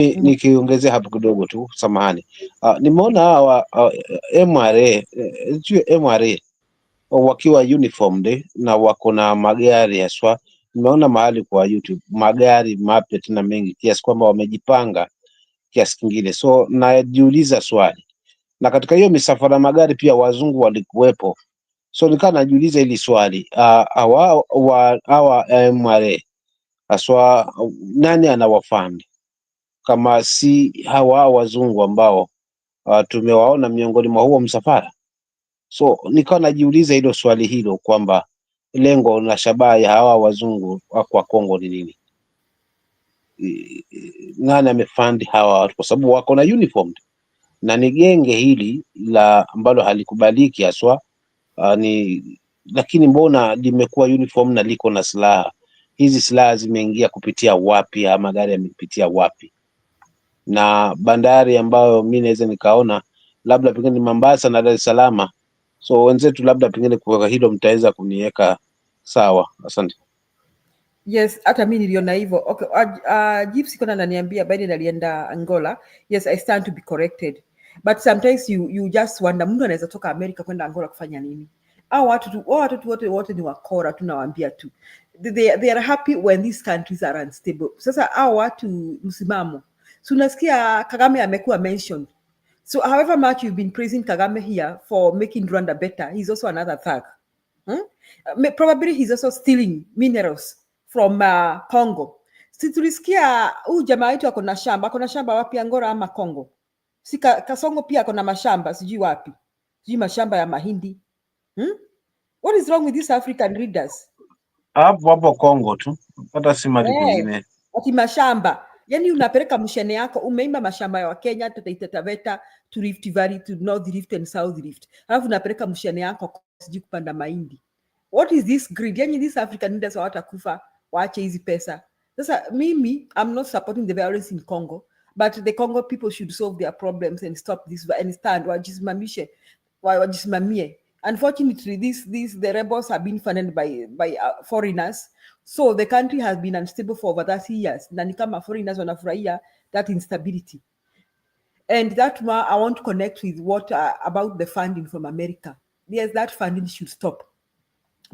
Nikiongezea hapo kidogo tu, samahani. Nimeona hawa MRA MRA wakiwa uniformed na wako na magari haswa. Nimeona mahali kwa YouTube magari mapya tena mengi kiasi kwamba wamejipanga kiasi kingine. So najiuliza swali, na katika hiyo misafara magari pia wazungu walikuwepo. So nikaa najiuliza hili swali, hawa MRA haswa nani anawafund kama si hawa wazungu ambao tumewaona miongoni mwa huo msafara? So nikawa najiuliza hilo swali hilo kwamba lengo na shabaha ya hawa wazungu kwa Kongo ni nini? Nani amefund hawa watu? Kwa sababu wako na uniform na ni genge hili la ambalo halikubaliki haswa, lakini mbona limekuwa uniform na liko na silaha? Hizi silaha zimeingia kupitia wapi? Ama magari yamepitia wapi? Na bandari ambayo mi naweza nikaona labda pengine ni Mombasa na Dar es Salaam. So wenzetu labda pengine kwa hilo mtaweza kuniweka sawa. Asante. Yes, hata mimi niliona hivyo. Okay, Gypsy kona ananiambia Biden alienda Angola. Yes, I stand to be corrected. But sometimes you just wonder, mtu anaweza toka America kwenda Angola kufanya nini? Hao watu wote ni wakora, tunawaambia tu. They are happy when these countries are unstable. Sasa hao watu msimamo. So unasikia Kagame amekuwa mentioned. So however much you've been praising Kagame here for making Rwanda better, he's also another thug. Probably he's also stealing minerals from Congo. Si tulisikia huyu jamaa wetu ako na shamba wapi, Angola ama Congo? Si Kasongo pia ako na mashamba sijui wapi, sijui mashamba ya mahindi. What is wrong with these African leaders? Hapo Congo tu, hata si mali kwingine. Ati mashamba, yani unapeleka mshene yako, umeimba mashamba ya Kenya, Taita Taveta, to Rift Valley, to North Rift and South Rift, alafu unapeleka mshene yako sijui kupanda mahindi. What is this greed? Yani these African leaders hawatakufa, waache hizi pesa. Sasa mimi, I'm not supporting the violence in Congo, but the Congo people should solve their problems and stop this and stand, wajisimamie. Unfortunately, the rebels have been funded by foreigners, so the country has been unstable for over 30 years. Na ni kama foreigners wanafurahia that instability. And that I want to connect with what about the funding from America. Yes, that funding should stop.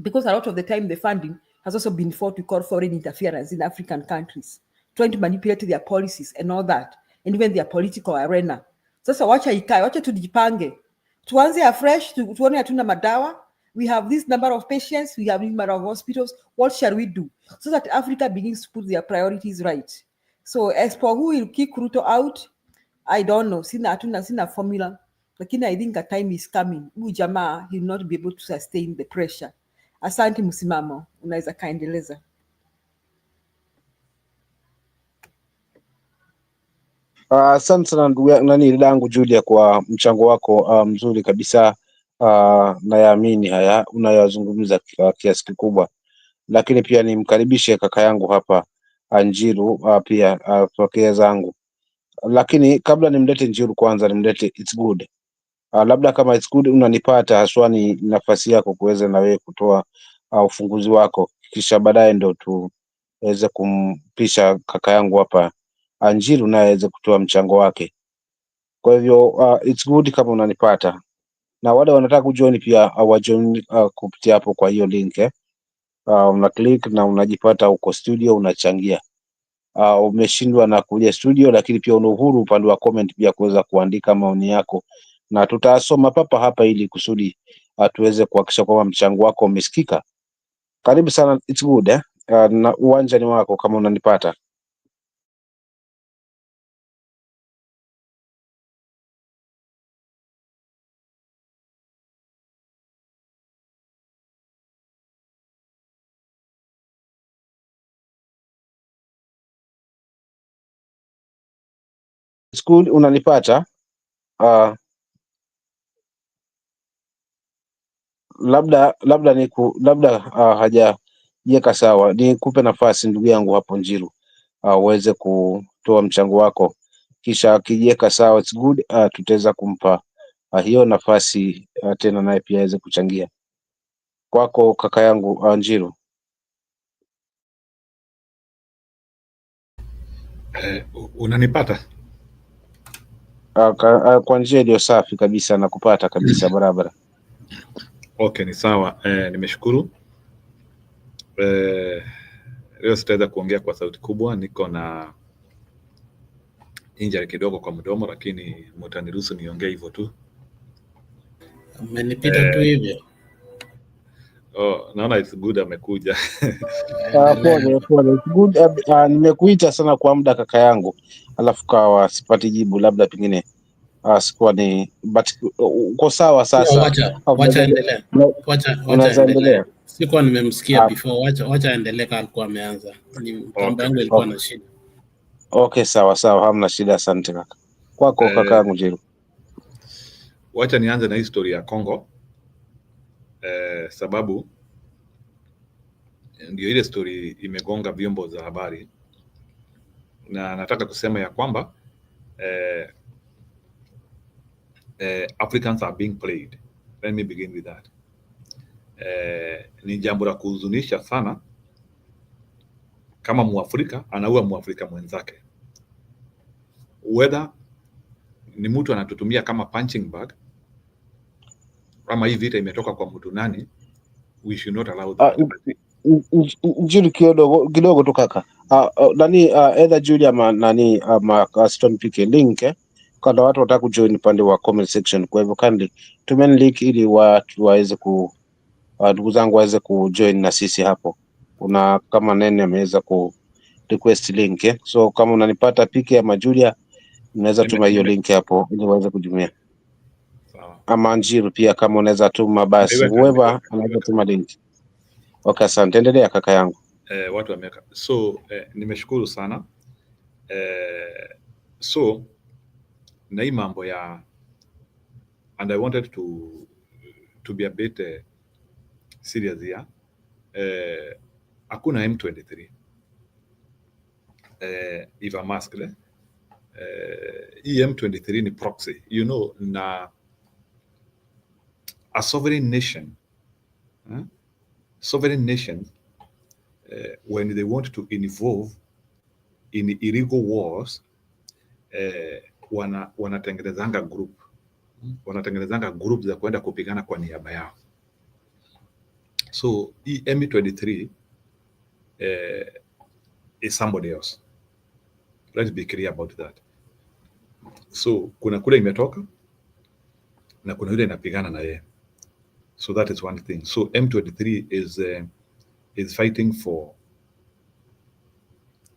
Because a lot of the time the funding has also been what we call foreign interference in African countries, trying to manipulate their policies and all that, and even their political arena. Sasa wacha tujipange. Tuanze afresh, tuone hatuna madawa. We have this number of patients, we have this number of hospitals. What shall we do? So that Africa begins to put their priorities right. So as for who will kick Ruto out, I don't know. Sina formula. Lakini I think a time is coming. Huyu jamaa, he will not be able to sustain the pressure. Asante msimamo, unaweza kaendeleza. Asante sana ndugu yangu Julia kwa mchango wako mzuri kabisa. Nayaamini haya unayozungumza kiasi kikubwa, lakini pia nimkaribishe kaka yangu hapa Njiru pia tokea zangu, lakini kabla nimlete Njiru kwanza nimlete It's Good. Labda kama It's Good unanipata haswa, ni nafasi yako kuweza na wewe kutoa ufunguzi wako, kisha baadaye ndo tuweze kumpisha kaka yangu hapa Njiru naye aweze kutoa mchango wake. Kwa hivyo It's Good kama unanipata, na wale wanataka kujoin pia wajoin kupitia hapo kwa hiyo link una click na unajipata uko studio unachangia. Umeshindwa na kuja studio, lakini pia una uhuru upande wa comment pia kuweza kuandika maoni yako na tutasoma papa hapa ili kusudi tuweze kuhakikisha kwamba mchango wako umesikika. Karibu sana It's Good na uwanja ni wako kama unanipata. It's Good unanipata? labda hajaweka sawa. Nikupe nafasi ndugu yangu hapo Njiru uweze kutoa mchango wako, kisha akijiweka sawa It's Good tutaweza kumpa hiyo nafasi tena naye pia aweze kuchangia. Kwako kaka yangu Njiru. Unanipata? Kwa njia iliyo safi kabisa na kupata kabisa barabara. Okay, ni sawa. Nimeshukuru. Leo sitaweza kuongea kwa sauti kubwa, niko na injury kidogo kwa mdomo, lakini mtaniruhusu niongee hivyo tu. Umenipita tu hivyo. Naona it's good amekuja. Pole. It's good. Nimekuita sana kwa muda kaka yangu, alafu kawa sipati jibu, labda pengine sikuwa ni but uko sawa sasa. Wacha endelea. Wacha endelea. Sikuwa nimemsikia before. Wacha endelea kama alikuwa ameanza. Ni mtambo yangu ilikuwa na shida. Okay, sawa, hamna shida, asante kaka. Kwako kaka yangu Jiru. Wacha nianze na historia ya Congo. Sababu ndio ile story imegonga vyombo za habari, na nataka kusema ya kwamba Africans are being played. Let me begin with that. Ni jambo la kuhuzunisha sana kama Muafrika anaua Muafrika mwenzake, whether ni mtu anatutumia kama punching bag ama hii vita imetoka kwa mtu nani. We should not allow that. Jiru kidogo tu kaka. Either Julia ama nani ama Aston Pike link kwa watu wataka kujoin pande wa comment section. Kwa hivyo kindly tumeni link ili watu waweze ndugu zangu waweze kujoin na sisi hapo. Kuna kama nene ameweza ku request link so kama unanipata Pike ama Julia, unaweza tuma hiyo link hapo ili waweze kujumia. Sawa. Ama Jiru pia kama unaweza tuma, basi whoever anaweza tuma link. Okay, asante, endelea kaka yangu. Watu wameka. So nimeshukuru sana. So na hii mambo ya, and I wanted to be a bit serious here. Hakuna M23. If I'm asked, M23 ni proxy, you know, na a sovereign nation. Sovereign nations, when they want to involve in illegal wars, wanatengenezanga group za kwenda kupigana kwa niaba yao. So M23 is somebody else. Let's be clear about that. So kuna kule imetoka na kuna yule inapigana na yeye. So that is one thing. So M23 is fighting for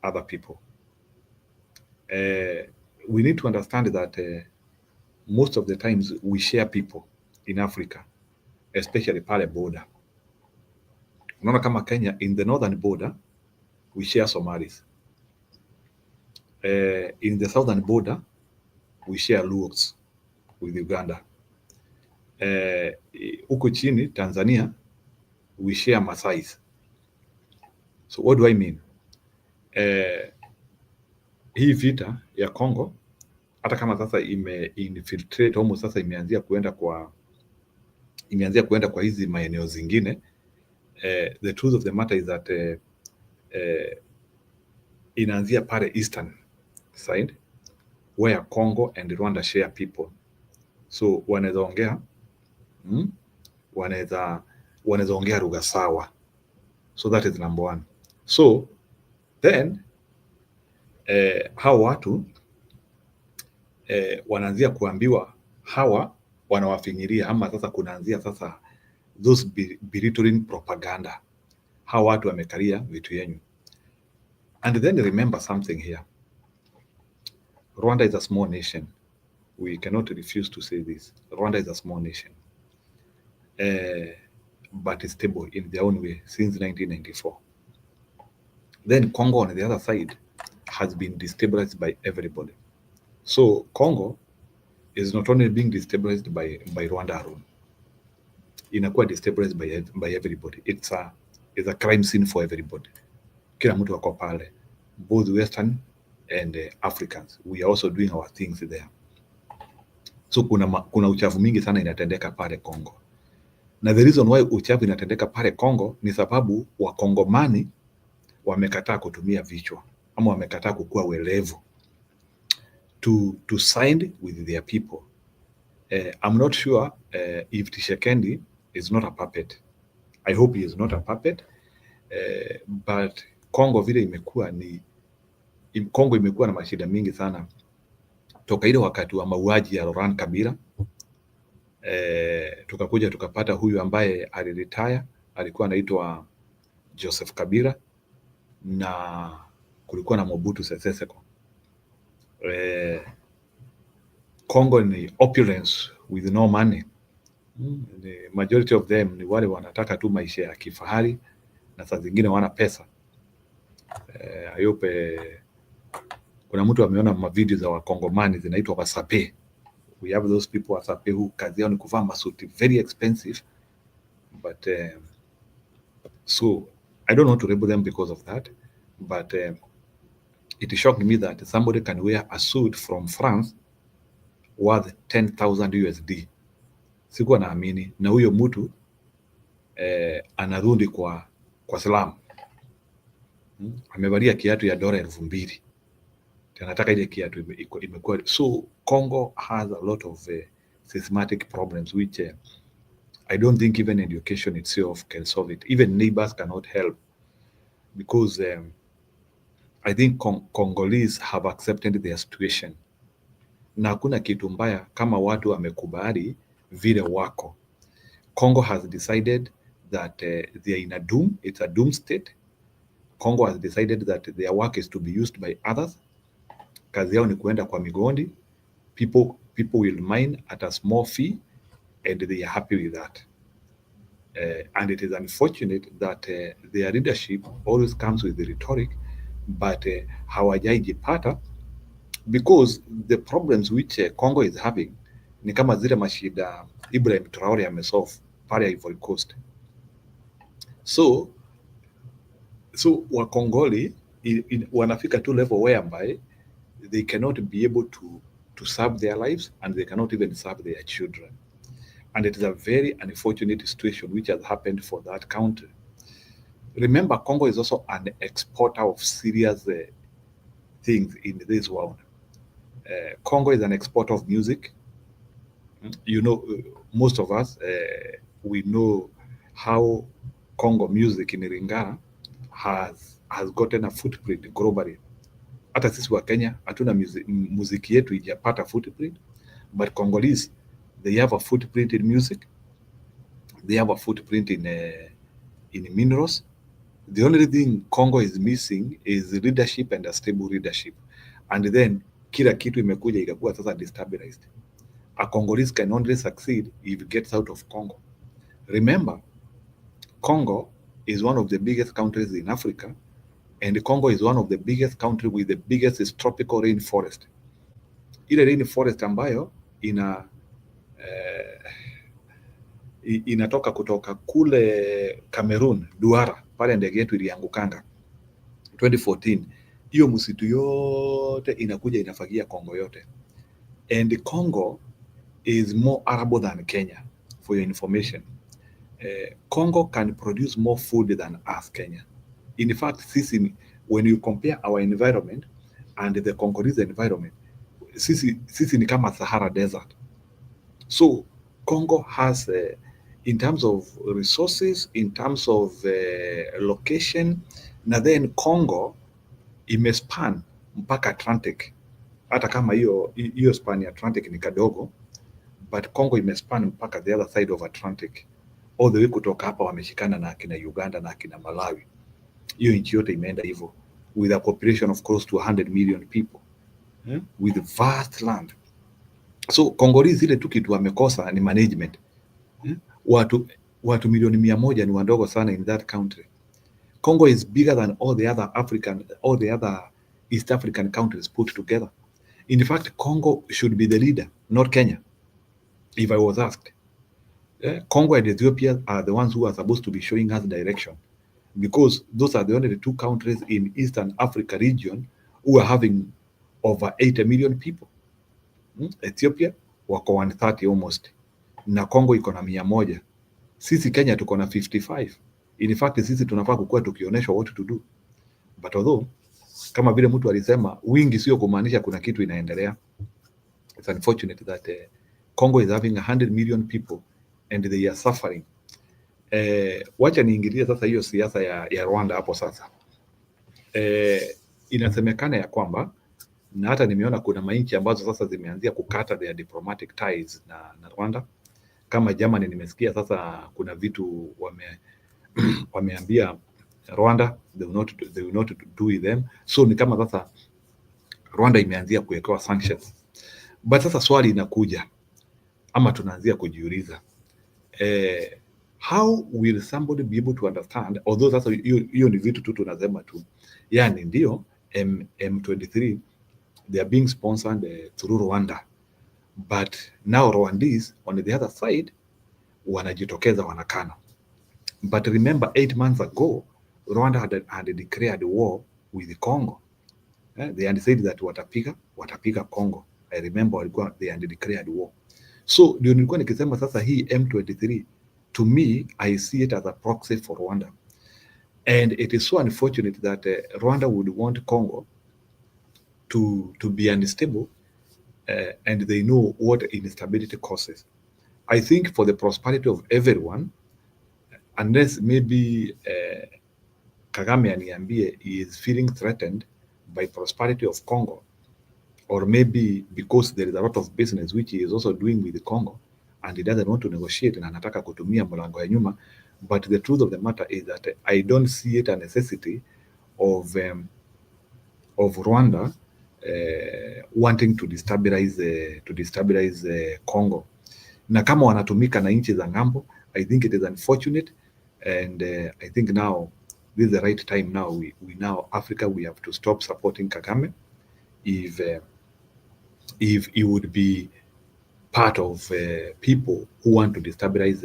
other people. We need to understand that most of the times we share people in Africa, especially pale border. Unaona kama Kenya, in the northern border, we share Somalis. In the southern border, we share Luos with Uganda. Huko chini Tanzania, we share Masais. So what do I mean? Hii vita ya Congo, hata kama sasa infiltrate almost, sasa imeanzia kuenda kwa hizi maeneo zingine. The truth of the matter is that inaanzia pale eastern side where Congo and Rwanda share people. So wanaweza ongea wanaweza ongea lugha sawa. So that is number one. So then hawa watu wanaanzia kuambiwa hawa wanawafinyiria, ama sasa kunaanzia sasa those belittling propaganda. Hawa watu wamekalia vitu yenyu. And then remember something here. Rwanda is a small nation. We cannot refuse to say this. Rwanda is a small nation. But it's stable in their own way since 1994. Then Congo on the other side has been destabilized by everybody. So Congo is not only being destabilized by Rwanda alone. Inakuwa destabilized by everybody. It's a crime scene for everybody. Kila mtu wako pale, both Western and Africans. We are also doing our things there. So kuna uchafu mingi sana inatendeka pale Congo. Na the reason why uchafu inatendeka pale Congo ni sababu Wakongomani wamekataa kutumia vichwa. ama wamekataa kukuwa welevu to side with their people. I'm not sure if Tshisekedi is not a puppet. I hope he is not a puppet. But Congo vile imekuwa Congo imekuwa na mashida mingi sana toka ile wakati wa mauaji ya Laurent Kabila. Tukakuja tukapata huyu ambaye aliretire, alikuwa anaitwa Joseph Kabila, na kulikuwa na Mobutu Sese Seko. Congo ni opulence with no money. The majority of them ni wale wanataka tu maisha ya kifahari na saa zingine wana pesa. I hope kuna mtu ameona mavideo za Wakongomani zinaitwa Wasape. We have those people Wasape who kazi yao ni kuvaa masuti very expensive, but so I don't want to label them because of that, but it shocked me that somebody can wear a suit from France worth 10,000 USD. Sikuwa naamini, na huyo mtu anarudi kwa salamu. Amevalia kiatu ya dola 2,000. Anataka ile kiatu imekuwa. So Congo has a lot of systematic problems which I don't think even education itself can solve it. Even neighbors cannot help, because I think Congolese have accepted their situation. Na hakuna kitu mbaya kama watu wamekubali vile wako. Congo has decided that they are in a doom. It's a doom state. Congo has decided that their work is to be used by others. Kazi yao ni kuenda kwa migondi. People will mine at a small fee, and they are happy with that. And it is unfortunate that their leadership always comes with the rhetoric, but hawajaijipata, because the problems which Congo is having ni kama zile mashida Ibrahim Traore amesolve pale Ivory Coast. So Wakongoli wanafika to level whereby they cannot be able to serve their lives, and they cannot even serve their children. And it is a very unfortunate situation which has happened for that country. Remember, Congo is also an exporter of serious things in this world. Congo is an exporter of music. You know, most of us, we know how Congo music in Lingala has gotten a footprint globally. Hata sisi wa Kenya hatuna muziki yetu ijapata footprint, but Congolese, they have a footprint in music. They have a footprint in minerals. The only thing Congo is missing is leadership and a stable leadership. And then kila kitu imekuja ikakuwa sasa destabilized. A Congolese can only succeed if it gets out of Congo. Remember, Congo is one of the biggest countries in Africa, and Congo is one of the biggest countries with the biggest tropical rainforest. Ile rainforest ambayo inatoka kutoka kule Cameroon, Duara, pale ndege yetu iliangukanga 2014. Hiyo msitu yote inakuja inafagia Congo yote. And Congo is more arable than Kenya, for your information. Congo can produce more food than us, Kenya. In fact, when you compare our environment and the Congolese environment, sisi ni kama Sahara Desert. So Congo has, in terms of resources, in terms of location, na then Congo imespan mpaka Atlantic. Hata kama hiyo span ya Atlantic ni kadogo, but Congo imespan mpaka the other side of Atlantic. All the way kutoka hapa wameshikana na akina Uganda na akina Malawi. Hiyo nchi yote imeenda hivyo, with a population of close to 100 million people, with vast land. So Congolese ile tu kitu wamekosa ni management. Watu milioni 100 ni wadogo sana in that country. Congo is bigger than all the other East African countries put together. In fact, Congo should be the leader, not Kenya, if I was asked. Congo and Ethiopia are the ones who are supposed to be showing us direction, because those are the only two countries in Eastern Africa region who are having over 80 million people. Ethiopia wako 130 almost, na Congo iko na 100. Sisi Kenya tuko na 55. In fact, sisi tunafaa kukua tukionyeshwa what to do. But although kama vile mtu alisema, wingi sio kumaanisha kuna kitu inaendelea. It's unfortunate that Congo is having 100 million people and they are suffering. Wacha niingilie sasa hiyo siasa ya Rwanda hapo sasa. Inasemekana ya kwamba, na hata nimeona kuna mainchi ambazo sasa zimeanzia kukata their diplomatic ties na Rwanda. Kama Germany nimesikia sasa kuna vitu wameambia Rwanda they will not do with them. So ni kama sasa Rwanda imeanzia kuwekewa sanctions. But sasa swali inakuja ama tunaanzia kujiuliza, how will somebody be able to understand, although sasa hiyo ni vitu tu tunasema tu, yani ndio M23 they are being sponsored through Rwanda, but now Rwandese on the other side wanajitokeza wanakana. But remember 8 months ago Rwanda had declared war with Congo. They had said that watapiga Congo. I remember walikuwa they had declared war. So ndio nilikuwa nikisema sasa hii M23, to me I see it as a proxy for Rwanda, and it is so unfortunate that Rwanda would want Congo to be unstable, and they know what instability causes. I think for the prosperity of everyone, unless maybe Kagame aniambie he is feeling threatened by prosperity of Congo, or maybe because there is a lot of business which he is also doing with the Congo and he doesn't want to negotiate na anataka kutumia mlango ya nyuma. But the truth of the matter is that I don't see it a necessity of Rwanda wanting to destabilize Congo. Na kama wanatumika na nchi za ngambo, I think it is unfortunate, and I think now this is the right time now. We now Africa, we have to stop supporting Kagame if he would be part of people who want to destabilize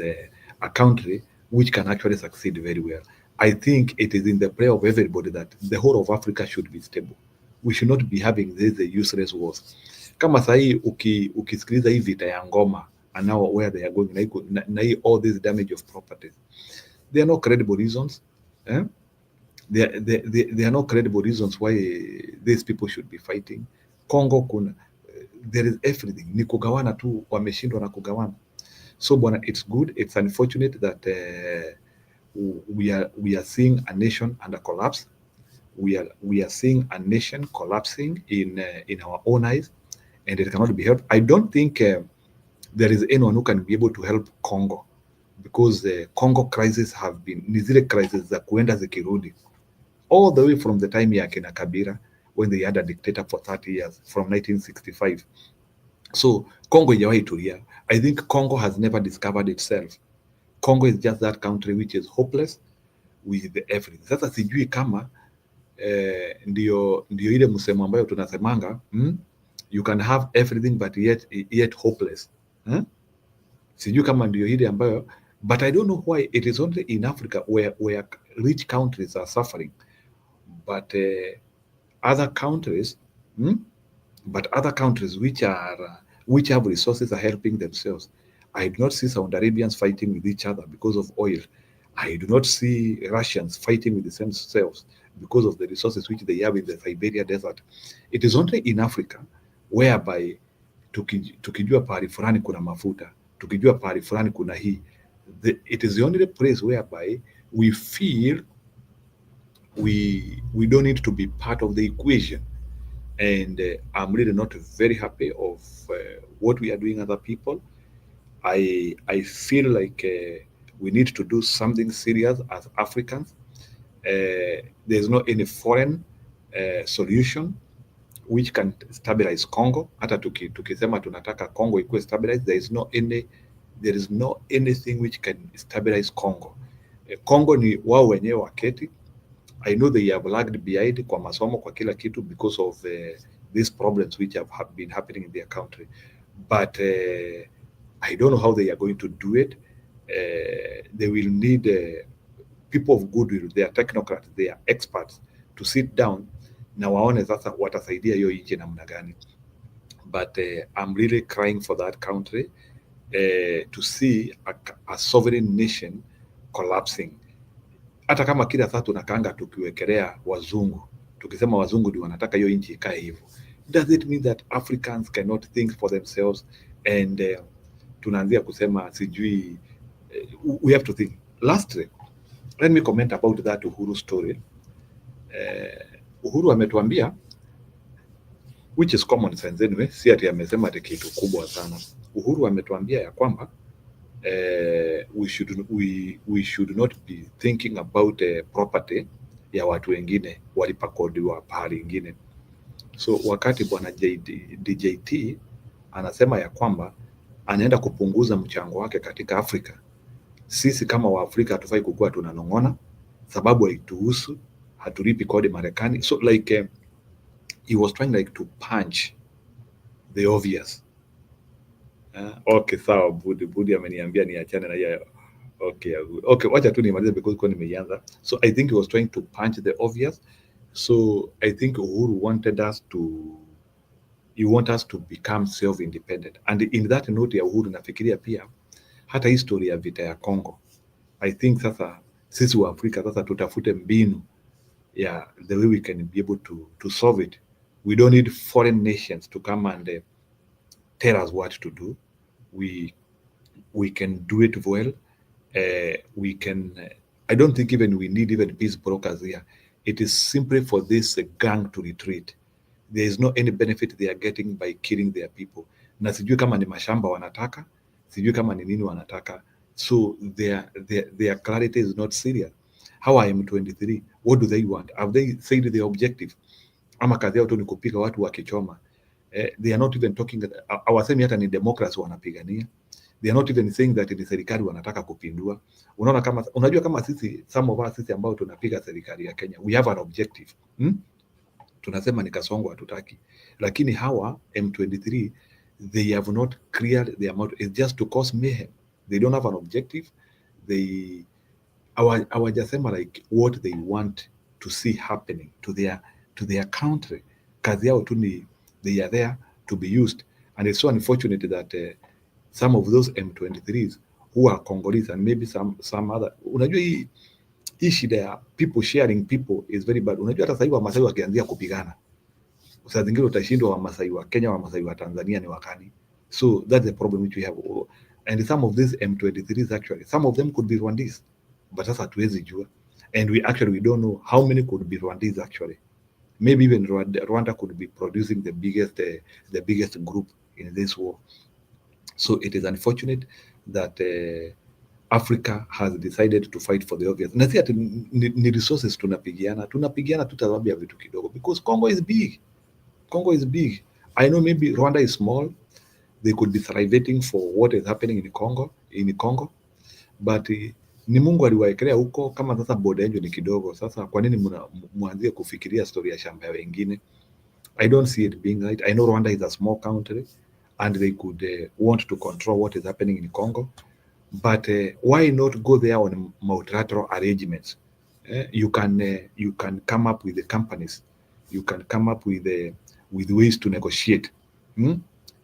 a country which can actually succeed very well. I think it is in the prayer of everybody that the whole of Africa should be stable. We should not be having these useless wars. Kama sahi ukisikiliza hii vita ya Ngoma and now where they are going, na all this damage of properties, there are no credible reasons. There are no credible reasons why these people should be fighting. Congo there is everything, ni kugawana tu, wameshindwa na kugawana. So bwana, it's good, it's unfortunate that we are seeing a nation under collapse. We are seeing a nation collapsing in our own eyes, and it cannot be helped. I don't think there is anyone who can be able to help Congo, because the Congo crisis have been ni zile crisis za kuenda zikirudi all the way from the time ya kina Kabila, when they had a dictator for 30 years from 1965. So Congo haijawahi tulia. I think Congo has never discovered itself. Congo is just that country which is hopeless with everything. Sasa sijui kama ndio ile msemo ambayo tunasemanga, you can have everything but yet hopeless. Sijui kama ndio ile ambayo, but I don't know why it is only in Africa where rich countries are suffering, but other countries which have resources are helping themselves. I do not see Saudi Arabians fighting with each other because of oil. I do not see Russians fighting with themselves because of the resources which they have in the Siberia desert. It is only in Africa whereby tukijua pahali fulani kuna mafuta, tukijua pahali fulani kuna hii, it is the only place whereby we feel we don't need to be part of the equation. And I'm really not very happy of what we are doing other people. I feel like we need to do something serious as Africans. There's not any foreign solution which can stabilize Congo. Hata tukisema tunataka Congo ikuwe stabilized, there is no anything which can stabilize Congo. Congo ni wao wenyewe waketi. I know they have lagged behind kwa masomo, kwa kila kitu, because of these problems which have been happening in their country. But I don't know how they are going to do it. They will need people of goodwill, they are technocrats, they are experts, to sit down na waone sasa watasaidia hiyo nchi namna gani. But I'm really crying for that country to see a sovereign nation collapsing. Hata kama kila saa tunakaanga tukiwekelea wazungu tukisema wazungu ndio wanataka hiyo nchi ikae hivyo, does it mean that Africans cannot think for themselves? And tunaanzia kusema sijui, we have to think. Lastly, let me comment about that Uhuru story. Uhuru ametuambia, which is common sense anyway, si ati amesema ati kitu kubwa sana. Uhuru ametuambia ya kwamba we should not be thinking about property ya watu wengine walipakodiwa pahali ingine. So wakati bwana DJT anasema ya kwamba anaenda kupunguza mchango wake katika Afrika, sisi kama Waafrika hatufai kukua tunanong'ona sababu haituhusu, hatulipi kodi Marekani. So like he was trying like to punch the obvious. Okay, sawa, Budi ameniambia niachane na hiyo. Okay, wacha tu nimalize because kwa nimeianza. So I think he was trying to punch the obvious. So I think Uhuru wanted us to become self-independent. And in that note ya Uhuru nafikiria pia hata history ya vita ya Congo, I think sasa sisi wa Afrika sasa tutafute mbinu ya the way we can be able to solve it. We don't need foreign nations to come and tell us what to do. We can do it well. We can. I don't think even we need even peace brokers here. It is simply for this gang to retreat. There is no any benefit they are getting by killing their people. Na sijui kama ni mashamba wanataka, sijui kama ni nini wanataka. So their clarity is not serious. How I am 23, what do they want? Have they said the objective? Ama kazi yao tu ni kupiga watu wakichoma. They are not even talking, hawasemi hata ni democracy wanapigania. They are not even saying that ni serikali wanataka kupindua. Unaona kama, unajua kama sisi, some of us sisi ambao tunapiga serikali ya Kenya, we have an objective. Tunasema ni Kasongo hatutaki. Lakini hawa M23, they have not cleared their mouth. It's just to cause mayhem. They don't have an objective. They hawajasema like what they want to see happening to their country. Kazi yao tu ni they are there to be used. And it's so unfortunate that some of those M23s who are Congolese and maybe some other, unajua hii shida ya people sharing people is very bad. Unajua hata sasa hivi Wamasai wakianzia kupigana, saa zingine utashindwa Wamasai wa Kenya, Wamasai wa Tanzania ni wakani. So that's the problem which we have. And some of these M23s actually, some of them could be Rwandese, but sasa hatuwezi jua. And we don't know how many could be Rwandese actually. Maybe even Rwanda could be producing the biggest group in this war. So it is unfortunate that Africa has decided to fight for the obvious. Na si ati ni resources tunapigiana tu sababu ya vitu kidogo, because Congo is big. I know maybe Rwanda is small. They could be thriving for what is happening in Congo. But ni Mungu aliwaekelea huko, kama sasa border yenu ni kidogo. Sasa kwa nini mwanzie kufikiria story ya shamba wengine? I don't see it being right. I know Rwanda is a small country and they could want to control what is happening in Congo. But why not go there on multilateral arrangements? You can come up with the companies. You can come up with ways to negotiate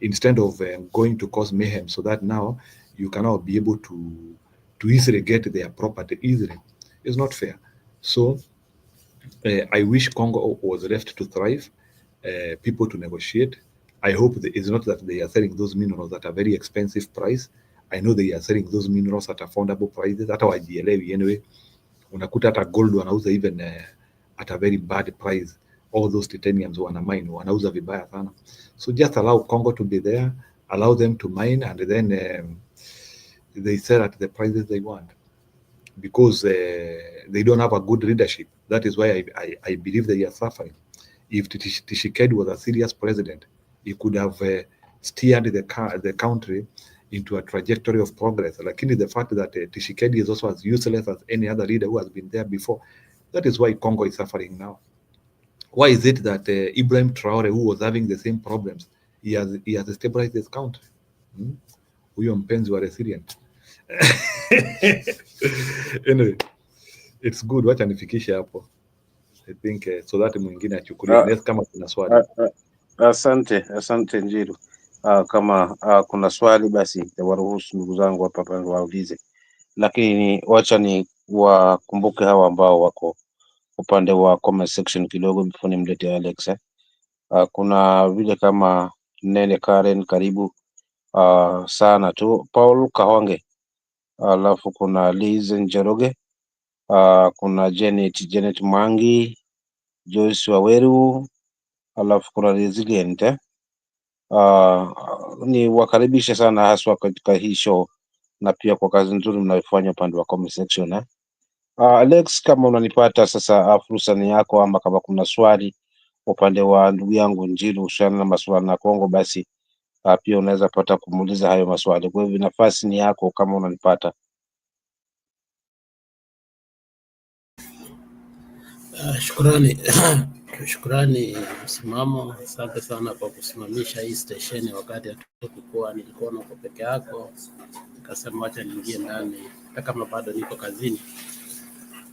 instead of going to cause mayhem, so that now you cannot be able to easily get their property easily. It's not fair. So I wish Congo was left to thrive, people to negotiate. I hope it's not that they are selling those minerals at a very expensive price. I know they are selling those minerals at affordable prices. Hata wajielewi anyway. Unakuta hata gold wanauza even at a very bad price. All those titaniums wana mine wanauza vibaya sana. So just allow Congo to be there, allow them to mine, and then they sell at the prices they want, because they don't have a good leadership. That is why I believe they are suffering. If Tshisekedi was a serious president, he could have steered the country into a trajectory of progress. Lakini the fact that Tshisekedi is also as useless as any other leader who has been there before, that is why Congo is suffering now. Why is it that Ibrahim Traore, who was having the same problems, he has stabilized this country? Huyo mpenzi wa resilient. Anyway, it's good. Wacha nifikishe hapo. I think so that mwingine achukulie next kama kuna swali. Asante Njiru. Kama kuna swali basi waruhusu ndugu zangu hapa waulize, lakini wacha ni wakumbuke hawa ambao wako upande wa comment section kidogo before nimlete Alex. Kuna vile kama Nene Karen, karibu sana tu. Paul Kahonge, alafu kuna Liz Njoroge, kuna Janet Mangi, Joyce Waweru, alafu kuna Resilient. Ni wakaribisha sana haswa katika hii show na pia kwa kazi nzuri mnayofanya upande wa comment section. Alex, kama unanipata sasa, fursa ni yako, ama kama kuna swali upande wa ndugu yangu Njiru hususiana na masuala na Kongo, basi pia unaweza pata kumuuliza hayo maswali. Kwa hivyo nafasi ni yako kama unanipata. Shukrani msimamo, asante sana kwa kusimamisha hii stesheni wakati nilikuwa nako peke yako, nikasema acha niingie ndani hata kama bado niko kazini,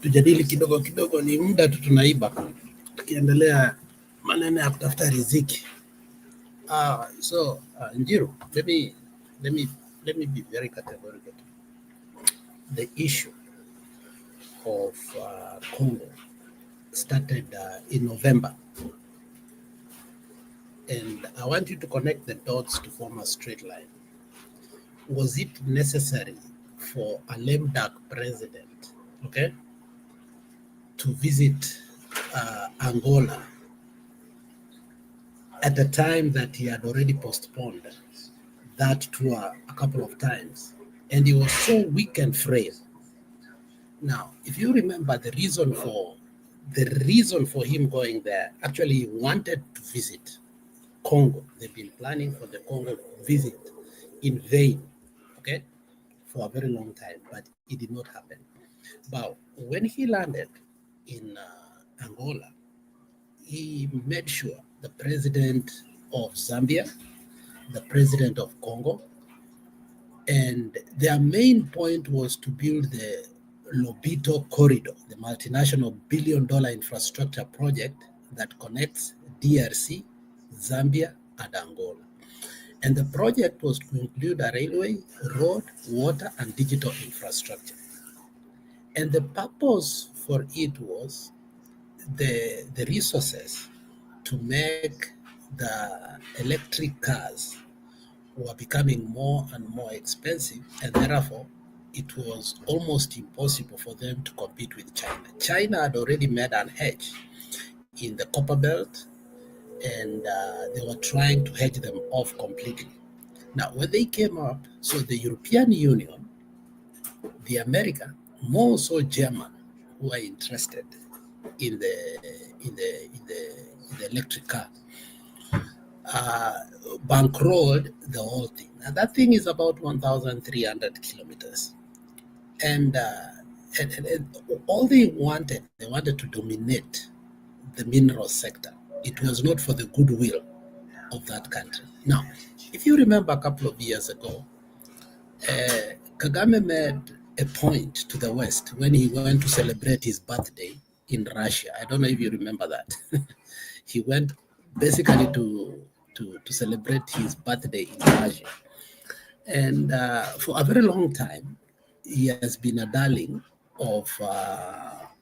tujadili kidogo, ni muda tu tunaiba tukiendelea maneno ya kutafuta riziki. Njiru, let me be very categorical. The issue of Congo started in November, and I want you to connect the dots to form a straight line. Was it necessary for a lame duck president, okay, to visit Angola at the time that he had already postponed that tour a couple of times, and he was so weak and frail? Now, if you remember, the reason for him going there, actually he wanted to visit Congo. They've been planning for the Congo visit in vain, okay, for a very long time, but it did not happen. But when he landed in Angola, he made sure the president of Zambia, the president of Congo, and their main point was to build the Lobito Corridor, the multinational billion-dollar infrastructure project that connects DRC, Zambia, and Angola. And the project was to include a railway, road, water, and digital infrastructure. And the purpose for it was the resources to make the electric cars were becoming more and more expensive, and therefore it was almost impossible for them to compete with China. China had already made an hedge in the copper belt, and they were trying to hedge them off completely. Now, when they came up, so the European Union, the America, more so German, who are interested in the electric car, bankrolled the whole thing. And that thing is about 1,300 kilometers. And all they wanted to dominate the mineral sector. It was not for the goodwill of that country. Now, if you remember a couple of years ago, Kagame made a point to the West when he went to celebrate his birthday in Russia. I don't know if you remember that. He went basically to celebrate his birthday in Russia. And for a very long time, he has been a darling of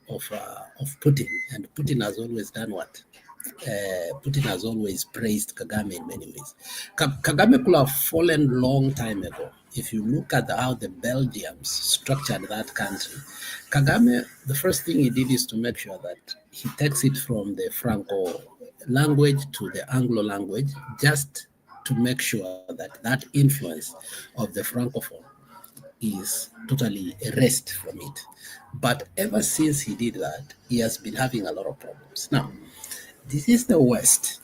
Putin, and Putin has always done what? Putin has always praised Kagame in many ways. Kagame could have fallen long time ago. If you look at how the Belgians structured that country, Kagame, the first thing he did is to make sure that he takes it from the Franco language to the Anglo language, just to make sure that that influence of the Francophone is totally erased from it. But ever since he did that, he has been having a lot of problems. Now, this is the West.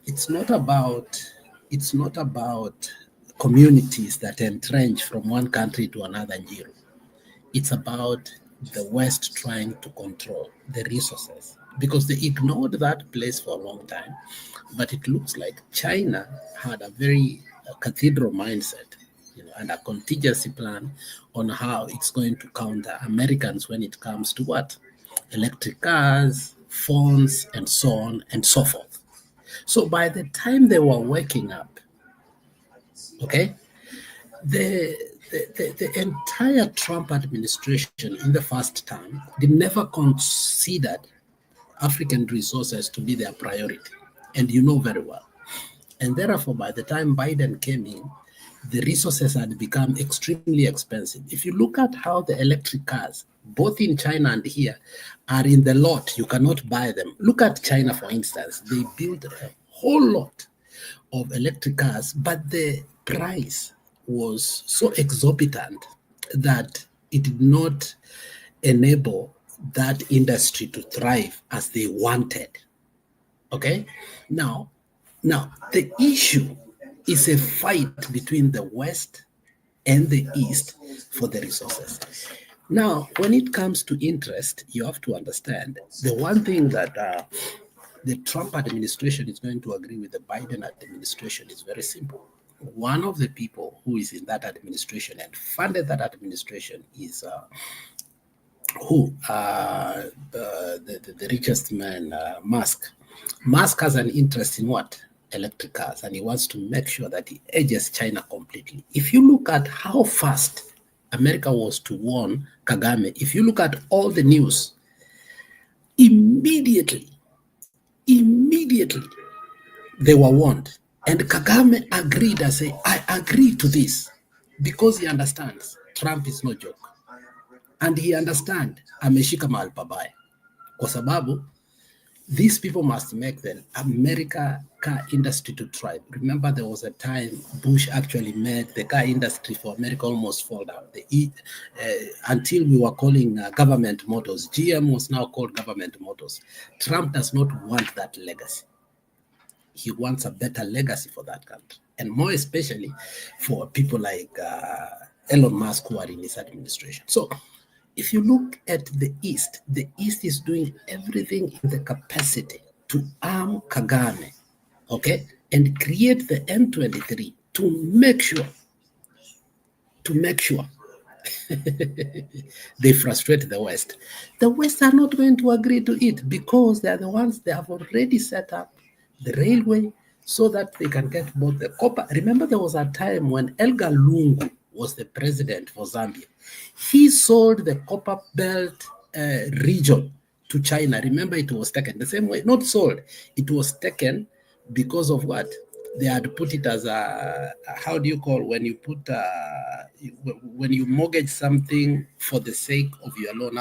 It's not about communities that entrench from one country to another. It's about the West trying to control the resources, because they ignored that place for a long time. But it looks like China had a very cathedral mindset, and a contingency plan on how it's going to counter Americans when it comes to what? Electric cars, phones, and so on and so forth. So by the time they were waking up, okay, the entire Trump administration in the first term, they never considered African resources to be their priority, and you know very well. And therefore, by the time Biden came in, the resources had become extremely expensive. If you look at how the electric cars, both in China and here, are in the lot, you cannot buy them. Look at China, for instance. They built a whole lot of electric cars, but the price was so exorbitant that it did not enable that industry to thrive as they wanted. Okay? Now, the issue is a fight between the West and the East for the resources. Now, when it comes to interest, you have to understand the one thing that the Trump administration is going to agree with the Biden administration is very simple. One of the people who is in that administration and funded that administration is the richest man, Musk. Musk has an interest in what? Electric cars, and he wants to make sure that he edges China completely. If you look at how fast America was to warn Kagame, if you look at all the news, immediately, they were warned. And Kagame agreed and said, I agree to this, because he understands Trump is no joke. And he understands ameshika mahali pabaya. Kwa sababu, these people must make the America car industry to thrive. Remember, there was a time Bush actually made the car industry for America almost fall down. Until we were calling government motors. GM was now called government motors. Trump does not want that legacy. He wants a better legacy for that country. And more especially for people like Elon Musk who are in his administration. So, if you look at the East is doing everything in the capacity to arm Kagame, okay, and create the M23 to make sure they frustrate the West. The West are not going to agree to it because they are the ones they have already set up the railway so that they can get both the copper. Remember, there was a time when Edgar Lungu was the president for Zambia. He sold the copper belt region to China. Remember, it was taken the same way, not sold. It was taken because of what? They had put it as a, how do you call when you put, when you mortgage something for the sake of your loan,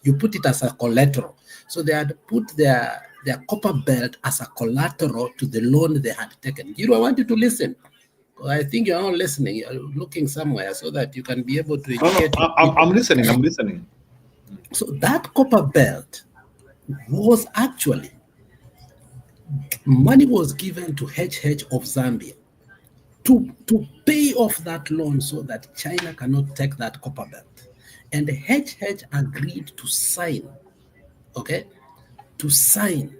you put it as a collateral. So they had put their copper belt as a collateral to the loan they had taken. You know, I want you to listen. I think you're not listening. You're looking somewhere so that you can be able to educate. No, I'm listening. So that copper belt was actually, money was given to HH of Zambia to pay off that loan so that China cannot take that copper belt. And HH agreed to sign, okay, to sign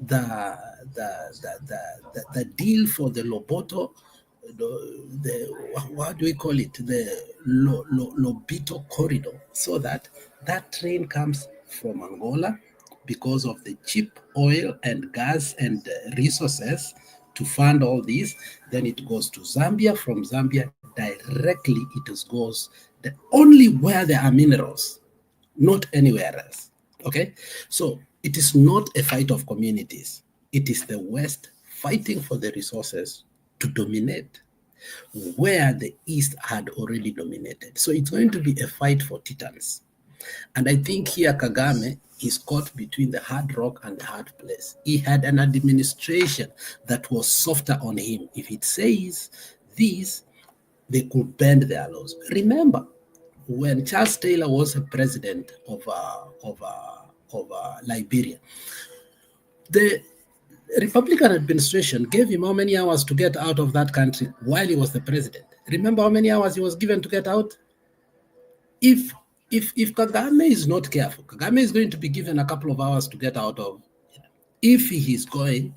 the deal for the Loboto, what do we call it? The Lobito corridor, so that train comes from Angola because of the cheap oil and gas and resources to fund all this. Then it goes to Zambia. From Zambia directly it goes only where there are minerals, not anywhere else. Okay, so it is not a fight of communities. It is the West fighting for the resources to dominate where the East had already dominated. So it's going to be a fight for titans. And I think here Kagame is caught between the hard rock and the hard place. He had an administration that was softer on him. If it says this, they could bend their laws. Remember, when Charles Taylor was a president of Liberia, the Republican administration gave him how many hours to get out of that country while he was the president? Remember how many hours he was given to get out? If Kagame is not careful, Kagame is going to be given a couple of hours to get out of. If he is going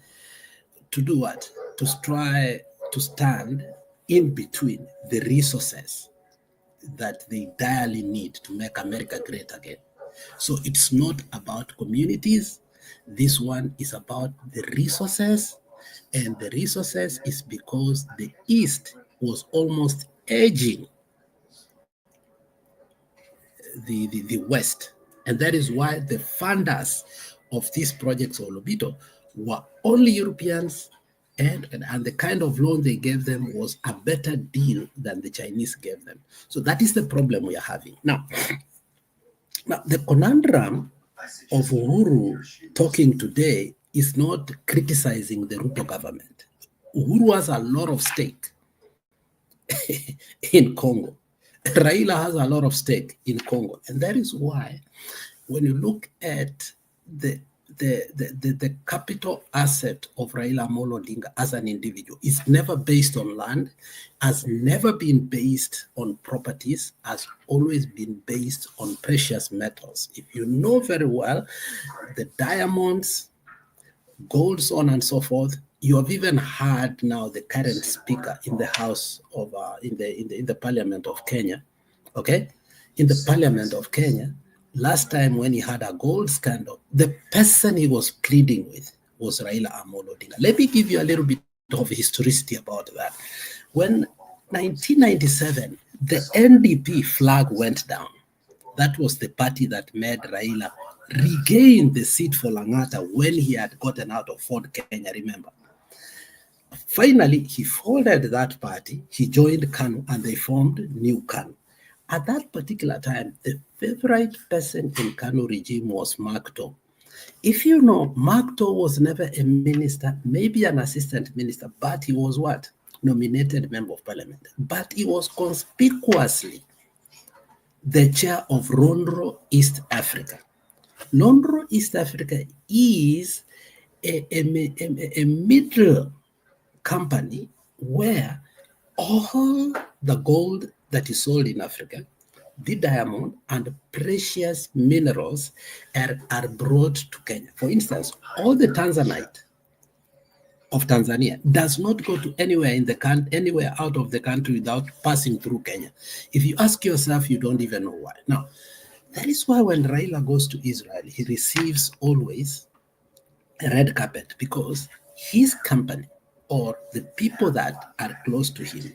to do what? To try to stand in between the resources that they direly need to make America great again. So it's not about communities. This one is about the resources, and the resources is because the East was almost edging the West. And that is why the funders of these projects or Lobito were only Europeans, and the kind of loan they gave them was a better deal than the Chinese gave them. So that is the problem we are having. Now the conundrum of Uhuru talking today is not criticizing the Ruto government. Uhuru has a lot of stake in Congo. Raila has a lot of stake in Congo. And that is why when you look at the capital asset of Raila Amolo Odinga as an individual, is never based on land, has never been based on properties, has always been based on precious metals. If you know very well, the diamonds, gold, so on and so forth. You have even heard now the current speaker in the House of in the Parliament of Kenya, okay, in the Parliament of Kenya. Last time when he had a gold scandal, the person he was pleading with was Raila Amolo Odinga. Let me give you a little bit of historicity about that. When 1997, the NDP flag went down. That was the party that made Raila regain the seat for Langata when he had gotten out of Ford Kenya, remember. Finally, he folded that party, he joined KANU, and they formed New KANU. At that particular time, the favorite person in KANU regime was Mark Too. If you know, Mark Too was never a minister, maybe an assistant minister, but he was what? Nominated member of parliament. But he was conspicuously the chair of Rondro East Africa. Rondro East Africa is a middle company where all the gold that is sold in Africa, the diamond and precious minerals are brought to Kenya. For instance, all the Tanzanite of Tanzania does not go to anywhere out of the country without passing through Kenya. If you ask yourself, you don't even know why. Now, that is why when Raila goes to Israel, he receives always a red carpet, because his company or the people that are close to him,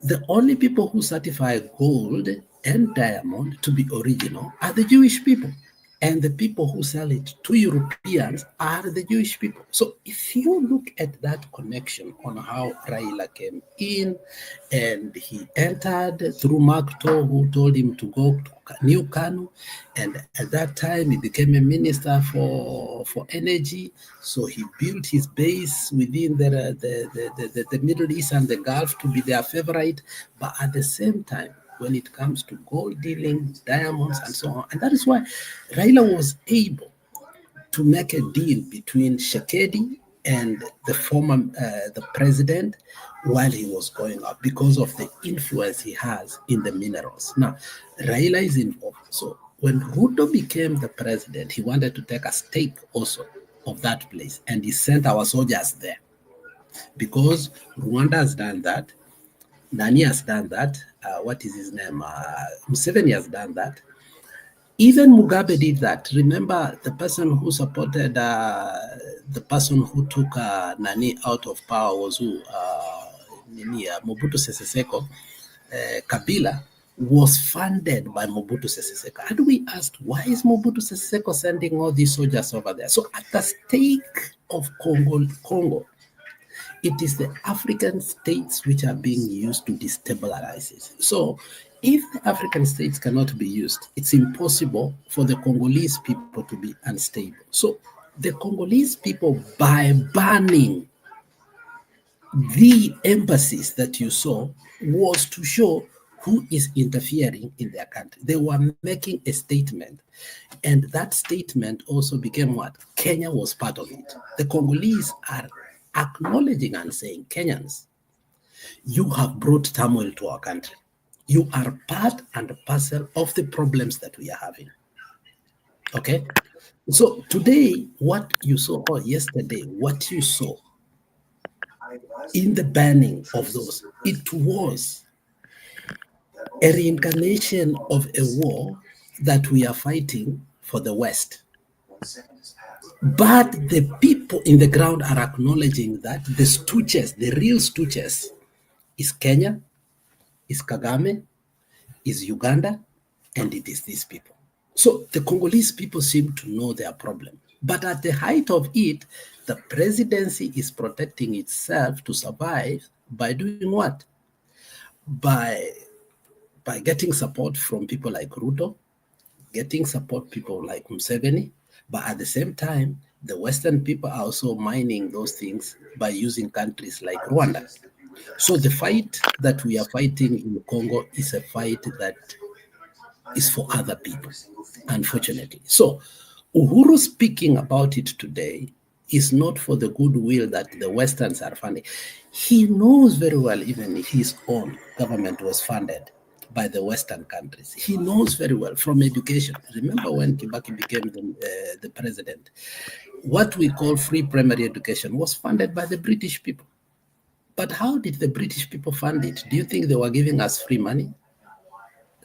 the only people who certify gold and diamond to be original are the Jewish people. And the people who sell it to Europeans are the Jewish people. So if you look at that connection on how Raila came in, and he entered through Mark Too, who told him to go to New KANU, and at that time he became a minister for energy. So he built his base within the Middle East and the Gulf to be their favorite. But at the same time, when it comes to gold dealing, diamonds, and so on. And that is why Raila was able to make a deal between Shekedi and the former the president while he was going up, because of the influence he has in the minerals. Now, Raila is involved. So when Ruto became the president, he wanted to take a stake also of that place, and he sent our soldiers there, because Rwanda has done that. Nani has done that. What is his name? Museveni has done that. Even Mugabe did that. Remember, the person who supported the person who took Nani out of power was who? Mobutu Sese Seko. Kabila was funded by Mobutu Sese Seko. And we asked, why is Mobutu Sese Seko sending all these soldiers over there? So at the stake of Congo, it is the African states which are being used to destabilize it. So if the African states cannot be used, it's impossible for the Congolese people to be unstable. So the Congolese people, by banning the embassies that you saw, was to show who is interfering in their country. They were making a statement. And that statement also became what? Kenya was part of it. The Congolese are acknowledging and saying, Kenyans, you have brought turmoil to our country. You are part and parcel of the problems that we are having. Okay? So today, what you saw, or yesterday, what you saw in the banning of those, it was a reincarnation of a war that we are fighting for the West. But the people in the ground are acknowledging that the stooges, the real stooges, is Kenya, is Kagame, is Uganda, and it is these people. So the Congolese people seem to know their problem. But at the height of it, the presidency is protecting itself to survive by doing what? By getting support from people like Ruto, getting support people like Museveni, but at the same time, the Western people are also mining those things by using countries like Rwanda. So the fight that we are fighting in Congo is a fight that is for other people, unfortunately. So Uhuru speaking about it today is not for the goodwill that the Westerns are funding. He knows very well, even if his own government was funded by the Western countries. He knows very well from education. Remember when Kibaki became the president, what we call free primary education was funded by the British people. But how did the British people fund it? Do you think they were giving us free money?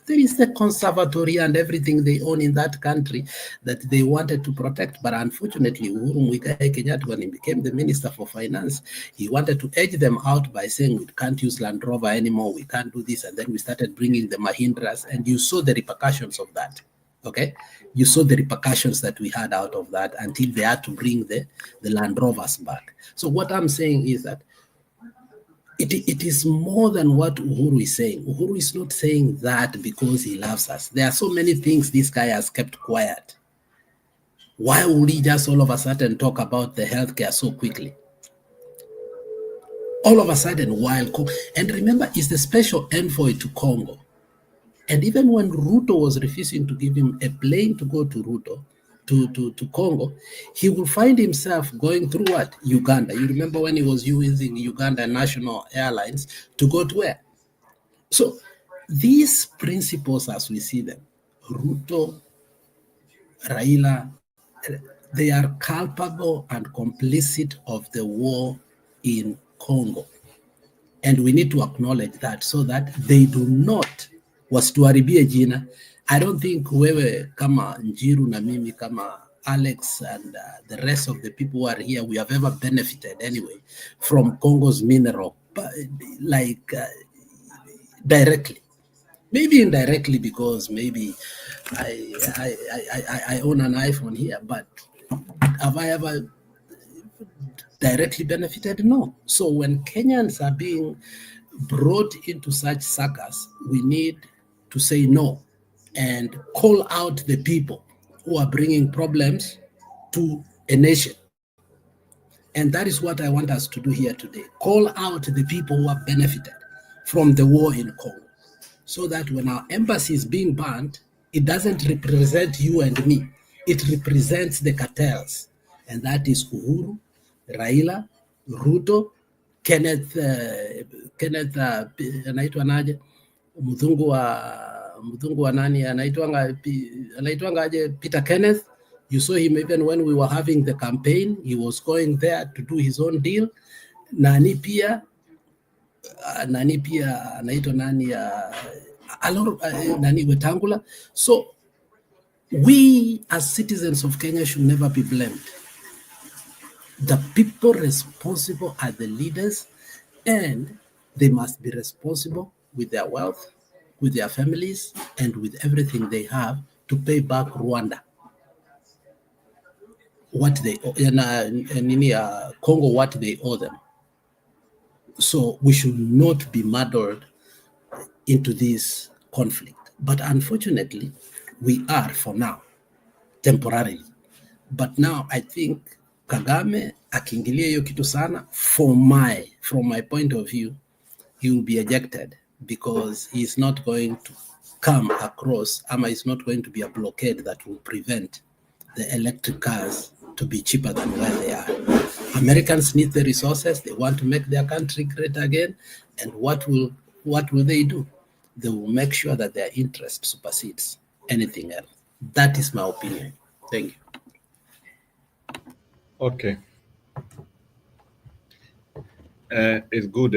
There is the conservatory and everything they own in that country that they wanted to protect. But unfortunately, Uhuru Muigai Kenyatta, when he became the Minister for Finance, he wanted to edge them out by saying we can't use Land Rover anymore, we can't do this. And then we started bringing the Mahindras, and you saw the repercussions of that. Okay? You saw the repercussions that we had out of that until they had to bring the Land Rovers back. So what I'm saying is that it is more than what Uhuru is saying. Uhuru is not saying that because he loves us. There are so many things this guy has kept quiet. Why would he just all of a sudden talk about the healthcare so quickly? All of a sudden, and remember, he's the special envoy to Congo. And even when Ruto was refusing to give him a plane to go to Congo, he will find himself going through what? Uganda. You remember when he was using Uganda National Airlines to go to where? So these principles, as we see them, Ruto, Raila, they are culpable and complicit of the war in Congo. And we need to acknowledge that so that they do not wasituharibie jina. I don't think wewe kama Njiru na mimi kama Alex and the rest of the people who are here, we have ever benefited anyway from Congo's mineral, directly. Maybe indirectly because maybe I own an iPhone here, but have I ever directly benefited? No. So when Kenyans are being brought into such circus, we need to say no and call out the people who are bringing problems to a nation. And that is what I want us to do here today. Call out the people who have benefited from the war in Congo, so that when our embassy is being banned, it doesn't represent you and me. It represents the cartels. And that is Uhuru, Raila, Ruto, Kenneth anaitwa naje? Mzungu wa nani anaitwanga aje? Peter Kenneth. You saw him even when we were having the campaign. He was going there to do his own deal. Nani pia anaitwa nani nani Wetangula. So we as citizens of Kenya should never be blamed. The people responsible are the leaders, and they must be responsible with their wealth, with their families, and with everything they have to pay back Rwanda what they Congo what they owe them. So we should not be muddled into this conflict. But unfortunately, we are for now, temporarily. But now I think Kagame akiingilia hiyo kitu sana, from my point of view, he will be ejected because he's not going to come across, he's not going to be a blockade that will prevent the electric cars to be cheaper than where they are. Americans need the resources. They want to make their country great again. And what will they do? They will make sure that their interest supersedes anything else. That is my opinion. Thank you. Okay. It's good.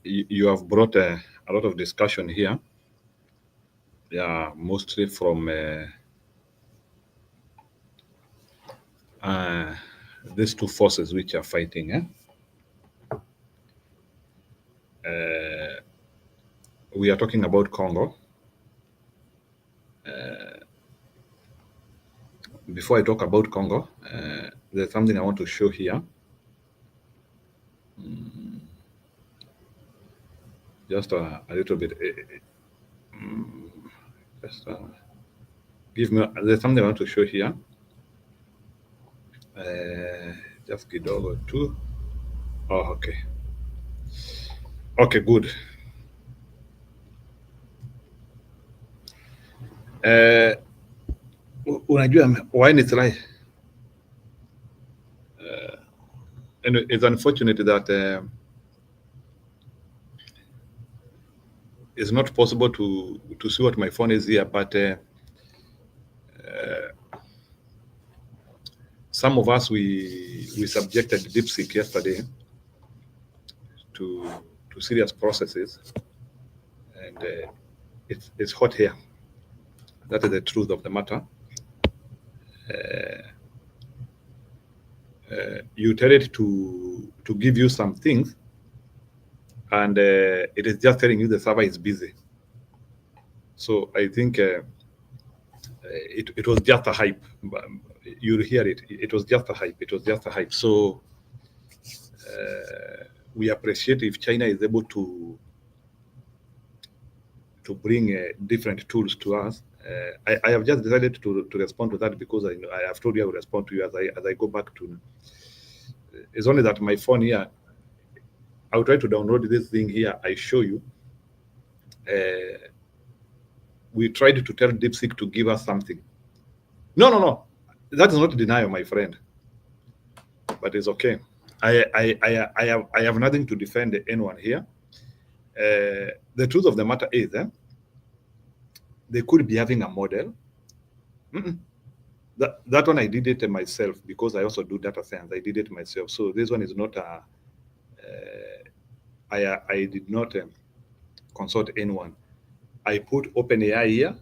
You have brought a lot of discussion here. Yeah, mostly from these two forces which are fighting. We are talking about Congo. before I talk about Congo, there's something I want to show here. Just a little bit. There's something I want to show here. Just kidogo too. Oh, okay. Okay, good. Unajua why nitry? And it's unfortunate that it's not possible to see what my phone is here, but some of us we subjected DeepSeek yesterday to serious processes, and it's hot here. That is the truth of the matter. You tell it to give you some things, and it is just telling you the server is busy. So I think it was just a hype. You'll hear it. It was just a hype. It was just a hype. So we appreciate if China is able to bring different tools to us. I have just decided to respond to that because I have told you I will respond to you as I go back to. It's only that my phone here, I'll try to download this thing here. I show you. We tried to tell DeepSeek to give us something. No. That is not denial, my friend. But it's okay. I have nothing to defend anyone here. The truth of the matter is they could be having a model. That one I did it myself because I also do data science. I did it myself. So this one is not a. I did not consult anyone. I put OpenAI here.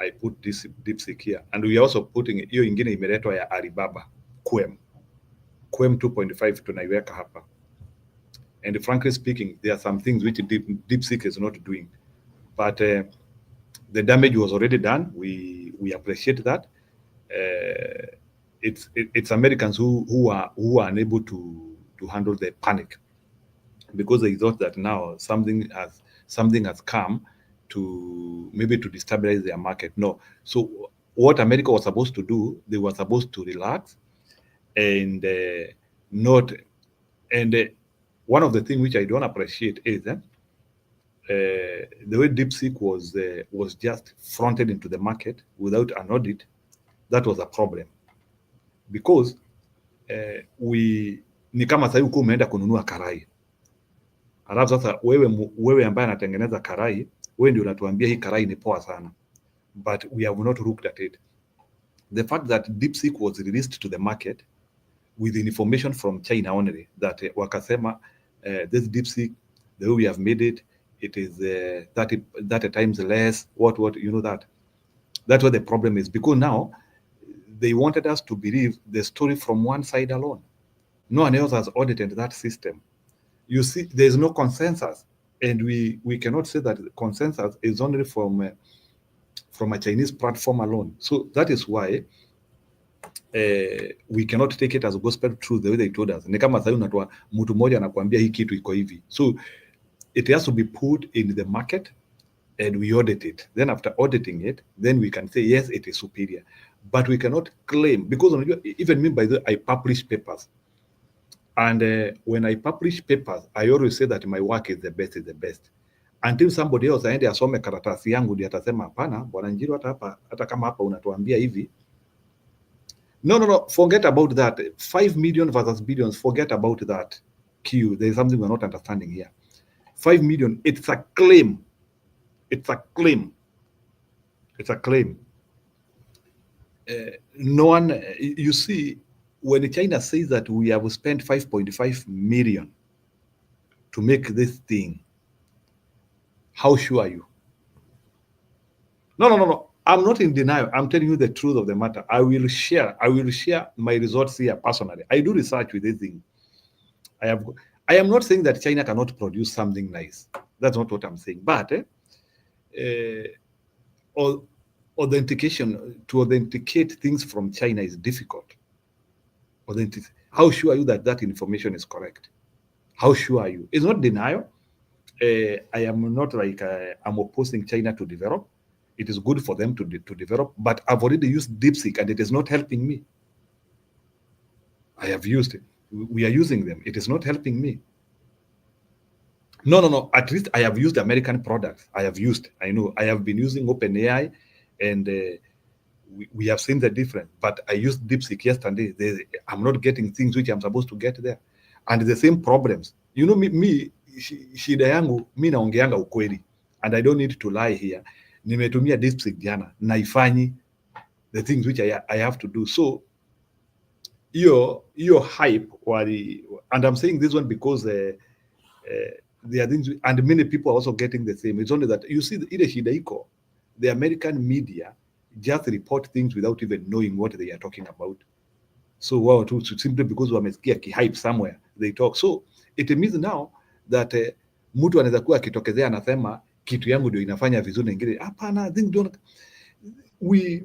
I put this DeepSeek here, and we are also putting hiyo ingine imeletwa ya Alibaba Quem 2.5 tunaiweka hapa. And frankly speaking, there are some things which DeepSeek is not doing, but the damage was already done. We appreciate that. It's Americans who are unable to handle the panic because they thought that now something has come to maybe to destabilize their market. No. So what America was supposed to do, they were supposed to relax and not. And one of the things which I don't appreciate is the way DeepSeek was just fronted into the market without an audit. That was a problem because ni kama sasa huko umeenda kununua karai, alafu sasa wewe ambaye anatengeneza karai, wewe ndio unatuambia hii karai ni poa sana, but we have not looked at it. The fact that DeepSeek was released to the market with information from China only, that wakasema this DeepSeek, the way we have made it, it is 30 times less. What you know that? That's what the problem is, because now they wanted us to believe the story from one side alone. No one else has audited that system. You see, there is no consensus, and we cannot say that consensus is only from a Chinese platform alone. So that is why we cannot take it as gospel truth the way they told us. Ni kama sasa unatoa mtu mmoja anakuambia hii kitu iko hivi. So it has to be put in the market and we audit it. Then after auditing it, then we can say yes, it is superior. But we cannot claim, because even me, by the way, I publish papers. And when I publish papers, I always say that my work is the best. Until somebody else aende asome karatasi yangu ndio atasema hapana, bwana Njiru, hata kama hapa unatuambia hivi. No, forget about that. 5 million versus billions, forget about that. There is something we're not understanding here. 5 million, it's a claim. It's a claim. No one, you see, when China says that we have spent 5.5 million to make this thing, how sure are you? No. I'm not in denial. I'm telling you the truth of the matter. I will share my results here personally. I do research with this thing. I am not saying that China cannot produce something nice. That's not what I'm saying. But authentication, to authenticate things from China is difficult. How sure are you that that information is correct? How sure are you? It's not denial. I am not like I'm opposing China to develop. It is good for them to develop, but I've already used DeepSeek and it is not helping me. I have used it. We are using them. It is not helping me. No. At least I have used American products. I know. I have been using OpenAI, and we have seen the difference. But I used DeepSeek yesterday. I'm not getting things which I'm supposed to get there, and the same problems. You know, shida yangu mi naongeanga ukweli, and I don't need to lie here. Nimetumia DeepSeek jana, naifanyi the things which I have to do. So your hype, and I'm saying this one because there are things, and many people are also getting the same. It's only that you see ile shida iko, the American media just report things without even knowing what they are talking about. So wow, simply because wamesikia kihype somewhere they talk. So it means now that mtu anaweza kuwa akitokezea anasema kitu yangu ndio inafanya vizuri na ingine hapana. Things don't.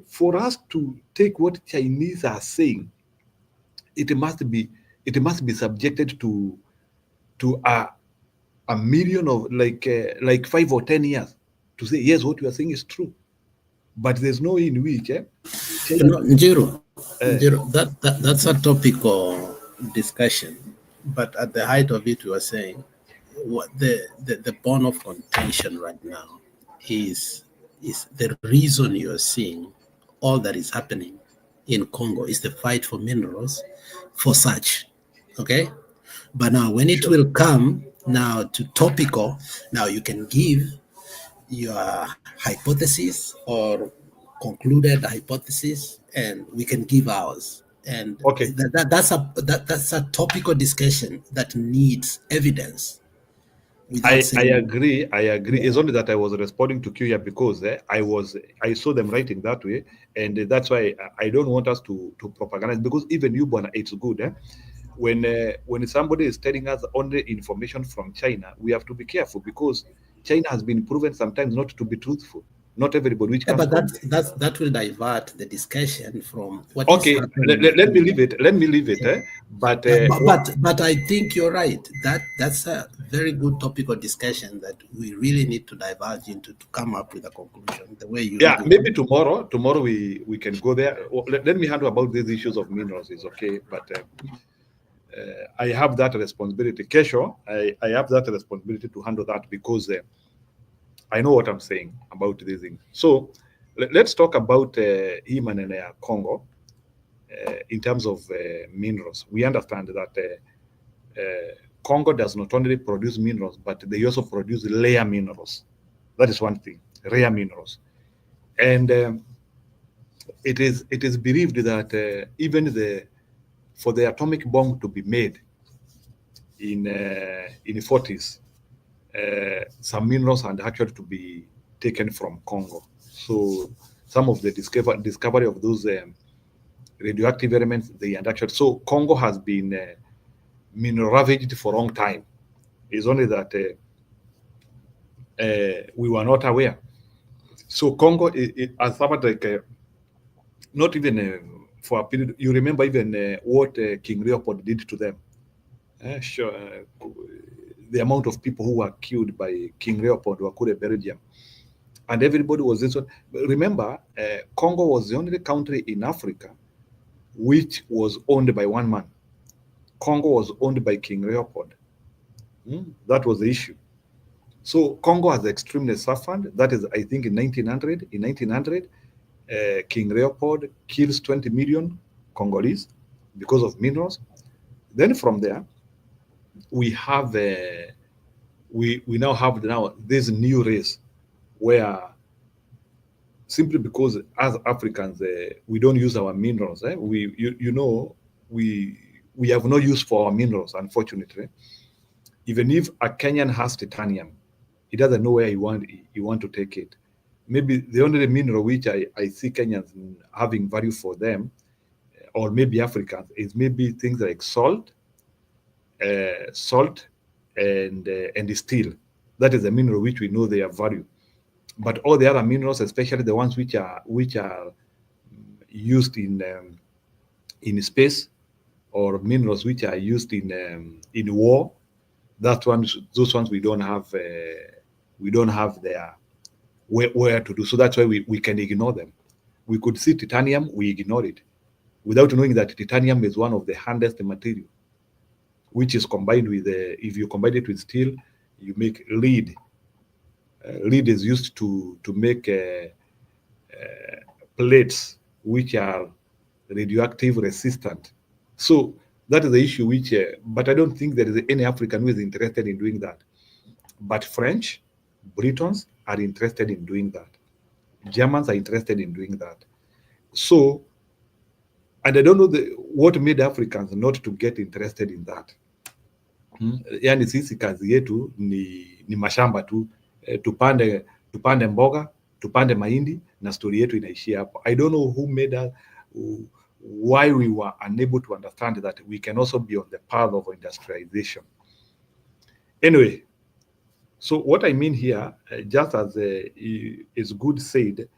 For us to take what Chinese are saying, it must be subjected to a million of like 5 or 10 years to say yes, what you are saying is true. But there's no in which Njiro, that's a topical discussion. But at the height of it, we were saying what the bone of contention right now is the reason you are seeing all that is happening in Congo is the fight for minerals for such. Okay? But now when it will come now to topical, now you can give your hypothesis or concluded hypothesis, and we can give ours. And okay, that's a topical discussion that needs evidence. I agree. It's only that I was responding to Q here because I saw them writing that way, and that's why I don't want us to propagandize, because even you, Bona, it's good. When somebody is telling us only information from China, we have to be careful, because China has been proven sometimes not to be truthful. Not everybody which comes but that will divert the discussion from what okay, is happening. let me leave it. But I think you're right. That's a very good topical discussion that we really need to diverge into to come up with a conclusion. The way you maybe tomorrow we can go there. Let me handle about these issues of minerals. Is okay, but I have that responsibility. Kesho, I have that responsibility to handle that, because I know what I'm saying about these things. So let's talk about him and Congo in terms of minerals. We understand that Congo does not only produce minerals, but they also produce rare minerals. That is one thing, rare minerals. And it is believed that even for the atomic bomb to be made in the 40s, some minerals had actually to be taken from Congo. So some of the discovery of those radioactive elements, they had actually. So Congo has been mineral ravaged for a long time. It's only that we were not aware. So Congo, as somewhat like not even for a period. You remember even what King Leopold did to them. Sure. The amount of people who were killed by King Leopold were called Belgium, and everybody was this one. Remember, Congo was the only country in Africa which was owned by one man. Congo was owned by King Leopold. That was the issue. So Congo has extremely suffered. That is, I think, in 1900. In 1900, King Leopold kills 20 million Congolese because of minerals. Then from there, we have we now have this new race where simply because as Africans we don't use our minerals. We have no use for our minerals, unfortunately. Even if a Kenyan has titanium, he doesn't know where he want to take it. Maybe the only mineral which I see Kenyans having value for them, or maybe Africans, is maybe things like salt and steel. That is a mineral which we know they have value. but all the other minerals, especially the ones which are used in space, or minerals which are used in war, those ones we don't have their where to do. So that's why we can ignore them. We could see titanium, we ignore it, without knowing that titanium is one of the hardest material, which is combined with if you combine it with steel, you make lead. Lead is used to make plates which are radioactive resistant. So that is the issue which, but I don't think there is any African who is interested in doing that. But French, Britons are interested in doing that. Germans are interested in doing that. So, and I don't know what made Africans not to get interested in that. Yani sisi kazi yetu ni mashamba tu, tupande mboga, tupande mahindi na story yetu inaishia hapo. I don't know who made us, why we were unable to understand that we can also be on the path of industrialization. Anyway, so what I mean here, just as is good said,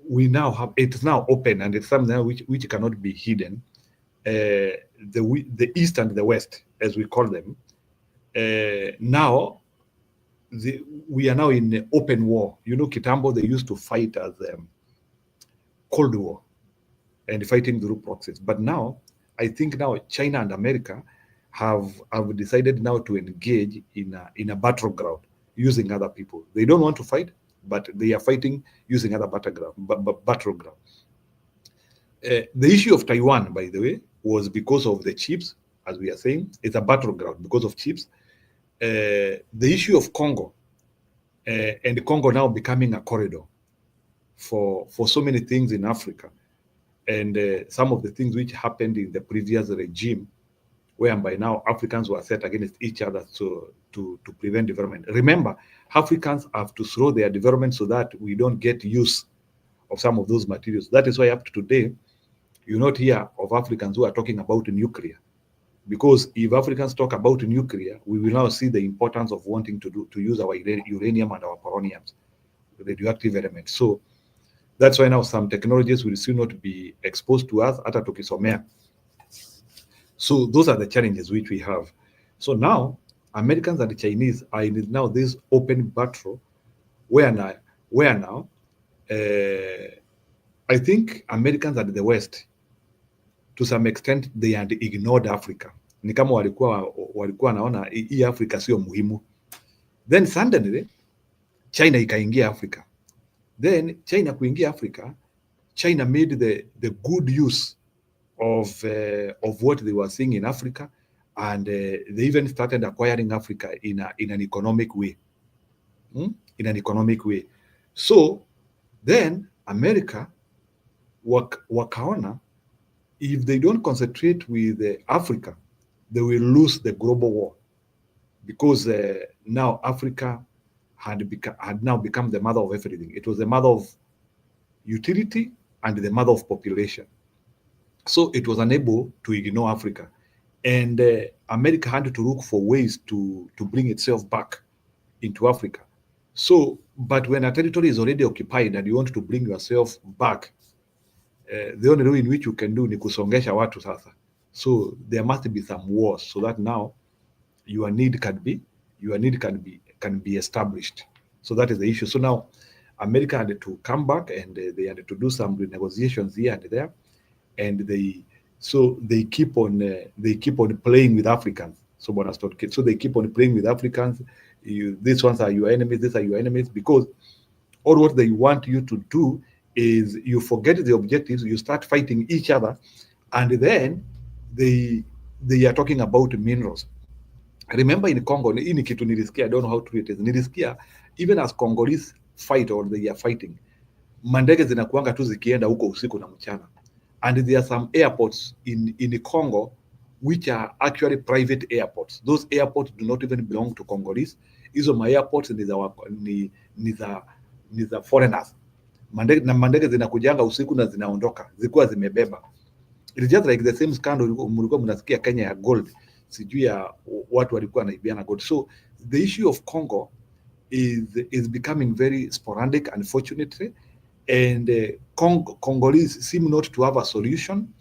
we now have, it's now open, and it's something which cannot be hidden. The East and the West, as we call them, now we are now in an open war. You know, Kitambo, they used to fight as Cold War and fighting through proxies. But now, I think now China and America have decided now to engage in a battleground using other people. They don't want to fight, but they are fighting using other battleground. The issue of Taiwan, by the way, was because of the chips, as we are saying. It's a battleground because of chips. The issue of Congo, and Congo now becoming a corridor for so many things in Africa, and some of the things which happened in the previous regime, whereby now Africans were set against each other to prevent development. Remember, Africans have to slow their development so that we don't get use of some of those materials. That is why up to today, you not hear of Africans who are talking about nuclear. Because if Africans talk about nuclear, we will now see the importance of wanting to use our uranium and our poloniums, radioactive elements. So that's why now some technologies will still not be exposed to us, hata tukisomea. So those are the challenges which we have. So now Americans and the Chinese are in now this open battle where now I think Americans and the West, to some extent, they had ignored Africa. Ni kama walikuwa naona hii Africa sio muhimu. Then suddenly China ikaingia Africa. Then China kuingia Africa, China made the good use of what they were seeing in Africa, and they even started acquiring Africa in an economic way. In an economic way. So then America wakaona, if they don't concentrate with Africa, they will lose the global war, because now Africa had now become the mother of everything. It was the mother of utility and the mother of population. So it was unable to ignore Africa, and America had to look for ways to bring itself back into Africa. So, but when a territory is already occupied and you want to bring yourself back, the only way in which you can do ni kusongesha watu sasa. So there must be some wars so that now your need can be established. So that is the issue. So now America had to come back, and they had to do some renegotiations here and there, and they keep on playing with Africans. So they keep on playing with Africans. These ones are your enemies. These are your enemies, because all what they want you to do is you forget the objectives, you start fighting each other, and then they are talking about minerals. I remember in Congo, hii ni kitu nilisikia, I don't know how true it is, nilisikia even as Congolese fight or they are fighting, mandege zinakuanga tu zikienda huko usiku na mchana, and there are some airports in Congo which are actually private airports. Those airports do not even belong to Congolese. Hizo ma airports ni za foreigners. Mandege zinakujanga usiku na zinaondoka zikuwa zimebeba. It's just like the same scandal mlikuwa mnasikia Kenya ya gold, sijui ya watu walikuwa wanaibiana gold. So the issue of Congo is becoming very sporadic, unfortunately, and Congolese seem not to have a solution.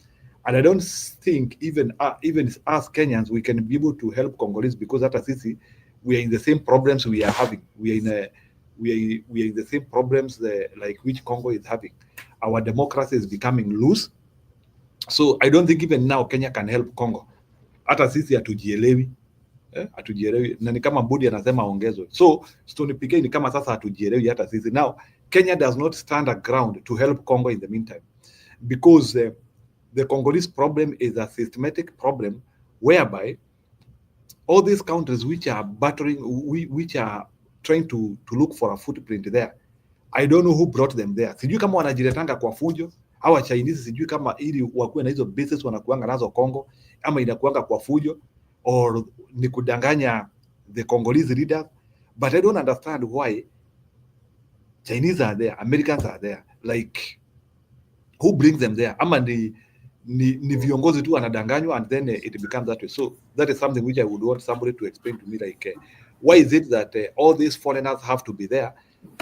And I don't think even us Kenyans we can be able to help Congolese, because at sisi we are in the same problems we are having. We are in the same problems like which Congo is having. Our democracy is becoming loose. So I don't think even now Kenya can help Congo. Hata sisi hatujielewi. Hatujielewi na ni kama Budi anasema ongezwe. So Stone PK ni kama sasa hatujielewi hata sisi. Now Kenya does not stand a ground to help Congo in the meantime, because the Congolese problem is a systematic problem whereby all these countries which are battering, which are trying to look for a footprint there, I don't know who brought them there. Sijui kama wanajiletanga kwa fujo, hawa Chinese sijui kama ili wakuwe na hizo bases wanakuanga nazo Congo, ama inakuanga kwa fujo, or ni kudanganya the Congolese leaders. But I don't understand why Chinese are there, Americans are there. Like, who brings them there? Ama ni viongozi tu wanadanganywa, and then it becomes that way. So that is something which I would want somebody to explain to me, like why is it that all these foreigners have to be there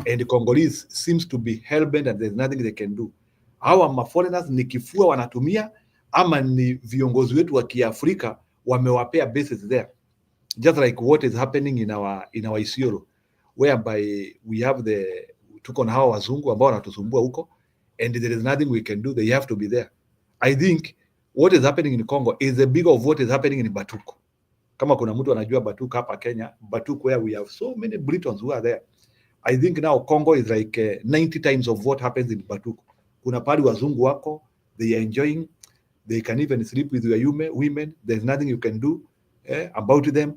and the Congolese seems to be hell-bent and there's nothing they can do? Hawa foreigners ni kifua wanatumia, ama ni viongozi wetu wa Kiafrika wamewapea bases there, just like what is happening in our Isiolo, whereby we have tuko na hawa wazungu ambao wanatusumbua huko, and there is nothing we can do. They have to be there. I think what is happening in Congo is a big of what is happening in Batuku. Kama kuna mtu anajua Batuku hapa Kenya, Batuku where we have so many Britons who are there. I think now Congo is like 90 times of what happens in Batuku. Kuna pali wazungu wako, they are enjoying, they can even sleep with your women, there's nothing you can do about them.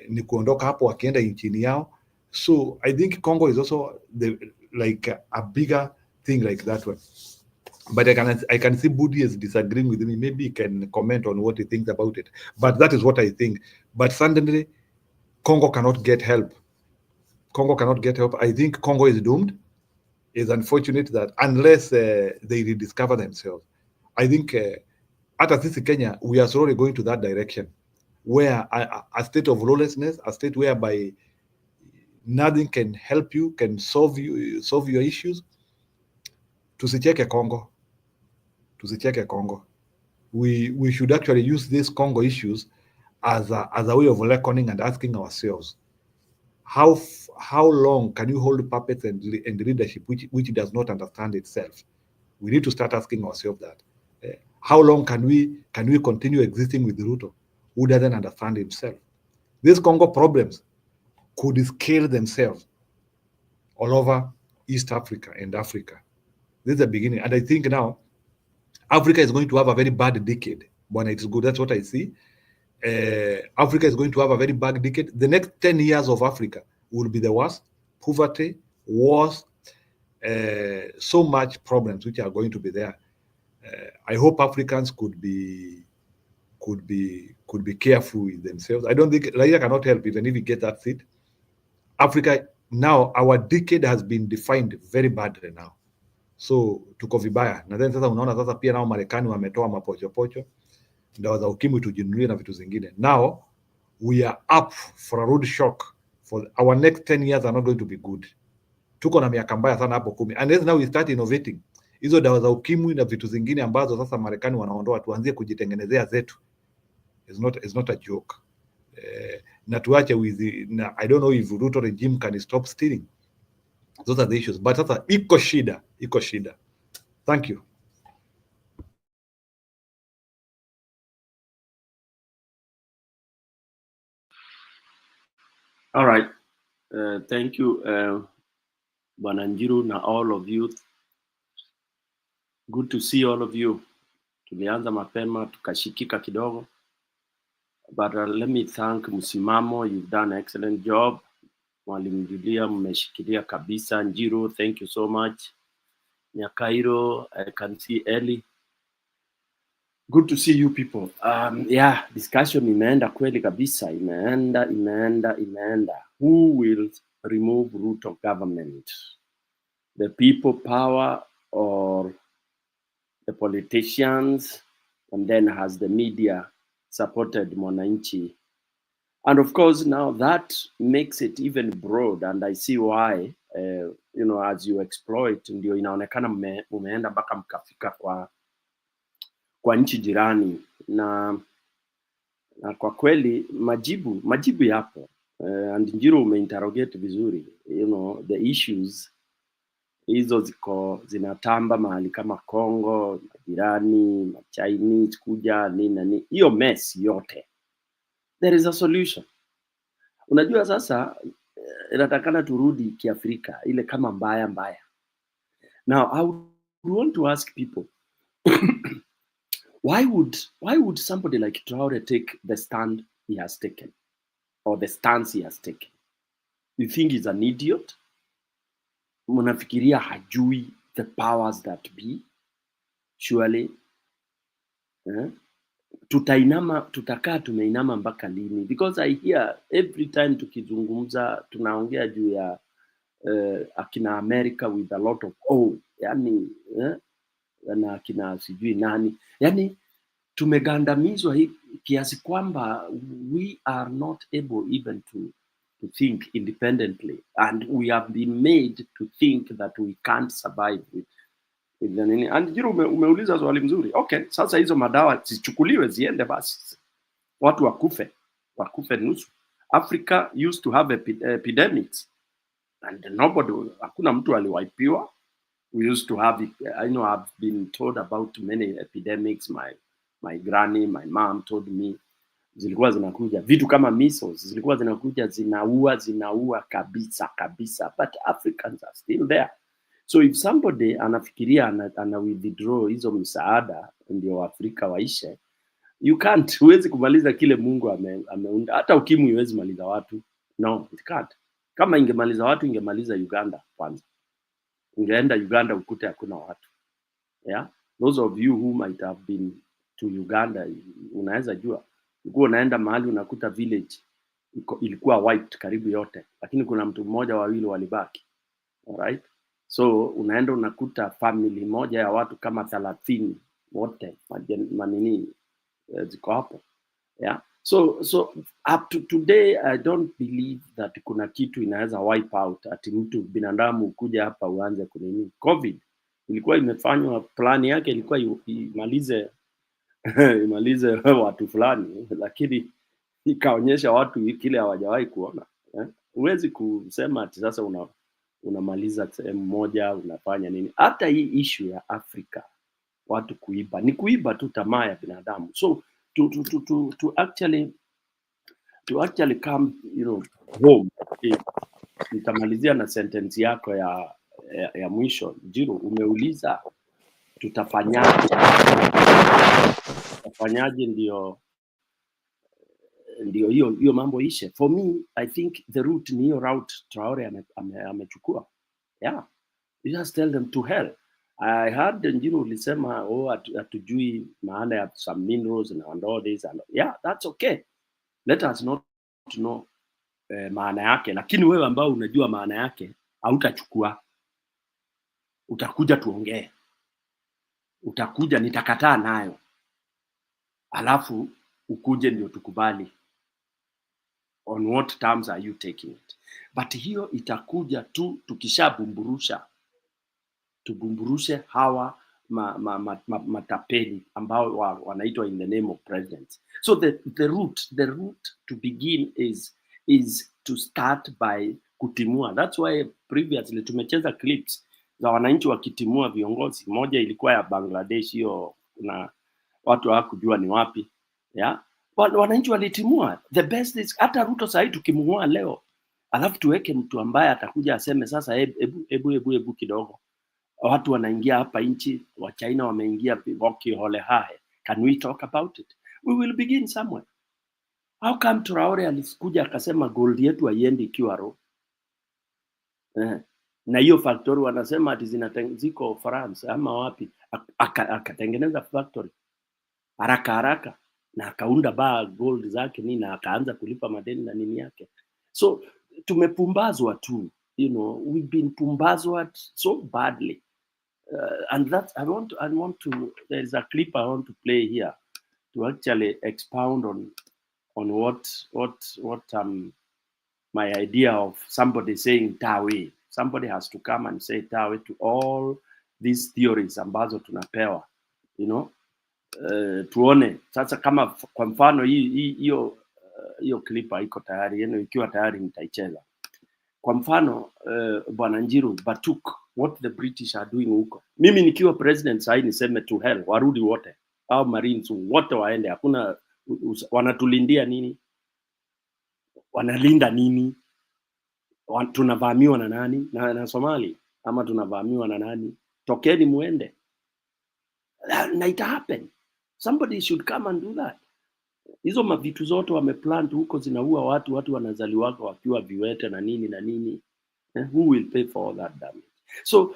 Ni kuondoka hapo wakienda nchini yao. So I think Congo is also like a bigger thing like that one. But I can see Budi is disagreeing with me. Maybe he can comment on what he thinks about it. But that is what I think. But suddenly, Congo cannot get help. Congo cannot get help. I think Congo is doomed. It's unfortunate that unless they rediscover themselves, I think at least in Kenya, we are slowly going to that direction, where a state of lawlessness, a state whereby nothing can help you, can solve your issues. Tusicheke Congo. We should actually use these Congo issues as a way of reckoning and asking ourselves, how long can you hold puppets and leadership which does not understand itself? We need to start asking ourselves that. How long can we continue existing with Ruto, who doesn't understand himself? These Congo problems could scale themselves all over East Africa and Africa. This is the beginning, and I think now Africa is going to have a very bad decade. When it's good, that's what I see. Africa is going to have a very bad decade. The next 10 years of Africa will be the worst. Poverty, wars, so much problems which are going to be there. I hope Africans could be careful with themselves. I don't think Raila cannot help even if he gets that seat. Africa now, our decade has been defined very badly now. So tuko vibaya, na then sasa unaona sasa pia nao Marekani wametoa mapochopocho, dawa za ukimwi tujinunulie na vitu zingine. Now we are up for a road shock. For our next 10 years are not going to be good. Tuko na miaka mbaya sana hapo 10. And then now we start innovating. Hizo dawa za ukimwi na vitu zingine ambazo sasa Marekani wanaondoa, tuanzie kujitengenezea zetu. It's not a joke. Na tuache I don't know if Ruto regime can stop stealing. Those are the issues. But sasa iko shida. Thank you. All right. Thank you, Bwana Njiru na all of you. Good to see all of you. Tulianza mapema tukashikika kidogo. But let me thank Msimamo. You've done an excellent job. Mwalimu Julia, mmeshikilia kabisa. Njiru, thank you so much. Nyakairo, I can see Ellie. Good to see you people. Yeah, discussion imeenda kweli kabisa. Imeenda. Who will remove root of government? The people power or the politicians? And then has the media supported Mwananchi And of course, now that makes it even broad, and I see why, you know, as you exploit, ndio inaonekana umeenda mpaka mkafika kwa nchi jirani, na kwa kweli majibu yapo, and Njiro umeinterrogate vizuri, you know, the issues hizo zinatamba mahali kama Congo, majirani, Chinese kuja nini na nini, hiyo mess yote, there is a solution. Unajua sasa inatakana turudi kiafrika ile kama mbaya. Now I would want to ask people why would somebody like Traore take the stand he has taken, or the stance he has taken? You think he's an idiot? Mnafikiria hajui the powers that be? Surely tutakaa tumeinama mpaka lini? Because I hear every time tukizungumza tunaongea juu ya akina America with a lot of yani na akina sijui nani, yani tumegandamizwa kiasi kwamba we are not able even to think independently, and we have been made to think that we can't survive with nini. And Jiro umeuliza swali mzuri. Okay, sasa hizo madawa zichukuliwe ziende basi, watu wakufe nusu. Africa used to have epidemics and hakuna mtu aliwaipiwa. We used to have it. I know I've been told about many epidemics. My granny, my mom told me zilikuwa zinakuja vitu kama measles, zilikuwa zinakuja zinaua kabisa, but Africans are still there. So if somebody anafikiria ana withdraw hizo msaada ndio Afrika waishe, you can't. Huwezi kumaliza kile Mungu ameunda. Hata ukimwi huwezi maliza watu. No, it can't. Kama ingemaliza watu ingemaliza Uganda kwanza. Ungeenda Uganda ukute hakuna watu. Yeah? Those of you who might have been to Uganda, unaweza jua. Ulikuwa unaenda mahali unakuta village ilikuwa wiped karibu yote, lakini kuna mtu mmoja wawili walibaki. Alright? So unaenda unakuta family moja ya watu kama 30 wote manini ziko hapo. Yeah? So up to today I don't believe that kuna kitu inaweza wipe out ati mtu binadamu kuja hapa uanze kunini. COVID ilikuwa imefanywa, plan yake ilikuwa imalize watu fulani, lakini ikaonyesha watu kile hawajawahi kuona. Huwezi kusema ati sasa unamaliza sehemu moja unafanya nini. Hata hii issue ya Afrika watu kuiba ni kuiba tu tamaa ya binadamu. So to actually come, you know, home. Nitamalizia na sentence yako ya mwisho. Jiro, umeuliza tutafanyaje ndio hiyo mambo ishe. For me, I think the route ni hiyo route Traore amechukua. Yeah. You just tell them to hell. I heard Njiro ulisema hatujui maana ya some minerals and all this and yeah, that's okay. Let us not know maana yake, lakini wewe ambao unajua maana yake hautachukua. Utakuja tuongee. Utakuja nitakataa nayo. Alafu ukuje ndio tukubali. On what terms are you taking it? But hiyo itakuja tu tukishabumburusha. Tubumburushe hawa matapeli ambao wanaitwa in the name of presidents. So the route to begin is to start by kutimua. That's why previously tumecheza clips za wananchi wakitimua viongozi. Moja ilikuwa ya Bangladesh, hiyo na watu hawakujua ni wapi. Yeah? Wananchi walitimua. The best is hata Ruto sasa tukimng'oa leo, alafu tuweke mtu ambaye atakuja aseme sasa hebu kidogo. Watu wanaingia hapa nchi, wa China wameingia hole hae. Can we talk about it? We will begin somewhere. How come Traore alikuja akasema gold yetu haiendi ikiwa raw? Na hiyo factory wanasema ati ziko France ama wapi, akatengeneza factory haraka na akaunda gold zake nini, na akaanza kulipa madeni na nini yake. So tumepumbazwa tu, you know, we've been pumbazwa so badly. And that I want to there is a clip I want to play here to actually expound on what my idea of somebody saying tawe. Somebody has to come and say tawe to all these theories ambazo tunapewa, you know. Tuone sasa kama kwa mfano hiyo clip haiko tayari, yani ikiwa tayari nitaicheza. Kwa mfano Bwana Njiru Batuk, what the British are doing huko. Mimi nikiwa president sasa niseme to hell, warudi wote au Marines wote waende, hakuna wanatulindia nini? Wanalinda nini? Tunavamiwa na nani? Na Somali ama tunavamiwa na nani? Tokeni muende. Na it happen. Somebody should come and do that. Hizo mavitu zote wameplant huko zinaua watu wanazaliwa wakiwa viwete na nini na nini. Who will pay for all that damage? So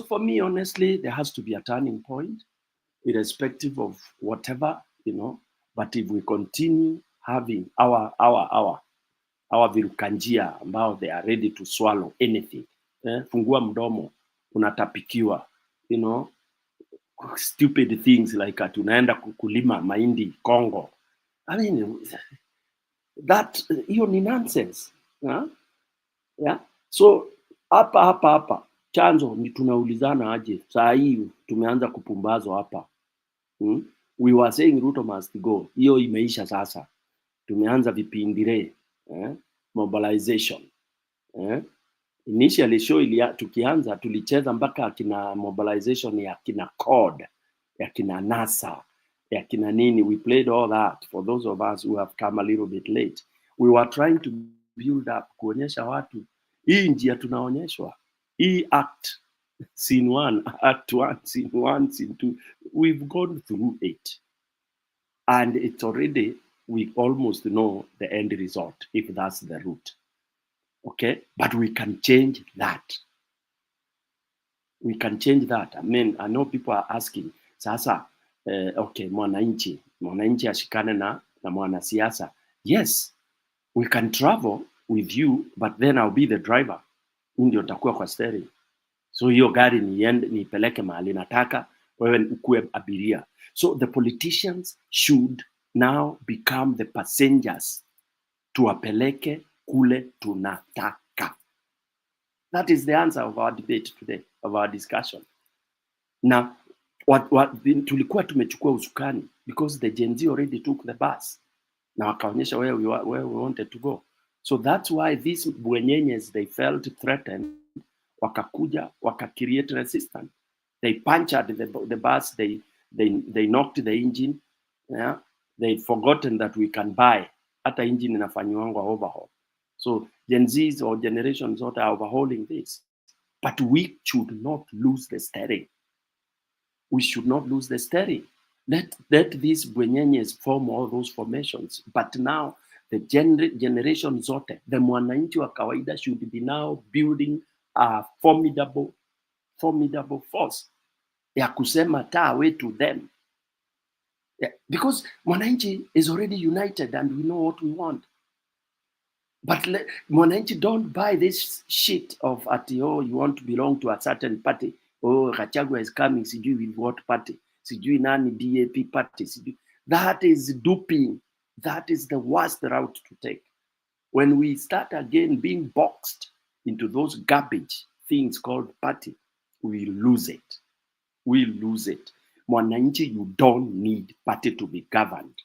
for me, honestly, there has to be a turning point, irrespective of whatever, you know. But if we continue having our virukanjia ambao they are ready to swallow anything, fungua mdomo unatapikiwa, you know, stupid things like tunaenda kulima mahindi Congo. I mean, that hiyo ni nonsense. Yeah. So hapa chanzo ni tunaulizana aje saa hii tumeanza kupumbazwa hapa. We were saying Ruto must go. Hiyo imeisha sasa. Tumeanza vipindire, mobilization. Initially show tukianza tulicheza mpaka kina mobilization ya kina CORD, ya kina NASA, ya kina nini. We played all that for those of us who have come a little bit late. We were trying to build up, kuonyesha watu hii njia tunaonyeshwa. Hii act scene 1, act 1, scene 1, scene 2, we've gone through it. And it's already, we almost know the end result if that's the route. Okay, but we can change that. We can change that. I mean, I know people are asking, sasa, okay, mwananchi ashikane na mwanasiasa. Yes, we can travel with you, but then I'll be the driver. Ndio takuwa kwa steering. So hiyo gari nipeleke mahali nataka, wewe ukue abiria. So the politicians should now become the passengers, tuwapeleke kule tunataka. That is the answer of our debate today, of our discussion. Now, tulikuwa tumechukua usukani because the Gen Z already took the bus. Na wakaonyesha where we wanted to go. So that's why these bwenyenyes, they felt threatened, wakakuja, create resistance. They punctured the bus, they knocked the engine. Yeah? They'd forgotten that we can buy. Hata engine inafanywa overhaul. So Gen Zs or generations are overhauling this. But we should not lose the steering. We should not lose the steering. Let these bwenyenyes form all those formations. But now the generation zote, the mwananchi wa kawaida should be now building a formidable force. Ya kusema tawe to them. Yeah, because mwananchi is already united and we know what we want. But mwananchi, don't buy this shit of you want to belong to a certain party. Oh, Gachagua is coming, sijui with what party? Sijui nani DAP party? Sijui. That is duping. That is the worst route to take. When we start again being boxed into those garbage things called party, we lose it. We lose it. Mwananchi, you don't need party to be governed.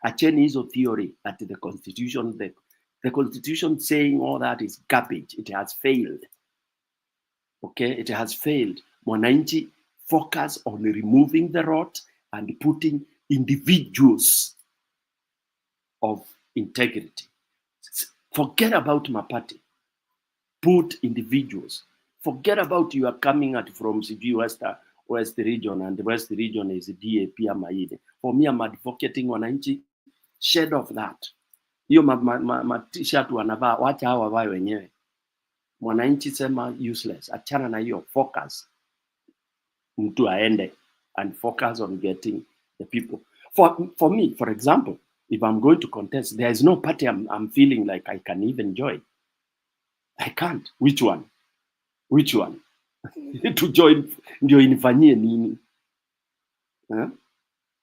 Acheni hizo theory at the constitution, the constitution saying all that is garbage. It has failed. Okay, it has failed. Mwananchi, focus on removing the rot and putting individuals of integrity. Forget about my party. Put individuals. Forget about you are coming at from West region, and the West region is DAP Amaide. For me, I'm advocating Mwananchi, shed off that. Hiyo ma t-shirt wanavaa, wacha hawa wawe wenyewe. Mwananchi sema useless. Achana na hiyo, focus. Mtu aende and focus on getting the people. For me, for example, if I'm going to contest, there is no party I'm feeling like I can even join. I can't. Which one? Which one? To join, ndio inifanyie nini?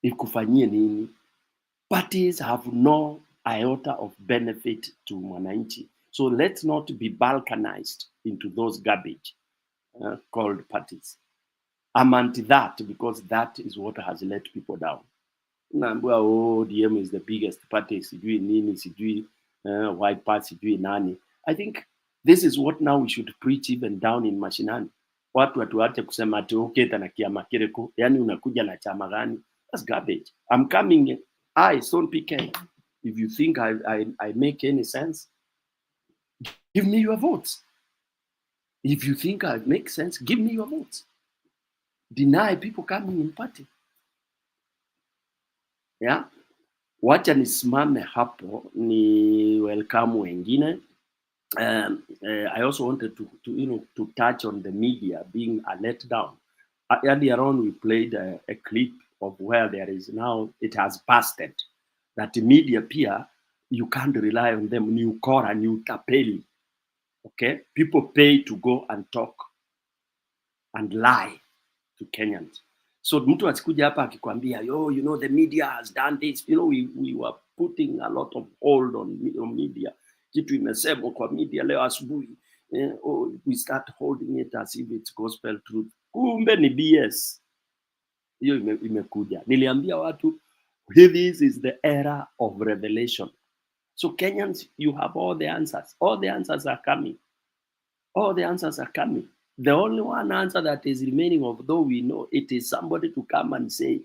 Ikufanyie nini? Parties have no iota of benefit to mwananchi. So let's not be balkanized into those garbage called parties. I'm anti that, because that is what has let people down. Naambiwa ODM is the biggest party, sijui nini, sijui white party, sijui nani. I think this is what now we should preach even down in mashinani. Watu watuache kusema ati uketa na kiama kireko, yani unakuja na chama gani? That's garbage. I'm coming, Son PK. If you think I make any sense, give me your votes. If you think I make sense, give me your votes. Deny people coming in party. Yeah? Wacha nisimame hapo, ni welcome wengine. I also wanted to touch on the media being a letdown. Earlier on, we played a clip of where there is now, it has busted, that the media pia, you can't rely on them. New Kora, new Tapeli. Okay? People pay to go and talk and lie to Kenyans. So mtu asikuja hapa akikwambia, you know, the media has done this. You know, we were putting a lot of hold on media. Kitu imesemwa kwa media leo asubuhi. We start holding it as if it's gospel truth. Kumbe ni BS. Hiyo imekuja. Niliambia watu, this is the era of revelation. So Kenyans, you have all the answers. All the answers are coming. All the answers are coming. The only one answer that is remaining, although we know, it is somebody to come and say,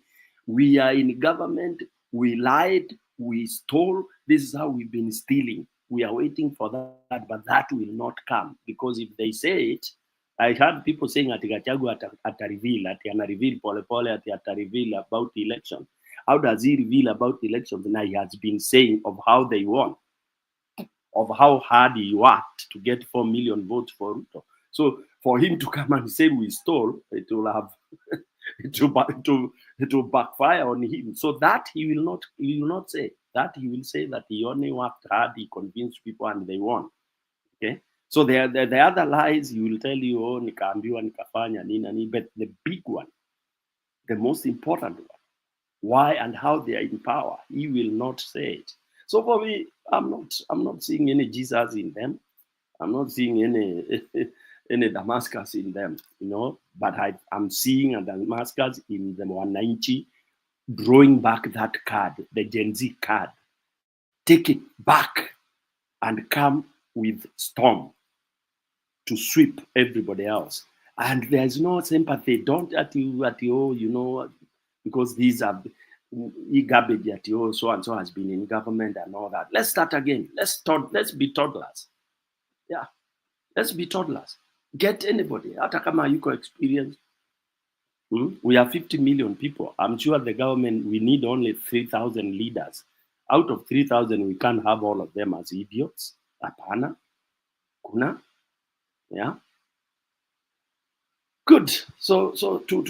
we are in government, we lied, we stole, this is how we've been stealing. We are waiting for that, but that will not come. Because if they say it, I heard people saying ati Gachagua ata reveal, ati ana reveal pole ati ata reveal about the election. How does he reveal about the elections? Now he has been saying of how they won, of how hard he worked to get 4 million votes for Ruto. So for him to come and say we stole, it will have it will backfire on him. So that he will not say. That he will say that he only worked hard, he convinced people and they won. Okay? So the other lies, he will tell you, oh, nikaambiwa, nikafanya, nini. But the big one, the most important one, why and how they are in power, he will not say it. So for me, I'm not seeing any Jesus in them. I'm not seeing any Damascus in them, you know, but I'm seeing a Damascus in the 190 drawing back that card, the Gen Z card. Take it back and come with storm to sweep everybody else. And there's no sympathy. Don't at you, you know, because these are garbage at you, so and so has been in government and all that. Let's start again. Let's be toddlers. Yeah. Let's be toddlers. Get anybody. Hata kama yuko experience. We are 50 million people. I'm sure the government, we need only 3,000 leaders. Out of 3,000, we can't have all of them as idiots. Hapana. Kuna. Yeah. Good. So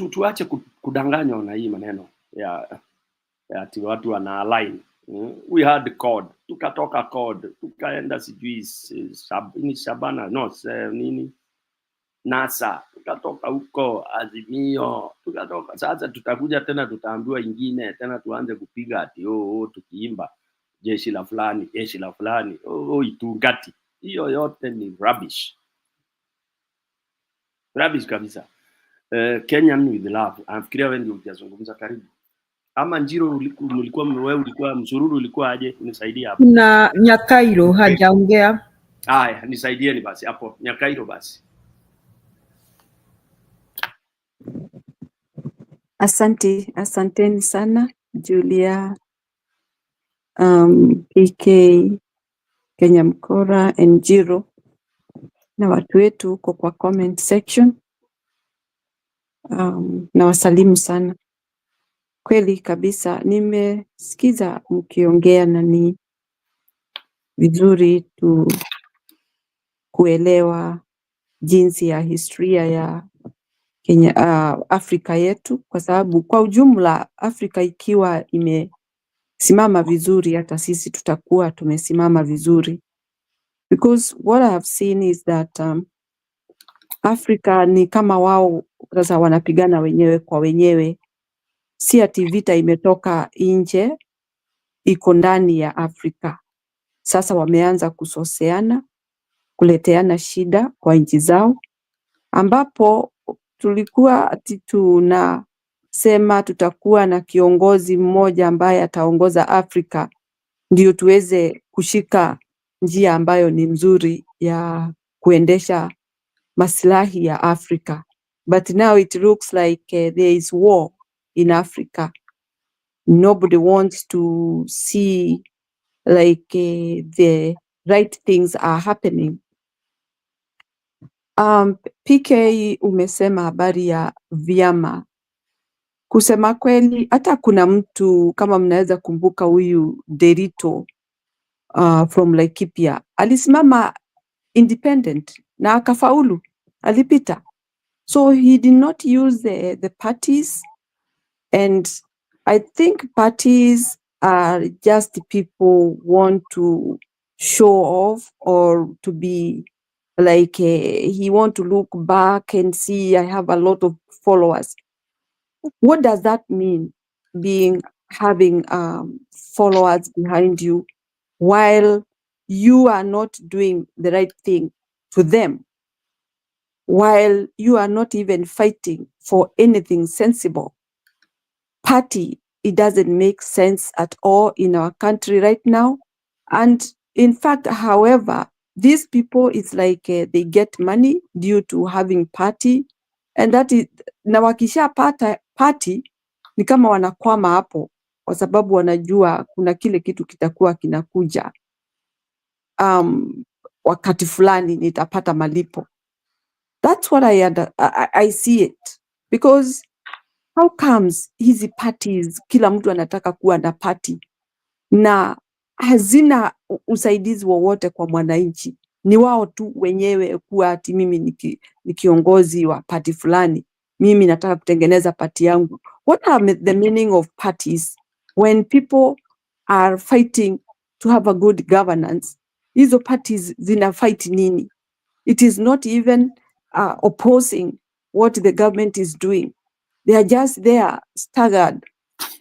tuache kudanganywa na hii maneno. Yeah. Ati watu wana align. We had code. Tukatoka code. Tukaenda sijui Shabana. No, nini? NASA. Tukatoka huko Azimio. Tukatoka. Sasa tutakuja tena tutaambiwa ingine. Tena tuanze kupiga ati tukiimba. Jeshi la fulani. Itungati. Hiyo yote ni rubbish. Rubbish kabisa. Kenyan with love. Nafikiria wewe ndio utazungumza karibu. Ama Njiro ulikuwa msururu ulikuwa aje? Nisaidia hapo. Na Nyakairo hajaongea. Haya, nisaidieni basi hapo. Nyakairo basi. Asanteni sana Julia, PK, Kenya Mkora, Njiro na watu wetu huko kwa comment section. Na wasalimu sana. Kweli kabisa, nimesikiza mkiongea na ni vizuri kuelewa jinsi ya historia ya Kenya, Afrika yetu, kwa sababu kwa ujumla Afrika ikiwa imesimama vizuri, hata sisi tutakuwa tumesimama vizuri. Because what I have seen is that Afrika ni kama wao sasa wanapigana wenyewe kwa wenyewe. Si ati vita imetoka nje, iko ndani ya Afrika. Sasa wameanza kusoseana, kuleteana shida kwa nchi zao, ambapo tulikuwa ati tunasema tutakuwa na kiongozi mmoja ambaye ataongoza Afrika ndio tuweze kushika njia ambayo ni mzuri ya kuendesha maslahi ya Afrika. But now it looks like there is war in Africa. Nobody wants to see like the right things are happening. PK umesema habari ya vyama. Kusema kweli, hata kuna mtu kama mnaweza kumbuka huyu Derito from Laikipia alisimama independent na akafaulu, alipita. So he did not use the parties, and I think parties are just people want to show off or to be like he want to look back and see I have a lot of followers. What does that mean, having followers behind you while you are not doing the right thing to them, while you are not even fighting for anything sensible? Party, it doesn't make sense at all in our country right now. And in fact, however, these people, it's like they get money due to having party, and that is, na wakishapata party ni kama wanakwama hapo kwa sababu wanajua kuna kile kitu kitakuwa kinakuja wakati fulani nitapata malipo. That's what I see it, because how comes hizi parties kila mtu anataka kuwa na party na hazina usaidizi wowote kwa mwananchi? Ni wao tu wenyewe kuwa ati mimi ni kiongozi wa party fulani, mimi nataka kutengeneza party yangu. What are the meaning of parties when people are fighting to have a good governance? Hizo parties zina fight nini? It is not even opposing what the government is doing. They are just there staggered.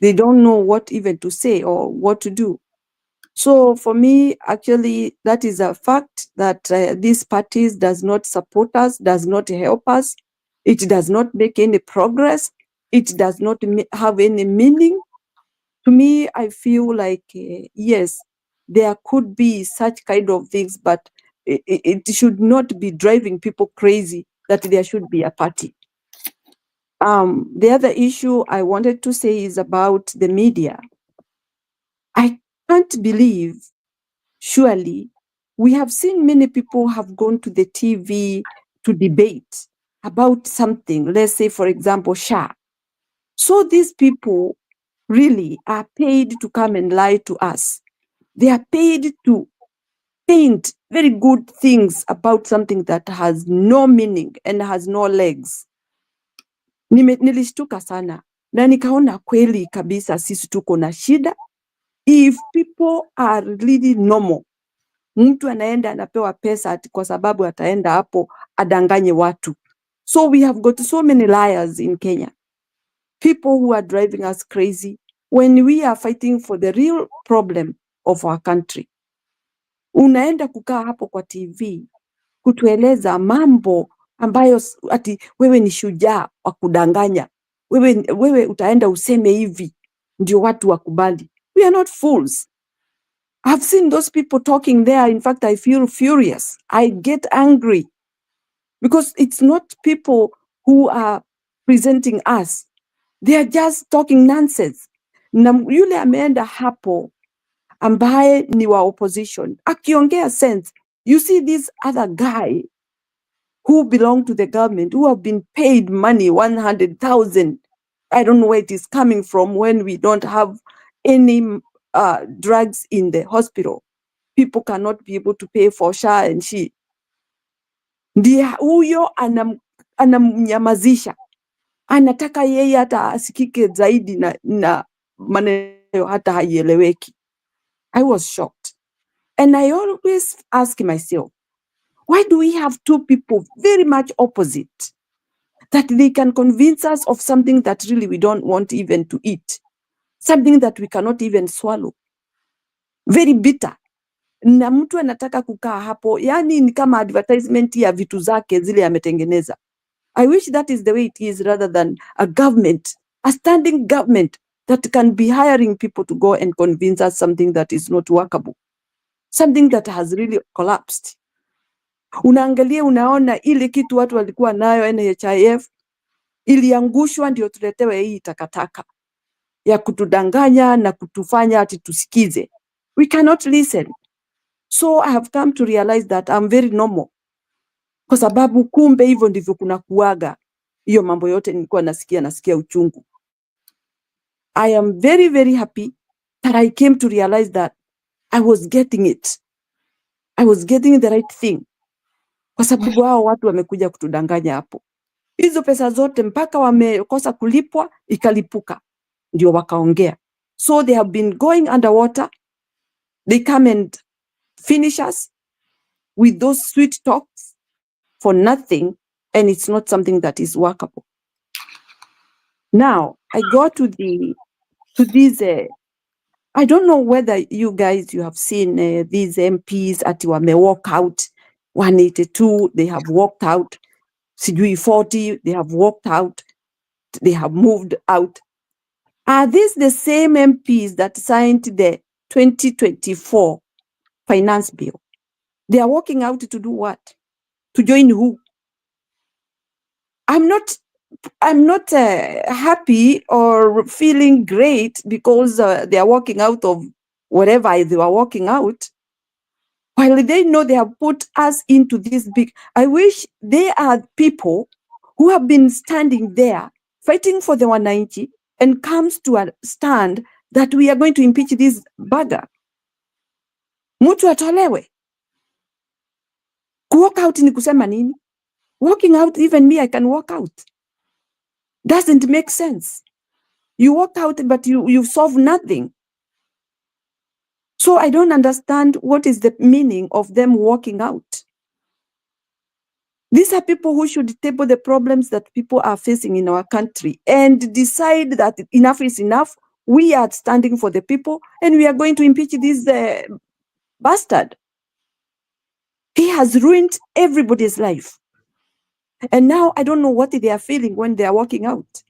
They don't know what even to say or what to do. So for me, actually, that is a fact that these parties does not support us, does not help us. It does not make any progress. It does not have any meaning. To me, I feel like, yes, there could be such kind of things, but it should not be driving people crazy that there should be a party. The other issue I wanted to say is about the media. I can't believe, surely, we have seen many people have gone to the TV to debate about something, let's say, for example, SHA. So these people really are paid to come and lie to us. They are paid to paint very good things about something that has no meaning and has no legs. Nilishtuka sana na nikaona kweli kabisa sisi tuko na shida. If people are really normal, mtu anaenda anapewa pesa ati kwa sababu ataenda hapo adanganye watu. So we have got so many liars in Kenya, people who are driving us crazy when we are fighting for the real problem of our country. Unaenda kukaa hapo kwa TV kutueleza mambo ambayo ati wewe ni shujaa wa kudanganya. Wewe utaenda useme hivi ndio watu wakubali. We are not fools. I've seen those people talking there. In fact, I feel furious. I get angry because it's not people who are presenting us. They are just talking nonsense. Na yule ameenda hapo ambaye ni wa opposition akiongea sense. You see this other guy who belong to the government, who have been paid money, 100,000. I don't know where it is coming from when we don't have any drugs in the hospital. People cannot be able to pay for SHA and SHI. Ndiye huyo anamnyamazisha. Anataka yeye hata asikike zaidi na maneno hata haieleweki. I was shocked. And I always ask myself, why do we have two people very much opposite that they can convince us of something that really we don't want even to eat, something that we cannot even swallow? very bitter, na mtu anataka kukaa hapo, yani ni kama advertisement ya vitu zake zile ametengeneza. I wish that is the way it is, rather than a government, a standing government that can be hiring people to go and convince us something that is not workable, something that has really collapsed. Unaangalia, unaona ile kitu watu walikuwa nayo NHIF iliangushwa ndio tuletewe hii takataka ya kutudanganya na kutufanya ati tusikize. We cannot listen. So I have come to realize that I'm very normal, kwa sababu kumbe hivyo ndivyo kuna kuaga. Hiyo mambo yote nilikuwa nasikia uchungu. I am very, very happy that I came to realize that I was getting it. I was getting the right thing. Kwa sababu hao watu wamekuja kutudanganya hapo. Hizo pesa zote mpaka wamekosa kulipwa ikalipuka. Ndio wakaongea. So they have been going underwater. They come and finish us with those sweet talks for nothing, and it's not something that is workable. Now, I go to these, I don't know whether you guys, you have seen these MPs ati wame walk out, 182, they have walked out, sijui 40, they have walked out, they have moved out. Are these the same MPs that signed the 2024 finance bill? They are walking out to do what? To join who? I'm not happy or feeling great because they are walking out of whatever they were walking out, while they know they have put us into this big. I wish they are people who have been standing there fighting for the 190 and comes to a stand that we are going to impeach this bugger. Mtu atolewe. Walk out ni kusema nini? Walking out, even me, I can walk out. Doesn't make sense. You walk out, but you solve nothing. So I don't understand what is the meaning of them walking out. These are people who should table the problems that people are facing in our country and decide that enough is enough. We are standing for the people and we are going to impeach this bastard. He has ruined everybody's life. And now I don't know what they are feeling when they are walking out.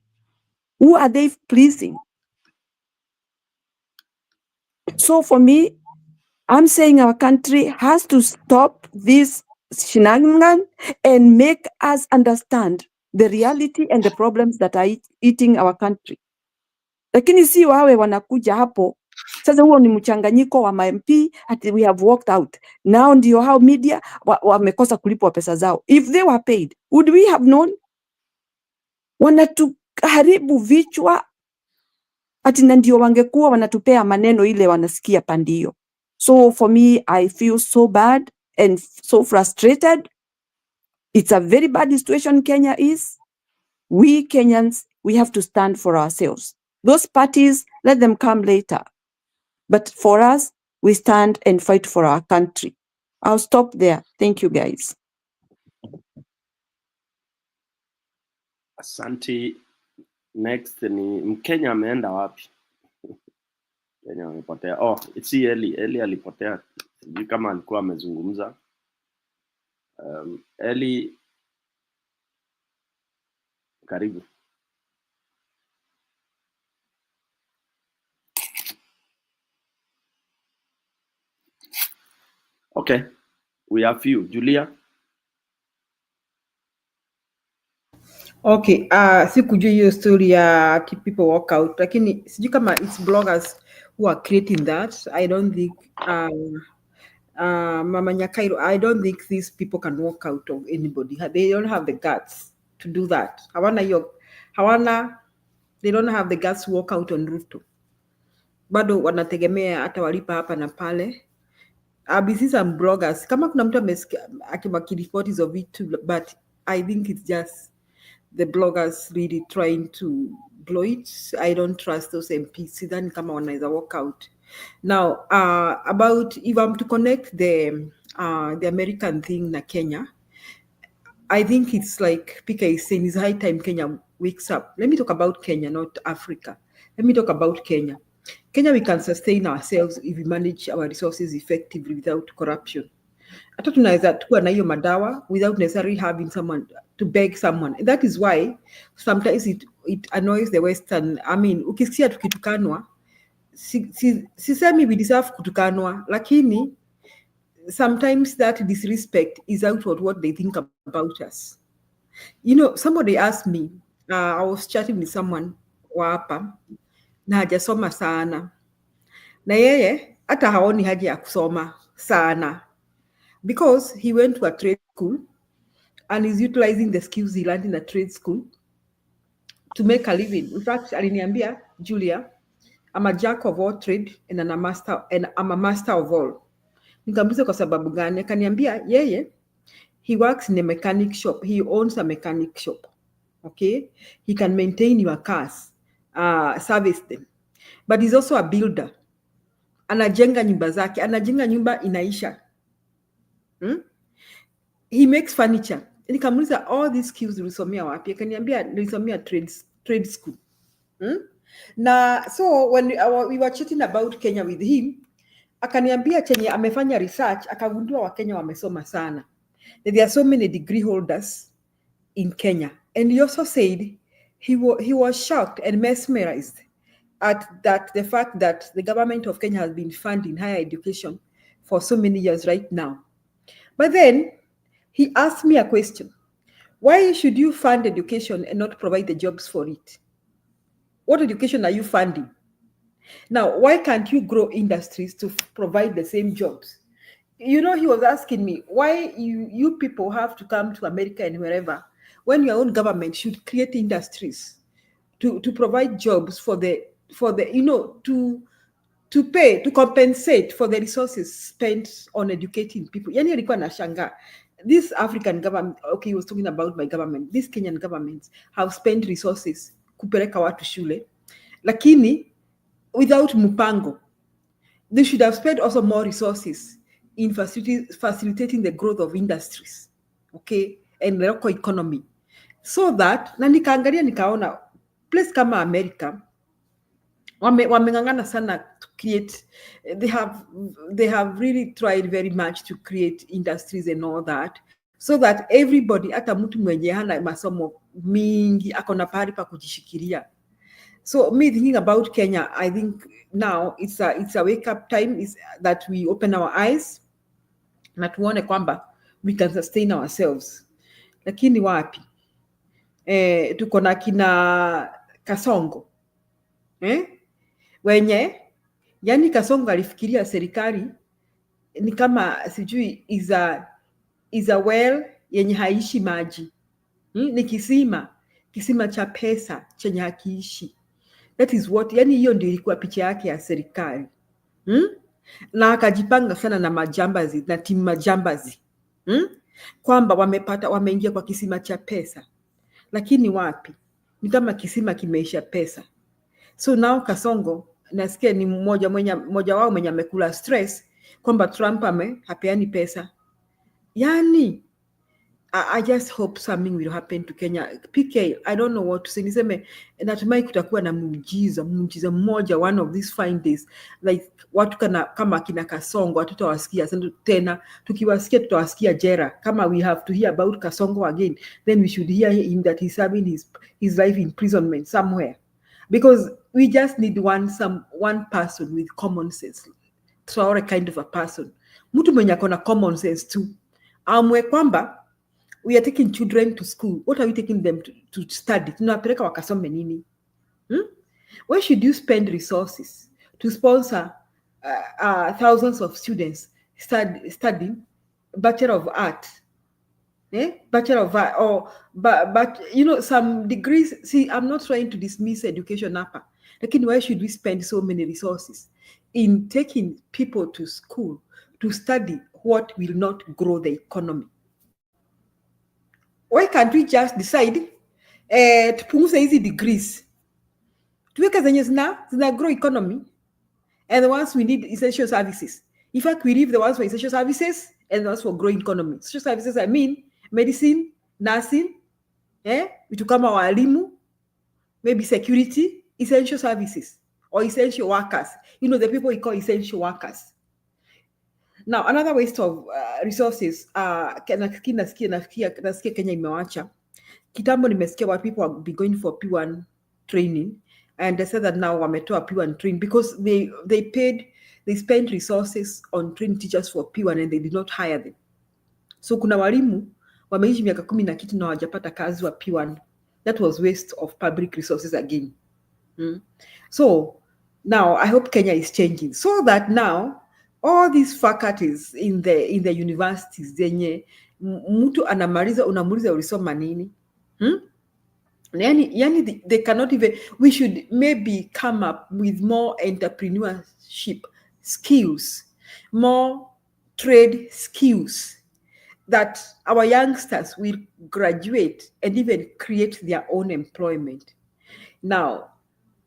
Who are they pleasing? So for me, I'm saying our country has to stop this shenanigan and make us understand the reality and the problems that are eating our country. Lakini si wawe wanakuja hapo. Sasa huo ni mchanganyiko wa MP ati we have walked out. Now ndio hao media wamekosa kulipwa pesa zao. If they were paid, would we have known? Wanatuharibu vichwa ati ndio wangekuwa wanatupea maneno ile wanasikia pandio. So for me, I feel so bad and so frustrated. It's a very bad situation Kenya is. We Kenyans, we have to stand for ourselves. Those parties, let them come later. But for us, we stand and fight for our country. I'll stop there. Thank you, guys. Asante. Next ni Mkenya ameenda wapi? Kenya amepotea. Oh, it's Eli alipotea. Sijui kama alikuwa amezungumza. Eli, karibu. Okay, we have you. Julia? Okay, sikujua hiyo story ya people walk out, lakini sijui kama it's bloggers who are creating that. I don't think Mama Nyakairo, I don't think these people can walk out of anybody. They don't have the guts to do that. They don't have the guts to walk out on Ruto. Bado wanategemea hata walipa hapa na pale. These some bloggers. Kama kuna mtu amesikia akiripoti hizo vitu, but I think it's just the bloggers really trying to blow it. I don't trust those MPs. Sidhani kama wanaweza walk out. Now, about if I'm to connect the American thing na Kenya, I think it's like PK is saying, it's high time Kenya wakes up. Let me talk about Kenya, not Africa. Let me talk about Kenya. Kenya, we can sustain ourselves if we manage our resources effectively without corruption. Hata tunaweza kuwa na hiyo madawa without necessarily having someone to beg someone. And that is why sometimes it annoys the Western. I mean, ukisikia tukitukanwa, sisemi we deserve kutukanwa, lakini sometimes that disrespect is out of what they think about us. You know, somebody asked me, I was chatting with someone wa hapa na hajasoma sana, na yeye hata haoni haja ya kusoma sana because he went to a trade school and is utilizing the skills he learned in a trade school to make a living. In fact, aliniambia, Julia, I'm a jack of all trade and I'm a master of all. Nikamuuliza kwa sababu gani? Akaniambia yeye, he works in a mechanic shop. He owns a mechanic shop. Okay? He can maintain your cars, service them. But he's also a builder. Anajenga nyumba zake. Anajenga nyumba inaisha. He makes furniture. Nikamuuliza, all these skills ulisomea wapi? Akaniambia nilisomea trade school. Na so when we were chatting about Kenya with him, akaniambia chenye amefanya research, akagundua Wakenya wamesoma sana. There are so many degree holders in Kenya. And he also said he was shocked and mesmerized at the fact that the government of Kenya has been funding higher education for so many years right now. But then he asked me a question. Why should you fund education and not provide the jobs for it? What education are you funding? Now, why can't you grow industries to provide the same jobs? You know, he was asking me, why you people have to come to America and wherever, when your own government should create industries to provide jobs for the you know, to pay, to compensate for the resources spent on educating people. Yani alikuwa anashangaa. This African government, okay, he was talking about my government, these Kenyan governments have spent resources kupeleka watu shule, lakini without mpango. They should have spent also more resources in facilitating the growth of industries, okay, and the local economy. So that, na nikaangalia nikaona, place kama America, wamengangana sana to create, they have really tried very much to create industries and all that, so that everybody, hata mtu mwenye hana masomo mingi, akona pahali pa kujishikilia. So me thinking about Kenya, I think now it's a wake up time, is that we open our eyes na tuone kwamba we can sustain ourselves. Lakini wapi? Tuko na kina Kasongo. Wenye, yani Kasongo alifikiria serikali ni kama sijui is a well yenye haishi maji. Ni kisima cha pesa chenye hakiishi. That is what, yani hiyo ndio ilikuwa picha yake ya serikali. Na akajipanga sana na majambazi, na timu majambazi. Kwamba wameingia kwa kisima cha pesa. Lakini wapi? Ni kama kisima kimeisha pesa. So now Kasongo, nasikia ni mmoja wao mwenye amekula stress kwamba Trump hapeani pesa. Yani I just hope something will happen to Kenya. PK, I don't know what to say. Niseme, natumai kutakuwa na muujiza mmoja one of these fine days. Like, watu kama kina Kasongo, hatutawasikia tena. Tukiwasikia, tutawasikia jera. Kama we have to hear about Kasongo again, then we should hear him that he's having his life imprisonment somewhere. Because we just need one person with common sense. So a kind of a person. Mtu mwenye akona common sense too. Amwe kwamba, we are taking children to school. What are we taking them to study? Tunapeleka wakasome nini? Why should you spend resources to sponsor thousands of students studying Bachelor of Art? Bachelor of Art, or but you know, some degrees. See, I'm not trying to dismiss education hapa. Lakini why should we spend so many resources in taking people to school to study what will not grow the economy? Why can't we just decide tupunguze hizi degrees, tuweke zenye zina grow economy, and the ones we need essential services. In fact, we leave the ones for essential services and the ones for growing economy. Essential services, I mean medicine, nursing, vitu kama walimu, maybe security, essential services. or essential workers. You know, the people we call essential workers. Now, another waste of resources, nasikia Kenya imewacha. Kitambo nimesikia what people will be going for P1 training, and they said that now wametoa P1 training because they spent resources on training teachers for P1 and they did not hire them. So kuna walimu wameishi miaka 10 na kitu na hawajapata kazi wa P1. That was waste of public resources again. So now I hope Kenya is changing so that now all these faculties in the universities zenye mtu anamaliza unamuuliza ulisoma nini? Yani they cannot even. We should maybe come up with more entrepreneurship skills, more trade skills that our youngsters will graduate and even create their own employment. Now,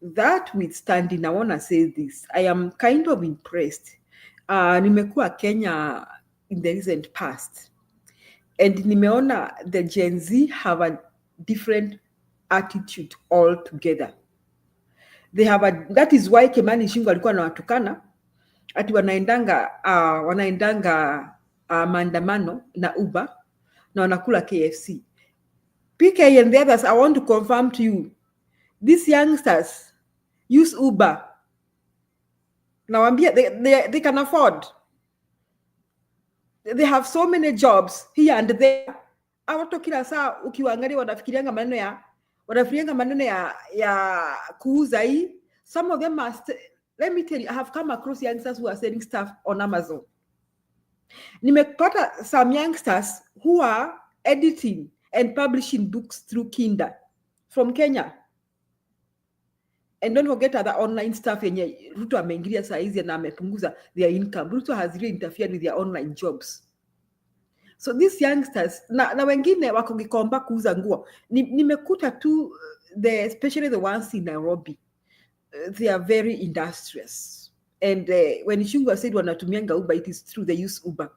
that withstanding, I want to say this. I am kind of impressed. Nimekuwa Kenya in the recent past, and nimeona the Gen Z have a different attitude altogether. They have that is why Kimani Shingo alikuwa anawatukana ati wanaendanga maandamano na Uber na wanakula KFC. PK and the others, I want to confirm to you, these youngsters use Uber. Nawambia, they can afford. They have so many jobs here and there. Awatu kila saa ukiwaangalia wanafikirianga maneno ya kuuza hii. Some of them must, let me tell you, I have come across youngsters who are selling stuff on Amazon. Nimepata some youngsters who are editing and publishing books through Kindle from Kenya. And don't forget other online stuff yenye Ruto ameingilia saa hizi na amepunguza their income. Ruto has really interfered with their online jobs. So these youngsters, na wengine wako Gikomba kuuza nguo. Nimekuta tu, especially the ones in Nairobi, they are very industrious. And when Shungu said wanatumianga Uber, it is true, they use Uber.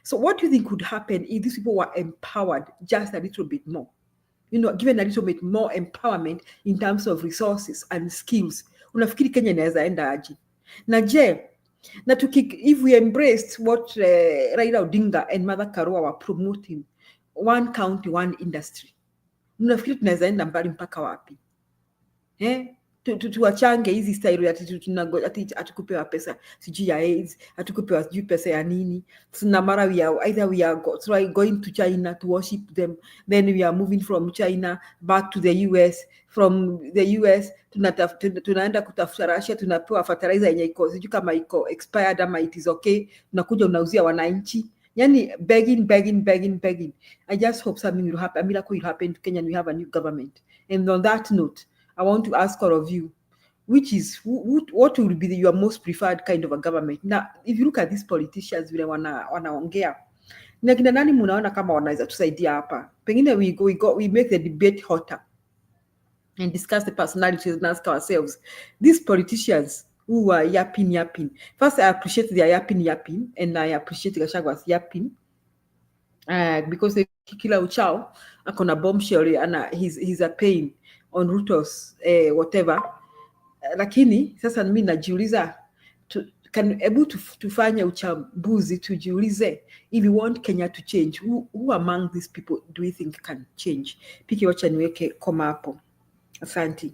So what do you think could happen if these people were empowered just a little bit more? You know, given a little bit more empowerment in terms of resources and skills. Unafikiri Kenya inaweza enda aje? Na je, if we embraced what Raila Odinga and Mother Karua were promoting, one county, one industry, unafikiri tunaweza enda mbali mpaka wapi? Tuwachange hizi style ati atukupewa pesa sijui ya AIDS, atukupewa sijui pesa ya nini. Tuna mara either we are going to China to worship them, then we are moving from China back to the US, from the US tunaenda kutafuta Russia, tunapewa fertilizer yenye iko sijui kama iko expired ama it is okay, tunakuja unauzia wananchi. Yani begging. I just hope something will happen. A miracle will happen to Kenya and we have a new government. And on that note, I want to ask all of you, what will be your most preferred kind of a government? Now, if you look at these politicians, vile wanaongea, na kina nani munaona kama wanaweza tusaidia hapa? Pengine we make the debate hotter and discuss the personalities and ask ourselves, these politicians who are yapping. First, I appreciate their yapping, and I appreciate Gachagwa's yapping, because kila uchao akona bombshell and he's a pain on Ruto's whatever. Lakini sasa mimi najiuliza, hebu tufanye uchambuzi tujiulize, if you want Kenya to change, who among these people do we think can change? Piki wacha niweke koma hapo. Asante.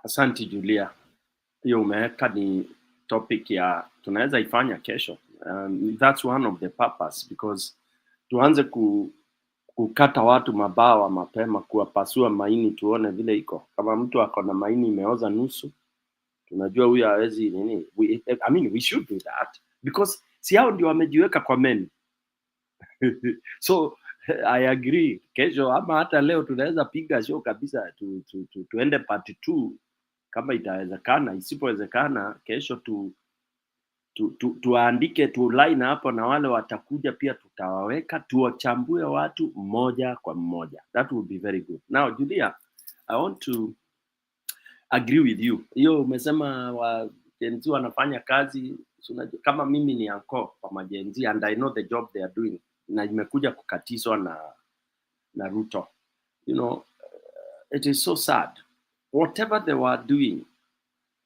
Asante Julia. Hiyo umeweka ni topic ya tunaweza ifanya kesho. That's one of the purpose, because tuanze kukata watu mabawa mapema, kuwapasua maini tuone vile iko. Kama mtu ako na maini imeoza nusu, tunajua huyu hawezi nini. We should do that, because si hao ndio wamejiweka kwa menu. So I agree. Kesho ama hata leo tunaweza piga show kabisa, tuende part 2 kama itawezekana. Isipowezekana kesho tuandike tu line hapo, na wale watakuja pia tutawaweka, tuwachambue watu mmoja kwa mmoja. That would be very good. Now Julia, I want to agree with you. Hiyo umesema wa Gen Z wanafanya kazi, kama mimi ni anko kwa Gen Z and I know the job they are doing, na imekuja kukatizwa na Ruto. You know, it is so sad. whatever they were doing,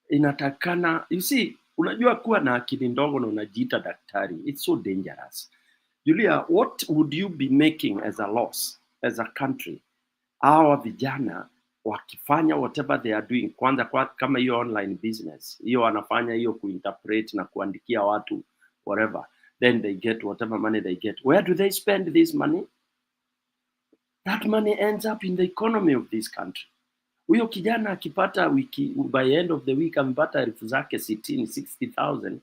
inatakana, you see, unajua kuwa na akili ndogo na unajiita daktari, it's so dangerous. Julia, what would you be making as a loss as a country? Hawa vijana wakifanya whatever they are doing, kwanza kama hiyo online business, hiyo wanafanya hiyo kuinterpret na kuandikia watu whatever, then they get whatever money they get. Where do they spend this money? That money ends up in the economy of this country. Huyo kijana akipata by end of the week amepata elfu zake 60,000,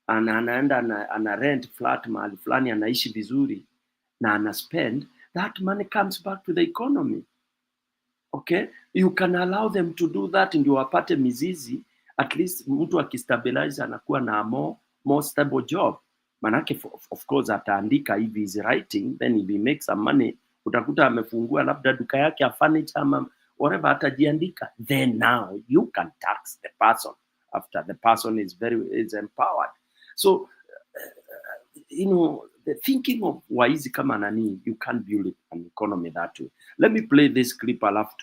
anaenda ana rent flat mahali fulani, anaishi vizuri na ana spend, that money comes back to the economy. Okay, you can allow them to do that, ndio wapate mizizi. At least mtu akistabilize anakuwa na more stable job. Manake of course ataandika hivi is writing, then if he makes some money, utakuta amefungua labda duka yake ya furniture ama whatever, atajiandika. Then now you can tax the person after the person is empowered. So the thinking of waizi kama nani, you can't build an economy that way. Let me play this clip alafu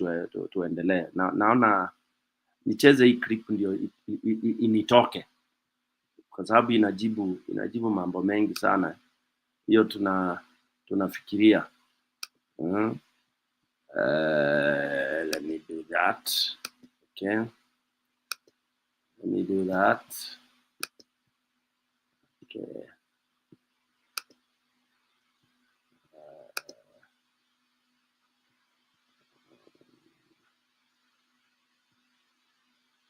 tuendelee. Naona nicheze hii clip ndio initoke, kwa sababu inajibu mambo mengi sana. Hiyo tunafikiria. Let me do that. Okay. Let me do that. Okay.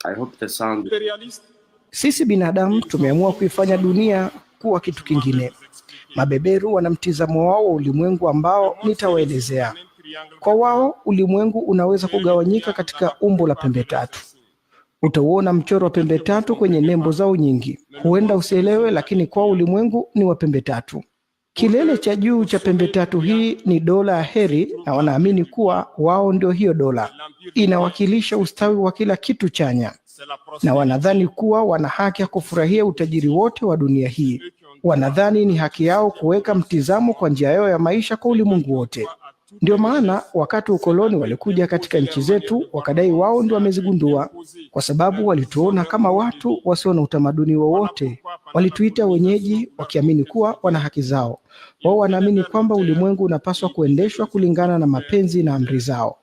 I hope the sound. Sisi binadamu tumeamua kuifanya dunia kuwa kitu kingine. Mabeberu wana mtizamo wao wa ulimwengu ambao nitawaelezea. Kwa wao ulimwengu unaweza kugawanyika katika umbo la pembe tatu. Utauona mchoro wa pembe tatu kwenye nembo zao nyingi. Huenda usielewe, lakini kwa ulimwengu ni wa pembe tatu. Kilele cha juu cha pembe tatu hii ni dola ya heri, na wanaamini kuwa wao ndio hiyo dola. Inawakilisha ustawi wa kila kitu chanya, na wanadhani kuwa wana haki ya kufurahia utajiri wote wa dunia hii. Wanadhani ni haki yao kuweka mtizamo kwa njia yao ya maisha kwa ulimwengu wote. Ndio maana wakati ukoloni walikuja katika nchi zetu, wakadai wao ndio wamezigundua, kwa sababu walituona kama watu wasio na utamaduni wowote. Walituita wenyeji, wakiamini kuwa wana haki zao. Wao wanaamini kwamba ulimwengu unapaswa kuendeshwa kulingana na mapenzi na amri zao.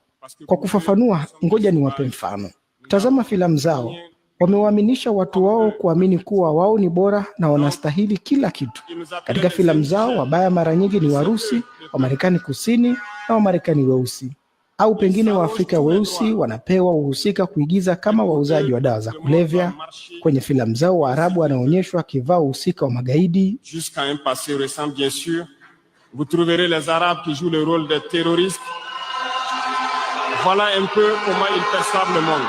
Kwa kufafanua, ngoja niwape mfano. Tazama filamu zao. Wamewaaminisha watu wao kuamini kuwa wao ni bora na wanastahili kila kitu. Katika filamu zao, wabaya mara nyingi ni Warusi, Wamarekani Kusini na Wamarekani weusi, au pengine Waafrika weusi wanapewa uhusika kuigiza kama wauzaji wa dawa za kulevya. Kwenye filamu zao, Waarabu wanaonyeshwa akivaa uhusika wa magaidi. Jusqu'à un passé récent, bien sûr, vous trouverez les Arabes qui jouent le rôle de terroristes. Voilà un peu comment ils perçoivent le monde.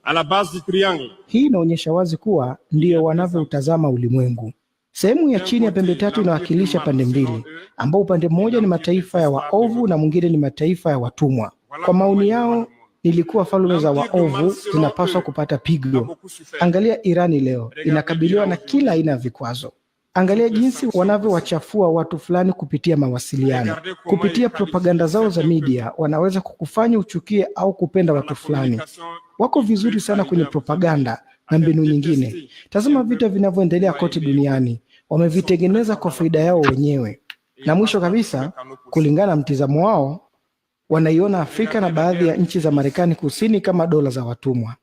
À la base du triangle. Hii inaonyesha wazi kuwa ndio wanavyoutazama ulimwengu. Sehemu ya chini ya pembe tatu inawakilisha pande mbili, ambao upande mmoja ni mataifa ya waovu na mwingine ni mataifa ya watumwa. Kwa maoni yao, ilikuwa falme za waovu zinapaswa kupata pigo. Angalia Irani leo, inakabiliwa na kila aina ya vikwazo. Angalia jinsi wanavyowachafua watu fulani kupitia mawasiliano. Kupitia propaganda zao za media, wanaweza kukufanya uchukie au kupenda watu fulani. Wako vizuri sana kwenye propaganda na mbinu nyingine. Tazama vita vinavyoendelea kote duniani. Wamevitengeneza kwa faida yao wenyewe. Na mwisho kabisa, kulingana na mtizamo wao, wanaiona Afrika na baadhi ya nchi za Marekani Kusini kama dola za watumwa.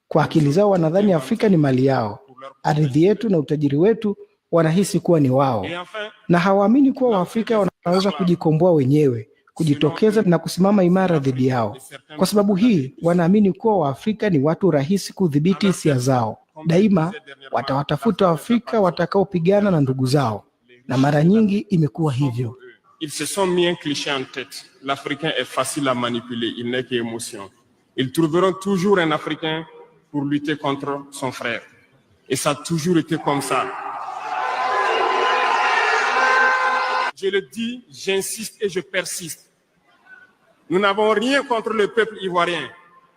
Kwa akili zao wanadhani Afrika ni mali yao. Ardhi yetu na utajiri wetu wanahisi kuwa ni wao. Na hawaamini kuwa Waafrika wanaweza kujikomboa wenyewe, kujitokeza na kusimama imara dhidi yao. Kwa sababu hii, wanaamini kuwa Waafrika ni watu rahisi kudhibiti hisia zao. Daima watawatafuta Waafrika watakaopigana na ndugu zao, na mara nyingi imekuwa hivyo. Ils se sont mis un cliché en tête. L'Africain est facile à manipuler, il n'est qu'émotion. Ils trouveront toujours un Africain pour lutter contre son frère. Et ça a toujours été comme ça. Je le dis, j'insiste et je persiste. Nous n'avons rien contre le peuple ivoirien,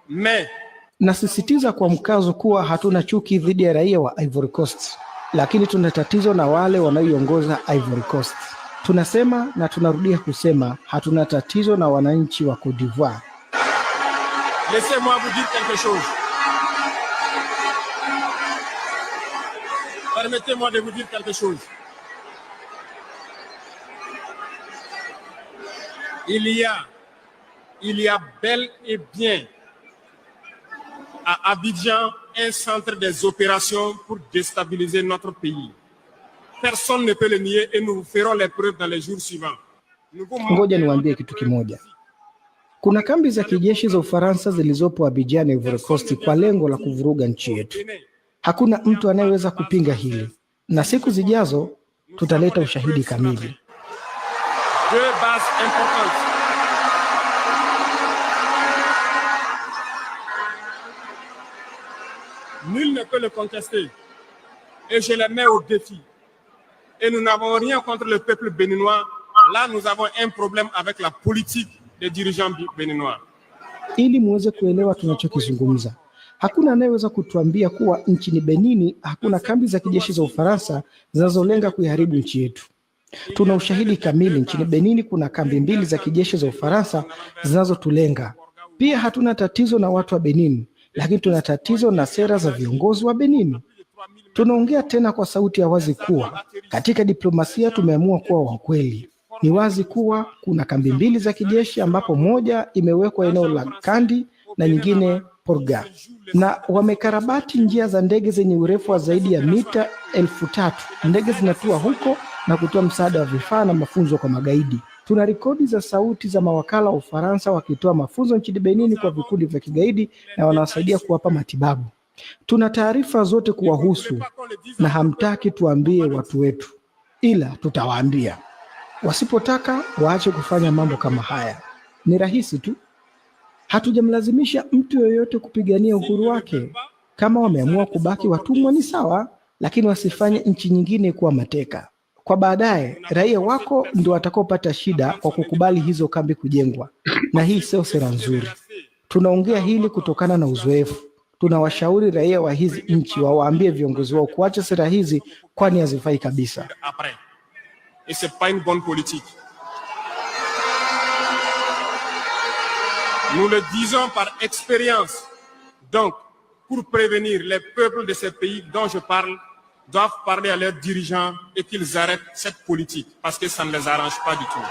mais nasisitiza kwa mkazo kuwa hatuna chuki dhidi ya raia wa Ivory Coast, lakini tuna tatizo na wale wanaoiongoza Ivory Coast. Tunasema na tunarudia kusema hatuna tatizo na wananchi wa Cote d'Ivoire. Laissez-moi vous dire quelque chose. Permettez-moi de vous dire quelque chose. Il y a bel et bien à Abidjan un centre des opérations pour déstabiliser notre pays. Personne ne peut le nier et nous ferons les preuves dans les jours suivants. Ngoja niwaambie kitu kimoja. Kuna kambi za kijeshi za Ufaransa zilizopo Abidjan, Ivory Coast kwa lengo la kuvuruga nchi yetu. Hakuna mtu anayeweza kupinga hili, na siku zijazo tutaleta ushahidi kamili. Deux bases importantes. Nul ne peut le contester. Et je les mets au défi. Et nous n'avons rien contre le peuple béninois. Là, nous avons un problème avec la politique des dirigeants béninois. Ili muweze kuelewa tunachokizungumza. Hakuna anayeweza kutuambia kuwa nchini Benini hakuna kambi za kijeshi za Ufaransa zinazolenga kuiharibu nchi yetu. Tuna ushahidi kamili. Nchini Benini kuna kambi 2 za kijeshi za Ufaransa zinazotulenga. Pia hatuna tatizo na watu wa Benin, lakini tuna tatizo na sera za viongozi wa Benin. Tunaongea tena kwa sauti ya wazi kuwa katika diplomasia tumeamua kuwa wa kweli. Ni wazi kuwa kuna kambi 2 za kijeshi ambapo moja imewekwa eneo la Kandi na nyingine Porga, na wamekarabati njia za ndege zenye urefu wa zaidi ya mita 3,000. Ndege zinatua huko na kutoa msaada wa vifaa na mafunzo kwa magaidi. Tuna rekodi za sauti za mawakala wa Ufaransa wakitoa mafunzo nchini Benini kwa vikundi vya kigaidi na wanawasaidia kuwapa matibabu. Tuna taarifa zote kuwahusu na hamtaki tuambie watu wetu, ila tutawaambia. Wasipotaka waache kufanya mambo kama haya. Ni rahisi tu. Hatujamlazimisha mtu yoyote kupigania uhuru wake. Kama wameamua kubaki watumwa ni sawa, lakini wasifanye nchi nyingine kuwa mateka. Kwa baadaye raia wako ndio watakaopata shida kwa kukubali hizo kambi kujengwa, na hii sio sera nzuri. Tunaongea hili kutokana na uzoefu. Tunawashauri raia wa hizi nchi wawaambie viongozi wao kuacha sera hizi, kwani hazifai kabisa. Et c'est pas une bonne politique. Nous le disons par expérience. Donc, pour prévenir les peuples de ces pays dont je parle, doivent parler à leurs dirigeants et qu'ils arrêtent cette politique parce que ça ne les arrange pas du tout.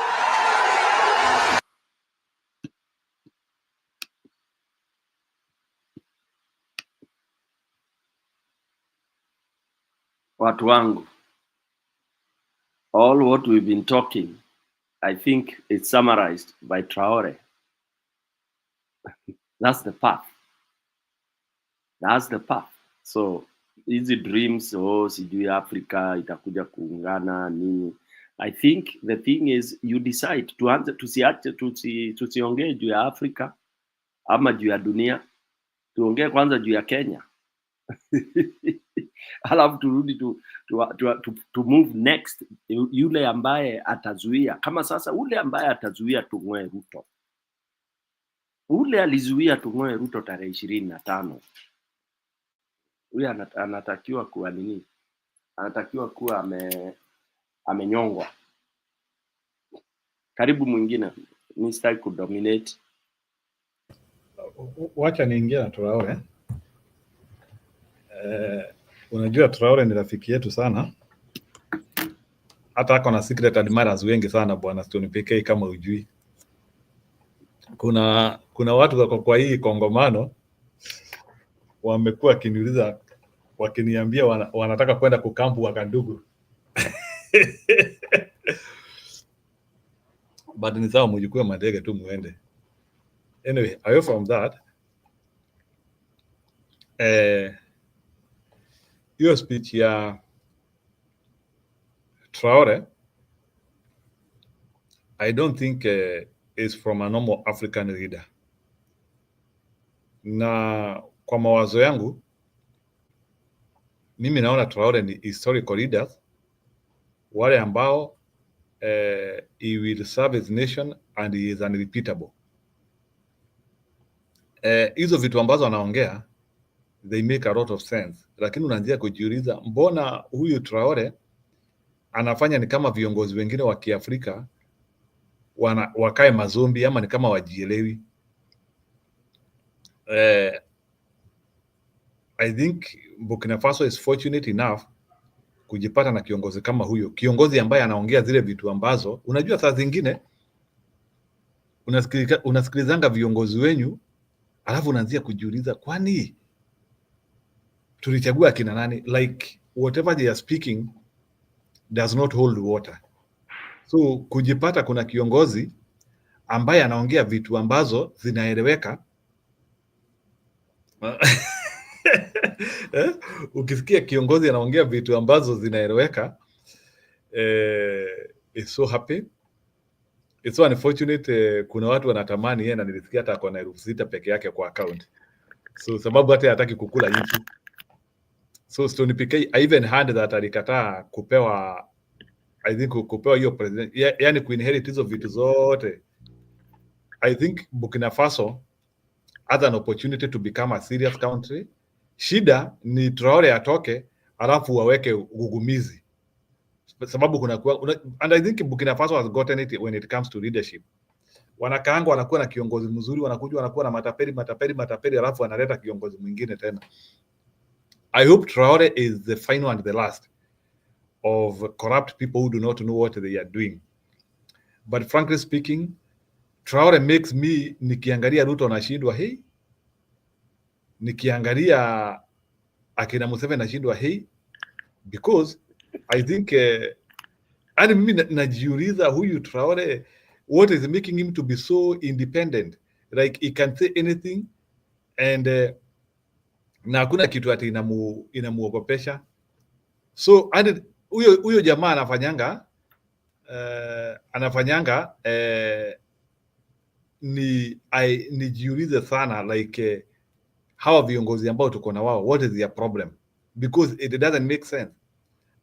Watu wangu, all what we've been talking, I think it's summarized by Traore. That's the path. That's the path. So easy dreams, sijui Africa itakuja kuungana nini. I think the thing is you decide tuanze, tusiongee juu ya Africa ama juu ya dunia. Tuongee kwanza juu ya Kenya. Alafu turudi to move next. Yule ambaye atazuia, kama sasa ule ambaye atazuia tung'oe Ruto. Ule alizuia tung'oe Ruto tarehe 25. Huyu anatakiwa kuwa nini? Anatakiwa kuwa amenyongwa. Karibu mwingine. Ni style kudominate. Wacha niingie na Traore. Unajua Traore ni rafiki yetu sana. Hata ako na secret admirers wengi sana bwana Stone PK kama ujui. Kuna watu wako kwa hii kongomano wamekuwa kiniuliza, wakiniambia wanataka kwenda kukampu Wakandugu. But ni sawa, mjukue madege tu muende. Anyway, away from that, your speech ya Traore, I don't think is from a normal African leader. Na kwa mawazo yangu, mimi naona Traore ni historical leaders, wale ambao he will serve his nation and he is unrepeatable. Hizo vitu ambazo anaongea, they make a lot of sense, lakini unaanzia kujiuliza mbona huyu Traore anafanya ni kama viongozi wengine wa Kiafrika wakae mazombi ama ni kama wajielewi. I think Burkina Faso is fortunate enough kujipata na kiongozi kama huyo, kiongozi ambaye anaongea zile vitu ambazo unajua saa zingine unasikilizanga viongozi wenyu alafu unaanzia kujiuliza kwani tulichagua kina nani? Like whatever they are speaking does not hold water. So kujipata kuna kiongozi ambaye anaongea vitu ambazo zinaeleweka ukisikia kiongozi anaongea vitu ambazo zinaeleweka, it's so happy, it's so unfortunate. Kuna watu wanatamani yeye, na nilisikia hata ako na 6,000 peke yake kwa account, so sababu hata hataki kukula nchi. So Stony PK, I even heard that alikataa kupewa, I think kupewa hiyo president, yani kuinherit hizo vitu zote. I think Burkina Faso has an opportunity to become a serious country. Shida ni Traore atoke alafu waweke gugumizi, sababu kuna and I think Burkina Faso has gotten it when it comes to leadership. Wanakaanga wanakuwa na kiongozi mzuri, wanakuja wanakuwa na matapeli alafu wanaleta kiongozi mwingine tena. I hope Traore is the final and the last of corrupt people who do not know what they are doing. But frankly speaking, Traore makes me, nikiangalia Ruto nashindwa hey, nikiangalia akina Museveni nashindwa hey, because I think and mimi najiuliza huyu Traore, what is making him to be so independent, like he can say anything and na hakuna kitu ati inamuogopesha. So and huyo jamaa anafanyanga nijiulize sana like hawa viongozi ambao tuko na wao, what is their problem, because it doesn't make sense.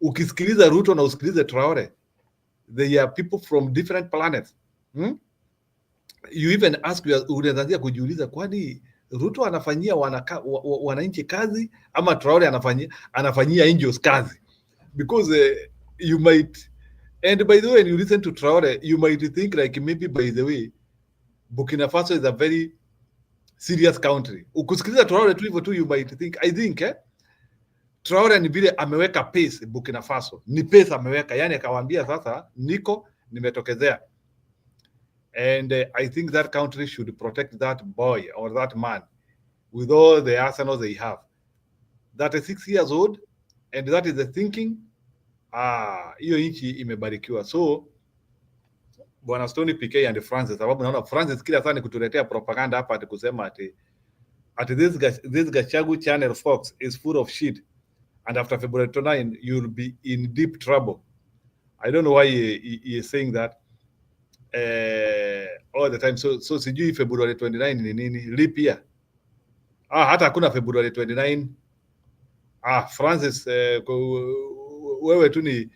Ukisikiliza Ruto na usikilize Traore, they are people from different planets. You even ask, unaanza kujiuliza kwani Ruto anafanyia wananchi kazi ama Traore anafanyia angels kazi? Because you might, and by the way, when you listen to Traore, you might think like maybe by the way Burkina Faso is a very serious country. Ukusikiliza Traore tu hivyo tu, you might think, I think Traore ni vile ameweka pace Burkina Faso, ni pace ameweka, yani akawaambia sasa niko nimetokezea. And I think that country should protect that boy or that man with all the arsenals they have. That is 6 years old and that is the thinking. Hiyo nchi imebarikiwa. So Bwana Stony PK and Francis, sababu naona Francis kila sana kutuletea propaganda hapa ati kusema ati this Gachagu channel Fox is full of shit and after February 29 you'll be in deep trouble. I don't know why he is saying that all the time. So sijui February 29 ni nini, leap year. Hata hakuna February 29. Francis, wewe tu ni,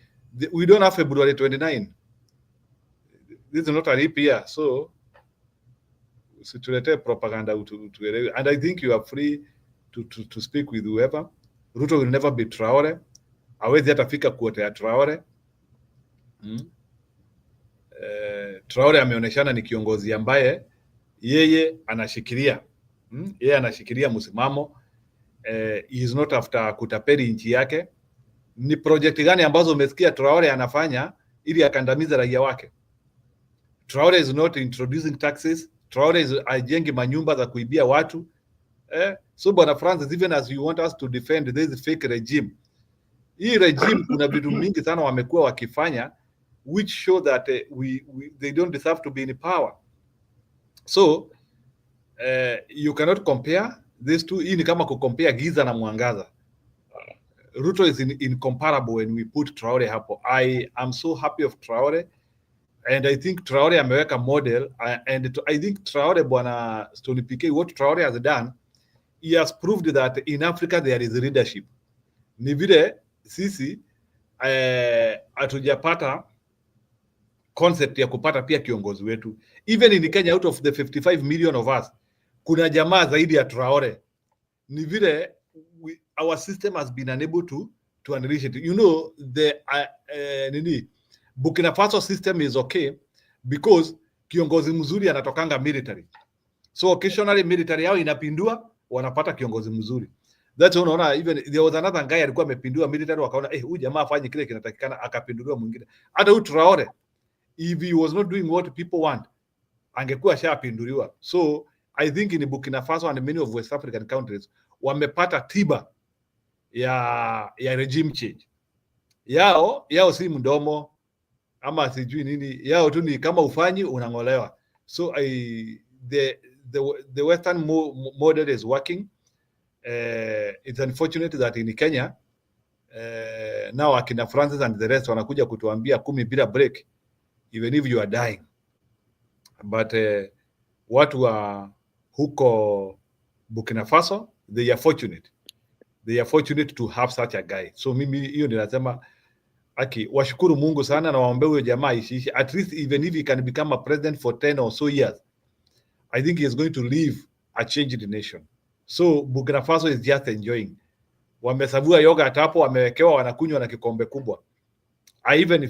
we don't have February 29. This is not a leap year. So situletee propaganda utuelewe. And I think you are free to speak with whoever. Ruto will never be Traore. Hawezi hata fika kuote ya Traore. Traore ameoneshana ni kiongozi ambaye yeye anashikilia msimamo. He is not after kutapeli nchi yake. Ni project gani ambazo umesikia Traore anafanya ili akandamiza raia wake? Traore is not introducing taxes. Traore is ajengi manyumba za kuibia watu. So Bwana Francis, even as you want us to defend this fake regime, hii regime kuna vitu mingi sana wamekuwa wakifanya which show that they don't deserve to be in power. So you cannot compare these two. Hii ni kama kucompare giza na mwangaza. Ruto is incomparable when we put Traore hapo. I am so happy of Traore and I think Traore ameweka model and I think Traore, Bwana Stony PK, what Traore has done, he has proved that in Africa there is leadership. Ni vile sisi hatujapata concept ya kupata pia kiongozi wetu. Even in Kenya, out of the 55 million of us, kuna jamaa zaidi ya Traore. Ni vile our system has been unable to to unleash it. You know, the Burkina Faso system is okay because kiongozi mzuri anatokanga military, so occasionally military yao inapindua, wanapata kiongozi mzuri. That's why unaona even there was another guy alikuwa amepindua military, wakaona huyu jamaa afanye kile kinatakikana, akapinduliwa mwingine. Hata huyu Traore, if he was not doing what people want, angekuwa shapinduliwa. So I think in Burkina Faso and many of West African countries wamepata tiba ya regime change. Yao si mdomo ama sijui nini, yao tu ni kama ufanyi unangolewa. So the Western model is working. It's unfortunate that in Kenya now akina Francis and the rest wanakuja kutuambia 10 bila break even if you are dying, but watu wa huko Burkina Faso, they are fortunate to have such a guy. So mimi hiyo ndio nasema washukuru Mungu sana na waombe huyo jamaa ishiishi, at least even if he can become a president for 10 or so years, I think he is going to leave a changed nation. So Burkina Faso is just enjoying. Wamesavua yoga hapo, wamewekewa, wanakunywa na kikombe kubwa. I even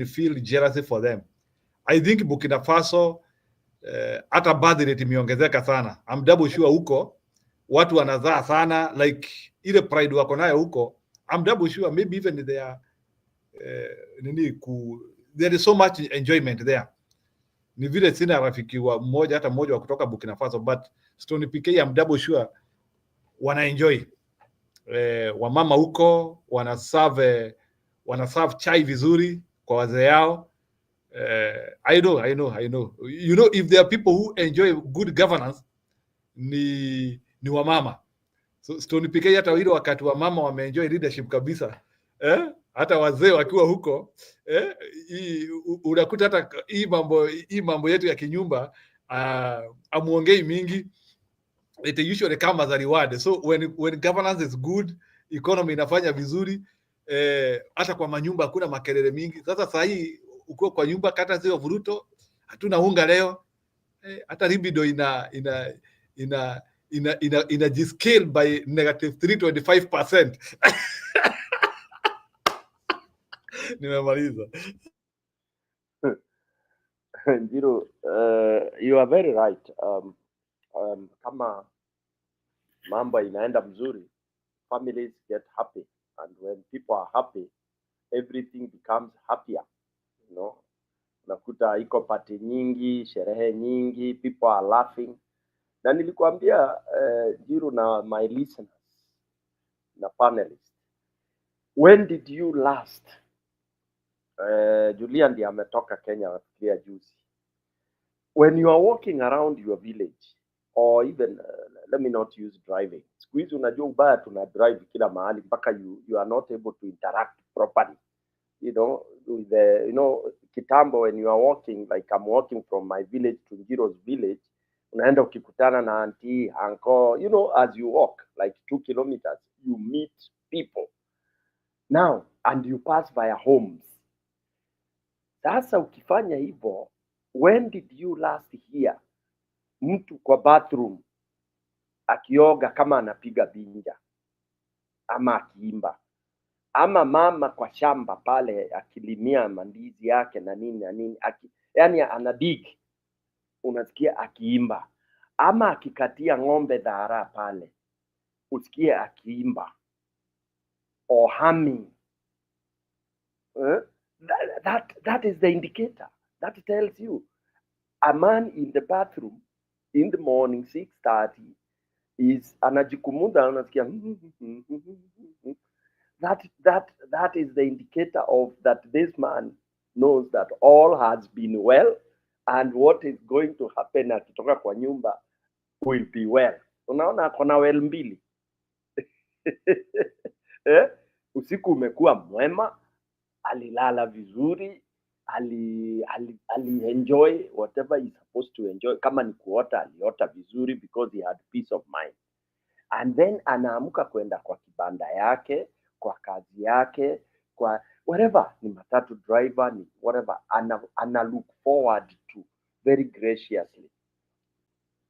feel jealousy for them. I think Burkina Faso hata birth rate imeongezeka sana. I'm double sure huko watu wanazaa sana, like ile pride wako nayo huko. I'm double sure maybe even there is so much enjoyment there. Ni vile sina rafiki wa mmoja wa kutoka Burkina Faso, but Stony PK I'm double sure wana enjoy. Wamama huko wana serve chai vizuri kwa wazee yao. I know. You know, if there are people who enjoy good governance, ni wamama. So Stony PK hata hilo wakati wa mama wameenjoy leadership kabisa. Hata wazee wakiwa huko unakuta hata hii mambo yetu ya kinyumba amuongei mingi, it usually comes as a reward. So when governance is good, economy inafanya vizuri, hata kwa manyumba hakuna makelele mingi. Sasa saa hii uko kwa nyumba kata sio vuruto, hatuna unga leo, hata libido ina scale by -325%. Nimemaliza. Njiru, you are very right. Kama mambo inaenda mzuri, families get happy, and when people are happy, everything becomes happier. You know, unakuta iko party nyingi, sherehe nyingi, people are laughing. Na nilikwambia Njiru na my listeners na panelists, when did you last? Julian ndiye ametoka Kenya nafikiria juzi. When you are walking around your village, or even let me not use driving. Siku hizi unajua ubaya tuna drive kila mahali mpaka you are not able to interact properly. You know, with kitambo when you are walking, like I'm walking from my village to Njiro's village, unaenda ukikutana na auntie, uncle, you know, as you walk like 2 kilometers, you meet people. Now, and you pass via homes. Sasa ukifanya hivyo, when did you last hear mtu kwa bathroom akioga kama anapiga binja ama akiimba, ama mama kwa shamba pale akilimia mandizi yake na nini yani anadig, unasikia akiimba, ama akikatia ng'ombe dhara pale usikie akiimba or humming. That is the indicator. That tells you a man in the bathroom in the morning 6:30 is anajikumuda, unasikia that is the indicator of that this man knows that all has been well, and what is going to happen akitoka kwa nyumba will be well. Unaona akona well mbili. Usiku umekuwa mwema, alilala vizuri, ali enjoy whatever he's supposed to enjoy. Kama ni kuota, aliota vizuri because he had peace of mind. And then anaamuka kwenda kwa kibanda yake, kwa kazi yake, kwa whatever, ni matatu driver, ni whatever, ana look forward to very graciously.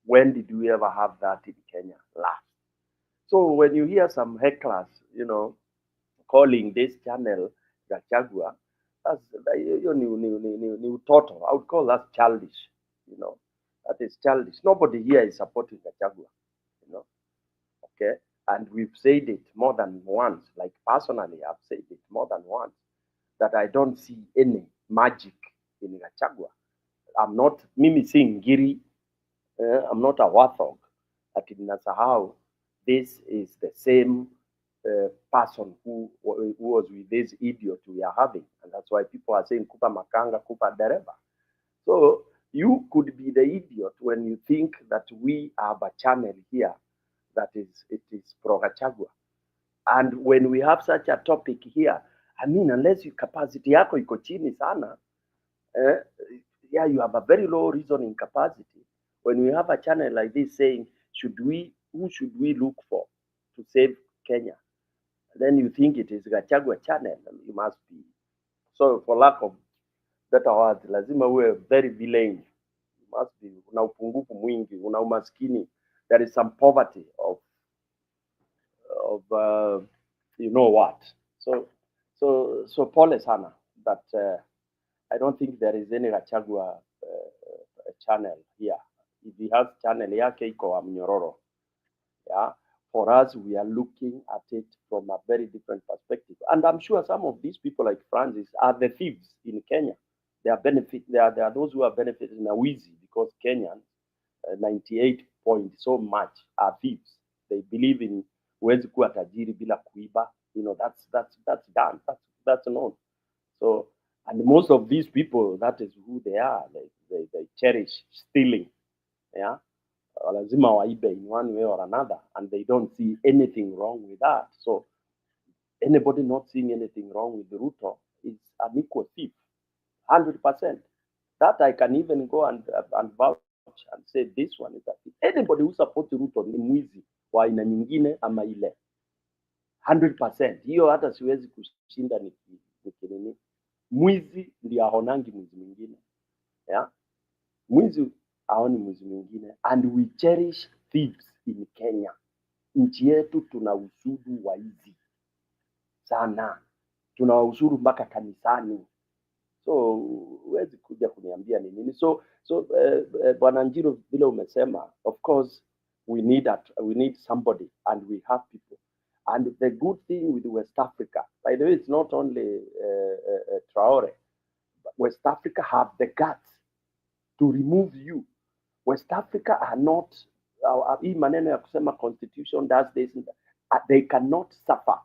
When did we ever have that in Kenya last? So when you hear some hecklers, you know, calling this channel Gachagua, that's ni utoto. I would call that childish. That is childish. Nobody here is supporting Gachagua. Okay, and we've said it more than once. Like personally, I've said it more than once that I don't see any magic in Gachagua. I'm not mimi si ngiri. I'm not a warthog. Lakini nasahau this is the same person who was with this idiot we are having, and that's why people are saying kupa makanga, kupa dereba. So you could be the idiot when you think that we have a channel here that it is pro Gachagua. And when we have such a topic here, I mean, unless your capacity yako iko chini sana, yeah, you have a very low reasoning capacity. When we have a channel like this saying, who should we look for to save Kenya? Then you think it is Gachagua channel, you must be. So for lack of better words, lazima uwe very villain. You must be, una upungufu mwingi, una umaskini. There is some poverty of you know what. So pole sana, but I don't think there is any Gachagua channel here. If he has channel yake iko mnyororo. Yeah. For us, we are looking at it from a very different perspective. And I'm sure some of these people like Francis are the thieves in Kenya. They are those who are benefiting now easy because Kenyans, 98 point so much are thieves. They believe in huwezi kuwa tajiri bila kuiba. That's done. That's known. So, and most of these people, that is who they are. They cherish stealing. Yeah. Lazima waibe in one way or another, and they don't see anything wrong with that. So anybody not seeing anything wrong with Ruto is an equal thief, 100%. That I can even go and vouch and say this one is a thief. Anybody who supports Ruto ni mwizi wa aina nyingine ama ile, 100%. Hiyo hata siwezi kushinda nikinini. Mwizi ndiye ahonangi mwizi mwingine, yeah? Mwizi aoni mwizi mwingine, and we cherish thieves in Kenya. Nchi yetu tuna usudu wa hizi sana, tuna usudu mpaka kanisani. So huwezi kuja kuniambia ni nini. So Bwana Njiro, vile umesema, of course we need somebody, and we have people. And the good thing with West Africa, by the way, it's not only Traore, but West Africa have the guts to remove you. West Africa are not, hii maneno ya kusema constitution does this, they cannot suffer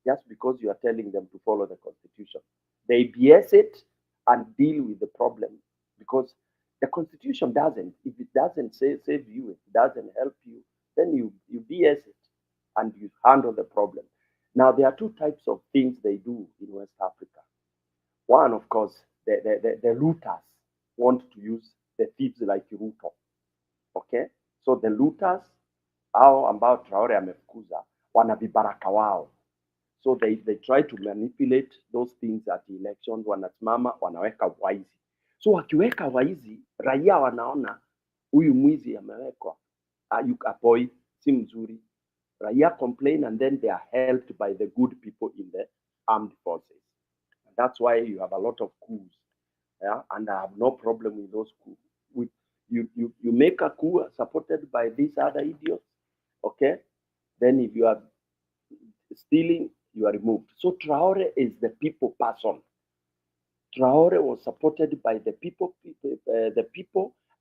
just because you are telling them to follow the constitution. They BS it and deal with the problem, because the constitution doesn't, if it doesn't save you, it doesn't help you, then you BS it and you handle the problem. Now, there are two types of things they do in West Africa. One, of course, the looters want to use the thieves like Ruto. Okay? So the looters, hao ambao Traore amefukuza, wana vibaraka wao. So they try to manipulate those things at the elections, wanasimama, wanaweka waizi. So wakiweka waizi, raia wanaona huyu mwizi amewekwa, apoi, si mzuri. Raia complain, and then they are helped by the good people in the armed forces. And that's why you have a lot of coups. Yeah? And I have no problem with those coups. You make a coup supported by these other idiots, okay? Then if you are stealing, you are removed. So Traore is the people person. Traore was supported by the people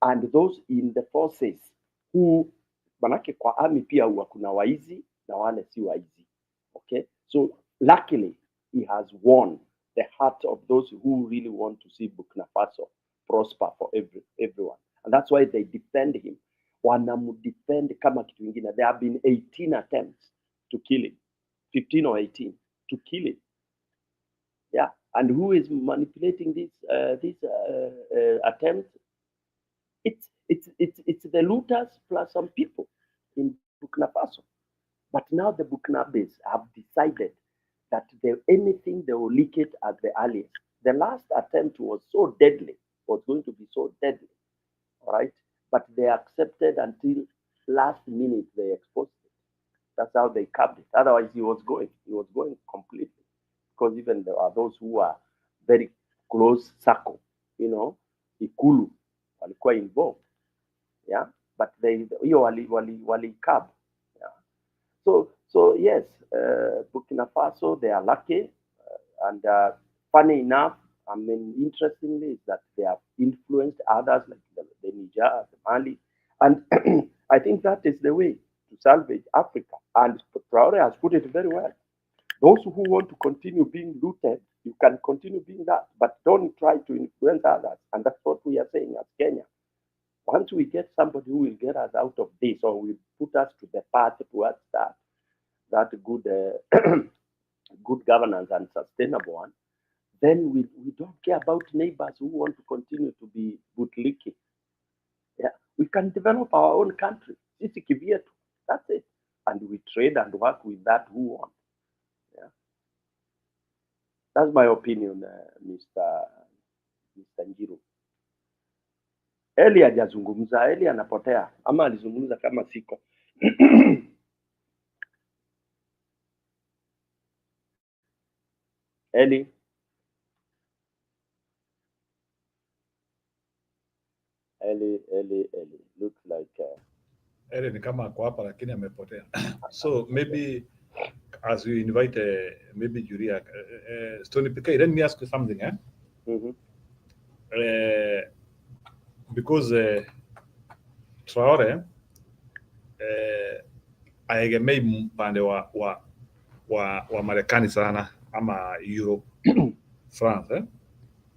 and those in the forces who, manake kwa army pia huwa kuna waizi na wale si waizi, okay? So luckily he has won the heart of those who really want to see Burkina Faso prosper for everyone. And that's why they defend him. Wanamudefend kama kitu ingine. There have been 18 attempts to kill him. 15 or 18 to kill him. Yeah. And who is manipulating these attempts? It's the looters plus some people in Burkina Faso. But now the Burkinabes have decided that anything they will leak it at the earliest. The last attempt was so deadly, was going to be so deadly, all right? But they accepted until last minute they exposed it. That's how they capped it. Otherwise, he was going completely. because even there are those who are very close circle, you know, Ikulu walikuwa involved, yeah, but they hiyo wali curb, yeah. So yes, Burkina Faso, they are lucky, and funny enough, I mean, interestingly, is that they have influenced others like the Niger, the Mali, and I think that is the way to salvage Africa. And Traore has put it very well. Those who want to continue being looted, you can continue being that, but don't try to influence others. And that's what we are saying as Kenya. Once we get somebody who will get us out of this, or will put us to the path towards that good good governance and sustainable one, then we don't care about neighbors who want to continue to be bootlicking. Yeah, we can develop our own country. Sisi kivyetu, that's it. And we trade and work with that who want. Yeah, that's my opinion, Mr. Njiru. Eli hajazungumza, Eli anapotea ama alizungumza kama siko. Eli. Eli. Looks like Eli ni kama ako hapa lakini amepotea. So maybe as we invite maybe Julia, Stony PK, let me ask you something, eh? Mm-hmm. Because Traore aegemei mpande wa Marekani sana ama Europe France, eh?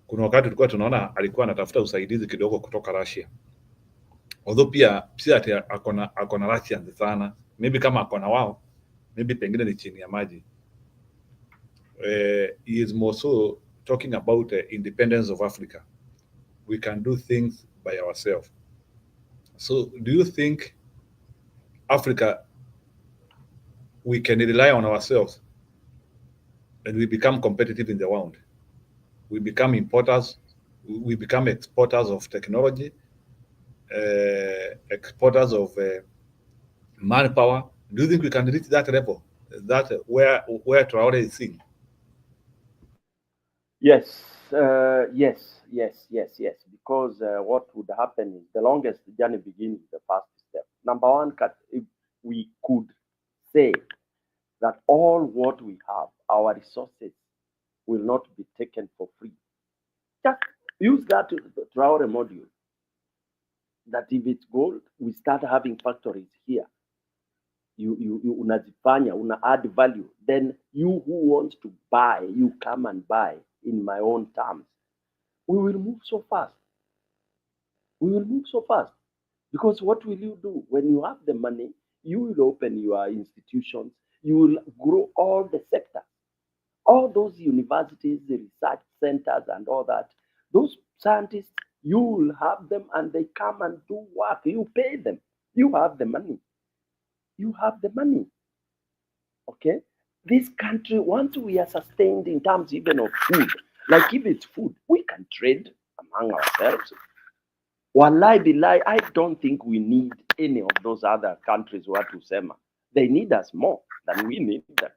Kuna wakati tulikuwa tunaona alikuwa anatafuta usaidizi kidogo kutoka Russia. Although pia ati akona Russians sana, maybe kama akona wao, maybe pengine ni chini ya maji. He is more so talking about the independence of Africa. We can do things by ourselves. So do you think Africa, we can rely on ourselves and we become competitive in the world? We become importers, we become exporters of technology, exporters of manpower. Do you think we can reach that level, that where Traore is seeing? Yes. Because what would happen is the longest journey begins with the first step. Number one, if we could say that all what we have, our resources, will not be taken for free. Just use that Traore module. That if it's gold, we start having factories here. You unazifanya, una add value. Then you who wants to buy, you come and buy in my own terms. We will move so fast. Because what will you do? When you have the money, you will open your institutions, you will grow all the sectors. All those universities, the research centers and all that, those scientists, you will have them and they come and do work. You pay them. You have the money. Okay? This country, once we are sustained in terms even of food, like if it's food, we can trade among ourselves. Wallahi billahi, I don't think we need any of those other countries who are to sema. They need us more than we need them.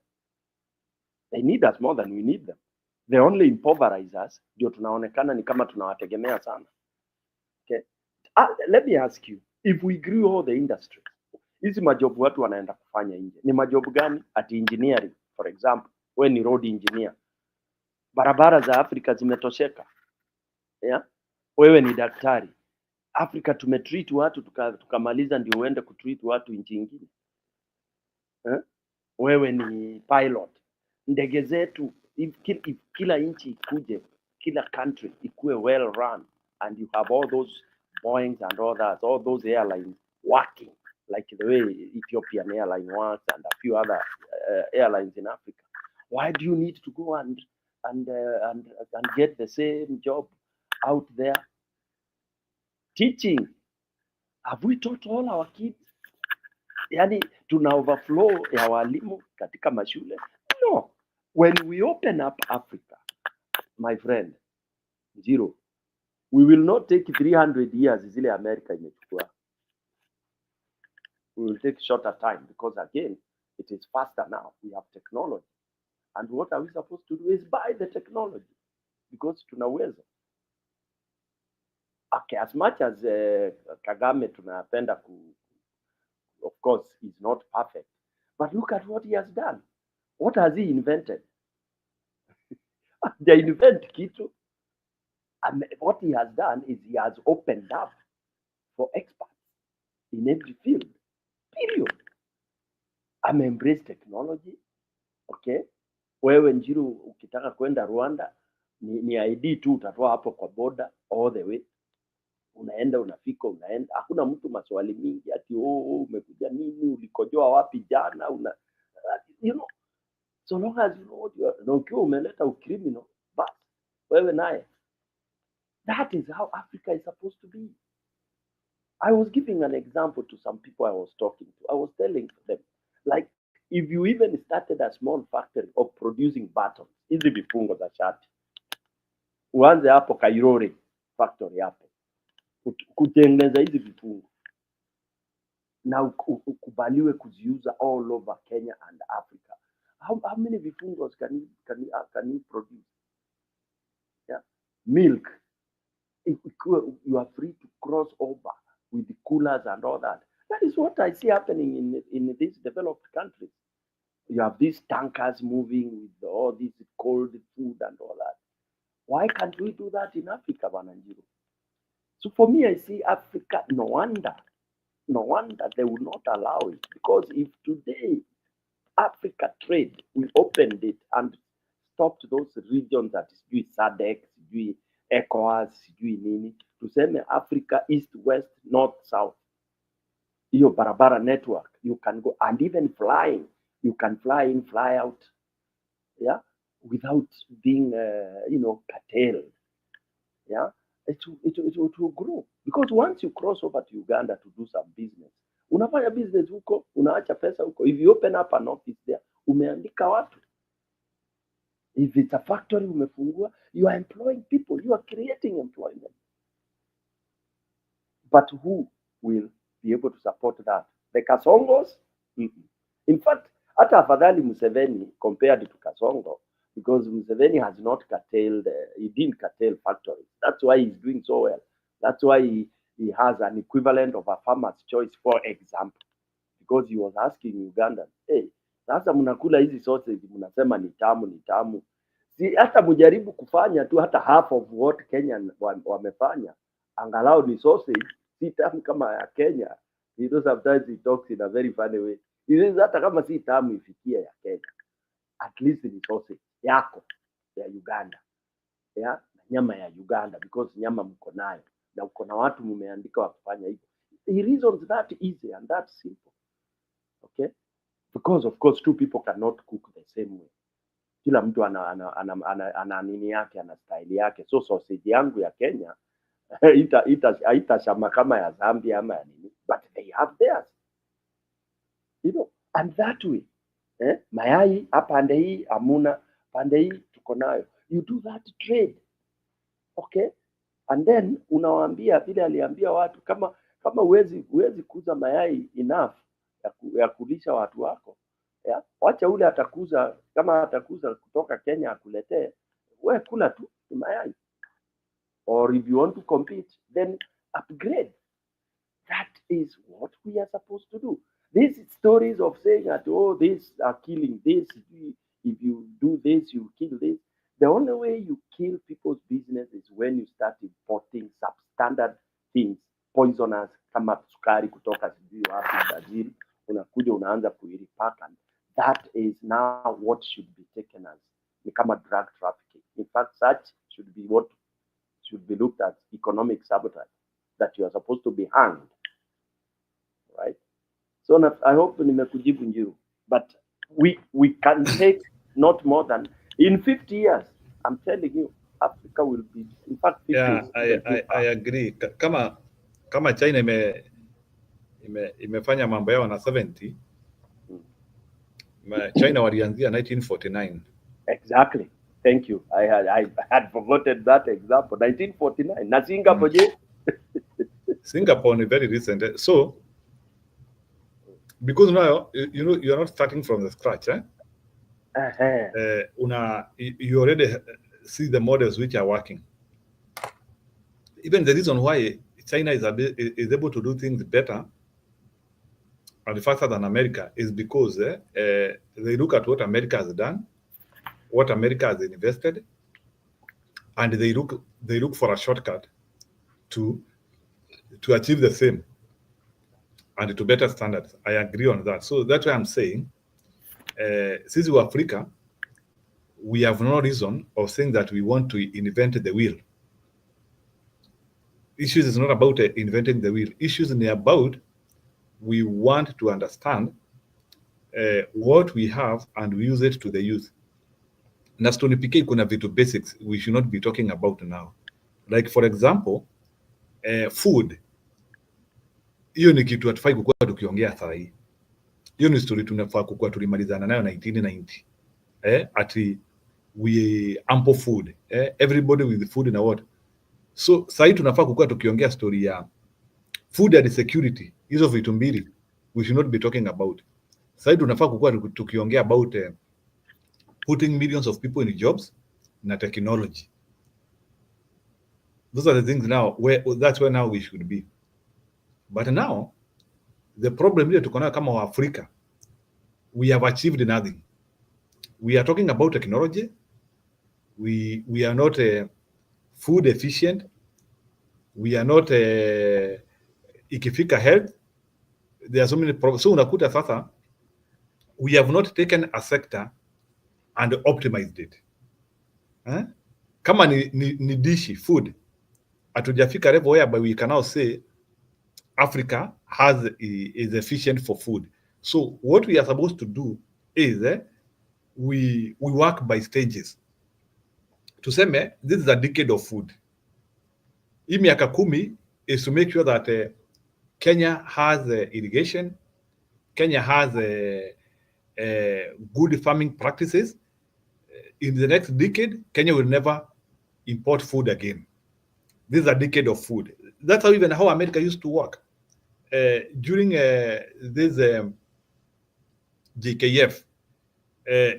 They only impoverize us, ndio tunaonekana ni kama tunawategemea sana. Okay? Let me ask you, if we grew all the industries, hizi majob watu wanaenda kufanya nje, ni majob gani? At engineering, for example, we ni road engineer, barabara za Afrika zimetosheka, yeah? Wewe ni daktari, Afrika tumetreat watu tukamaliza, ndio uende kutreat watu nchi nyingine, wewe ni pilot, ndege zetu, if kila nchi ikuje, kila country ikuwe well run, and you have all those Boeings and all those airlines working like the way Ethiopian airline works and a few other airlines in Africa. Why do you need to go and get the same job out there? Teaching. Have we taught all our kids? Yani tuna overflow ya walimu katika mashule? No. When we open up Africa, my friend, zero. We will not take 300 years zile America imechukua. We will take shorter time because again, it is faster now. We have technology. And what are we supposed to do is buy the technology because tunaweza. Okay, as much as Kagame tunapenda of course, he's not perfect. But look at what he has done. What has he invented? They invent kitu. And what he has done is he has opened up for experts in every field. Period. Embrace technology. Okay. Wewe Njiru ukitaka kwenda Rwanda ni ID tu utatoa hapo kwa border all the way. Unaenda unafika unaenda. Hakuna mtu maswali mingi ati umekuja nini, ulikojoa wapi jana, you know, so long as you know what you are, na ukiwa umeleta ucriminal, bas wewe naye. That is how Africa is supposed to be. I was giving an example to some people I was talking to. I was telling them, like, if you even started a small factory of producing buttons, hizi vifungo za shati, uanze hapo Kairore factory hapo, kutengeneza hizi vifungo, na ukubaliwe kuziuza all over Kenya and Africa. How many vifungos can you produce? Yeah, milk. You are free to cross over with the coolers and all that. That is what I see happening in these developed countries. You have these tankers moving with all this cold food and all that. Why can't we do that in Africa, Bananjiro? So for me, I see Africa, no wonder they will not allow it. Because if today Africa trade, we opened it and stopped those regions that is SADC, ECOWAS, nini, tuseme Africa east, west, north, south. Hiyo barabara network, you can go, and even flying, you can fly in, fly out, yeah, without being, curtailed, yeah. It will grow because once you cross over to Uganda to do some business, unafanya business huko, unaacha pesa huko. If you open up an office there, umeandika watu. If it's a factory umefungua, you are employing people, you are creating employment. But who will be able to support that? The Kasongos? In fact, hata afadhali Museveni compared to Kasongo, because Museveni has not curtailed, he didn't curtail factories. That's why he's doing so well. That's why he has an equivalent of a farmer's choice, for example, because he was asking Ugandans, hey, sasa mnakula hizi sausage, mnasema ni tamu. Si hata mujaribu kufanya tu hata half of what Kenyan wamefanya, angalau ni sausage, si tamu kama ya Kenya. You know, sometimes he talks in a very funny way. He says hata kama si tamu ifikia ya Kenya, at least ni sausage yako ya Uganda, ya nyama ya Uganda, because nyama mko nayo na uko na watu mumeandika wakifanya hivyo. He reasons that easy and that simple. Okay, because of course two people cannot cook the same way. Kila mtu ana nini yake, ana style yake. So sausage yangu ya Kenya haitashama kama ya Zambia ama ya nini, but they have theirs, you know, and that way, mayai pande hii amuna, pande hii tuko nayo. You do that trade, okay, and then unawaambia vile aliambia watu, kama uwezi kuuza mayai enough ya kulisha watu wako, yeah? Wacha ule atakuza, kama atakuza kutoka Kenya akuletee, wewe kula tu mayai. Or if you want to compete, then upgrade. That is what we are supposed to do. These stories of saying that, oh, these are killing this, if you do this, you kill this. The only way you kill people's business is when you start importing substandard things, poisonous, kama sukari kutoka sijui wapi Brazil, unakuja unaanza kuiripack, and that is now what should be taken as kama drug trafficking. In fact, such should be what should be looked at economic sabotage, that you are supposed to be hanged, right? So I hope nimekujibu Njiru, but we can take not more than, in 50 years, I'm telling you, Africa will be, in fact, 50 yeah, I agree. Kama China imefanya mambo yao na 70, China walianzia 1949. Exactly. Thank you. I had forgotten that example. 1949. Na Singapore, Singapore is very recent. So, because now you are not starting from the scratch, You already see the models which are working. Even the reason why China is able to do things better and faster than America is because they look at what America has done, what America has invested, and they look for a shortcut to achieve the same and to better standards. I agree on that. So that's why I'm saying, since we're Africa, we have no reason of saying that we want to invent the wheel. Issues is not about inventing the wheel. Issues are about we want to understand what we have and we use it to the youth. Na Stony PK kuna vitu basics we should not be talking about now. Like for example, food. Hiyo ni kitu hatufai kukua tukiongea saa hii. Hiyo ni story tunafaa kukua tulimalizana nayo 1990. Ati we ample food. Everybody with food in a what. So saa hii tunafaa kukua tukiongea story ya food and security. Hizo vitu mbili we should not be talking about. Saa hii tunafaa kukua tukiongea about putting millions of people in jobs na technology. Those are the things now that's where now we should be. But now the problem here tuko nayo kama wa Africa, we have achieved nothing. We are talking about technology. We are not food efficient. We are not ikifika health. There are so many problems. So unakuta sasa we have not taken a sector and optimized it. Kama ni dishi food, atujafika level whereby we can now say Africa is efficient for food. So what we are supposed to do is we work by stages. Tuseme this is a decade of food. Hii miaka 10 is to make sure that Kenya has irrigation, Kenya has good farming practices. In the next decade, Kenya will never import food again. This is a decade of food. That's how America used to work. During this JKF,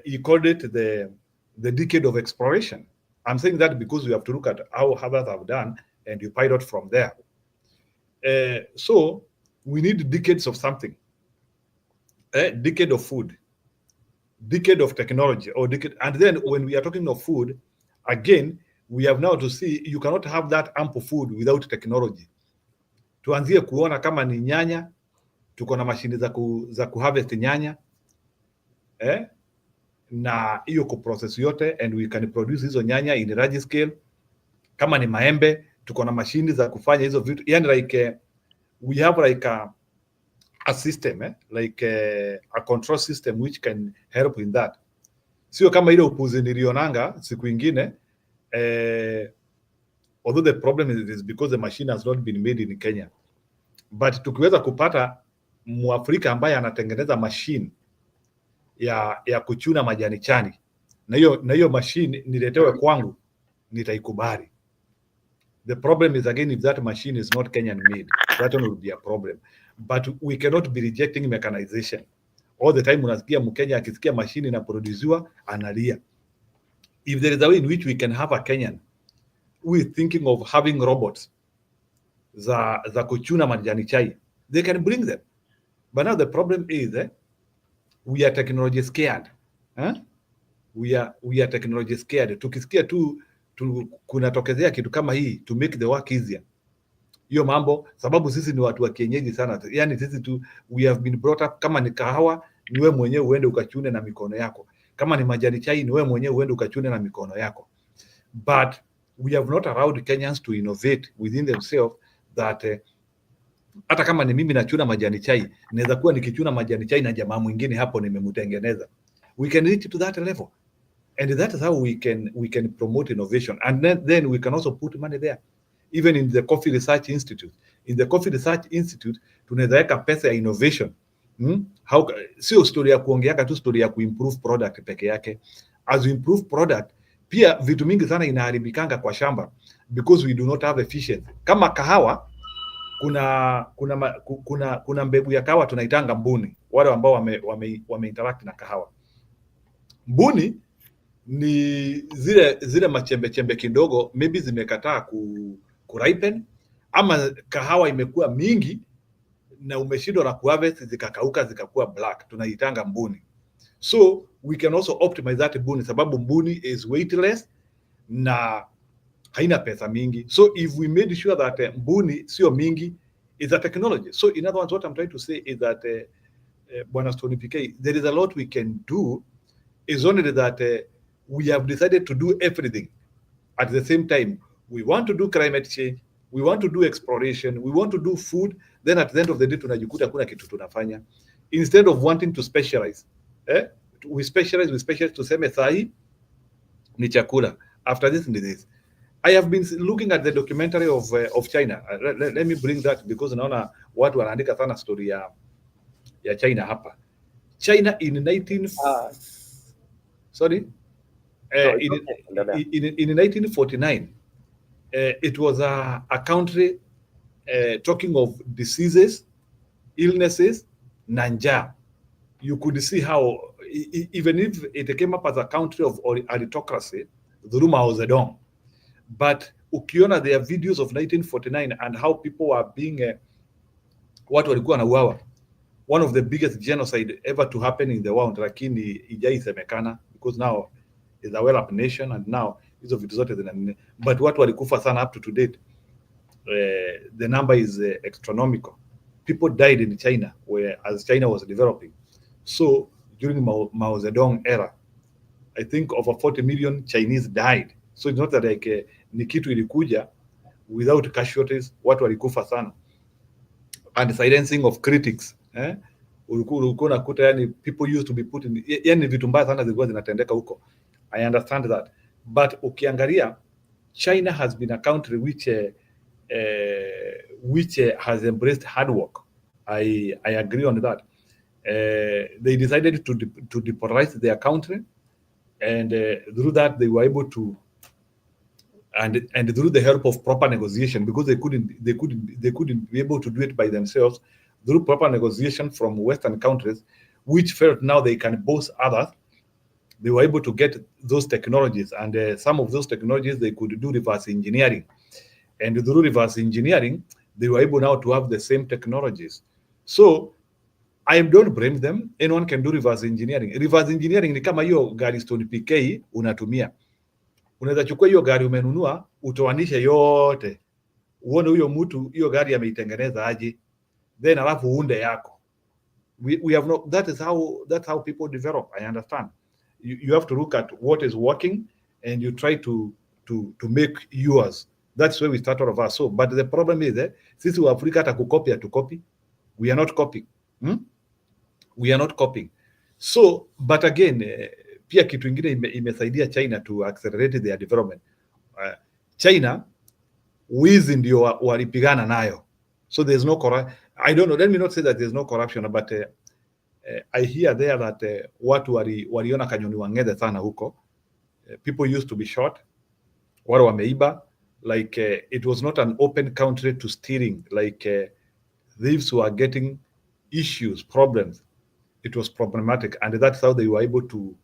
he called it the decade of exploration. I'm saying that because we have to look at how others have done and you pilot from there. So we need decades of something. Decade of food, decade of technology, or decade. And then when we are talking of food, again, we have now to see you cannot have that ample food without technology. Tuanzie kuona kama ni nyanya, tuko na mashine za kuharvest nyanya, na hiyo kuprocess yote, and we can produce hizo nyanya in large scale. Kama ni maembe, tuko na mashine za kufanya hizo vitu. Yani like we have like a system, like a control system which can help in that. Sio kama ile upuzi nilionanga siku ingine, although the problem is because the machine has not been made in Kenya. But tukiweza kupata Muafrika ambaye anatengeneza machine ya kuchuna majani chani, na hiyo machine niletewe kwangu, nitaikubali. The problem is again, if that machine is not Kenyan made, that one will be a problem. But we cannot be rejecting mechanization. All the time unasikia Mkenya akisikia machine inaproduziwa analia. If there is a way in which we can have a Kenyan who is thinking of having robots za kuchuna majani chai, they can bring them. But now the problem is we are technology scared. We are technology scared. Tukisikia tu kunatokezea kitu kama hii to make the work easier. Hiyo mambo, sababu sisi ni watu wa kienyeji sana. Yani sisi tu we have been brought up, kama ni kahawa ni wewe mwenyewe uende ukachune na mikono yako. Kama ni majani chai ni wewe mwenyewe uende ukachune na mikono yako. But we have not allowed Kenyans to innovate within themselves that hata kama ni mimi nachuna majani chai, naweza kuwa nikichuna majani chai na jamaa mwingine hapo nimemtengeneza. We can reach to that level. And that is how we can promote innovation. And then we can also put money there. Even in the Coffee Research Institute. In the Coffee Research Institute, tunaweza weka pesa ya innovation. Sio story ya kuongeaka tu story ya kuimprove product peke yake. As we improve product, pia vitu mingi sana inaharibikanga kwa shamba because we do not have efficiency. Kama kahawa, kuna mbegu ya kahawa tunaitanga mbuni, wale ambao wame interact na kahawa. Mbuni ni zile machembe chembe kidogo, maybe zimekataa ku ripen, ama kahawa imekuwa mingi na umeshindwa na kuharvest, zikakauka zikakuwa black, tunaitanga mbuni. So we can also optimize that mbuni, sababu mbuni is weightless na haina pesa mingi. So if we made sure that mbuni sio mingi, is a technology. So in other words, what I'm trying to say is that Bwana Stony PK, there is a lot we can do. Is only that we have decided to do everything at the same time. We want to do climate change, we want to do exploration, we want to do food, then at the end of the day tunajikuta kuna kitu tunafanya, instead of wanting to specialize. We specialize tuseme sahi ni chakula, after this ni this. I have been looking at the documentary of China. Let me bring that because naona watu wanaandika sana story ya China hapa. China in 1949, it was a country talking of diseases, illnesses, na njaa. You could see how even if it came up as a country of aristocracy, through Mao Zedong, but ukiona their videos of 1949 and how people were being watu walikuwa na uawa, one of the biggest genocide ever to happen in the world, lakini ijaisemekana because now is a well-up nation and now hizo vitu zote zina, but watu walikufa sana up to date. The number is astronomical. People died in China as China was developing. So during Mao Zedong era, I think over 40 million Chinese died. So it's not that like ni kitu ilikuja without casualties, watu walikufa sana. And silencing of critics, ulikuwa nakuta yani people used to be put in, yani vitu mbaya sana zilikuwa zinatendeka huko. I understand that, but ukiangalia China has been a country which has embraced hard work. I agree on that. They decided to depolarize their country, and through that they were able to, and through the help of proper negotiation, because they couldn't be able to do it by themselves, through proper negotiation from Western countries, which felt now they can boast others. They were able to get those technologies, and some of those technologies they could do reverse engineering, and through reverse engineering they were able now to have the same technologies. So I don't blame them. Anyone can do reverse engineering. Reverse engineering ni kama hiyo gari Stone PK unatumia. Unaweza chukua hiyo gari umenunua, utoanishe yote, uone huyo mtu hiyo gari ameitengeneza aje, then alafu uunde yako. We have no, that's how people develop. I understand. You have to look at what is working and you try to make yours. That's where we start all of us. So, but the problem is that sisi wa Afrika hata kukopi hatukopi. We are not copying. We are not copying. So, but again, pia kitu ingine imesaidia China to accelerate their development. China, wizi ndio walipigana nayo. So there's no corruption. I don't know, let me not say that there's no corruption, but I hear there that watu waliona kanyoni wangede sana huko. People used to be shot. Wale wameiba. Like it was not an open country to stealing. Like thieves were getting issues, problems. It was problematic, and that's how they were able to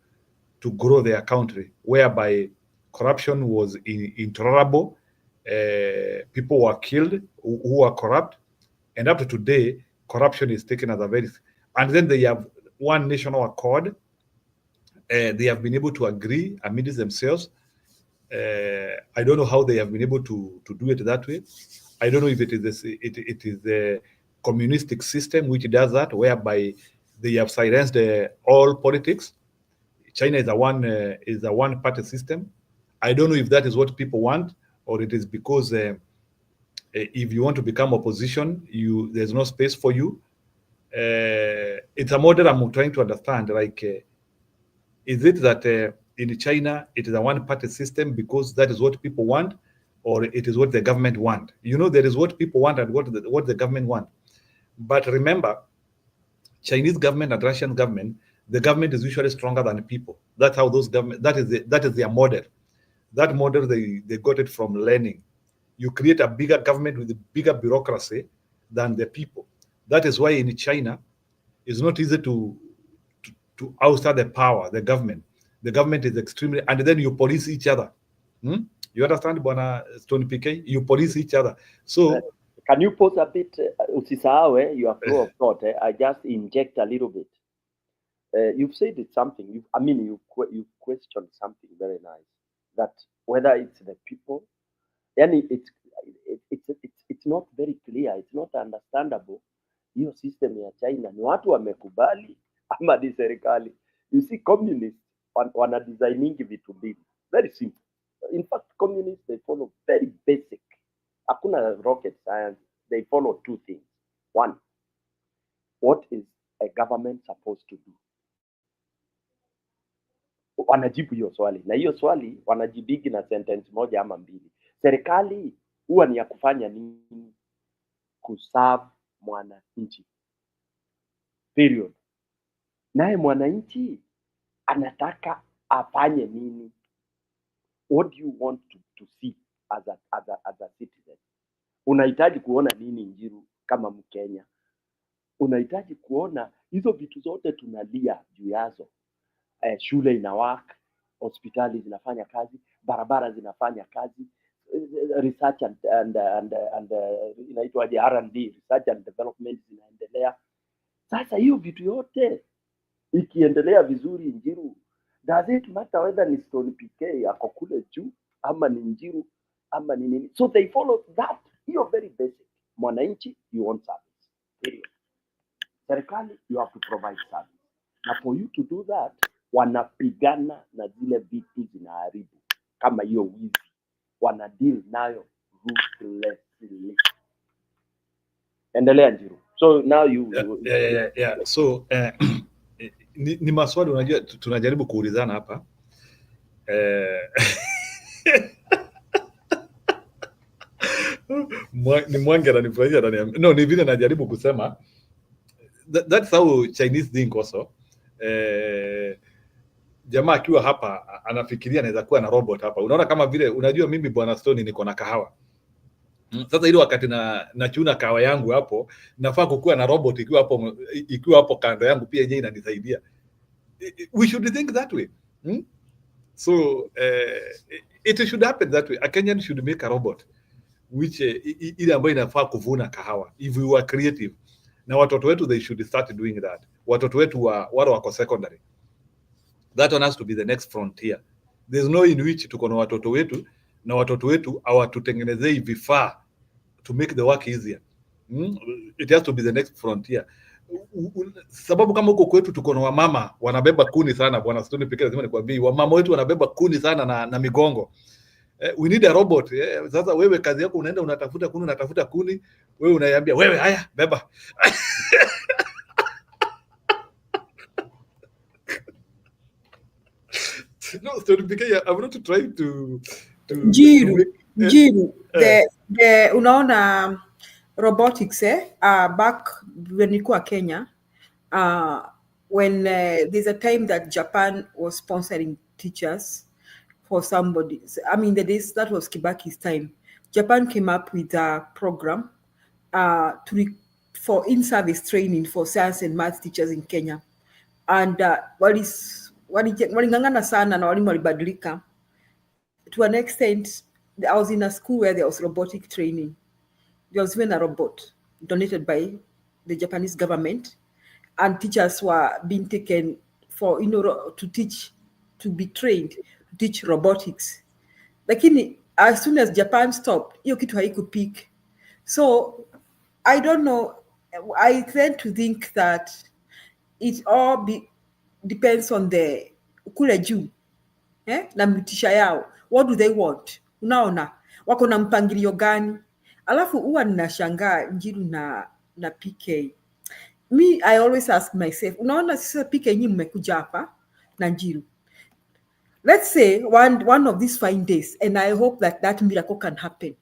grow their country, whereby corruption was intolerable. People were killed who were corrupt, and up to today, corruption is taken as a very. And then they have one national accord. They have been able to agree amidst themselves. I don't know how they have been able to do it that way. I don't know if it is the communistic system which does that, whereby they have silenced all politics. China is a one-party system. I don't know if that is what people want, or it is because if you want to become opposition, there's no space for you. It's a model I'm trying to understand. Like, is it that in China it is a one-party system because that is what people want, or it is what the government want? You know, there is what people want and what the government want. But remember, Chinese government and Russian government, the government is usually stronger than people. That's how those government. That is their model. That model they got it from learning. You create a bigger government with a bigger bureaucracy than the people. That is why in China, it's not easy to outside the power, the government. The government is extremely, and then you police each other. You understand, Bwana Stone PK? You police each other. So can you pause a bit? Usisahau your flow of thought. I just inject a little bit. You've said it something. You questioned something very nice. That whether it's the people, and it's not very clear. It's not understandable. Hiyo system ya China ni watu wamekubali ama ni serikali? You see, communists wana designing vitu mbili, very simple. In fact, communists, they follow very basic. Hakuna rocket science. They follow two things. One, what is a government supposed to do? Wanajibu hiyo swali, na hiyo swali wanajibigi na sentence moja ama mbili. Serikali huwa ni ya kufanya nini? Kuserve mwananchi. Period. Naye mwananchi anataka afanye nini? What do you want to see as a citizen? Unahitaji kuona nini Njiru kama Mkenya? Unahitaji kuona hizo vitu zote tunalia juu yazo. Shule ina work, hospitali zinafanya kazi, barabara zinafanya kazi, research and inaitwaje, R&D, research and development zinaendelea. Sasa hiyo vitu yote ikiendelea vizuri Njiru, does it matter whether ni Stone PK ako kule juu ama ni Njiru ama ni nini? So they follow that. Hiyo very basic. Mwananchi, you want service. Period. Serikali, you have to provide service. Na for you to do that, wanapigana na zile vitu zinaharibu kama hiyo wizi. Wana deal nayo ruthlessly. Endelea Njiru. So now you yeah. So ni maswali unajua tunajaribu kuulizana hapa. Ni Mwangi ananifurahisha ndani. No, ni vile najaribu kusema that's how Chinese think also. Jamaa akiwa hapa anafikiria anaweza kuwa na robot hapa. Unaona kama vile unajua mimi Bwana Stone niko na kahawa. Sasa ile wakati nachuna kahawa yangu hapo nafaa kukuwa na robot ikiwa hapo kando yangu pia yenyewe inanisaidia. We should think that way. So it should happen that way. A Kenyan should make a robot which ile ambayo inafaa kuvuna kahawa if we were creative. Na watoto wetu they should start doing that. Watoto wetu wale wako secondary. That one has to be the next frontier. There's no in which tuko na watoto wetu na watoto wetu hawatutengenezei vifaa to make the work easier. It has to be the next frontier. Sababu kama huko kwetu tuko na wamama wanabeba kuni sana, Bwana Stone pekee lazima nikwambie, wamama wetu wanabeba kuni sana na migongo. We need a robot. Sasa wewe kazi yako unaenda unatafuta kuni, wewe unaiambia wewe haya beba. No, Stone pekee I'm not trying to Njiru, the unaona robotics back when nilikuwa Kenya, when there's a time that Japan was sponsoring teachers for somebody. I mean, that was Kibaki's time. Japan came up with a program for in-service training for science and math teachers in Kenya, and walingangana sana na walimu walibadilika. To an extent, I was in a school where there was robotic training. There was even a robot donated by the Japanese government, and teachers were being taken for, to be trained to teach robotics. Lakini as soon as Japan stopped, hiyo kitu haikupeak. So I don't know. I tend to think that it all depends on the kule juu na mtisha yao. What do they want? Unaona wako na mpangilio gani? Alafu huwa ninashangaa Njiru na PK. I always ask myself, unaona sasa PK nyinyi mmekuja hapa na Njiru. Let's say one of these fine days, and I hope that miracle can happen.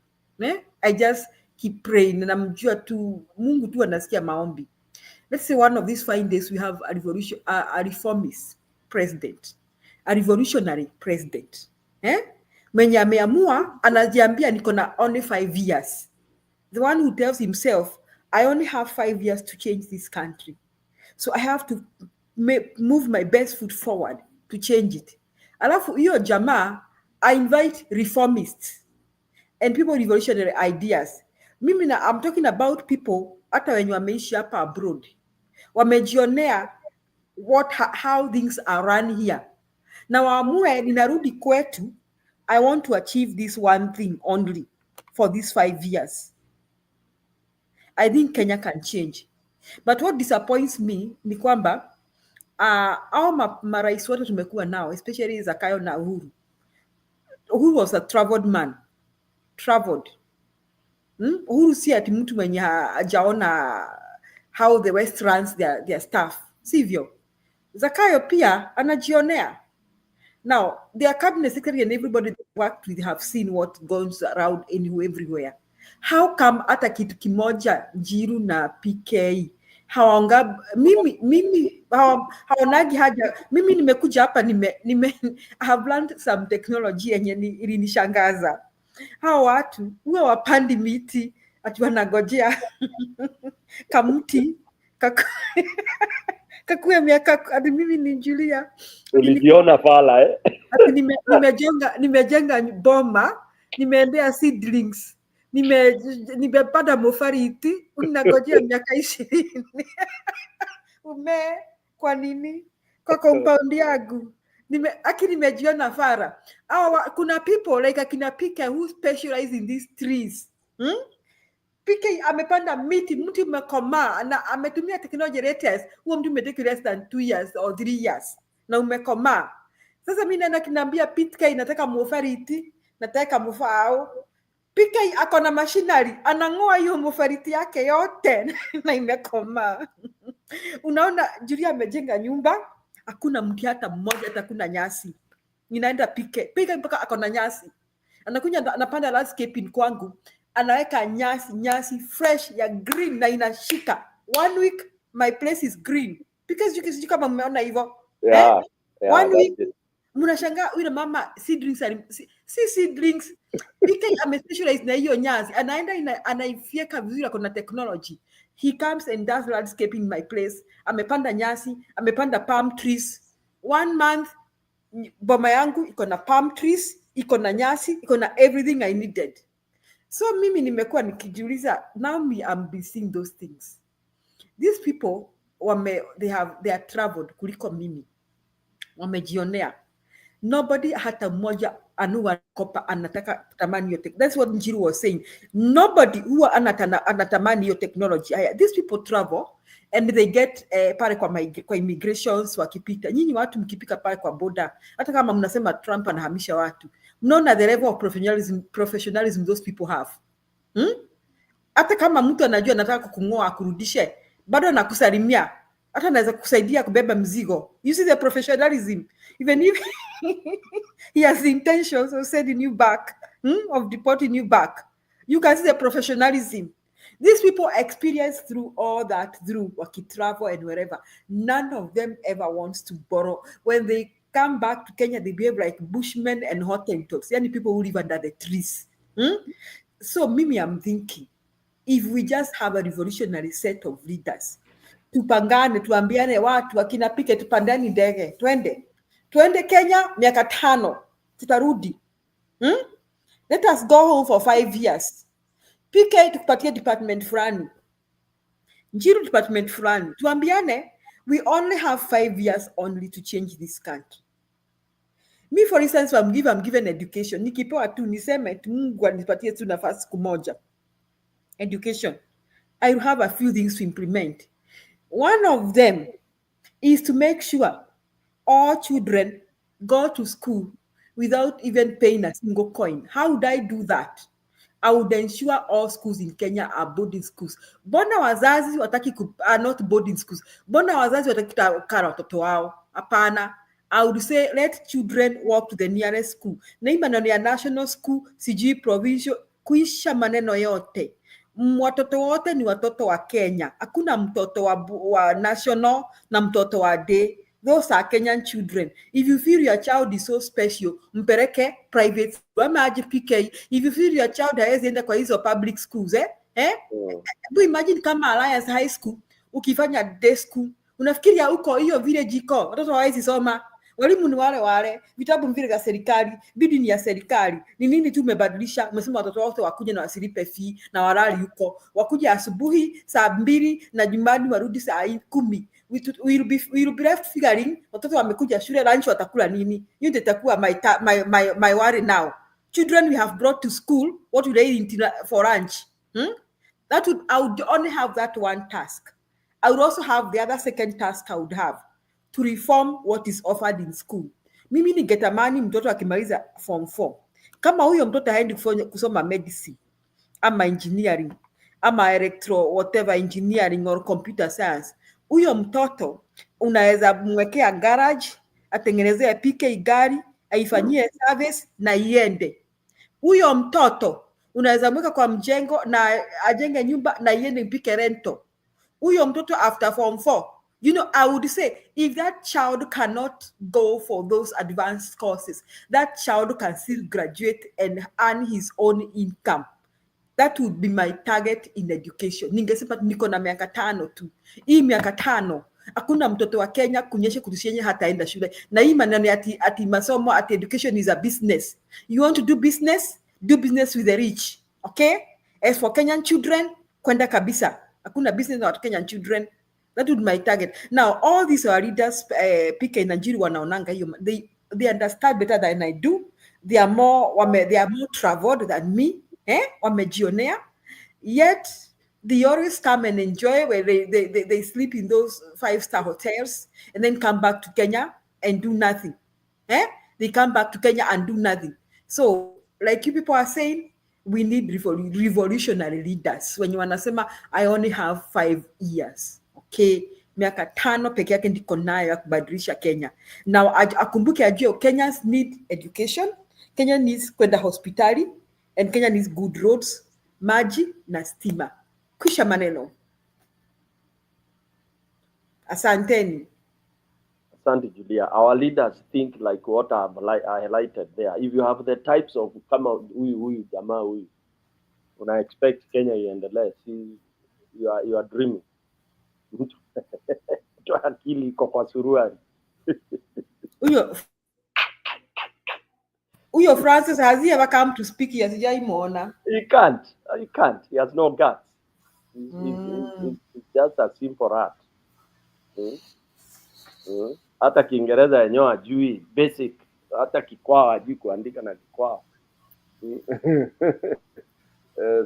I just keep praying, na namjua tu Mungu tu anasikia maombi. Let's say one of these fine days we have a reformist president, a revolutionary president. Mwenye ameamua anajiambia niko na only 5 years. The one who tells himself, I only have 5 years to change this country. So I have to move my best foot forward to change it. Alafu hiyo jamaa I invite reformists and people with revolutionary ideas. Mimi na I'm talking about people hata wenye wameishi hapa abroad. Wamejionea how things are run here. Na waamue ninarudi kwetu, I want to achieve this one thing only for these 5 years. I think Kenya can change. But what disappoints me ni kwamba au marais wote tumekuwa nao, especially Zakayo na Uhuru. Uhuru was a traveled man. Traveled. Uhuru si ati mtu mwenye hajaona how the West runs their stuff. Sivyo. Zakayo pia anajionea. Now, their cabinet secretary and everybody they worked with have seen what goes around everywhere. How come hata kitu kimoja Njiru na PK mimi haonagi haja. Mimi nimekuja hapa I have learned some technology yenye ilinishangaza. Hao watu huwa wapandi miti ati wanagojea kamuti kakuya miaka ati mimi ni Julia. Ulijiona pala Ati nimejenga boma, nimeendea seedlings, nimepanda mofariti, unagojea miaka 20. Kwa nini? Kwa compound yangu. Nimejiona fara. Kuna people like akina Pika who specialize in these trees. Pika amepanda mti umekomaa na ametumia technology latest. Huo mti umetake less than 2 years or 3 years na umekomaa. Sasa mimi naenda kinaambia Pika inataka mofariti, nataka mofao. Pika ako na machinery, anangoa hiyo mofariti yake yote na imekomaa. Unaona Julia amejenga nyumba, hakuna mti hata mmoja, hata kuna nyasi. Ninaenda Pika mpaka ako na nyasi. Anakuja anapanda landscaping kwangu, anaweka nyasi fresh ya green na inashika. 1 week my place is green. Because you can kama mmeona hivyo. Yeah. 1 week mnashangaa yule mama seedlings Pika amespecialize na hiyo nyasi. Anaenda anaifieka vizuri kwa na technology. He comes and does landscaping in my place. Amepanda nyasi, amepanda palm trees. 1 month boma yangu iko na palm trees, iko na nyasi, iko na everything I needed. So mimi nimekuwa nikijiuliza, now me I'm seeing those things. These people they are traveled kuliko mimi. Wamejionea. Nobody hata mmoja anuwa anataka tamani yote. That's what Njiru was saying. Nobody huwa anatamani hiyo technology. These people travel and they get pale kwa immigrations wakipita. Nyinyi watu mkipika pale kwa border, hata kama mnasema Trump anahamisha watu, mnaona the level of professionalism those people have. Hata kama mtu anajua anataka kukungoa akurudishe, bado anakusalimia. Hata anaweza kusaidia kubeba mzigo. You see the professionalism. Even if he has the intentions of sending you back, of deporting you back, you can see the professionalism. These people experience through all that, through travel and wherever. None of them ever wants to borrow. When they come back to Kenya, they behave like bushmen and Hottentots. Yani people who live under the trees. So Mimi, I'm thinking, if we just have a revolutionary set of leaders, tupangane, tuambiane watu wakina Pike, tupandani ndege, twende Kenya, miaka 5 tutarudi. Let us go home for 5 years. Pike tukupatie department fulani, Njiru department fulani, tuambiane we only have 5 years only to change this country. Me for instance, I'm given education, nikipewa tu niseme tu Mungu anipatie tu nafasi kumoja education, I will have a few things to implement. One of them is to make sure all children go to school without even paying a single coin. How would I do that? I would ensure all schools in Kenya are boarding schools. Bona wazazi wataki are not boarding schools. Bona wazazi wataki kara watoto wao. Hapana. I would say let children walk to the nearest school. Na hii maneno ya national school, sijui provincial, kuisha maneno yote. Watoto wote ni watoto wa Kenya. Hakuna mtoto wa national na mtoto wa day. Those are Kenyan children. If you feel your child is so special, mpeleke private school. Ama aje PK. If you feel your child haezi enda kwa hizo public schools, Hebu imagine kama Alliance High School ukifanya day school. Unafikiria huko hiyo village iko watoto hawaezi soma. Walimu ni wale wale, vitabu vile vya serikali, bidi ni ya serikali. Ni nini tu umebadilisha? Umesema watoto wote wakuje na wasilipe fee na walali huko. Wakuje asubuhi saa 2 na Jumani warudi saa 10. We'll be left figuring watoto wamekuja shule, lunch watakula nini? Hiyo ndio itakuwa my worry now. Children we have brought to school, what will they eat for lunch? I would only have that one task. I would also have the other second task I would have to reform what is offered in school. Mimi ningetamani mtoto akimaliza form 4, kama huyo mtoto haendi kusoma medicine ama engineering ama electro whatever engineering or computer science, huyo mtoto unaweza mwekea garage, atengenezea PK gari, aifanyie service na iende. Huyo mtoto unaweza mweka kwa mjengo na ajenge nyumba na iende mpike rento. Huyo mtoto after form 4, you know, I would say if that child cannot go for those advanced courses, that child can still graduate and earn his own income. That would be my target in education. Ningesema niko na miaka 5 tu. Hii miaka 5 hakuna mtoto wa Kenya kunyesha kutushenye hataenda shule. Na hii maneno ati masomo ati education is a business. You want to do business? Do business with the rich. Okay? As for Kenyan children, kwenda kabisa. Hakuna business na Kenyan children. That would be my target. Now, all these are leaders, PK Nigeria wanaonanga hiyo. They understand better than I do. They are more traveled than me. Wamejionea. Yet, they always come and enjoy where they sleep in those 5-star hotels and then come back to Kenya and do nothing. They come back to Kenya and do nothing. So, like you people are saying, we need revolutionary leaders. When you wanasema, I only have 5 years. Okay, miaka 5 peke yake ndiko nayo ya kubadilisha Kenya. Now, akumbuke ajue Kenyans need education, Kenya needs kwenda hospitali, and Kenya needs good roads, maji na stima. Kisha maneno. Asanteni. Asante Julia. Our leaders think like what I've highlighted there. If you have the types of kama huyu jamaa huyu, una expect Kenya iendelee, you are dreaming. Mtu akili iko kwa suruali. Huyo Francis, has he ever come to speak here? Sijaimuona. He can't. He has no guts. It's just a simple rat. Hata Kiingereza yenyewe ajui basic, hata Kikwao ajui kuandika na Kikwao.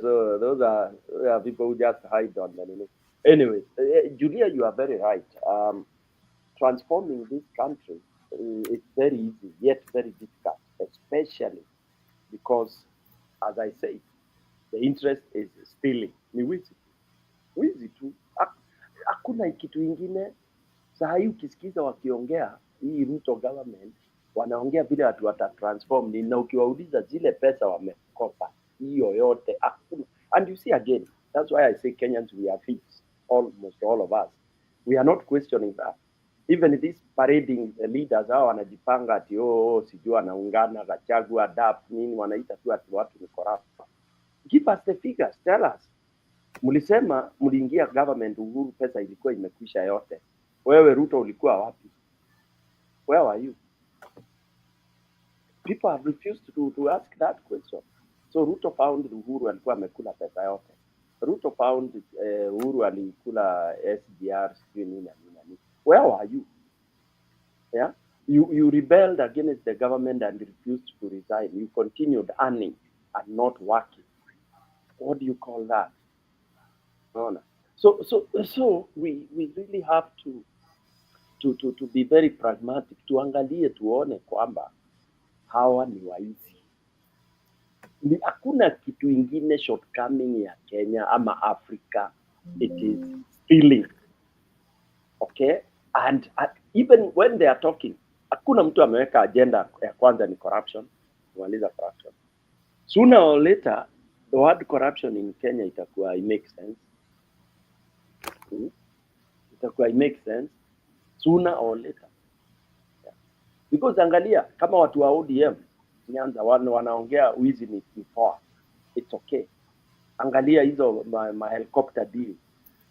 So those are people who just hide on them. Anyway, Julia, you are very right. Transforming this country is very easy, yet very difficult, especially because, as I say, the interest is stealing. Ni wizi tu. Hakuna kitu ingine. Saa hii ukisikiza wakiongea hii Ruto government wanaongea vile watu watatransform ni, na ukiwauliza zile pesa wamekopa hiyo yote hakuna. And you see again, that's why I say Kenyans, we are thieves, almost all of us. We are not questioning that. Even this parading leaders hao wanajipanga ati sijui anaungana Gachagua DAP nini, wanaita tu ati watu ni corrupt. Give us the figures, tell us. Mlisema mliingia government Uhuru pesa ilikuwa imekwisha yote. Wewe Ruto ulikuwa wapi? Where were you? People have refused to ask that question. So Ruto found Uhuru alikuwa amekula pesa yote. Ruto found Uhuru alikula SGR nini. Where were you? Yeah? You rebelled against the government and refused to resign. You continued earning and not working. What do you call that? No. So we really have to be very pragmatic. Tuangalie tuone kwamba hawa ni waizi. Ni hakuna kitu ingine shortcoming ya Kenya ama Africa. It is stealing. Okay? And even when they are talking, hakuna mtu ameweka agenda ya kwanza ni corruption. Kumaliza corruption. Sooner or later, the word corruption in Kenya itakuwa it makes sense. Itakuwa it makes sense sooner or later. Yeah. Because angalia kama watu wa ODM Nyanza wanaongea wizi ni poa. It's okay. Angalia hizo ma helicopter deal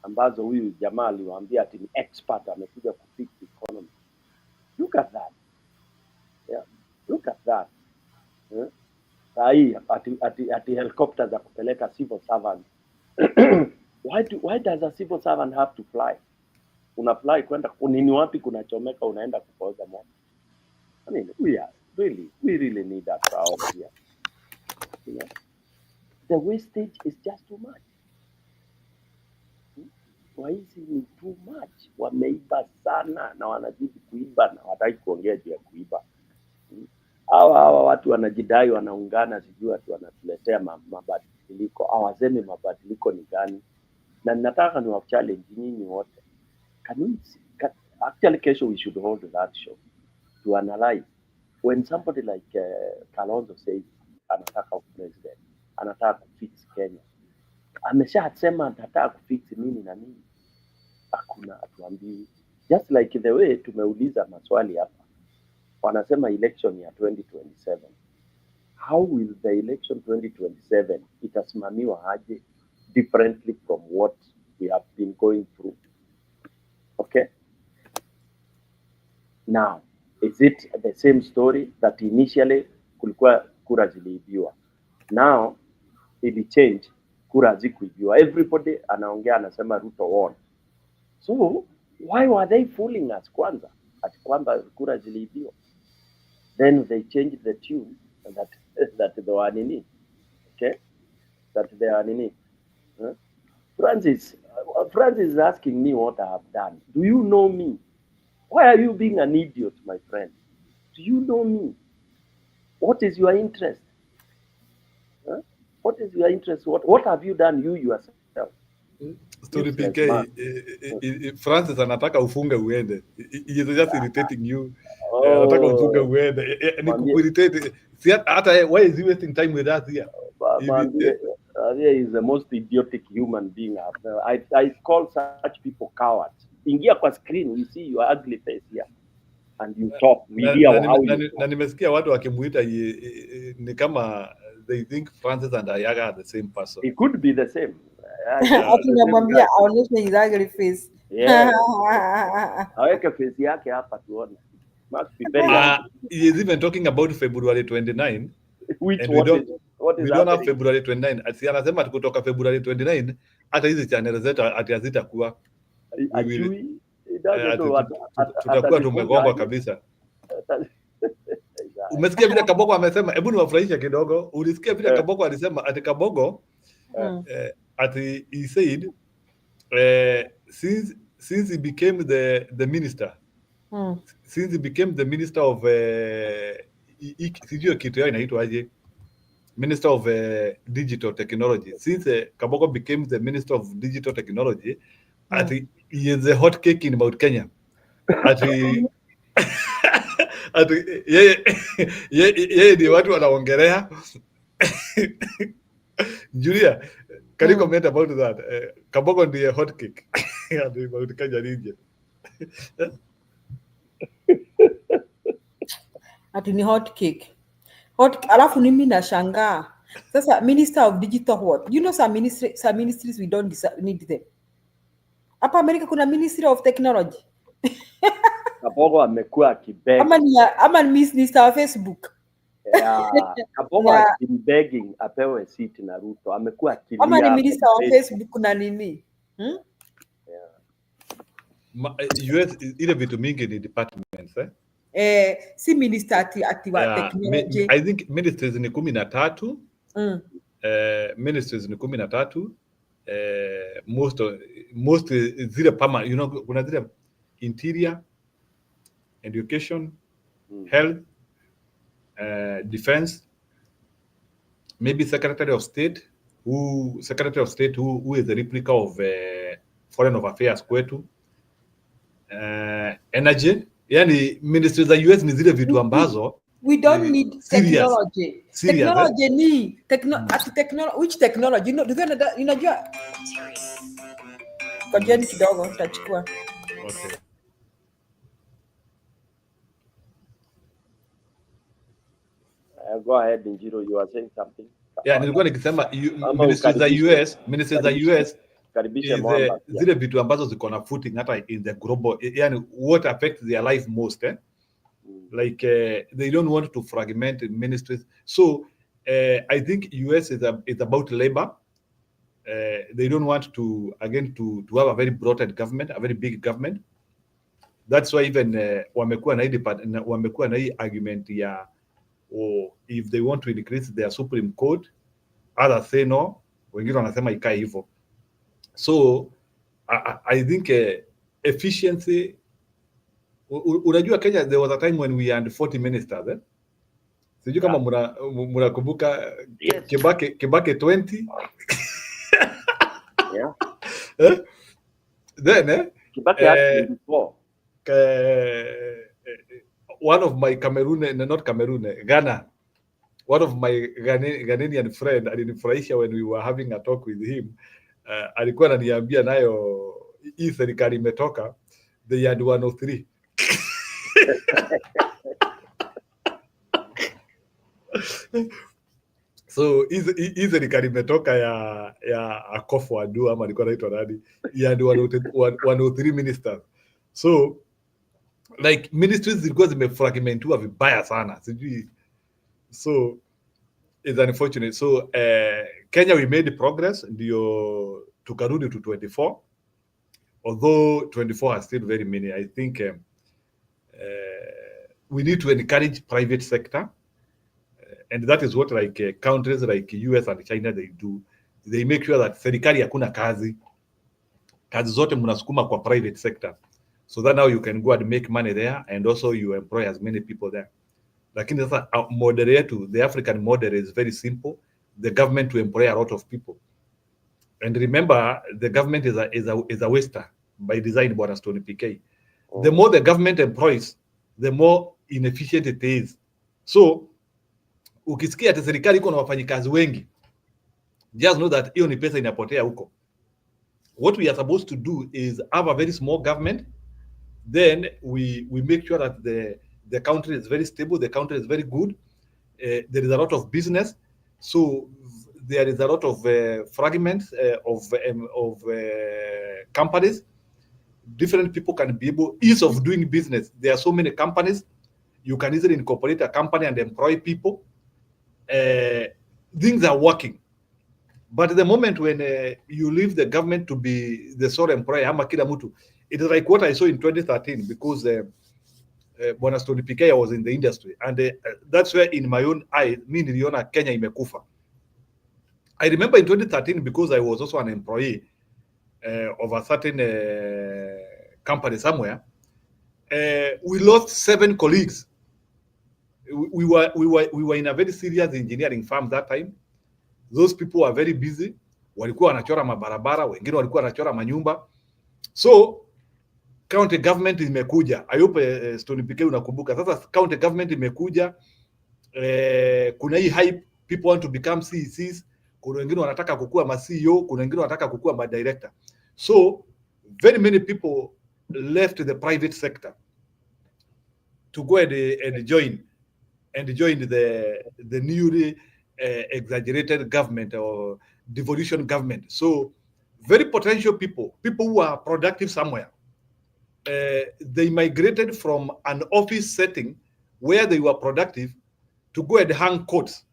ambazo huyu jamaa aliwaambia ati ni expert amekuja kufix economy. Look at that. Look at that. Sahi ati helicopter za kupeleka civil servants. Why does a civil servant have to fly? Una fly kwenda nini wapi kunachomeka unaenda kupoza moto? I mean, we really need that crowd here. You know? The wastage is just too much. Waizi ni too much. Wameiba sana na wanazidi kuiba na wataki kuongea juu ya kuiba. Hawa watu wanajidai wanaungana, sijui watu wanatuletea mabadiliko. Hawasemi mabadiliko ni gani. Na nataka ni wa challenge nyinyi wote. Actually, kesho we should hold that show to analyze when somebody like Kalonzo says anataka president, anataka kufix Kenya. Ameshasema anataka kufix nini na nini? Hakuna atuambii. Just like the way tumeuliza maswali hapa. Wanasema election ya 2027. How will the election 2027 itasimamiwa aje differently from what we have been going through? Okay? Now, is it the same story that initially kulikuwa kura ziliibiwa? Now, it change, kura hazikuibiwa. Everybody anaongea anasema Ruto won. So, why were they fooling us kwanza? Ati kwamba kura ziliibiwa. Then they changed the tune that they were nini. Okay? That they are nini. Francis is asking me what I have done. Do you know me? Why are you being an idiot, my friend? Do you know me? What is your interest? What is your interest? What have you done you yourself? Story PK, Francis anataka ufunge uende. He is just irritating you. Anataka ufunge uende. Ni kuirritate. Hata why is he wasting time with us here? He is the most idiotic human being I've ever. I call such people cowards. Ingia kwa screen, we see your ugly face here. And you talk. We hear how you talk. Na nimesikia watu wakimuita ni kama they think Francis and Ayaga are the same person. It could be the same. Akinamwambia aonyeshe his ugly face. Yeah. Aweke face yake hapa tuone. Must be very he is even talking about February 29. Which and we don't have February 29. Ati anasema kutoka February 29 hata hizi channel zetu ati hazitakuwa. Tutakuwa tumegongwa kabisa. Umesikia vile Kabogo amesema? Hebu niwafurahisha kidogo. Ulisikia vile Kabogo alisema? Ati Kabogo ati he said since he became the minister, since he became the minister of sijui kitu yao inaitwa aje, Minister of Digital Technology. Since Kabogo became the Minister of Digital Technology, ati he is a hot cake in Mount Kenya. Ati yeye ni watu wanaongelea. Julia, can you comment about that? Kabogo ndiye hot cake in Mount Kenya region. Ati ni hot cake. Alafu mimi nashangaa. Sasa Minister of Digital what? You know some ministries we don't need them. Hapa Amerika kuna Ministry of Technology. Kabogo amekuwa akibeg. Ama Minister wa Facebook. Yeah, Kabogo has been begging apewe seat na Ruto. Amekuwa akilia. Ama ni Minister wa Facebook na nini? US ile vitu mingi ni departments si minister ati wa technology. I think ministries ni 13. Ministries ni 13. Most zile pama, you know, kuna zile interior, education, health, defense, maybe Secretary of State who is a replica of Foreign Affairs kwetu, energy. Yani ministries za US ni zile vitu ambazo we don't need technology. Serious, technology ni which technology? You know, unajua kwa jeni kidogo tutachukua. Okay. Go ahead, Njiro, you are saying something. Yeah, nilikuwa nikisema ministries za US zile vitu ambazo ziko na footing hata in the global, yani what affects their life most Like they don't want to fragment ministries. So I think US is about labor. They don't want to have a very bloated government, a very big government. That's why even wamekuwa na hii argument ya if they want to increase their Supreme Court, others say no, wengine wanasema ikae hivyo. So I think efficiency. Unajua Kenya, there was a time when we had 40 ministers. Sijui kama mnakumbuka Yes. Kibaki 20. Yeah. Then Kibaki had 24. One of my Ghana, one of my Ghanaian friend alinifurahisha when we were having a talk with him. Alikuwa ananiambia nayo hii serikali imetoka, they had 103. So hii serikali imetoka ya Akofo Addo ama alikuwa anaitwa nani, he had 103 ministers. So like ministries zilikuwa zimefragmentiwa vibaya sana, sijui. So it's unfortunate. So Kenya, we made progress, ndio tukarudi to 24, although 24 are still very many. I think we need to encourage private sector, and that is what like countries like US and China they do. They make sure that serikali hakuna kazi zote mnasukuma kwa private sector, so that now you can go and make money there, and also you employ as many people there. Lakini sasa model yetu, the African model, is very simple. The government to employ a lot of people, and remember the government is a waster by design, Bwana Stone PK. The more the government employs, the more inefficient it is. So ukisikia ati serikali iko na wafanyikazi wengi, just know that hiyo ni pesa inapotea huko. What we are supposed to do is have a very small government, then we make sure that the country is very stable, the country is very good. There is a lot of business, so there is a lot of fragments of companies. Different people can be able, ease of doing business. There are so many companies, you can easily incorporate a company and employ people. Things are working. But the moment when you leave the government to be the sole employer, ama kila mtu, it is like what I saw in 2013, because Bwana Stone PK, I was in the industry, and that's where in my own eye, mi niliona Kenya imekufa. I remember in 2013, because I was also an employee of a certain company somewhere, we lost 7 colleagues. We were in a very serious engineering firm that time. Those people were very busy. Walikuwa wanachora mabarabara, wengine walikuwa wanachora manyumba. So county government imekuja. I hope Stone PK unakumbuka. Sasa county government imekuja, kuna hii hype, people want to become CECs, kuna wengine wanataka kukua ma CEO, kuna wengine wanataka kukua ma director. So very many people left the private sector to go and join the newly exaggerated government or devolution government. So very potential people who are productive somewhere, they migrated from an office setting where they were productive to go and hang coats.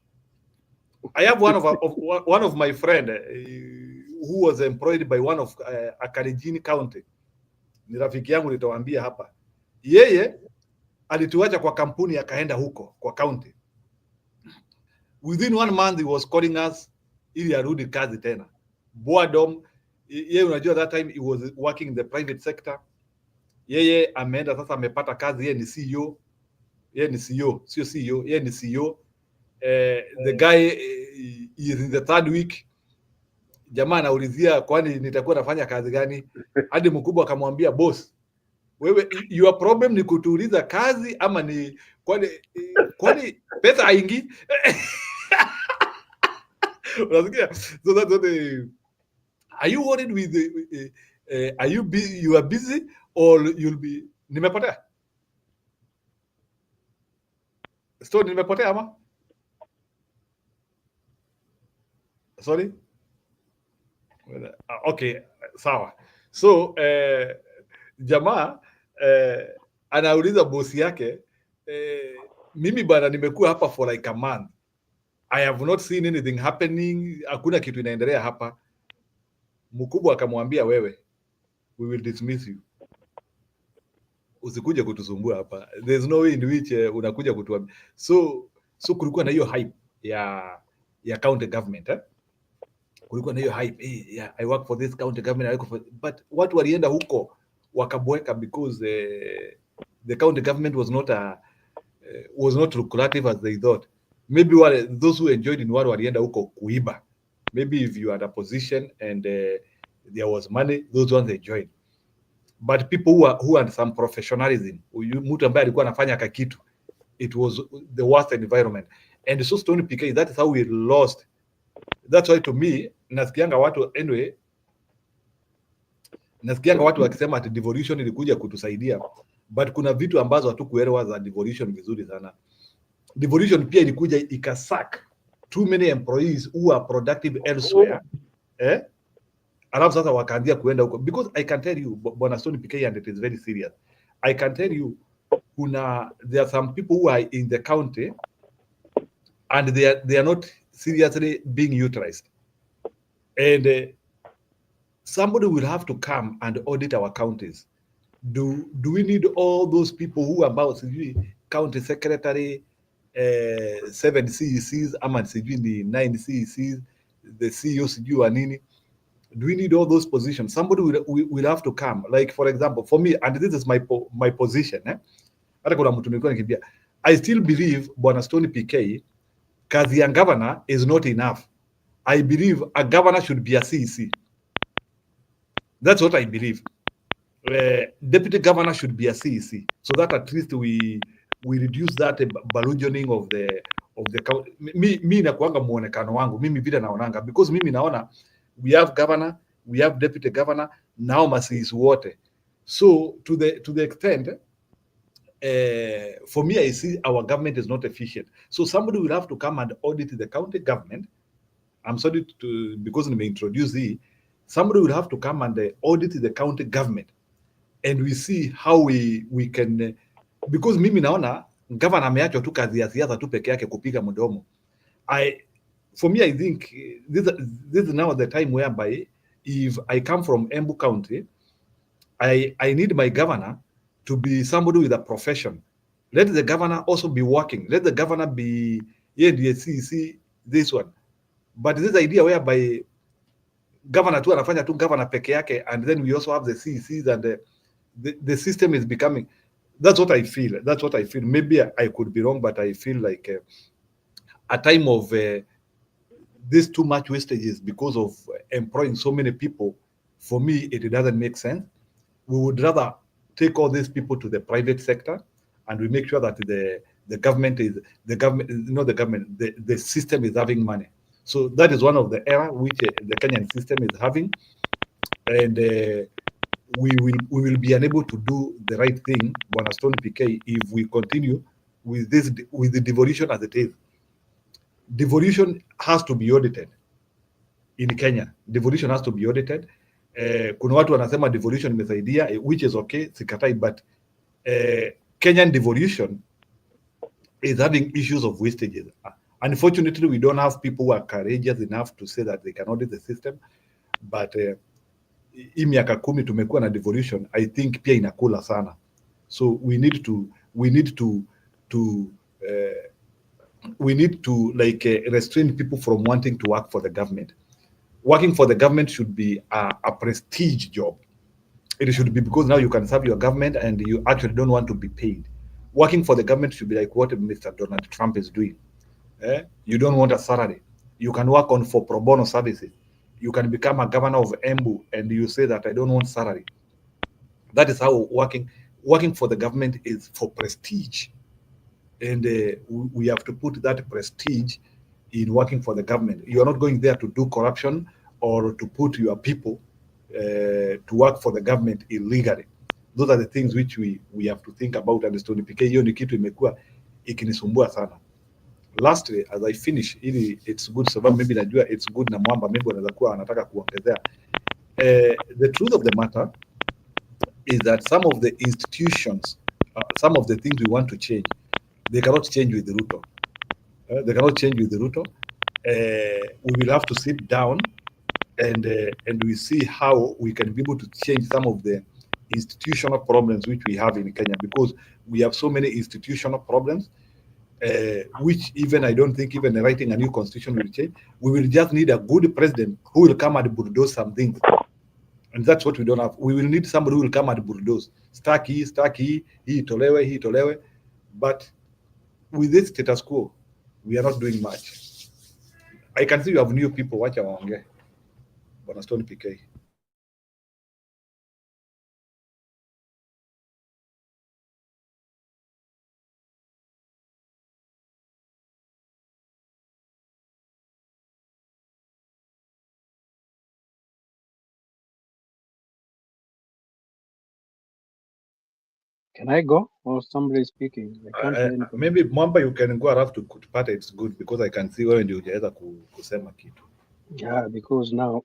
I have one of my friend who was employed by one of Akalenjin County. Ni rafiki yangu, nitawaambia hapa. Yeye alituacha kwa kampuni akaenda huko kwa county. Within 1 month he was calling us ili arudi kazi tena. Boredom. Yeye unajua that time he was working in the private sector. Yeye ameenda sasa, amepata kazi, yeye ni CEO. Yeye ni CEO, sio CEO, yeye ni CEO. The guy is in the 3rd week. Jamaa anaulizia kwani nitakuwa nafanya kazi gani? Hadi mkubwa akamwambia, boss, wewe your problem ni kutuuliza kazi ama ni kwani pesa haingi? Unasikia? So that's what are you worried with are you busy, you are busy or you'll be nimepotea? Stone, nimepotea ama? Sorry? Okay, sawa. So jamaa anauliza bosi yake Mimi bana nimekuwa hapa for like a month. I have not seen anything happening. Hakuna kitu inaendelea hapa. Mkubwa akamwambia wewe, we will dismiss you. Usikuje kutusumbua hapa. There's no way in which unakuja kutuambia. So kulikuwa na hiyo hype ya county government kulikuwa na hiyo hype yeah, I work for this county government, but watu walienda huko wakabweka because the county government was not lucrative as they thought. Maybe those who enjoyed in wale walienda huko kuiba. Maybe if you had a position and there was money, those ones they joined. But people who had some professionalism, mtu ambaye alikuwa anafanya kakitu, it was the worst environment. And so Stony PK, that is how we lost. That's why to me, nasikianga watu wakisema ati devolution ilikuja kutusaidia, but kuna vitu ambazo hatukuelewa za devolution vizuri sana. Devolution pia ilikuja ikasack too many employees who are productive elsewhere. Alafu sasa wakaanzia kuenda huko, because I can tell you Bwana Stony PK, and it is very serious. I can tell you there are some people who are in the county and they are not seriously being utilized, and somebody will have to come and audit our counties. Do we need all those people who are about county secretary, 7 CECs ama sijui ni 9 CECs, the CEO sijui wa nini? Do we need all those positions? Somebody will have to come. Like for example, for me, and this is my position, hata kuna mtu nilikuwa nikiambia, I still believe Bwana Stony PK, kazi ya governor is not enough. I believe a governor should be a CEC. That's what I believe. Deputy governor should be a CEC, so that at least we reduce that ballooning of the county. Mi nakuanga muonekano wangu mimi vile naonanga, because mimi naona we have governor, we have deputy governor, now ma-CEC wote. So to the extent, for me, I see our government is not efficient. So somebody will have to come and audit the county government. I'm sorry because I may introduce somebody will have to come and audit the county government, and we see how we can, because mimi naona governor ameachwa tu kazi ya siasa tu peke yake kupiga mdomo. For me, I think this is now the time whereby if I come from Embu County, I need my governor to be somebody with a profession. Let the governor also be working. Let the governor be CEC, this one. But this idea whereby governor tu anafanya tu governor peke yake, and then we also have the CECs, and the system is becoming. That's what I feel. That's what I feel. Maybe I could be wrong, but I feel like a time of this too much wastages because of employing so many people. For me, it doesn't make sense. We would rather take all these people to the private sector, and we make sure that the system is having money. So that is one of the error which the Kenyan system is having, and we will be unable to do the right thing, Bwana Stony PK, if we continue with the devolution as it is. Devolution has to be audited in Kenya. Devolution has to be audited. Kuna watu wanasema devolution imesaidia, which is okay, sikatai, but Kenyan devolution is having issues of wastages. Unfortunately, we don't have people who are courageous enough to say that they can audit the system, but hii miaka 10 tumekuwa na devolution, I think pia inakula sana. So we need to like restrain people from wanting to work for the government. Working for the government should be a prestige job. It should be because now you can serve your government and you actually don't want to be paid. Working for the government should be like what Mr. Donald Trump is doing. You don't want a salary. You can work on for pro bono services. You can become a governor of Embu and you say that I don't want salary. That is how working for the government is for prestige. And we have to put that prestige in working for the government. You are not going there to do corruption or to put your people to work for the government illegally. Those are the things which we have to think about. And Stony PK, hiyo ni kitu imekuwa ikinisumbua sana. Lastly, as I finish, it's good sababu maybe najua it's good na mwamba maybe anaweza kuwa anataka kuongezea. The truth of the matter is that some of the institutions, some of the things we want to change, They cannot change with Ruto. They cannot change with Ruto. We will have to sit down and we see how we can be able to change some of the institutional problems which we have in Kenya, because we have so many institutional problems, which even I don't think even writing a new constitution will change. We will just need a good president who will come and bulldoze some things. And that's what we don't have. We will need somebody who will come and bulldoze. Staki, hii tolewe. But with this status quo, we are not doing much. I can see you have new people. Wacha waongee. Bwana Stone PK. Can I go or somebody speaking? I can't hear anybody. Maybe Mwamba, you can go around to Kutupata. It's good because I can see wewe ndio hujaweza kusema kitu. Yeah, because now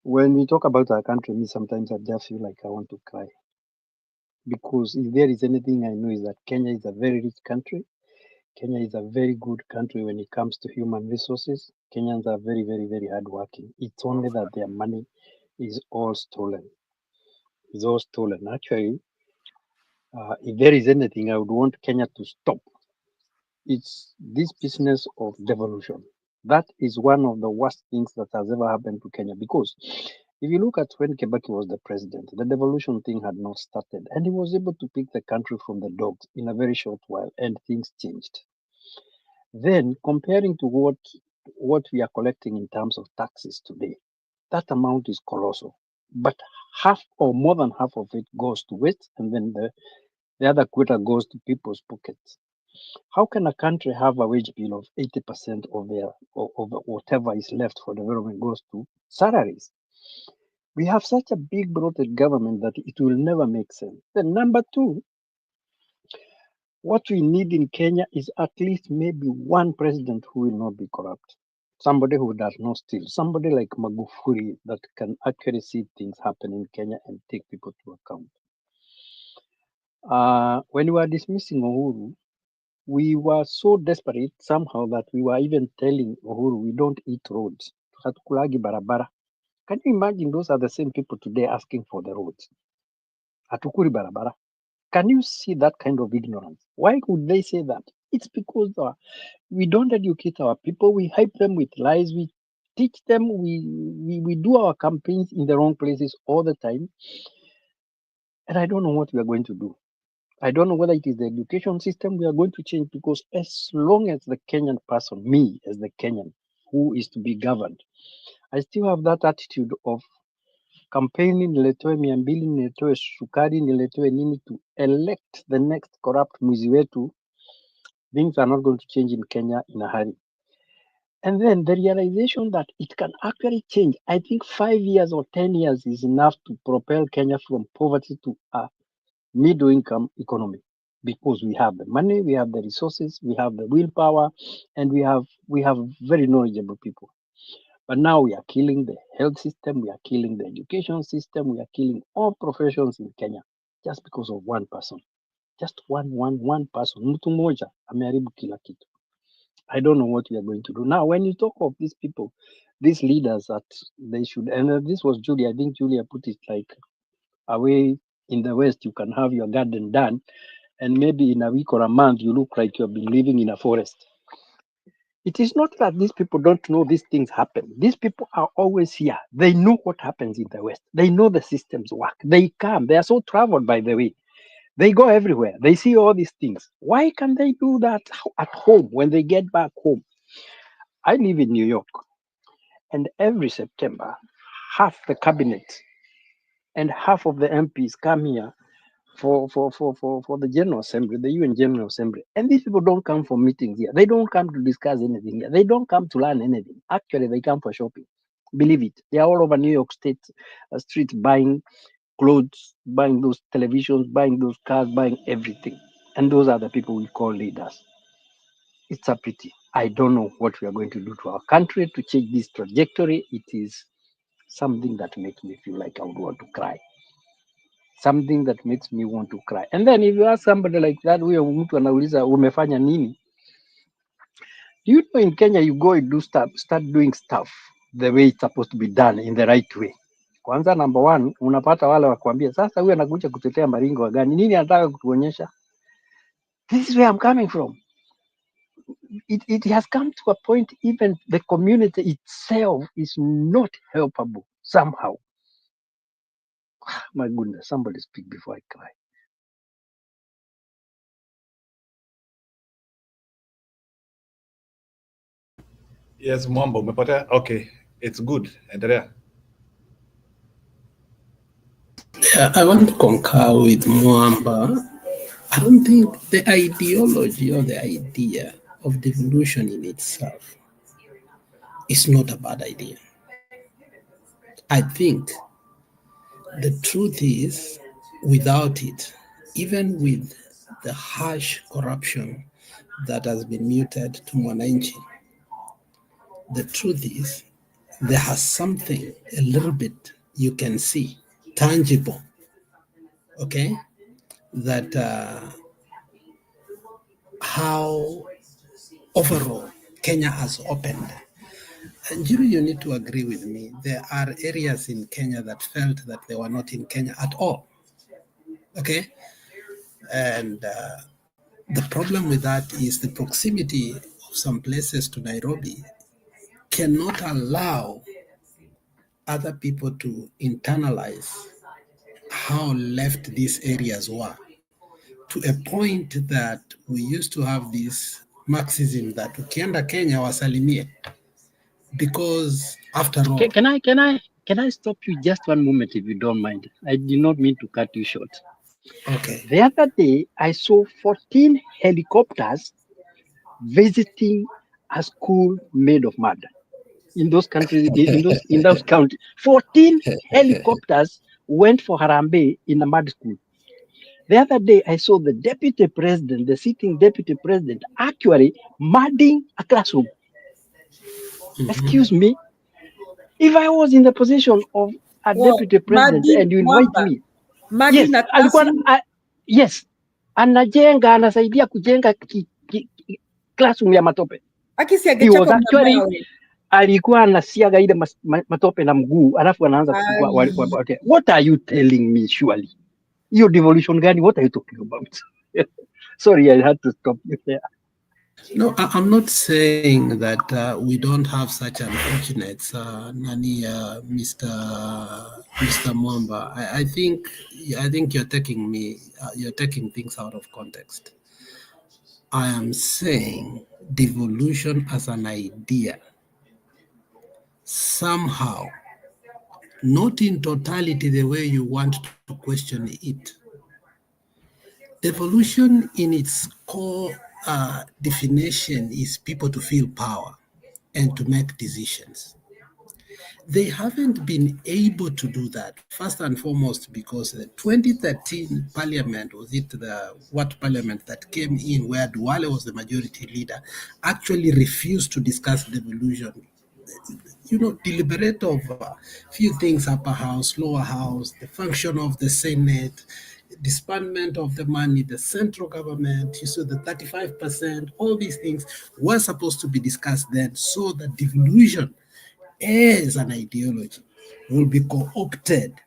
when we talk about our country, me sometimes I just feel like I want to cry. Because if there is anything I know is that Kenya is a very rich country. Kenya is a very good country when it comes to human resources. Kenyans are very, very, very hardworking. It's only that their money is all stolen. It's all stolen. Actually, if there is anything I would want Kenya to stop, it's this business of devolution. That is one of the worst things that has ever happened to Kenya, because if you look at when Kibaki was the president, the devolution thing had not started, and he was able to pick the country from the dogs in a very short while, and things changed. Then, comparing to what we are collecting in terms of taxes today, that amount is colossal. But half or more than half of it goes to waste, and then the other quarter goes to people's pockets. How can a country have a wage bill of 80% of their of whatever is left for development goes to salaries? We have such a big bloated government that it will never make sense. Then number two, what we need in Kenya is at least maybe one president who will not be corrupt. Somebody who does not steal. Somebody like Magufuli that can actually see things happen in Kenya and take people to account. When we were dismissing Uhuru, we were so desperate somehow that we were even telling Uhuru we don't eat roads. Hatukulagi barabara. Can you imagine those are the same people today asking for the roads? Hatukuri barabara. Can you see that kind of ignorance? Why would they say that? It's because we don't educate our people. We hype them with lies. We teach them. We do our campaigns in the wrong places all the time. And I don't know what we are going to do. I don't know whether it is the education system we are going to change, because as long as the Kenyan person, me as the Kenyan who is to be governed, I still have that attitude of campaigning niletewe 200, niletewe sukari, niletewe nini to elect the next corrupt mwizi wetu. Things are not going to change in Kenya in a hurry. And then the realization that it can actually change. I think 5 years or 10 years is enough to propel Kenya from poverty to a middle income economy, because we have the money, we have the resources, we have the willpower, and we have very knowledgeable people. But now we are killing the health system, we are killing the education system, we are killing all professions in Kenya just because of one person. Just one person. Mtu mmoja ameharibu kila kitu. I don't know what we are going to do. Now, when you talk of these people, these leaders that they should, and this was Julia, I think Julia put it like, away in the West, you can have your garden done, and maybe in a week or a month, you look like you've been living in a forest. It is not that these people don't know these things happen. These people are always here. They know what happens in the West. They know the systems work. They come. They are so traveled, by the way. They go everywhere. They see all these things. Why can they do that at home when they get back home? I live in New York, and every September, half the cabinet and half of the MPs come here for the General Assembly, the UN General Assembly. And these people don't come for meetings here. They don't come to discuss anything here. They don't come to learn anything. Actually, they come for shopping. Believe it. They are all over New York State streets buying clothes, buying those televisions, buying those cars, buying everything. And those are the people we call leaders. It's a pity. I don't know what we are going to do to our country to change this trajectory. It is something that makes me feel like I would want to cry. something that makes me want to cry. And then if you ask somebody like that, huyo mtu anauliza umefanya nini? Do you know in Kenya you go and do stuff, start doing stuff the way it's supposed to be done in the right way. Kwanza number one, unapata wale wakwambia sasa huyu anakuja kutetea maringo wa gani? Nini anataka kutuonyesha? This is where I'm coming from. It has come to a point even the community itself is not helpable somehow. My goodness, somebody speak before I cry. Yes, Mwamba, umepotea? Okay, it's good. Endelea. Yeah, I want to concur with Mwamba. I don't think the ideology or the idea of devolution in itself is not a bad idea. I think the truth is, without it, even with the harsh corruption that has been muted to Mwananchi, the truth is, there has something a little bit you can see, tangible, okay, that how overall Kenya has opened. And you need to agree with me. There are areas in Kenya that felt that they were not in Kenya at all. Okay? And the problem with that is the proximity of some places to Nairobi cannot allow other people to internalize how left these areas were, to a point that we used to have this Marxism that ukienda Kenya wasalimie, because after all, Can I stop you just one moment if you don't mind? I did not mean to cut you short. okay, The other day I saw 14 helicopters visiting a school made of mud in those countries, in those counties. 14 helicopters went for Harambee in a mud school. The other day I saw the deputy president, the sitting deputy president, actually mudding a classroom. Excuse me, if I was in the position of a deputy president and you invite me, yes, alikuwa yes, anajenga, anasaidia kujenga classroom ya matope. He was actually alikuwa anasiaga ile matope na mguu, alafu anaanza kusugua. What are you telling me? Surely hiyo devolution gani? What are you talking about? Sorry, I had to stop you there. No, I'm not saying that we don't have such unfortunates, Mr. Mwamba. I think you're taking things out of context. I am saying devolution as an idea, somehow, not in totality the way you want to question it. Devolution in its core definition is people to feel power and to make decisions. They haven't been able to do that, first and foremost, because the 2013 parliament, what parliament that came in where Duale was the majority leader, actually refused to discuss devolution. Deliberate over few things, upper house, lower house, the function of the Senate, disbursement of the money, the central government, the 35%, all these things were supposed to be discussed then, so that devolution as an ideology will be co-opted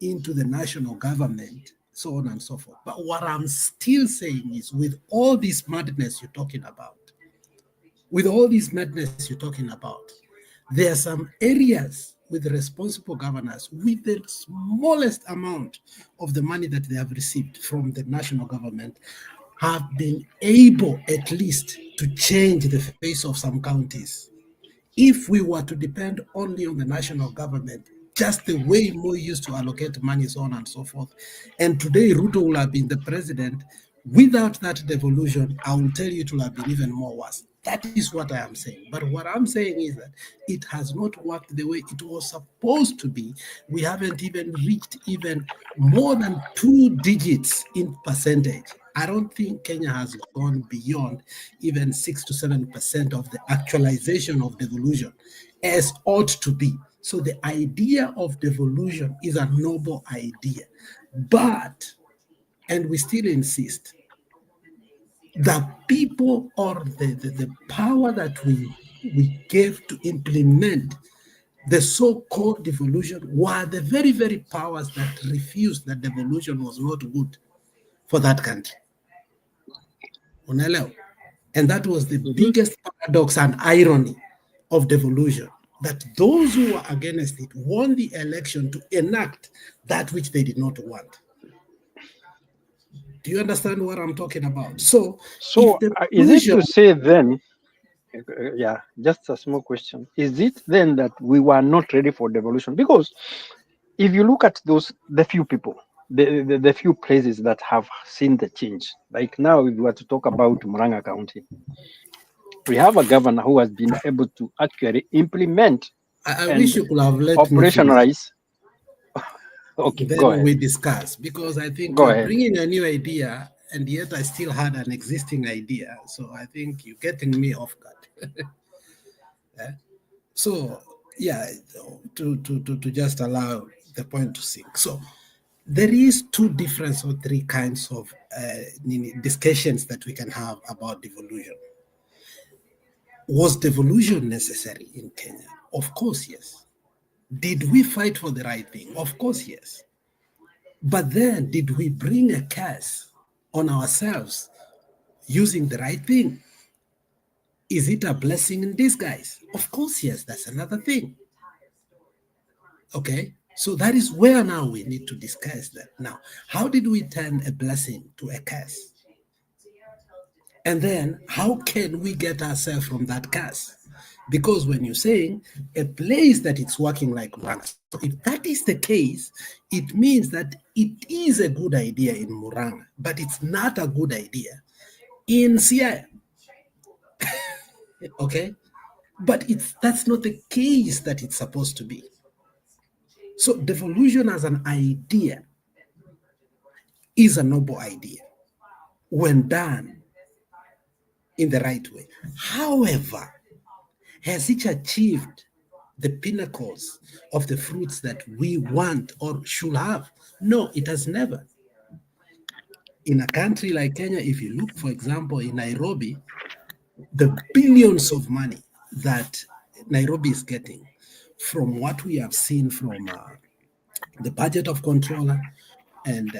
into the national government, so on and so forth. But what I'm still saying is, with all this madness you're talking about, there are some areas with responsible governors with the smallest amount of the money that they have received from the national government have been able at least to change the face of some counties. If we were to depend only on the national government, just the way Moi used to allocate money, so on and so forth, and today Ruto will have been the president, without that devolution, I will tell you it will have been even more worse. That is what I am saying. But what I'm saying is that it has not worked the way it was supposed to be. We haven't even reached even more than 2 digits in percentage. I don't think Kenya has gone beyond even 6 to 7% of the actualization of devolution as ought to be. So the idea of devolution is a noble idea. But, and we still insist, the people or the power that we gave to implement the so-called devolution were the very, very powers that refused that devolution was not good for that country. Unaelewa? And that was the biggest paradox and irony of devolution, that those who were against it won the election to enact that which they did not want. Do you understand what I'm talking about? So if is it to devolution, say then, yeah, just a small question. Is it then that we were not ready for devolution? Because if you look at the few people, the few places that have seen the change, like now, if we were to talk about Murang'a County, we have a governor who has been able to actually implement I and wish you could have let me finish. operationalize. Okay, go Then ahead. we discuss, because I think Go you're ahead. bringing a new idea, and yet I still had an existing idea. So I think you're getting me off guard. So yeah, to just allow the point to sink. So there is two different or three kinds of discussions that we can have about devolution. Was devolution necessary in Kenya? Of course, yes. Did we fight for the right thing? Of course, yes. But then, did we bring a curse on ourselves using the right thing? Is it a blessing in disguise? Of course, yes. That's another thing. Okay, so that is where now we need to discuss that. Now, how did we turn a blessing to a curse? And then, how can we get ourselves from that curse? Because when you're saying a place that it's working like Murang'a, so if that is the case, it means that it is a good idea in Murang'a, but it's not a good idea in Siaya. Okay, but that's not the case that it's supposed to be. So devolution as an idea is a noble idea when done in the right way. However, has it achieved the pinnacles of the fruits that we want or should have? No, it has never. In a country like Kenya, if you look, for example, in Nairobi, the billions of money that Nairobi is getting, from what we have seen from the budget of controller and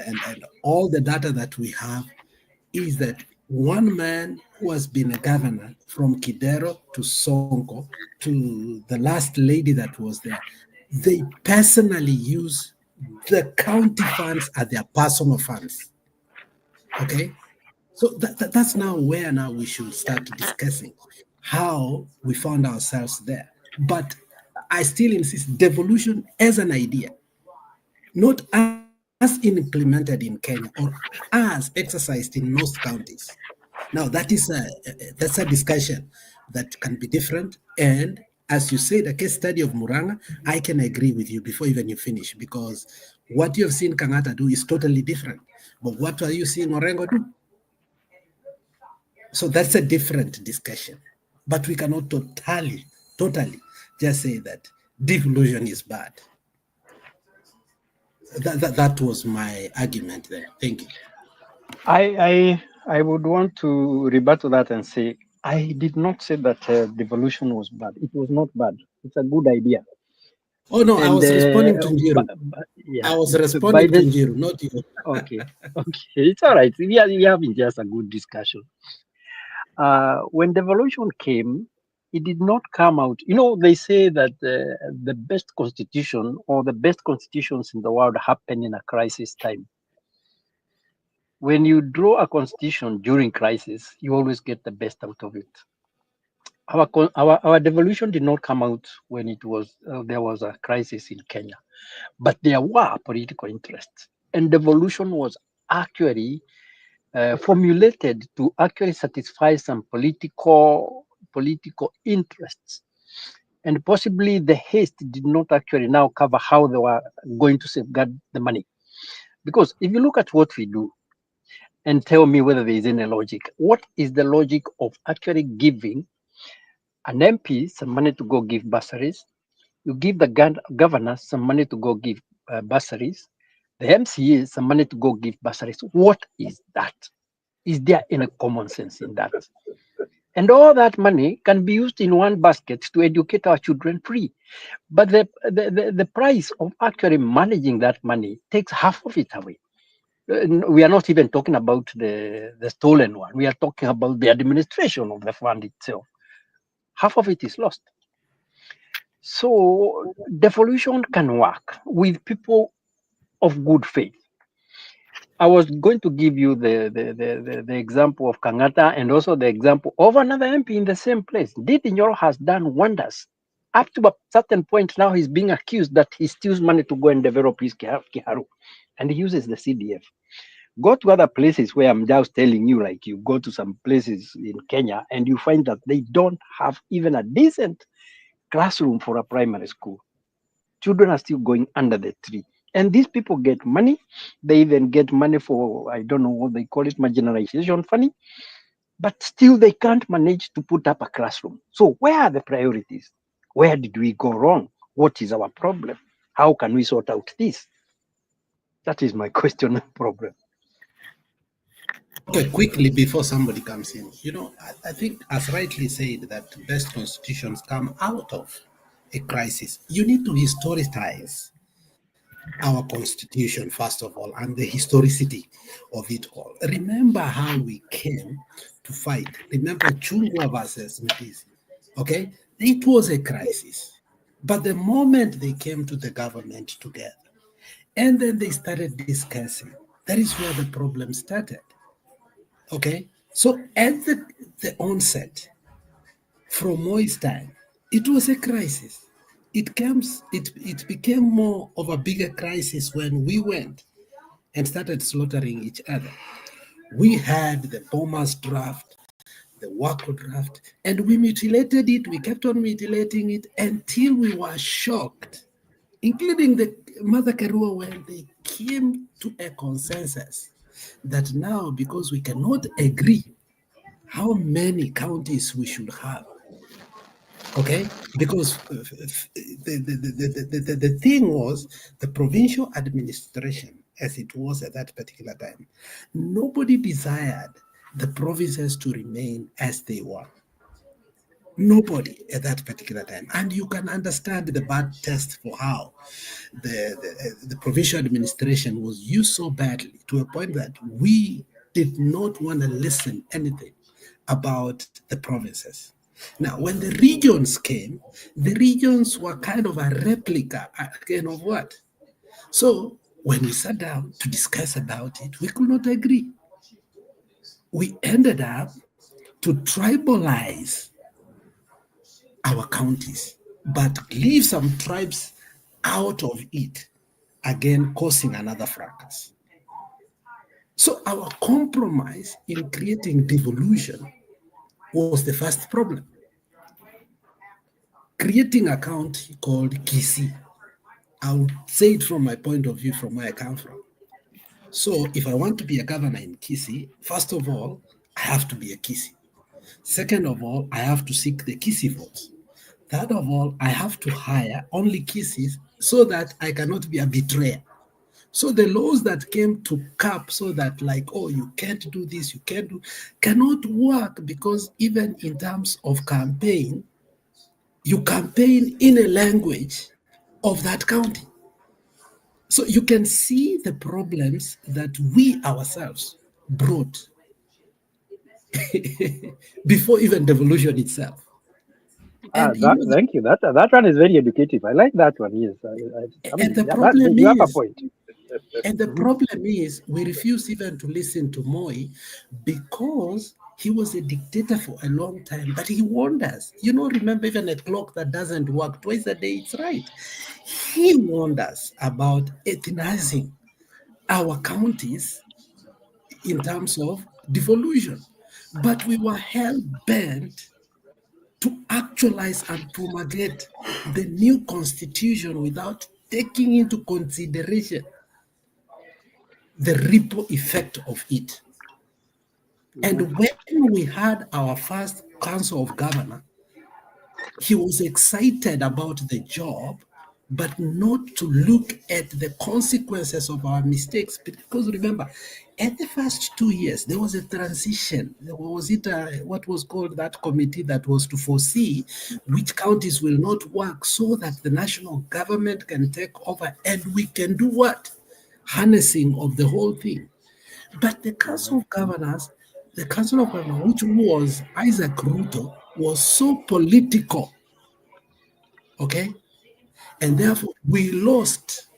all the data that we have, is that one man who has been a governor from Kidero to Sonko to the last lady that was there, they personally use the county funds as their personal funds. Okay? So that's now where now we should start discussing how we found ourselves there. But I still insist, devolution as an idea, not as implemented in Kenya or as exercised in most counties. Now that's a discussion that can be different. And as you say, the case study of Murang'a, I can agree with you before even you finish, because what you have seen Kangata do is totally different. But what are you seeing Orengo do? So that's a different discussion. But we cannot totally just say that devolution is bad. That was my argument there. Thank you. I would want to rebut to that and say, I did not say that devolution was bad. It was not bad. It's a good idea. Oh no, I And was responding to Njiru. yeah, I was by responding the to Njiru, not you. okay, it's all right. We are having just a good discussion. When devolution came, it did not come out. You know, they say that the best constitution or the best constitutions in the world happen in a crisis time. When you draw a constitution during crisis, you always get the best out of it. Our devolution did not come out when it was there was a crisis in Kenya, but there were political interests, and devolution was actually formulated to actually satisfy some political interests. And possibly the haste did not actually now cover how they were going to safeguard the money. Because if you look at what we do and tell me whether there is any logic, what is the logic of actually giving an MP some money to go give bursaries? You give the governor some money to go give bursaries, The MCA some money to go give bursaries. What is that? Is there any common sense in that? And all that money can be used in one basket to educate our children free. But the price of actually managing that money takes half of it away. We are not even talking about the stolen one. We are talking about the administration of the fund itself. Half of it is lost. So devolution can work with people of good faith. I was going to give you the example of Kangata and also the example of another MP in the same place. Didi Nyoro has done wonders. Up to a certain point now, he's being accused that he steals money to go and develop his Kiharu, and he uses the CDF. Go to other places where I'm just telling you, like you go to some places in Kenya and you find that they don't have even a decent classroom for a primary school. Children are still going under the tree. And these people get money. They even get money for, I don't know what they call it, marginalization funding. But still they can't manage to put up a classroom. So where are the priorities? Where did we go wrong? What is our problem? How can we sort out this? That is my question and problem. Okay, quickly before somebody comes in, I think, as rightly said, that best constitutions come out of a crisis. You need to historicize our constitution, first of all, and the historicity of it all. Remember how we came to fight. Remember Chungwa versus Mbisi. Okay? It was a crisis. But the moment they came to the government together, and then they started discussing, that is where the problem started. Okay? So at the onset, from Moi's time, it was a crisis. It became more of a bigger crisis when we went and started slaughtering each other. We had the Bomas draft, the Wako draft, and we mutilated it. We kept on mutilating it until we were shocked, including the Mother Karua, when they came to a consensus that now, because we cannot agree how many counties we should have, okay, because the thing was the provincial administration, as it was at that particular time, nobody desired the provinces to remain as they were. Nobody at that particular time. And you can understand the bad test for how the provincial administration was used so badly, to a point that we did not want to listen anything about the provinces. Now, when the regions came, the regions were kind of a replica again of what? So when we sat down to discuss about it, we could not agree. We ended up to tribalize our counties, but leave some tribes out of it, again causing another fracas. So our compromise in creating devolution was the first problem. Creating a county called Kisii. I would say it from my point of view, from where I come from. So if I want to be a governor in Kisii, first of all, I have to be a Kisii. Second of all, I have to seek the Kisii votes. Third of all, I have to hire only Kisiis so that I cannot be a betrayer. So the laws that came to cap so that, like, oh, you can't do this, you can't do, cannot work, because even in terms of campaign, you campaign in a language of that county. So you can see the problems that we ourselves brought before even devolution itself. Thank you. That one is very educative. I like that one. Yes. You have a point. And the problem is, we refuse even to listen to Moi, because he was a dictator for a long time, but he warned us. Remember, even a clock that doesn't work twice a day, it's right. He warned us about ethnizing our counties in terms of devolution. But we were hell-bent to actualize and promulgate the new constitution without taking into consideration the ripple effect of it. And when we had our first council of governor, he was excited about the job but not to look at the consequences of our mistakes. Because remember, at the first 2 years, there was a transition. Was it what was called that committee that was to foresee which counties will not work so that the national government can take over and we can do what? Harnessing of the whole thing. But the Council of Governors, which was Isaac Ruto, was so political, okay? And therefore, we lost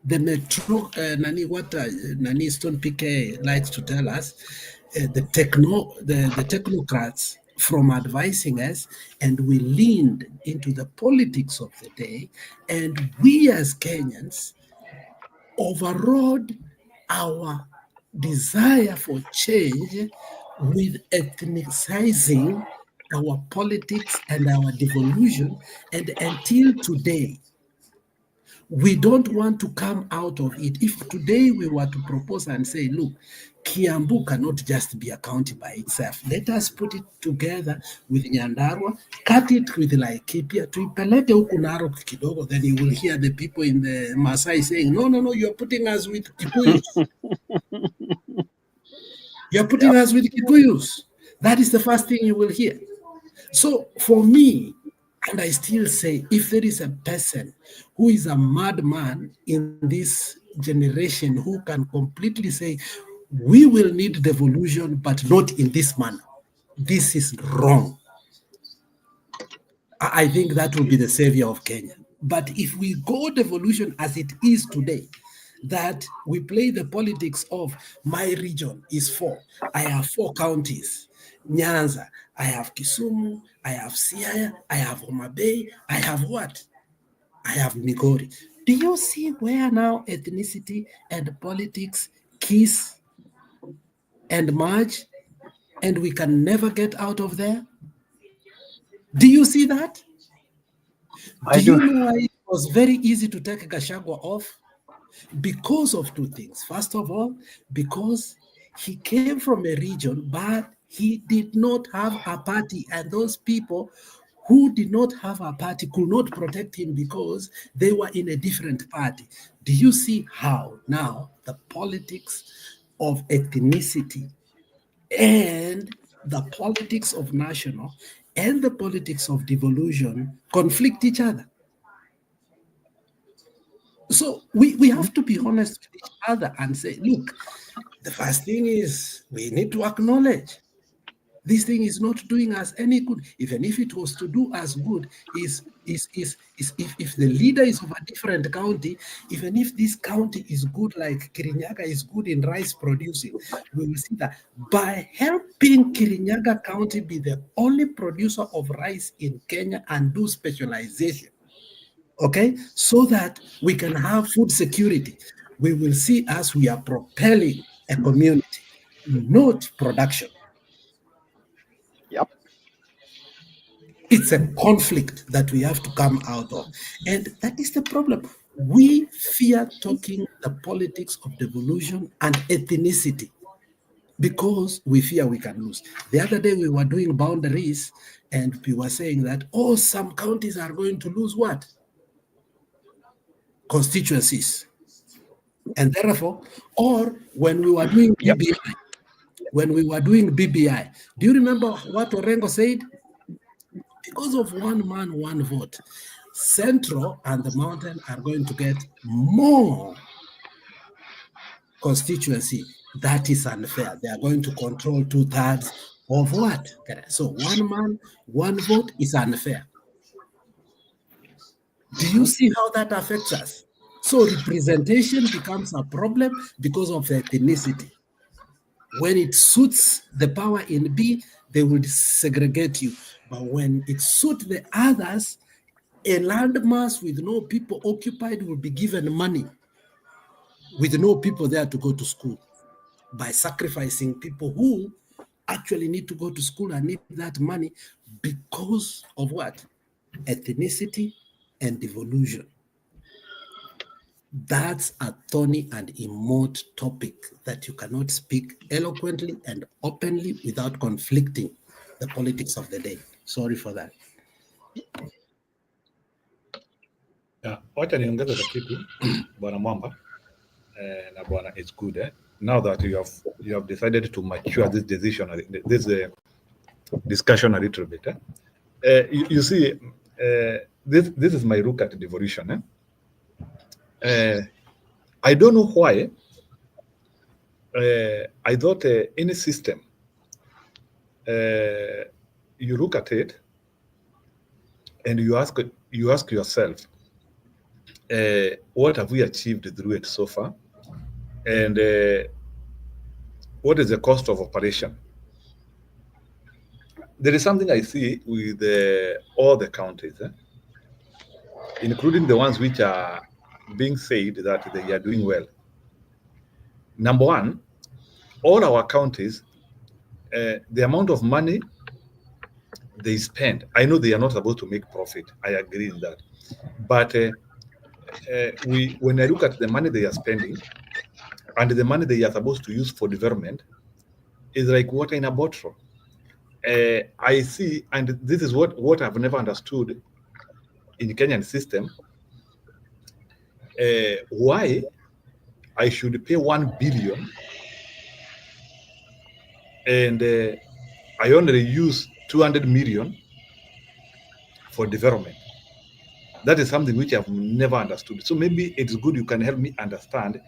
the metro, Nani Stone PK likes to tell us, the technocrats from advising us, and we leaned into the politics of the day, and we as Kenyans overrode our desire for change with ethnicizing our politics and our devolution, and until today, we don't want to come out of it. If today we were to propose and say, look, Kiambu cannot just be a county by itself. Let us put it together with Nyandarua, cut it with Laikipia, tuipeleke huku Narok kidogo, then you will hear the people in the Maasai saying, no, you're putting us with Kikuyus. You're putting us with Kikuyus. That is the first thing you will hear. So for me, and I still say, if there is a person who is a madman in this generation who can completely say, we will need devolution, but not in this manner, this is wrong, I think that will be the savior of Kenya. But if we go devolution as it is today, that we play the politics of my region is 4. I have 4 counties. Nyanza, I have Kisumu, I have Siaya, I have Homa Bay, I have what? I have Migori. Do you see where now ethnicity and politics kiss and merge, and we can never get out of there? Do you see that? Do you know why it was very easy to take Gachagua off? Because of 2 things. First of all, because he came from a region, but he did not have a party, and those people who did not have a party could not protect him because they were in a different party. Do you see how now the politics of ethnicity and the politics of national and the politics of devolution conflict each other? So we have to be honest with each other and say, look, the first thing is we need to acknowledge this thing is not doing us any good. Even if it was to do us good, if the leader is of a different county, even if this county is good, like Kirinyaga is good in rice producing, we will see that by helping Kirinyaga County be the only producer of rice in Kenya and do specialization, okay, so that we can have food security, we will see as we are propelling a community, not production. Yep. It's a conflict that we have to come out of. And that is the problem. We fear talking the politics of devolution and ethnicity because we fear we can lose. The other day we were doing boundaries and we were saying that, oh, some counties are going to lose what? Constituencies. And therefore, or when we were doing BBI, do you remember what Orengo said? Because of one man, one vote, Central and the Mountain are going to get more constituency. That is unfair. They are going to control 2/3 of what? So one man, one vote is unfair. Do you see how that affects us? So representation becomes a problem because of ethnicity. When it suits the power in B, they will segregate you. But when it suits the others, a landmass with no people occupied will be given money with no people there to go to school by sacrificing people who actually need to go to school and need that money because of what? Ethnicity and devolution. That's a thorny and emote topic that you cannot speak eloquently and openly without conflicting the politics of the day. Sorry for that. Wacha niongeze kwa kitu Bwana Mwamba na Bwana it's good now that you have decided to mature this decision, this discussion a little bit. You see, this is my look at devolution. I don't know why I thought any system, you look at it and you ask yourself, what have we achieved through it so far, and what is the cost of operation? There is something I see with all the counties, including the ones which are being said that they are doing well. Number one, all our counties, the amount of money they spend, I know they are not supposed to make profit. I agree in that. But when I look at the money they are spending and the money they are supposed to use for development, is like water in a bottle. I see, and this is what I've never understood in the Kenyan system, why I should pay 1 billion and I only use 200 million for development. That is something which I've never understood. So maybe it's good you can help me understand.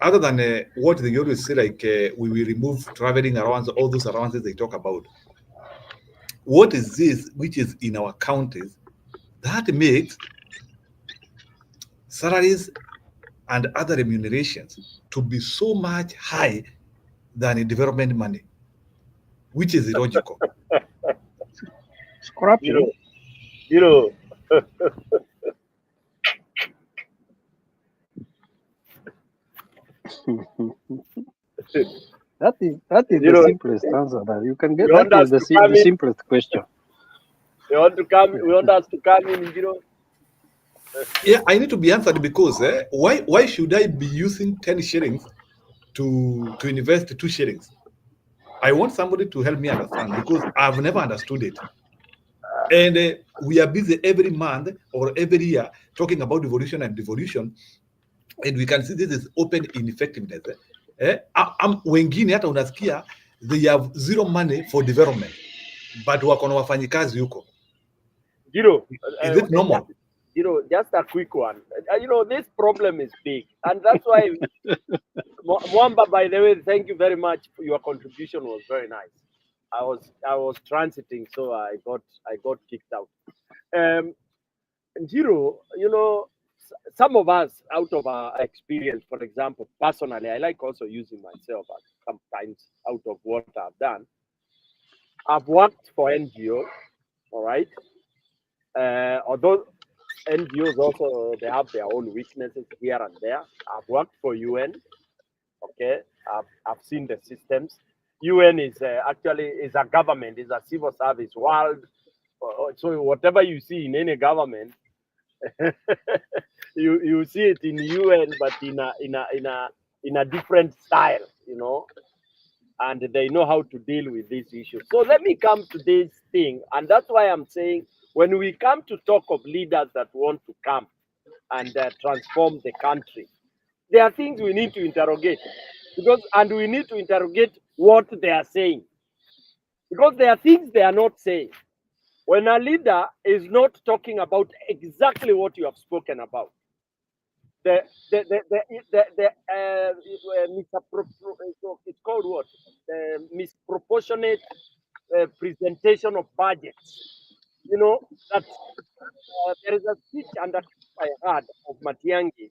Other than what they always say, like we will remove traveling allowance, all those allowances they talk about. What is this which is in our counties that makes salaries and other remunerations to be so much high than in development money, which is illogical? It's corruption. You know, That is You the know, simplest answer that you can get. you want That is us to come the in? simplest question. You want us to come in, you know? Yeah, I need to be answered because why should I be using 10 shillings to invest 2 shillings? I want somebody to help me understand because I've never understood it. And we are busy every month or every year talking about devolution, and we can see this is open ineffectiveness. Wengine hata unasikia they have zero money for development, but wako na wafanyikazi huko. You know, Is it normal? You know, just a quick one. You know, this problem is big, and that's why Mwamba, by the way, thank you very much. Your contribution was very nice. I was transiting, so I got kicked out. Jiro, you know, some of us, out of our experience, for example, personally, I like also using myself as sometimes out of what I've done. I've worked for NGOs, all right. Although NGOs also they have their own weaknesses here and there. I've worked for UN. Okay, I've seen the systems. UN is actually is a government, is a civil service world. So whatever you see in any government, you see it in UN, but in a different style, you know. And they know how to deal with these issues. So let me come to this thing, and that's why I'm saying when we come to talk of leaders that want to come and transform the country, there are things we need to interrogate and we need to interrogate what they are saying, because there are things they are not saying. When a leader is not talking about exactly what you have spoken about, it's called what? The misproportionate presentation of budgets. You know, that there is a speech under I heard of Matiang'i.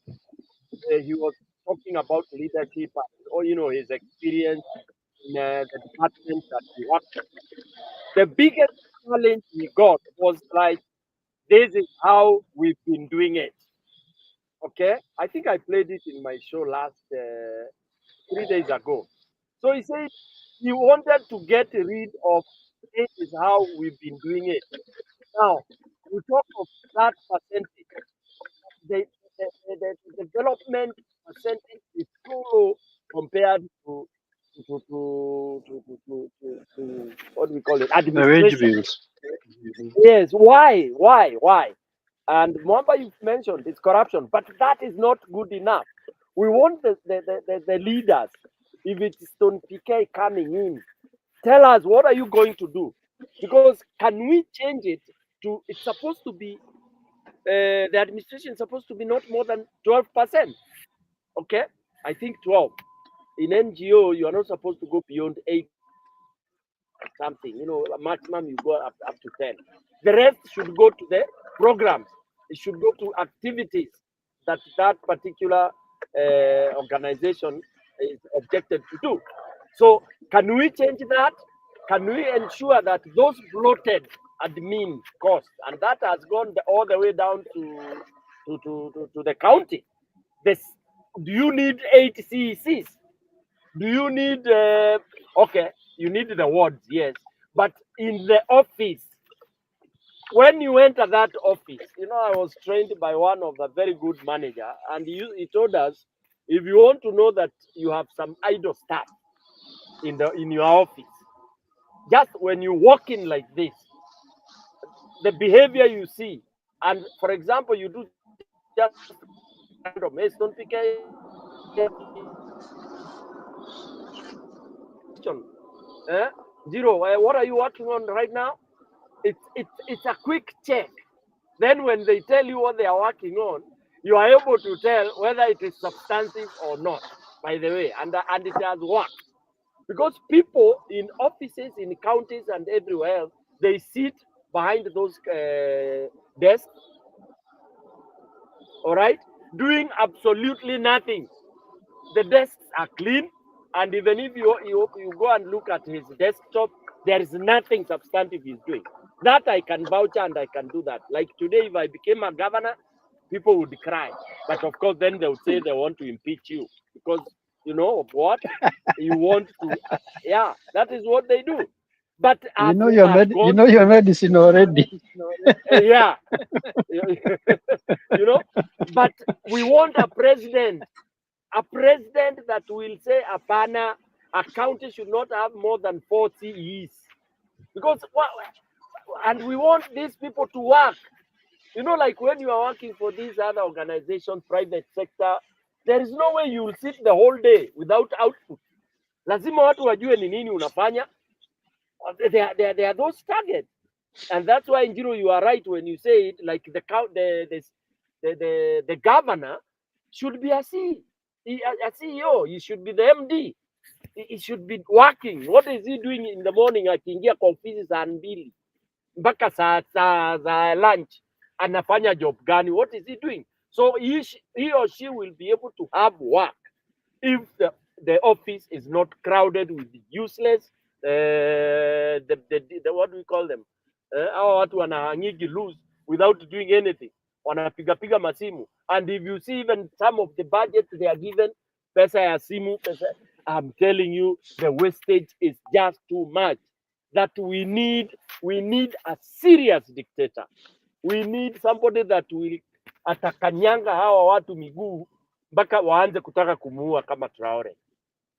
He was talking about leadership and, you know, his experience in the department that he worked in. The biggest challenge he got was like, this is how we've been doing it. Okay, I think I played it in my show last 3 days ago. So he said he wanted to get rid of this is how we've been doing it. Now, we talk of that percentage. The development percentage is so low compared to what do we call it? The wage Administration. bills. Yes. Why? And Mwamba, you've mentioned, it's corruption, but that is not good enough. We want the leaders. If it's Stone PK coming in, tell us, what are you going to do? Because can we change it to, it's supposed to be, the administration is supposed to be not more than 12%. Okay? I think 12. In NGO, you are not supposed to go beyond 8 something. You know, maximum you go up to 10. The rest should go to the programs. It should go to activities that particular organization is objected to do. So can we change that? Can we ensure that those bloated admin costs, and that has gone all the way down to the county? This, do you need 8 CECs? Do you need okay, you need the wards, yes, but in the office, when you enter that office, you know, I was trained by one of a very good manager, and he told us, if you want to know that you have some idle staff in your office, just when you walk in like this, the behavior you see, and for example, you do just random, hey, don't pick Zero, what are you working on right now? It's a quick check. Then when they tell you what they are working on, you are able to tell whether it is substantive or not, by the way, and it has worked. Because people in offices, in counties and everywhere else, they sit behind those desks, all right, doing absolutely nothing. The desks are clean, and even if you go and look at his desktop, there is nothing substantive he's doing. That I can vouch, and I can do that. Like today, if I became a governor, people would cry. But of course, then they would say they want to impeach you because, you know, of what? You want to, yeah, that is what they do. But you know your medicine already. Yeah. You know, but we want a president that will say, Apana, a county should not have more than 4 CEs. Because, and we want these people to work. You know, like when you are working for these other organizations, private sector, there is no way you will sit the whole day without output. Lazima watu wajue ni nini unafanya. They are those targets. And that's why, Njiro, you are right when you say it, like the governor should be a CEO. He should be the MD. He should be working. What is he doing in the morning? Akiingia kwa ofisi saa 2 mpaka saa za lunch, anafanya job gani? What is he doing? So he or she will be able to have work if the office is not crowded with useless what do we call them? Hao watu wanahangigi loose without doing anything, wanapiga masimu. And if you see even some of the budgets they are given, pesa ya simu, I'm telling you, the wastage is just too much. That we need a serious dictator. We need somebody that will atakanyanga hawa watu miguu mpaka waanze kutaka kumuua kama Traore.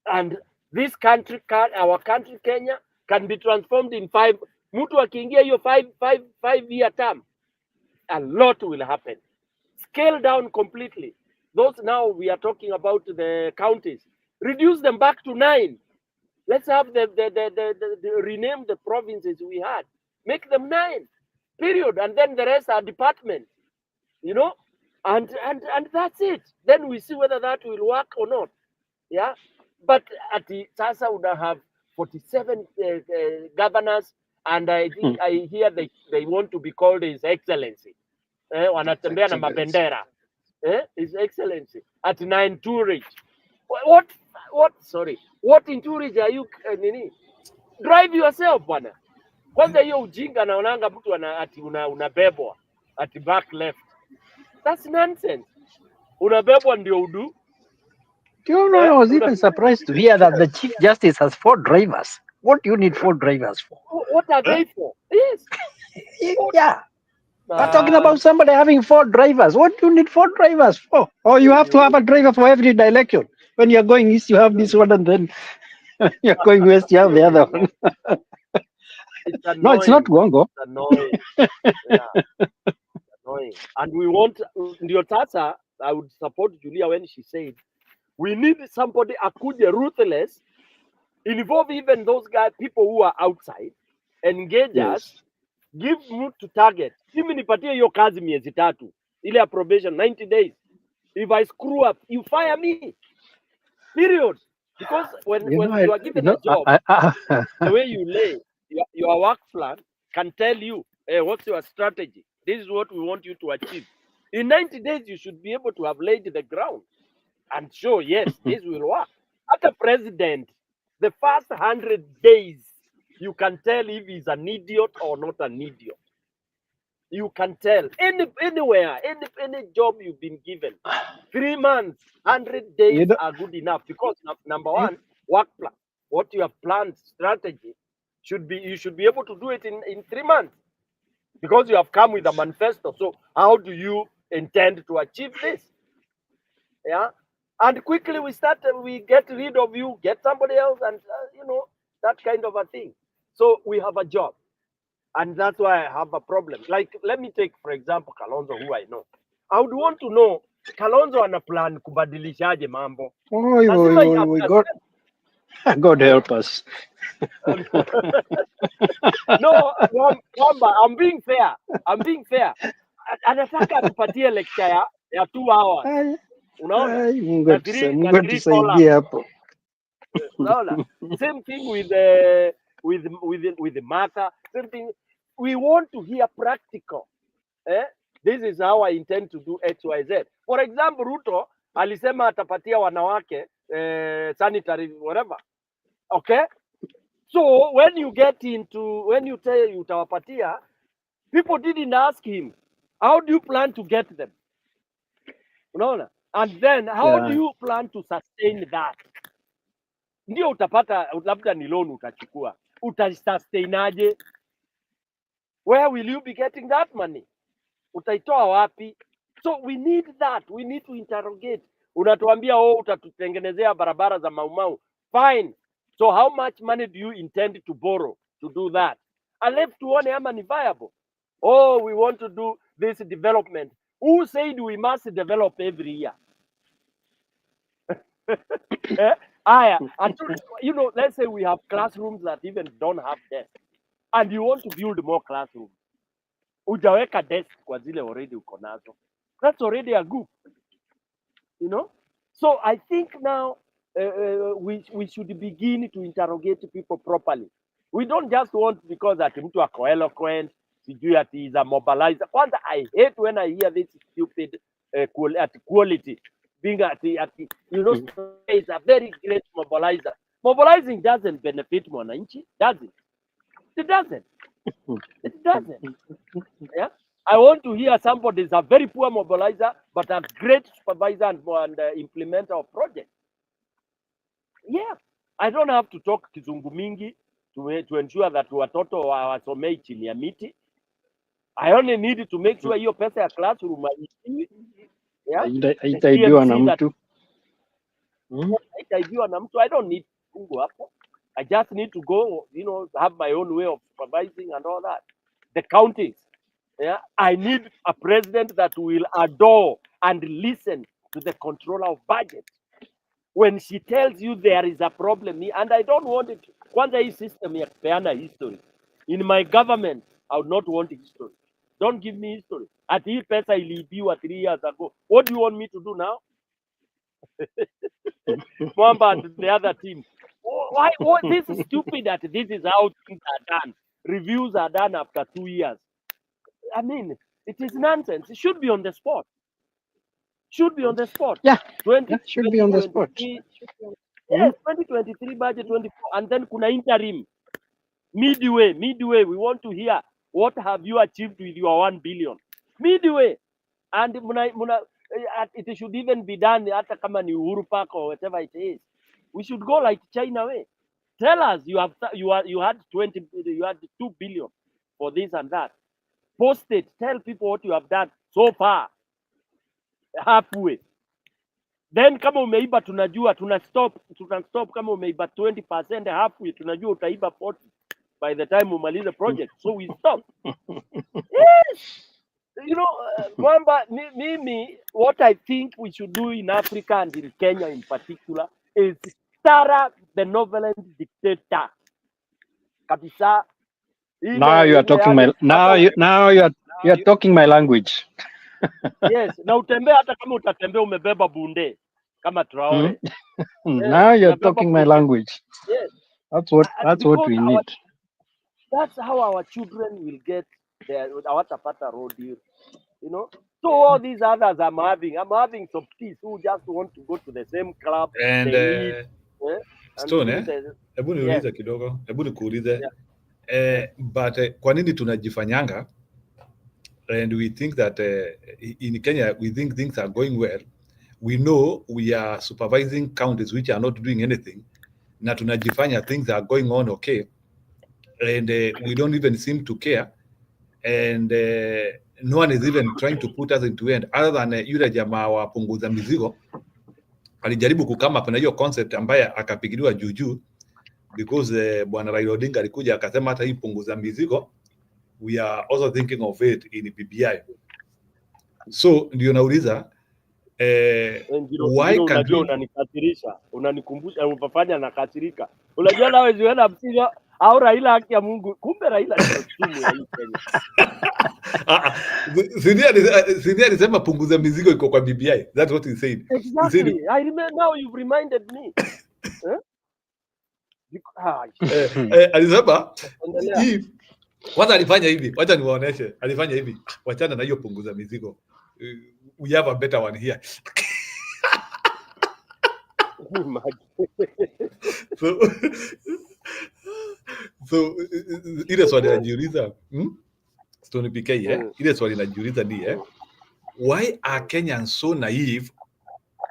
And this country, our country Kenya, can be transformed in 5. Mtu akiingia hiyo 5-year term, a lot will happen. Scale down completely. Those now we are talking about the counties. Reduce them back to 9. Let's have rename the provinces we had. Make them 9. Period. And then the rest are departments. You know? And that's it. Then we see whether that will work or not. Yeah. But at the Sasa would have 47 governors, and I think I hear they want to be called His Excellency. Wanatembea na mabendera. His Excellency at 9 tourage. What in tourage are you nini? Drive yourself bwana. Kwanza hiyo ujinga naonanga mtu ati unabebwa at back left. That's nonsense. Unabebwa ndio udu. You know, I was even surprised to hear that the Chief Justice has 4 drivers. What do you need 4 drivers for? What are they for? Yes. Yeah. We're talking about somebody having 4 drivers. What do you need 4 drivers for? Or you have to have a driver for every direction. When you're going east, you have this one, and then you're going west, you have the other one. It's No, it's not Congo. It's annoying. Yeah. annoying. And we want ndio sasa, I would support Julia when she said we need somebody akuje ruthless, involve even those guys, people who are outside, engage us, Yes. give mtu target. Mimi nipatie hiyo kazi miezi 3, ile ya probation 90 days. If I screw up, you fire me. Period. Because when You know, you are given a job, the way you lay your work plan can tell you, hey, what's your strategy? This is what we want you to achieve. In 90 days, you should be able to have laid the ground and show, yes, this will work. At a president, the first 100 days, you can tell if he's an idiot or not an idiot. You can tell anywhere, any job you've been given. 3 months, 100 days you know, are good enough because number one, work plan. What you have planned, strategy, you should be able to do it in 3 months because you have come with a manifesto. So how do you intend to achieve this? Yeah, and quickly we get rid of you, get somebody else, and that kind of a thing. So we have a job. And that's why I have a problem. Like, let me take, for example, Kalonzo, who I know. I would want to know, Kalonzo ana plan kubadilishaje mambo. God help us. No, Wamba, I'm being fair. Anataka atupatie lecture ya 2 hours. Unaona? Mungu atusaidie hapo. Unaona? Same thing with the matter. Same thing. We want to hear practical. This is how I intend to do XYZ. For example, Ruto alisema atapatia wanawake sanitary whatever. Okay? So when you say utawapatia, people didn't ask him, how do you plan to get them? Unaona? And then how do you plan to sustain that? Ndio utapata, labda ni loan utachukua. Utasustainaje? Where will you be getting that money? Utaitoa wapi? So we need that. We need to interrogate. Unatuambia utatutengenezea barabara za Maumau. Fine. So how much money do you intend to borrow to do that? Alafu tuone ama ni viable. Oh, we want to do this development. Who said we must develop every year? Let's say we have classrooms that even don't have desks, and you want to build more classrooms. Ujaweka desk kwa zile already uko nazo. That's already a good, So I think now we should begin to interrogate people properly. We don't just want because ati mtu ako eloquent, sijui ati is a mobilizer. Kwanza, I hate when I hear this stupid quality. Being is a very great mobilizer. Mobilizing doesn't benefit mwananchi, does it? It doesn't. It doesn't. Yeah. I want to hear somebody is a very poor mobilizer, but a great supervisor and implementer of projects. Yeah. I don't have to talk kizungu mingi to ensure that watoto hawasomei chini ya miti. I only need to make sure hiyo pesa ya classroom haishiwi. Haitaibiwa na mtu. Haitaibiwa na mtu. I don't need fungu hapo. I just need to go, have my own way of supervising and all that. The counties. Yeah, I need a president that will adore and listen to the controller of budget. When she tells you there is a problem, and I don't want it. Kwanza hii system ya kupeana history. In my government, I would not want history. Don't give me history. Ati hii pesa iliibiwa 3 years ago. What do you want me to do now? Mwamba and the other team. Why? This is stupid that this is how things are done. Reviews are done after 2 years. I mean, it is nonsense. It should be on the spot. Should be on the spot. Yeah, should be on the spot. Yes, 2023 budget 24, and then kuna interim. Midway, we want to hear what have you achieved with your 1 billion. Midway, and it should even be done hata kama ni Uhuru Park or whatever it is. We should go like China way. Tell us you had 2 billion for this and that. Post it. Tell people what you have done so far. Halfway. Then kama umeiba tunajua tuna stop kama umeiba 20% halfway tunajua utaiba 40 by the time umalize project. So we stop. Yes. Kwamba mimi, what I think we should do in Africa and in Kenya in particular is thorough benevolent dictator kabisa. Now you are talking my you are talking my language. Yes, na utembee hata kama utatembea umebeba bunde kama Traore. Now you are talking my language. Yes. That's what we need. That's how our children will get their hawatapata road deal. You know? So all these others I'm having some kids who just want to go to the same club and they eat. Stone, hebu niulize kidogo, hebu nikuulize. But kwa nini tunajifanyanga and we think that in Kenya we think things are going well. We know we are supervising counties which are not doing anything. Na tunajifanya things are going on okay. And we don't even seem to care. And no one is even trying to put us into end other than yule jamaa wa punguza mizigo alijaribu kukama na hiyo concept ambaye akapigiliwa juujuu because bwana Raila Odinga alikuja akasema hata hii punguza mizigo we are also thinking of it in BBI. So ndio nauliza why can you unanikasirisha, unanikumbusha unafanya nakasirika. Unajua nawe ziona msigo au Raila haki ya Mungu, kumbe Raila ndio timu ya hii Kenya. Sindia alisema punguza mizigo iko kwa BBI. That's what he said. Exactly. I remember, now you've reminded me. Alisema hii kwanza alifanya hivi. Wacha niwaoneshe. Alifanya hivi. Wachana na hiyo punguza mizigo. We have a better one here. So ile swali najiuliza Stone PK ile swali najiuliza ni why are Kenyans so naive,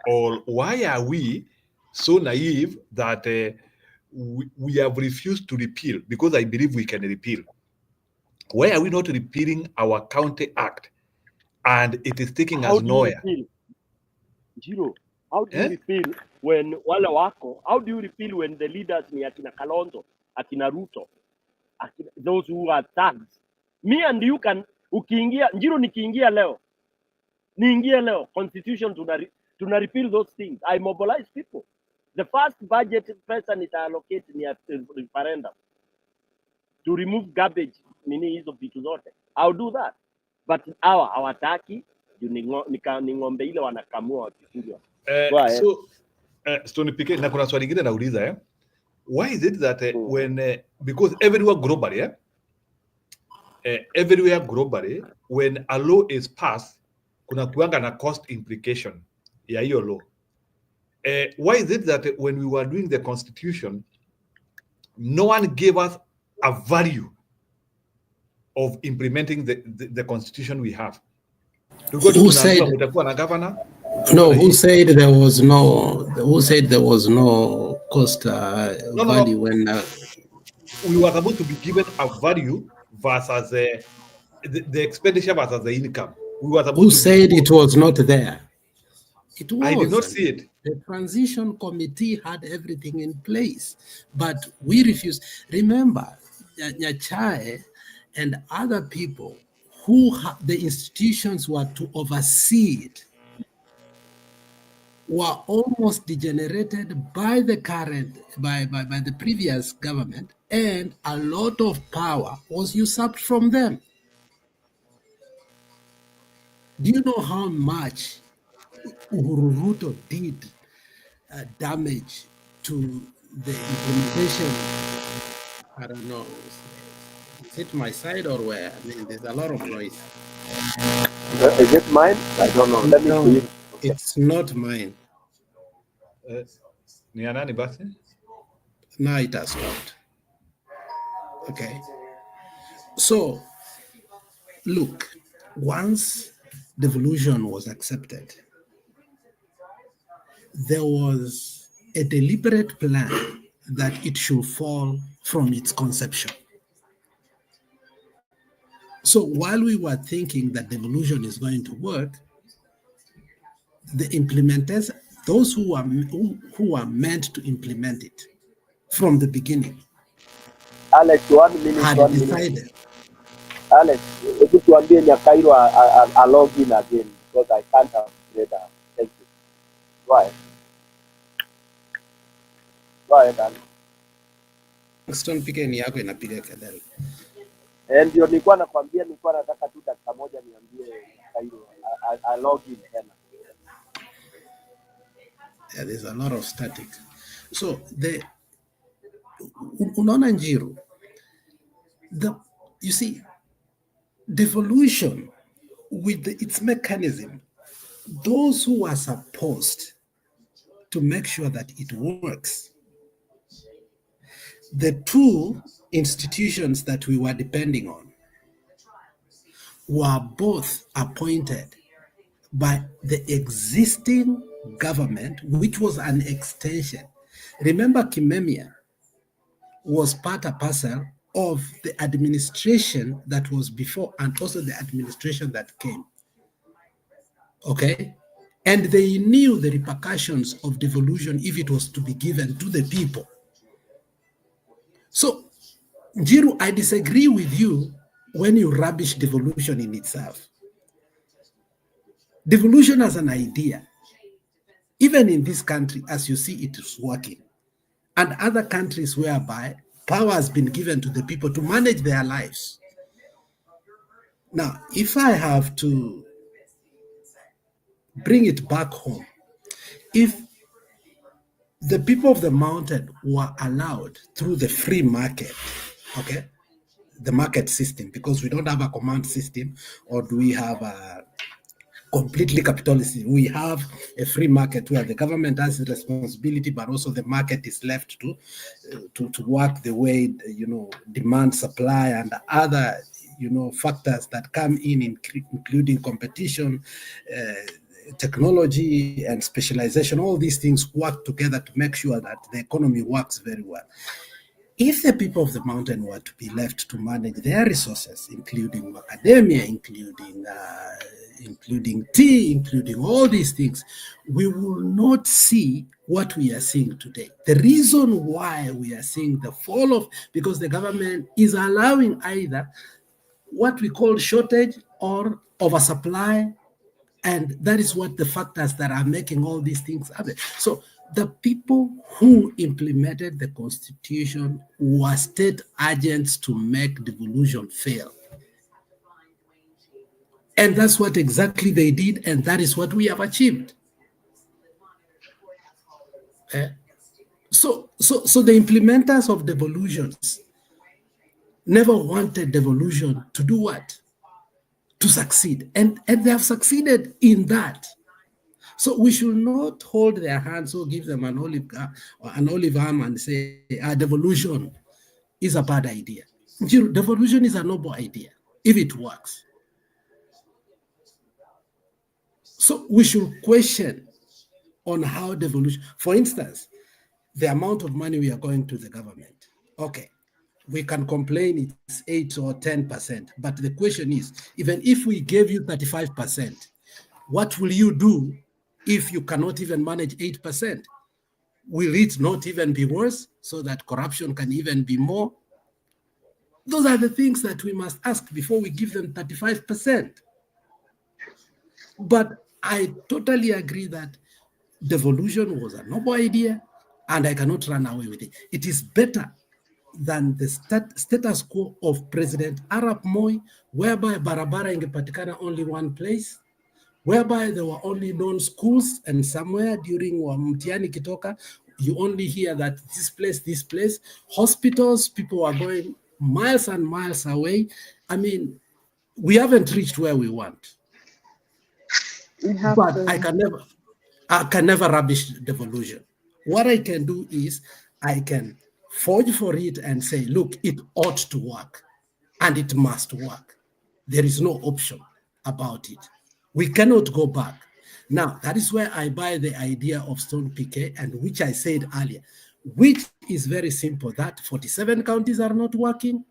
or why are we so naive that we have refused to repeal, because I believe we can repeal. Why are we not repealing our County Act and it is taking us nowhere? Jiro, how do you repeal when wale wako? How do you repeal when the leaders ni akina Kalonzo, akina Ruto, those who are thugs? Me and you can, ukiingia, Njiro nikiingia leo, niingie leo, constitution tuna repeal those things. I mobilize people. The first budget person it allocate ni a referendum to remove garbage, nini hizo vitu zote. I'll do that. But hawataki, ni ng'ombe ile wanakamua wakifungiwa. So, Stone PK, na kuna swali lingine nauliza why is it that when because everywhere globally when a law is passed kuna kuanga na cost implication ya hiyo law. Why is it that when we were doing the constitution no one gave us a value of implementing the constitution we have? Who said there was no cost value when we were supposed to be given a value versus the expenditure versus the income? Who said it was not there? It was. I did not see it. The transition committee had everything in place, but we refused. Remember, Nyachae and other people who the institutions were to oversee it were almost degenerated by the previous government, and a lot of power was usurped from them. Do you know how much Uhuru Ruto did damage to the implementation? I don't know. Is it my side or where? I mean, there's a lot of noise. Is it mine? I don't know. Let me see. It's not mine. Now it has stopped. Okay. So, look, once devolution was accepted, there was a deliberate plan that it should fall from its conception. So while we were thinking that devolution is going to work, the implementers, those who are meant to implement it from the beginning, Alex, 1 minute, had decided. Alex, hebu tuambie Nyakairo a log in again because I can't upgrade her. Thank you. Go ahead. Go ahead, Alex. Stone PK ni yako inapiga kelele. Ndio nilikuwa nakwambia, nilikuwa nataka tu dakika moja niambie Nyakairo a log in tena. Yeah, there's a lot of static. So unaona Njiru, you see, devolution with its mechanism, those who are supposed to make sure that it works, the two institutions that we were depending on were both appointed by the existing government, which was an extension. Remember, Kimemia was part and parcel of the administration that was before and also the administration that came. Okay? And they knew the repercussions of devolution if it was to be given to the people. So, Njiru, I disagree with you when you rubbish devolution in itself. Devolution as an idea, even in this country, as you see, it is working. And other countries whereby power has been given to the people to manage their lives. Now, if I have to bring it back home, if the people of the mountain were allowed through the free market, okay, the market system, because we don't have a command system, or do we have a completely capitalist? We have a free market where the government has the responsibility, but also the market is left to work the way, demand, supply, and other, factors that come in, including competition, technology, and specialization. All these things work together to make sure that the economy works very well. If the people of the mountain were to be left to manage their resources, including academia, including tea, including all these things, we will not see what we are seeing today. The reason why we are seeing the fall of, because the government is allowing either what we call shortage or oversupply, and that is what the factors that are making all these things happen. So the people who implemented the constitution were state agents to make devolution fail. And that's what exactly they did, and that is what we have achieved. So the implementers of devolutions never wanted devolution to do what? To succeed. And they have succeeded in that. So we should not hold their hands or give them an olive arm and say, devolution is a bad idea. Devolution is a noble idea if it works. So we should question on how devolution, for instance, the amount of money we are going to the government. Okay, we can complain it's 8 or 10%, but the question is, even if we gave you 35%, what will you do if you cannot even manage 8%? Will it not even be worse so that corruption can even be more? Those are the things that we must ask before we give them 35%. But I totally agree that devolution was a noble idea, and I cannot run away with it. It is better than the status quo of President Arap Moi, whereby barabara ingepatikana only one place, whereby there were only known schools, and somewhere during mtihani kitoka, you only hear that this place, hospitals, people are going miles and miles away. I mean, we haven't reached where we want. But I can never rubbish devolution. What I can do is I can forge for it and say, look, it ought to work and it must work. There is no option about it. We cannot go back. Now, that is where I buy the idea of Stone PK, and which I said earlier, which is very simple, that 47 counties are not working.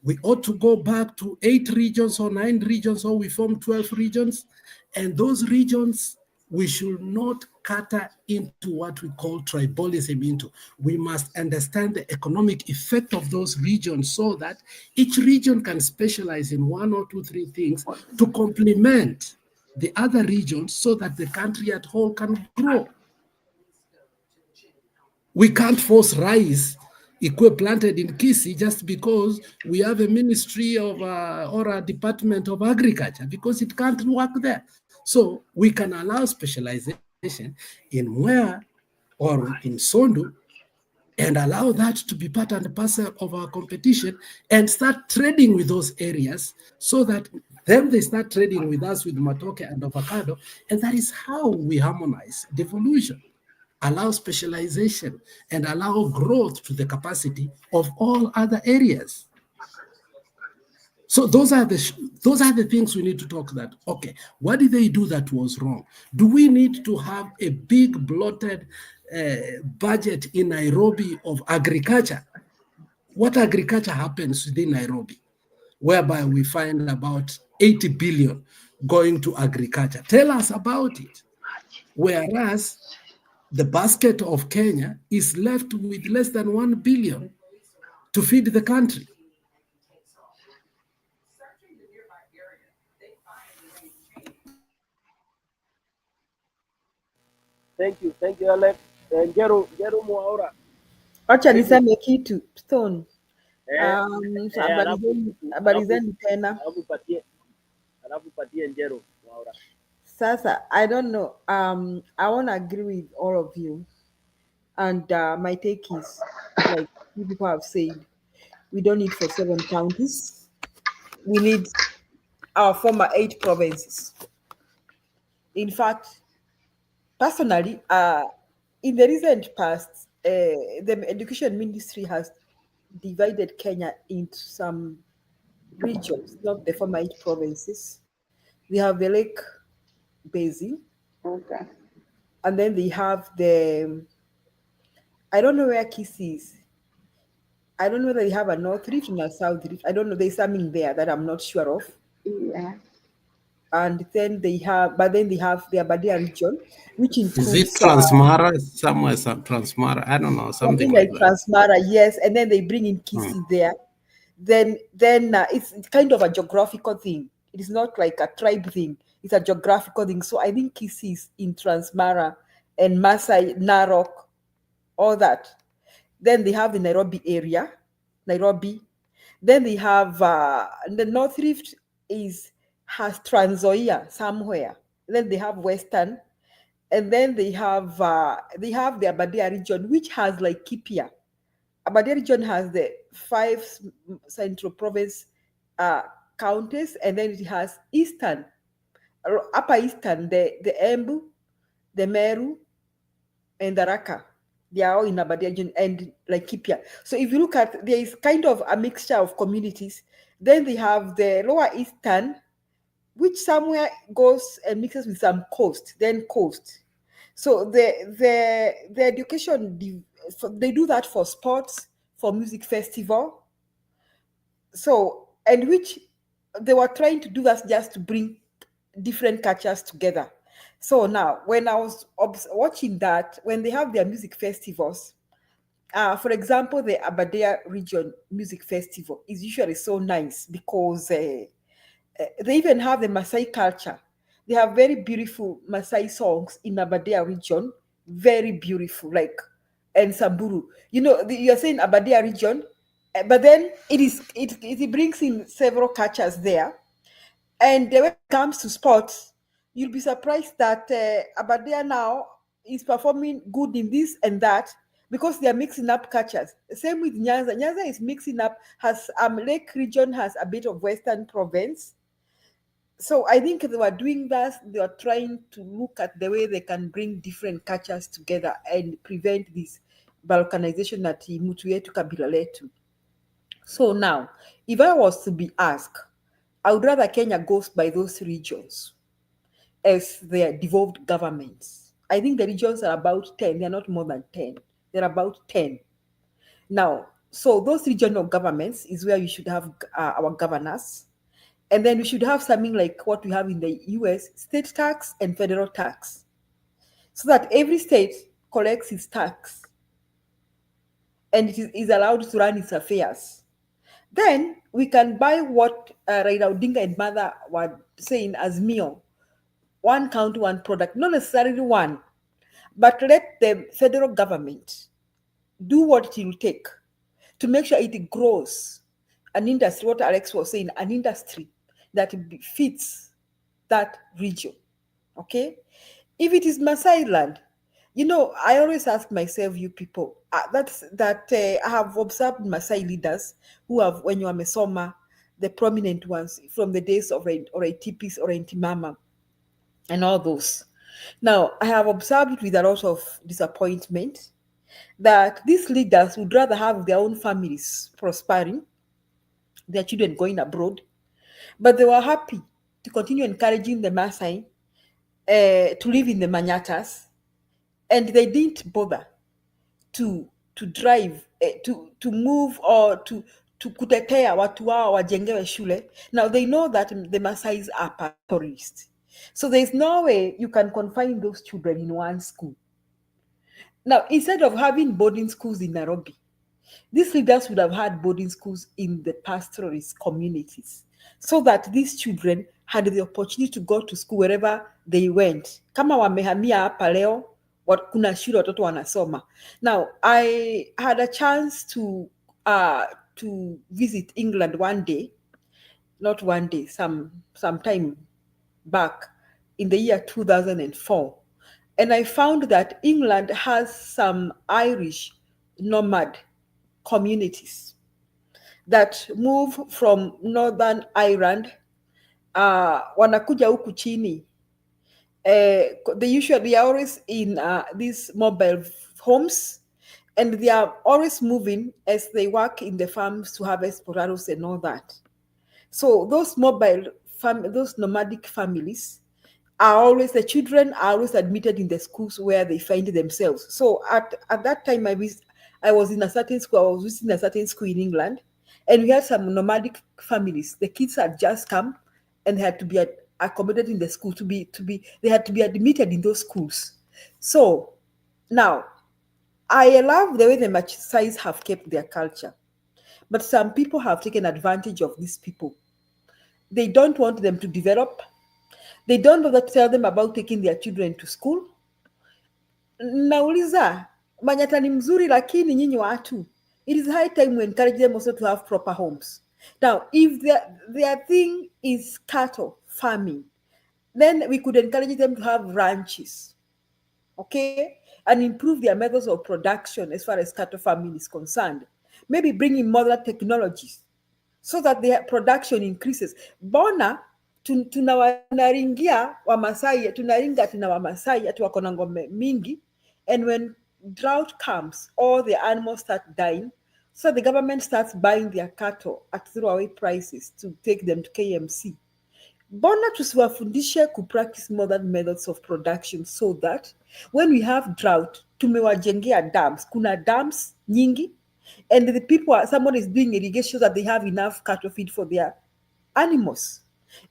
We ought to go back to 8 regions or 9 regions, or we form 12 regions. And those regions, we should not cater into what we call tribalism into. We must understand the economic effect of those regions so that each region can specialize in 1 or 2, 3 things to complement the other regions so that the country at whole can grow. We can't force rice planted in Kisii just because we have a ministry of or a department of agriculture, because it can't work there. So we can allow specialization in Mwea or in Sondu and allow that to be part and parcel of our competition and start trading with those areas so that then they start trading with us with matoke and avocado. And that is how we harmonize devolution, allow specialization, and allow growth to the capacity of all other areas. So those are the things we need to talk that, okay, what did they do that was wrong? Do we need to have a big bloated budget in Nairobi of agriculture? What agriculture happens within Nairobi, whereby we find about 80 billion going to agriculture? Tell us about it. Whereas the basket of Kenya is left with less than 1 billion to feed the country. Thank you, Alex. Njero Mwaura. Acha niseme kitu Stone. Habari zenu tena. Alafu patie Njero Mwaura. Sasa, I don't know. I want to agree with all of you. And my take is, like you people have said, we don't need for 7 counties. We need our former 8 provinces. In fact, personally, in the recent past, the education ministry has divided Kenya into some regions, not the former 8 provinces. We have the Lake Basin. Okay. And then they have I don't know where Kisii is. I don't know whether they have a North Rift and a South Rift. I don't know. There's something there that I'm not sure of. Yeah. And then they have the Abadia region, which includes... Is it Transmara? Somewhere, Transmara. I don't know, something like that. Transmara, yes. And then they bring in Kisii there. Then it's kind of a geographical thing. It is not like a tribe thing. It's a geographical thing. So I think Kisii is in Transmara and Masai, Narok, all that. Then they have the Nairobi area, Then they have the North Rift has Trans Nzoia somewhere. Then they have Western, and then they have the Abadia region, which has like Kipia. Abadia region has the 5 central province counties, and then it has Eastern, Upper Eastern, the Embu, the Meru, and the Raka. They are all in Abadia region and Laikipia. So if you look at, there is kind of a mixture of communities. Then they have the Lower Eastern, which somewhere goes and mixes with some coast. So the education, they do that for sports, for music festival. So, and which they were trying to do that just to bring different cultures together. So now, when I was watching that, when they have their music festivals, for example, the Abadia region music festival is usually so nice because they even have the Maasai culture. They have very beautiful Maasai songs in Abadia region, very beautiful, like, and Samburu. You know, you're saying Abadia region, but then it brings in several cultures there. And when it comes to sports, you'll be surprised that Abadia now is performing good in this and that because they are mixing up cultures. Same with Nyanza. Nyanza is mixing up, has Lake region has a bit of Western province. So I think they were doing that. They were trying to look at the way they can bring different cultures together and prevent this balkanization that mutu yetu kabila letu. So now, if I was to be asked, I would rather Kenya goes by those regions as their devolved governments. I think the regions are about 10. They're not more than 10. They're about 10. Now, so those regional governments is where you should have our governors. And then we should have something like what we have in the US, state tax and federal tax. so that every state collects its tax and it is allowed to run its affairs. Then we can buy what Raila Odinga and Mother were saying as meal, one county, one product, not necessarily one, but let the federal government do what it will take to make sure it grows an industry, what Alex was saying, an industry that fits that region. Okay? If it is Maasai land, you know, I always ask myself, you people, I have observed Maasai leaders who have, when you are Mesoma, the prominent ones from the days of Tipis or Intimama and all those. Now, I have observed with a lot of disappointment that these leaders would rather have their own families prospering, their children going abroad, but they were happy to continue encouraging the Maasai to live in the Manyatas, and they didn't bother to drive to move or to kutetea watu wao wajengewe shule. Now they know that the Maasais are pastoralists, so there's no way you can confine those children in one school. Now, instead of having boarding schools in Nairobi, these leaders would have had boarding schools in the pastoralist communities so that these children had the opportunity to go to school wherever they went. Kama wamehamia hapa leo, kuna shule watoto wanasoma. Now, I had a chance to visit England one day, not one day, some time back in the year 2004. And I found that England has some Irish nomad communities that move from Northern Ireland, wanakuja huku chini. They are always in these mobile homes, and they are always moving as they work in the farms to harvest potatoes and all that. So those those nomadic families are always, the children are always admitted in the schools where they find themselves. So at that time, I was in a certain school. I was visiting a certain school in England, and we had some nomadic families. The kids had just come, and they had to be accommodated in the school they had to be admitted in those schools. So now, I love the way the Maasais have kept their culture, but some people have taken advantage of these people. They don't want them to develop. They don't bother to tell them about taking their children to school. Nauliza, Manyata ni mzuri lakini nyinyi watu. It is high time we encourage them also to have proper homes. Now, if their thing is cattle farming, then we could encourage them to have ranches, okay? And improve their methods of production as far as cattle farming is concerned. Maybe bring in modern technologies so that their production increases. Bona tunaringia Wamasai, tunaringa tuna Wamasai ati wako na ng'ombe mingi, and when drought comes, all the animals start dying, so the government starts buying their cattle at throwaway prices to take them to KMC. Bona tusiwafundishe practice modern methods of production so that when we have drought, tumewajengea dams. Kuna dams nyingi, and the people, someone is doing irrigation so that they have enough cattle feed for their animals.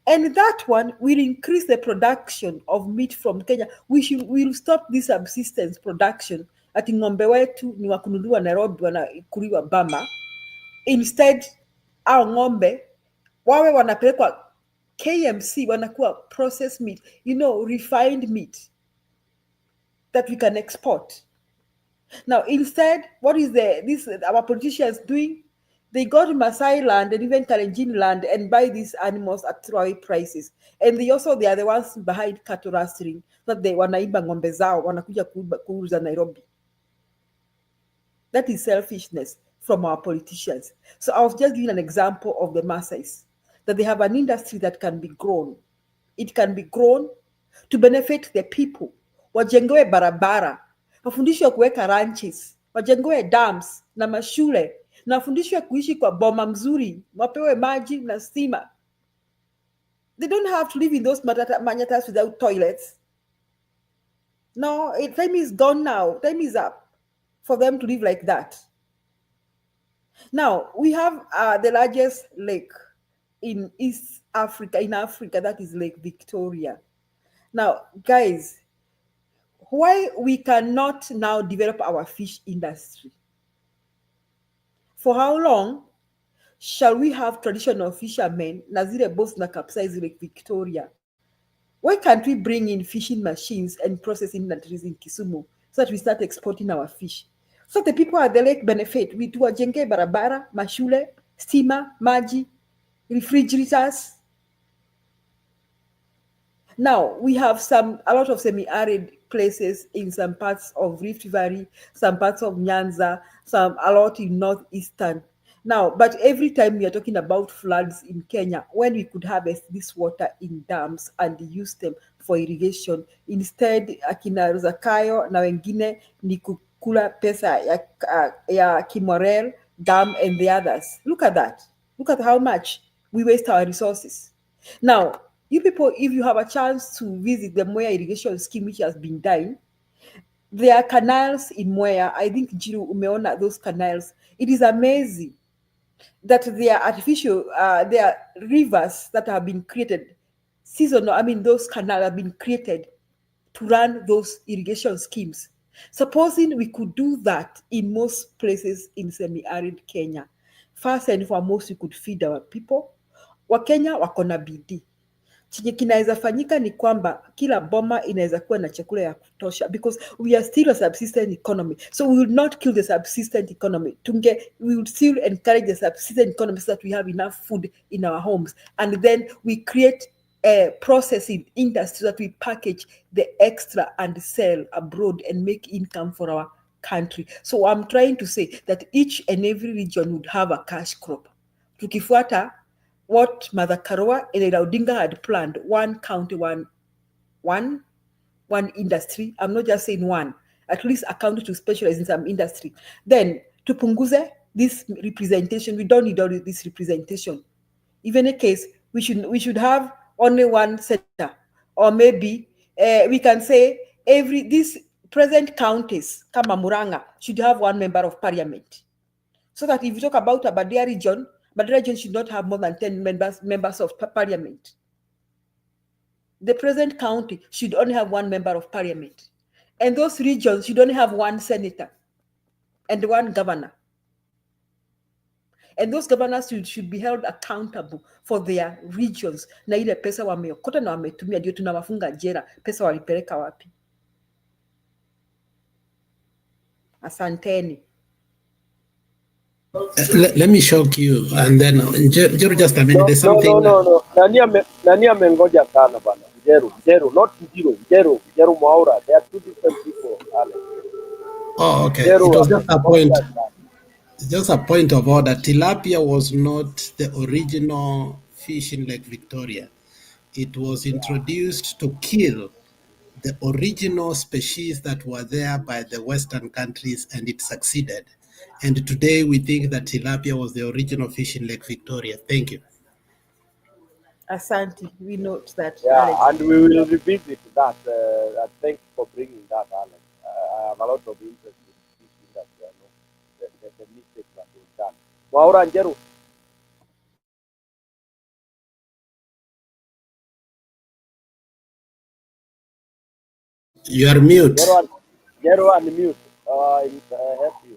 And that one will increase the production of meat from Kenya. We'll stop this subsistence production. Ati ng'ombe wetu ni wakununuliwa Nairobi, wanakuliwa Bama. Instead, our ng'ombe wawe wanapelekwa KMC, wanakuwa processed meat, refined meat that we can export. Now, instead, what is our politicians doing? They go to Maasai land and even Kalenjin land and buy these animals at throwaway prices. And they are the ones behind cattle rustling, that they wanaiba ng'ombe zao, wanakuja kuuza Nairobi. That is selfishness from our politicians. So I was just giving an example of the Maasais, that they have an industry that can be grown. It can be grown to benefit the people. Wajengewe barabara, wafundishwe kuweka ranches, wajengewe dams na mashule, na wafundishwe kuishi kwa boma mzuri, wapewe maji na stima. They don't have to live in those manyatas without toilets. No, time is gone now. Time is up for them to live like that. Now, we have the largest lake in East Africa, that is Lake Victoria. Now, guys, why we cannot now develop our fish industry. For how long shall we have traditional fishermen na zile boats na capsize Lake Victoria? Why can't we bring in fishing machines and processing industries in Kisumu so that we start exporting our fish? So the people at the lake benefit. We tuwajenge barabara, mashule, stima, maji, refrigerators. Now, we have a lot of semi-arid places in some parts of Rift Valley, some parts of Nyanza, a lot in northeastern. Now, but every time we are talking about floods in Kenya, when we could harvest this water in dams and use them for irrigation, instead akina Zakayo na wengine ni kukula pesa ya Kimorel Dam and the others. Look at that. Look at how much we waste our resources. Now, you people, if you have a chance to visit the Mwea irrigation scheme which has been done, there are canals in Mwea. I think Jiru umeona those canals. It is amazing that there are artificial, there are rivers that have been created, seasonal, those canals have been created to run those irrigation schemes. Supposing we could do that in most places in semi-arid Kenya, first and foremost, we could feed our people. Wakenya wako na bidii. Chenye kinaweza fanyika ni kwamba kila boma inaweza kuwa na chakula ya kutosha, because we are still a subsistence economy. So we will not kill the subsistence economy. We will still encourage the subsistence economy so that we have enough food in our homes. And then we create a processing industry so that we package the extra and sell abroad and make income for our country. So I'm trying to say that each and every region would have a cash crop. Tukifuata what Mother Karua and Raila Odinga had planned, one county, one industry. I'm not just saying one, at least a county to specialize in some industry. Then tupunguze this representation. We don't need all this representation. Even in a case, we should have only one senator, or maybe we can say these present counties, kama Muranga, should have one member of parliament. So that if you talk about a Badia region should not have more than 10 members of parliament. The present county should only have one member of parliament. And those regions should only have one senator and one governor. And those governors should be held accountable for their regions. Na ile pesa wameokota na wametumia ndio tunawafunga jela. Pesa walipeleka wapi? Asanteni. Let me shock you, and then just a minute. There's something. No. Nani amengoja sana bana. Jeru, not Jeru Mwaura. They are two different people, Alex. Oh, okay. Jeru, it was just a point. Just a point of order. Tilapia was not the original fish in Lake Victoria. It was introduced to kill the original species that were there by the Western countries, and it succeeded. And today we think that tilapia was the original fish in Lake Victoria. Thank you. Asante, we note that. Yeah, Alex. and we will revisit that. Thanks for bringing that, Alex. I have a lot of interest in this industry. I know the mistakes that we've done. Mwaura and Jeru. You are mute. Jeru and mute. I help you.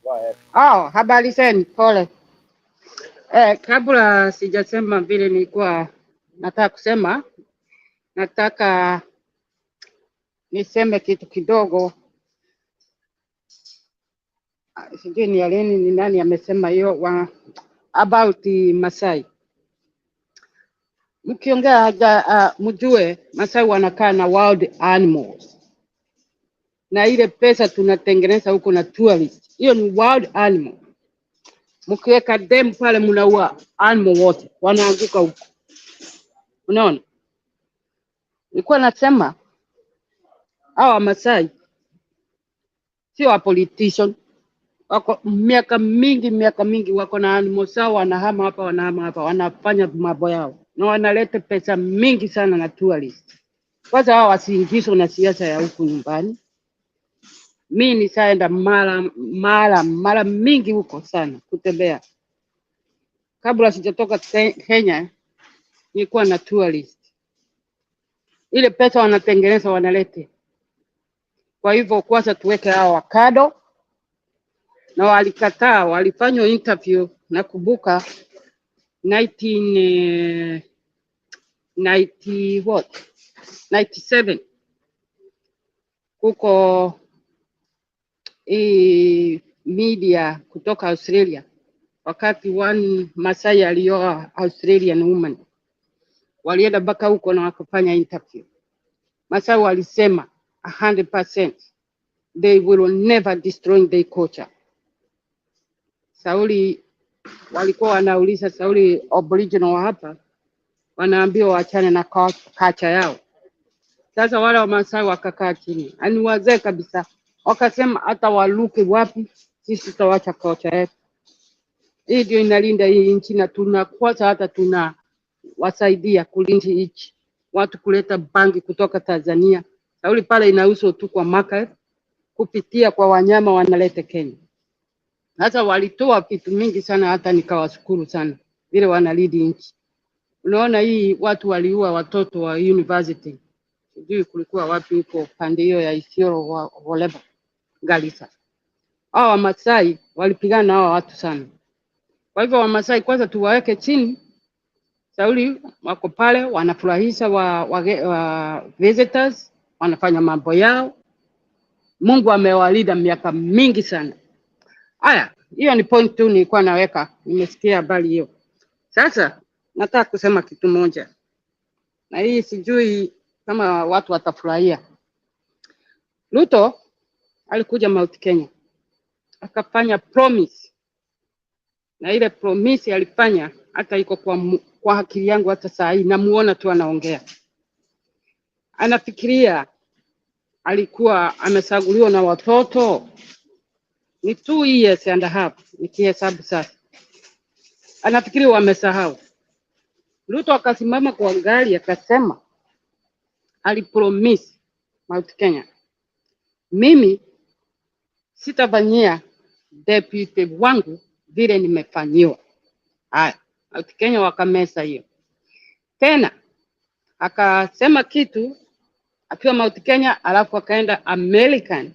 Go ahead. Oh, habari zenu, pole. Kabla sijasema vile nilikuwa nataka kusema, nataka niseme kitu kidogo. Sijui ni alini ni nani amesema hiyo about the Masai. Mkiongea mjue Masai wanakaa na wild animals. Na ile pesa tunatengeneza huko na tourist. Hiyo ni wild animal. Mkiweka dem pale mnaua animal wote wanaanguka huko. Unaona? Nilikuwa nasema hawa Masai sio a politician. Wako miaka mingi wako na animal sawa, wanahama hapa wanafanya mambo yao. Na wanaleta pesa mingi sana na tourist. Kwanza hao wasiingizwe na siasa ya huku nyumbani. Mimi nisaenda mara mingi huko sana kutembea. Kabla sijatoka Kenya nilikuwa na tourist. ile pesa wanatengeneza wanalete. Kwa hivyo kwanza tuweke hao wakado, na walikataa, walifanywa interview na kubuka 97 huko media kutoka Australia, wakati one Masai alioa Australian woman, walienda mpaka huko na wakafanya interview. Masai walisema 100% they will never destroy their culture. Sauli walikuwa wanauliza Sauli Aboriginal hapa, wanaambiwa waachane na culture yao. Sasa wale wa Masai wakakaa chini, ani wazee kabisa, wakasema hata waluke wapi, sisi tutawacha culture yetu. Hii ndio inalinda hii nchi, na tunakwata hata tuna wasaidia kulinda nchi. Watu kuleta bangi kutoka Tanzania, Sauli pale inauzwa tu kwa market, kupitia kwa wanyama wanaleta Kenya. Sasa walitoa vitu mingi sana, hata nikawashukuru sana vile wanalidi nchi. Unaona hii watu waliua watoto wa university, sijui kulikuwa wapi huko pande hiyo ya Isiolo Voleba Garissa. Hao Wamasai walipigana na hao watu sana. Kwa hivyo Wamasai kwanza tuwaweke chini. Sauli wako pale wanafurahisha wa visitors, wanafanya mambo yao. Mungu amewalinda miaka mingi sana. Haya, hiyo ni point tu nilikuwa naweka, nimesikia habari hiyo. Sasa nataka kusema kitu moja, na hii sijui kama watu watafurahia. Ruto alikuja Mount Kenya, akafanya promise, na ile promise alifanya hata iko kwa akili yangu hata saa hii, namuona tu anaongea. Anafikiria alikuwa amesaguliwa na watoto ni 2 years and a half, nikihesabu sasa. Anafikiri wamesahau. Ruto akasimama kwa gari akasema, alipromise Mount Kenya, mimi sitafanyia deputy wangu vile nimefanyiwa. Haya, Mount Kenya wakamesa hiyo. Tena akasema kitu akiwa Mount Kenya, alafu akaenda American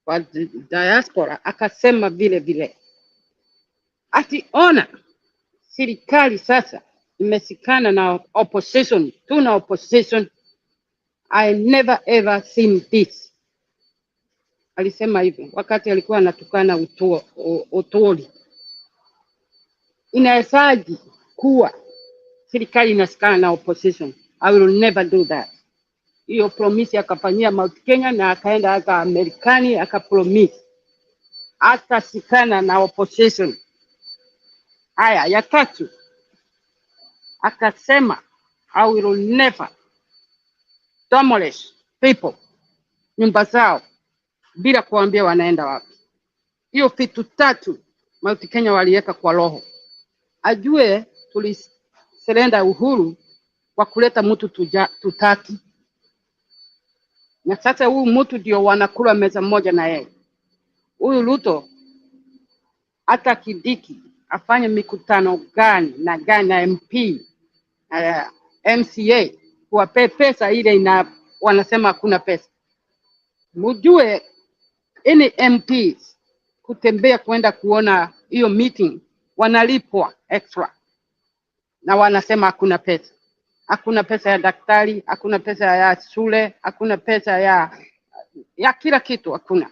kwa diaspora akasema vile vile. Ationa serikali sasa imesikana na opposition, tuna opposition. I never ever seen this. Alisema hivyo wakati alikuwa anatukana Utoli. Inaesaji kuwa serikali inasikana na opposition. I will never do that. Hiyo promise akafanyia Mount Kenya, na akaenda aka Amerikani akapromise atasikana na opposition. Haya, ya tatu akasema I will never demolish people, nyumba zao bila kuambia wanaenda wapi. Hiyo vitu tatu Mount Kenya waliweka kwa roho. Ajue tuliserenda uhuru kwa kuleta mtu tutaki, na sasa huyu mtu ndio wanakula meza moja na yeye. Huyu Ruto hata Kidiki afanye mikutano gani na MP MCA kuwape pesa ile wanasema hakuna pesa. Mjue any MPs kutembea kwenda kuona hiyo meeting wanalipwa extra, na wanasema hakuna pesa. Hakuna pesa ya daktari, hakuna pesa ya shule, hakuna pesa ya kila kitu hakuna.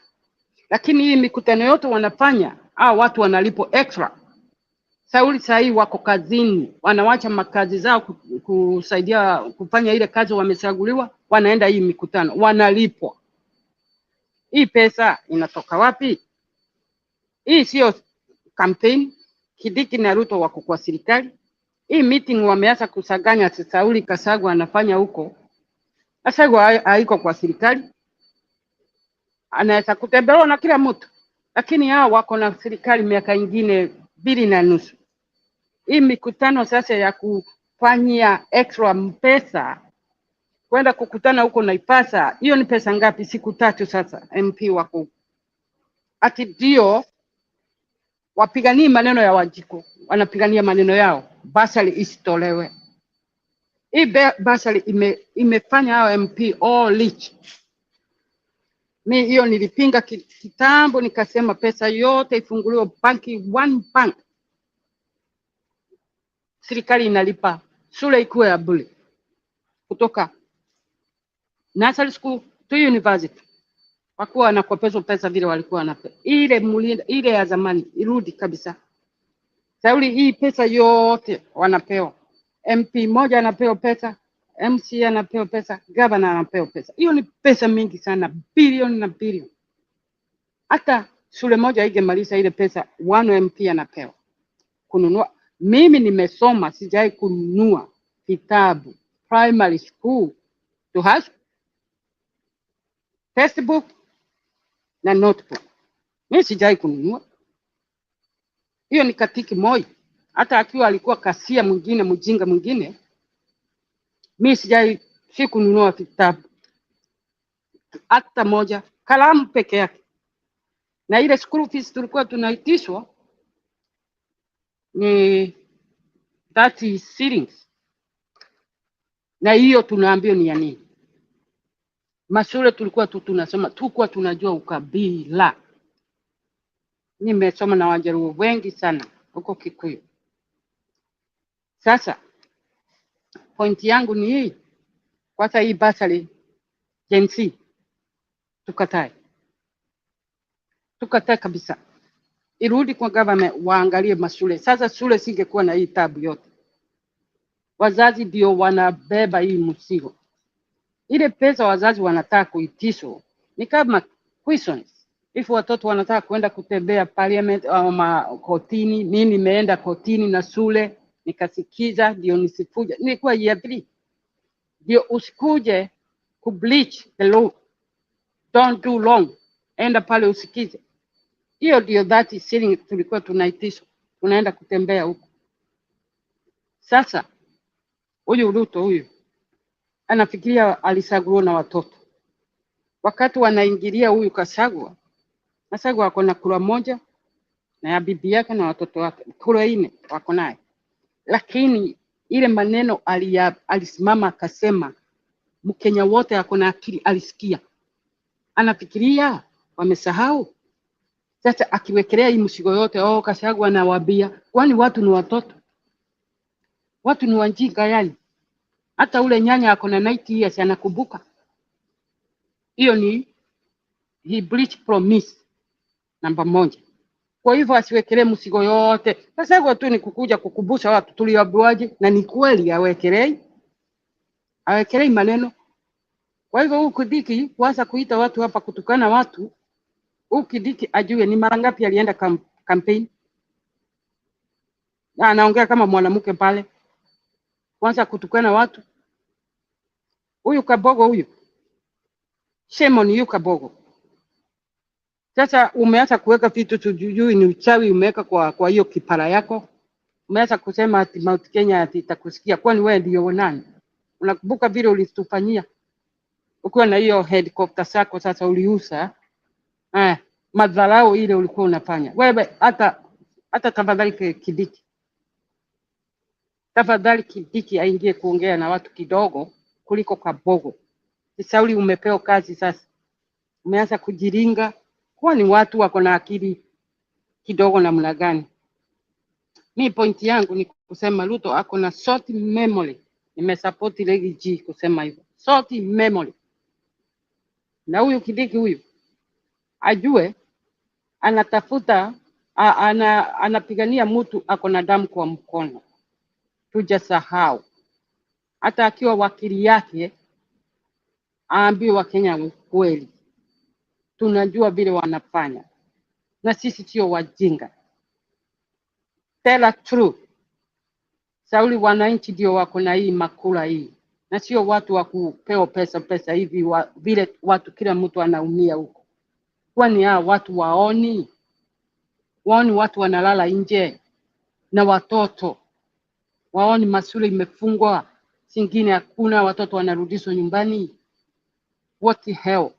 Lakini hii mikutano yote wanafanya, watu wanalipwa extra. Sauli sahi wako kazini, wanawacha makazi zao kusaidia kufanya ile kazi wamechaguliwa, wanaenda hii mikutano, wanalipwa. Hii pesa inatoka wapi? Hii sio campaign. Kidiki na Ruto wako kwa serikali. Hii meeting wameanza kusaganya Sauli Kasagwa anafanya huko. Kasagwa haiko kwa serikali. Anaweza kutembelewa na kila mtu. Lakini hao wako na serikali miaka ingine 2.5. Hii mikutano sasa ya kufanyia extra pesa kwenda kukutana huko Naivasha, hiyo ni pesa ngapi? Siku 3 sasa MP wako. Ati ndio wapigania maneno ya Wajiko, wanapigania maneno yao, basari isitolewe. Hii basari imefanya hao MP all rich. Mimi hiyo nilipinga kitambo, nikasema pesa yote ifunguliwe banki, one bank. Serikali inalipa shule ikuwe ya bure kutoka nursery school to university. Wakuwa wanakopeshwa pesa vile walikuwa wanapewa. Ile ya zamani irudi kabisa. Sauli hii pesa yote wanapewa. MP moja anapewa pesa, MC anapewa pesa, governor anapewa pesa. Hiyo ni pesa mingi sana, bilioni na bilioni. Hata shule moja haigemaliza ile pesa, one MP anapewa. Kununua, mimi nimesoma, sijai kununua kitabu primary school to high school, textbook na notebook. Mimi sijai kununua. Hiyo ni Katiki Moi. Hata akiwa alikuwa kasia mwingine, mjinga mwingine, mimi si kununua kitabu hata moja, kalamu peke yake. Na ile school fees tulikuwa tunaitishwa ni 30 shillings. Na hiyo tunaambiwa ni ya nini? Mashule tulikuwa tunasoma, tulikuwa tunajua ukabila. Nimesoma na Wajaluo wengi sana huko Kikuyu. Sasa point yangu ni hii, kwanza hii basari jensi tukatae kabisa, irudi kwa government, waangalie mashule. Sasa shule singekuwa na hii tabu yote, wazazi ndio wanabeba hii mzigo. Ile pesa wazazi wanataka kuitishwa ni kama questions. If watoto wanataka kwenda kutembea parliament au kotini, mimi nimeenda kotini na shule nikasikiza, ndio nisifuje. Nilikuwa year 3. Ndio usikuje ku bleach the law, don't do wrong, enda pale usikize. Hiyo ndio 30 shilling tulikuwa tunaitishwa, tunaenda kutembea huko. Sasa huyu Ruto huyu anafikiria alisagwa na watoto. Wakati wanaingilia huyu Kasagwa ako na kura moja na ya bibi yake na watoto wake, kura 4 wako naye. Lakini ile maneno alisimama akasema Mkenya wote ako na akili, alisikia. Anafikiria wamesahau. Sasa akiwekelea hii mzigo yote, Kasagwa anawaambia, kwani watu ni watoto? Watu ni wajinga yani. Hata ule nyanya ako na 90 years anakumbuka. Hiyo ni he breach promise namba 1. Kwa hivyo asiwekelee mzigo yote. Sasa tu ni kukuja kukumbusha watu tuliwaambiwaje, na ni kweli awekelei maneno. Kwa hivyo huyu Kidiki kuanza kuita watu hapa kutukana watu, huyu Kidiki ajue ni mara ngapi alienda campaign. Na anaongea kama mwanamke pale, kuanza kutukana watu. Huyu Kabogo huyu, shame on you Kabogo. Sasa umeanza kuweka vitu tujui ni uchawi umeweka kwa hiyo kipara yako. Umeanza kusema ati Mount Kenya ati itakusikia, kwani wewe ndio nani? Unakumbuka vile ulitufanyia ukiwa na hiyo helicopter sako, sasa uliusa madharau ile ulikuwa unafanya wewe. Hata tafadhali Kidiki aingie kuongea na watu kidogo kuliko Kabogo. Kisauli umepewa kazi sasa, umeanza kujiringa. Kwa ni watu wako na akili kidogo namna gani? Mimi point yangu ni kusema Ruto ako na short memory. Nimesupport Legi G kusema hivyo, short memory. Na huyu Kidiki huyu ajue anatafuta anapigania mtu ako na damu kwa mkono. Tujasahau hata akiwa wakili yake aambiwe Wakenya ukweli. Tunajua vile wanafanya na sisi sio wajinga. Tell true. Sauli wananchi ndio wako na hii makula hii, na sio watu wa kupewa pesa hivi vile watu kila mtu anaumia huko. Kwani hao watu waoni watu wanalala nje na watoto waoni mashule imefungwa, singine hakuna, watoto wanarudishwa nyumbani. What the hell?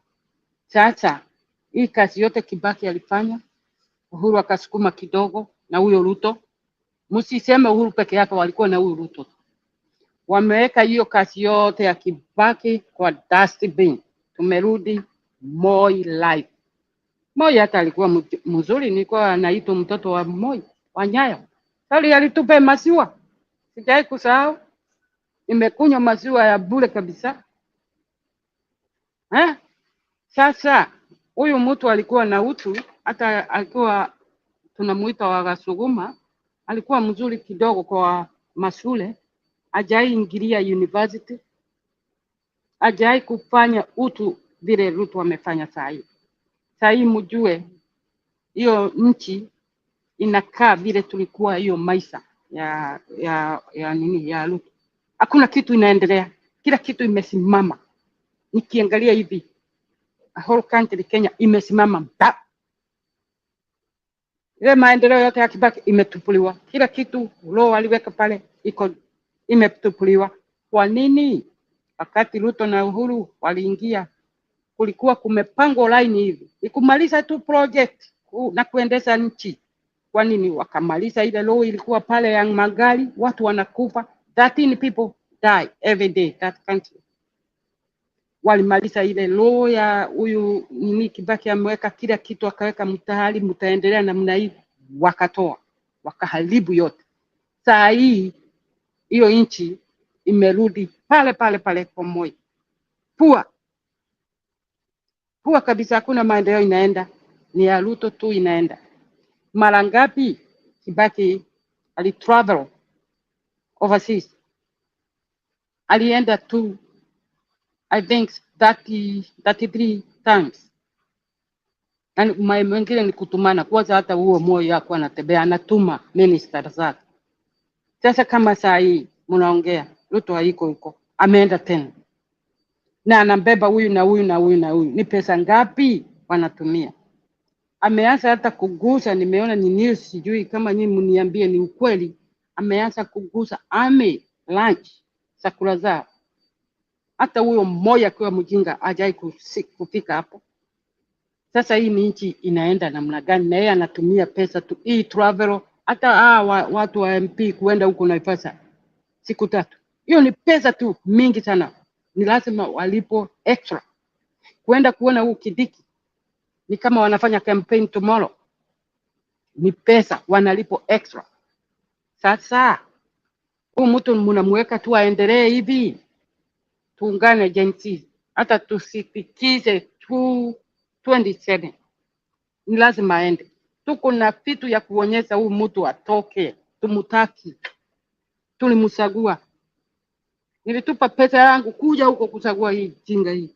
Sasa hii kazi yote Kibaki alifanya, Uhuru akasukuma kidogo na huyo Ruto. Msiseme Uhuru peke yake, walikuwa na huyo Ruto. wameweka hiyo kazi yote ya Kibaki kwa dustbin. Tumerudi Moi life. Moi hata alikuwa mzuri, nilikuwa anaitwa mtoto wa Moi wa Nyayo. Sali alitupa maziwa, sijai kusahau. Nimekunywa maziwa ya bure kabisa. Sasa huyu mtu alikuwa na utu, hata alikuwa tunamuita Wagasuguma, alikuwa mzuri kidogo kwa mashule, hajai ingilia university, hajai kufanya utu vile Ruto amefanya saa hii. Saa hii mjue hiyo nchi inakaa vile tulikuwa hiyo maisha ya nini ya Ruto. Hakuna kitu inaendelea, kila kitu imesimama. Nikiangalia hivi whole country Kenya imesimama. Ile maendeleo yote ya Kibaki imetupuliwa. Kila kitu Roho aliweka pale iko imetupuliwa. Kwa nini? Wakati Ruto na Uhuru waliingia kulikuwa kumepangwa line hivi ikumaliza tu project na kuendesha nchi. Kwa nini wakamaliza ile law ilikuwa pale ya magari, watu wanakufa, 13 people die every day that country. Walimaliza ile law ya huyu nini Kibaki ameweka kila kitu akaweka mtahali mtaendelea namna hii, wakatoa wakaharibu yote. Saa hii hiyo nchi imerudi pale kwa Moi. Pua kabisa, hakuna maendeleo inaenda, ni ya Ruto tu inaenda. Mara ngapi Kibaki alitravel overseas? Alienda tu I think 33 times. Na mwingine ni kutumana. Kwanza hata huo Moi yako anatembea anatuma minister zake. Sasa kama saa hii mnaongea Ruto haiko huko, ameenda tena na anambeba huyu na huyu na huyu na huyu. Ni pesa ngapi wanatumia? Ameanza hata kugusa, nimeona ni news, sijui kama nyinyi mniambie ni ukweli, ameanza kugusa lunch chakula zao. Hata huyo mmoja kwa mjinga hajai kufika hapo. Sasa hii ni nchi inaenda namna gani? Na yeye anatumia pesa tu hii travel, hata watu wa MP kuenda huko na pesa siku 3. Hiyo ni pesa tu mingi sana. Ni lazima walipo extra. Kuenda kuona huu Kidiki ni kama wanafanya campaign tomorrow. Ni pesa wanalipo extra. Sasa huyu mtu mnamweka tu aendelee hivi. Tuungane jinsi hata tusipikize 27. Ni lazima aende. Tuko na vitu ya kuonyesha huyu mtu atoke. Tumutaki. Tulimsagua. Nilitupa pesa yangu kuja huko kusagua hii jinga hii.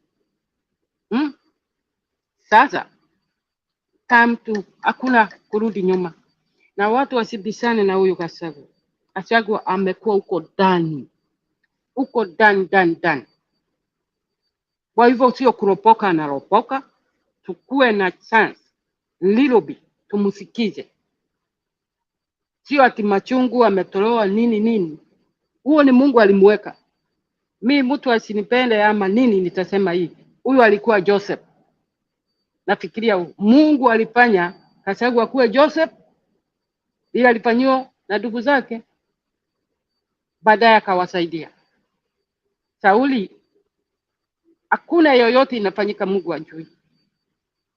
Sasa hakuna kurudi nyuma. Na watu wasibishane na huyu Gachagua. Gachagua amekuwa huko ndani. Huko ndani. Kwa hivyo sio kuropoka na ropoka. Tukue na chance little bit tumusikize. Sio ati machungu ametolewa nini. Huo ni Mungu alimweka. Mimi mtu asinipende ama nini nitasema hivi. Huyu alikuwa Joseph. Nafikiria Mungu alifanya Gachagua kuwe Joseph, ili alifanywa na ndugu zake, baadaye akawasaidia. Sauli, hakuna yoyote inafanyika Mungu ajui.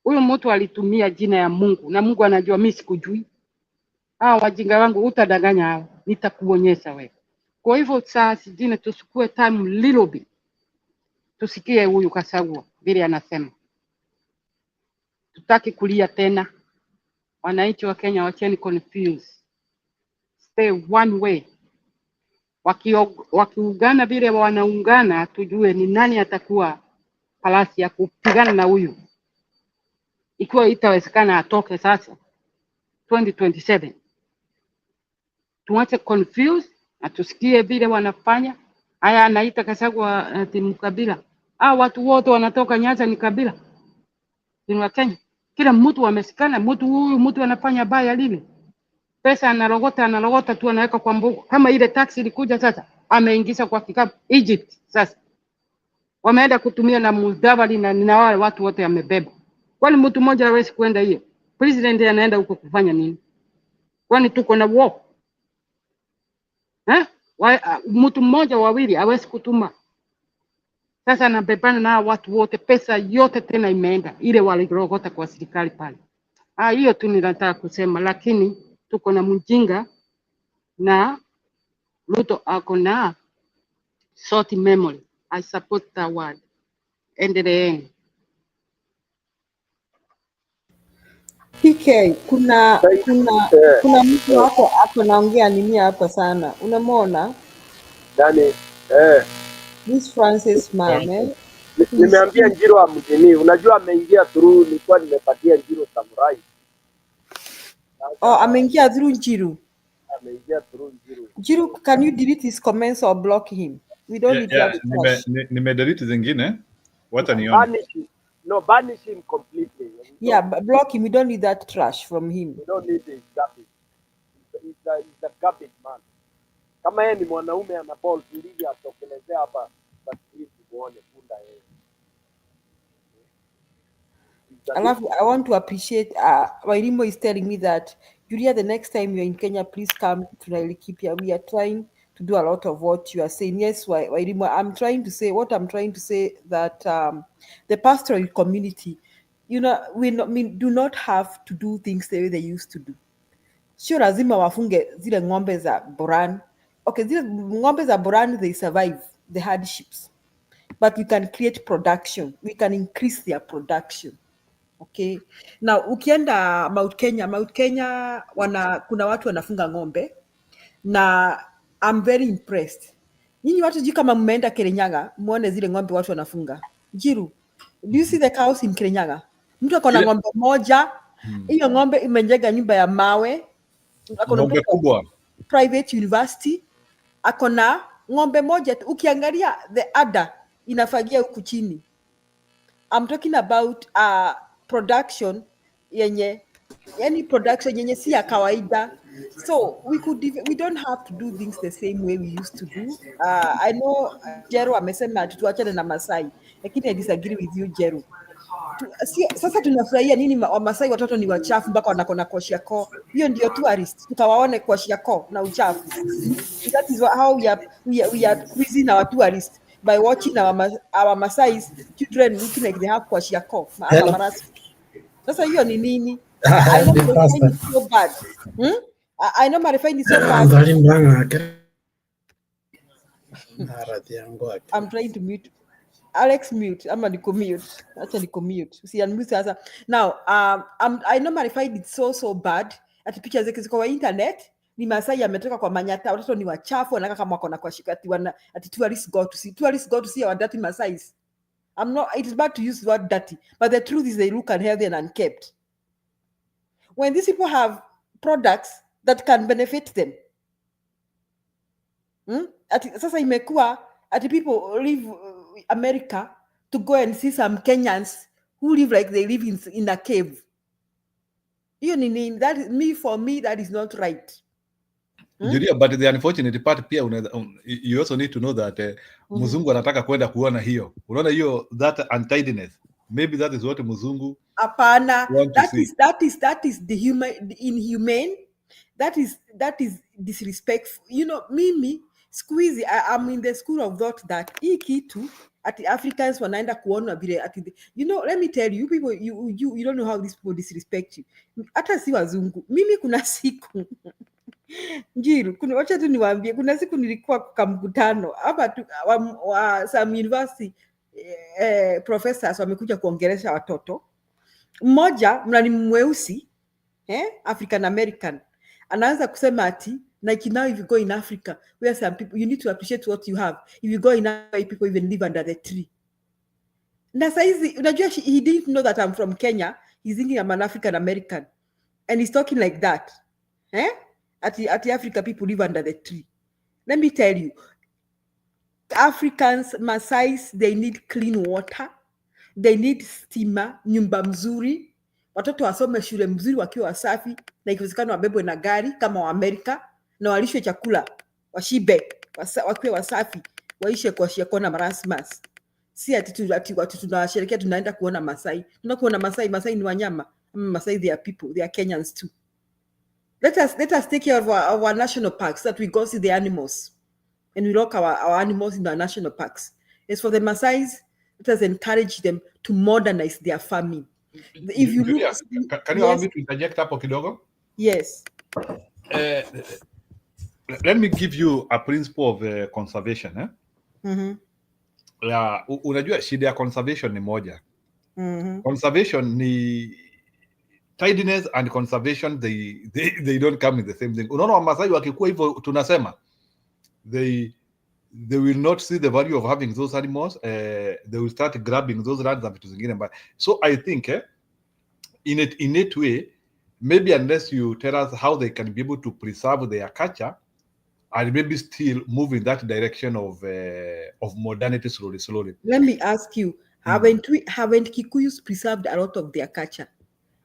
Huyu mtu alitumia jina ya Mungu na Mungu anajua mimi sikujui. Wajinga wangu utadanganya hao, nitakuonyesha wewe. Kwa hivyo saa sijine tusikue time little bit. Tusikie huyu Gachagua vile anasema. Tutaki kulia tena. Wananchi wa Kenya wacheni confuse. Stay one way. Wakiungana vile wanaungana, tujue ni nani atakuwa palasi ya kupigana na huyu. Ikiwa itawezekana atoke sasa 2027. Tuache confuse na tusikie vile wanafanya. Haya anaita Gachagua timu kabila. Watu wote wanatoka Nyanza ni kabila. Ni wa Kenya. Kila mtu amesikana, mtu anafanya baya lile. Pesa analogota tu anaweka kwa mbugu. Kama ile taxi ilikuja sasa, ameingiza kwa kikapu Egypt sasa. Wameenda kutumia na Mudavadi na wale watu wote amebeba. Kwani mtu mmoja hawezi kwenda hiyo? President anaenda huko kufanya nini? Kwani tuko na war? Mtu mmoja wawili hawezi kutuma. Sasa anabebana na watu wote, pesa yote tena imeenda ile walirogota kwa serikali pale. Hiyo tu ninataka kusema, lakini tuko na mjinga na Ruto ako na short memory. I support that word. Endeleeni. PK, kuna mtu wako hapo naongea nini hapa sana. Unamwona? Nani? This Francis Mame. Nimeambia Njiro amjini. Unajua ameingia through, nilikuwa nimepatia Njiro samurai. Ameingia through Njiru. Ameingia through Njiro. Njiru, can you delete his comments or block him? We don't need that. Nimedelete zingine. Wacha nione. Banish him completely. Yeah, block him. We don't need that trash from him. We don't need his garbage. He's a garbage man. Kama yeye ni mwanaume ana ball tulivyo atokelezea hapa, but please muone punda yeye. I want to appreciate Wairimo is telling me that Julia, the next time you're in Kenya, please come to Laikipia. We are trying to do a lot of what you are saying. Yes, Wairimo, I'm trying to say that the pastoral community, we do not have to do things the way they used to do. Sio lazima wafunge zile ng'ombe za Boran. Okay, zile ng'ombe za Boran, they survive the hardships. But we can create production. We can increase their production. Okay. Now ukienda Mount Kenya kuna watu wanafunga ng'ombe na I'm very impressed. Nyinyi watu juu kama mmeenda Kirinyaga muone zile ng'ombe watu wanafunga. Jiru, do you see the cows in Kirinyaga? Mtu akona ng'ombe moja, hiyo ng'ombe imejenga nyumba ya mawe. Ng'ombe kubwa. Private university akona ng'ombe moja. Ukiangalia the udder inafagia huku chini. I'm talking about production yenye si ya kawaida. So we don't have to do things the same way we used to do. I know Jero amesema tuachane na Masai, lakini I disagree with you Jero. Sasa tunafurahia nini Wamasai watoto ni wachafu mpaka wanakona kwashiako. Hiyo ndio tourist. Tukawaone kwashiako na uchafu. That is how we are pleasing our tourists by watching our Masai's children looking like they have kwashiako. Sasa hiyo ni nini? I know they find it so bad. I know they find it so bad. I'm trying to mute. Alex mute. Ama niko mute. Acha niko mute. Usianmute sasa. Now, I know I find it so bad. Ati pictures zake ziko kwa internet. Ni Masai ametoka kwa Manyata. Watoto ni wachafu wanakaa kama wako na kwashika ati tourists go to see. Tourists go to see our dirty Masais. It is bad to use the word dirty, but the truth is they look unhealthy and unkept. When these people have products that can benefit them, sasa imekuwa ati people leave America to go and see some Kenyans who live like they live in a cave. For me, that is not right. Julia, but the unfortunate part pia you also need to know that Muzungu anataka kwenda kuona hiyo. Unaona hiyo that untidiness. Maybe that is what Muzungu Apana. That is inhumane. That is disrespectful. Mimi squeezy, I'm in the school of thought that hii kitu ati Africans wanaenda kuona vile let me tell you people, you don't know how these people disrespect you. Hata si wazungu. Mimi kuna siku Njiru, wacha tu niwaambie, kuna siku nilikuwa kwa mkutano hapa tu some university professors wamekuja kuongelesha watoto. Mmoja mnani mweusi African American anaanza kusema ati like now if you go in Africa where some people you need to appreciate what you have. If you go in Africa people even live under the tree. Na saizi unajua he didn't know that I'm from Kenya. He's thinking I'm an African American and he's talking like that. At Africa, people live under the tree. Let me tell you, Africans, Masais, they need clean water. They need stima, nyumba mzuri. Watoto wasome shule mzuri wakiwa wasafi. Na ikiwezekana wabebwe na gari kama wa Amerika. Na walishwe chakula, washibe, wakiwa wasafi. Waishe kwa shiakona marasmas. Si ati tunawasherekea tunaenda kuona Masai. Tunakuona Masai ni wanyama. Masai they are people, they are Kenyans too. Let us take care of our national parks so that we go see the animals. and we lock our animals in our national parks. As for the Maasais, let us encourage them to modernize their farming. If you look, Julia, can you allow me to interject hapo kidogo? Yes. Let me give you a principle of conservation. Mm-hmm. Unajua shida ya conservation ni moja. Mm-hmm. Conservation ni tidiness and conservation, they don't come in the same thing. Unaona Wamasai wakikuwa hivyo tunasema they will not see the value of having those animals. They will start grabbing those lands and vitu zingine mbaya. So I think in a innate way, maybe unless you tell us how they can be able to preserve their culture and maybe still move in that direction of modernity slowly. Let me ask you, haven't Kikuyus preserved a lot of their culture?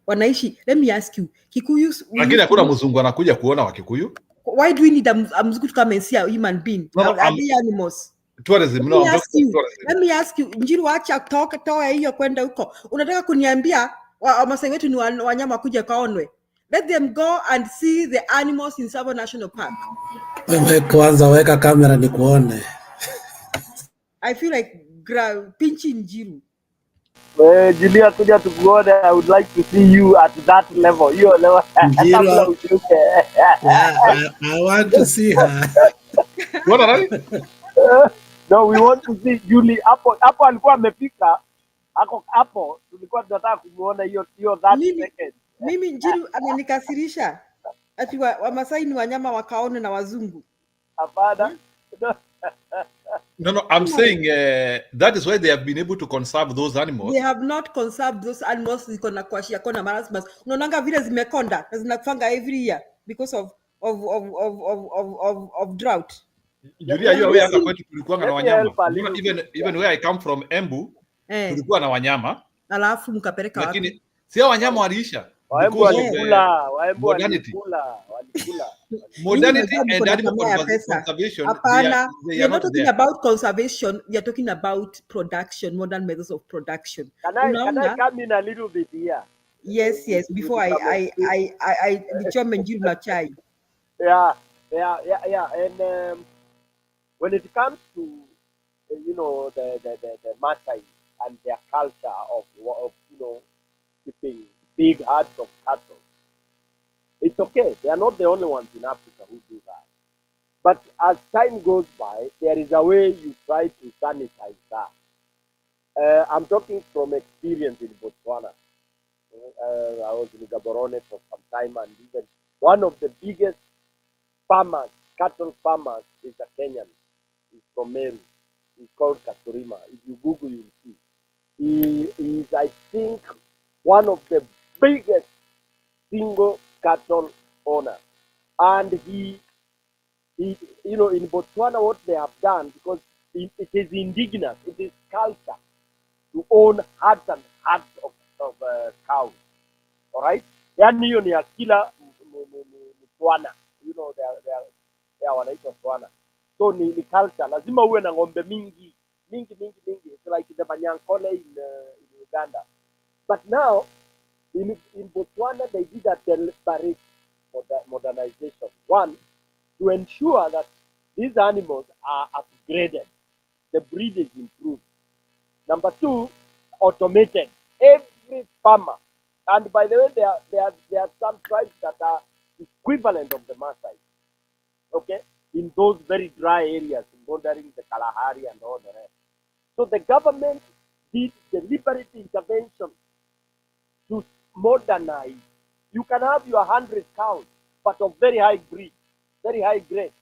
Wanaishi, let me ask you, Kikuyus, Lakini hakuna mzungu anakuja kuona Wakikuyu. Why do we need a Mzungu to come and see a human being? No, Are they animals? Tourism, no, I'm talking about tourism. Let me ask you, Njiru wacha toa hiyo kwenda huko. Unataka kuniambia Wamasai wetu ni wanyama kuja kaonwe? Let them go and see the animals in Tsavo National Park. Wewe kwanza weka kamera nikuone. I feel like pinchi Njiru. Julia, kuja tukuone. I would like to see you at that level. Your level. I want to see her. What are they? No, we want to see Julie. Hapo alikuwa amefika. Hapo tulikuwa tunataka kumuona hiyo 30 seconds. Mimi Njiru amenikasirisha. Ati Wamasai ni wanyama wakaone na wazungu. Hapana. No, I'm saying that is why they have been able to conserve those animals. They have not conserved those animals. Ziko na kuashia kona marasmus. Unaonanga vile zimekonda na zinakufanga every year because of drought. Julia, hiyo wewe hata kwetu tulikuwa na wanyama. Even where I come from, Embu, tulikuwa na wanyama. Alafu mkapeleka wapi? Lakini si wanyama waliisha. Waembu walikula. Modernity and animal conservation. Hapana, we are not talking about conservation. We are talking about production, modern methods of production. Can I come in a little bit here? Yes. Before I determine you my child. Yeah. And when it comes to the Maasai and their culture of keeping big herds of cattle, it's okay. They are not the only ones in Africa who do that. But as time goes by, there is a way you try to sanitize that. I'm talking from experience in Botswana. I was in Gaborone for some time, and even one of the biggest cattle farmers, is a Kenyan. He's from Meru. He's called Kasurima. If you Google, you'll see. He is, I think, one of the biggest single cattle owners. And he in Botswana, what they have done, because it is indigenous, it is culture to own herds and herds of cows. All right? Yani hiyo ni akila Mtswana. They are wanaitwa Tswana. So ni culture. Lazima uwe na ng'ombe mingi. It's like the Banyankole in Uganda. But now, in Botswana, they did a deliberate modernization. One, to ensure that these animals are upgraded. The breed is improved. Number two, automated. Every farmer, and by the way, there are some tribes that are equivalent of the Maasai. Okay, in those very dry areas, bordering the Kalahari and all the rest. So the government did deliberate intervention to modernize. You can have your 100 cows, but of very high breed, very high grade,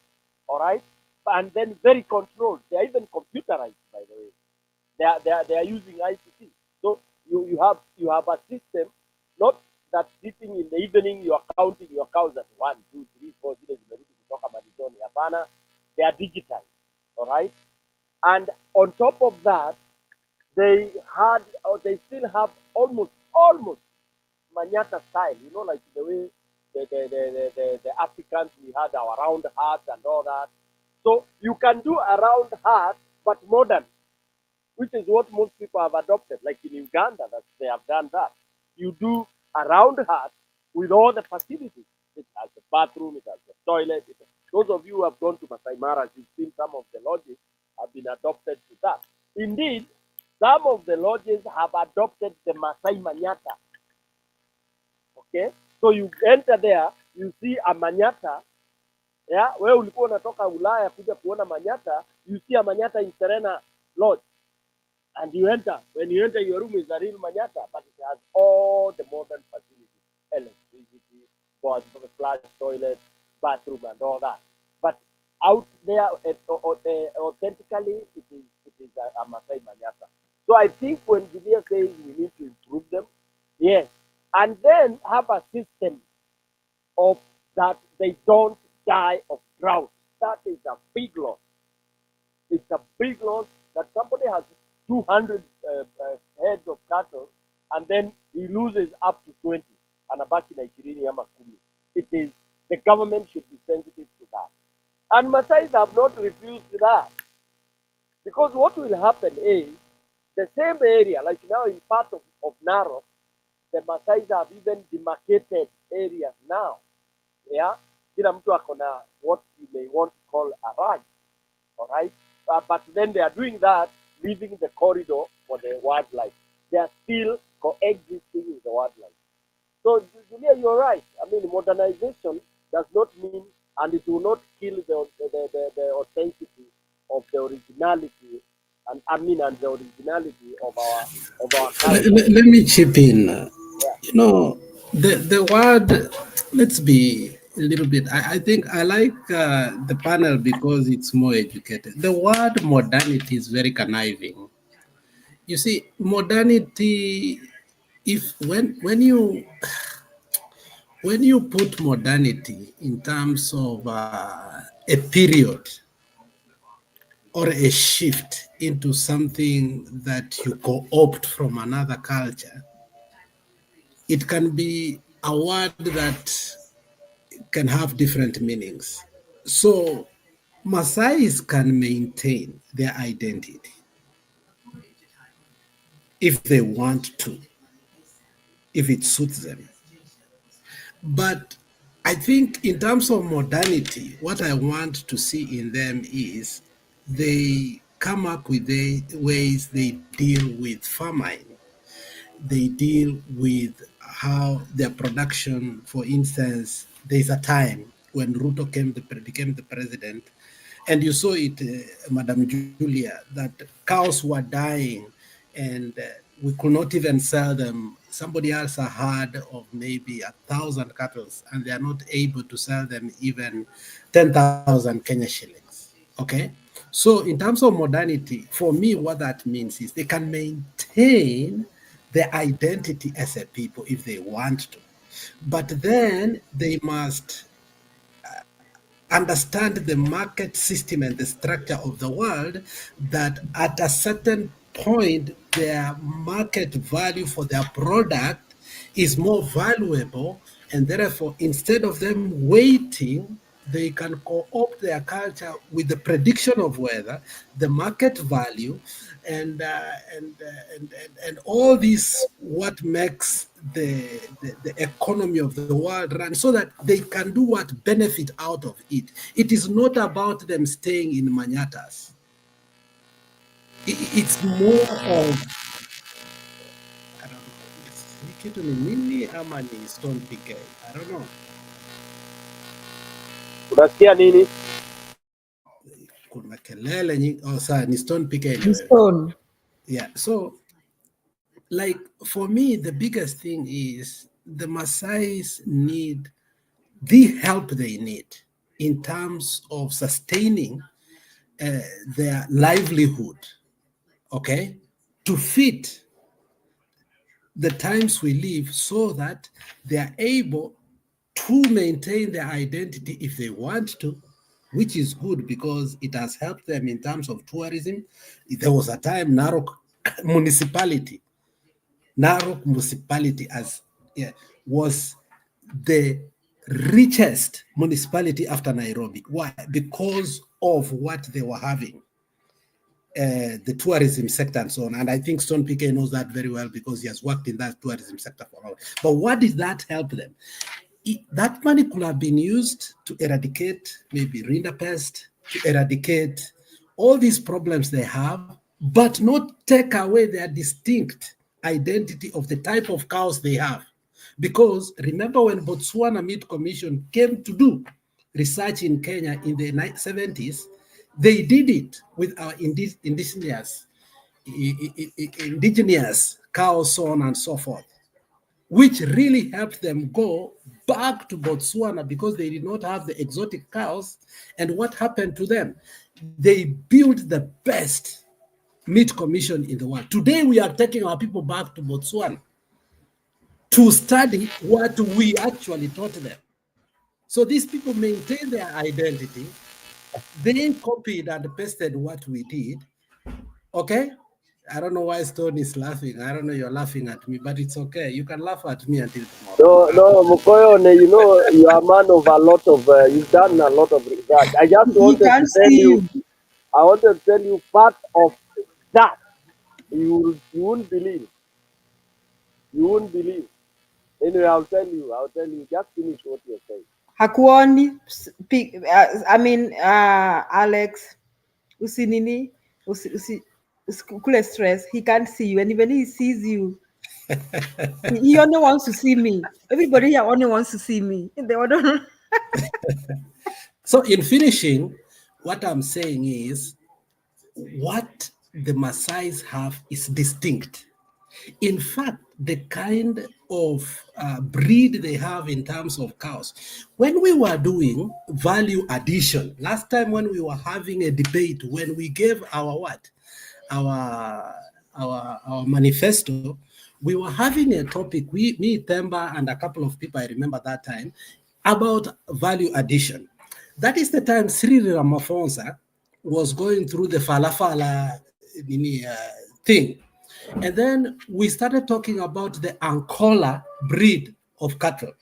all right, and then very controlled. They are even computerized, by the way. They are using ICT. So you have a system, not that sitting in the evening you are counting your cows at 1, 2, 3, 4. They are digital, all right. And on top of that, they still have almost Manyata style, like the way the Africans, we had our round hearts and all that. So you can do a round heart, but modern, which is what most people have adopted. Like in Uganda, they have done that. You do a round heart with all the facilities. It has a bathroom, it has a toilet. Those of you who have gone to Masai Mara, you've seen some of the lodges have been adopted to that. Indeed, some of the lodges have adopted the Masai Manyata. Okay? So you enter there, you see a Manyata. Yeah, wewe ulikuwa unatoka Ulaya kuja kuona Manyata, you see a Manyata in Serena Lodge. And you enter. When you enter, your room is a real Manyata, but it has all the modern facilities, electricity, flush toilet, bathroom, and all that. But out there, authentically, it is a Masai Manyata. So I think when Julia says we need to improve them, yes, and then have a system of that they don't die of drought. That is a big loss. It's a big loss that somebody has 200 heads of cattle and then he loses up to 20 and abaki na 20 ama 10. It is, the government should be sensitive to that. And Masais have not refused that. Because what will happen is, the same area, like now in part of Narok, the Masais have even demarcated areas now. Yeah? Kila mtu akona what you may want to call a ranch. All right? But then they are doing that, leaving the corridor for the wildlife. They are still coexisting with the wildlife. So, Julia, you're right. I mean, modernization does not mean, and it will not kill the authenticity of the originality, and the originality of our culture. Let me chip in. You know, the word, let's be a little bit, I think I like the panel because it's more educated. The word modernity is very conniving. You see, modernity, when you put modernity in terms of a period or a shift into something that you co-opt from another culture, it can be a word that can have different meanings. So Masais can maintain their identity if they want to, if it suits them. But I think in terms of modernity, what I want to see in them is they come up with the ways they deal with famine. They deal with how their production, for instance, there's a time when Ruto became the president, and you saw it, Madam Julia, that cows were dying and we could not even sell them. Somebody else a herd of maybe 1,000 cattle and they are not able to sell them even 10,000 Kenya shillings. Okay? So in terms of modernity, for me, what that means is they can maintain their identity as a people if they want to. But then they must understand the market system and the structure of the world, that at a certain point, their market value for their product is more valuable, and therefore, instead of them waiting, they can co-opt their culture with the prediction of weather, the market value, and all this, what makes the economy of the world run, so that they can do what benefit out of it. It is not about them staying in manyatas. It's more of, I don't know, kitu ni nini ama ni stone PK? I don't know. Unasikia nini? Kuna kelele nyingi. Oh, sorry, ni stone PK anyway. Stone. Yeah, so like for me, the biggest thing is the Masais need the help they need in terms of sustaining their livelihood, okay, to fit the times we live, so that they are able to maintain their identity if they want to, which is good because it has helped them in terms of tourism. There was a time Narok municipality was the richest municipality after Nairobi. Why? Because of what they were having, the tourism sector and so on. And I think Stone PK knows that very well because he has worked in that tourism sector for a while. But what did that help them? that money could have been used to eradicate maybe rinderpest, to eradicate all these problems they have, but not take away their distinct identity of the type of cows they have. Because remember when Botswana Meat Commission came to do research in Kenya in the 70s, they did it with our indigenous cows, so on and so forth, which really helped them go back to Botswana because they did not have the exotic cows. And what happened to them? They built the best meat commission in the world. Today, we are taking our people back to Botswana to study what we actually taught them. So these people maintain their identity. They copied and pasted what we did. Okay? I don't know why Stone is laughing. I don't know you're laughing at me, but it's okay. You can laugh at me until tomorrow. No, Mukoyone, you know, you are a man of a lot of, you've done a lot of research. I just He wanted to can't tell see you, I wanted to tell you part of that. You won't believe. You won't believe. Anyway, I'll tell you, just finish what you're saying. Hakuoni, I mean, Alex, usinini, kule stress. He can't see you, and when he sees you, he only wants to see me. Everybody here only wants to see me. They don't. So in finishing, what I'm saying is what the Maasais have is distinct. In fact, the kind of breed they have in terms of cows. When we were doing value addition, last time when we were having a debate, when we gave our what? Our manifesto, we were having a topic, me, Themba, and a couple of people, I remember that time, about value addition. That is the time Cyril Ramaphosa was going through the Falafala thing. And then we started talking about the Ankola breed of cattle.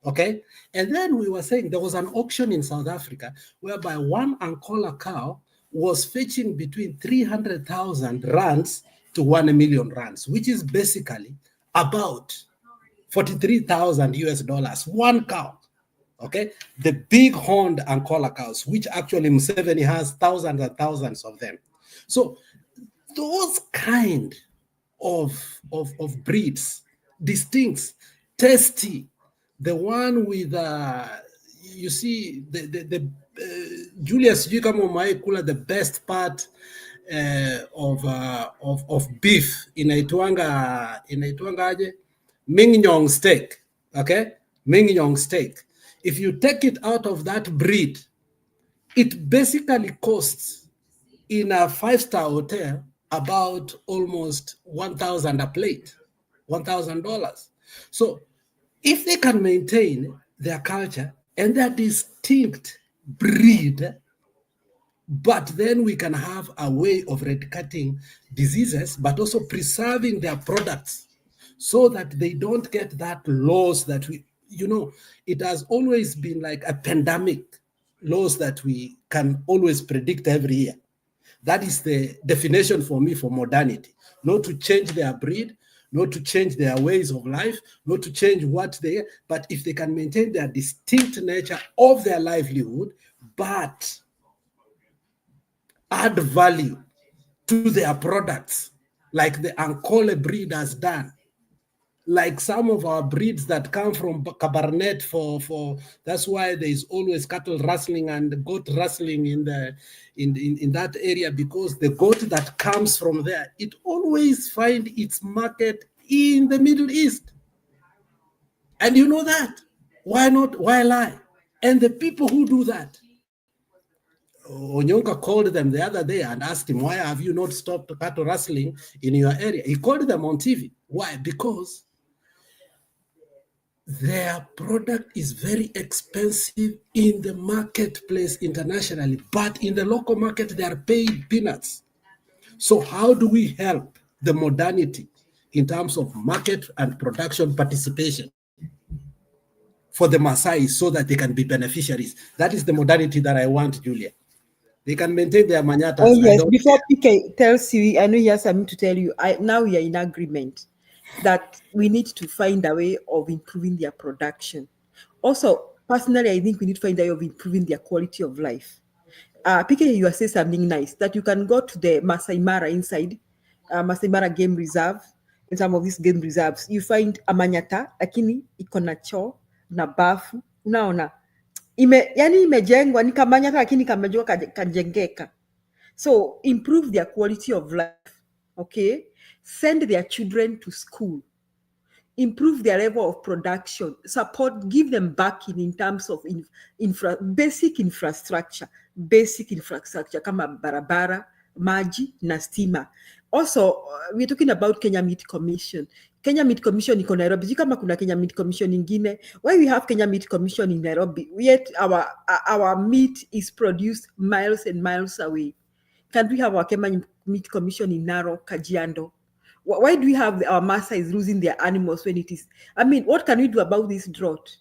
Okay. And then we were saying there was an auction in South Africa whereby one Ankola cow was fetching between 300,000 rands to 1 million rands, which is basically about 43,000 US dollars, one cow. Okay, the big horned Ankola cows, which actually Museveni has thousands and thousands of them. So those kind of breeds, distinct, tasty, the one with you see the Julius Jikamo the best part of beef inaitwanga mignon steak. Okay, mignon steak. If you take it out of that breed, it basically costs in a 5-star hotel about almost 1,000 a plate, $1,000. So if they can maintain their culture and their distinct breed, but then we can have a way of eradicating diseases, but also preserving their products so that they don't get that loss that we, it has always been like a pandemic loss that we can always predict every year. That is the definition for me for modernity. Not to change their breed, not to change their ways of life, not to change what they, but if they can maintain their distinct nature of their livelihood, but add value to their products, like the Ankole breed has done, like some of our breeds that come from Cabernet for that's why there is always cattle rustling and goat rustling in that area, because the goat that comes from there, it always finds its market in the Middle East. And you know that. Why not? Why lie? And the people who do that, Onyonka called them the other day and asked him, why have you not stopped cattle rustling in your area? He called them on TV. Why? Because their product is very expensive in the marketplace internationally, but in the local market, they are paid peanuts. So how do we help the modernity in terms of market and production participation for the Maasai so that they can be beneficiaries? That is the modernity that I want, Julia. They can maintain their manyatas. Oh yes, before PK tells you, I know he has something to tell you. Now we are in agreement that we need to find a way of improving their production. Also, personally, I think we need to find a way of improving their quality of life. PK, you are saying something nice, that you can go to the Masai Mara inside, Masai Mara Game Reserve. In some of these game reserves, you find amanyata, lakini iko na choo na bafu. Unaona, yani imejengwa ni kamanyata, lakini kamejengwa kajengeka. So improve their quality of life. Okay, send their children to school. Improve their level of production, support, give them backing in terms of basic infrastructure kama barabara, maji na stima. Also, we're talking about Kenya Meat Commission. Kenya Meat Commission iko Nairobi. Kama kuna Kenya Meat Commission ingine, why we have Kenya Meat Commission in Nairobi, yet our meat is produced miles and miles away? Can we have our Kenya Meat Commission in Narok, Kajiado? Why do we have our Maasai losing their animals when it is? I mean, what can we do about this drought?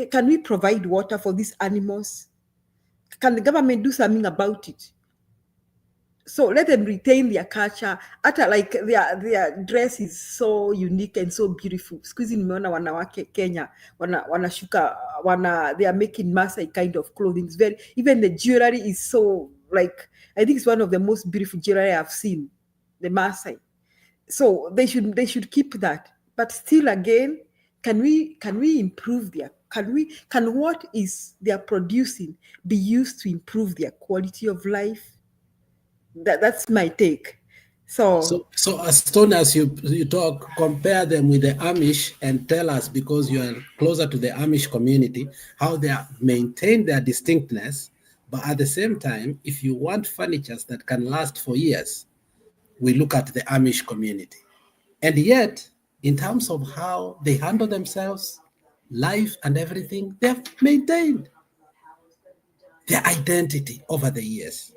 Can we provide water for these animals? Can the government do something about it? So let them retain their culture. Hata like their dress is so unique and so beautiful. Squeezing nimeona wanawake Kenya wanashuka they are making Maasai kind of clothing. It's very, even the jewelry is so, like, I think it's one of the most beautiful jewelry I've seen, the Maasai. So they should keep that. But still again, can we improve can what is they are producing be used to improve their quality of life? That's my take. So as soon as you talk, compare them with the Amish and tell us, because you are closer to the Amish community, how they are maintain their distinctness, but at the same time, if you want furnitures that can last for years, we look at the Amish community. And yet, in terms of how they handle themselves, life and everything, they have maintained their identity over the years.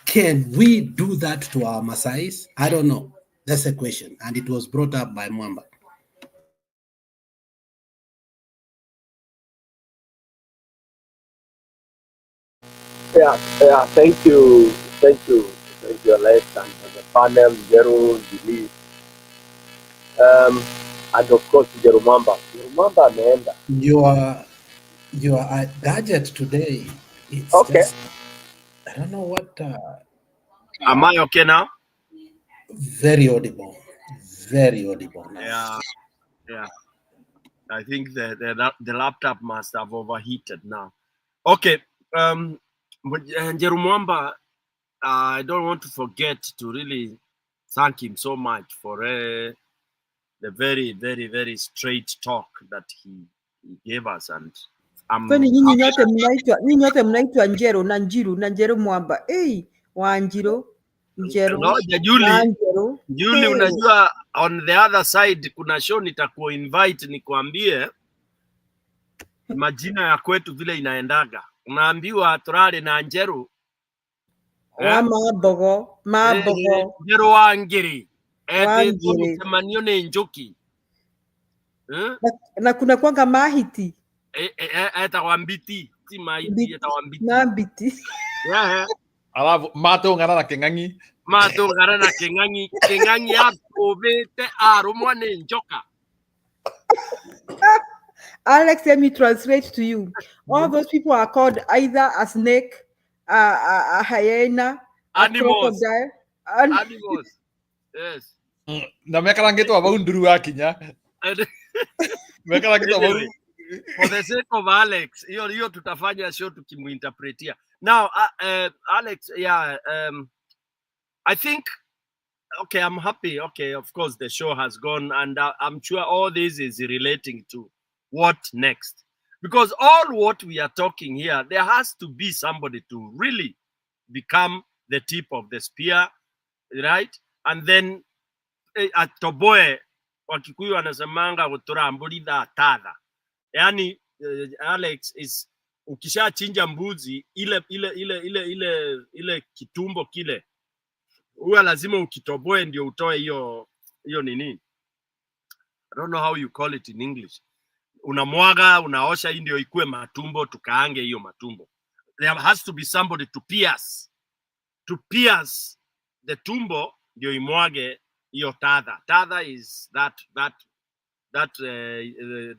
Can we do that to our Maasais? I don't know. That's a question. And it was brought up by Mwamba. Yeah, thank you, Alex, and the panel, Jero, Julie, and of course, Jerumamba ameenda. Your gadget today, it's Okay. just, I don't know what. Am I okay now? Very audible now. Yeah. I think the laptop must have overheated now. Okay. Jerumwamba, I don't want to forget to really thank him so much for the very, very, very straight talk that he gave us. And kwani nyinyi nyote mnaitwa Njero na Njiru na Njero Mwamba. Hey, Wanjiro, Njero, ngoja Julie, unajua on the other side kuna show nitakuwa invite nikwambie majina ya kwetu vile inaendaga. Unaambiwa turare na Njeru wa Mabogo, Njeru Wangiri msemanio ni njuki na kuna kwanga Mahiti etawambiti ti Mahiti etawambiti Nambiti alafu matungana na King'ang'i King'ang'i atuvite arumwa ni njoka. Alex, let me translate to you. All those people are called either a snake, a hyena, a crocodile. Animals. Yes. Na mekarangitwa vau nduru wakinya mekarangitwa vau. For the sake of Alex, hiyo tutafanya show tukimuinterpretia. Now, Alex, yeah, I think, okay, I'm happy. Okay, of course, the show has gone, and I'm sure all this is relating to what next. Because all what we are talking here, there has to be somebody to really become the tip of the spear, right? And then at Toboe, Wakikuyu anasemanga kuturambulidha tadha. Yani, Alex, is ukishachinja mbuzi ile kitumbo kile huwa lazima ukitoboe ndio utoe hiyo nini. I don't know how you call it in English. Unamwaga, unaosha hii ndio ikue matumbo, tukaange hiyo matumbo. There has to be somebody to pierce the tumbo ndio imwage hiyo tadha. Tadha is that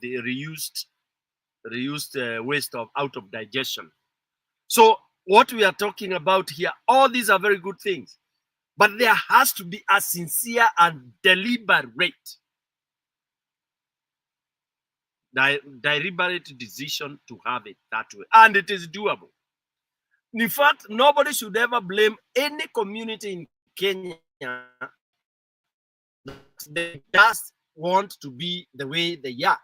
the reused reduced waste of out of digestion. So what we are talking about here, all these are very good things, but there has to be a sincere and deliberate decision to have it that way, and it is doable. In fact, nobody should ever blame any community in Kenya that they just want to be the way they are.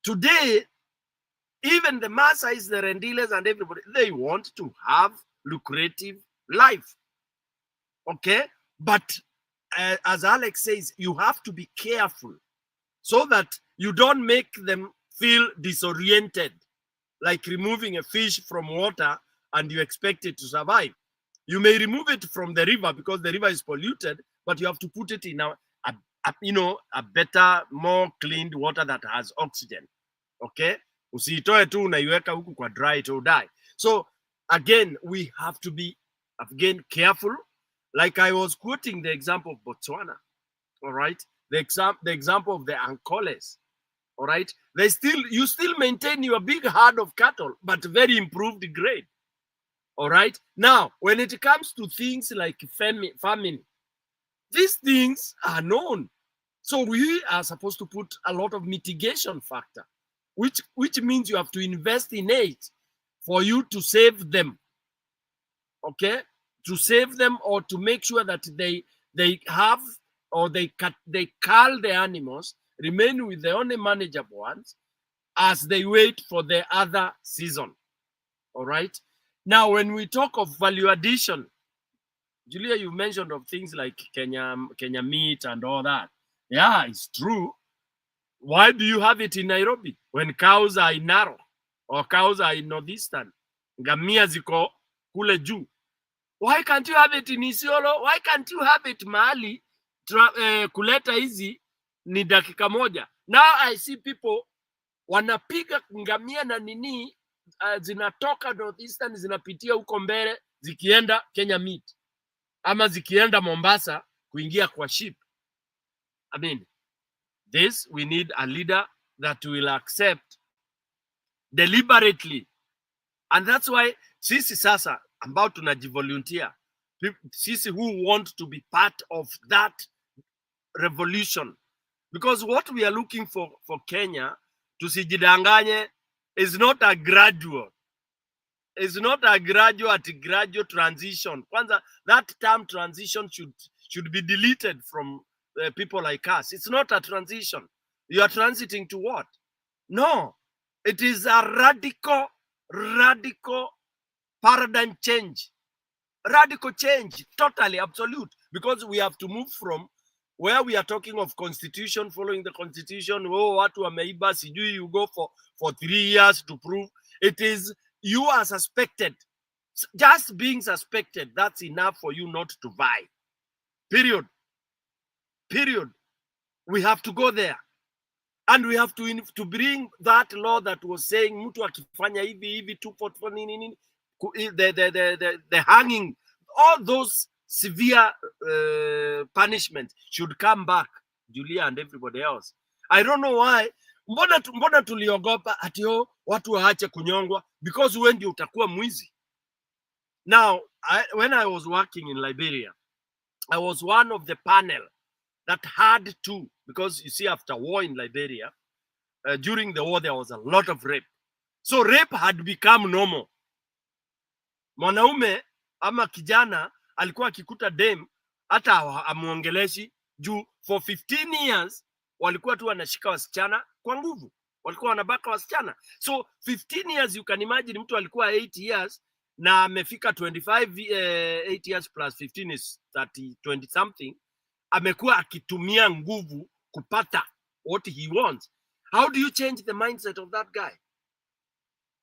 Today, even the Maasais, the Rendiles, and everybody, they want to have lucrative life. Okay? But as Alex says, you have to be careful so that you don't make them feel disoriented, like removing a fish from water and you expect it to survive. You may remove it from the river because the river is polluted, but you have to put it in a better, more cleaned water that has oxygen. Okay? Usiitoe tu unaiweka huku kwa dry, it will die. So again, we have to be careful. Like I was quoting the example of Botswana. All right? The example of the Ancoles. All right? You still maintain your big herd of cattle, but very improved grade. All right? Now, when it comes to things like famine, these things are known. So we are supposed to put a lot of mitigation factor, which means you have to invest in it for you to save them. Okay? To save them, or to make sure that they have, or they cull the animals, remain with the only manageable ones as they wait for the other season. All right? Now, when we talk of value addition, Julia, you mentioned of things like Kenya meat and all that. Yeah, it's true. Why do you have it in Nairobi when cows are in Narok or cows are in Northeastern? Ngamia ziko kule juu. Why can't you have it in Isiolo? Why can't you have it mahali kuleta hizi ni dakika moja? Now I see people wanapiga ngamia na nini zinatoka Northeastern zinapitia huko mbele zikienda Kenya meat ama zikienda Mombasa kuingia kwa ship. I mean, this we need a leader that will accept deliberately, and that's why sisi sasa ambao tunajivolunteer, sisi who want to be part of that revolution, because what we are looking for Kenya, tusijidanganye, is not a gradual. It's not a gradual transition. Kwanza, that term transition should be deleted from people like us. It's not a transition. You are transiting to what? No, it is a radical paradigm change. Radical change, totally, absolute. Because we have to move from where we are talking of constitution, following the constitution, watu wameiba, sijui, you go for 3 years to prove. It is, you are suspected. Just being suspected, that's enough for you not to buy. Period. We have to go there. And we have to bring that law that was saying mtu akifanya hivi 244 nini, the hanging, all those severe punishment should come back, Julia and everybody else. I don't know why. Mbona tuliogopa ati watu waache kunyongwa? Because wewe ndio utakuwa mwizi. Now, when I was working in Liberia, I was one of the panel that had to, because you see, after war in Liberia, during the war, there was a lot of rape. So rape had become normal. Mwanaume ama kijana alikuwa akikuta dem hata amuongeleshi juu for 15 years walikuwa tu wanashika wasichana kwa nguvu, walikuwa wanabaka wasichana. So 15 years, you can imagine, mtu alikuwa 8 years na amefika 25, 8 years plus 15 is 30, 20 something, amekuwa akitumia nguvu kupata what he wants. How do you change the mindset of that guy?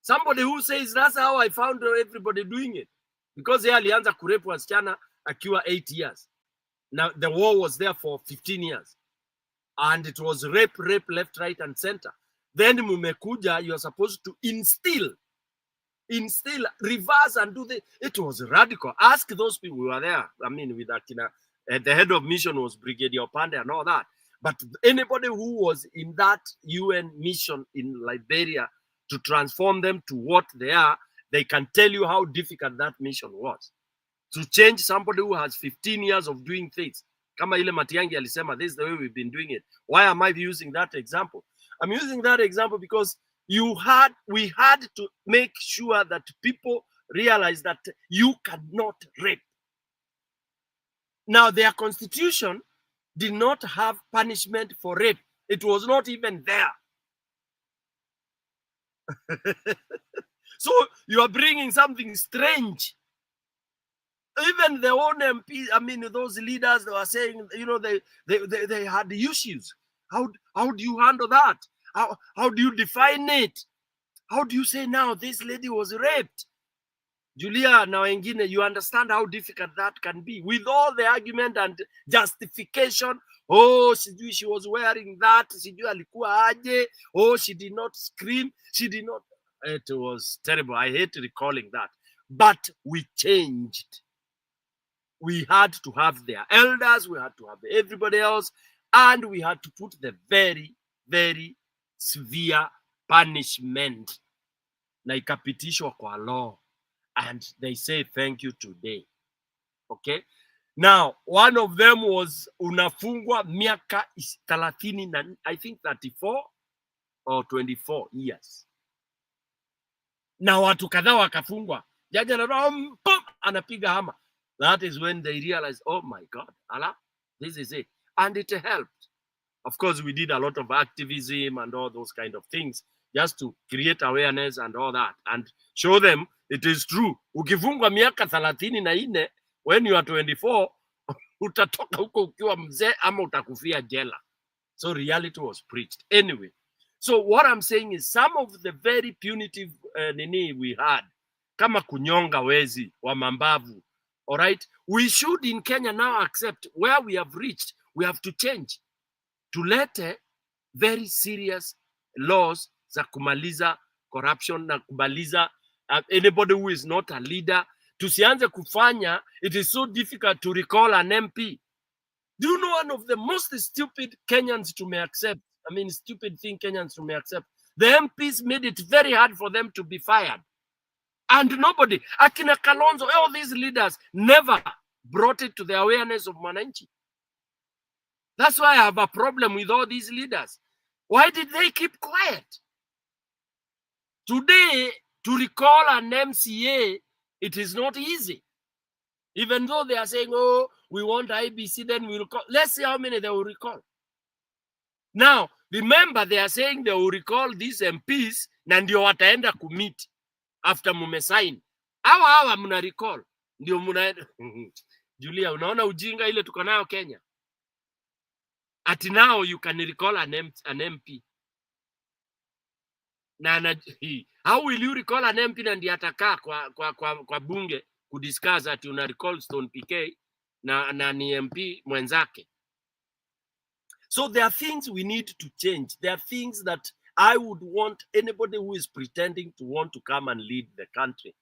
Somebody who says that's how I found everybody doing it, because yeye alianza kurepu wasichana akiwa 8 years. Now the war was there for 15 years and it was rape left, right and center. Then mumekuja, you are supposed to instill, reverse and do the, it was radical. Ask those people who were there. I mean, with Akina, the head of mission was Brigadier Opande and all that. But anybody who was in that UN mission in Liberia to transform them to what they are, they can tell you how difficult that mission was. To change somebody who has 15 years of doing things. Kama ile Matiang'i alisema, this is the way we've been doing it. Why am I using that example? I'm using that example because we had to make sure that people realize that you cannot rape. Now, their constitution did not have punishment for rape. It was not even there. So you are bringing something strange. Even their own MP, I mean, those leaders, they were saying, you know, they had issues. How do you handle that? How do you define it? How do you say now this lady was raped? Julia, now wengine, you understand how difficult that can be with all the argument and justification. Oh, she was wearing that. Oh, she did not scream. She did not. It was terrible. I hate recalling that. But we changed. We had to have their elders. We had to have everybody else. And we had to put the very, very severe punishment. Na ikapitishwa kwa law. And they say thank you today. Okay? Now, one of them was unafungwa miaka 30 na I think 34 or 24 years. Na watu kadhaa wakafungwa. Jaji anapiga hama. That is when they realized, oh my God, Allah, this is it. And it helped. Of course, we did a lot of activism and all those kind of things just to create awareness and all that and show them it is true. Ukifungwa miaka 34 when you are 24, utatoka huko ukiwa mzee ama utakufia jela. So reality was preached. Anyway, so what I'm saying is some of the very punitive nini we had, kama kunyonga wezi wa mambavu, all right, we should in Kenya now accept where we have reached. We have to change to let very serious laws za kumaliza corruption na kumaliza anybody who is not a leader. Tusianze kufanya, it is so difficult to recall an MP. Do you know one of the most stupid Kenyans to may accept? I mean, stupid thing Kenyans to may accept. The MPs made it very hard for them to be fired. And nobody, Akina Kalonzo, all these leaders never brought it to the awareness of Mwananchi. That's why I have a problem with all these leaders. Why did they keep quiet? Today, to recall an MCA, it is not easy. Even though they are saying, oh, we want IBC, then we will recall. Let's see how many they will recall. Now, remember, they are saying they will recall these MPs, na ndio wataenda kumit after mumesign. Hawa muna recall. Ndio muna... Julia, unaona ujinga ile tuko nayo Kenya? At now, you can recall an MP. How will you recall an MP na ndiye atakaa kwa bunge kudiscuss ati una recall Stone PK na ni MP mwenzake? So there are things we need to change. There are things that I would want anybody who is pretending to want to come and lead the country,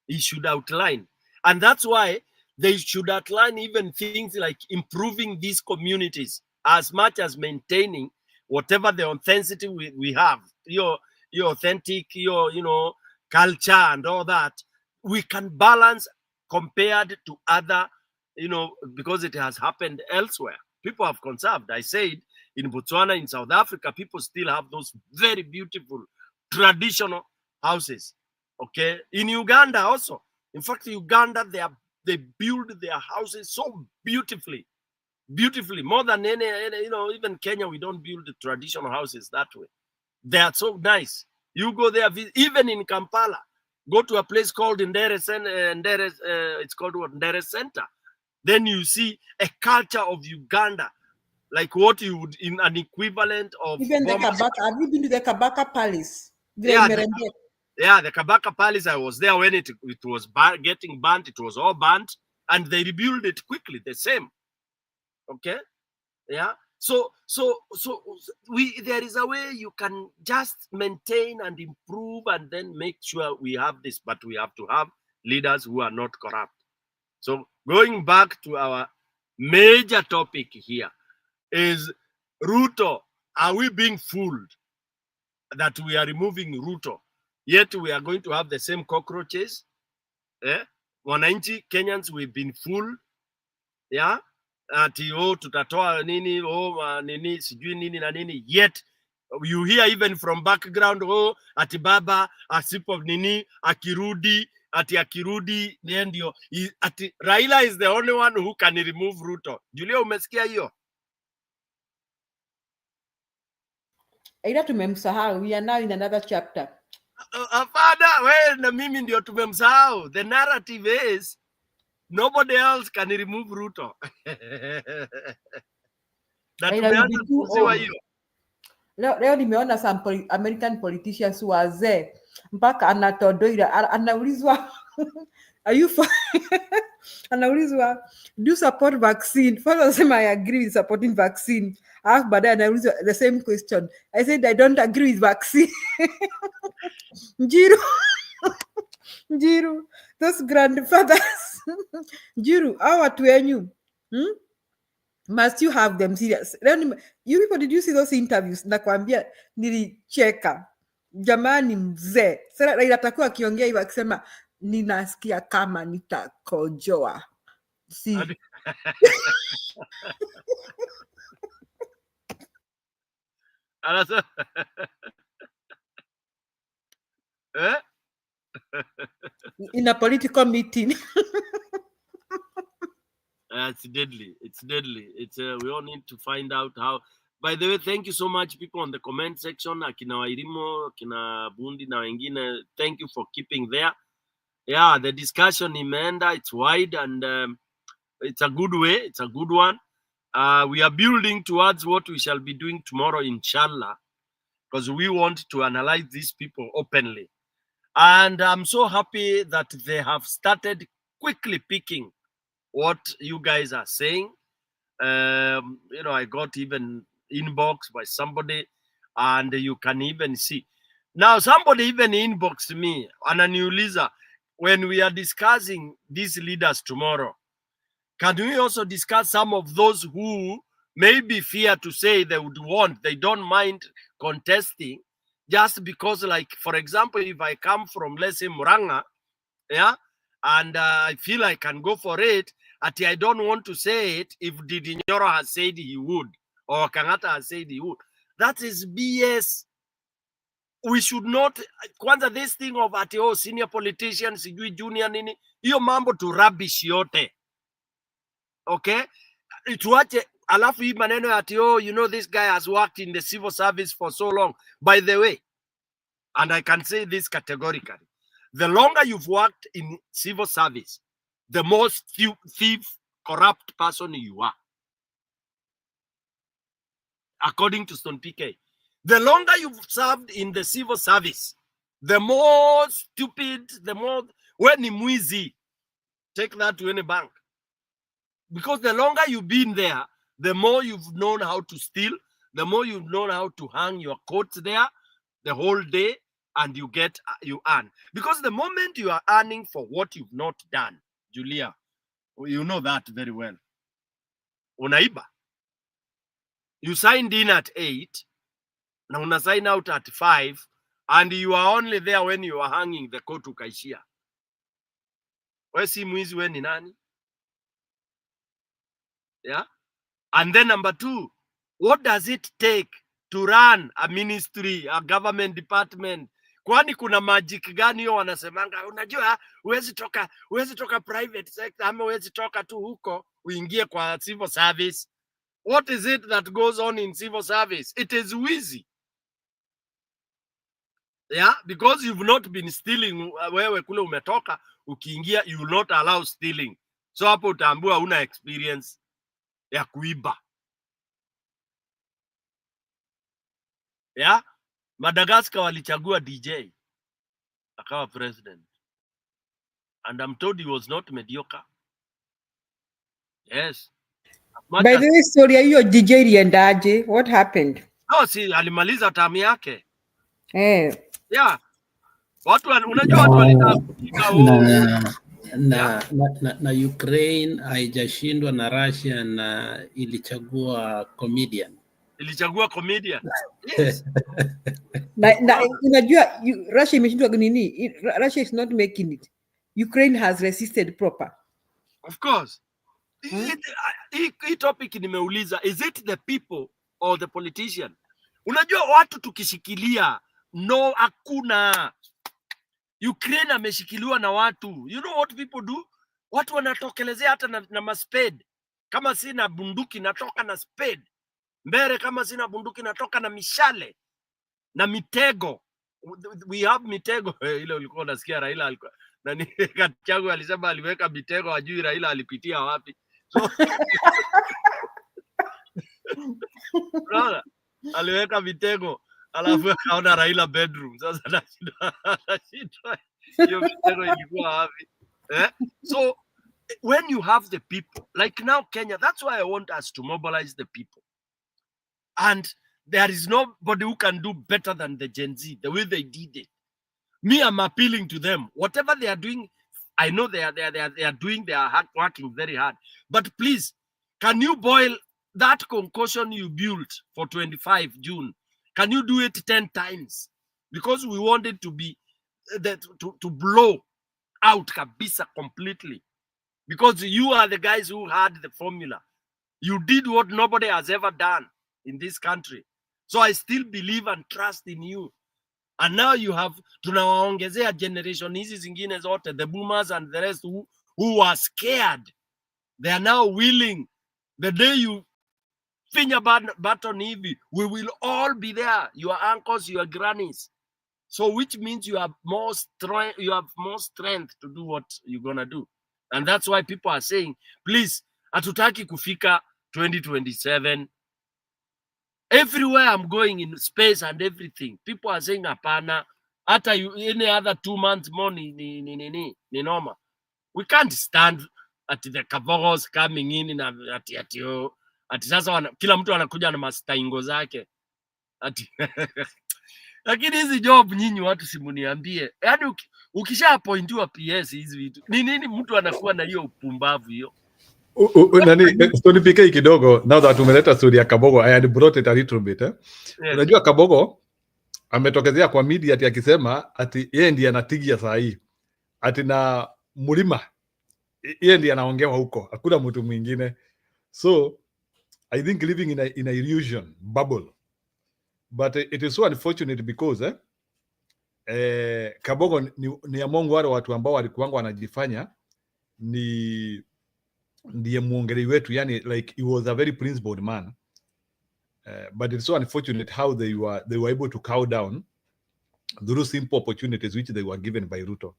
he should outline. And that's why they should outline even things like improving these communities as much as maintaining whatever the authenticity we have, your authentic, your culture and all that. We can balance compared to other, because it has happened elsewhere. People have conserved. I said in Botswana, in South Africa, people still have those very beautiful traditional houses. Okay, in Uganda also. In fact, Uganda, they build their houses so beautifully, more than any, even Kenya, we don't build the traditional houses that way. They are so nice. You go there, even in Kampala, go to a place called Ndere, it's called what? Ndere Center. Then you see a culture of Uganda, like what you would in an equivalent of... Even the Kabaka, have you been to the Kabaka Palace? The Kabaka Palace, I was there when it was getting burnt. It was all burnt, and they rebuilt it quickly, the same. Okay? Yeah. So there is a way you can just maintain and improve and then make sure we have this, but we have to have leaders who are not corrupt. So going back to our major topic here is Ruto. Are we being fooled that we are removing Ruto yet we are going to have the same cockroaches. Wananchi Kenyans, we've been fooled. Yeah, ati tutatoa nini, nini sijui nini na nini, yet you hear even from background ati baba asipo nini akirudi ndio ati Raila is the only one who can remove Ruto. Julia, umesikia hiyo? Ila tumemsahau, we are now in another chapter. Afada, we na mimi ndio tumemsahau. The narrative is nobody else can remove Ruto. Na tumeanza kuuziwa hiyo. Leo nimeona some American politicians wazee mpaka anatodoira anaulizwa are you for anaulizwa do you support vaccine? First anasema I agree with supporting vaccine. Alafu baadaye anaulizwa the same question. I said I don't agree with vaccine. Njiru, those grandfathers. Njiru, hao watu wenyu. Must you have them serious? You people, did you see those interviews? Nakwambia nilicheka. Jamani mzee. Sasa Raila atakuwa akiongea hivyo akisema ninasikia kama nitakojoa. Si. In a political meeting. It's deadly. It's deadly. It's we all need to find out how. By the way, thank you so much, people on the comment section. Akina Wairimo, akina Bundi na wengine. Thank you for keeping there. Yeah, the discussion imeenda. It's wide and it's a good way. It's a good one. We are building towards what we shall be doing tomorrow, inshallah, because we want to analyze these people openly. And I'm so happy that they have started quickly picking what you guys are saying. You know, I got even inbox by somebody, and you can even see. Now, somebody even inboxed me, ananiuliza, when we are discussing these leaders tomorrow, can we also discuss some of those who maybe fear to say they don't mind contesting, just because, like, for example, if I come from, let's say, Muranga, yeah, and I feel I can go for it, I don't want to say it if Didi Nyoro has said he would, or Kangata has said he would. That is BS. We should not, kwanza this thing of senior politicians, junior nini, hiyo mambo tu rubbish yote. Okay? Tuache, alafu hii maneno you know, this guy has worked in the civil service for so long. By the way, and I can say this categorically, the longer you've worked in civil service, the most thief, corrupt person you are. According to Stone PK. The longer you've served in the civil service, the more stupid, the more, when mwizi, take that to any bank. Because the longer you've been there, the more you've known how to steal, the more you've known how to hang your coats there the whole day, and you earn. Because the moment you are earning for what you've not done, Julia, you know that very well. Unaiba. You signed in at 8, na una sign out at 5, and you are only there when you are hanging the coat ukaishia. We si mwizi, we ni nani? Yeah? And then number 2, what does it take to run a ministry, a government department? Kwani kuna magic gani yo wanasemanga, unajua huwezi toka private sector, ama huwezi toka tu huko uingie kwa civil service. What is it that goes on in civil service? It is wizi. Yeah, because you've not been stealing. Wewe kule umetoka, ukiingia, you will not allow stealing. So hapo utaambiwa una experience ya kuiba. Yeah, Madagascar walichagua DJ akawa president, and I'm told he was not mediocre. Yes. By the way, story hiyo DJ iliendaje? What happened? No, si alimaliza tamu yake. Yeah. Watu unajua watu walitaka na Ukraine haijashindwa na Russia na ilichagua comedian. ilichagua comedian. Yes. na unajua Russia imeshindwa nini? Russia is not making it. Ukraine has resisted proper. Of course. Hii topic nimeuliza, is it the people or the politician? Unajua watu tukishikilia, no, hakuna. Ukraine ameshikiliwa na watu. You know what people do? Watu wanatokelezea hata na maspade. Kama sina bunduki natoka na spade. Mbere kama sina bunduki natoka na mishale na mitego. We have mitego. Ile ulikuwa unasikia Raila alikuwa nani Gachagua alisema aliweka mitego, ajui Raila alipitia wapi. So brother, aliweka mitego alafu akaona Raila bedroom. Sasa anashindwa hiyo mitego ilikuwa wapi? So when you have the people like now Kenya, that's why I want us to mobilize the people, and there is nobody who can do better than the Gen Z, the way they did it. Me, I'm appealing to them. Whatever they are doing, I know they are working very hard. But please, can you boil that concussion you built for 25 June? Can you do it 10 times? Because we want it to be to blow out kabisa completely. Because you are the guys who had the formula. You did what nobody has ever done in this country. So I still believe and trust in you. And now you have tunawaongezea generation hizi zingine zote, the boomers and the rest who are scared. They are now willing. The day you finger button hivi, we will all be there. Your uncles, your grannies. So which means you have more strength to do what you're gonna do. And that's why people are saying, please, hatutaki kufika 2027. Everywhere I'm going in space and everything, people are saying hapana. Hata any other 2 months more ni normal. We can't stand at the Kabogos coming in ati sasa kila mtu anakuja na mastaingo zake ati lakini hizi job nyinyi watu simuniambie, yaani ukisha appointiwa PS hizi vitu ni nini mtu anakuwa na hiyo upumbavu hiyo? Nani story PK kidogo, now that umeleta story ya Kabogo, I had brought it a little bit. Yes. Unajua Kabogo ametokezea kwa media ati akisema ati yeye ndiye anatigia saa hii ati na mlima yeye ndiye anaongewa huko, hakuna mtu mwingine. So I think living in a illusion bubble, but it is so unfortunate because Kabogo ni among wale watu ambao walikuwa wanajifanya ndiye muongeri wetu, yani like he was a very principled man, but it's so unfortunate how they were able to cow down through simple opportunities which they were given by Ruto.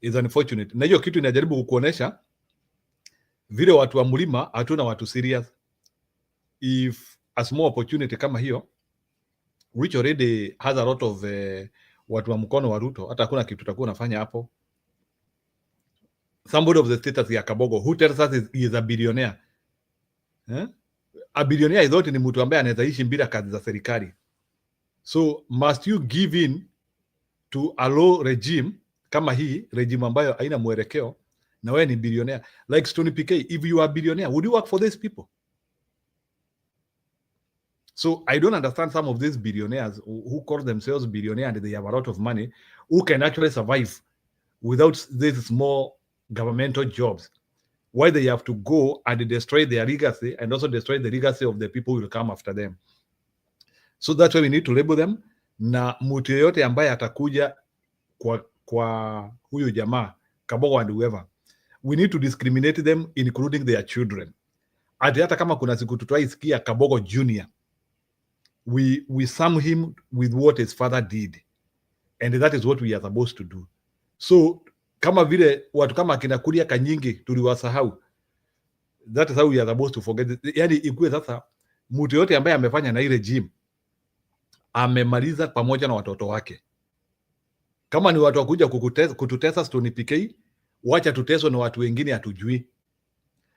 It's unfortunate. Na hiyo kitu inajaribu kukuonesha vile watu wa mlima hatuna watu serious. If a small opportunity kama hiyo which already has a lot of watu wa mkono wa Ruto, hata hakuna kitu tutakuwa nafanya hapo. Somebody of the status ya Kabogo who tells us he is a billionaire. A billionaire is ni mtu ambaye anaweza ishi bila kazi za serikali. So must you give in to a low regime kama hii regime ambayo haina mwelekeo na wewe ni billionaire like Stony PK? If you are a billionaire, would you work for these people? So I don't understand some of these billionaires who call themselves billionaire and they have a lot of money, who can actually survive without these small governmental jobs. Why they have to go and destroy their legacy and also destroy the legacy of the people who will come after them. So that's why we need to label them. Na mtu yeyote ambaye atakuja kwa huyu jamaa Kabogo and whoever, we need to discriminate them including their children. Hata kama kuna siku tutaisikia Kabogo Junior, we sum him with what his father did, and that is what we are supposed to do. So kama vile watu kama akina Kuria Kanyingi tuliwasahau, that is how we are supposed to forget. Yani ikuwe sasa mtu yote ambaye amefanya na ile regime amemaliza pamoja na watoto wake. Kama ni watu wakuja kututesa Stony PK, wacha tuteswe na watu wengine hatujui.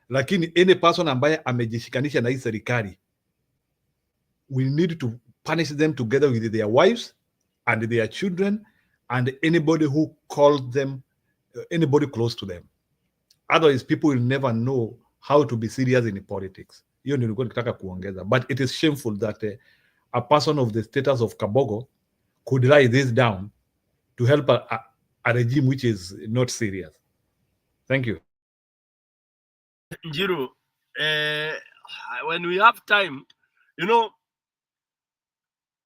Lakini any person ambaye amejishikanisha na hii serikali, we need to punish them together with their wives and their children and anybody who calls them, anybody close to them. Otherwise, people will never know how to be serious in politics. Hiyo ndio nilikuwa nikitaka kuongeza, but it is shameful that a person of the status of Kabogo could write this down to help a regime which is not serious. Thank you. Njiru, when we have time, you know,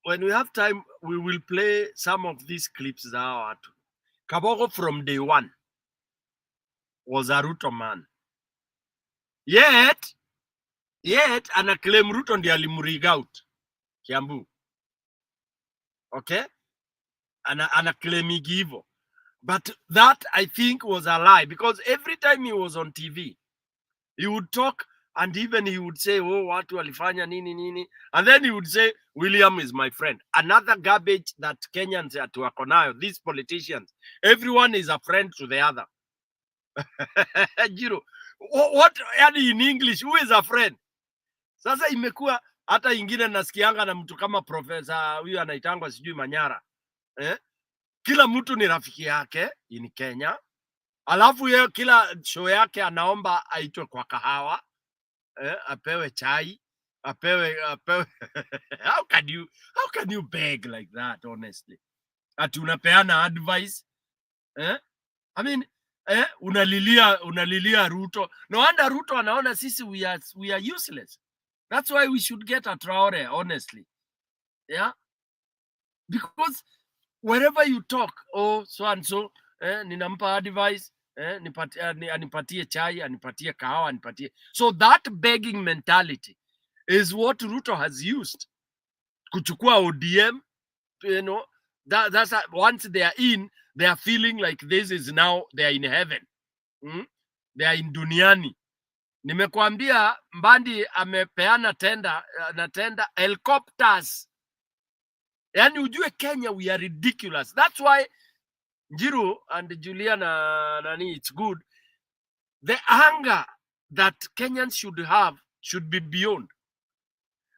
when we have time, we will play some of these clips that Kabogo from day one was a Ruto man. Yet ana claim Ruto ndiye alimrig out Kiambu. Okay? Ana claim hivyo. But that, I think, was a lie, because every time he was on TV, he would talk, and even he would say, oh, watu walifanya nini nini, and then he would say, William is my friend. Another garbage that Kenyans are to akonayo, these politicians, everyone is a friend to the other. Jiro, what in English, who is a friend? Sasa imekuwa hata ingine nasikianga na mtu kama profesa huyu anaitangwa sijui Manyara. Kila mtu ni rafiki yake in Kenya. Alafu yeye kila show yake anaomba aitwe kwa kahawa, apewe chai, apewe how can you beg like that, honestly? Ati unapeana advice, I mean, unalilia Ruto. No wonder Ruto anaona sisi we are useless. That's why we should get a Traore, honestly. Yeah? Because wherever you talk, oh, so and so, ninampa advice, anipatie chai, anipatie kahawa, anipatie. So that begging mentality is what Ruto has used. Kuchukua ODM, you know, that's once they are in, they are feeling like this is now, they are in heaven. They are in duniani. Nimekuambia Mbandi amepeana tenda helicopters. Yani ujue Kenya, we are ridiculous. That's why Njiru and Juliana nani, it's good. The anger that Kenyans should be beyond.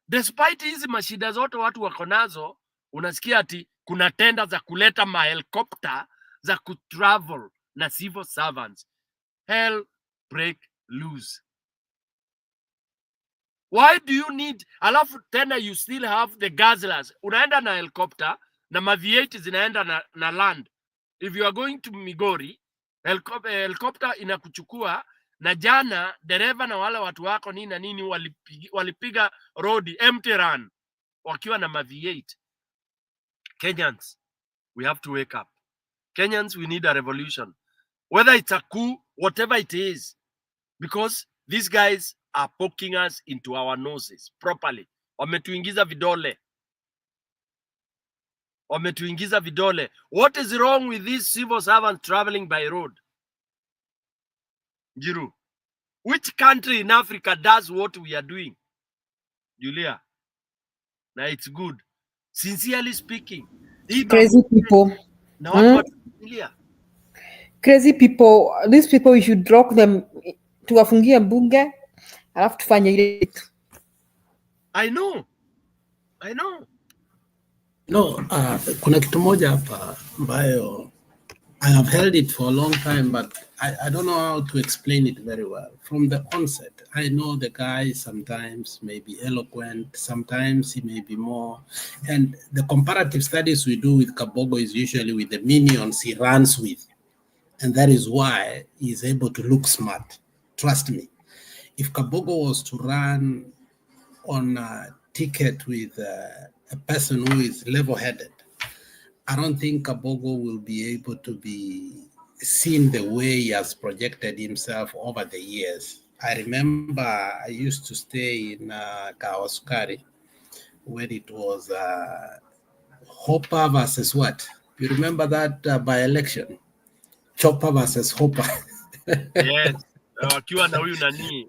Despite hizi mashida zote watu wako nazo, unasikia ati kuna tenda za kuleta mahelikopta za kutravel na civil servants. Hell break loose. Why do you need, alafu tena you still have the guzzlers. Unaenda na helicopter na ma-V8 zinaenda na land. If you are going to Migori, helicopter inakuchukua, na jana dereva na wale watu wako nini na nini walipiga road empty run wakiwa na ma-V8. Kenyans, we have to wake up. Kenyans, we need a revolution. Whether it's a coup, whatever it is, because these guys are poking us into our noses properly. Wametuingiza vidole. Wametuingiza vidole. What is wrong with these civil servants traveling by road? Jiru, which country in Africa does what we are doing? Julia, now it's good. Sincerely speaking. Crazy people. Crazy people. These people, we should drop them tuwafungie bunge. Alafu tufanye ile kitu. I know. No, kuna kitu moja hapa ambayo I have held it for a long time, but I don't know how to explain it very well. From the onset, I know the guy sometimes may be eloquent, sometimes he may be more. And the comparative studies we do with Kabogo is usually with the minions he runs with. And that is why he is able to look smart. Trust me. If Kabogo was to run on a ticket with a person who is level-headed, I don't think Kabogo will be able to be seen the way he has projected himself over the years. I remember I used to stay in Kawasukari when it was Hopper versus what? You remember that by-election? Chopper versus Hopper. Yes. Wakiwa na huyu nani?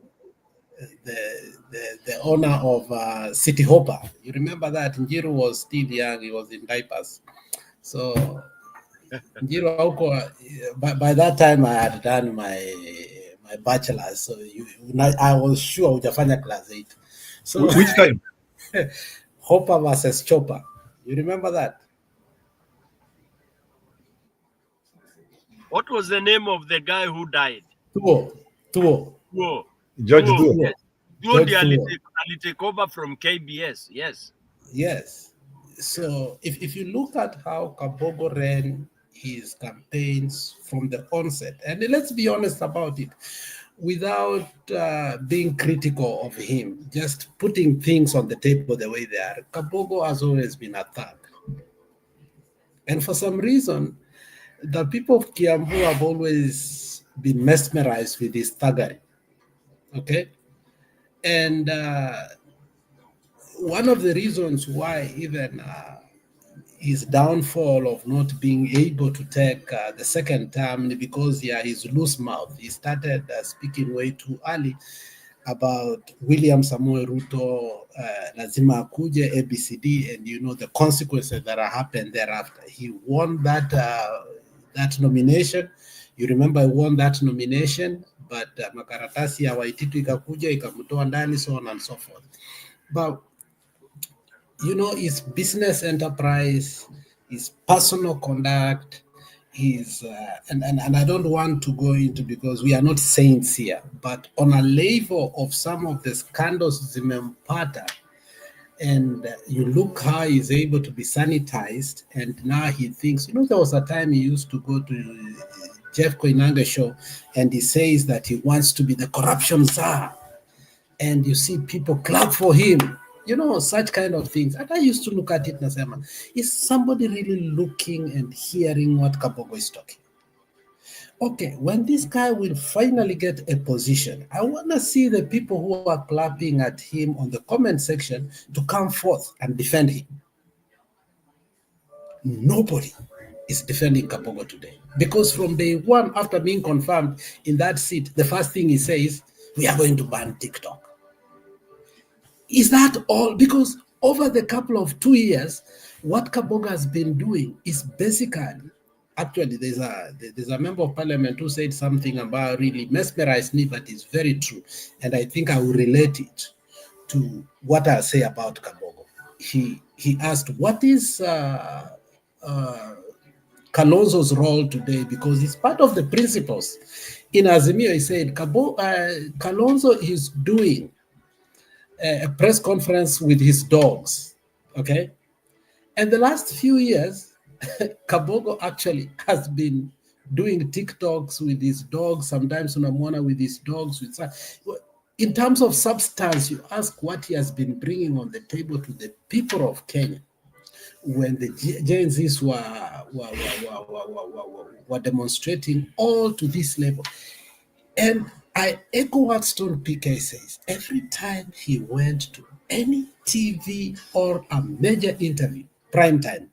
The owner of City Hopper. You remember that? Njiru was still young. He was in diapers. So Njiru by that time I had done my bachelor's. So I was sure hujafanya class 8. So which time? Hopper versus Chopper. You remember that? What was the name of the guy who died? Tuo. George Tuo. Yes. George Thuo. take over from KBS. Yes. Yes. So if you look at how Kabogo ran his campaigns from the onset, and let's be honest about it, without being critical of him, just putting things on the table the way they are, Kabogo has always been a thug. And for some reason, the people of Kiambu have always been mesmerized with his thuggery. Okay? And one of the reasons why even his downfall of not being able to take the second term because his loose mouth. He started speaking way too early about William Samoei Ruto, lazima akuje, ABCD, and you know the consequences that happened thereafter. He won that that nomination. You remember he won that nomination, but makaratasi ya Waititu ikakuja ikamtoa ndani, so on and so forth. But you know, his business enterprise, his personal conduct, his and I don't want to go into, because we are not saints here, but on a level of some of the scandals zimempata, and you look how he's able to be sanitized, and now he thinks, you know, there was a time he used to go to Jeff Koinange show, and he says that he wants to be the corruption czar, and you see people clap for him. You know, such kind of things. And I used to look at it and say, is somebody really looking and hearing what Kabogo is talking? Okay, when this guy will finally get a position, I want to see the people who are clapping at him on the comment section to come forth and defend him. Nobody is defending Kabogo today. Because from day one, after being confirmed in that seat, the first thing he says, we are going to ban TikTok. Is that all? Because over the couple of 2 years, what Kabogo has been doing is basically, actually, there's a member of parliament who said something about really mesmerized me, but it's very true. And I think I will relate it to what I say about Kabogo. He asked, what is Kalonzo's role today? Because it's part of the principles. In Azimio, he said, Kalonzo is doing a press conference with his dogs, okay? And the last few years, Kabogo actually has been doing TikToks with his dogs, sometimes Unamona with his dogs. In terms of substance, you ask what he has been bringing on the table to the people of Kenya when the Gen Zs were demonstrating all to this level. And I echo what Stone PK says. Every time he went to any TV or a major interview, prime time,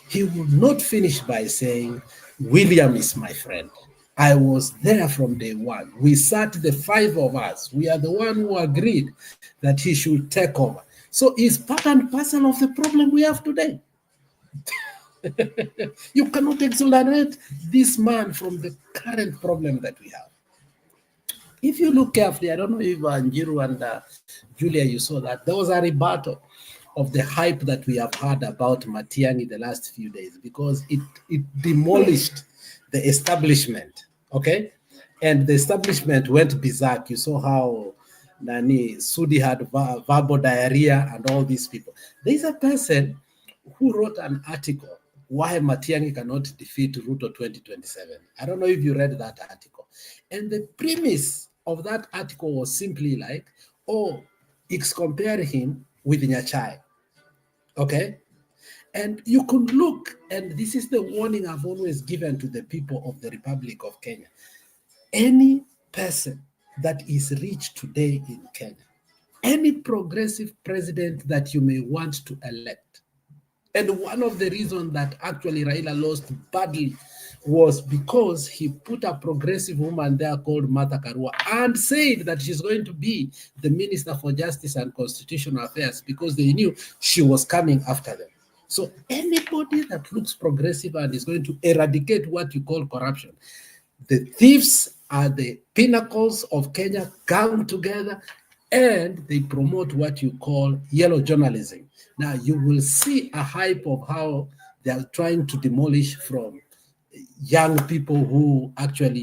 he would not finish by saying, William is my friend. I was there from day one. We sat, the 5 of us. We are the one who agreed that he should take over. So he's part and parcel of the problem we have today. You cannot exonerate this man from the current problem that we have. If you look carefully, I don't know if Njiru and Julia, you saw that, there was a rebuttal of the hype that we have heard about Matiang'i the last few days, because it demolished the establishment, okay? And the establishment went berserk. You saw how Sudi had verbal diarrhea and all these people. There's a person who wrote an article, why Matiang'i cannot defeat Ruto 2027. I don't know if you read that article. And the premise of that article was simply like, oh, it's comparing him with Nyachai, okay? And you could look, and this is the warning I've always given to the people of the Republic of Kenya. Any person that is rich today in Kenya, any progressive president that you may want to elect, and one of the reasons that actually Raila lost badly was because he put a progressive woman there called Martha Karua and said that she's going to be the Minister for Justice and Constitutional Affairs because they knew she was coming after them. So anybody that looks progressive and is going to eradicate what you call corruption, the thieves are the pinnacles of Kenya come together and they promote what you call yellow journalism. Now you will see a hype of how they are trying to demolish from young people who actually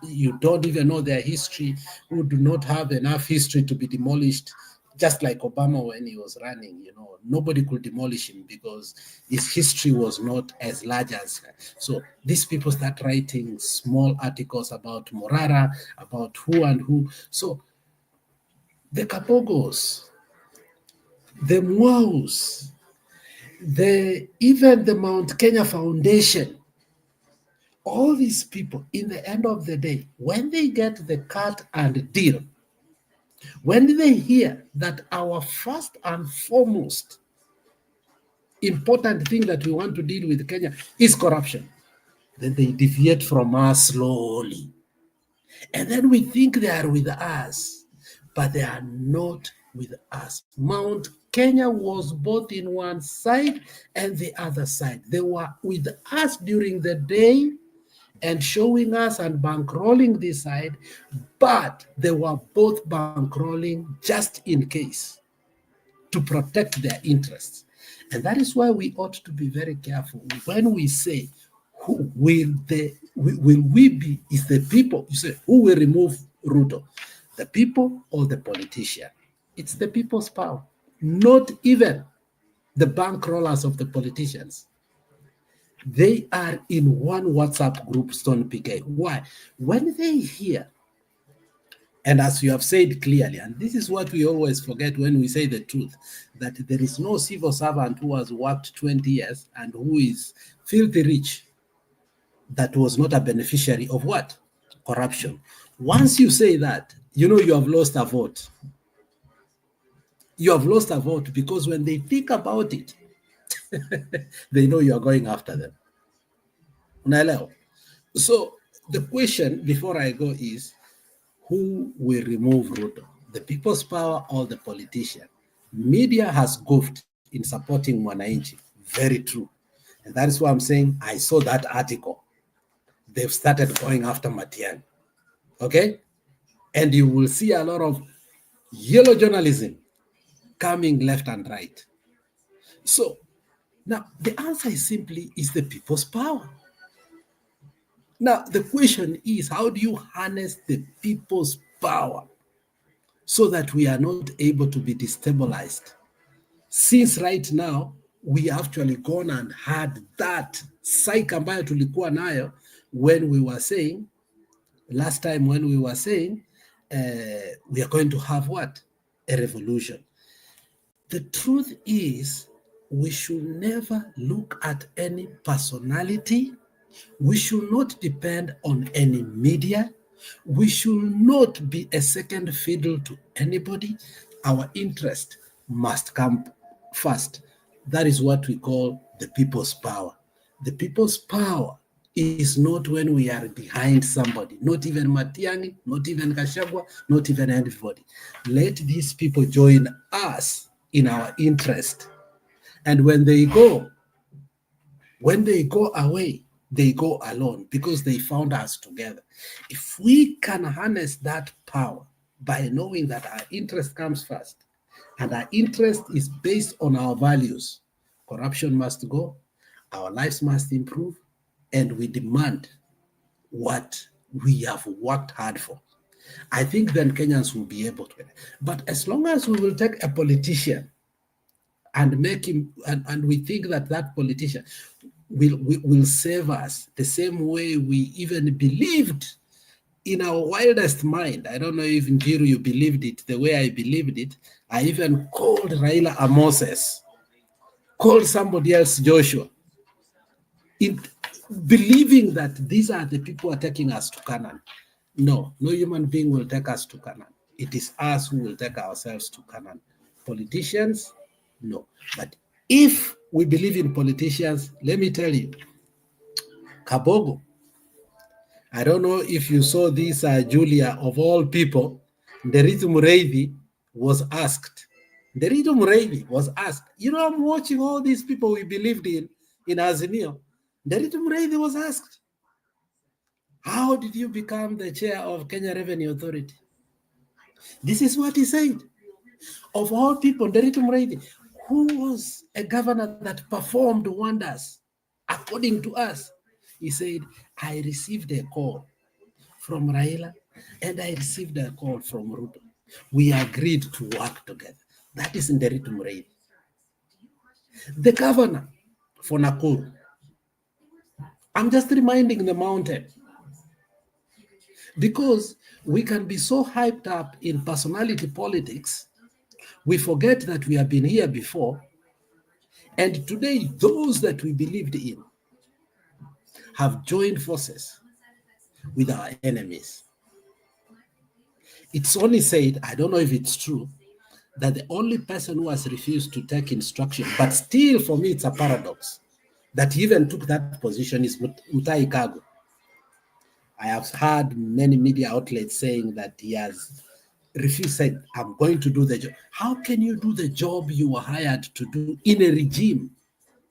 you don't even know their history, who do not have enough history to be demolished. Just like Obama when he was running, nobody could demolish him because his history was not as large as. So these people start writing small articles about Morara, about who and who. So the Kabogos, the Mwaus, even the Mount Kenya Foundation, all these people, in the end of the day, when they get the cut and deal, when they hear that our first and foremost important thing that we want to deal with Kenya is corruption, then they deviate from us slowly. And then we think they are with us, but they are not with us. Mount Kenya was both in one side and the other side. They were with us during the day and showing us and bankrolling this side, but they were both bankrolling just in case to protect their interests. And that is why we ought to be very careful when we say, who will we be? Is the people? You say, who will remove Ruto? The people or the politician? It's the people's power, not even the bankrollers of the politicians. They are in one WhatsApp group, Stone PK. Why? When they hear, and as you have said clearly, and this is what we always forget when we say the truth, that there is no civil servant who has worked 20 years and who is filthy rich that was not a beneficiary of what? Corruption. Once you say that, you have lost a vote. You have lost a vote because when they think about it, they know you are going after them. Unaelewa? So the question before I go is, who will remove Ruto? The people's power or the politician? Media has goofed in supporting Mwananchi. Very true. And that is why I'm saying I saw that article. They've started going after Matiang'i. Okay? And you will see a lot of yellow journalism coming left and right. So now the answer is simply the people's power. Now the question is, how do you harness the people's power so that we are not able to be destabilized? Since right now we actually gone and had that psyche ambayo tulikuwa nayo when we were saying last time, when we were saying we are going to have what? A revolution. The truth is, we should never look at any personality. We should not depend on any media. We should not be a second fiddle to anybody. Our interest must come first. That is what we call the people's power. The people's power is not when we are behind somebody, not even Matiang'i, not even Gachagua, not even anybody. Let these people join us in our interest. And when they go away, they go alone because they found us together. If we can harness that power by knowing that our interest comes first, and our interest is based on our values, corruption must go, our lives must improve, and we demand what we have worked hard for. I think then Kenyans will be able to. But as long as we will take a politician and make him, and we think that that politician will save us the same way we even believed in our wildest mind. I don't know if Njiru you believed it the way I believed it. I even called Raila a Moses, called somebody else Joshua, in believing that these are the people who are taking us to Canaan. No human being will take us to Canaan. It is us who will take ourselves to Canaan. Politicians, no. But if we believe in politicians, let me tell you, Kabogo, I don't know if you saw this, Julia, of all people, Nderitu Mureithi was asked. Nderitu Mureithi was asked, I'm watching all these people we believed in Azimio. Nderitu Mureithi was asked, how did you become the chair of Kenya Revenue Authority? This is what he said. Of all people, Nderitu Mureithi, who was a governor that performed wonders, according to us, He said, I received a call from Raila and I received a call from Ruto. We agreed to work together. That is Nderitu Murray. The governor for Nakuru, I'm just reminding the mountain, because we can be so hyped up in personality politics, we forget that we have been here before. And today, those that we believed in have joined forces with our enemies. It's only said, I don't know if it's true, that the only person who has refused to take instruction, but still for me it's a paradox, that he even took that position is Mutahi Kagwe. I have heard many media outlets saying that he has refused, said, I'm going to do the job. How can you do the job you were hired to do in a regime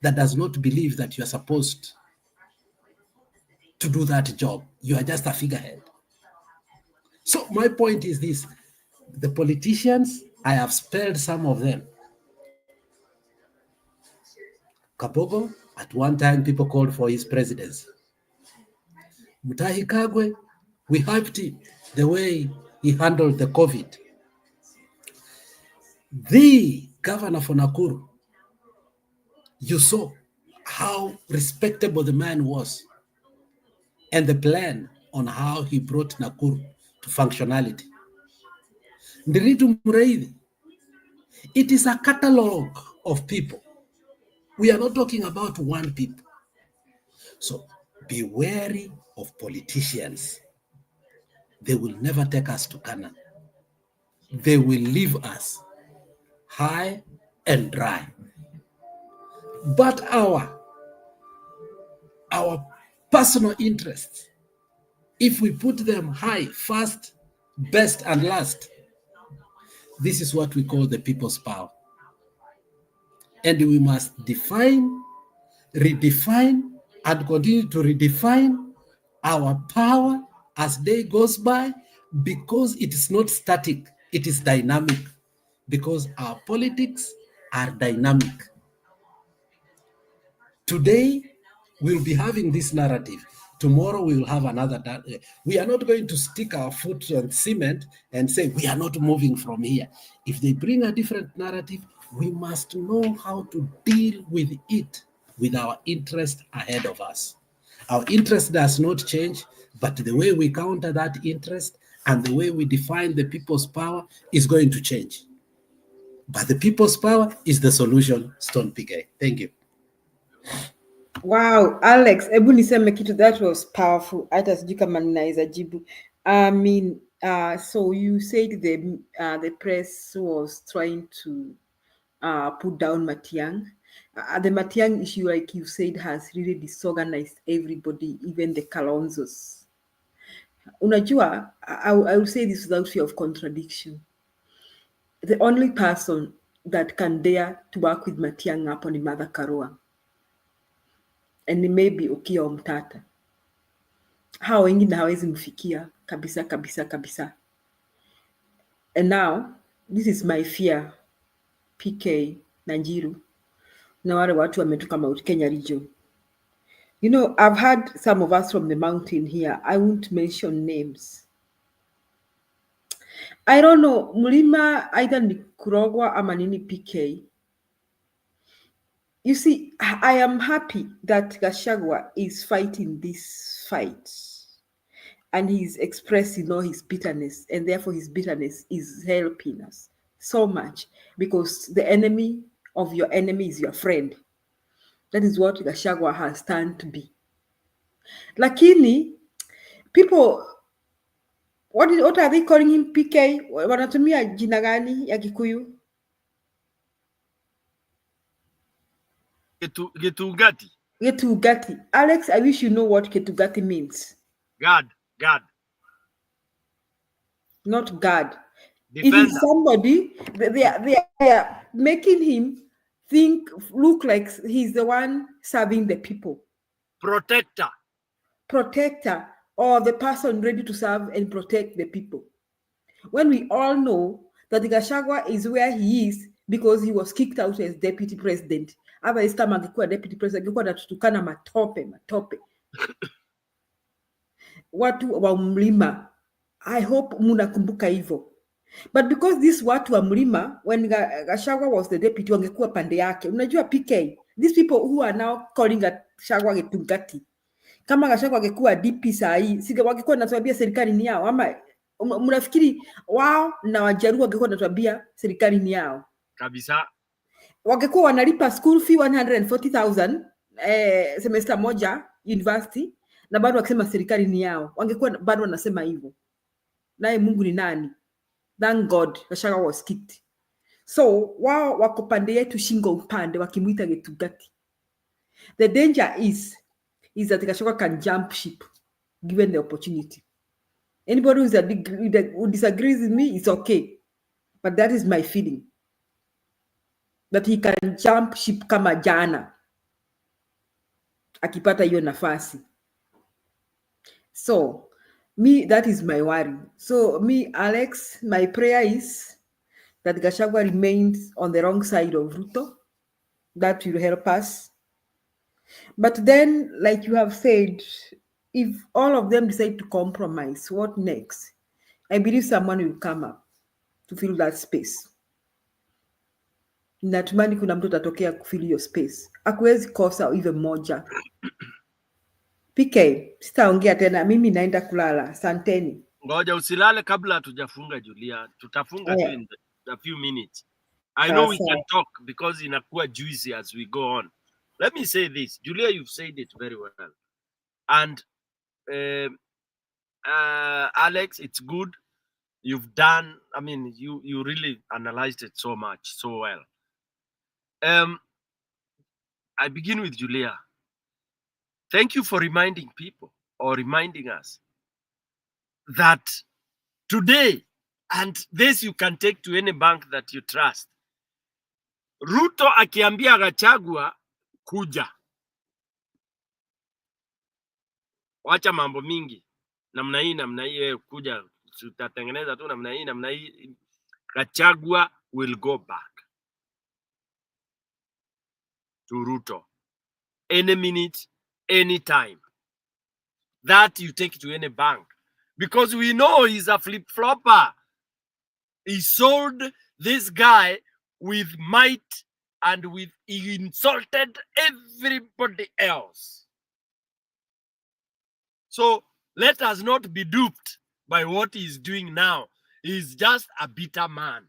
that does not believe that you are supposed to do that job? You are just a figurehead. So my point is this: the politicians, I have spared some of them. Kabogo, at one time, people called for his presidency. Mutahi Kagwe, we hyped him the way he handled the COVID. The governor for Nakuru, you saw how respectable the man was and the plan on how he brought Nakuru to functionality. Nderitu Mureithi, it is a catalog of people. We are not talking about one people. So be wary of politicians. They will never take us to Canaan. They will leave us high and dry. But our personal interests, if we put them high, first, best, and last, this is what we call the people's power. And we must define, redefine, and continue to redefine our power as day goes by, because it is not static, it is dynamic, because our politics are dynamic. Today, we'll be having this narrative. Tomorrow, we will have another. We are not going to stick our foot on cement and say, we are not moving from here. If they bring a different narrative, we must know how to deal with it with our interest ahead of us. Our interest does not change, but the way we counter that interest and the way we define the people's power is going to change. But the people's power is the solution, Stone PK. Thank you. Wow, Alex, hebu niseme kitu, that was powerful. Hata sijui kama ninaweza jibu. I mean, so you said the press was trying to put down Matiang. The Matiang issue, like you said, has really disorganized everybody, even the Kalonzos. Unajua, I will say this without fear of contradiction. The only person that can dare to work with Matiang hapo ni Martha Karua. And maybe Okiya Omtata. Hao wengine hawezi mfikia kabisa kabisa kabisa. And now, this is my fear, PK na Njiru na wale watu wametoka Mount Kenya region. You know, I've had some of us from the mountain here. I won't mention names. I don't know, mlima either ni Kurogwa ama nini PK. You see, I am happy that Gachagua is fighting this fight. And he's expressing all his bitterness, and therefore his bitterness is helping us so much, because the enemy of your enemy is your friend. That is what Gachagua has turned to be. Lakini, people, what are they calling him, PK? Wanatumia jina gani ya Kikuyu? Getugati. Getugati. Alex, I wish you know what Getugati means. God. Not God. Defender. It is somebody, they are making him look like he's the one serving the people. Protector, or the person ready to serve and protect the people. When we all know that Gachagua is where he is because he was kicked out as deputy president. Otherwise, kama angekuwa deputy president, angekuwa anatukana matope. Watu wa mlima, I hope munakumbuka hivyo. But because this watu wa mlima, when Gachagua was the deputy, wangekuwa pande yake. Unajua PK, these people who are now calling Gachagua Getungati, kama Gachagua angekuwa DP saa hii, wangekuwa natuambia serikali ni yao, ama mnafikiri wao na Wajaruo wangekuwa natuambia serikali ni yao? Kabisa. Wangekuwa wanalipa school fee 140,000 semester moja university, na bado wakisema serikali ni yao, wangekuwa bado wanasema hivyo. Naye Mungu ni nani? Thank God Gachagua was kicked. So wao wako pande yetu shingo upande, wakimuita Getungati. The danger is that Gachagua can jump ship given the opportunity. Anybody who disagrees with me is okay, but that is my feeling, that he can jump ship kama jana akipata hiyo nafasi. So me, that is my worry. So me, Alex, my prayer is that Gachagua remains on the wrong side of Ruto. That will help us. But then, like you have said, if all of them decide to compromise, what next? I believe someone will come up to fill that space. Natumani kuna mtu atatokea kufill hiyo space. Hakuwezi kosa even moja. PK, sitaongea tena, mimi naenda kulala. Asanteni. Ngoja usilale kabla hatujafunga Julia. Tutafunga tu in a few minutes. I know we can talk because inakuwa juicy as we go on. Let me say this. Julia, you've said it very well. And Alex, it's good. You've done, I mean, you really analyzed it so much, so well. I begin with Julia. Thank you for reminding people or reminding us that today, and this you can take to any bank that you trust, Ruto akiambia Gachagua kuja, wacha mambo mingi, namna hii kuja, tutatengeneza tu namna hii, Gachagua will go back to Ruto any minute, any time. That you take to any bank, because we know he's a flip-flopper. He sold this guy with might and he insulted everybody else. So let us not be duped by what he's doing now. He's just a bitter man.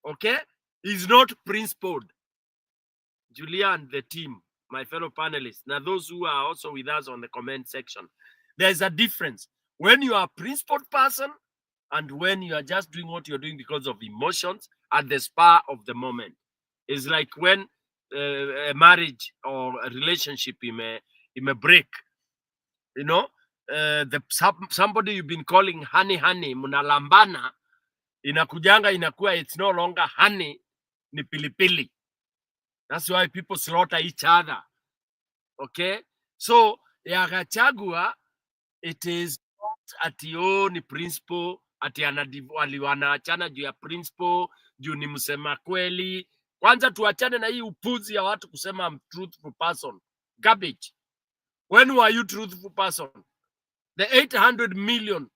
Okay? He's not principled. Julia and the team, my fellow panelists, now those who are also with us on the comment section, there's a difference when you are a principled person and when you are just doing what you're doing because of emotions at the spur of the moment. It's like when a marriage or a relationship in a break, you know, somebody you've been calling honey, munalambana, inakujanga inakuwa it's no longer honey, ni pilipili. That's why people slaughter each other. Okay? So, ya Gachagua, it is not ati ni principle, ati wanaachana juu ya principle, juu ni msema kweli. Kwanza tuachane na hii upuzi ya watu kusema I'm truthful person. Garbage. When were you truthful person? The 800 million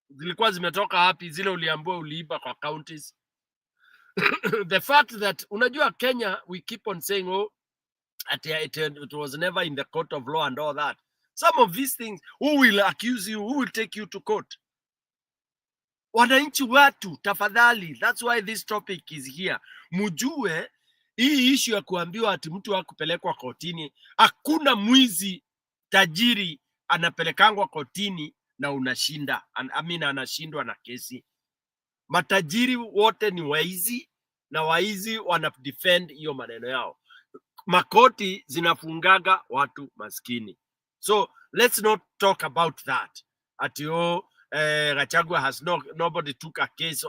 zilikuwa zimetoka hapi, zile uliambiwa uliiba kwa counties. The fact that unajua Kenya, we keep on saying it was never in the court of law and all that. Some of these things, who will accuse you, who will take you to court? Wananchi watu, tafadhali. That's why this topic is here. Mujue hii issue ya kuambiwa ati mtu hakupelekwa kotini. Hakuna mwizi tajiri anapelekangwa kotini na unashinda. Anashindwa na kesi. Matajiri wote ni waizi na waizi wana defend hiyo maneno yao. Makoti zinafungaga watu maskini. So let's not talk about that. Ati Gachagua has nobody took a case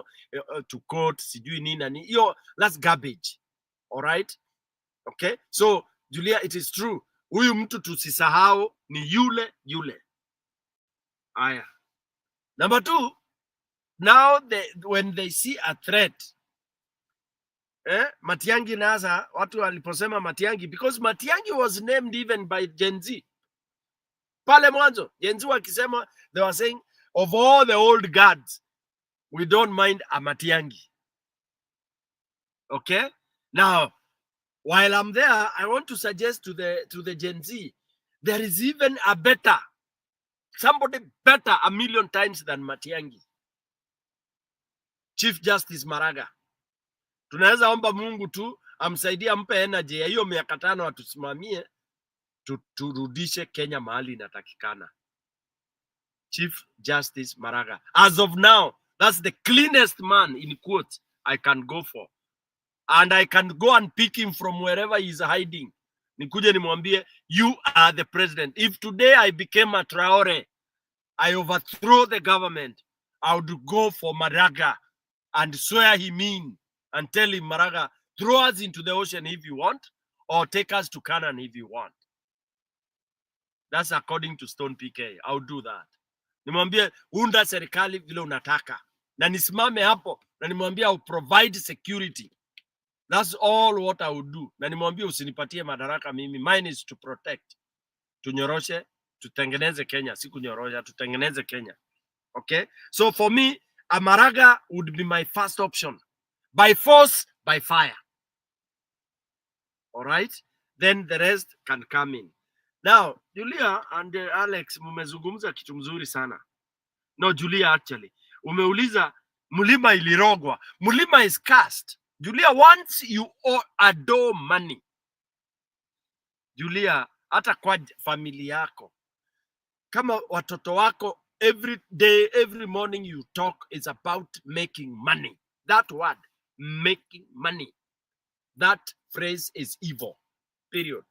to court, sijui nini nani. That's garbage. All right? Okay? So Julia, it is true. Huyu mtu tusisahau ni yule. Aya. Number 2, now when they see a threat, Matiang'i nasa, watu waliposema Matiang'i, because Matiang'i was named even by Gen Z. Pale mwanzo, Gen Z wakisema, they were saying, of all the old guards, we don't mind Amatiangi. Okay? Now, while I'm there, I want to suggest to the Gen Z, there is even a better, somebody better a million times than Matiangi. Chief Justice Maraga. Tunaweza omba Mungu tu amsaidie, ampe energy ya hiyo miaka 5 atusimamie turudishe Kenya mahali inatakikana. Chief Justice Maraga. As of now, that's the cleanest man, in quotes, I can go for. And I can go and pick him from wherever he's hiding. Nikuje nimwambie, you are the president. If today I became a Traore, I overthrow the government, I would go for Maraga and swear him in and tell him, Maraga, throw us into the ocean if you want, or take us to Canaan if you want. That's according to Stone PK. I'll do that. Nimwambie, unda serikali vile unataka. Na nisimame hapo, na nimwambie I'll provide security. That's all what I would do. Na nimwambie usinipatie madaraka mimi. Mine is to protect. Tunyoroshe, tutengeneze Kenya. Si kunyorosha, tutengeneze Kenya. Okay? So for me, a Maraga would be my first option. By force, by fire. All right? Then the rest can come in. Now, Julia and Alex, mumezungumza kitu mzuri sana. No, Julia actually. Umeuliza, mulima ilirogwa. Mulima is cast. Julia, once you adore money, Julia, hata kwa familia yako, kama watoto wako, every day, every morning you talk is about making money. That word, making money, that phrase is evil, period.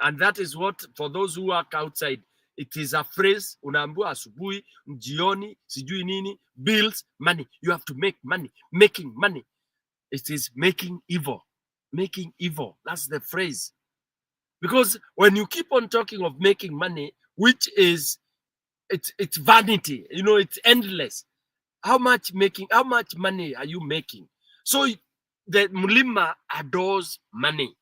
And that is what, for those who work outside, it is a phrase, unaambiwa asubuhi, jioni, sijui nini, bills, money. You have to make money, making money. It is making evil, making evil. That's the phrase. Because when you keep on talking of making money, which is, it's vanity, you know, it's endless. How much money are you making? So the Mulima adores money.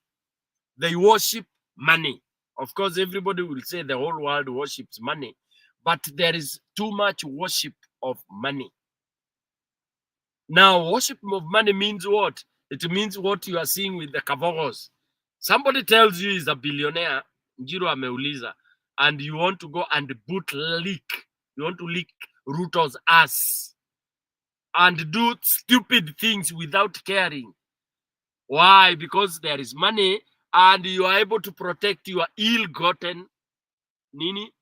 They worship money. Of course, everybody will say the whole world worships money, but there is too much worship of money. Now, worship of money means what? It means what you are seeing with the Kavogos. Somebody tells you he's a billionaire, Njiro ameuliza, and you want to go and leak. You want to lick Ruto's ass and do stupid things without caring. Why? Because there is money and you are able to protect your ill-gotten nini?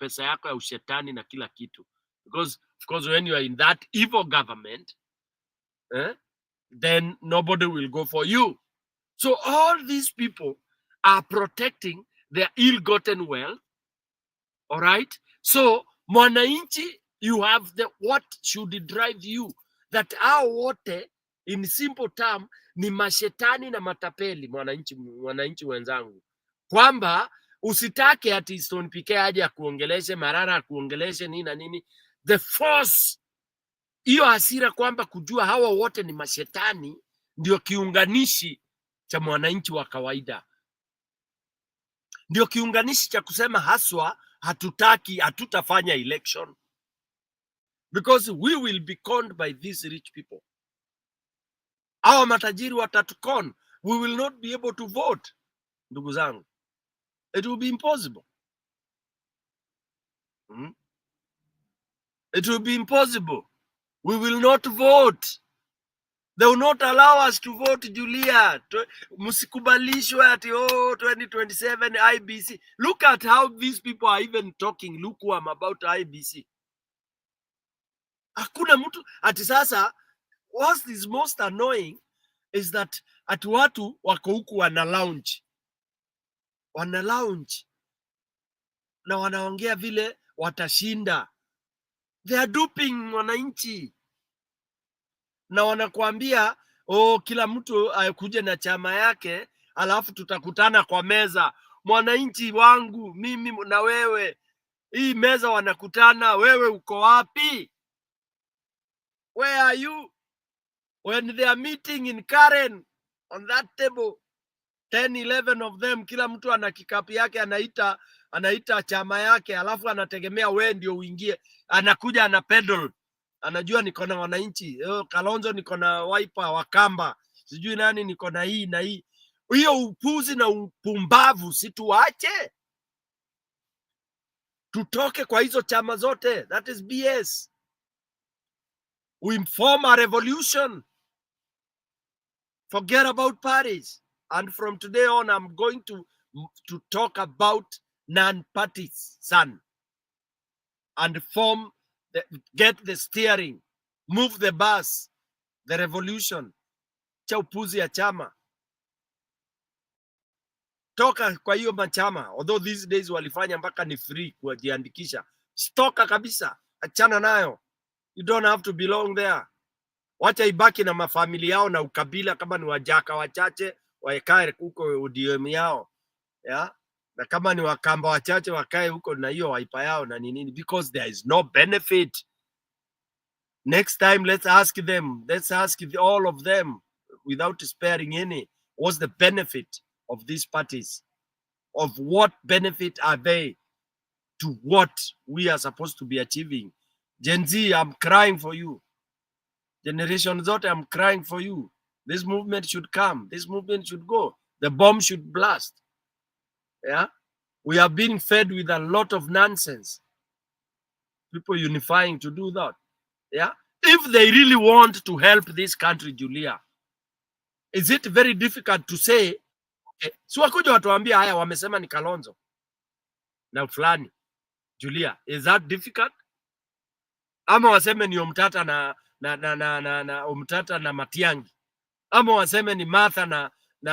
Pesa yako ya ushetani na kila kitu. Because, of course, when you are in that evil government, then nobody will go for you. So all these people are protecting their ill-gotten wealth. All right? So, mwananchi, you have the what should drive you. That hao wote, in simple term, ni mashetani na matapeli, mwananchi wenzangu. Kwamba usitake ati Stone PK aje akuongeleshe, Marara akuongeleshe nini na nini. The force, hiyo hasira kwamba kujua hawa wote ni mashetani, ndio kiunganishi cha mwananchi wa kawaida. Ndio kiunganishi cha kusema haswa hatutafanya election. Because we will be conned by these rich people. Hawa matajiri watatukon. We will not be able to vote. Ndugu zangu. It will be impossible. It will be impossible. We will not vote. They will not allow us to vote, Julia. Musikubalishwe ati 2027 IBC. Look at how these people are even talking lukewarm about IBC. Hakuna mtu ati sasa. What is most annoying is that ati watu wako huku wana lounge na wanaongea vile watashinda. They are duping wananchi. Na wanakuambia kila mtu akuje na chama yake, alafu tutakutana kwa meza. Mwananchi wangu, mimi na wewe, hii meza wanakutana, wewe uko wapi? Where are you when they are meeting in Karen on that table 10, 11 of them, kila mtu ana kikapu yake, anaita chama yake, alafu anategemea wewe ndio uingie. Anakuja ana pedal, anajua niko na wananchi, Kalonzo niko na Wiper, Wakamba, sijui nani niko na hii na hii. Hiyo upuzi na upumbavu situache, tutoke kwa hizo chama zote. That is BS. We form a revolution. Forget about parties. And from today on, I'm going to talk about non-parties, son. And get the steering, move the bus, the revolution. Cha upuzi ya chama. Toka kwa hiyo machama. Although these days walifanya mpaka ni free kujiandikisha. Stoka kabisa. Achana nayo. You don't have to belong there. Wacha ibaki na mafamilia yao na ukabila, kama ni wajaka wachache wakae huko ODM yao. Yeah? Na kama ni Wakamba wachache wakae huko na hiyo Wiper yao na nini, because there is no benefit. Next time let's ask them, let's ask all of them without sparing any, what's the benefit of these parties? Of what benefit are they to what we are supposed to be achieving? Gen Z, I'm crying for you. Generation zote, I'm crying for you. This movement should come. This movement should go. The bomb should blast. Yeah? We are being fed with a lot of nonsense. People unifying to do that. Yeah? If they really want to help this country, Julia, is it very difficult to say, okay, si wakuja watuambia haya wamesema ni Kalonzo na fulani, Julia, is that difficult? Ama waseme ni Omtata na Omtata na Matiang'i, ama waseme ni Martha na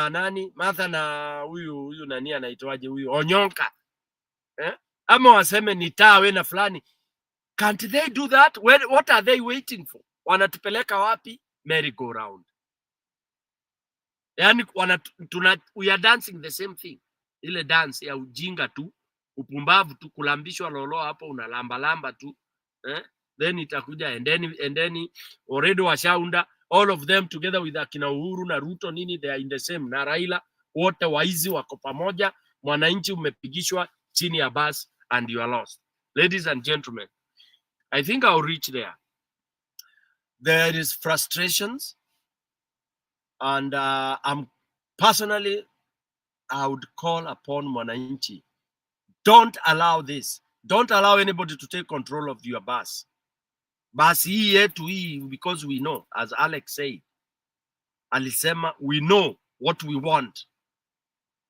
nani, Martha na huyu nani anaitwaje huyu Onyonka, ama waseme ni Tawe na fulani. Can't they do that? What are they waiting for? Wanatupeleka wapi? Merry-go-round. Yani we are dancing the same thing. Ile dance ya ujinga tu, upumbavu tu, kulambishwa lolo hapo, unalamba tu. Then itakuja and then already washaunda all of them together with akina Uhuru na Ruto nini, they are in the same, na Raila, wote waizi wako pamoja. Mwananchi umepigishwa chini ya bus and you are lost. Ladies and gentlemen, I think I'll reach there. There is frustrations, and I'm personally, I would call upon mwananchi, don't allow this. Don't allow anybody to take control of your bus. Basi hii yetu hii, because we know, as Alex said, alisema, we know what we want.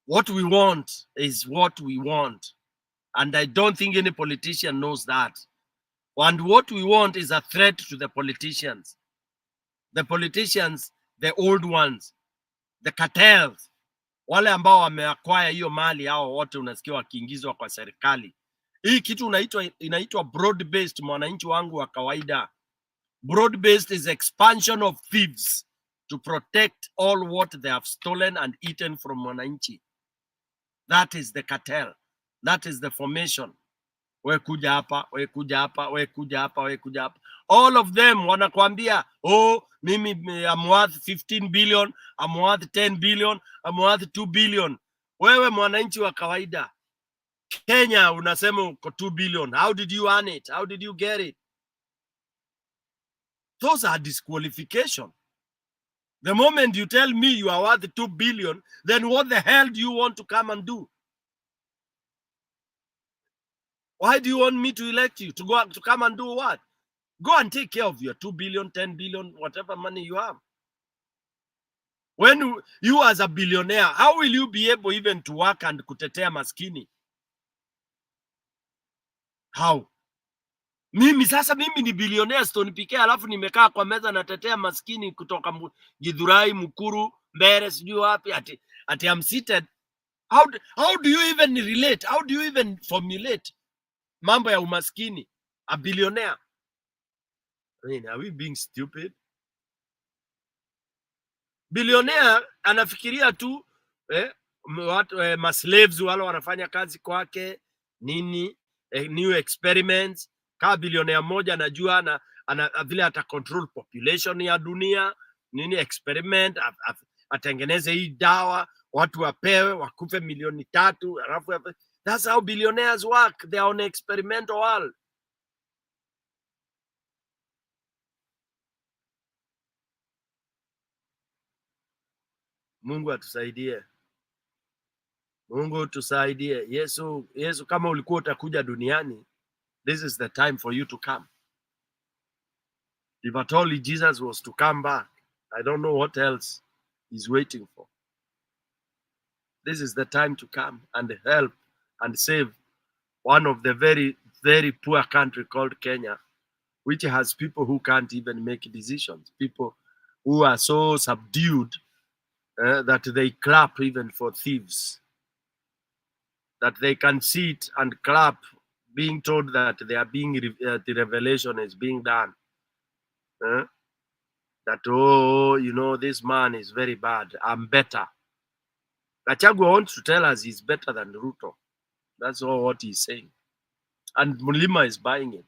What we want is what we want. And I don't think any politician knows that. And what we want is a threat to the politicians. The politicians, the old ones, the cartels, wale ambao wameacquire hiyo mali, hao wote unasikia wakiingizwa kwa serikali. Hii kitu inaitwa broad based, mwananchi wangu wa kawaida. Broad based is expansion of thieves to protect all what they have stolen and eaten from mwananchi. That is the cartel. That is the formation. We kuja hapa, we kuja hapa, we kuja hapa, we kuja hapa. All of them wanakuambia, oh, mimi I'm worth 15 billion, I'm worth 10 billion, I'm worth 2 billion. Wewe mwananchi wa kawaida, Kenya unasema uko 2 billion. How did you earn it? How did you get it? Those are disqualification. The moment you tell me you are worth 2 billion, then what the hell do you want to come and do? Why do you want me to elect you? To come and do what? Go and take care of your 2 billion, 10 billion, whatever money you have. When you as a billionaire, how will you be able even to work and kutetea maskini? How? Mimi ni billionaire Stone Pike, alafu nimekaa kwa meza natetea maskini kutoka Githurai, Mukuru, Mbere, sijui wapi, ati I'm seated. How do you even relate? How do you even formulate mambo ya umaskini? A billionaire. I mean, are we being stupid? Billionaire anafikiria tu slaves wale wanafanya kazi kwake nini, new experiments. Kama billionaire moja anajua vile ata control population ya dunia nini, experiment atengeneze hii dawa watu wapewe wakufe milioni 3 alafu that's how billionaires work. They are on experimental world. Mungu atusaidie. Mungu tusaidie. Yesu kama ulikuwa utakuja duniani, this is the time for you to come. If at all Jesus was to come back, I don't know what else he's waiting for. This is the time to come and help and save one of the very, very poor country called Kenya, which has people who can't even make decisions, people who are so subdued that they clap even for thieves, that they can sit and clap being told that they are being the revelation is being done. That, oh, you know, this man is very bad, I'm better. Gachagua wants to tell us he's better than Ruto. That's all what he's saying. And Mulima is buying it.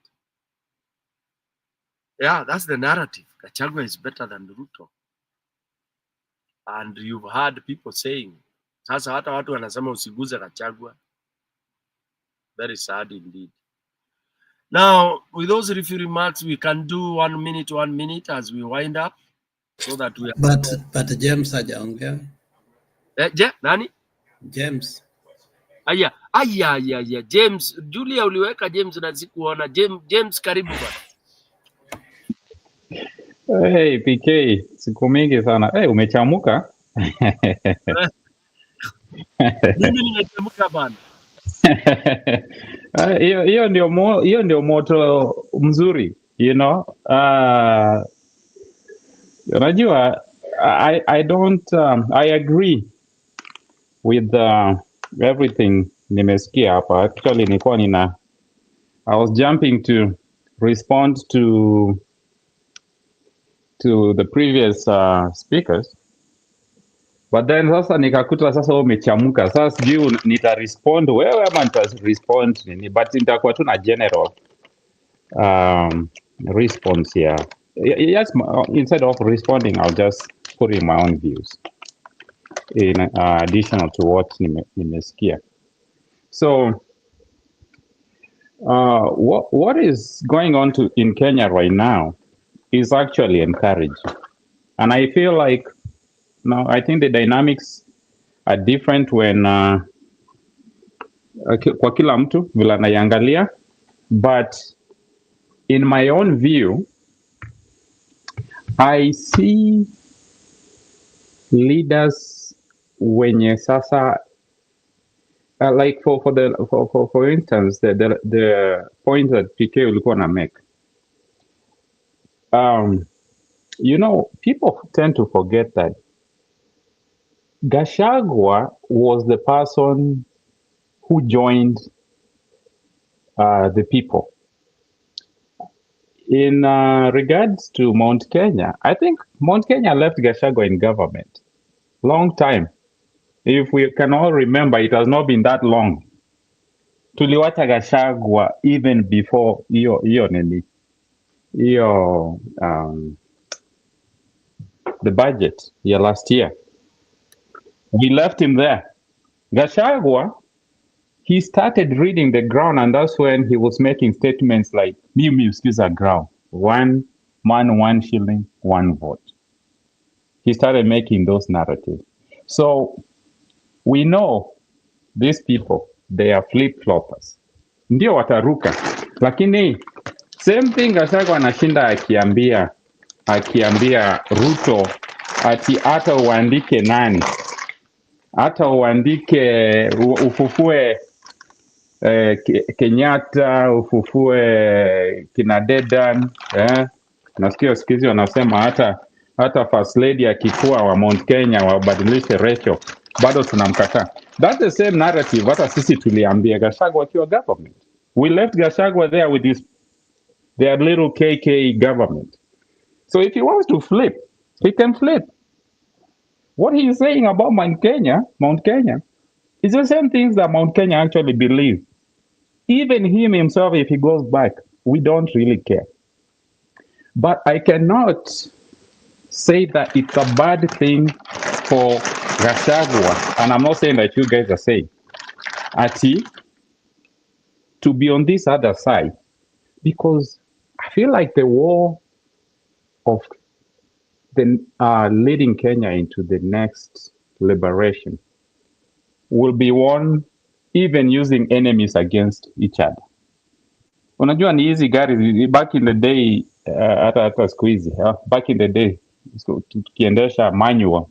Yeah, that's the narrative. Gachagua is better than Ruto. And you've heard people saying, sasa hata watu wanasema usiguze Gachagua. Very sad indeed. Now, with those few remarks, we can do 1 minute as we wind up, so that we. But James hajaongea. Nani? James. Aya, James. Julia uliweka James na sikuona. James karibu bwana. Hey, PK, siku mingi sana. Hey, umechamuka? Mimi nimechamuka bwana. Hiyo ndio moto mzuri, you know. Unajua, I agree with everything nimesikia hapa. Actually I was jumping to respond to the previous speakers, but then sasa nikakuta sasa umechamuka. Sasa sijui nita-respond wewe ama nita-respond nini, but nitakuwa tu na general response here. Yes, instead of responding, I'll just put in my own views in additional to what nimesikia. So what is going on in Kenya right now is actually encouraging, and I feel like I think the dynamics are different when kwa kila mtu vile anaiangalia, but in my own view I see leaders wenye sasa like for instance the point that PK ulikuwa na make, you know, people tend to forget that Gachagua was the person who joined the people. In regards to Mount Kenya, I think Mount Kenya left Gachagua in government long time. If we can all remember, it has not been that long. Tuliwacha Gachagua even before the budget last year. We left him there. Gachagua, he started reading the ground, and that's when he was making statements like, excuse the ground, 1 man, 1 shilling, 1 vote. He started making those narratives. So we know these people, they are flip-floppers. Ndio wataruka. Lakini same thing Gachagua anashinda akiambia Ruto ati hata uandike nani, hata uandike ufufue Kenyatta, ufufue kina Dedan, nasikia siku hizi wanasema hata first lady akikuwa wa Mount Kenya wabadilishe ratio, bado tunamkataa. That's the same narrative hata sisi tuliambia Gachagua akiwa government. We left Gachagua there with their little KK government. So if he wants to flip, he can flip. What he's saying about Mount Kenya is the same things that Mount Kenya actually believes. Even him himself, if he goes back, we don't really care. But I cannot say that it's a bad thing for Gachagua, and I'm not saying that you guys are saying, Ati, to be on this other side, because I feel like the war of the leading Kenya into the next liberation will be won even using enemies against each other. Unajua ni hizi gari back in the day, hata siku hizi back in the day tukiendesha manual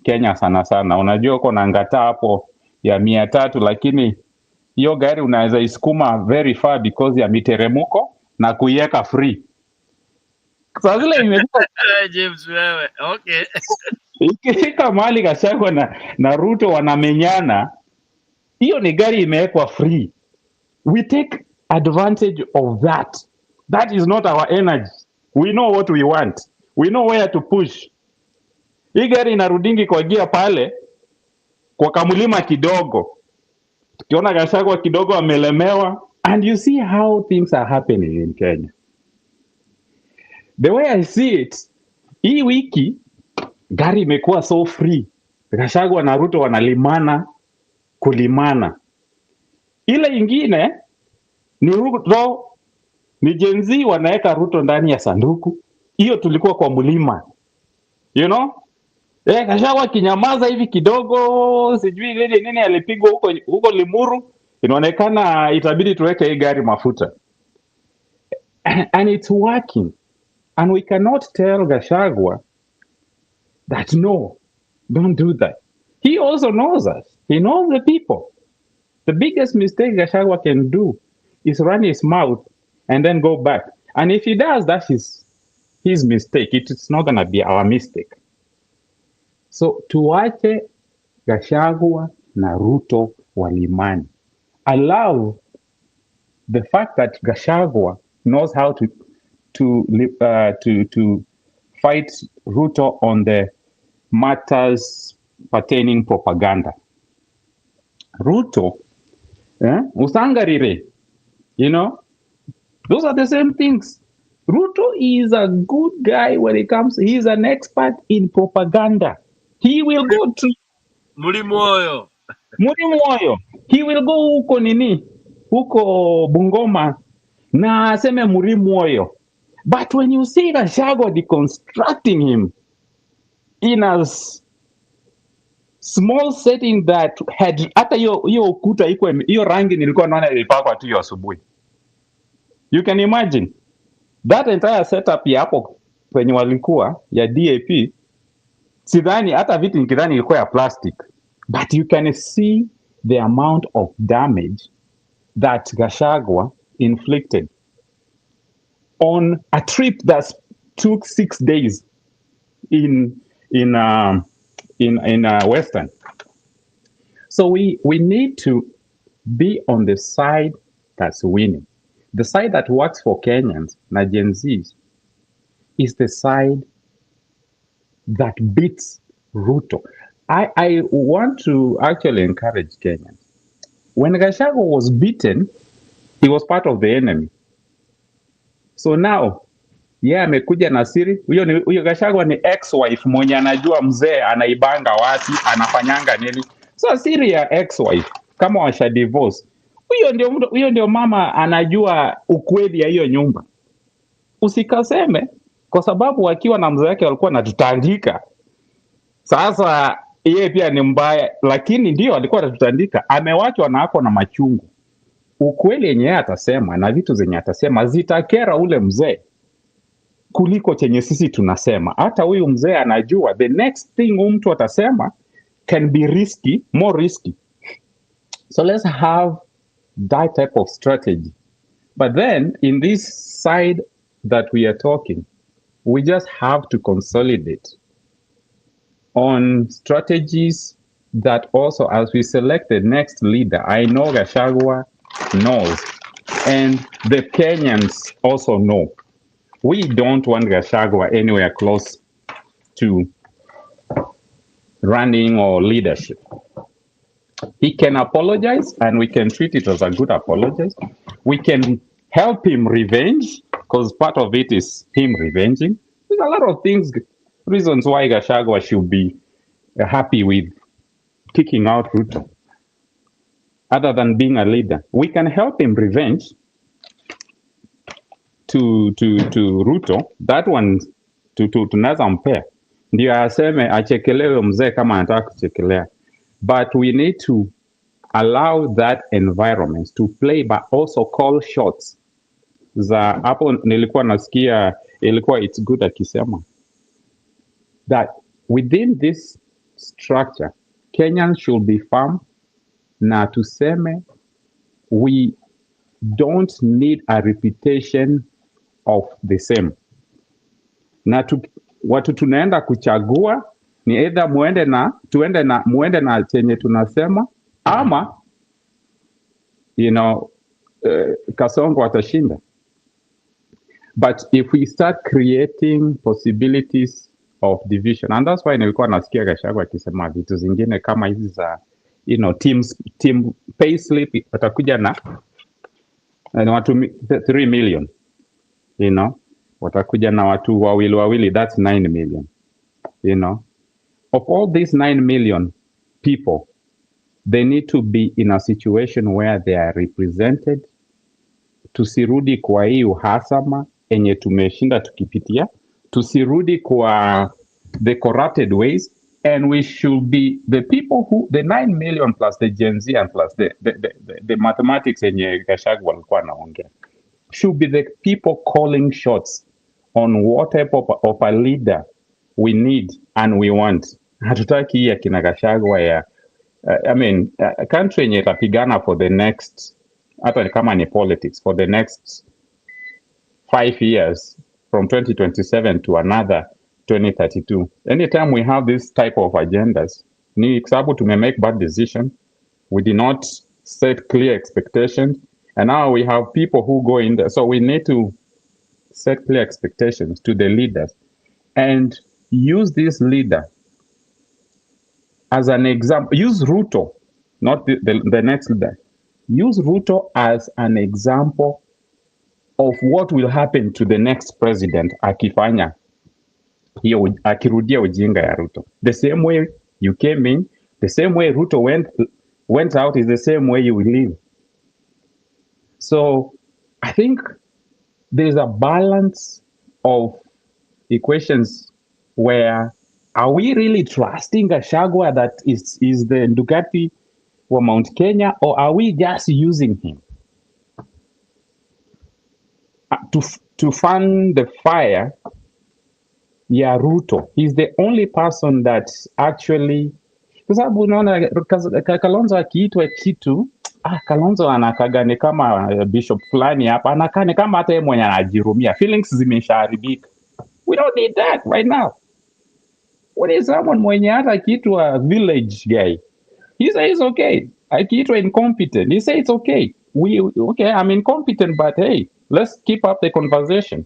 Kenya sana sana, unajua uko na ngata hapo ya 300, lakini hiyo gari unaweza isukuma very far because ya miteremko na kuiweka free. Sasa zile imefika James wewe, okay. ikifika mahali Gachagua na Ruto wanamenyana, hiyo ni gari imewekwa free. We take advantage of that. That is not our energy. We know what we want. We know where to push. Hii gari inarudingi kwa gia pale kwa kamulima kidogo. Tukiona Gachagua kidogo amelemewa, and you see how things are happening in Kenya. The way I see it, hii wiki gari imekuwa so free. Gachagua na Ruto wanalimana kulimana. Ile ingine ni Ruto, ni Gen Z wanaweka Ruto ndani ya sanduku. Hiyo tulikuwa kwa mlima. You know? Gachagua kinyamaza hivi kidogo, sijui nini alipigwa huko Limuru, inaonekana itabidi tuweke hii gari mafuta. And it's working. And we cannot tell Gachagua that no, don't do that. He also knows us. He knows the people. The biggest mistake Gachagua can do is run his mouth and then go back. And if he does, that is his mistake. It's not going to be our mistake. So tuache Gachagua na Ruto walimani. I love the fact that Gachagua knows how to fight Ruto on the matters pertaining propaganda. Ruto, usangarire, you know, those are the same things. Ruto is a good guy when it comes, he's an expert in propaganda. He will go to Mulimoyo. He will go huko Bungoma na aseme Mulimoyo. But when you see Gachagua deconstructing him in a small setting that had hata hiyo ukuta hiyo rangi nilikuwa naona ilipakwa tu hiyo asubuhi. You can imagine that entire setup ya hapo kwenye walikuwa ya DAP, sidhani hata vitu nikidhani ilikuwa ya plastic, but you can see the amount of damage that Gachagua inflicted on a trip that took 6 days in Western. So we need to be on the side that's winning. The side that works for Kenyans, na Gen Zs, is the side that beats Ruto. I want to actually encourage Kenyans. When Gachagua was beaten, he was part of the enemy. So now, amekuja na siri. Huyo Gachagua ni ex-wife mwenye anajua mzee anaibanga wapi, anafanyanga nini. So siri ya ex-wife, kama washa divorce, huyo ndio mama anajua ukweli ya hiyo nyumba. Usikaseme kwa sababu wakiwa na mzee wake walikuwa natutandika. Sasa yeye pia ni mbaya, lakini ndio alikuwa anatutandika. Amewachwa na hapo na machungu. Ukweli yenye atasema na vitu zenye atasema zitakera ule mzee kuliko chenye sisi tunasema. Hata huyu mzee anajua the next thing mtu atasema can be risky, more risky. So let's have that type of strategy. But then in this side that we are talking, we just have to consolidate on strategies that also, as we select the next leader, I know Gachagua knows, and the Kenyans also know. We don't want Gachagua anywhere close to running or leadership. He can apologize, and we can treat it as a good apology. We can help him revenge, because part of it is him revenging. There's a lot of things, reasons why Gachagua should be happy with kicking out Ruto, other than being a leader. We can help him revenge to Ruto. That one tunaweza mpea ndio aseme achekelewe mzee kama anataka kuchekelea, but we need to allow that environment to play, but also call shots. Za hapo nilikuwa nasikia ilikuwa it's good akisema that within this structure Kenyans should be firm na tuseme we don't need a reputation of the same na watu tunaenda kuchagua ni either muende na chenye tunasema ama Kasongo atashinda. But if we start creating possibilities of division, and that's why nilikuwa nasikia Gachagua akisema vitu zingine kama hizi za team payslip watakuja na watu 3 million, watakuja na watu wawili, that's 9 million, of all these 9 million people, they need to be in a situation where they are represented. Tusirudi kwa hii uhasama enye tumeshinda tukipitia, tusirudi kwa the corrupted ways, and we should be the people who, the 9 million plus the Gen Z and plus the mathematics enye Gachagua walikuwa naongea, should be the people calling shots on what type of a leader we need and we want. Hatutaki hii akina Gachagua ya country yenye itapigana for the next, hata kama ni politics, for the next 5 years from 2027 to another 2032. Anytime we have this type of agendas, ni sababu tume make bad decision, we did not set clear expectations, and now we have people who go in there. So we need to set clear expectations to the leaders and use this leader as an example. Use Ruto, not the next leader. Use Ruto as an example of what will happen to the next president akifanya hiyo, akirudia ujinga ya Ruto. The same way you came in, the same way Ruto went out is the same way you will leave. So I think there's a balance of equations where, are we really trusting Gachagua that is the Ndugati for Mount Kenya, or are we just using him to fan the fire? Yeah, Ruto. He's the only person that actually, kwa sababu unaona Kalonzo akiitwa kitu, Kalonzo anakagane kama bishop fulani hapa, anakane kama hata yeye mwenye anajirumia, feelings zimeshaharibika. We don't need that right now. What is someone mwenye hata akiitwa village guy, he says okay. Akiitwa incompetent, he says it's okay. Okay, I'm incompetent, but hey, let's keep up the conversation.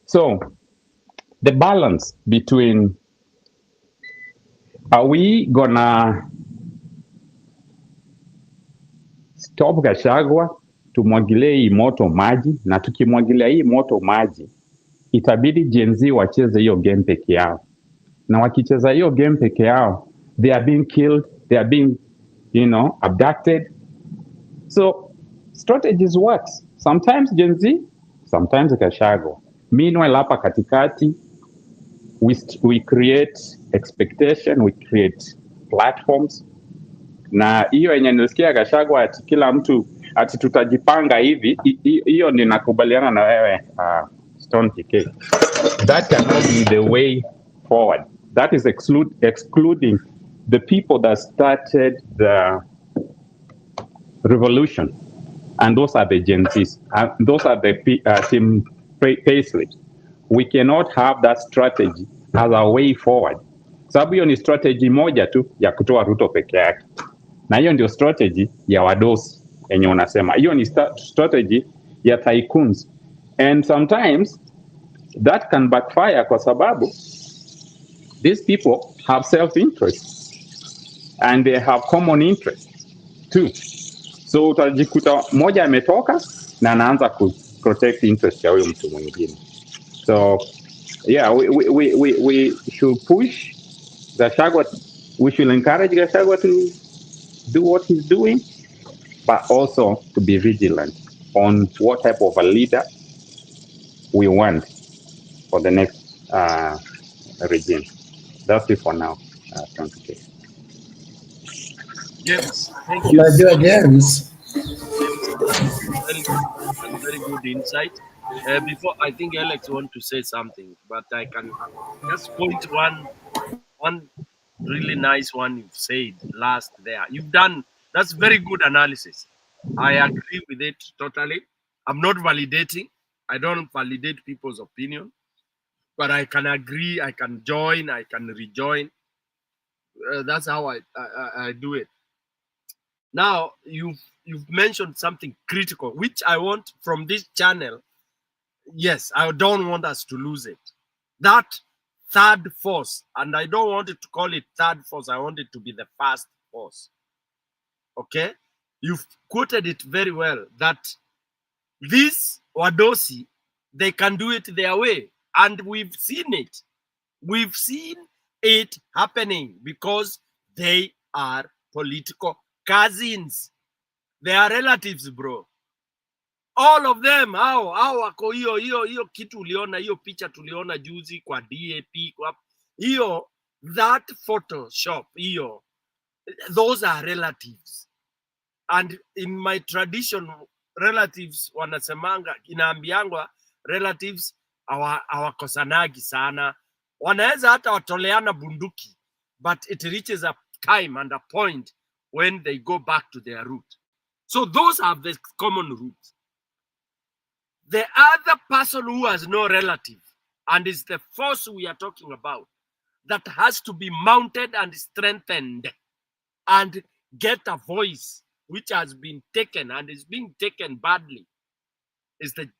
So the balance between, are we gonna stop Gachagua tumwagilie hii moto maji, na tukimwagilia hii moto maji itabidi Gen Z wacheze hiyo game peke yao, na wakicheza hiyo game peke yao, they are being killed, they are being abducted. So strategies work. Sometimes Gen Z, sometimes Gachagua. Meanwhile hapa katikati we create expectation, we create platforms, na hiyo yenye nilisikia Gachagua ati kila mtu ati tutajipanga hivi, hiyo ninakubaliana na wewe Stone PK. That cannot be the way forward. That is excluding the people that started the revolution, and those are the Gen Zs, those are the team payslips. We cannot have that strategy as a way forward. Sababu hiyo ni strategy moja tu ya kutoa Ruto peke yake, na hiyo ndio strategy ya wadosi yenye unasema. Hiyo ni strategy ya tycoons, and sometimes that can backfire kwa sababu these people have self-interest and they have common interest too. So utajikuta moja ametoka na anaanza ku protect interest ya huyo mtu mwingine. So yeah, we should push Gachagua we should encourage Gachagua to do what he's doing, but also to be vigilant on what type of a leader we want for the next regime. That's it for now. Thank you. James, thank you so Unajua much. James, James, very good and very good insight. Before I think Alex want to say something, but I can just point one really nice one you've said last there. You've done that's very good analysis. I agree with it totally. I'm not validating. I don't validate people's opinion, but I can agree. I can join. I can rejoin. That's how I do it. Now you've mentioned something critical, which I want from this channel. Yes, I don't want us to lose it. That third force, and I don't want it to call it third force. I want it to be the first force. Okay, you've quoted it very well. That these Wadosi, they can do it their way, and we've seen it. We've seen it happening because they are political cousins. They are relatives, bro. All of them, hao wako hiyo kitu uliona, hiyo picha tuliona juzi kwa DAP kwa hiyo, that Photoshop hiyo, those are relatives. And in my tradition, relatives wanasemanga, inaambiangwa relatives hawakosanagi sana, wanaweza hata watoleana bunduki, but it reaches a time and a point when they go back to their root. So those are the common roots. The other person who has no relative, and is the force we are talking about, that has to be mounted and strengthened and get a voice, which has been taken and is being taken badly, is the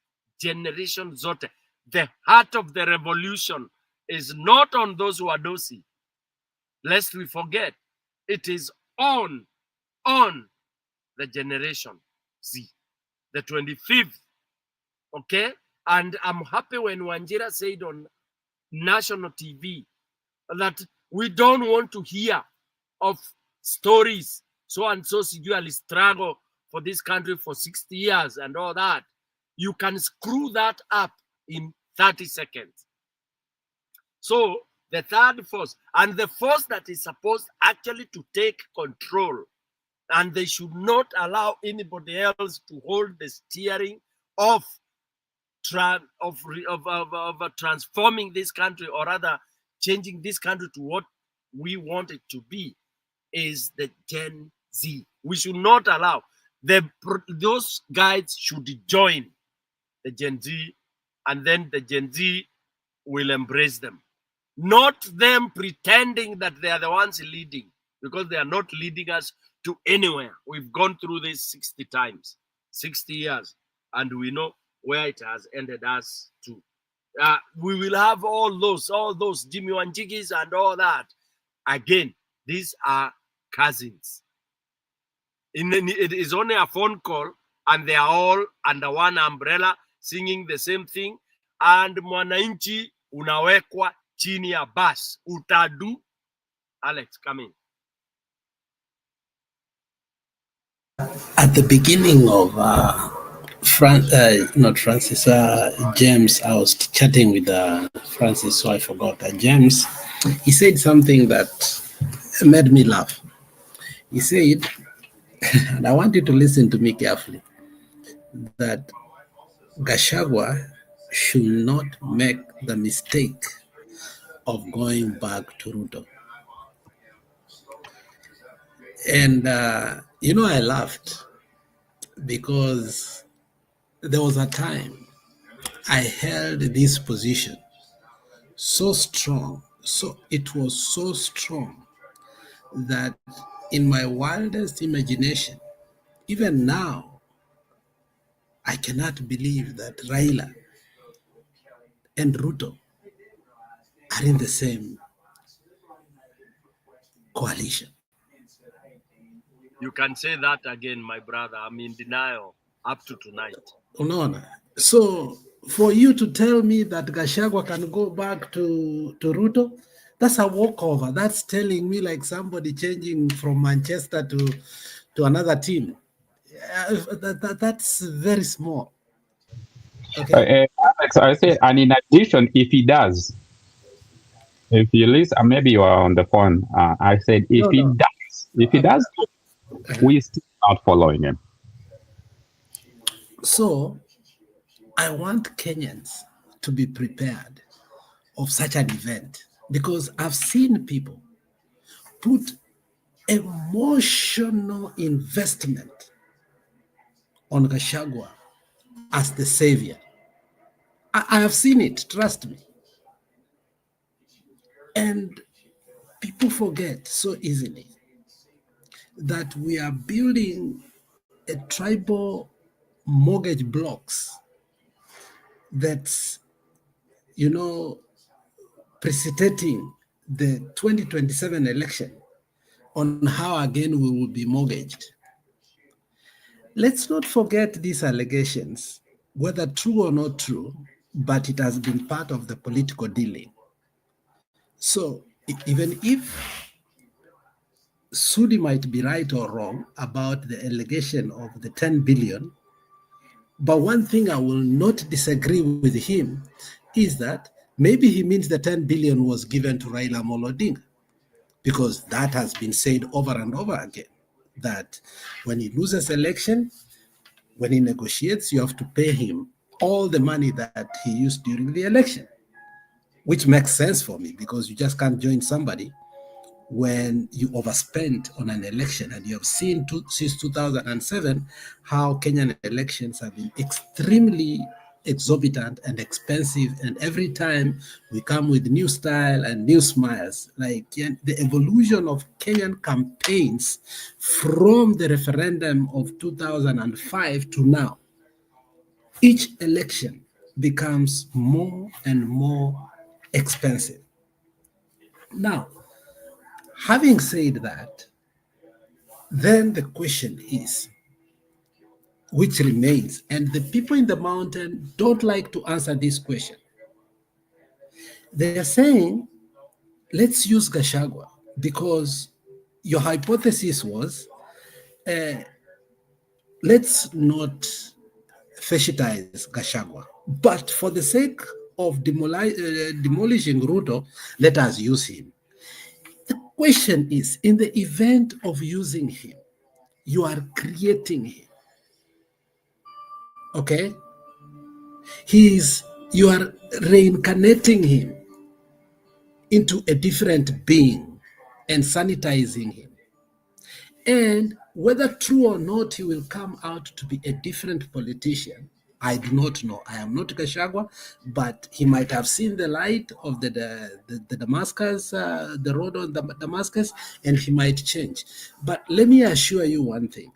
generation Zote. The heart of the revolution is not on those who are Dosi. Lest we forget, it is on the generation Z, the 25th. Okay? And I'm happy when Wanjira said on national TV that we don't want to hear of stories so and so sijui struggle for this country for 60 years and all that. You can screw that up in 30 seconds. So the third force, and the force that is supposed actually to take control, and they should not allow anybody else to hold the steering of transforming this country, or rather changing this country to what we want it to be, is the Gen Z. We should not allow those guys should join the Gen Z, and then the Gen Z will embrace them. Not them pretending that they are the ones leading, because they are not leading us to anywhere. We've gone through this 60 times, 60 years, and we know where it has ended us to. We will have all those Jimmy Wanjigis and all that. Again, these are cousins. It is only a phone call, and they are all under one umbrella singing the same thing. And mwananchi unawekwa chini ya bus. Utadu. Alex, come in. at the beginning of James, I was chatting with Francis, so I forgot. James, he said something that made me laugh. He said, and I want you to listen to me carefully, that Gachagua should not make the mistake of going back to Ruto. And, I laughed because there was a time I held this position so strong. So it was so strong that in my wildest imagination, even now, I cannot believe that Raila and Ruto are in the same coalition. You can say that again, my brother. I'm in denial up to tonight. No. So for you to tell me that Gachagua can go back to Ruto, That's a walkover. That's telling me like somebody changing from Manchester to another team. That's very small. Okay. Alex, I say, and in addition, if he does, if you listen, maybe you are on the phone. I said, if he No. does, we still not following him. So I want Kenyans to be prepared of such an event, because I've seen people put emotional investment on Gachagua as the savior. I have seen it, trust me. And people forget so easily that we are building a tribal mortgage blocks that's, precipitating the 2027 election on how again we will be mortgaged. Let's not forget these allegations, whether true or not true, but it has been part of the political dealing. So even if Sudi might be right or wrong about the allegation of the 10 billion, but one thing I will not disagree with him is that maybe he means the 10 billion was given to Raila Amolo Odinga, because that has been said over and over again, that when he loses election, when he negotiates, you have to pay him all the money that he used during the election, which makes sense for me, because you just can't join somebody when you overspend on an election. And you have seen since 2007 how Kenyan elections have been extremely exorbitant and expensive, and every time we come with new style and new smiles. Like the evolution of Kenyan campaigns from the referendum of 2005 to now, each election becomes more and more expensive. Now, having said that, then the question is, which remains, and the people in the mountain don't like to answer this question. They are saying, let's use Gachagua, because your hypothesis was, let's not fascistize Gachagua, but for the sake of demolishing Ruto, let us use him. The question is, in the event of using him, you are creating him. Okay? You are reincarnating him into a different being and sanitizing him. And whether true or not, he will come out to be a different politician, I do not know. I am not Gachagua, but he might have seen the light of the Damascus, the road on Damascus, and he might change. But let me assure you one thing.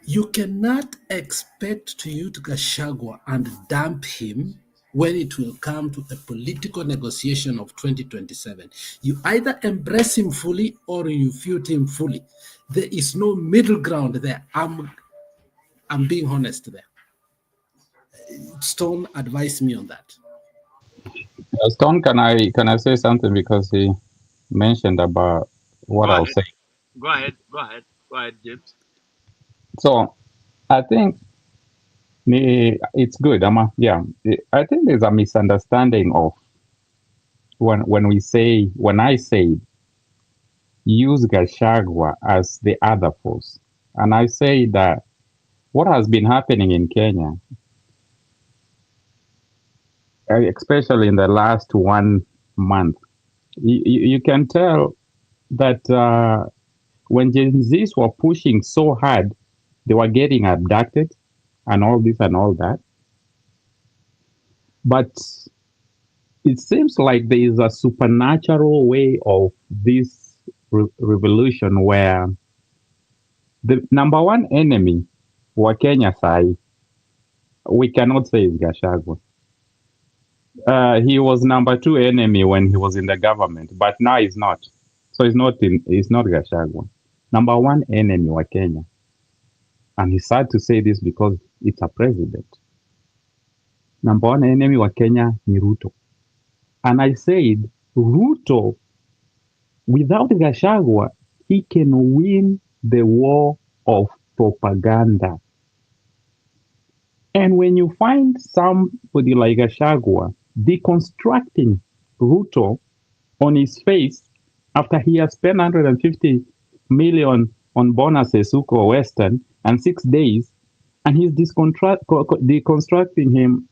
You cannot expect to use Gachagua and dump him when it will come to a political negotiation of 2027. You either embrace him fully or you refute him fully. There is no middle ground there. I'm being honest there. Stone advised me on that. Stone, can I say something, because he mentioned about what I'll say. Go ahead, James. So I think it's good. I think there's a misunderstanding of when I say use Gachagua as the other force, and I say that what has been happening in Kenya, especially in the last 1 month, you can tell that when Gen Zs were pushing so hard, they were getting abducted and all this and all that. But it seems like there is a supernatural way of this revolution where the number one enemy wa Kenya sai, we cannot say is Gachagua. He was number 2 enemy when he was in the government, but now he's not. So he's not Gachagua. Number 1 enemy wa Kenya. And it's sad to say this because it's a president. Number 1 enemy wa Kenya ni Ruto. And I said, Ruto, without Gachagua, he can win the war of propaganda. And when you find somebody like Gachagua deconstructing Ruto on his face after he has spent 150 million on bonuses, Uko Western, and 6 days, and he's deconstructing him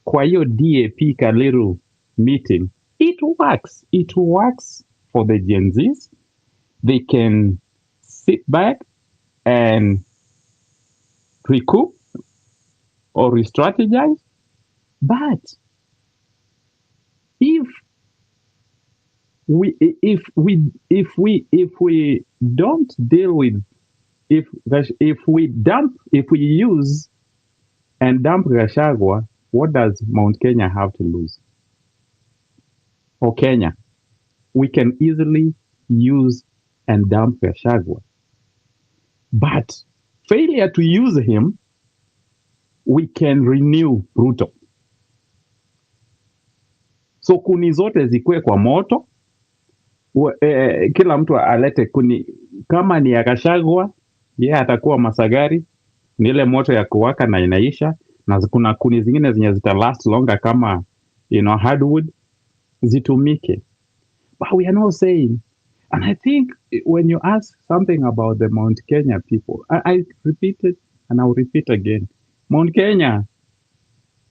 kwa hiyo DAP ka little meeting. It works. It works for the Gen Zs. They can sit back and recoup or re-strategize. But if we don't deal with if we use and dump Gachagua, what does Mount Kenya have to lose? Or Kenya? We can easily use and dump Gachagua. But failure to use him, we can renew Ruto. So kuni zote zikwe kwa moto, kila mtu alete kuni, kama ni ya Gachagua, yeye atakuwa Masagari, ni ile moto ya kuwaka na inaisha, na kuna kuni zingine zenye zita last longer kama hardwood, zitumike. But we are not saying, and I think when you ask something about the Mount Kenya people, I repeat it and I'll repeat again. Mount Kenya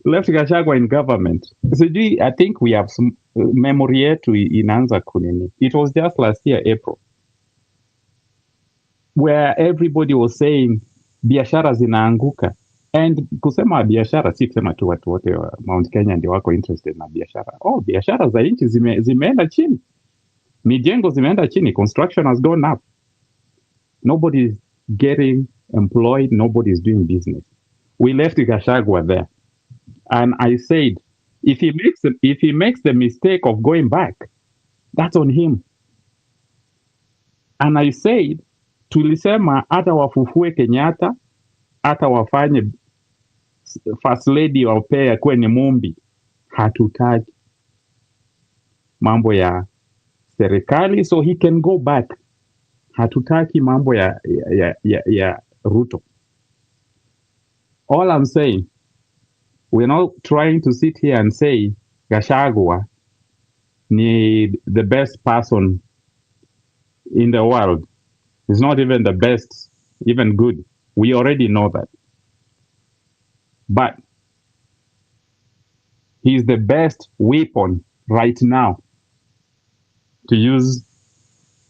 left Gachagua in government. Sijui, I think we have some memory yetu inaanza kunini. It was just last year, April, where everybody was saying biashara zinaanguka. And kusema biashara si kusema tu watu wote wa Mount Kenya ndio wako interested na biashara. Biashara za nchi zimeenda chini. Mijengo zimeenda chini. Construction has gone up. Nobody's getting employed. Nobody's doing business. We left Gachagua there. And I said, if he makes the mistake of going back, that's on him. And I said, tulisema hata wafufue Kenyatta, hata wafanye first lady wapea kwe ni Mumbi. Hatutaki mambo ya serikali, so he can go back. Hatutaki mambo ya Ruto. All I'm saying, we're not trying to sit here and say Gachagua ni the best person in the world. He's not even the best, even good. We already know that. But he's the best weapon right now to use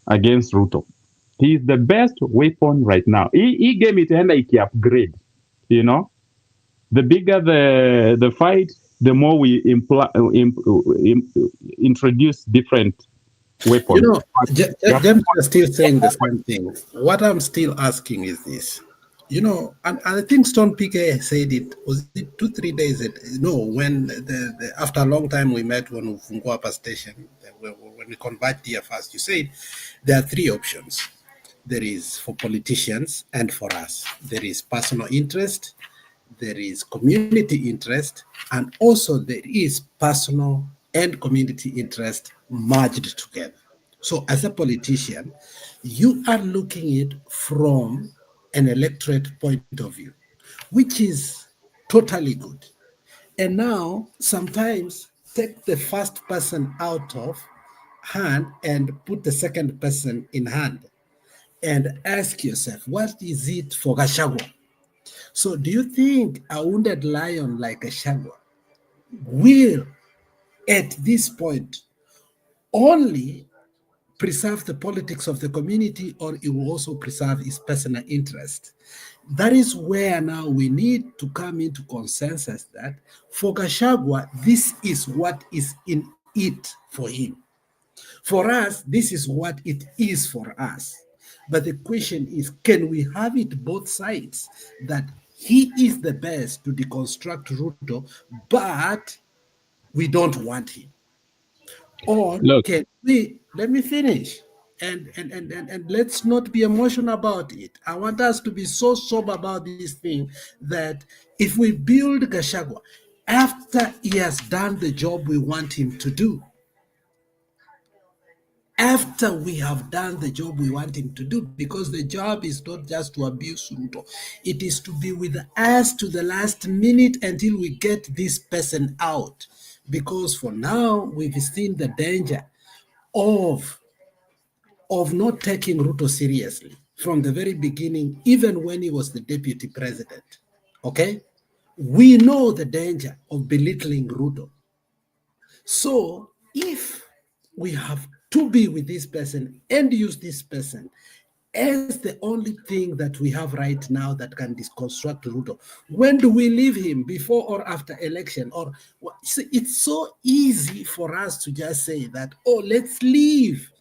against Ruto. He's the best weapon right now. He gave it and he upgrade. The bigger the fight, the more we introduce different weapons. James is still saying the same thing. What I'm still asking is this. And I think Stone PK said it, was it 2-3 days ago? No, when after a long time we met when Funguapa station, when we convert here first, you said there are 3 options. There is for politicians and for us. There is personal interest, there is community interest, and also there is personal and community interest merged together. So as a politician, you are looking at it from an electorate point of view, which is totally good. And now sometimes take the first person out of hand and put the second person in hand and ask yourself, what is it for Gachagua? So do you think a wounded lion like Gachagua will, at this point, only preserve the politics of the community, or it will also preserve his personal interest? That is where now we need to come into consensus that for Gachagua, this is what is in it for him. For us, this is what it is for us. But the question is, can we have it both sides, that he is the best to deconstruct Ruto, but we don't want him? Or can we, let me finish, and let's not be emotional about it. I want us to be so sober about this thing that if we build Gachagua after he has done the job we want him to do, after we have done the job we want him to do, because the job is not just to abuse Ruto. It is to be with us to the last minute until we get this person out. Because for now, we've seen the danger of not taking Ruto seriously from the very beginning, even when he was the deputy president. Okay? We know the danger of belittling Ruto. So if we have to be with this person and use this person as the only thing that we have right now that can deconstruct Ruto, when do we leave him, before or after election? Or see, it's so easy for us to just say that, oh, let's leave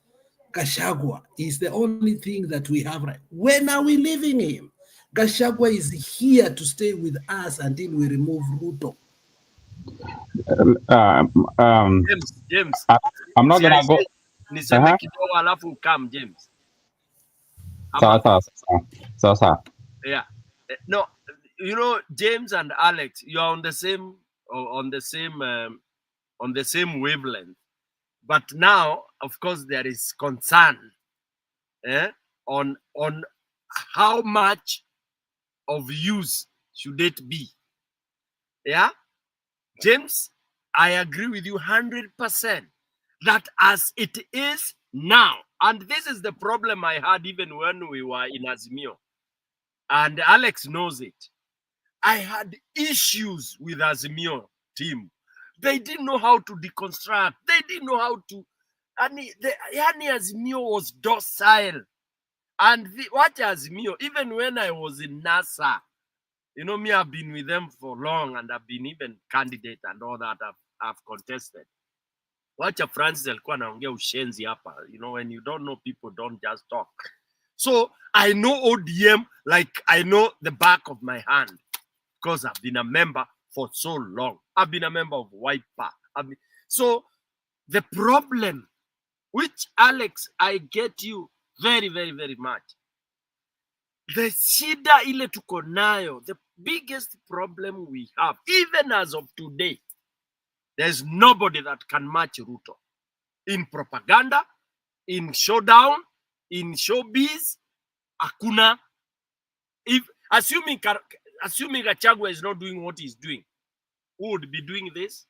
Gachagua is the only thing that we have right. When are we leaving him? Gachagua is here to stay with us until we remove Ruto. James, I'm not gonna go. niseme kidogo alafu come James. Sasa. Yeah. No, you know, James and Alex, you are on the same wavelength. But now, of course, there is concern on how much of use should it be. Yeah, James, I agree with you 100% that as it is now, and this is the problem I had even when we were in Azimio, and Alex knows it. I had issues with Azimio team. They didn't know how to deconstruct. They didn't know how to. Yani Azimio was docile. And what Azimio, even when I was in NASA, you know me, I've been with them for long and I've been even candidate and all that I've contested. Wacha Francis alikuwa anaongea ushenzi hapa. You know, when you don't know people, don't just talk. So I know ODM like I know the back of my hand because I've been a member for so long. I've been a member of Wiper. So the problem, which Alex, I get you very, very, very much. The shida ile tuko nayo, the biggest problem we have, even as of today, there's nobody that can match Ruto. In propaganda, in showdown, in showbiz, hakuna. If assuming Gachagua is not doing what he's doing, who would be doing this?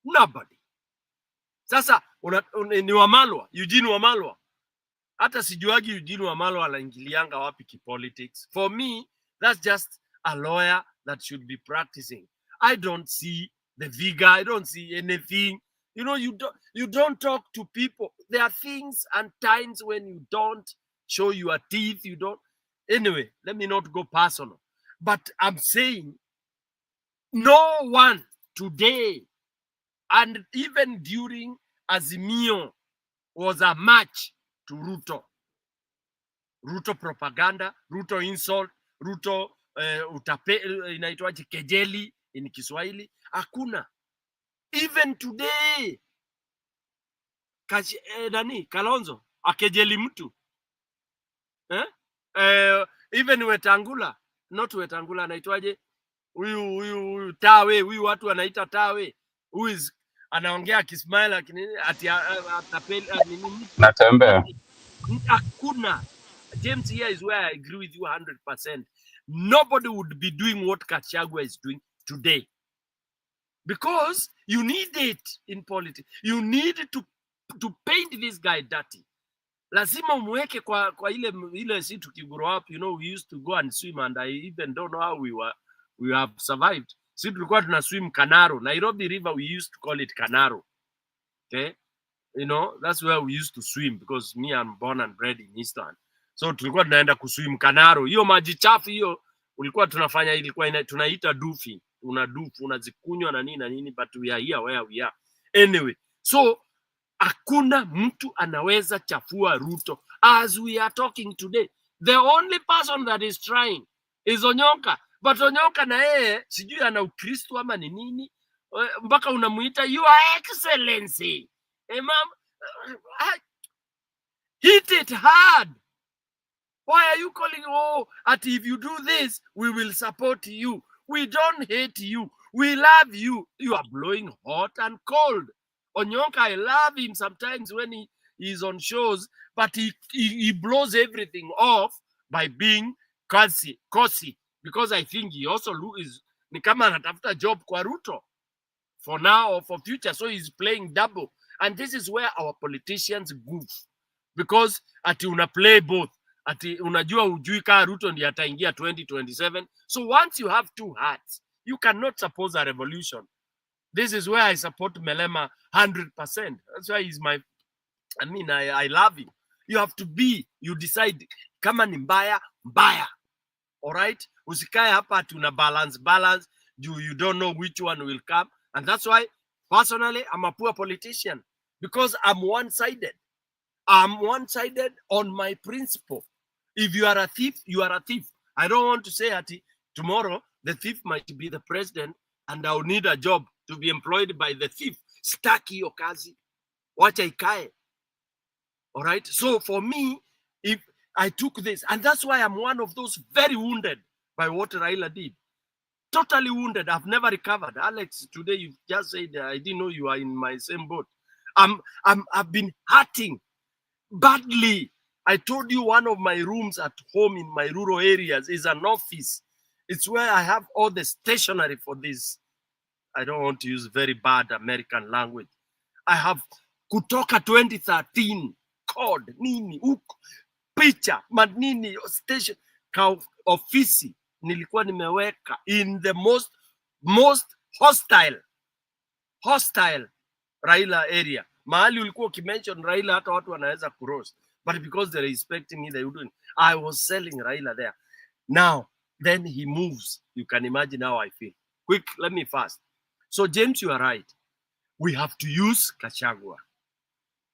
Nobody. Sasa ni Wamalwa, Eugene Wamalwa. Hata sijuagi Eugene Wamalwa anaingilianga wapi politics. For me, that's just a lawyer that should be practicing. I don't see the vigor. I don't see anything. You know, you don't talk to people. There are things and times when you don't show your teeth. You don't. Anyway, let me not go personal. But I'm saying no one today, and even during Azimio, was a match to Ruto. Ruto propaganda, Ruto insult, Ruto inaitwaje kejeli in Kiswahili. Hakuna. Even today, Kalonzo akejeli mtu. Even Wetangula, not Wetangula, anaitwaje? Huyu Tawe, huyu watu wanaita Tawe, who is anaongea akismile ati atapeli nini? Natembea. Hakuna. James, here is where I agree with you 100%. Nobody would be doing what Gachagua is doing today. Because you need it in politics. You need to paint this guy dirty. Lazima umweke kwa ile si tukigrow up, you know, we used to go and swim, and I even don't know how we have survived. Si tulikuwa tuna swim Kanaro. Nairobi River, we used to call it Kanaro. Okay? You know, that's where we used to swim, because me, I'm born and bred in Eastern. So tulikuwa tunaenda kuswim Kanaro. Hiyo maji chafu hiyo ulikuwa tunafanya, ilikuwa tunaita dufi. Unazikunywa na nini, but we are here where we are. Anyway, so hakuna mtu anaweza chafua Ruto as we are talking today. The only person that is trying is Onyonka. But Onyonka na yeye sijui ana Ukristo ama ni nini, mpaka unamuita Your Excellency. Ma'am, hit it hard. Why are you calling, if you do this, we will support you? We don't hate you. We love you. You are blowing hot and cold. Onyonka, I love him sometimes when he's on shows, but he blows everything off by being cozy, because I think he also is ni kama anatafuta job kwa Ruto for now or for future, so he's playing double. And this is where our politicians goof, because ati una play both, ati unajua ujui kaa Ruto ndiye ataingia 2027. So once you have two hats, you cannot suppose a revolution. This is where I support Melema 100%. That's why he's my, I love him. You have to be, you decide kama ni mbaya, mbaya. All right? Usikae hapa ati una balance. You don't know which one will come. And that's why, personally, I'm a poor politician. Because I'm one-sided. I'm one-sided on my principle. If you are a thief, you are a thief. I don't want to say that tomorrow the thief might be the president and I'll need a job to be employed by the thief. Staki hiyo kazi. Wacha ikae. All right? So for me, if I took this, and that's why I'm one of those very wounded by what Raila did. Totally wounded. I've never recovered. Alex, today you just said I didn't know you are in my same boat. I've been hurting badly. I told you one of my rooms at home in my rural areas is an office. It's where I have all the stationery for this. I don't want to use very bad American language. I have kutoka 2013 code nini huko picha madnini station ka ofisi nilikuwa nimeweka in the most hostile Raila area. Mahali ulikuwa ukimention Raila hata watu wanaweza kuroast, but because they respect me they wouldn't. I was selling Raila there. Now then he moves, you can imagine how I feel. Quick, let me fast. So James, you are right, we have to use Gachagua.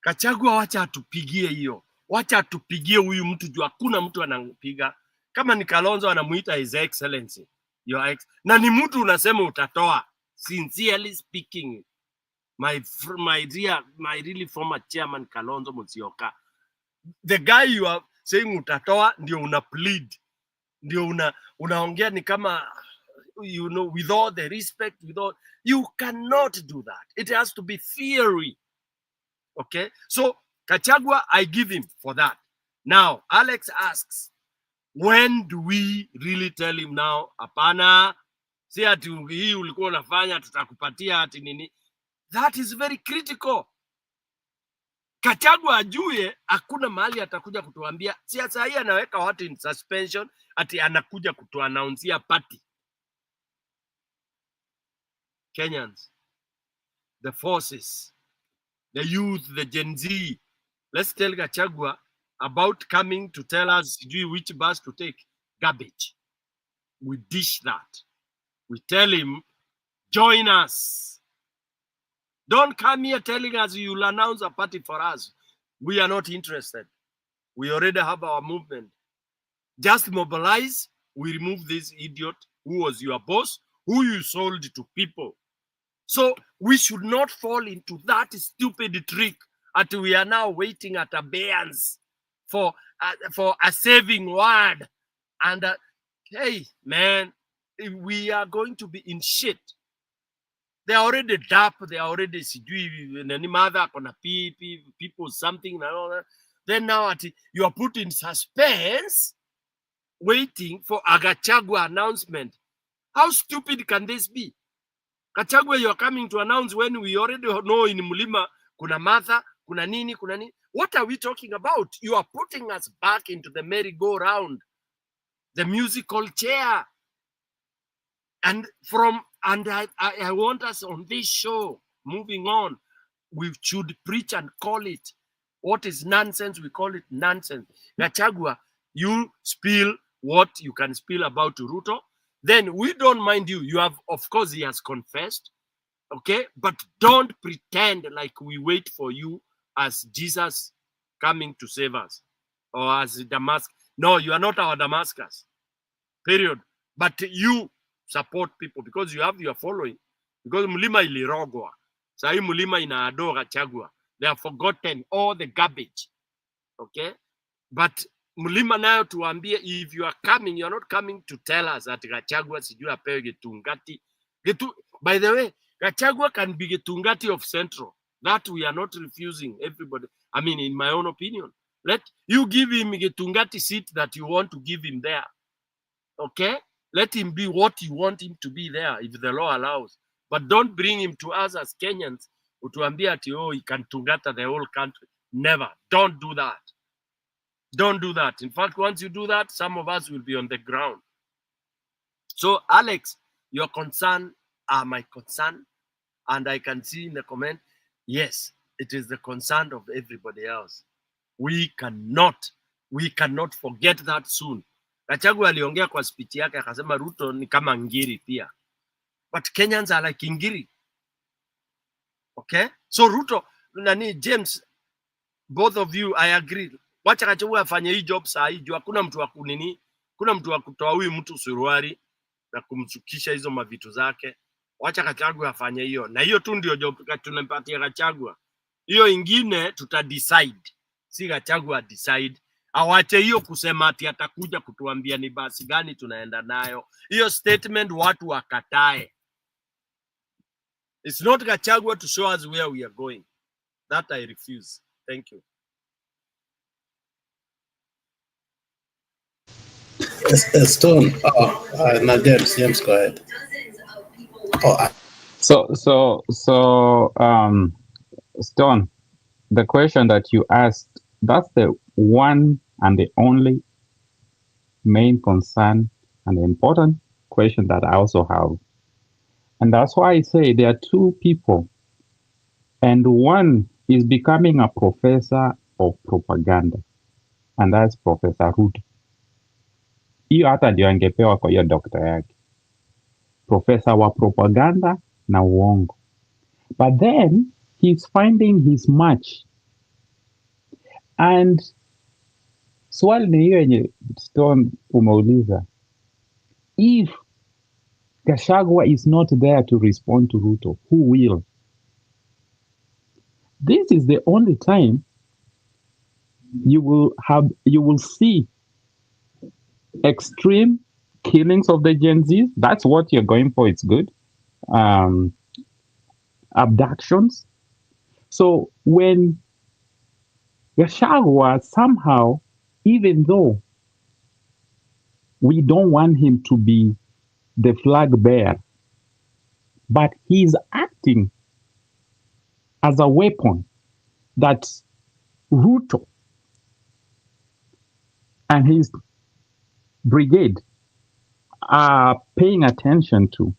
Wacha atupigie hiyo, wacha atupigie huyu mtu juu hakuna mtu anampiga. Kama ni Kalonzo anamuita his excellency, your ex, na ni mtu unasema utatoa. Sincerely speaking, my really former chairman Kalonzo Musyoka, the guy you are saying utatoa ndio una plead, ndio unaongea ni kama, you know, with all the respect, you cannot do that. It has to be theory. Okay, so Gachagua, I give him for that. Now Alex asks, when do we really tell him now? Hapana, si ati hii ulikuwa unafanya tutakupatia ati nini. That is very critical. Gachagua ajue hakuna mahali atakuja kutuambia siasa hii anaweka watu in suspension ati anakuja kutuannounceia party. Kenyans, the forces, the youth, the Gen Z, let's tell Gachagua about coming to tell us which bus to take. Garbage. We dish that. We tell him, join us. Don't come here telling us you'll announce a party for us. We are not interested. We already have our movement. Just mobilize. We remove this idiot who was your boss, who you sold to people. So we should not fall into that stupid trick that we are now waiting at abeyance for a saving word. And hey, man, we are going to be in shit. They are already DAP, they are already any mother people something and all that. Then now you are put in suspense, waiting for a Gachagua announcement. How stupid can this be? Gachagua, you are coming to announce when we already know in Mulima, kuna Martha, kuna nini. What are we talking about? You are putting us back into the merry-go-round, the musical chair. And I want us on this show, moving on, we should preach and call it. What is nonsense, we call it nonsense. Gachagua, you spill what you can spill about Ruto. Then we don't mind you. You have, of course, he has confessed. Okay? But don't pretend like we wait for you as Jesus coming to save us. Or as Damascus. No, you are not our Damascus. Period. But you support people because you have your following. Because Mulima ilirogwa. Sahi Mulima inaadora Gachagua. They have forgotten all the garbage. Okay? But Mulima nayo tuambie, if you are coming, you are not coming to tell us that Gachagua sijui apewe Getungati. By the way, Gachagua can be Getungati of Central. That we are not refusing everybody. I mean, in my own opinion, let you give him a Tungati seat that you want to give him there. Okay? Let him be what you want him to be there if the law allows. But don't bring him to us as Kenyans utuambia ati oh, he can Tungata the whole country. Never. Don't do that. Don't do that. In fact, once you do that, some of us will be on the ground. So, Alex, your concern are my concern. And I can see in the comment, yes, it is the concern of everybody else. We cannot forget that soon. Gachagua aliongea kwa speech yake akasema Ruto ni kama ngiri pia. But Kenyans are like ngiri. Okay? So Ruto, nani James, both of you, I agree. Wacha Gachagua afanye hii job saa hii, hakuna mtu wa kunini, kuna mtu wa kutoa huyu mtu suruari na kumsukisha hizo mavitu zake. Wacha Gachagua afanye hiyo. Na hiyo tu ndio job tunampatia Gachagua. Hiyo ingine tuta decide. Si Gachagua decide. Awache hiyo kusema ati atakuja kutuambia ni basi gani tunaenda nayo. Hiyo statement watu wakatae. It's not Gachagua to show us where we are going. That I refuse. Thank you. Stone. No, James, go ahead. Stone, the question that you asked, that's the one and the only main concern and important question that I also have. And that's why I say there are two people, and one is becoming a professor of propaganda, and that's Professor Ruto. Hiyo hata ndio angepewa kwa hiyo dokta yake, profesa wa propaganda na uongo. But then he's finding his match, and swali ni hiyo yenye Stone umeuliza, if Gachagua is not there to respond to Ruto, who will? This is the only time you will see extreme killings of the Gen Z. That's what you're going for. It's good. Abductions. So when Gachagua somehow, even though we don't want him to be the flag bearer, but he's acting as a weapon that Ruto and his brigade are paying attention to.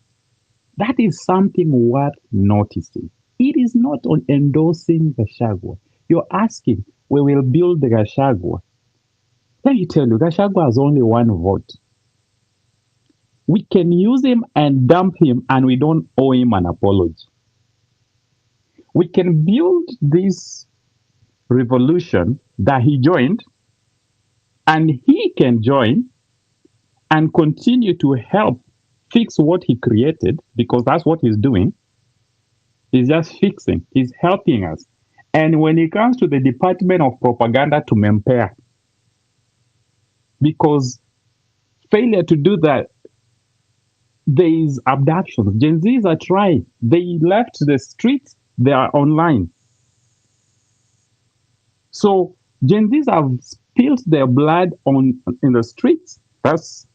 That is something worth noticing. It is not on endorsing Gachagua. You're asking, we will build the Gachagua. Let me tell you, Gachagua has only one vote. We can use him and dump him, and we don't owe him an apology. We can build this revolution that he joined, and he can join and continue to help fix what he created, because that's what he's doing. He's just fixing. He's helping us. And when it comes to the Department of Propaganda, to Memper, because failure to do that, there is abductions. Gen Zs are trying. They left the streets. They are online. So Gen Zs have spilled their blood in the streets. That's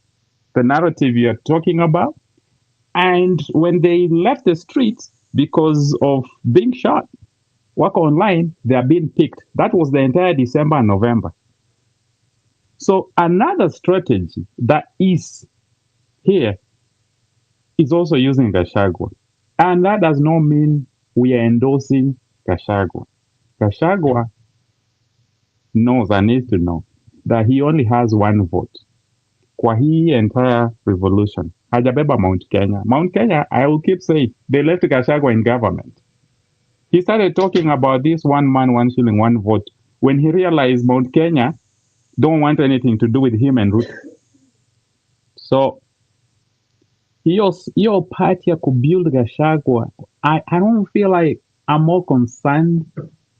the narrative you're talking about. And when they left the streets because of being shot, work online, they are being picked. That was the entire December and November. So another strategy that is here is also using Gachagua. And that does not mean we are endorsing Gachagua. Gachagua knows and needs to know that he only has one vote. Kwa hii entire revolution, hajabeba Mount Kenya. Mount Kenya, I will keep saying, they left Gachagua in government. He started talking about this 1 man, 1 shilling, 1 vote when he realized Mount Kenya don't want anything to do with him and Ruto. So, your party could build Gachagua. I don't feel like I'm more concerned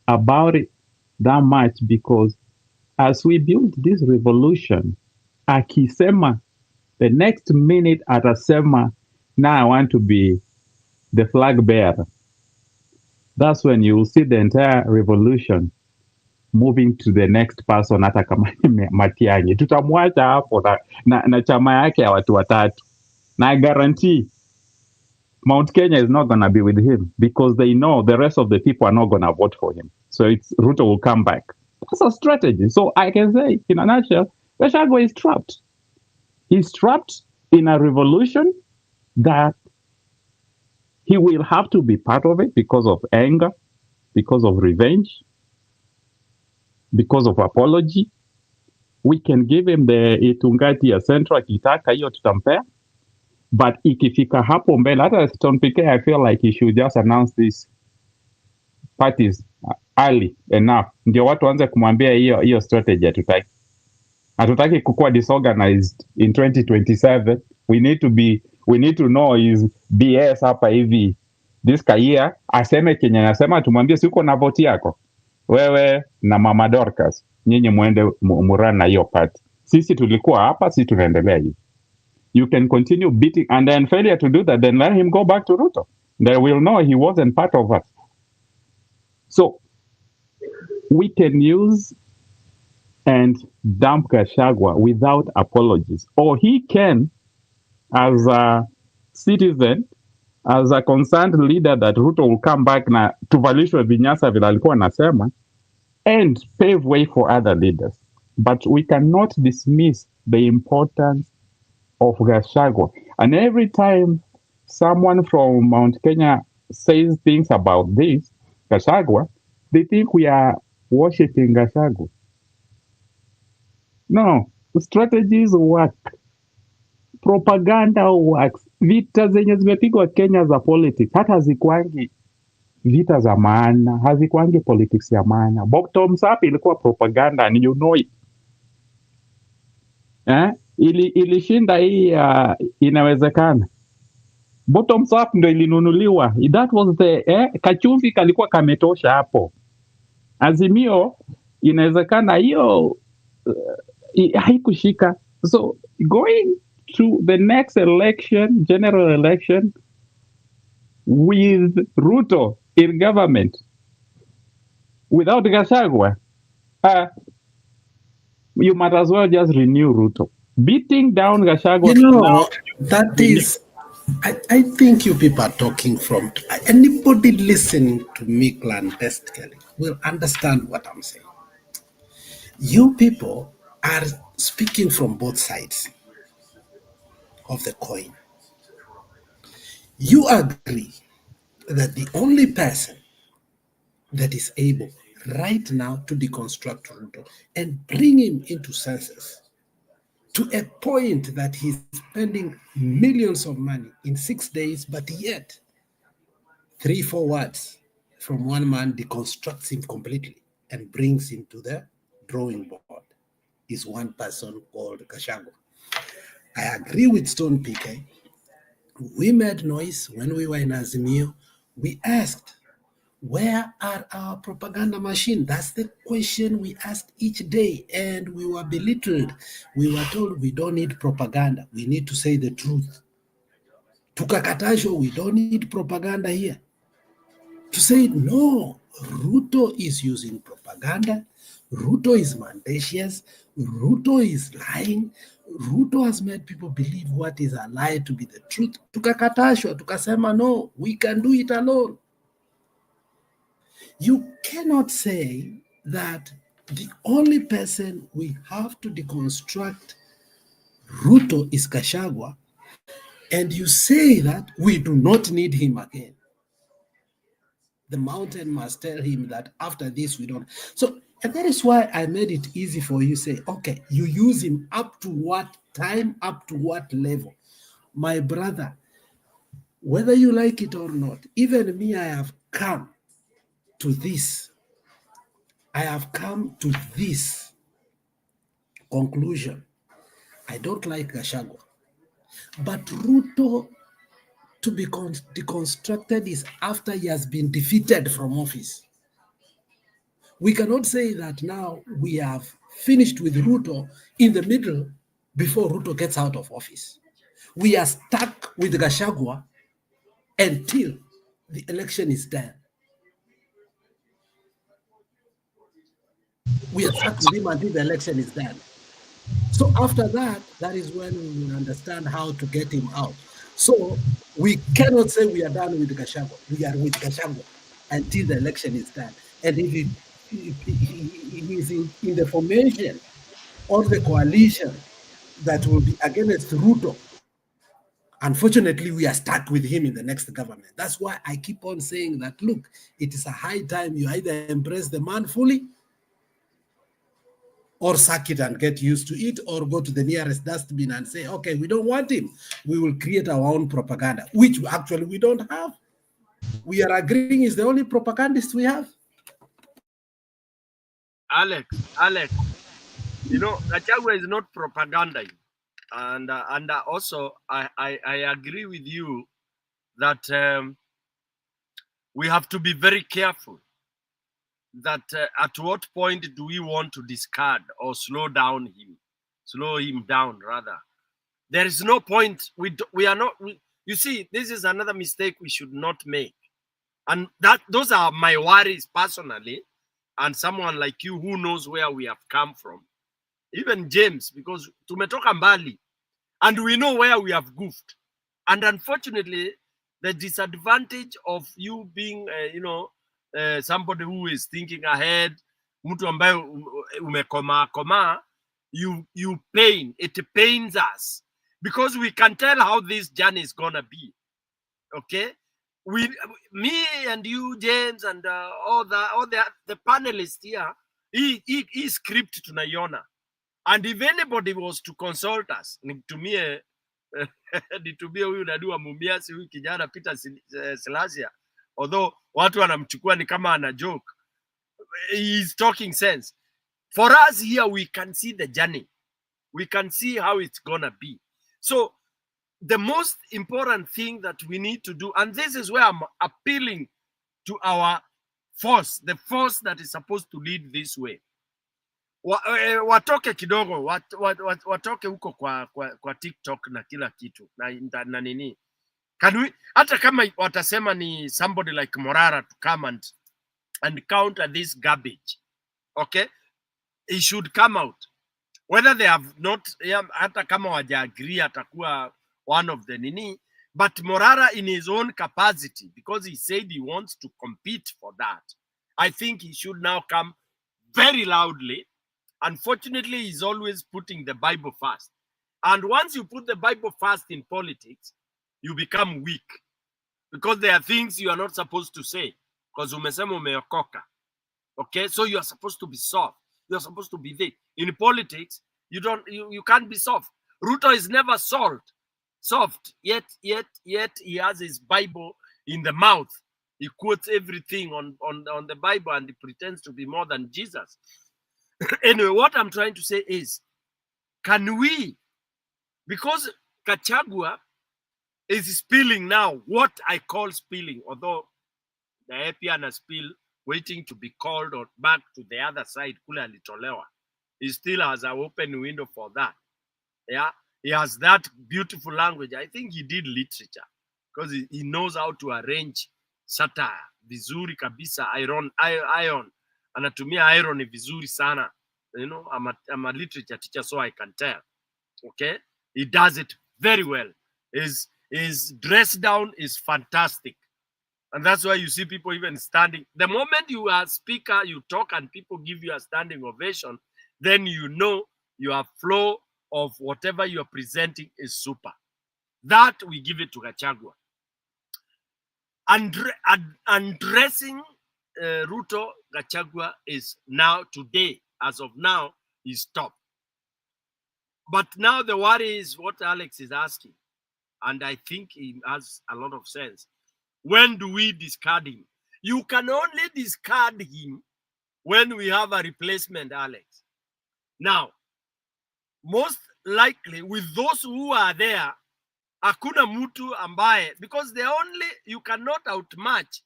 about it that much, because as we build this revolution, akisema, the next minute atasema, now I want to be the flag bearer. that's when you will see the entire revolution moving to the next person, hata kama ni Matiang'i. Tutamwacha hapo na chama yake ya watu watatu. Na I guarantee Mount Kenya is not going to be with him because they know the rest of the people are not going to vote for him. So Ruto will come back. That's a strategy. So I can say, in a nutshell, Gachagua is trapped. He's trapped in a revolution that he will have to be part of it because of anger, because of revenge, because of apology. We can give him the Itungati ya Central akitaka hiyo tutampea. But ikifika hapo mbele, hata Stone PK, I feel like he should just announce these parties early enough. Ndio watu waanze kumwambia hiyo strategy hatutaki. Hatutaki kukuwa disorganized in 2027. We need to know is BS hapa hivi. This year aseme Kenya anasema, tumwambie si uko na vote yako. Wewe na Mama Dorcas, nyinyi muende murana na hiyo party. Sisi tulikuwa hapa, sisi tunaendelea hivi. You can continue beating, and then failure to do that, then let him go back to Ruto. They will know he wasn't part of us. So we can use and dump Gachagua without apologies, or he can, as a citizen, as a concerned leader, that Ruto will come back na tuvalishwe vinyasa vile alikuwa anasema, and pave way for other leaders. But we cannot dismiss the importance of Gachagua. And every time someone from Mount Kenya says things about this, Gachagua, they think we are worshipping Gachagua. No, strategies work. Propaganda works. Vita zenye zimepigwa Kenya za politics, hata hazikuangi vita za maana, hazikuangi politics ya maana. Bottoms up ilikuwa propaganda, and you know it. Ilishinda hii inawezekana. Bottoms up ndo ilinunuliwa. That was the kachumvi kalikuwa kametosha hapo. Azimio inawezekana hiyo haikushika. So going to the next election, general election, with Ruto in government, without Gachagua, you might as well just renew Ruto. Beating down Gachagua. You know, that is, I think you people are talking from, anybody listening to me clandestinely will understand what I'm saying. You people are speaking from both sides of the coin. You agree that the only person that is able right now to deconstruct Ruto and bring him into senses to a point that he's spending millions of money in 6 days, but yet 3-4 words from one man deconstructs him completely and brings him to the drawing board, is one person called Gachagua. I agree with Stone PK. We made noise when we were in Azimio. We asked, where are our propaganda machine? That's the question we asked each day, and we were belittled. We were told we don't need propaganda. We need to say the truth. Tukakatasho, we don't need propaganda here. To say, no, Ruto is using propaganda. Ruto is mendacious. Ruto is lying. Ruto has made people believe what is a lie to be the truth. Tukakatashwa, tukasema, no, we can do it alone. You cannot say that the only person we have to deconstruct Ruto is Gachagua, and you say that we do not need him again. The mountain must tell him that after this we don't. So, and that is why I made it easy for you to say, okay, you use him up to what time, up to what level. My brother, whether you like it or not, even me, I have come to this. I have come to this conclusion. I don't like Gachagua. But Ruto to be deconstructed is after he has been defeated from office. We cannot say that now we have finished with Ruto in the middle before Ruto gets out of office. We are stuck with Gachagua until the election is done. We are stuck with him until the election is done. So after that, that is when we will understand how to get him out. So we cannot say we are done with Gachagua. We are with Gachagua until the election is done. And if he is in the formation or the coalition that will be against Ruto, unfortunately, we are stuck with him in the next government. That's why I keep on saying that, look, it is a high time you either embrace the man fully or suck it and get used to it, or go to the nearest dustbin and say, okay, we don't want him. We will create our own propaganda, which actually we don't have. We are agreeing is the only propagandist we have. Alex, you know, Gachagua is not propaganda. And also, I agree with you that we have to be very careful that at what point do we want to discard or slow him down rather. There is no point. We are not. You see, this is another mistake we should not make, and those are my worries personally, and someone like you who knows where we have come from, even James, because tumetoka mbali, and we know where we have goofed, and unfortunately, the disadvantage of you being, somebody who is thinking ahead, mtu ambaye umekoma, it pains us because we can tell how this journey is gonna be. Okay, me and you, James, and all the panelists here, he script tunaiona, and if anybody was to consult us, nitumie huyu nadiwa Mumias, huyu kijana Peter Silasia, although watu wanamchukua ni kama ana joke, he is talking sense. For us here, we can see the journey. We can see how it's gonna be. So the most important thing that we need to do, and this is where I'm appealing to our force, the force that is supposed to lead this way. Watoke kidogo, watoke huko kwa TikTok na kila kitu na nini. Hata kama watasema ni somebody like Morara to come and counter this garbage, okay, he should come out. Whether they have not, hata kama waja agree atakuwa one of the nini, but Morara in his own capacity, because he said he wants to compete for that, I think he should now come very loudly. Unfortunately, he's always putting the Bible first. And once you put the Bible first in politics, you become weak. Because there are things you are not supposed to say. Because umesema umeokoka. Okay, so you are supposed to be soft. You are supposed to be there. In politics, you can't be soft. Ruto is never soft. Yet he has his Bible in the mouth. He quotes everything on the Bible and he pretends to be more than Jesus. Anyway, what I'm trying to say is, can we, because Gachagua is spilling now, what I call spilling, although the Epiana spill waiting to be called or back to the other side, kule alitolewa, he still has an open window for that. Yeah, he has that beautiful language. I think he did literature because he knows how to arrange satire vizuri kabisa. Iron anatumia irony vizuri sana. You know, I'm a literature teacher, so I can tell. Okay, he does it very well. His dress down is fantastic, and that's why you see people even standing. The moment you are speaker, you talk, and people give you a standing ovation, then you know your flow of whatever you are presenting is super. That we give it to Gachagua. Undressing Ruto, Gachagua is now, today, as of now, is top. But now the worry is what Alex is asking. And I think he has a lot of sense. When do we discard him? You can only discard him when we have a replacement, Alex. Now, most likely with those who are there, hakuna mtu ambaye, because you cannot outmatch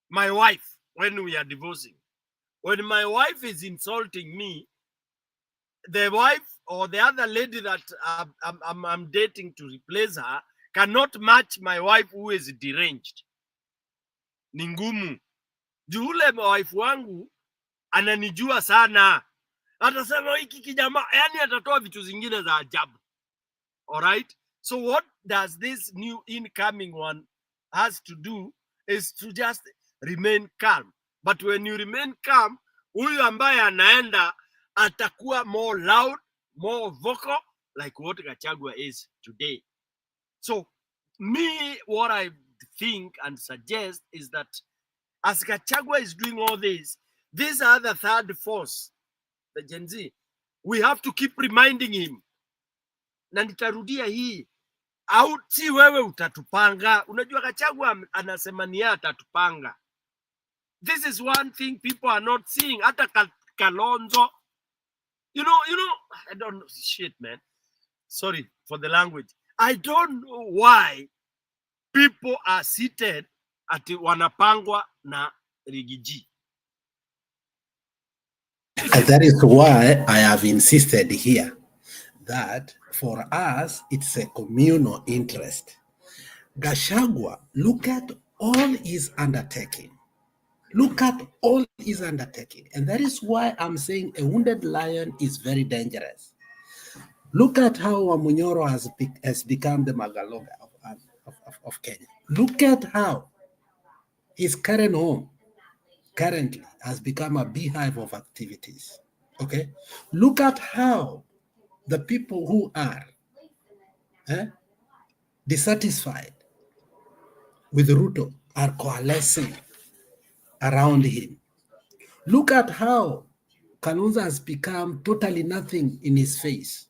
my wife when we are divorcing. When my wife is insulting me, the wife or the other lady that I'm dating to replace her cannot match my wife who is deranged. Ni ngumu. Jule wife wangu ananijua sana, atasema hiki kijamaa, yani atatoa vitu zingine za ajabu. All right, so what does this new incoming one has to do is to just remain calm. But when you remain calm, huyu ambaye anaenda atakuwa more loud, more vocal, like what Gachagua is today. So me, what I think and suggest is that as Gachagua is doing all this, these are the third force, the Gen Z. We have to keep reminding him. Na nitarudia hii, au si wewe utatupanga. Unajua Gachagua anasema ni yeye atatupanga. This is one thing people are not seeing. Hata Kalonzo, you know, I don't know, shit, man. Sorry for the language. I don't know why people are seated ati wanapangwa na Rigiji. And that is why I have insisted here that for us, it's a communal interest. Gachagua, look at all his undertaking. Look at all his undertaking. And that is why I'm saying a wounded lion is very dangerous. Look at how Wamunyoro has become the Magaloga of Kenya. Look at how his current home currently has become a beehive of activities. Okay? Look at how the people who are dissatisfied with Ruto are coalescing around him. Look at how Kalonzo has become totally nothing in his face.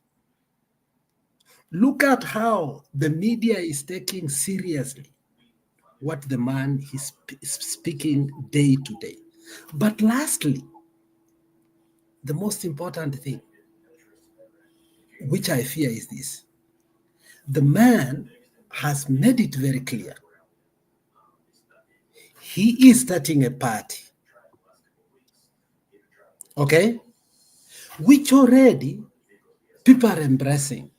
Look at how the media is taking seriously what the man is speaking day to day. But lastly, the most important thing, which I fear, is this. The man has made it very clear. He is starting a party, okay, which already people are embracing.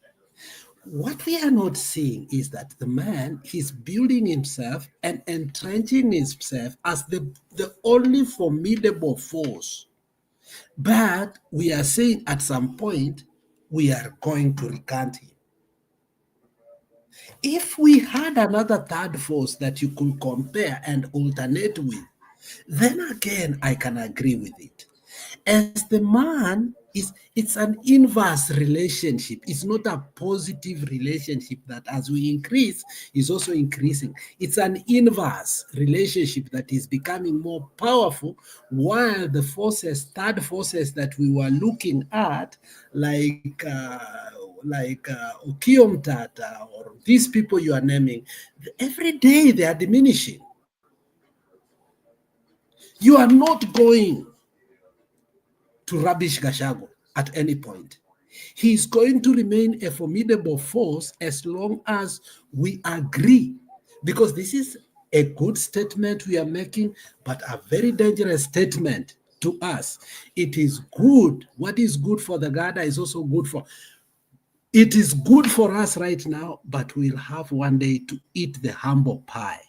What we are not seeing is that the man is building himself and entrenching himself as the only formidable force. But we are saying at some point, we are going to recant him. If we had another third force that you could compare and alternate with, then again, I can agree with it. As the man it's an inverse relationship. It's not a positive relationship that as we increase is also increasing. It's an inverse relationship that is becoming more powerful, while the forces, third forces that we were looking at, like Okiom Tata or these people you are naming, every day they are diminishing. You are not going to rubbish Gachagua at any point. He is going to remain a formidable force as long as we agree, because this is a good statement we are making, but a very dangerous statement to us. It is good. What is good for the Gada is also good for... It is good for us right now, but we'll have one day to eat the humble pie.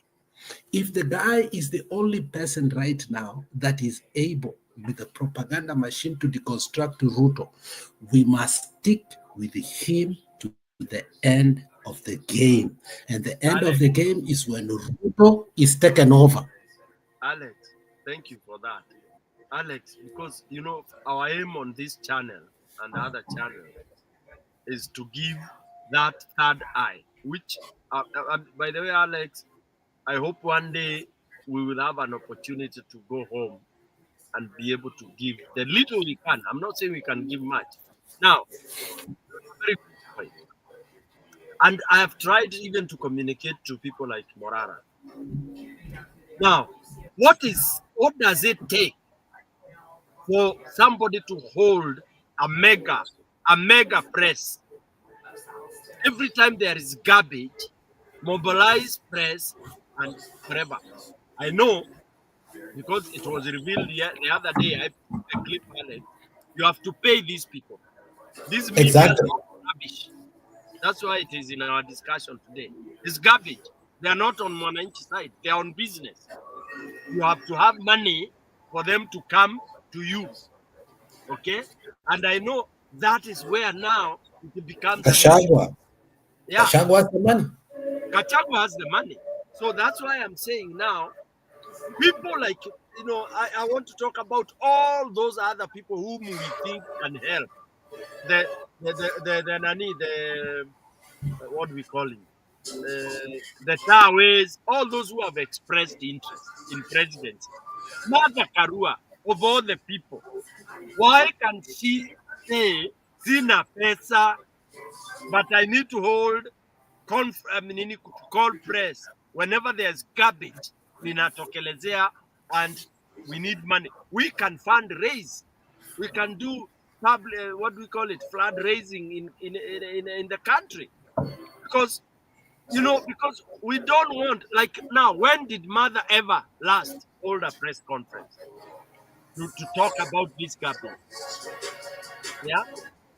If the guy is the only person right now that is able with the propaganda machine to deconstruct Ruto, we must stick with him to the end of the game. And the end of the game is when Ruto is taken over. Alex, thank you for that. Alex, because, you know, our aim on this channel and the other channel is to give that third eye, which, by the way, Alex, I hope one day we will have an opportunity to go home and be able to give the little we can. I'm not saying we can give much. Now, very good point. And I have tried even to communicate to people like Morara. Now, what does it take for somebody to hold a mega press? Every time there is garbage, mobilize press and whatever. I know, because it was revealed the other day, I put a clip on it. You have to pay these people. These media Exactly. are rubbish. That's why it is in our discussion today. It's garbage. They are not on Mwananchi side. They are on business. You have to have money for them to come to use. Okay? And I know that is where now it becomes an issue. Gachagua. Yeah. Gachagua has the money. Gachagua has the money. So that's why I'm saying now, people like, I want to talk about all those other people whom we think can help. What do we call him? The Taways, all those who have expressed interest in presidency. Martha Karua, of all the people, why can't she say, Sina pesa, but I need to hold call press whenever there's garbage linatokelezea and we need money. We can fundraise. We can do public, what do we call it, flood raising in the country, because because we don't want, like, now, when did Mother ever last hold a press conference to talk about this garbage? Yeah.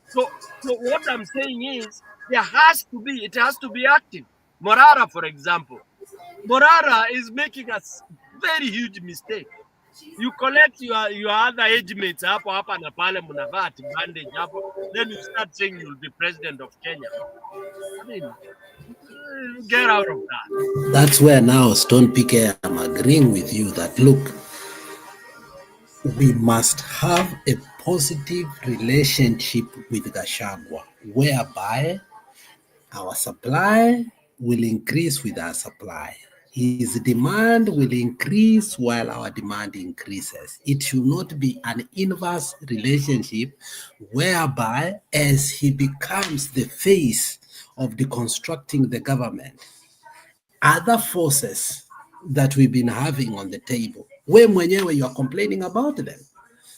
So what I'm saying is it has to be active. Morara, for example. Morara is making a very huge mistake. You collect your other age mates hapo hapa na pale, mnavaa bandage hapo, then you start saying you'll be president of Kenya. I mean, get out of that. That's where now, Stone PK, I'm agreeing with you that, look, we must have a positive relationship with Gachagua, whereby our supply will increase with our supply. His demand will increase while our demand increases. It should not be an inverse relationship whereby, as he becomes the face of deconstructing the government, other forces that we've been having on the table, where mwenyewe you are complaining about them.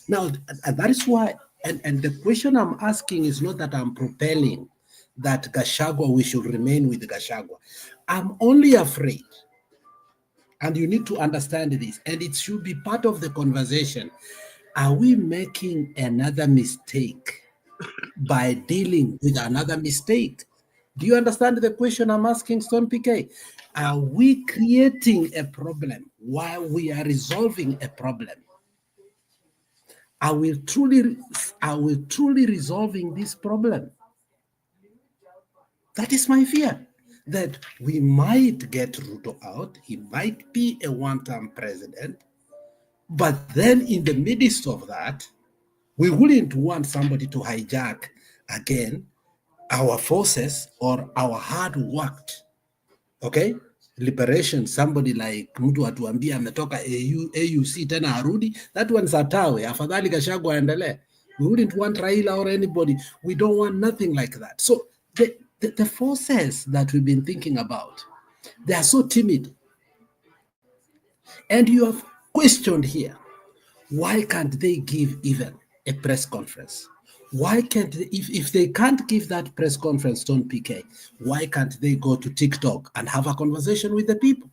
Now, that is why, and the question I'm asking is not that I'm propelling that Gachagua, we should remain with Gachagua. I'm only afraid, and you need to understand this, and it should be part of the conversation. Are we making another mistake by dealing with another mistake? Do you understand the question I'm asking, Stone PK? Are we creating a problem while we are resolving a problem? Are we truly resolving this problem? That is my fear, that we might get Ruto out. He might be a one-term president, but then in the midst of that, we wouldn't want somebody to hijack again our forces or our hard worked, okay, liberation. Somebody like mtu atuambia ametoka AUC tena arudi, that one's atawe, afadhali Gachagua aendelee. We wouldn't want Raila or anybody. We don't want nothing like that. So the forces that we've been thinking about, they are so timid. And you have questioned here, why can't they give even a press conference? Why can't they, if they can't give that press conference, Stone PK, why can't they go to TikTok and have a conversation with the people?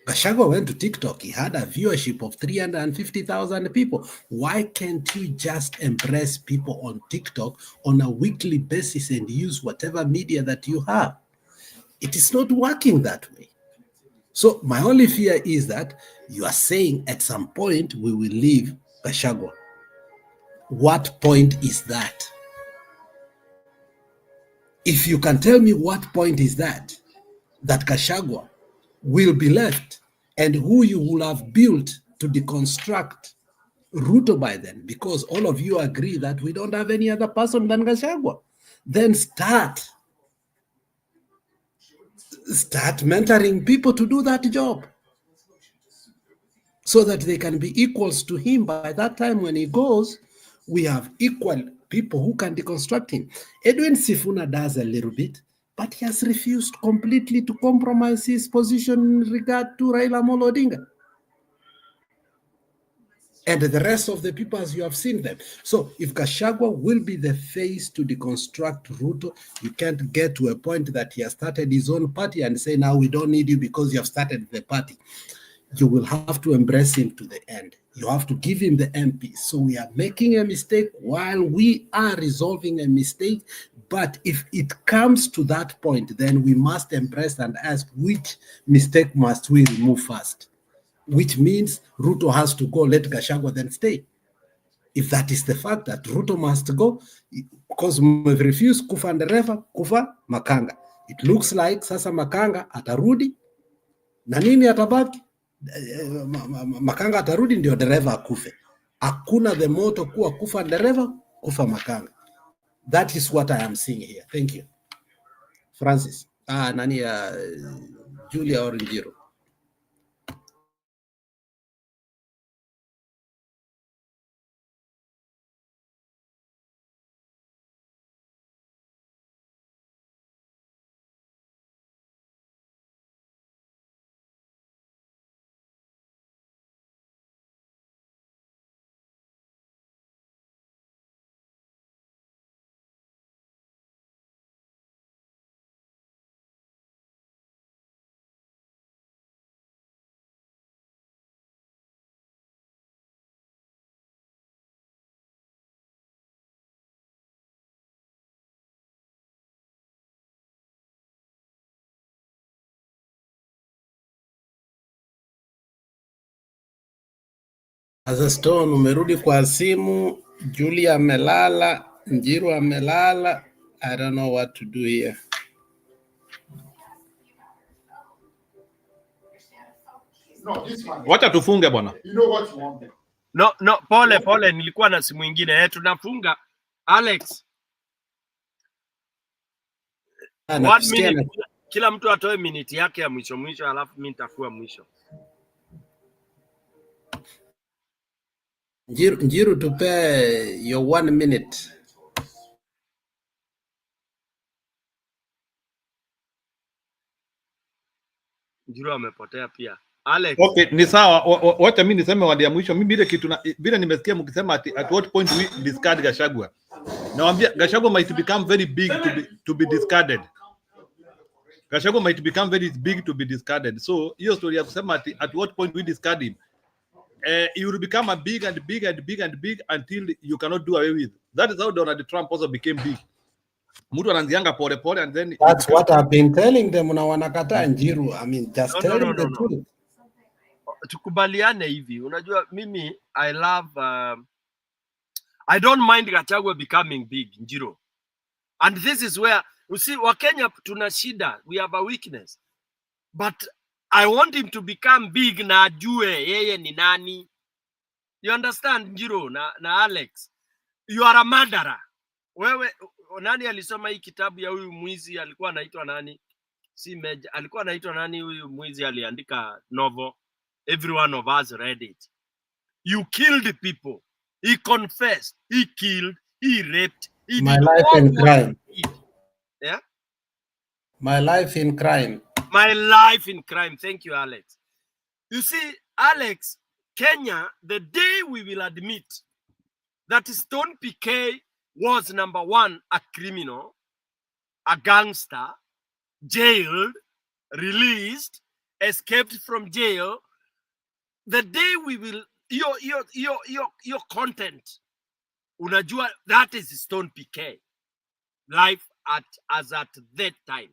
Gachagua went to TikTok. He had a viewership of 350,000 people. Why can't you just embrace people on TikTok on a weekly basis and use whatever media that you have? It is not working that way. So my only fear is that you are saying at some point we will leave Gachagua. What point is that? If you can tell me what point is that Gachagua will be left, and who you will have built to deconstruct Ruto by then, because all of you agree that we don't have any other person than Gachagua, then start mentoring people to do that job so that they can be equals to him. By that time when he goes, we have equal people who can deconstruct him. Edwin Sifuna does a little bit, but he has refused completely to compromise his position in regard to Raila Amolo Odinga. And the rest of the people, as you have seen them. So if Gachagua will be the face to deconstruct Ruto, you can't get to a point that he has started his own party and say, now we don't need you because you have started the party. You will have to embrace him to the end. You have to give him the MP. So we are making a mistake while we are resolving a mistake. But if it comes to that point, then we must embrace and ask which mistake must we remove first. which means Ruto has to go, let Gachagua then stay. If that is the fact that Ruto must go, because we've refused kufa ndereva, kufa Makanga. It looks like sasa Makanga atarudi, na nini atabaki? Makanga atarudi ndio dereva akufe. Hakuna the motto kuwa kufa dereva, kufa Makanga. That is what I am seeing here. Thank you. Francis. Julia or Njiro. As Stone, umerudi kwa simu. Julia amelala. Njiru amelala. I don't know what to do here. Wacha tufunge bwana. No, pole, nilikuwa na simu nyingine. Tunafunga. Alex. 1 minute. Kila mtu atoe minute yake ya mwisho, alafu mimi nitakuwa mwisho. Njiru tupe your 1 minute. Njiru amepotea pia. Alex. Okay, ni sawa. Wacha mimi niseme wadi ya mwisho. Mimi ile kitu vile nimesikia mkisema at what point we discard Gachagua. Nawaambia Gachagua might become very big to be discarded. Gachagua might become very big to be discarded. So hiyo story ya kusema at what point we discard him, he will become a big and big and big and big until you cannot do away with. That is how Donald Trump also became big. Mtu anaanzianga pole and then that's what I've been telling them na wanakataa Njiru. I mean just tell them the truth. Tukubaliane hivi. Unajua mimi I don't mind Gachagua becoming big, Njiru. And this is where you see Wakenya tuna shida, we have a weakness. But I want him to become big na ajue yeye ni nani. You understand, Njiru na Alex? You are a murderer. Wewe nani alisoma hii kitabu ya huyu mwizi alikuwa anaitwa nani? Si Meja, alikuwa anaitwa nani huyu mwizi aliandika novel? Every one of us read it. You killed people. He confessed. He killed. He raped. He My did life in crime. Yeah? My life in crime. My life in crime. Thank you, Alex. You see, Alex, Kenya, the day we will admit that Stone PK was number one, a criminal, a gangster, jailed, released, escaped from jail, the day we will, your content, unajua, that is Stone PK. Life as at that time.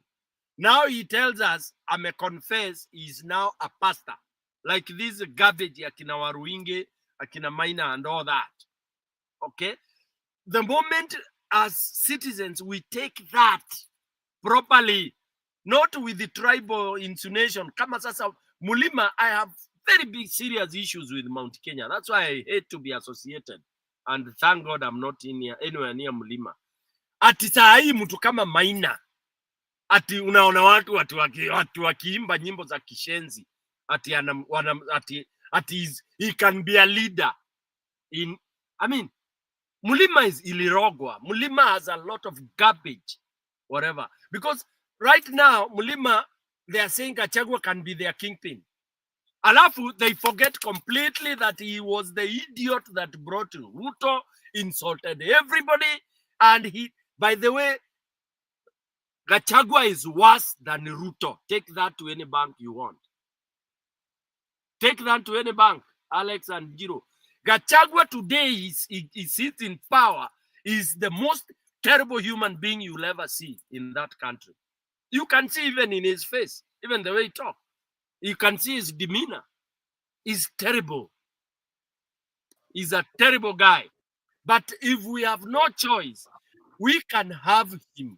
Now he tells us, I'm a confess, he's now a pastor. Like this garbage, akina Waruinge, akina Maina and all that. Okay? The moment as citizens, we take that properly, not with the tribal insinuation. Kama sasa, Mulima, I have very big serious issues with Mount Kenya. That's why I hate to be associated. And thank God I'm not anywhere near Mulima. Ati saa hii mtu kama Maina, ati unaona watu wakiimba nyimbo za kishenzi, ati he can be a leader in, I mean, Mulima is ilirogwa. Mulima has a lot of garbage, whatever. Because right now, Mulima, they are saying Gachagua can be their kingpin. Alafu, they forget completely that he was the idiot that brought Ruto, insulted everybody, and he, by the way, Gachagua is worse than Ruto. Take that to any bank you want. Take that to any bank, Alex and Giro. Gachagua today he sits in power, is the most terrible human being you'll ever see in that country. You can see even in his face, even the way he talks. You can see his demeanor. is terrible. He's a terrible guy. But if we have no choice, we can have him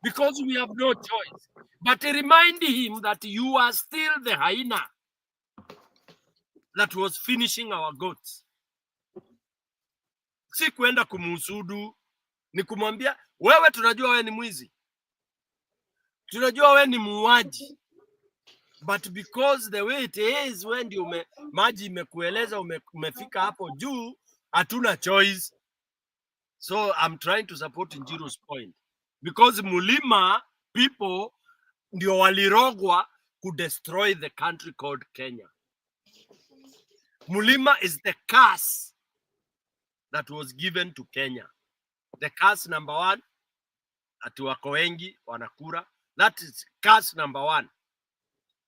because we have no choice. But remind him that you are still the hyena that was finishing our goats. Si kuenda kumusudu, ni kumwambia, wewe tunajua wewe ni mwizi. Tunajua wewe ni muuaji. But because the way it is, when you maji imekueleza umefika hapo juu, hatuna choice. So I'm trying to support Njiru's point. Because Mulima people ndio walirogwa could destroy the country called Kenya. Mulima is the curse that was given to Kenya. The curse number 1, ati wako wengi wanakura. That is curse number 1.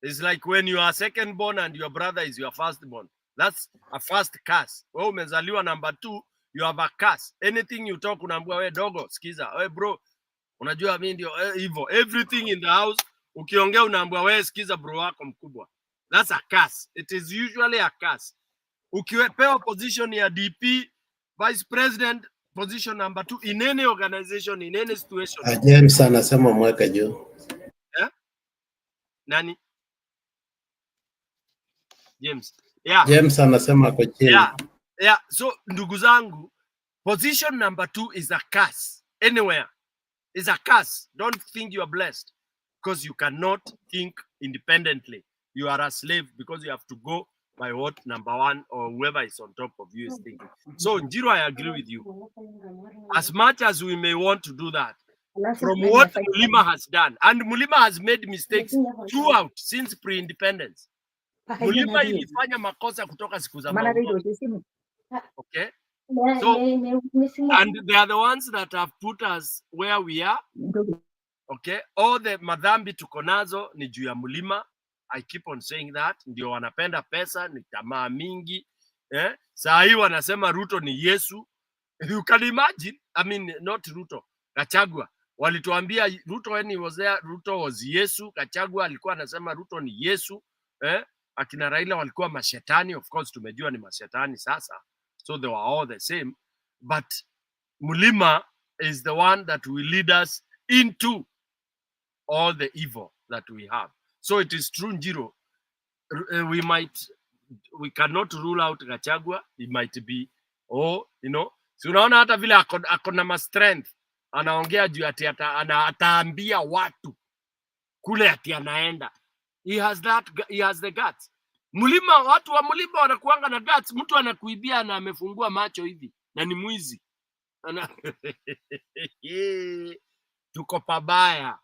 It's like when you are second born and your brother is your first born. That's a first curse. Wewe umezaliwa number 2, you have a curse. Anything you talk unaambiwa wewe dogo, sikiza. Wewe bro, unajua mimi ndio hivyo. Everything in the house ukiongea unaambiwa wewe sikiza bro wako mkubwa. That's a curse. It is usually a curse. Ukipewa position ya DP, vice president, position number 2 in any organization, in any situation. James anasema mweka juu. Yeah? Nani? James. Yeah. James anasema kwa chini. Yeah. Yeah. So ndugu zangu, position number 2 is a curse. Anywhere is a curse. Don't think you are blessed because you cannot think independently. You are a slave because you have to go by what number 1 or whoever is on top of you is thinking. So Njiru, I agree with you. As much as we may want to do that, from what Mulima has done, and Mulima has made mistakes throughout since pre-independence. Mulima ilifanya makosa kutoka siku za Mambo. Okay? So, and they are the ones that have put us where we are. Okay? All the madhambi tuko nazo ni juu ya Mulima. I keep on saying that. Ndio wanapenda pesa, ni tamaa mingi. Saa hii wanasema Ruto ni Yesu. You can imagine, I mean, not Ruto, Gachagua. Walituambia Ruto when he was there, Ruto was Yesu. Gachagua alikuwa anasema Ruto ni Yesu. Akina Raila walikuwa mashetani. Of course, tumejua ni mashetani sasa. So they were all the same. But Mulima is the one that will lead us into all the evil that we have. So it is true, Njiru. We cannot rule out Gachagua. It might be, so unaona hata vile akona ma strength. Anaongea juu ati ataambia watu kule ati anaenda. He has the guts. Mulima, watu wa Mulima wanakuanga na guts. Mtu anakuibia na amefungua macho hivi na ni mwizi. Tuko pabaya.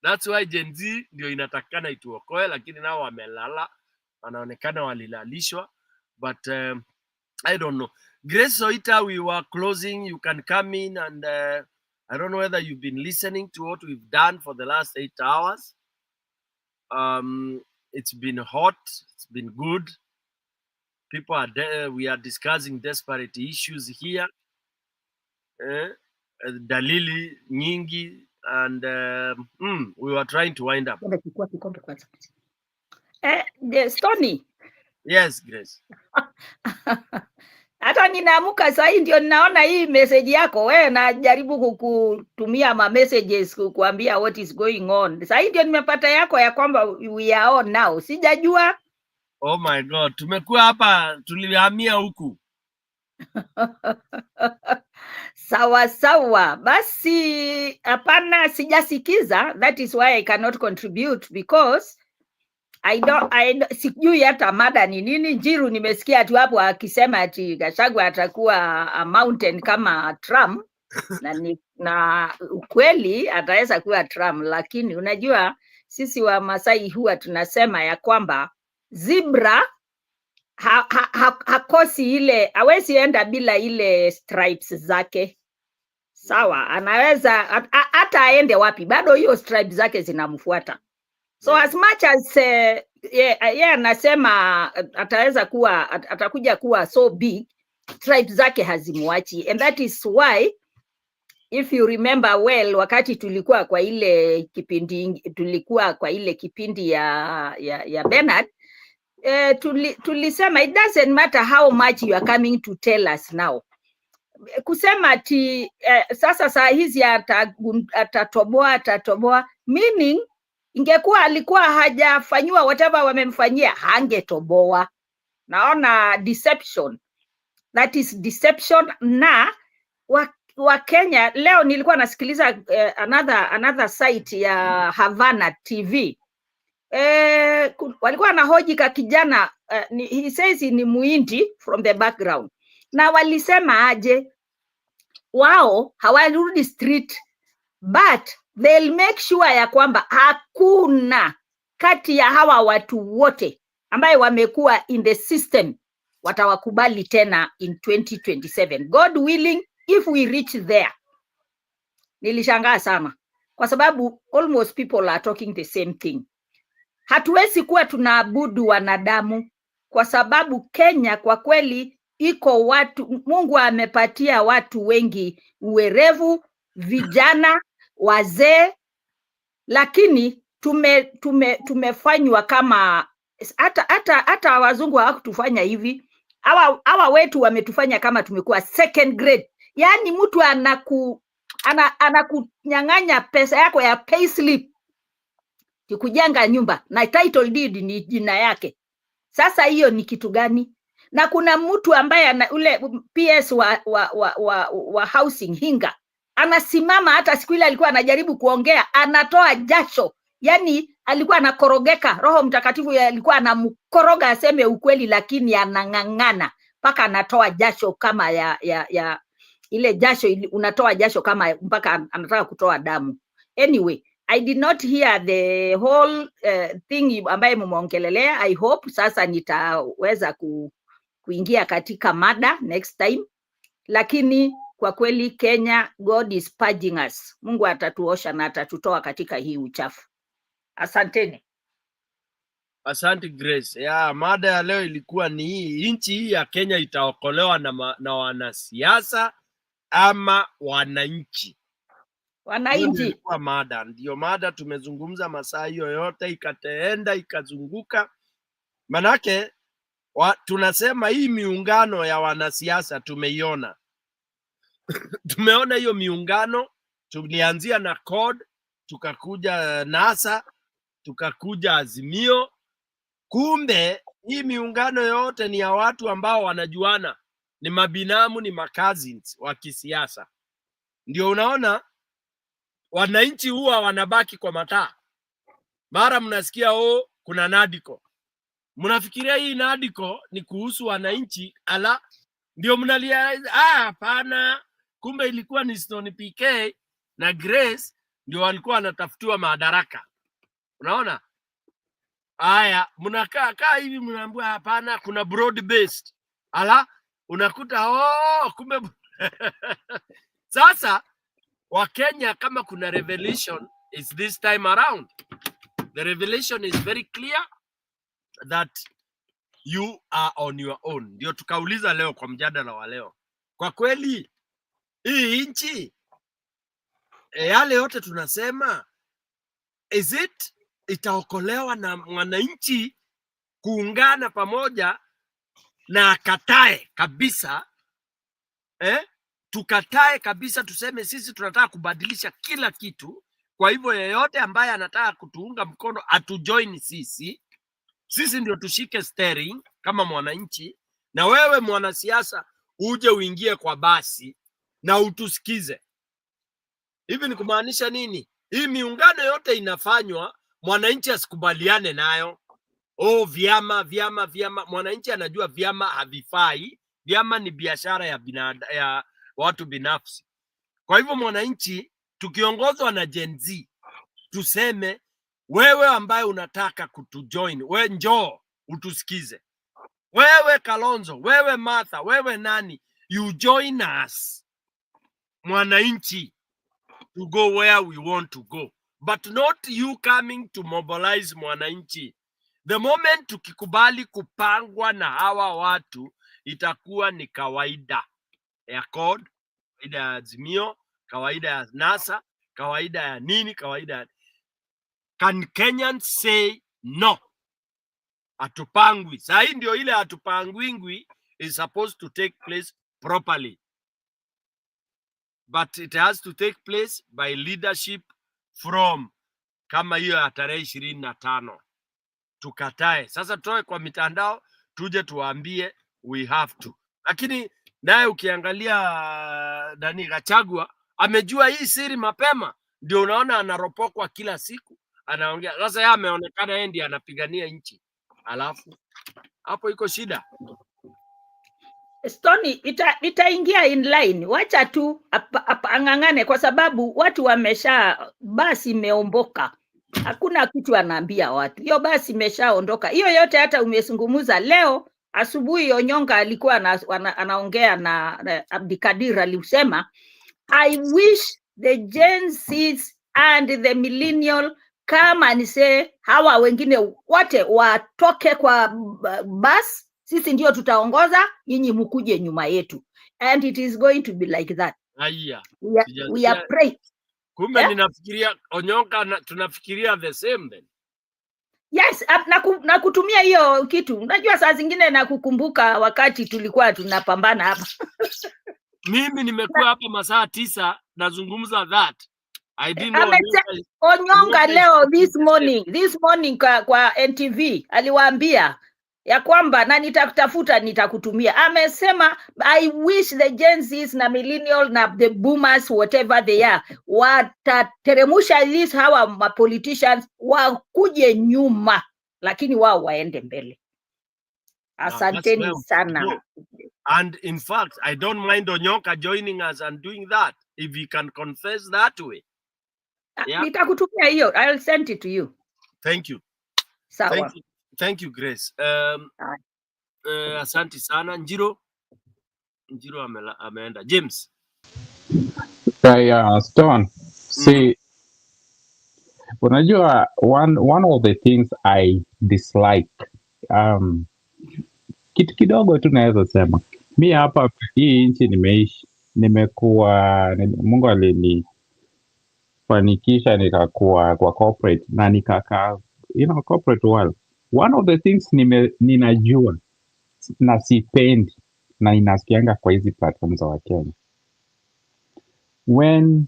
That's why Gen Z ndio inatakana ituokoe, lakini nao wamelala, wanaonekana walilalishwa. But I don't know. Grace Soita, we were closing. You can come in and I don't know whether you've been listening to what we've done for the last 8 hours. It's been hot. It's been good. People are there. We are discussing desperate issues here. Dalili nyingi. And we were trying to wind up. Stony. Yes, Grace. Hata ninaamuka sasa hii ndio ninaona hii message yako. Wewe najaribu kukutumia ma messages kukuambia what is going on. Sasa hii ndio nimepata yako ya kwamba we are on now. Sijajua. Oh my God. Tumekuwa hapa tulihamia huku. Sawa sawa. Basi hapana sijasikiza. That is why I cannot contribute because sijui hata mada ni nini. Njiru nimesikia tu hapo akisema ati Gachagua atakuwa a mountain kama Trump na ukweli ataweza kuwa Trump, lakini unajua sisi wa Masai huwa tunasema ya kwamba zebra hakosi ile, hawezi enda bila ile stripes zake. Sawa, anaweza hata aende wapi bado hiyo stripes zake zinamfuata. So as much as anasema atakuja kuwa so big, stripes zake hazimwachi. And that is why if you remember well, wakati tulikuwa kwa ile kipindi ya Bernard, tulisema it doesn't matter how much you are coming to tell us now. Kusema ati sasa saa hizi atatoboa, meaning ingekuwa alikuwa hajafanywa whatever wamemfanyia, hangetoboa. Naona deception, that is deception. Na wa Kenya leo nilikuwa nasikiliza another site ya Havana TV. Walikuwa wanahoji ka kijana he says ni Muhindi from the background, na walisema aje wao hawarudi street, but they'll make sure ya kwamba hakuna kati ya hawa watu wote ambaye wamekuwa in the system watawakubali tena in 2027, God willing, if we reach there. Nilishangaa sana kwa sababu almost people are talking the same thing. Hatuwezi kuwa tunaabudu wanadamu kwa sababu Kenya kwa kweli iko watu, Mungu amepatia watu wengi uwerevu, vijana, wazee, lakini tumefanywa kama hata wazungu hawakutufanya hivi. Hawa wetu wametufanya kama tumekuwa second grade. Yaani mtu anakunyang'anya pesa yako ya payslip kujenga nyumba na title deed ni jina yake. Sasa hiyo ni kitu gani? Na kuna mtu ambaye ana ule PS wa housing Hinga, anasimama, hata siku ile alikuwa anajaribu kuongea anatoa jasho, yani alikuwa anakorogeka, Roho Mtakatifu alikuwa anamkoroga aseme ukweli, lakini anang'ang'ana mpaka anatoa jasho kama ya ile jasho unatoa jasho kama mpaka anataka kutoa damu. Anyway, I did not hear the whole thing ambaye mumeongelelea. I hope sasa nitaweza kuingia katika mada next time, lakini kwa kweli Kenya, God is purging us. Mungu atatuosha na atatutoa katika hii uchafu. Asanteni. Asante Grace. Ya mada ya leo ilikuwa ni hii, nchi hii ya Kenya itaokolewa na wanasiasa ama wananchi? Wananchi kwa mada, ndio mada tumezungumza masaa hiyo yote, ikateenda ikazunguka. Manake tunasema hii miungano ya wanasiasa tumeiona. Tumeona hiyo miungano, tulianzia na CORD, tukakuja NASA, tukakuja Azimio. Kumbe hii miungano yote ni ya watu ambao wanajuana, ni mabinamu, ni cousins wa kisiasa. Ndio unaona wananchi huwa wanabaki kwa mataa. Mara mnasikia kuna NADCO. Mnafikiria hii NADCO ni kuhusu wananchi, ala ndio mnalia hapana. Kumbe ilikuwa ni Stone PK na Grace ndio walikuwa wanatafutiwa madaraka. Unaona? Haya, mnakaa hivi mnaambia hapana, kuna broad based. Ala unakuta kumbe sasa Wakenya kama kuna revelation is this time around. The revelation is very clear that you are on your own. Ndio tukauliza leo kwa mjadala wa leo. Kwa kweli hii nchi yale yote tunasema, is it itaokolewa na mwananchi kuungana pamoja na akatae kabisa tukatae kabisa, tuseme sisi tunataka kubadilisha kila kitu. Kwa hivyo yeyote ambaye anataka kutuunga mkono atujoin sisi ndio tushike steering kama mwananchi, na wewe mwanasiasa uje uingie kwa basi na utusikize. Hivi ni kumaanisha nini? Hii miungano yote inafanywa, mwananchi asikubaliane nayo. Vyama, mwananchi anajua vyama havifai. Vyama ni biashara ya watu binafsi. Kwa hivyo mwananchi, tukiongozwa na Gen Z, tuseme wewe ambaye unataka kutujoin, wewe njoo utusikize. Wewe Kalonzo, wewe Martha, wewe nani, you join us mwananchi to go where we want to go, but not you coming to mobilize mwananchi. The moment tukikubali kupangwa na hawa watu, itakuwa ni kawaida ya CORD, kawaida ya Azimio, kawaida ya NASA, kawaida ya nini, kawaida ya... Can Kenyans say no? Hatupangwi. Saa hii ndio ile hatupangwingwi is supposed to take place properly. But it has to take place by leadership from kama hiyo ya tarehe 25. Tukatae. Sasa tutoe kwa mitandao, tuje tuwaambie we have to. Lakini naye ukiangalia Dani Gachagua amejua hii siri mapema, ndio unaona anaropokwa kila siku, anaongea. Sasa yeye ameonekana yeye ndiye anapigania nchi, alafu hapo iko shida. Stony itaingia in line, wacha tu ang'ang'ane, kwa sababu watu wamesha, basi imeomboka, hakuna kitu anaambia watu, hiyo basi imeshaondoka. Hiyo yote hata umezungumza leo asubuhi, Onyonga alikuwa anaongea na Abdikadir, alisema I wish the Gen Zs and the millennial come and say hawa wengine wote watoke kwa bus, sisi ndio tutaongoza, nyinyi mkuje nyuma yetu, and it is going to be like that. Haya, we are praying. Kumbe ninafikiria Onyonga tunafikiria the same then. Yes, na kutumia hiyo kitu. Unajua saa zingine na kukumbuka wakati tulikuwa tunapambana hapa. Mimi nimekuwa hapa masaa 9 nazungumza that. I didn't know Onyonga leo this morning kwa NTV aliwaambia ya kwamba na nitakutumia. Amesema I wish the Gen Zs na millennial na the boomers whatever they are watateremusha this hawa ma politicians wakuje nyuma, lakini wao waende mbele. Asanteni sana. And in fact, I don't mind Onyonka joining us and doing that if he can confess that way. Yeah. Nitakutumia hiyo. I'll send it to you. Thank you. Sawa. Thank you, Grace. Asante sana. Njiro ameenda. James. Stone. See, unajua one of the things I dislike, kitu kidogo tu naweza sema, mi hapa hii nchi nimeishi, Mungu alinifanikisha nikakuwa kwa corporate na nikakaa corporate world. One of the things ninajua na sipendi na inasikianga kwa hizi platforms za Wakenya, when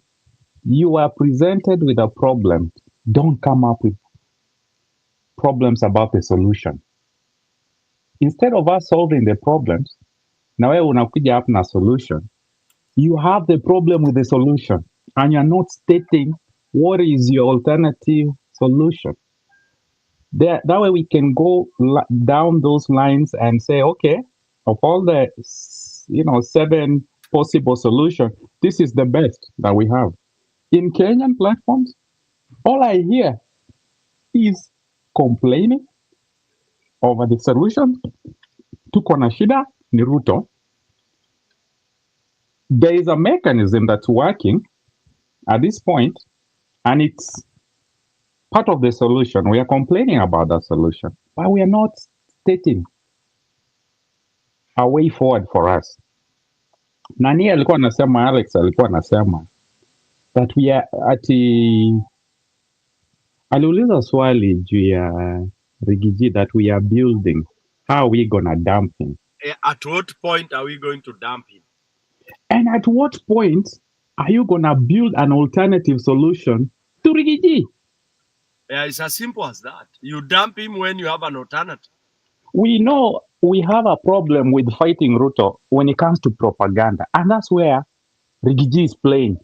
you are presented with a problem, don't come up with problems about the solution. Instead of us solving the problems, na wewe unakuja up na solution, you have the problem with the solution and you're not stating what is your alternative solution. That way we can go down those lines and say, okay, of all the 7 possible solutions, this is the best that we have. In Kenyan platforms, all I hear is complaining over the solution. Tuko na shida ni Ruto. There is a mechanism that's working at this point, and it's part of the solution. We are complaining about that solution, but we are not stating a way forward for us. Nani alikuwa anasema, Alex alikuwa anasema that we are aliuliza swali juu ya Rigiji that we are building. How are we gonna dump him? At what point are we going to dump him? And at what point are you gonna build an alternative solution to Rigiji? Yeah, it's as simple as that. You dump him when you have an alternative. We know we have a problem with fighting Ruto when it comes to propaganda. And that's where Rigiji is playing.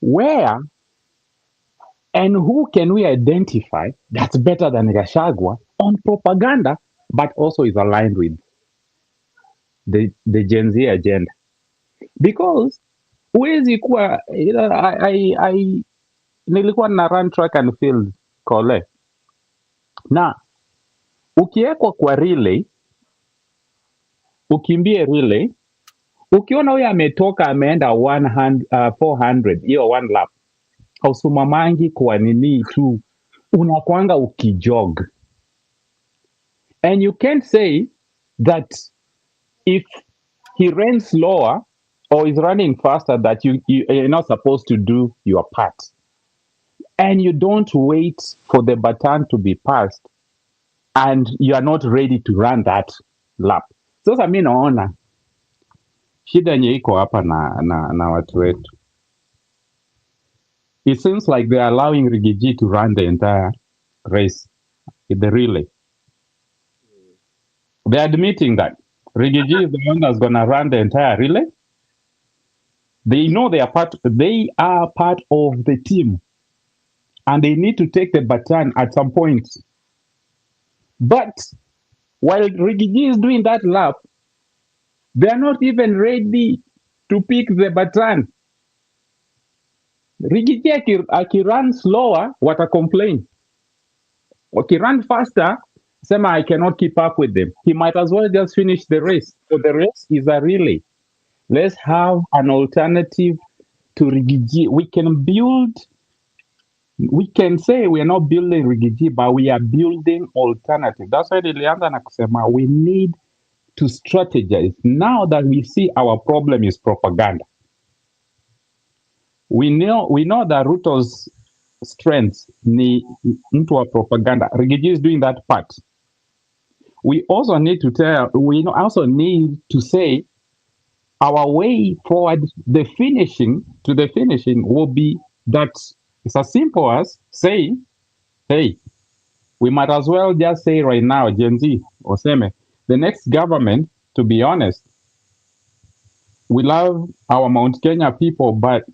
Where and who can we identify that's better than Gachagua on propaganda, but also is aligned with the Gen Z agenda? Because huwezi kuwa, nilikuwa na run track and field kole. Na ukiekwa kwa relay, ukimbie relay, ukiona huyo ametoka ameenda 400, hiyo 1 lap, hausumamangi kwa nini tu, unakwanga ukijog. And you can't say that if he runs slower or is running faster that you're not supposed to do your part. And you don't wait for the baton to be passed and you are not ready to run that lap. Sasa mi naona shida yenye iko hapa na watu wetu. It seems like they are allowing Rigiji to run the entire race in the relay. They're admitting that Rigiji is the one that's gonna run the entire relay. They know they are part of the team, and they need to take the baton at some point. But while Rigiji is doing that lap, they are not even ready to pick the baton. Rigiji akirun slower, wata complain. Wakirun faster, sema I cannot keep up with them. He might as well just finish the race. So the race is a relay. Let's have an alternative to Rigiji. We can say we are not building Rigiji, but we are building alternative. That's why nilianza na kusema we need to strategize. Now that we see our problem is propaganda. We know that Ruto's strength ni mtu wa propaganda. Rigiji is doing that part. We also need to say our way forward, the finishing will be that it's as simple as saying, hey, we might as well just say right now, Gen Z, Oseme, the next government, to be honest, we love our Mount Kenya people, but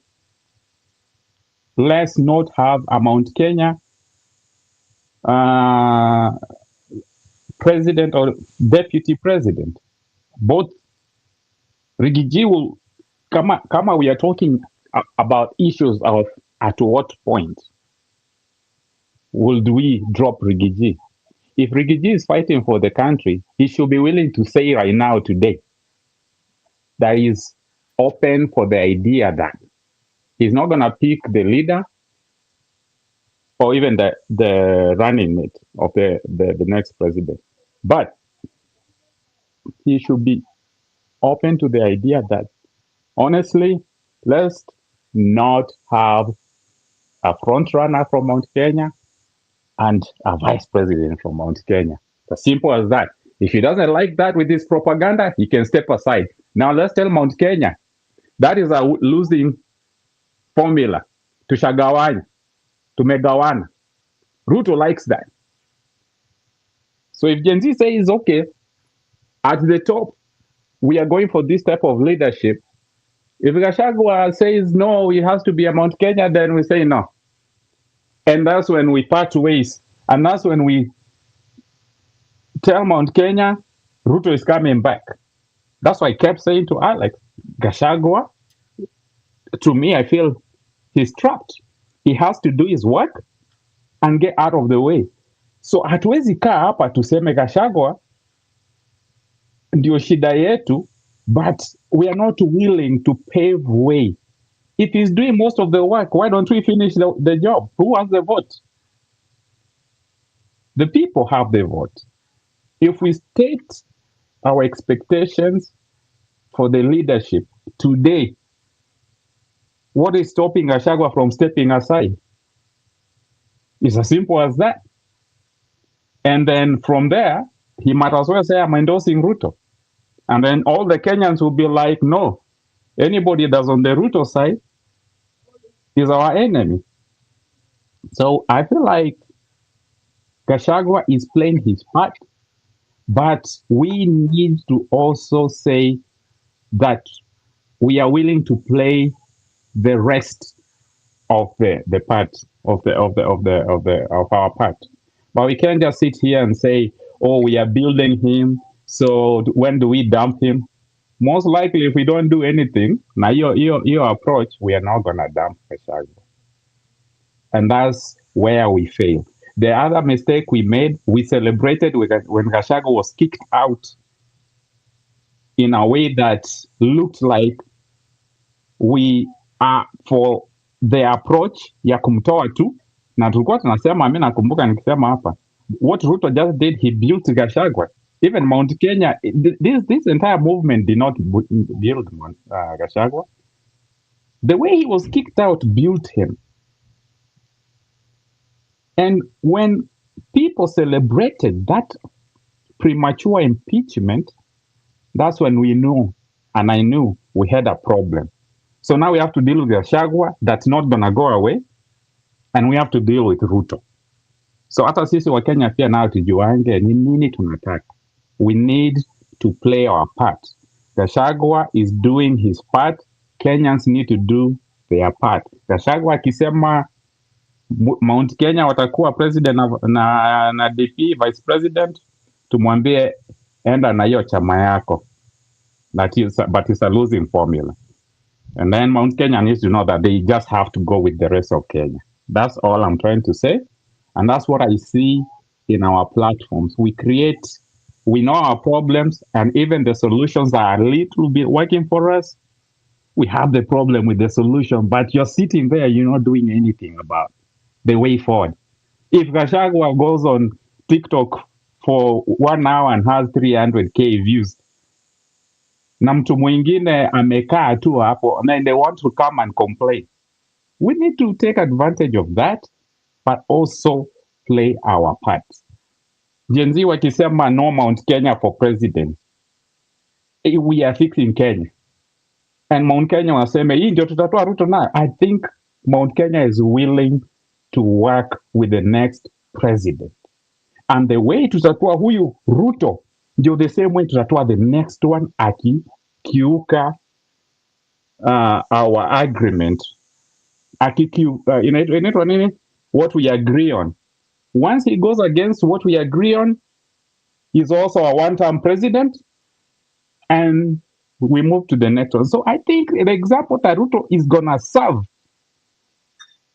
let's not have a Mount Kenya president or deputy president. Both Rigiji will come. We are talking about issues of at what point would we drop Rigiji? If Rigiji is fighting for the country, he should be willing to say right now, today, that he's open for the idea that he's not going to pick the leader or even the running mate of the next president. But he should be open to the idea that, honestly, let's not have a front runner from Mount Kenya and a vice president from Mount Kenya. As simple as that. If he doesn't like that with his propaganda, he can step aside. Now let's tell Mount Kenya that is a losing formula. Tushagawanya, tumegawana. Ruto likes that. So if Gen Z says, okay, at the top, we are going for this type of leadership. If Gachagua says no, it has to be a Mount Kenya, then we say no. And that's when we part ways. And that's when we tell Mount Kenya, Ruto is coming back. That's why I kept saying to Alex, Gachagua, to me, I feel he's trapped. He has to do his work and get out of the way. So hatuwezi kaa hapa tuseme Gachagua ndio shida yetu, but we are not willing to pave way. If he's doing most of the work, why don't we finish the job? Who has the vote? The people have the vote. If we state our expectations for the leadership today, what is stopping Gachagua from stepping aside? It's as simple as that. And then from there, he might as well say, I'm endorsing Ruto. And then all the Kenyans will be like, no, anybody that's on the Ruto side is our enemy. So I feel like Gachagua is playing his part, but we need to also say that we are willing to play the rest of the part of our part. But we can't just sit here and say, oh, we are building him, so when do we dump him? Most likely, if we don't do anything, now your approach, we are not gonna dump Gachagua. And that's where we fail. The other mistake we made, we celebrated when Gachagua was kicked out in a way that looked like we are for the approach ya kumtoa tu, na tulikuwa tunasema, mimi nakumbuka nikisema hapa, what Ruto just did, he built Gachagua. Even Mount Kenya, this entire movement did not build Gachagua. The way he was kicked out built him. And when people celebrated that premature impeachment, that's when we knew, and I knew we had a problem. So now we have to deal with Gachagua, that's not gonna go away, and we have to deal with Ruto. So hata sisi wa Kenya pia nao tujuange ni nini tunataka. We need to play our part. Gachagua is doing his part. Kenyans need to do their part. Gachagua akisema Mount Kenya watakuwa president na DP vice president, tumwambie enda na hiyo chama yako. But it's a losing formula. And then Mount Kenya needs to know that they just have to go with the rest of Kenya. That's all I'm trying to say. And that's what I see in our platforms. We know our problems, and even the solutions are a little bit working for us. We have the problem with the solution, but you're sitting there, you're not doing anything about the way forward. If Gachagua goes on TikTok for 1 hour and has 300k views, na mtu mwingine amekaa tu hapo, and they want to come and complain. We need to take advantage of that, but also play our part. Gen Z wakisema no Mount Kenya for president, we are fixing Kenya. And Mount Kenya waseme hii ndio tutatoa Ruto nayo. I think Mount Kenya is willing to work with the next president. And the way tutatoa huyu Ruto ndio the same way tutatoa the next one akikiuka our agreement. Inaitwa nini? What we agree on. Once he goes against what we agree on, he's also a one-term president, and we move to the next one. So I think the example that Ruto is gonna serve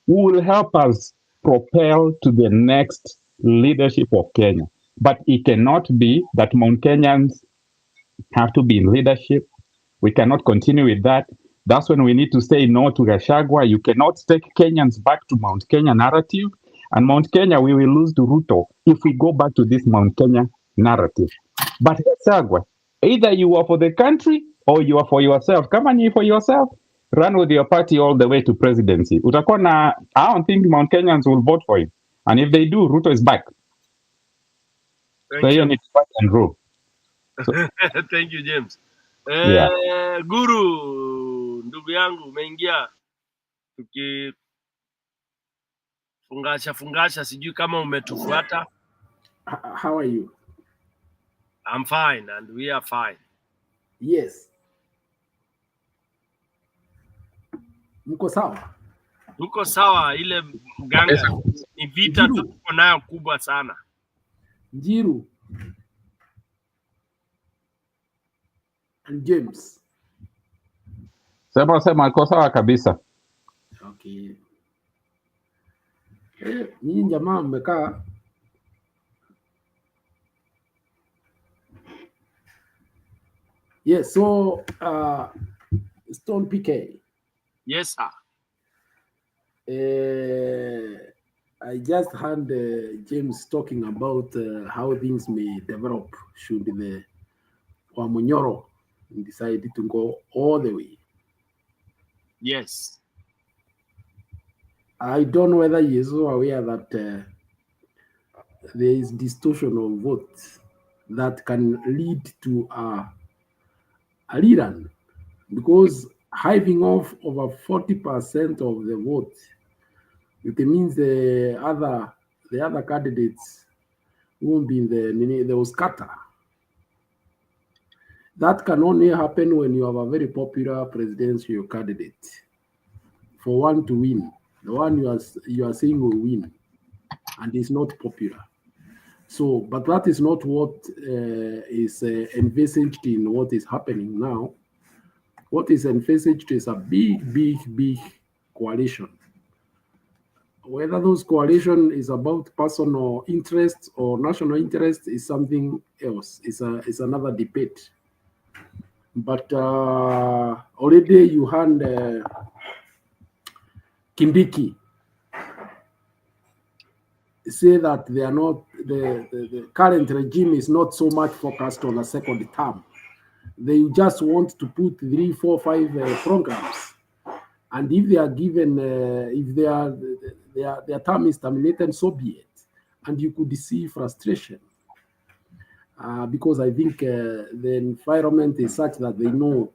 will help us propel to the next leadership of Kenya. But it cannot be that Mount Kenyans have to be in leadership. We cannot continue with that. That's when we need to say no to Gachagua. You cannot take Kenyans back to Mount Kenya narrative. And Mount Kenya, we will lose to Ruto if we go back to this Mount Kenya narrative. But Gachagua, either you are for the country or you are for yourself. Come on, you for yourself. Run with your party all the way to presidency. Utakuwa na, I don't think Mount Kenyans will vote for you. And if they do, Ruto is back. So you need to fight and rule. So, Thank you, James. Yeah. Guru, ndugu yangu, umeingia fungasha, sijui kama umetufuata. How are you? I'm fine, and we are fine. Yes. Mko sawa? Tuko sawa, ile mganga ni vita tuko nayo kubwa sana. Njiru and James. Sema iko sawa kabisa. Okay. Nyinyi jamaa mmekaa yes, so Stone PK. Yes, sir. I just heard James talking about how things may develop should the Wamunyoro decide to go all the way. Yes. I don't know whether he is aware that there is distortion of votes that can lead to a rerun, because hiving off over 40% of the vote, it means the other candidates won't be in they will scatter. That can only happen when you have a very popular presidential candidate. For one to win, the one you are saying will win, and is not popular. So, but that is not what is envisaged in what is happening now. What is envisaged is a big coalition. Whether those coalition is about personal interests or national interest is something else. It's another debate. But already you had Kindiki say that they are not the current regime is not so much focused on a second term. They just want to put 3, 4, 5 programs, and if they are given, if their term is terminated, so be it. and you could see frustration because I think the environment is such that they know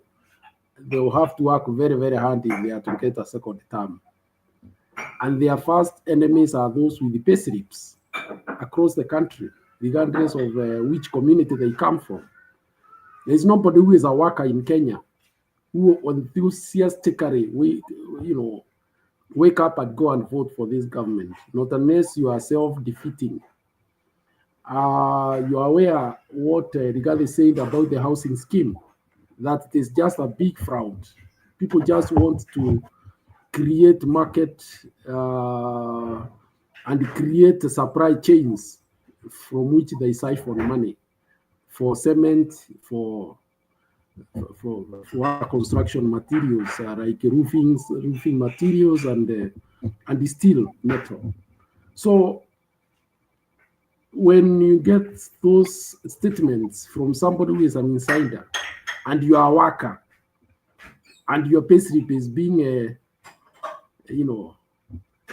they will have to work very, very hard if they are to get a second term. And their first enemies are those with the pay slips across the country, regardless of which community they come from. There is nobody who is a worker in Kenya who enthusiastically, wake up and go and vote for this government, not unless you are self-defeating. You are aware what Rigathi said about the housing scheme, that it is just a big fraud. People just want to create market and create supply chains from which they siphon money for cement, for construction materials like roofing materials and steel metal. So when you get those statements from somebody who is an insider and you are a worker and your payslip is being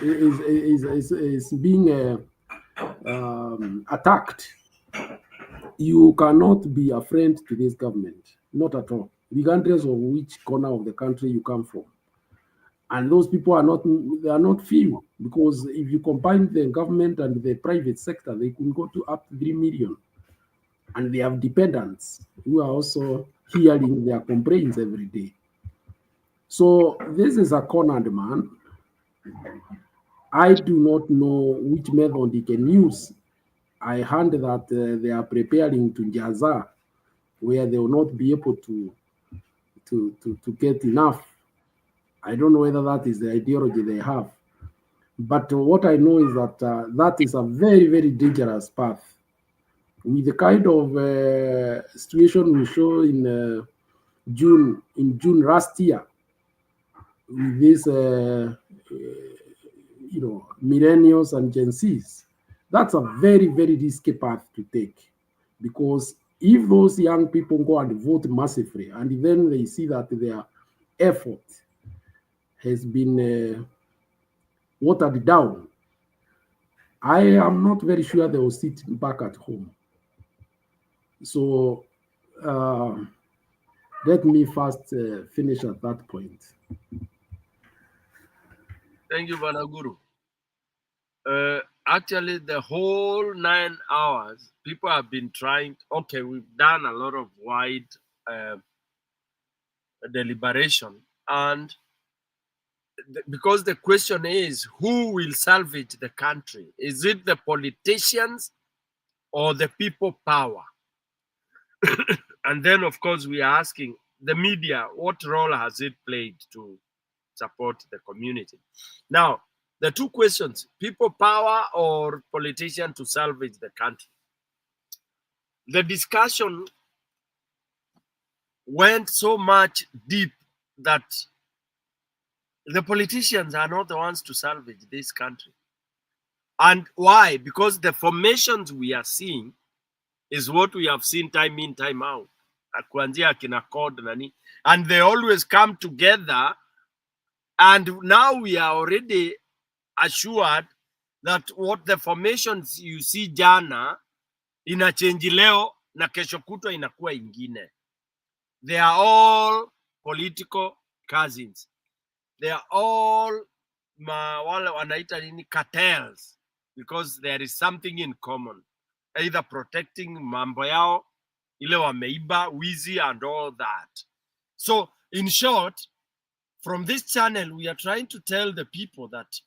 is being attacked, you cannot be a friend to this government, not at all, regardless of which corner of the country you come from. And those people are not few, because if you combine the government and the private sector, they can go to up to 3 million. And they have dependents who are also hearing their complaints every day. So this is a cornered man. I do not know which method he can use. I heard that they are preparing to Jaza, where they will not be able to get enough. I don't know whether that is the ideology they have. But what I know is that that is a very, very dangerous path. With the kind of situation we saw in June last year, with these millennials and Gen Zs, that's a very, very risky path to take, because if those young people go and vote massively and then they see that their effort has been watered down, I am not very sure they will sit back at home. So let me first finish at that point. Thank you, Vanaguru. Actually, the whole 9 hours, people have been trying. Okay, we've done a lot of wide deliberation, and because the question is, who will salvage the country? Is it the politicians or the people power? And then, of course, we are asking the media, what role has it played to support the community? Now, the two questions, people power or politician to salvage the country. The discussion went so much deep that the politicians are not the ones to salvage this country. And why? Because the formations we are seeing is what we have seen time in, time out. And they always come together. And now we are already assured that what the formations you see jana inachange leo na kesho kutwa inakuwa ingine. They are all political cousins. They are all wale wanaita nini cartels, because there is something in common, either protecting mambo yao ile wameiba, wizi and all that. So in short, from this channel we are trying to tell the people that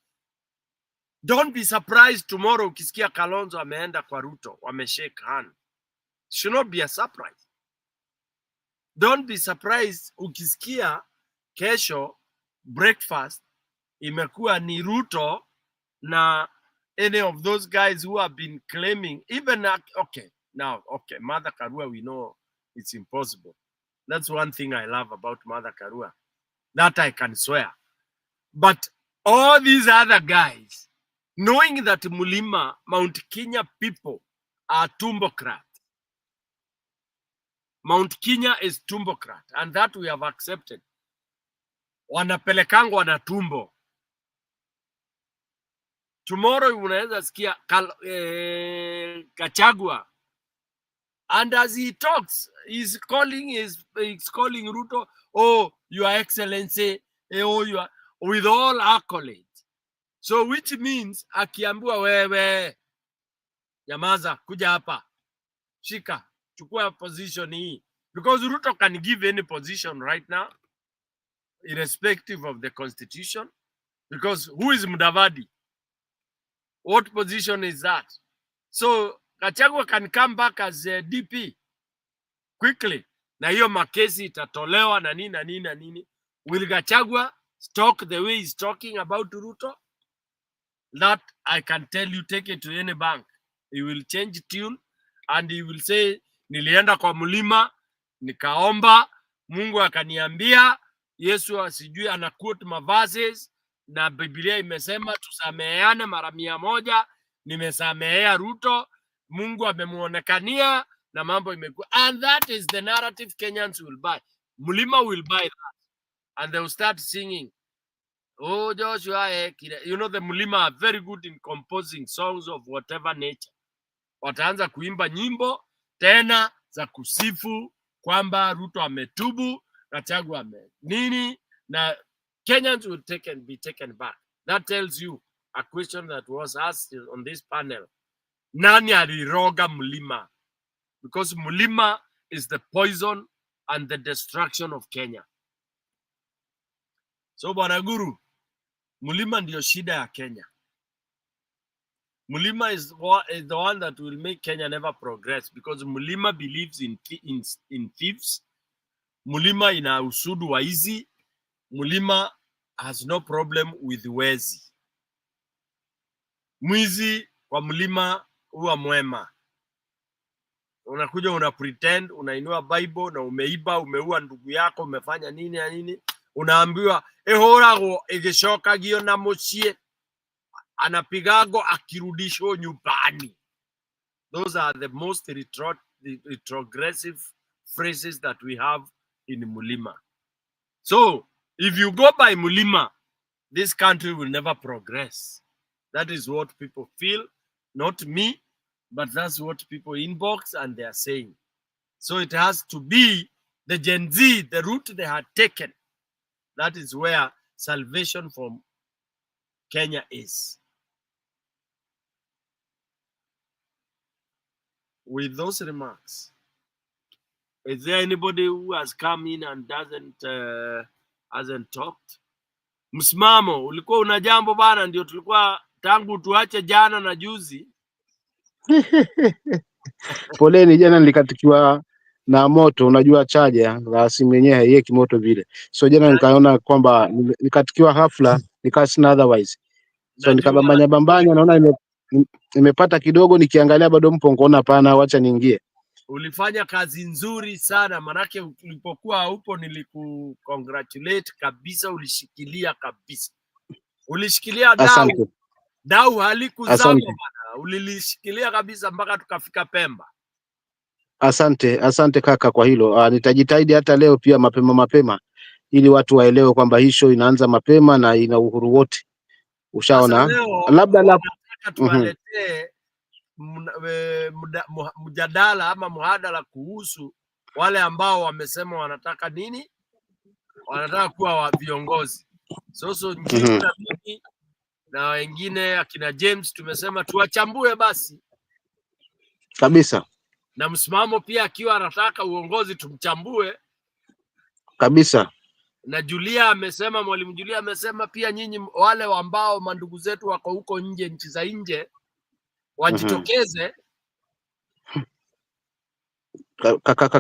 don't be surprised tomorrow ukisikia Kalonzo ameenda kwa Ruto wameshake hand. Should not be a surprise. Don't be surprised ukisikia kesho breakfast imekuwa ni Ruto na any of those guys who have been claiming, even Martha Karua, we know it's impossible. That's one thing I love about Martha Karua, that I can swear. But all these other guys, knowing that Mulima, Mount Kenya people are tumbocrat. Mount Kenya is tumbocrat, and that we have accepted. Wanapelekangwa na tumbo. tomorrow unaweza sikia Gachagua, and as he talks he's calling Ruto, oh your excellency, oh you are, with all accolades. So which means akiambiwa wewe nyamaza, kuja hapa, shika, chukua position hii, because Ruto can give any position right now irrespective of the constitution, because who is Mudavadi? What position is that? So Gachagua can come back as a DP quickly, na hiyo makesi itatolewa na nini na nini na nini. Will Gachagua talk the way he's talking about Ruto? That I can tell you, take it to any bank. He will change tune and he will say, nilienda kwa mlima nikaomba, Mungu akaniambia, Yesu asijui ana quote mavases, na Biblia imesema tusameheane mara 100, nimesamehea Ruto, Mungu amemuonekania na mambo imekuwa. And that is the narrative Kenyans will buy. Mlima will buy that and they will start singing, oh Joshua, you know the Mlima are very good in composing songs of whatever nature. Wataanza kuimba nyimbo tena za kusifu kwamba Ruto ametubu, Gachagua nini, na Kenyans will be taken back. That tells you a question that was asked on this panel. Nani aliroga Mlima? Because Mlima is the poison and the destruction of Kenya. So Bwana Guru, Mlima ndio shida ya Kenya. Mlima is the one that will make Kenya never progress, because Mlima believes in thieves. Mlima ina usudu wa hizi. Mlima has no problem with wezi. Mwizi kwa Mlima huwa mwema. Unakuja una pretend, unainua Bible na umeiba, umeua ndugu yako, umefanya nini na nini. Unaambiwa ehorago egeshoka na mochie, anapigago akirudisho nyumbani. Those are the most retrogressive phrases that we have in Mlima. So if you go by Mlima, this country will never progress. That is what people feel, not me, but that's what people inbox and they are saying. So it has to be the Gen Z, the route they had taken. That is where salvation from Kenya is. With those remarks, is there anybody who has come in and hasn't talked? Msimamo, ulikuwa una jambo bana, ndio tulikuwa tangu tuache jana na juzi. Poleni, jana nilikatikiwa na moto, unajua chaja la simu yenyewe haiweki moto vile. So jana nikaona kwamba nikatikiwa hafla, nikaa sina otherwise. So nikabambanya naona nimepata kidogo, nikiangalia bado mpo, ngaona pana, wacha niingie. Ulifanya kazi nzuri sana, manake ulipokuwa upo niliku-congratulate kabisa, ulishikilia kabisa. Ulishikilia dau. Asante. Dau halikuzama bana, ulilishikilia kabisa mpaka tukafika Pemba. Asante kaka kwa hilo. Nitajitahidi hata leo pia mapema ili watu waelewe kwamba hii show inaanza mapema na ina uhuru wote. Ushaona? Labda nataka tuwaletee mjadala ama muhadala kuhusu wale ambao wamesema wanataka nini? Wanataka kuwa viongozi. So Njiru na mimi na wengine akina James tumesema tuwachambue basi. Kabisa. Na msimamo pia akiwa anataka uongozi tumchambue. Kabisa. Na Julia amesema, Mwalimu Julia amesema pia nyinyi wale ambao mandugu zetu wako huko nje, nchi za nje, wajitokeze.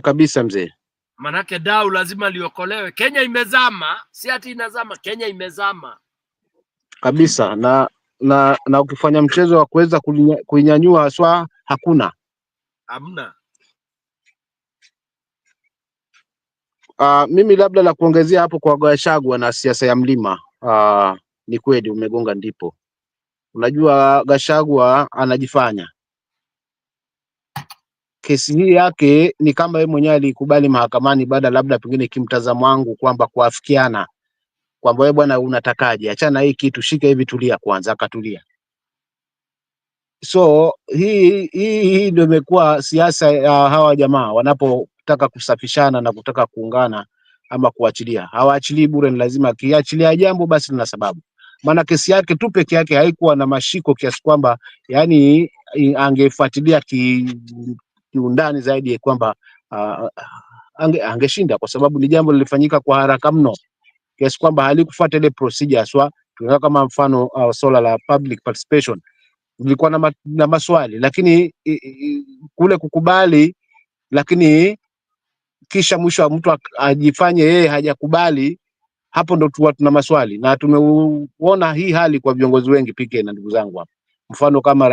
Kabisa mzee. Manake dau lazima liokolewe. Kenya imezama, si ati inazama, Kenya imezama. Kabisa, na ukifanya mchezo wa kuweza kuinyanyua haswa hakuna. Hamna. Mimi labda la kuongezea hapo kwa Gachagua na siasa ya Mlima. Ni kweli umegonga ndipo. Unajua Gachagua anajifanya. Kesi hii yake ni kama yeye mwenyewe alikubali mahakamani baada labda pengine kimtazamo wangu kwamba kuafikiana kwamba wewe bwana unatakaje, achana hii kitu, shika hivi, tulia kwanza, akatulia. So hii ndio imekuwa siasa ya hawa jamaa wanapotaka kusafishana na kutaka kuungana ama kuachilia. Hawaachilii bure, ni lazima akiachilia jambo basi lina sababu. Maana kesi yake tu peke yake haikuwa na mashiko kiasi kwamba yani angefuatilia kiundani zaidi kwamba angeshinda, kwa sababu ni jambo lilifanyika kwa haraka mno kiasi kwamba halikufuata ile procedure aswa. Tunaweka kama mfano swala la public participation ilikuwa na maswali, lakini kule kukubali, lakini kisha mwisho wa mtu ajifanye yeye hajakubali, hapo ndo tuna maswali. Na tumeona hii hali kwa viongozi wengi PK na ndugu zangu hapa. Mfano kama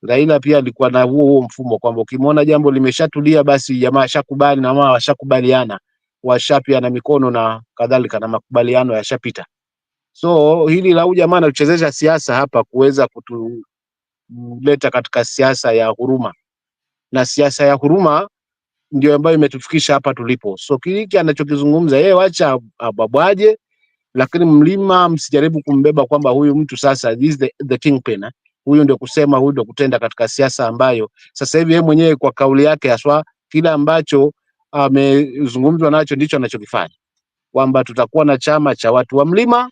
Raila pia alikuwa na huo mfumo kwamba ukimwona jambo limeshatulia basi jamaa ashakubali na wao washakubaliana, washapia na mikono na kadhalika, na makubaliano yashapita. So hili la jamaa anachezesha siasa hapa kuweza kutuleta katika siasa ya huruma, na siasa ya huruma ndio ambayo imetufikisha hapa tulipo. So hiki anachokizungumza yeye, wacha ababwaje, lakini mlima msijaribu kumbeba kwamba huyu mtu sasa is the kingpin. Huyu ndio kusema, huyu ndio kutenda katika siasa ambayo sasa hivi yeye mwenyewe kwa kauli yake haswa kila ambacho amezungumzwa nacho ndicho anachokifanya, kwamba tutakuwa na chama cha watu wa mlima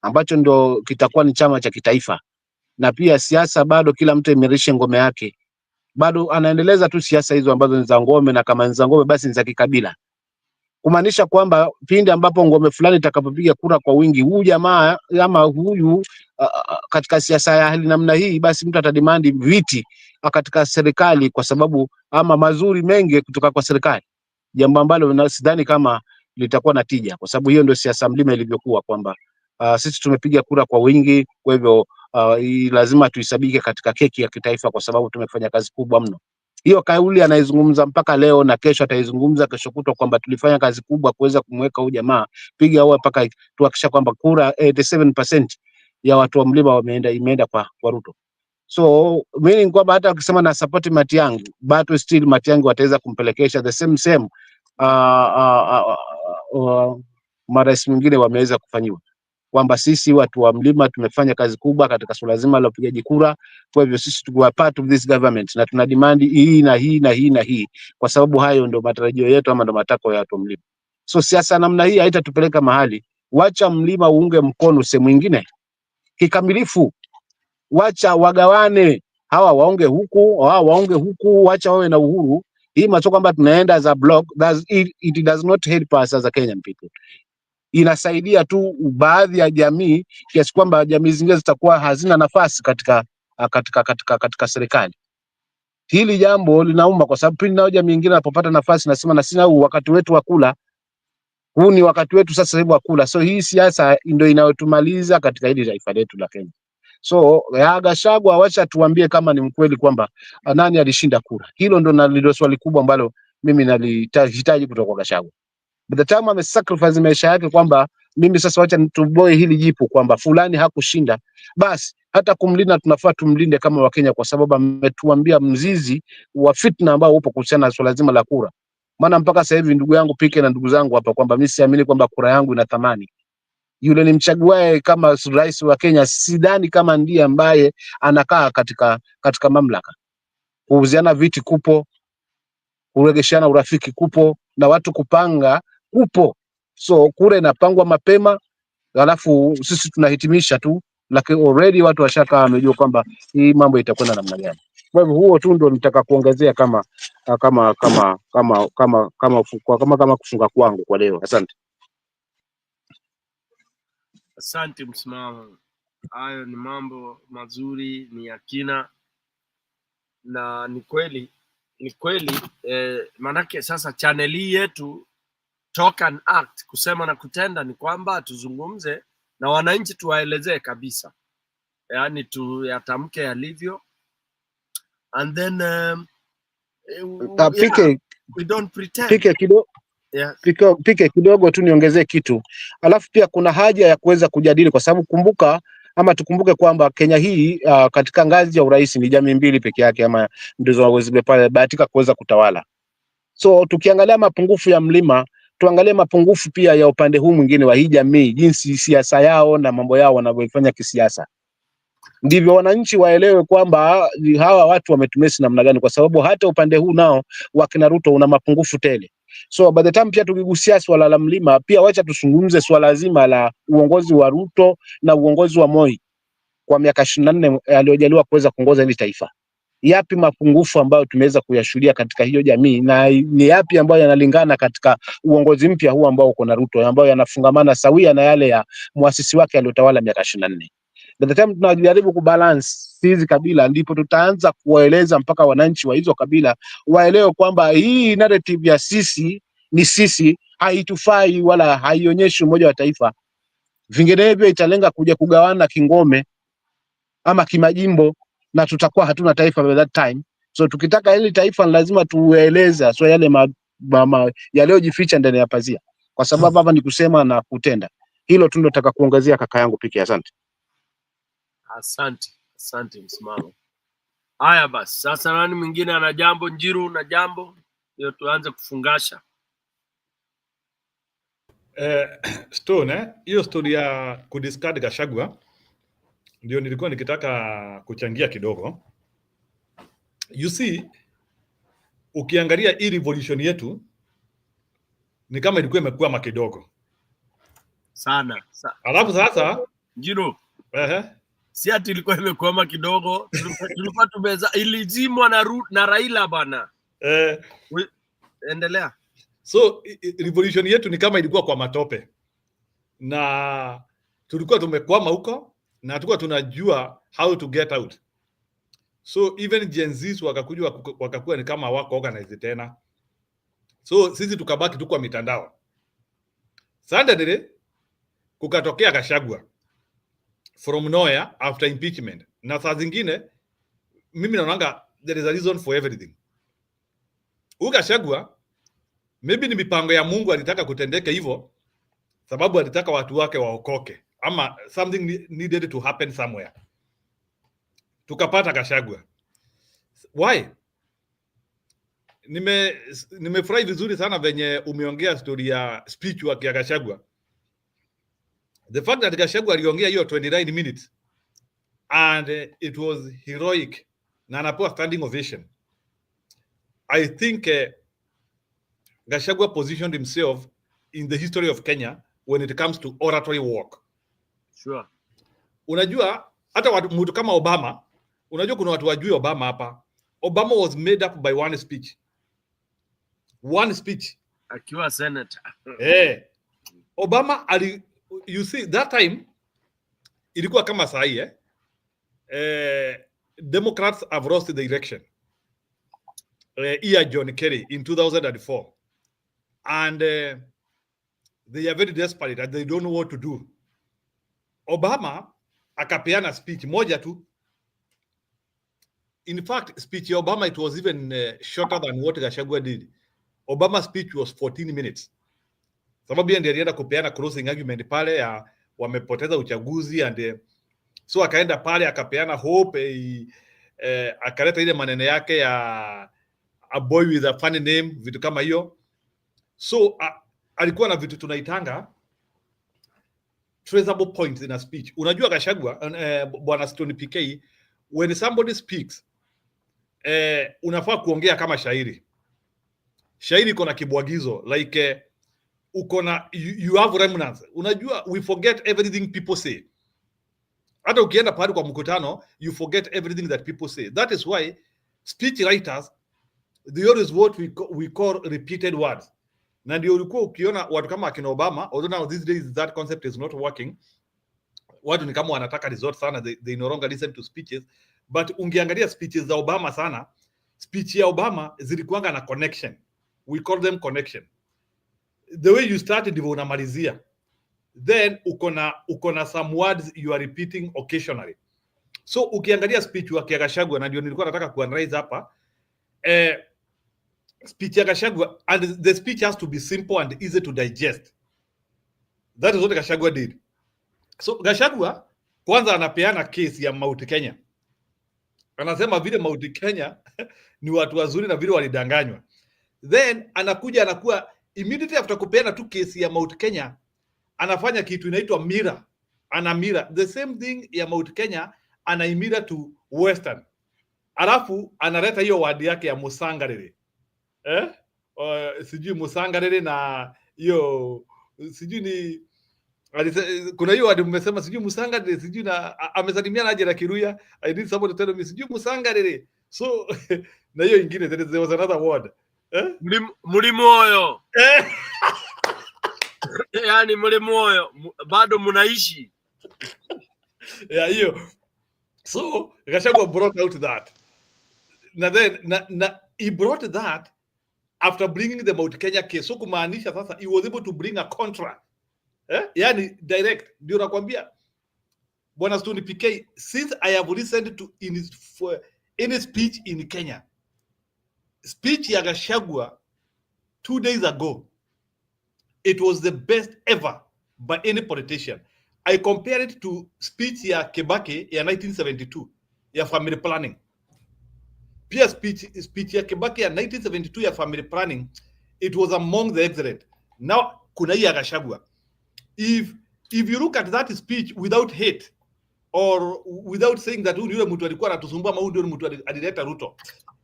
ambacho ndio kitakuwa ni chama cha kitaifa. Na pia siasa bado kila mtu imerisha ngome yake, bado anaendeleza tu siasa hizo ambazo ni za ngome, na kama ni za ngome basi ni za kikabila, kumaanisha kwamba pindi ambapo ngome fulani itakapopiga kura kwa wingi, huyu jamaa ama huyu katika siasa ya hali namna hii, basi mtu atadimandi viti katika serikali, kwa sababu ama mazuri mengi kutoka kwa serikali, jambo ambalo sidhani kama litakuwa na tija, kwa sababu hiyo ndio siasa mlima ilivyokuwa, kwamba sisi tumepiga kura kwa wingi, kwa hivyo lazima tuisabike katika keki ya kitaifa kwa sababu tumefanya kazi kubwa mno. Hiyo kauli anaizungumza mpaka leo na kesho ataizungumza kesho kutwa kwamba tulifanya kazi kubwa kuweza kumweka huyu jamaa, piga huo mpaka tuhakisha kwamba kura 87% ya watu wa mlima imeenda kwa Ruto. So meaning kwamba hata ukisema na support Matiang'i, but still Matiang'i wataweza kumpelekesha the same marais mwingine wameweza kufanyiwa, kwamba sisi watu wa mlima tumefanya kazi kubwa katika suala zima la upigaji kura, kwa hivyo sisi tuko part of this government na tuna demand hii na hii na hii na hii, kwa sababu hayo ndio matarajio yetu ama ndio matakwa ya watu wa mlima. So siasa namna hii haitatupeleka mahali. Wacha mlima uunge mkono sehemu nyingine kikamilifu, wacha wagawane, hawa waonge huku, hawa waonge huku, wacha wawe na uhuru. Hii macho kwamba tunaenda as a block, it does not help us as a Kenyan people. Inasaidia tu baadhi ya jamii kiasi kwamba jamii zingine zitakuwa hazina nafasi katika serikali. Hili jambo linauma, kwa sababu pindi nao jamii nyingine wanapopata nafasi nasema na sina wakati wetu wa kula, huu ni wakati wetu sasa hivi wa kula. So hii siasa ndio inayotumaliza katika hili taifa letu la Kenya. So Gachagua, wacha tuambie kama ni mkweli kwamba nani alishinda kura. Hilo ndio swali kubwa ambalo mimi nalihitaji kutoka kwa Gachagua. By the time amesacrifice maisha yake kwamba mimi sasa wacha nituboe hili jipu kwamba fulani hakushinda, basi hata kumlinda tunafaa tumlinde kama Wakenya, kwa sababu ametuambia mzizi wa fitna ambao upo kuhusiana na swala zima la kura. Maana mpaka sasa hivi ndugu yangu PK na ndugu zangu hapa, kwamba mimi siamini kwamba kura yangu ina thamani. Yule ni mchaguae kama rais wa Kenya, sidhani kama ndiye ambaye anakaa katika mamlaka. Kuuziana viti kupo, kuregeshana urafiki kupo, na watu kupanga kupo. So kura inapangwa mapema, alafu sisi tunahitimisha tu, lakini already watu washaka wamejua kwamba hii mambo itakwenda namna gani. Kwa hivyo huo tu ndio nitaka kuongezea kama kufunga kwangu kwa leo. Asante. Asante msimamo. Hayo ni mambo mazuri, ni yakina, na ni kweli manake sasa chaneli yetu Talk and Act, kusema na kutenda, ni kwamba tuzungumze na wananchi, tuwaelezee kabisa, yani tuyatamke yalivyo, and then we don't pretend. Pike kidogo tu niongezee kitu, alafu pia kuna haja ya kuweza kujadili, kwa sababu tukumbuke kwamba Kenya hii katika ngazi ya urais ni jamii mbili peke yake ama ndizo zimebahatika kuweza kutawala. So tukiangalia mapungufu ya mlima, tuangalie mapungufu pia ya upande huu mwingine wa hii jamii, jinsi siasa yao na mambo yao wanavyofanya kisiasa. ndivyo wananchi waelewe kwamba hawa watu wametumesi namna gani, kwa sababu hata upande huu nao wakina Ruto una mapungufu tele. So by the time pia tukigusia swala la mlima, pia wacha tuzungumze swala zima la uongozi wa Ruto na uongozi wa Moi kwa miaka 24 aliyojaliwa kuweza kuongoza hili taifa. Yapi mapungufu ambayo tumeweza kuyashuhudia katika hiyo jamii, na ni yapi ambayo yanalingana katika uongozi mpya huu ambao uko na Ruto, ambayo yanafungamana sawia na yale ya muasisi wake aliyotawala miaka 24. By the time tunajaribu kubalance hizi kabila, ndipo tutaanza kuwaeleza mpaka wananchi wa hizo kabila waelewe kwamba hii narrative ya sisi ni sisi haitufai wala haionyeshi umoja wa taifa. Vinginevyo italenga kuja kugawana kingome ama kimajimbo na tutakuwa hatuna taifa by that time. So tukitaka hili taifa lazima tueleza so yale yaliyojificha ndani ya pazia, kwa sababu hapa ni kusema na kutenda. Hilo tu ndio nataka kuongezea kaka yangu Piki. Asante. Asante msimamo. Haya basi, sasa nani mwingine ana jambo? Njiru na jambo ndio tuanze kufungasha. Stone, hiyo story ya kudiscard Gachagua ndio nilikuwa nikitaka kuchangia kidogo. You see, ukiangalia hii revolution yetu ni kama ilikuwa imekuwa kidogo sana. Alafu sasa Njiru, si ati ilikuwa imekwama kidogo, tulikuwa tumeza ilizimwa na Raila bana. Endelea. So revolution yetu ni kama ilikuwa kwa matope, na tulikuwa tumekwama huko na tulikuwa tunajua how to get out. So even Gen Zs wakakuwa ni kama wako organized tena. So sisi tukabaki tu kwa mitandao. Suddenly kukatokea Gachagua from nowhere after impeachment. Na saa zingine mimi naonanga there is a reason for everything. Gachagua maybe ni mipango ya Mungu, alitaka kutendeke hivyo sababu alitaka watu wake waokoke, ama something needed to happen somewhere. Tukapata Gachagua. Why? Nimefurahi vizuri sana venye umeongea story ya speech wa Gachagua. The fact that Gachagua aliongea hiyo 29 minutes and it was heroic na anapewa standing ovation. I think Gachagua positioned himself in the history of Kenya when it comes to oratory work. Sure. Unajua hata mtu kama Obama, unajua kuna watu wajui Obama hapa. Obama was made up by one speech. One speech. Akiwa senator. Obama you see that time ilikuwa kama saa hii Democrats have lost the election. John Kerry in 2004. And they are very desperate and they don't know what to do. Obama akapeana speech moja tu. In fact, speech ya Obama, it was even shorter than what Gachagua did. Obama's speech was 14 minutes. Sababu yeye ndiye alienda kupeana closing argument pale ya wamepoteza uchaguzi, and so akaenda pale akapeana hope, akaleta ile maneno yake ya a boy with a funny name, vitu kama hiyo. So alikuwa na vitu tunaitanga traceable points in a speech. Unajua Gachagua, bwana Stone PK, when somebody speaks, unafaa kuongea kama shairi. Shairi iko na kibwagizo, like uko na you have remnants. Unajua we forget everything people say. Hata ukienda pale kwa mkutano, you forget everything that people say. That is why speech writers, they always what we call repeated words. Na ndio ulikuwa ukiona watu kama akina Obama, although now these days that concept is not working. Watu ni kama wanataka resort sana, they no longer listen to speeches. But ungeangalia speeches za Obama sana, speech ya Obama zilikuanga na connection. We call them connection. The way you start ndivyo unamalizia. Then uko na some words you are repeating occasionally. So ukiangalia speech wa Gachagua, na ndio nilikuwa nataka kuanalyze hapa, speech ya Gachagua, and the speech has to be simple and easy to digest. That is what Gachagua did. So Gachagua kwanza anapeana case ya Mount Kenya. Anasema vile Mount Kenya ni watu wazuri na vile walidanganywa. Then anakuwa immediately after kupeana tu case ya Mount Kenya, anafanya kitu inaitwa mirror. Ana mirror the same thing ya Mount Kenya, anaimira to western, alafu analeta hiyo wadi yake ya musangarere sijui musangarere na hiyo sijui ni kuna hiyo wadi mmesema sijui musangarere sijui na amesalimiana aje na Kiruya, I need somebody to tell me sijui musangarere, so na hiyo ingine there was another word mlimoyo yani mlimoyo bado mnaishi yeah, hiyo. So Gachagua brought out that. Na then he brought that after bringing the Mount Kenya case. So kumaanisha sasa he was able to bring a contract. Yani direct. Ndio nakwambia Bwana Stone PK, since I have listened to in his speech in Kenya, speech ya Gachagua 2 days ago, it was the best ever by any politician. I compare it to speech ya Kibaki ya 1972 ya family planning. Pia speech ya Kibaki ya 1972 ya family planning, it was among the excellent. Now kuna hii ya Gachagua. If you look at that speech without hate or without saying that yule mtu alikuwa anatusumbua ama ndio mtu alileta Ruto,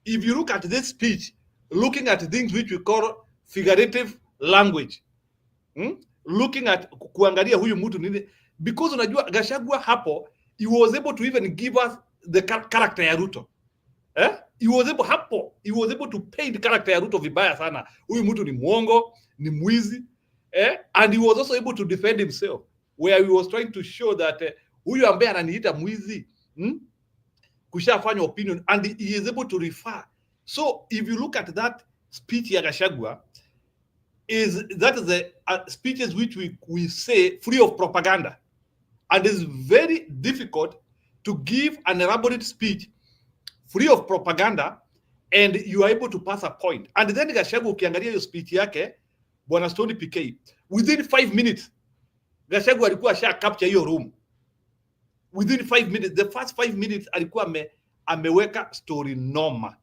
if you look at this speech looking at things which we call figurative language, looking at kuangalia huyu mtu nini, because unajua Gachagua hapo he was able to even give us the character ya Ruto. He was able to paint character ya Ruto vibaya sana. Huyu mtu ni mwongo, ni mwizi, and he was also able to defend himself where he was trying to show that huyu ambaye ananiita mwizi kushafanya opinion, and he is able to refer. So if you look at that speech ya Gachagua, that is the speeches which we say free of propaganda, and it's very difficult to give an elaborate speech free of propaganda and you are able to pass a point. And then Gachagua ukiangalia hiyo speech yake Bwana Stone PK, within 5 minutes Gachagua alikuwa sha capture hiyo room. Within 5 minutes, the first 5 minutes alikuwa ameweka story noma.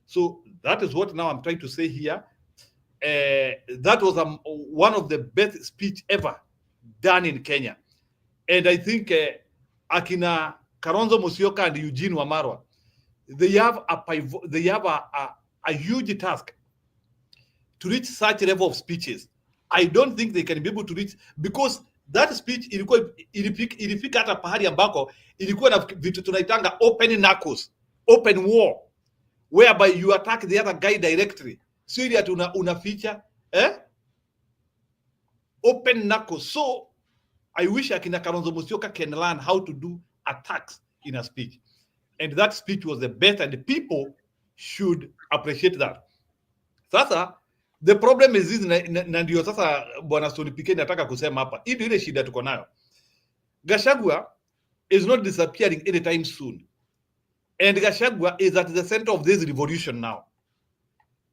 So that is what now I'm trying to say here. That was one of the best speech ever done in Kenya. And I think akina Kalonzo Musyoka and Eugene Wamalwa, they have a huge task to reach such level of speeches. I don't think they can be able to reach, because that speech ilifika hata pahali ambako ilikuwa na vitu tunaitanga open knuckles, open war, whereby you attack the other guy directly. So ili unaficha open knuckles. So I wish akina Kalonzo Musyoka can learn how to do attacks in a speech. And that speech was the best, and the people should appreciate that. Sasa the problem is this, na ndio sasa Bwana Stone PK nataka kusema hapa. Hii ndio ile shida tuko nayo. Gachagua is not disappearing anytime soon. And Gachagua is at the center of this revolution now.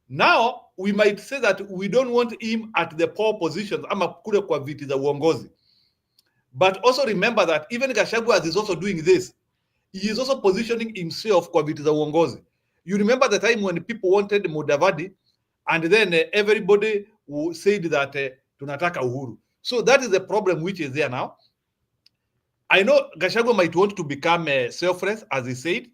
Now we might say that we don't want him at the power positions ama kule kwa viti za uongozi. But also remember that even Gachagua is also doing this. He is also positioning himself kwa viti za uongozi. You remember the time when people wanted Mudavadi, and then everybody said that tunataka uhuru. So that is the problem which is there now. I know Gachagua might want to become selfless, as he said,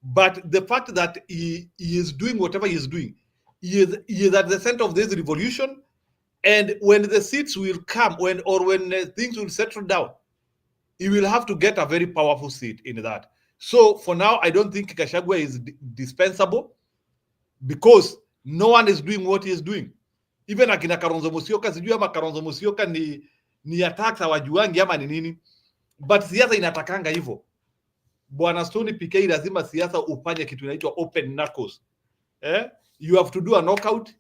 but the fact that he is doing whatever he is doing, he is at the center of this revolution, and when the seats will come, when things will settle down, he will have to get a very powerful seat in that. So for now, I don't think Gachagua is dispensable, because no one is doing what he is doing. Even akina Kalonzo Musyoka, sijui ama Kalonzo Musyoka ni attacks hawajuangi ama ni nini, but siasa inatakanga hivyo. Bwana Stone PK, lazima siasa ufanye kitu inaitwa open knuckles. You have to do a knockout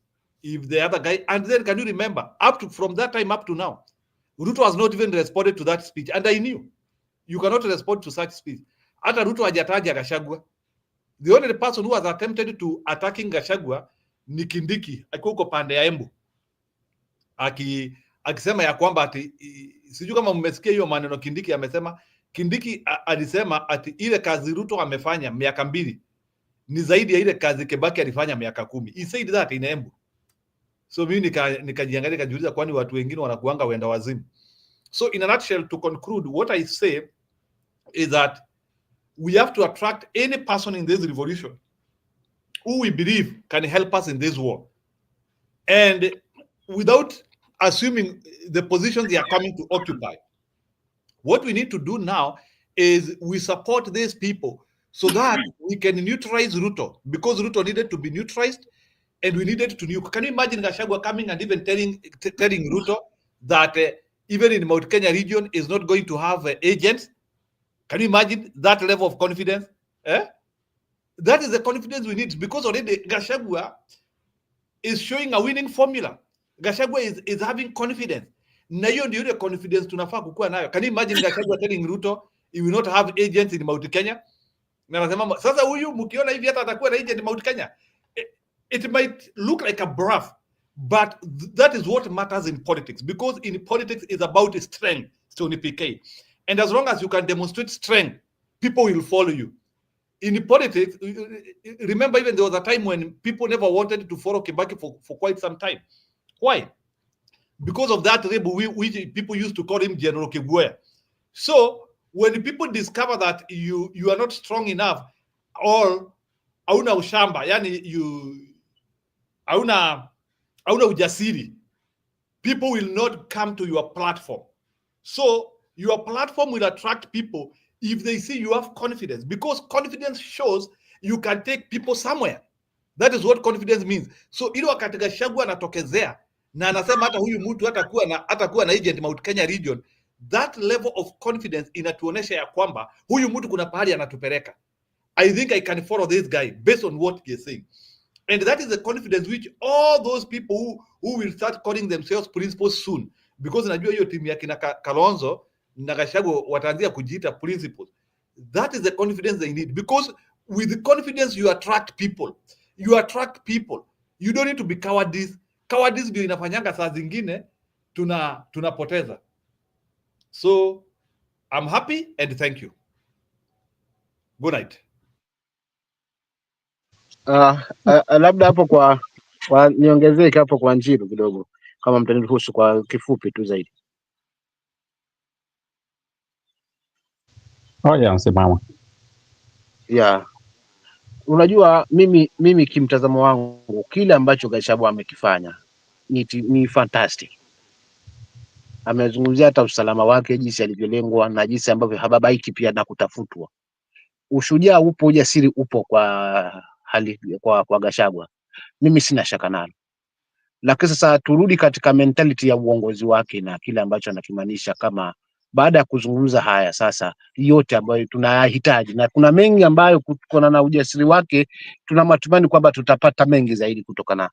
if the other guy, and then can you remember from that time up to now, Ruto has not even responded to that speech, and I knew you cannot respond to such speech. Hata Ruto hajataja Gachagua. The only person who has attempted to attacking Gachagua ni Kindiki, akiwa uko pande ya Embu, akisema ya kwamba ati, sijui kama mmesikia hiyo maneno Kindiki amesema. Kindiki alisema ati ile kazi Ruto amefanya miaka 2 ni zaidi ya ile kazi Kibaki alifanya miaka 10. He said that in Embu. So mimi nikajiangalia nikajiuliza, kwani watu wengine wanakuanga wenda wazimu? So in a nutshell, to conclude, what I say is that we have to attract any person in this revolution who we believe can help us in this war. And without assuming the positions they are coming to occupy, what we need to do now is we support these people so that we can neutralize Ruto, because Ruto needed to be neutralized and we needed to nuke. Can you imagine Gachagua coming and even telling Ruto that even in Mount Kenya region is not going to have agents? Can you imagine that level of confidence? That is the confidence we need, because already Gachagua is showing a winning formula. Gachagua is having confidence. Na hiyo ndio ile confidence tunafaa kukua nayo. Can you imagine Gachagua telling Ruto he will not have agents in Mount Kenya? Na anasema sasa huyu mkiona hivi hata atakuwa na agent in Mount Kenya. It might look like a bluff, but that is what matters in politics, because in politics it's about strength, Tony PK. And as long as you can demonstrate strength, people will follow you. In politics, remember, even there was a time when people never wanted to follow Kibaki for quite some time. Why? Because of that label, which people used to call him General Kibwe. So when people discover that you are not strong enough, or hauna ushamba, yani hauna ujasiri, people will not come to your platform. So your platform will attract people if they see you have confidence, because confidence shows you can take people somewhere. That is what confidence means. So ile wakati Gachagua anatokezea na anasema hata huyu mtu hatakuwa na agent Mount Kenya region, that level of confidence inatuonesha ya kwamba huyu mtu kuna pahali anatupeleka. I think I can follow this guy based on what he is saying. And that is the confidence which all those people who will start calling themselves principals soon, because najua hiyo timu ya kina Kalonzo na Gachagua wataanzia kujiita principals. That is the confidence they need, because with the confidence you attract people. You attract people. You don't need to be cowardice. Cowardice ndio inafanyanga saa zingine tunapoteza. So I'm happy and thank you. Good night. Labda hapo kwa niongezeke hapo kwa Njiru kidogo, kama mtaniruhusu kwa kifupi tu zaidi. Msimamo. Yeah. Unajua mimi kimtazamo wangu kile ambacho Gachagua amekifanya ni fantastic. Amezungumzia hata usalama wake, jinsi alivyolengwa na jinsi ambavyo hababaiki pia na kutafutwa. Ushujaa upo, ujasiri upo kwa Gachagua. Mimi sina shaka nalo. Lakini sasa turudi katika mentality ya uongozi wake na kile ambacho anakimaanisha, kama baada ya kuzungumza haya sasa yote ambayo tunayahitaji, na kuna mengi ambayo kutokana na ujasiri wake tuna matumaini kwamba tutapata mengi zaidi kutokana,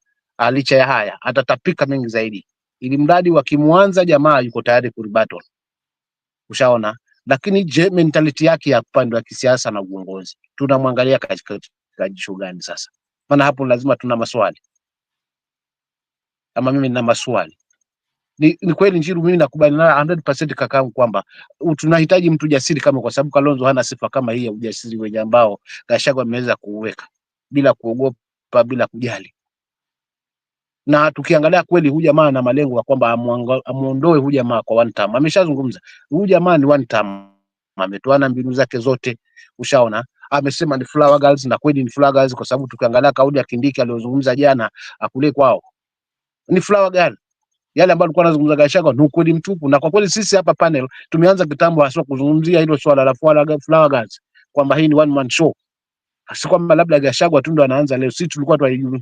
licha ya haya atatapika mengi zaidi, ili mradi wakimwanza jamaa yuko tayari kuribattle. Ushaona? Lakini je, mentality yake ya upande wa kisiasa na uongozi tunamwangalia katika jicho gani sasa? Maana hapo lazima tuna maswali. Kama mimi nina maswali. Ni kweli Njiru, mimi nakubaliana 100% kakaangu kwamba tunahitaji mtu jasiri, kama kwa sababu Kalonzo hana sifa kama hii ya ujasiri wenye ambao Gachagua ameweza kuuweka bila kuogopa, bila kujali. Na tukiangalia kweli huyu jamaa ana malengo ya kwamba amuondoe huyu jamaa kwa one term. Ameshazungumza. Huyu jamaa ni one term. Ametoana mbinu zake zote. Ushaona? Amesema ni flower girls, na kweli ni flower girls, kwa sababu tukiangalia kauli ya Kindiki aliyozungumza jana akule kwao ni flower girl. Yale ambayo alikuwa anazungumza Gachagua ni ukweli mtupu, na kwa kweli sisi hapa panel tumeanza kitambo hasa kuzungumzia hilo swala la flower girls, kwamba hii ni one man show. Si kwamba labda Gachagua tu ndo anaanza leo, sisi tulikuwa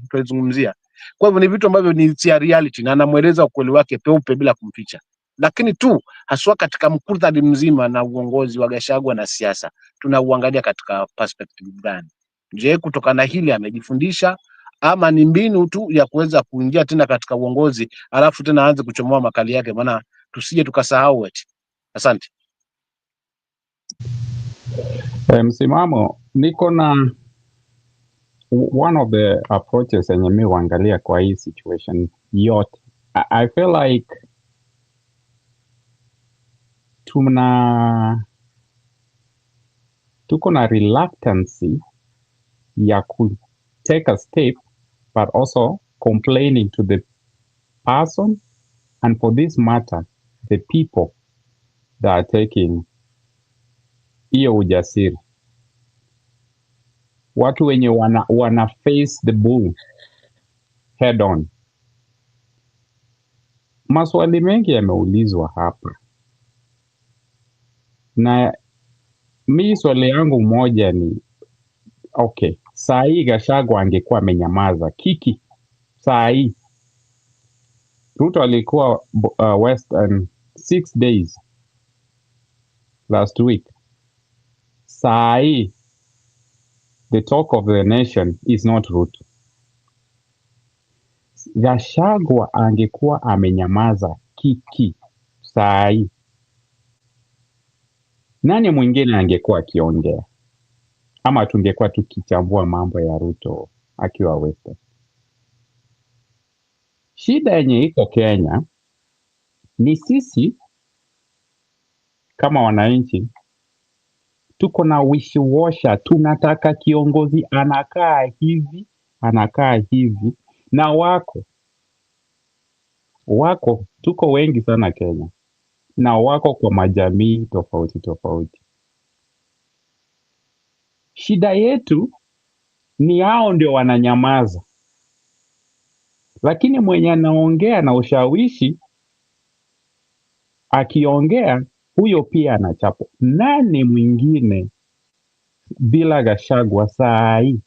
tunazungumzia. Kwa hivyo ni vitu ambavyo ni reality, na anamueleza ukweli wake peupe bila kumficha. Lakini tu haswa katika mkutadhi mzima na uongozi wa Gachagua na siasa, tunauangalia katika perspective gani? Je, kutokana hili amejifundisha, ama ni mbinu tu ya kuweza kuingia tena katika uongozi alafu tena aanze kuchomoa makali yake? Maana tusije tukasahau eti. Asante. Msimamo, niko na one of the approaches yenye mimi huangalia kwa hii situation yote. I feel like tuko na reluctancy ya ku take a step, but also complaining to the person, and for this matter the people that are taking hiyo ujasiri. watu wenye wana face the bull head on. Maswali mengi yameulizwa hapa, na mi swali yangu moja ni okay, saa hii Gachagua angekuwa amenyamaza kiki, saa hii Ruto alikuwa Western 6 days last week. Saa hii the talk of the nation is not Ruto. Gachagua angekuwa amenyamaza kiki, saa hii nani mwingine angekuwa akiongea? Ama tungekuwa tukichambua mambo ya Ruto akiwa Western. Shida yenye iko Kenya ni sisi kama wananchi tuko na wishiwasha, tunataka kiongozi anakaa hivi, anakaa hivi, na wako tuko wengi sana Kenya, na wako kwa majamii tofauti tofauti. Shida yetu ni hao ndio wananyamaza, lakini mwenye anaongea na ushawishi akiongea, huyo pia anachapo. Nani mwingine bila Gachagua saa hii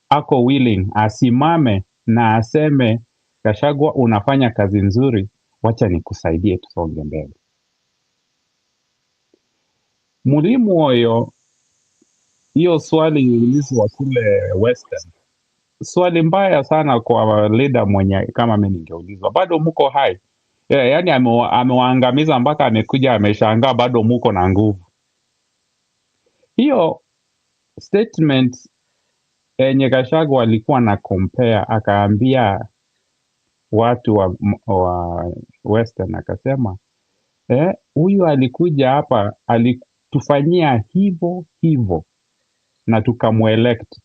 ako willing asimame na aseme Gachagua, unafanya kazi nzuri, wacha nikusaidie tusonge mbele? Mulimu huyo, hiyo swali iliulizwa kule Western. Swali mbaya sana kwa leader mwenye kama mimi ningeulizwa. Bado mko hai? Yeah, yani amewaangamiza mpaka amekuja ameshangaa bado muko na nguvu. Hiyo statement yenye Gachagua alikuwa na compare, akaambia watu wa Western, akasema huyu alikuja hapa alitufanyia hivyo na tukamuelect.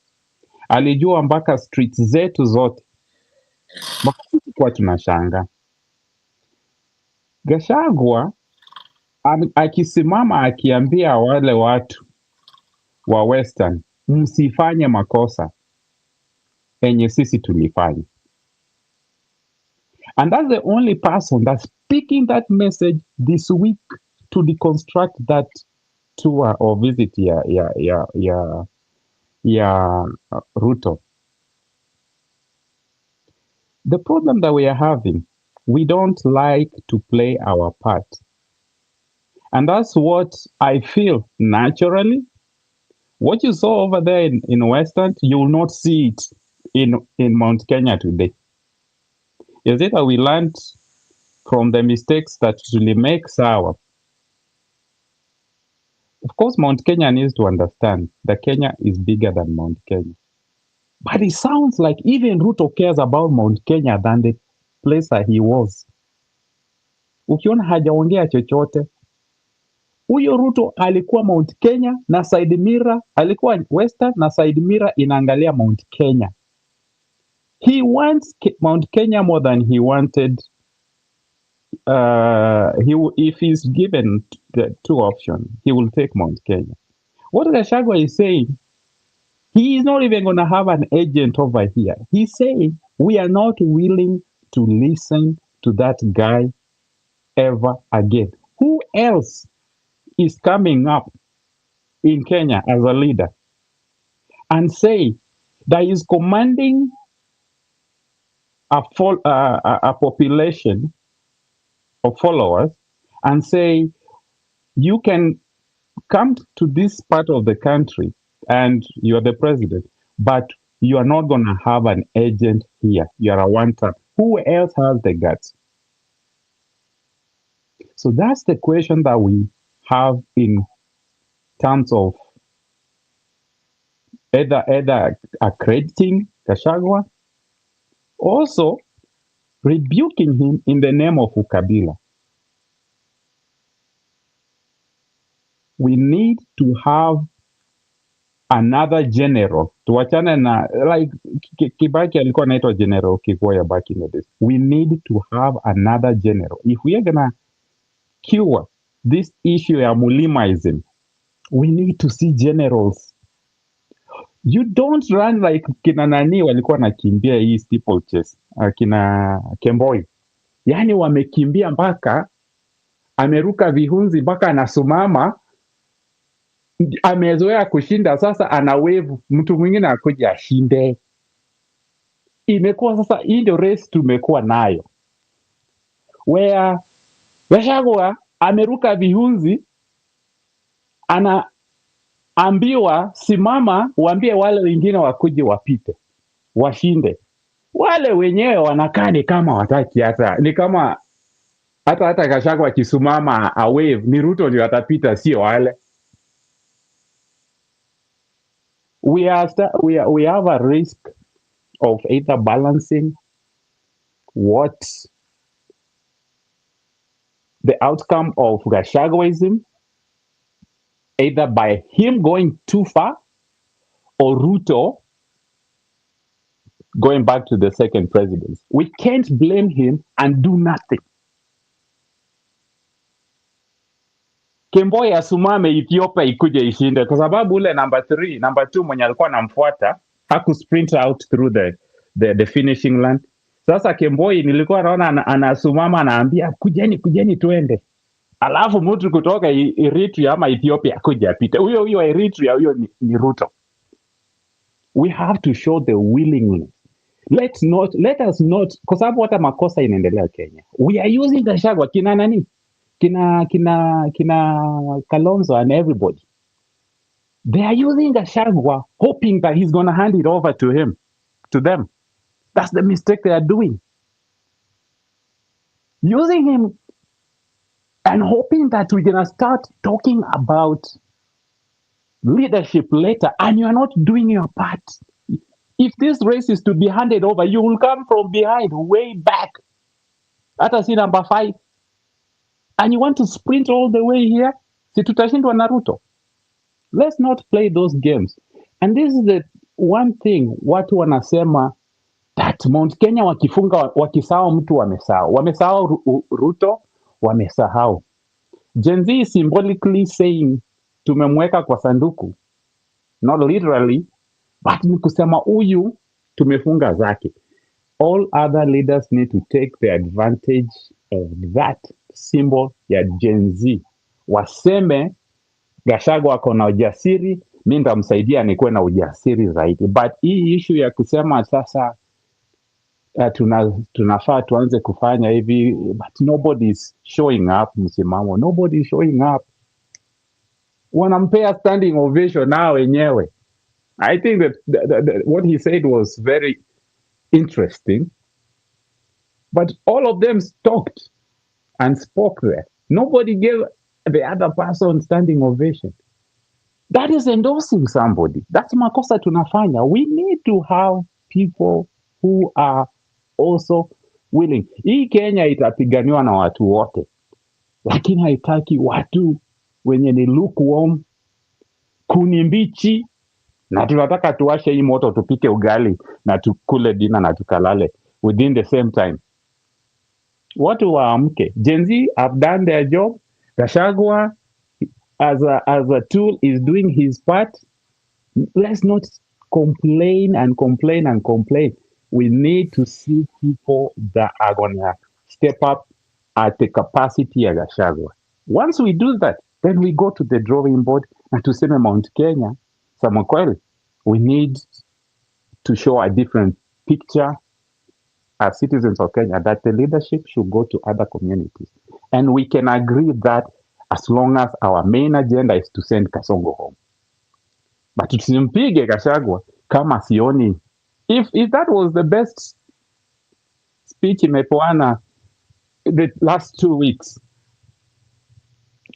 Alijua mpaka streets zetu zote, mpaka kwa tunashanga. Gachagua akisimama akiambia wale watu wa Western, msifanye makosa yenye sisi tulifanya. And that's the only person that's speaking that message this week to deconstruct that tour or visit ya Ruto. The problem that we are having, we don't like to play our part. And that's what I feel naturally. What you saw over there in Western, you will not see it in Mount Kenya today. Is it that we learned from the mistakes that we make sour? Of course, Mount Kenya needs to understand that Kenya is bigger than Mount Kenya. But it sounds like even Ruto cares about Mount Kenya than the place that he was. Ukiona hajaongea chochote. Huyo Ruto alikuwa Mount Kenya na side mirror, alikuwa Western na side mirror inaangalia Mount Kenya. He wants Mount Kenya more than he wanted. If he's given the two options, he will take Mount Kenya. What Gachagua is saying, he is not even going to have an agent over here. He's saying we are not willing to listen to that guy ever again. Who else is coming up in Kenya as a leader and say that is commanding a population of followers and say you can come to this part of the country and you are the president, but you are not going to have an agent here. You are a one-time. Who else has the guts? So that's the question that we have in terms of either accrediting Gachagua, also rebuking him in the name of Ukabila. We need to have another general. Tuachane na, like Kibaki alikuwa anaitwa General Kigoya back in the days. We need to have another general. If we are gonna cure this issue ya mulimaism, we need to see generals You don't run like kina nani walikuwa nakimbia hii steeplechase, kina Kemboi. Yani wamekimbia mpaka ameruka vihunzi mpaka anasumama, amezoea kushinda, sasa ana wave mtu mwingine akuja ashinde. Imekuwa sasa, hii ndio race tumekuwa nayo, where Gachagua ameruka vihunzi, anaambiwa simama, uambie wale wengine wakuje wapite washinde. Wale wenyewe wanakaa ni kama wataki, hata ni kama hata Gachagua akisumama a wave ni Ruto ndio atapita, sio wale. We have a risk of either balancing what the outcome of Gachaguaism, either by him going too far or Ruto going back to the second presidency. We can't blame him and do nothing. Kemboi asumame Ethiopia ikuje ishinde kwa sababu ule number 2 mwenye alikuwa anamfuata haku sprint out through the finishing line. Sasa Kemboi nilikuwa naona anasumama anaambia kujeni tuende. Alafu mtu kutoka Eritrea ama Ethiopia kuja apite. Huyo Eritrea huyo ni Ruto. We have to show the willingness. Let us not, kwa sababu hata makosa inaendelea Kenya. We are using Gachagua kina nani? Kina Kalonzo and everybody. They are using Gachagua hoping that he's going to hand it over to them. That's the mistake they are doing. Using him and hoping that we're going to start talking about leadership later, and you're not doing your part. If this race is to be handed over, you will come from behind, way back. That is number 5. And you want to sprint all the way here? Si tutashindwa na Ruto. Let's not play those games. And this is the one thing watu wanasema that Mount Kenya wakisahau mtu wamesahau. Wamesahau Ruto, wamesahau. Gen Z is symbolically saying tumemweka kwa sanduku. Not literally, but ni kusema huyu tumefunga zake. All other leaders need to take the advantage of that symbol ya Gen Z. Waseme Gachagua ako na ujasiri, mimi nitamsaidia nikuwe na ujasiri zaidi. But hii issue ya kusema sasa tunafaa tuanze kufanya hivi, but nobody is showing up, msimamo. Nobody is showing up. Wanampea standing ovation now wenyewe. I think that what he said was very interesting, but all of them talked and spoke there. Nobody gave the other person standing ovation. That is endorsing somebody. That's makosa tunafanya. We need to have people who are also willing. Hii Kenya itapiganiwa na watu wote, lakini haitaki watu wenye ni lukewarm, kuni mbichi, na tunataka tuwashe hii moto tupike ugali na tukule dina na tukalale within the same time. Watu waamke. Gen Z have done their job. Gachagua as a tool is doing his part. Let's not complain and complain and complain. We need to see people that are going to step up at the capacity of Gachagua. Once we do that, then we go to the drawing board and to say Mount Kenya, Samokweli, we need to show a different picture as citizens of Kenya, that the leadership should go to other communities. And we can agree that as long as our main agenda is to send Kasongo home. But tusimpige Gachagua kama sioni. If that was the best speech imepeana the last 2 weeks,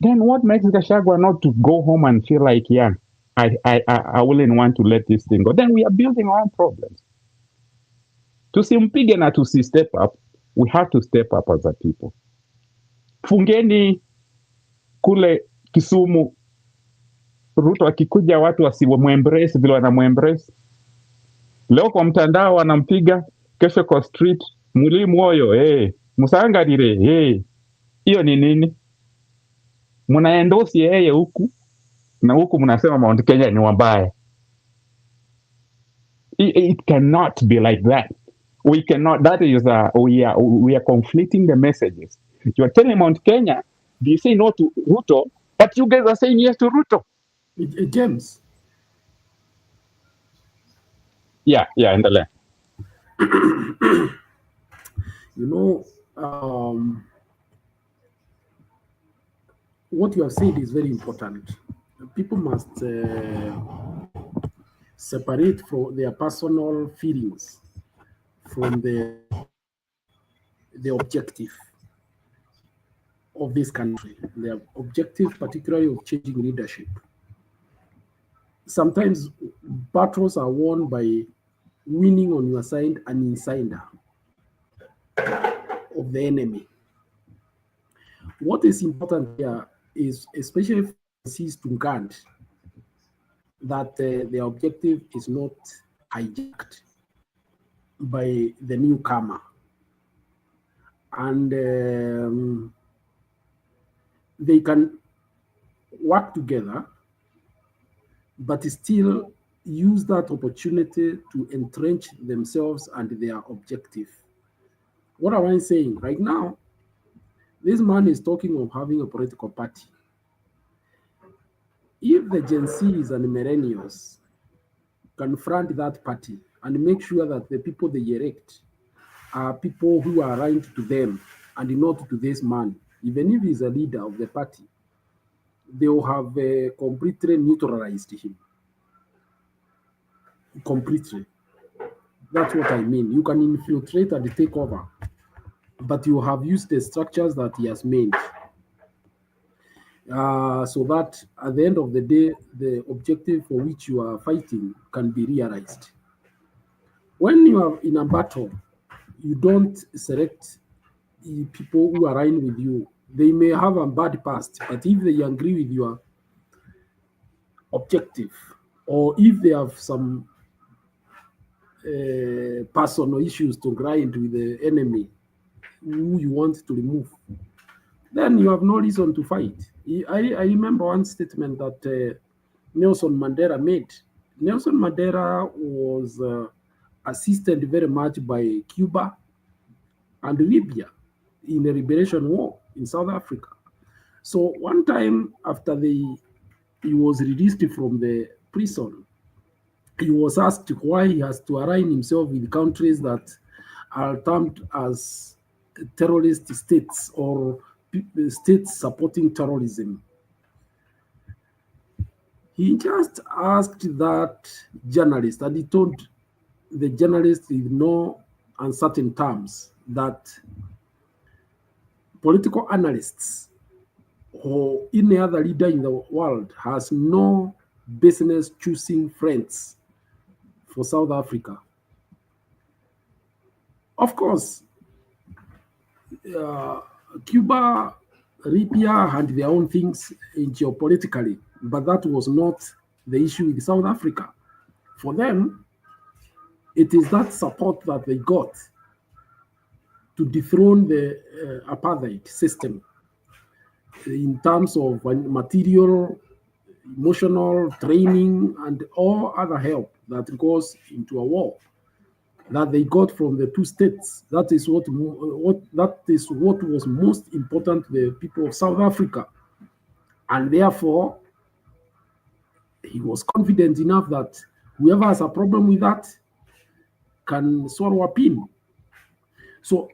then what makes Gachagua not to go home and feel like, yeah, I wouldn't want to let this thing go? Then we are building our own problems. Tusimpige na tusi step up. We have to step up as a people. Fungeni kule Kisumu, Ruto akikuja watu wasimuembrace vile wanamuembrace. Leo kwa mtandao wanampiga, kesho kwa street, mulimu oyo, musangarire, hiyo ni nini? Mnaendosi yeye huku, na huku mnasema Mount Kenya ni wabaya. It cannot be like that. We cannot. That is, we are conflicting the messages. You are telling Mount Kenya, they say no to Ruto, but you guys are saying yes to Ruto. James. Yeah, in the land. You know, what you have said is very important. People must separate from their personal feelings from the objective of this country, the objective particularly of changing leadership. Sometimes battles are won by winning on your side an insider of the enemy. What is important here is, especially for Francis Tungand, that the objective is not hijacked by the newcomer. And they can work together, but still use that opportunity to entrench themselves and their objective. What am I saying? Right now, this man is talking of having a political party. If the Gen Zs and millennials confront that party and make sure that the people they elect are people who are aligned to them and not to this man, even if he's a leader of the party, they will have completely neutralized him. Completely. That's what I mean. You can infiltrate and take over, but you have used the structures that he has made. So that at the end of the day, the objective for which you are fighting can be realized. When you are in a battle, you don't select the people who align with you. They may have a bad past, but if they agree with your objective, or if they have some personal issues to grind with the enemy who you want to remove, then you have no reason to fight. I remember one statement that Nelson Mandela made. Nelson Mandela was assisted very much by Cuba and Libya in the liberation war in South Africa. So one time after he was released from the prison, he was asked why he has to align himself with countries that are termed as terrorist states or states supporting terrorism. He just asked that journalist, and he told the journalist in no uncertain terms that political analysts or any other leader in the world has no business choosing friends for South Africa. Of course, Cuba, Libya had their own things geopolitically, but that was not the issue with South Africa. For them, it is that support that they got to dethrone the apartheid system in terms of material, emotional, training, and all other help that goes into a war that they got from the two states. That is what was most important to the people of South Africa. And therefore, he was confident enough that whoever has a problem with that can swallow a pin. So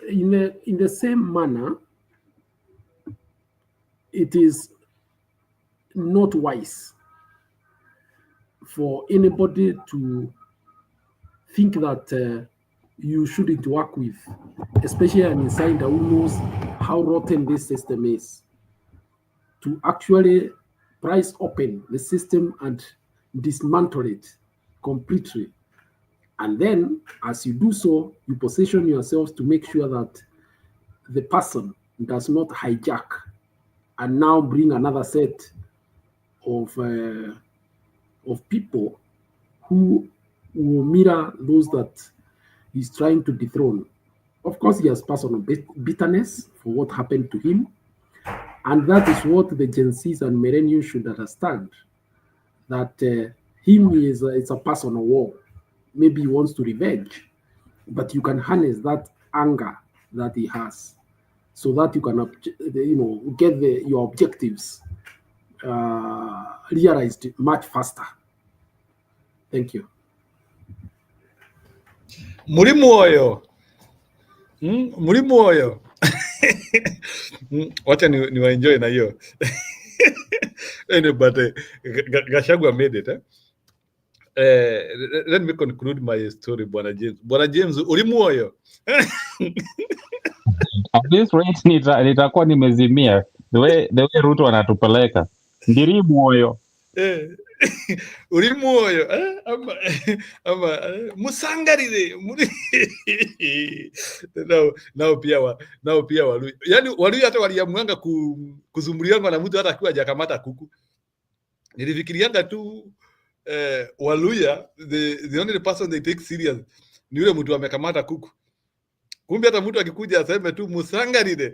in the same manner, it is not wise for anybody to think that you shouldn't work with, especially an insider who knows how rotten this system is, to actually price open the system and dismantle it completely. And then, as you do so, you position yourselves to make sure that the person does not hijack and now bring another set of people who will mirror those that he's trying to dethrone. Of course, he has personal bitterness for what happened to him. And that is what the Gen Zs and millennials should understand, that him it's a personal war. maybe he wants to revenge, but you can harness that anger that he has, so that you can, get your objectives realized much faster. Thank you. Muri moyo. Muri moyo. Wacha ni enjoy na hiyo. But Gachagua made it. Let me conclude my story, Bwana James. Bwana James, uri moyo. At this rate nitakuwa nimezimia the way Ruto anatupeleka. Ndiri moyo. Uri moyo. Ama musangarire. Nao pia Waluya. Yaani Waluya hata waliamwanga kuzumbulianga na mtu hata akiwa hajakamata kuku. Nilifikirianga tu Waluya the only person they take serious ni yule mtu amekamata kuku. Kumbe hata mtu akikuja aseme tu musangarire.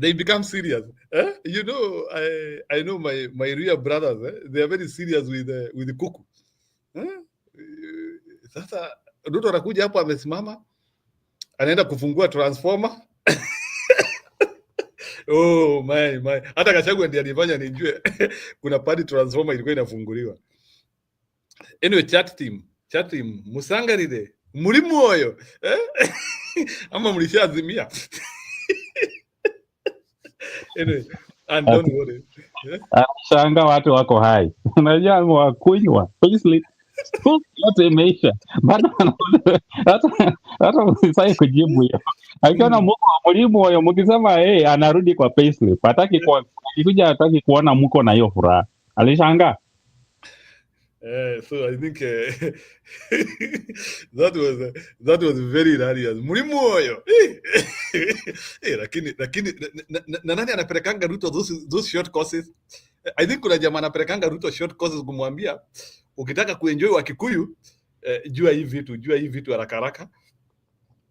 They become serious. You know, I know my real brothers, they are very serious with the kuku. Sasa Ruto anakuja hapo amesimama, anaenda kufungua transformer. Oh my. Hata Gachagua ndiye alifanya nijue kuna padi transformer ilikuwa inafunguliwa. Anyway, chat team, musangarire, muri moyo. Ama mlishazimia. Anyway, and don't worry. Shanga watu wako hai. Unajua wakunywa. Paisley. Yote imeisha. Bado hata msisai kujibu hiyo. Akiona mko muri moyo mkisema anarudi kwa Paisley. Hataki kuona mko na hiyo furaha. Alishanga. So I think that was very hilarious. Muri moyo. Lakini nani anapelekanga Ruto those short courses? I think kuna jamaa anapelekanga Ruto short courses kumwambia ukitaka kuenjoy wa Kikuyu jua hii vitu haraka haraka.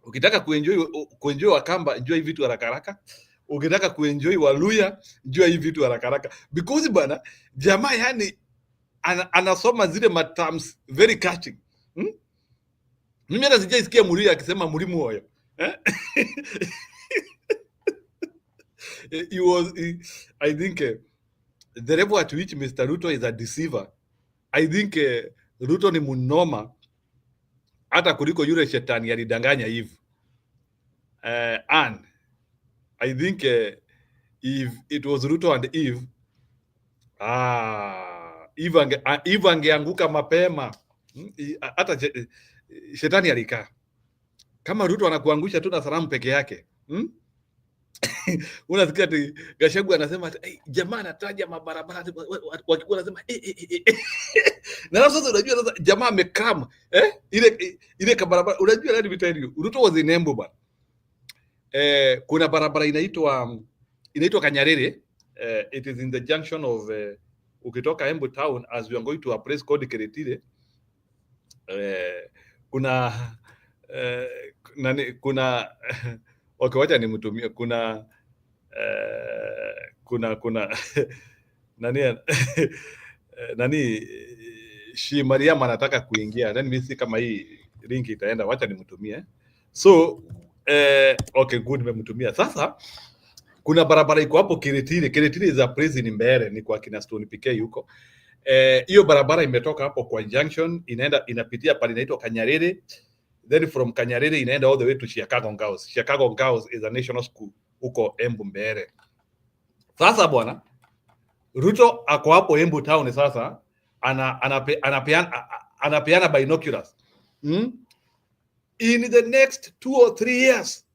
Ukitaka kuenjoy wa Kamba jua hii vitu haraka haraka. Ukitaka kuenjoy wa Luya jua hii vitu haraka haraka. Because bana jamaa yani anasoma zile terms very catching. Mimi hata sijaisikia Muria akisema muri moyo. I think the level at which Mr. Ruto is a deceiver. I think Ruto ni munoma hata kuliko yule shetani alidanganya Eve. And I think if it was Ruto and Eve, Eve angeanguka mapema. Hata shetani alikaa. Kama Ruto anakuangusha tu na salamu peke yake. Unasikia ati Gachagua anasema jamaa anataja mabarabara wakikuwa anasema na sasa unajua sasa jamaa amekam ile barabara unajua nani vitendo Ruto was in Embu bana. Kuna barabara inaitwa Kanyarere. It is in the junction of ukitoka Embu town as we are going to a place called Keretire. Kuna okay, wacha nimtumie. Kuna nani Shi Mariam anataka kuingia. Then mimi si kama hii link itaenda, wacha nimtumie. So okay, good, nimemtumia. Sasa kuna barabara iko hapo Kiritiri. Kiritiri is a place in Mbeere, ni kwa kina Stone PK huko. Hiyo barabara imetoka hapo kwa junction inapitia pale inaitwa Kanyarere. Then from Kanyarere inaenda all the way to Chicago Girls. Chicago Girls is a national school huko Embu Mbeere. Sasa bwana Ruto ako hapo Embu town sasa anapeana binoculars. In the next 2 or 3 years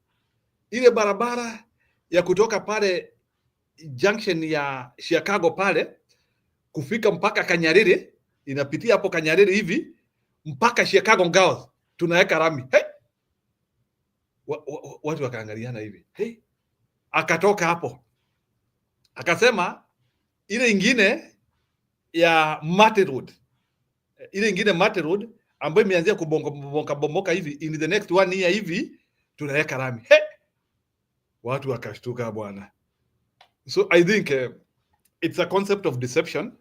ile barabara ya kutoka pale junction ya Chicago pale kufika mpaka Kanyarere, inapitia hapo Kanyarere hivi mpaka Chicago Girls tunaweka rami. Watu wakaangaliana hivi. Akatoka hapo akasema ile ingine ya Mate Road, ambayo imeanzia kubomboka hivi, in the next 1 year hivi tunaweka rami. Watu wakashtuka bwana. So I think it's a concept of deception,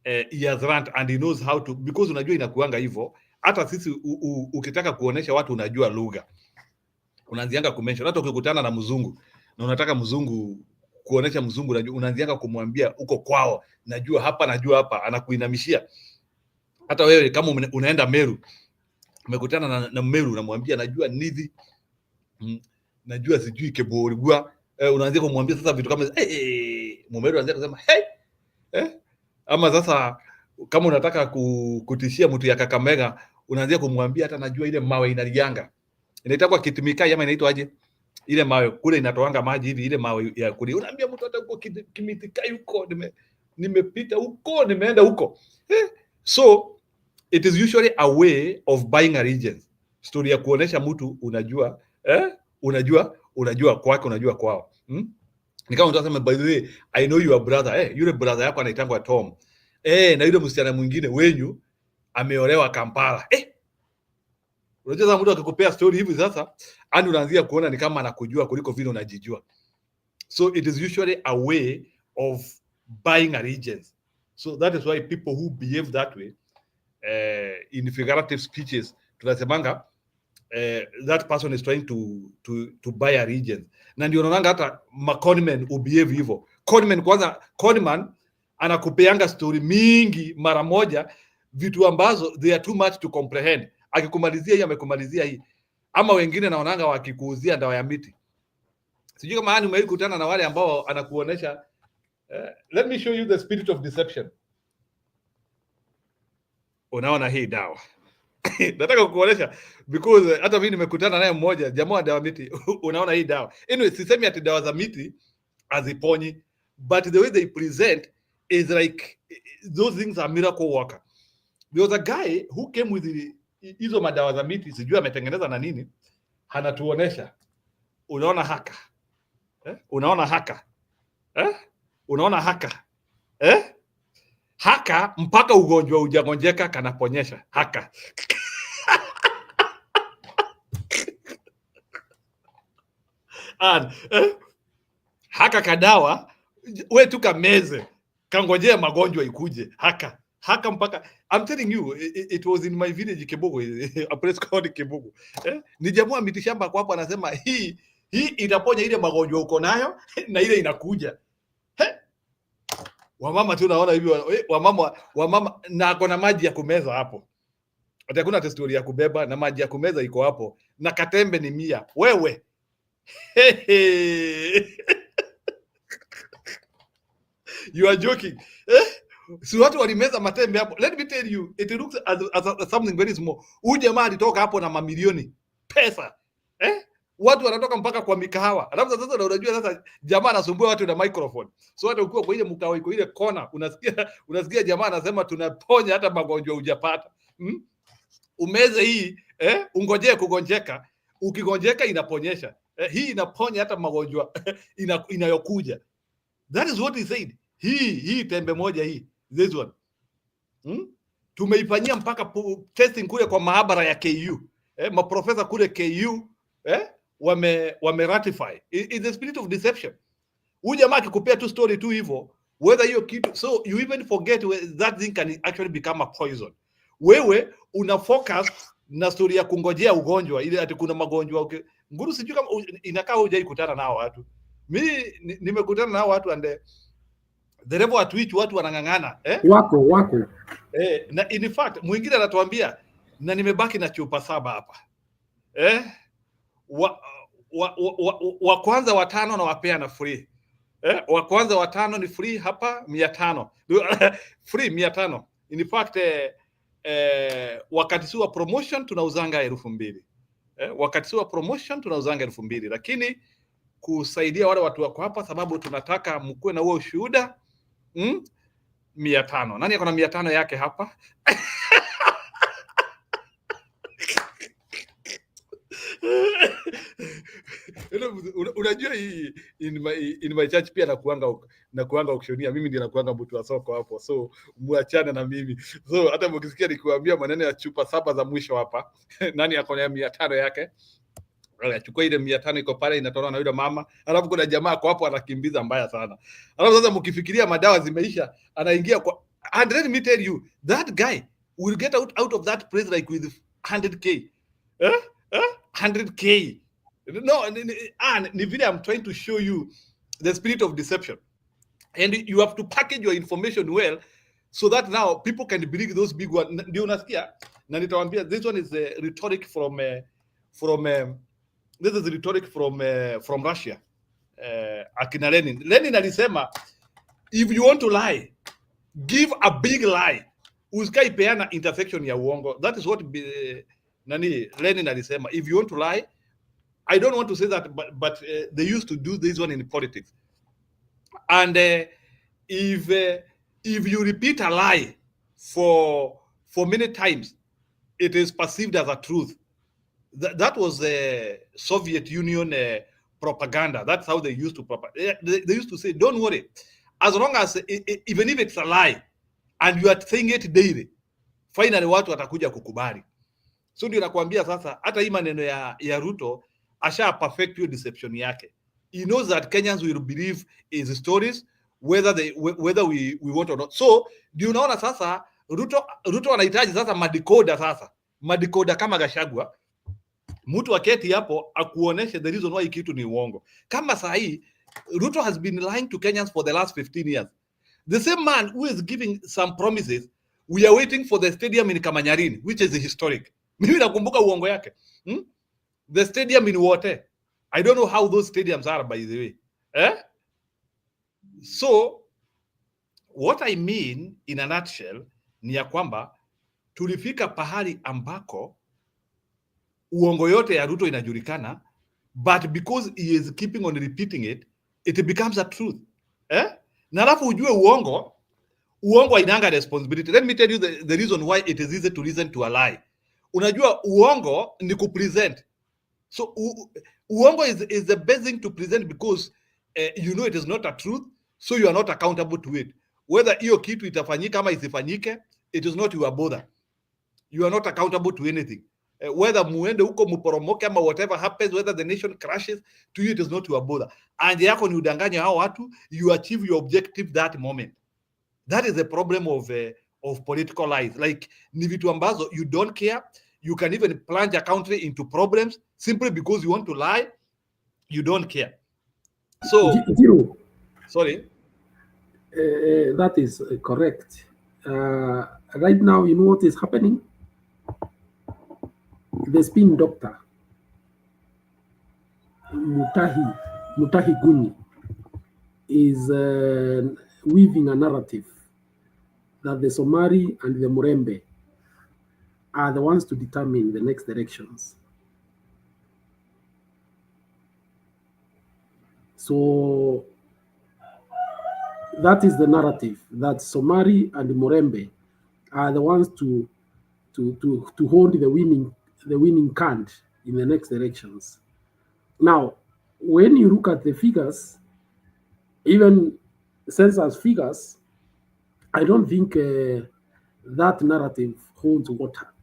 he has learned and he knows how to, because unajua inakuanga hivyo. Hata sisi ukitaka kuonesha watu unajua lugha, unaanzianga kumention. Hata ukikutana na mzungu na unataka mzungu kuonesha mzungu, unaanzianga kumwambia uko kwao, najua hapa, anakuinamishia. Hata wewe kama unaenda Meru, umekutana na Meru, unamwambia najua Nithi, najua sijui Keborigwa, unaanzia kumwambia sasa vitu kama Mumeru anaanza kusema ama sasa kama unataka kutishia mtu ya Kakamega, unaanzia kumwambia hata najua ile mawe inalianga, inaitwa kitimikai ama inaitwa aje, ile mawe kule inatoanga maji hivi, ile mawe ya kule, unaambia mtu hata huko Kimitikai huko nimepita huko, nimeenda huko. So it is usually a way of buying allegiance, story ya kuonesha mtu unajua unajua kwake, unajua kwao. Ni kama mtu anasema by the way I know your brother, yule brother yako anaitangwa Tom, na yule msichana mwingine wenyu ameolewa Kampala. Unajua mtu akikupea story hivi sasa, ani unaanzia kuona ni kama anakujua kuliko vile unajijua. So it is usually a way of buying allegiance. So that is why people who behave that way in figurative speeches, tunasemanga that person is trying to buy allegiance. Na ndio unaona hata conman ubehave hivyo. Conman anakupeanga story mingi mara moja, vitu ambazo they are too much to comprehend. Akikumalizia hii amekumalizia hii, ama wengine naonanga wakikuuzia dawa ya miti. Sijui kama hani umekutana na wale ambao anakuonesha let me show you the spirit of deception. Unaona hii dawa nataka kukuonesha because hata mimi nimekutana naye mmoja jamaa wa dawa miti. Unaona hii dawa. Anyway, sisemi ati dawa za miti aziponyi, but the way they present is like those things are miracle worker. There was a guy who came with hizo madawa za miti, sijui ametengeneza na nini, anatuonesha. Unaona haka unaona haka unaona haka haka mpaka ugonjwa ujagonjeka kanaponyesha haka. And haka kadawa we tu kameze kangojea magonjwa ikuje haka mpaka. I'm telling you, it was in my village Kibugu, a place called Kibugu. Ni jamaa miti shamba kwa hapo anasema hii itaponya ile magonjwa uko nayo na ile inakuja. Wamama tu naona hivi, wamama na kuna maji ya kumeza hapo. Hata kuna testori ya kubeba na maji ya kumeza iko hapo na katembe ni 100. Wewe you are joking. Si watu walimeza matembe hapo. Let me tell you, it looks as something very small. Huyu jamaa alitoka hapo na mamilioni pesa. Watu wanatoka mpaka kwa mikahawa. Alafu sasa unajua sasa jamaa anasumbua watu na microphone. So hata ukiwa kwa ile mkahawa iko ile kona, unasikia jamaa anasema tunaponya hata magonjwa hujapata. Umeze hii, ungojee kugonjeka. Ukigonjeka inaponyesha. Hii inaponya hata magonjwa inayokuja. That is what he said. Hii tembe moja hii, this one. Tumeifanyia mpaka testing kule kwa maabara ya KU. Maprofesa kule KU wame ratify. It's the spirit of deception. Huyu jamaa akikupea tu story tu hivyo, whether hiyo kitu, so you even forget that thing can actually become a poison. Wewe una focus na story ya kungojea ugonjwa ile ati kuna magonjwa nguru, sijui kama inakaa hujai kutana nao watu. Mimi nimekutana nao watu and the level at which watu wanangangana wako na in fact mwingine anatuambia na nimebaki na chupa 7 hapa wa kwanza 5 na wapea na free wa kwanza 5 ni free hapa 500 free 500. In fact wakati wa promotion tunauzanga 2,000 wakati wa promotion tunauzanga 2,000, lakini kusaidia wale watu wako hapa sababu tunataka mkue na huo ushuhuda 500. Nani akona 500 yake hapa? Unajua hii in my church pia nakuanga ukishonia, mimi ndiye nakuanga mtu wa soko hapo, so muachane na mimi. So hata mkisikia nikiwaambia maneno ya chupa 7 za mwisho hapa, nani akona 500 yake? Chukua ile 500 iko pale inatolewa na yule mama, alafu kuna jamaa kwa hapo anakimbiza mbaya sana. Alafu sasa mkifikiria madawa zimeisha, anaingia kwa And let me tell you, that guy will get out of that place like with 100K. 100K. No, and Nvidia, I'm trying to show you the spirit of deception. And you have to package your information well so that now people can believe those big ones. Ndio unasikia? Na nitawaambia, this one is rhetoric from this is rhetoric from Russia. Akina Lenin. Lenin alisema, if you want to lie, give a big lie. Uskai peana intersection ya uongo. That is what Lenin alisema. If you want to lie, I don't want to say that, but they used to do this one in politics. And if you repeat a lie for many times, it is perceived as a truth. That was the Soviet Union propaganda. That's how they used to they used to say, don't worry, as long as even if it's a lie and you are saying it daily, finally watu watakuja kukubali. So ndio nakwambia sasa, hata hii maneno ya Ruto asha perfect hiyo deception yake. He knows that Kenyans will believe his stories whether we want or not. So ndio unaona sasa Ruto anahitaji sasa madikoda kama Gachagua, mtu aketi hapo akuoneshe the reason why kitu ni uongo. Kama sahi Ruto has been lying to Kenyans for the last 15 years. The same man who is giving some promises, we are waiting for the stadium in Kamanyarini, which is historic. Mimi nakumbuka uongo yake. The stadium in Wote. I don't know how those stadiums are, by the way. So what I mean in a nutshell ni ya kwamba tulifika pahali ambako uongo yote ya Ruto inajulikana, but because he is keeping on repeating it, it becomes a truth. Na alafu ujue uongo hainanga responsibility. Let me tell you the reason why it is easy to listen to a lie. Unajua uongo ni kupresent. So uongo is the best thing to present because you know it is not a truth, so you are not accountable to it. Whether hiyo kitu itafanyika ama isifanyike, it is not your bother. You are not accountable to anything. Whether muende huko muporomoke ama whatever happens, whether the nation crashes, to you it is not your bother. And yako ni udanganya hao watu, you achieve your objective that moment. That is the problem of political lies. Like ni vitu ambazo you don't care. You can even plunge a country into problems simply because you want to lie. You don't care. So, sorry. That is correct. Right now, you know what is happening? The spin doctor, Mutahi Guni, is weaving a narrative that the Somali and the Murembe are the ones to determine the next elections. So that is the narrative, that Somali and Murembe are the ones to hold the winning card in the next elections. Now, when you look at the figures, even census figures, I don't think that narrative holds water.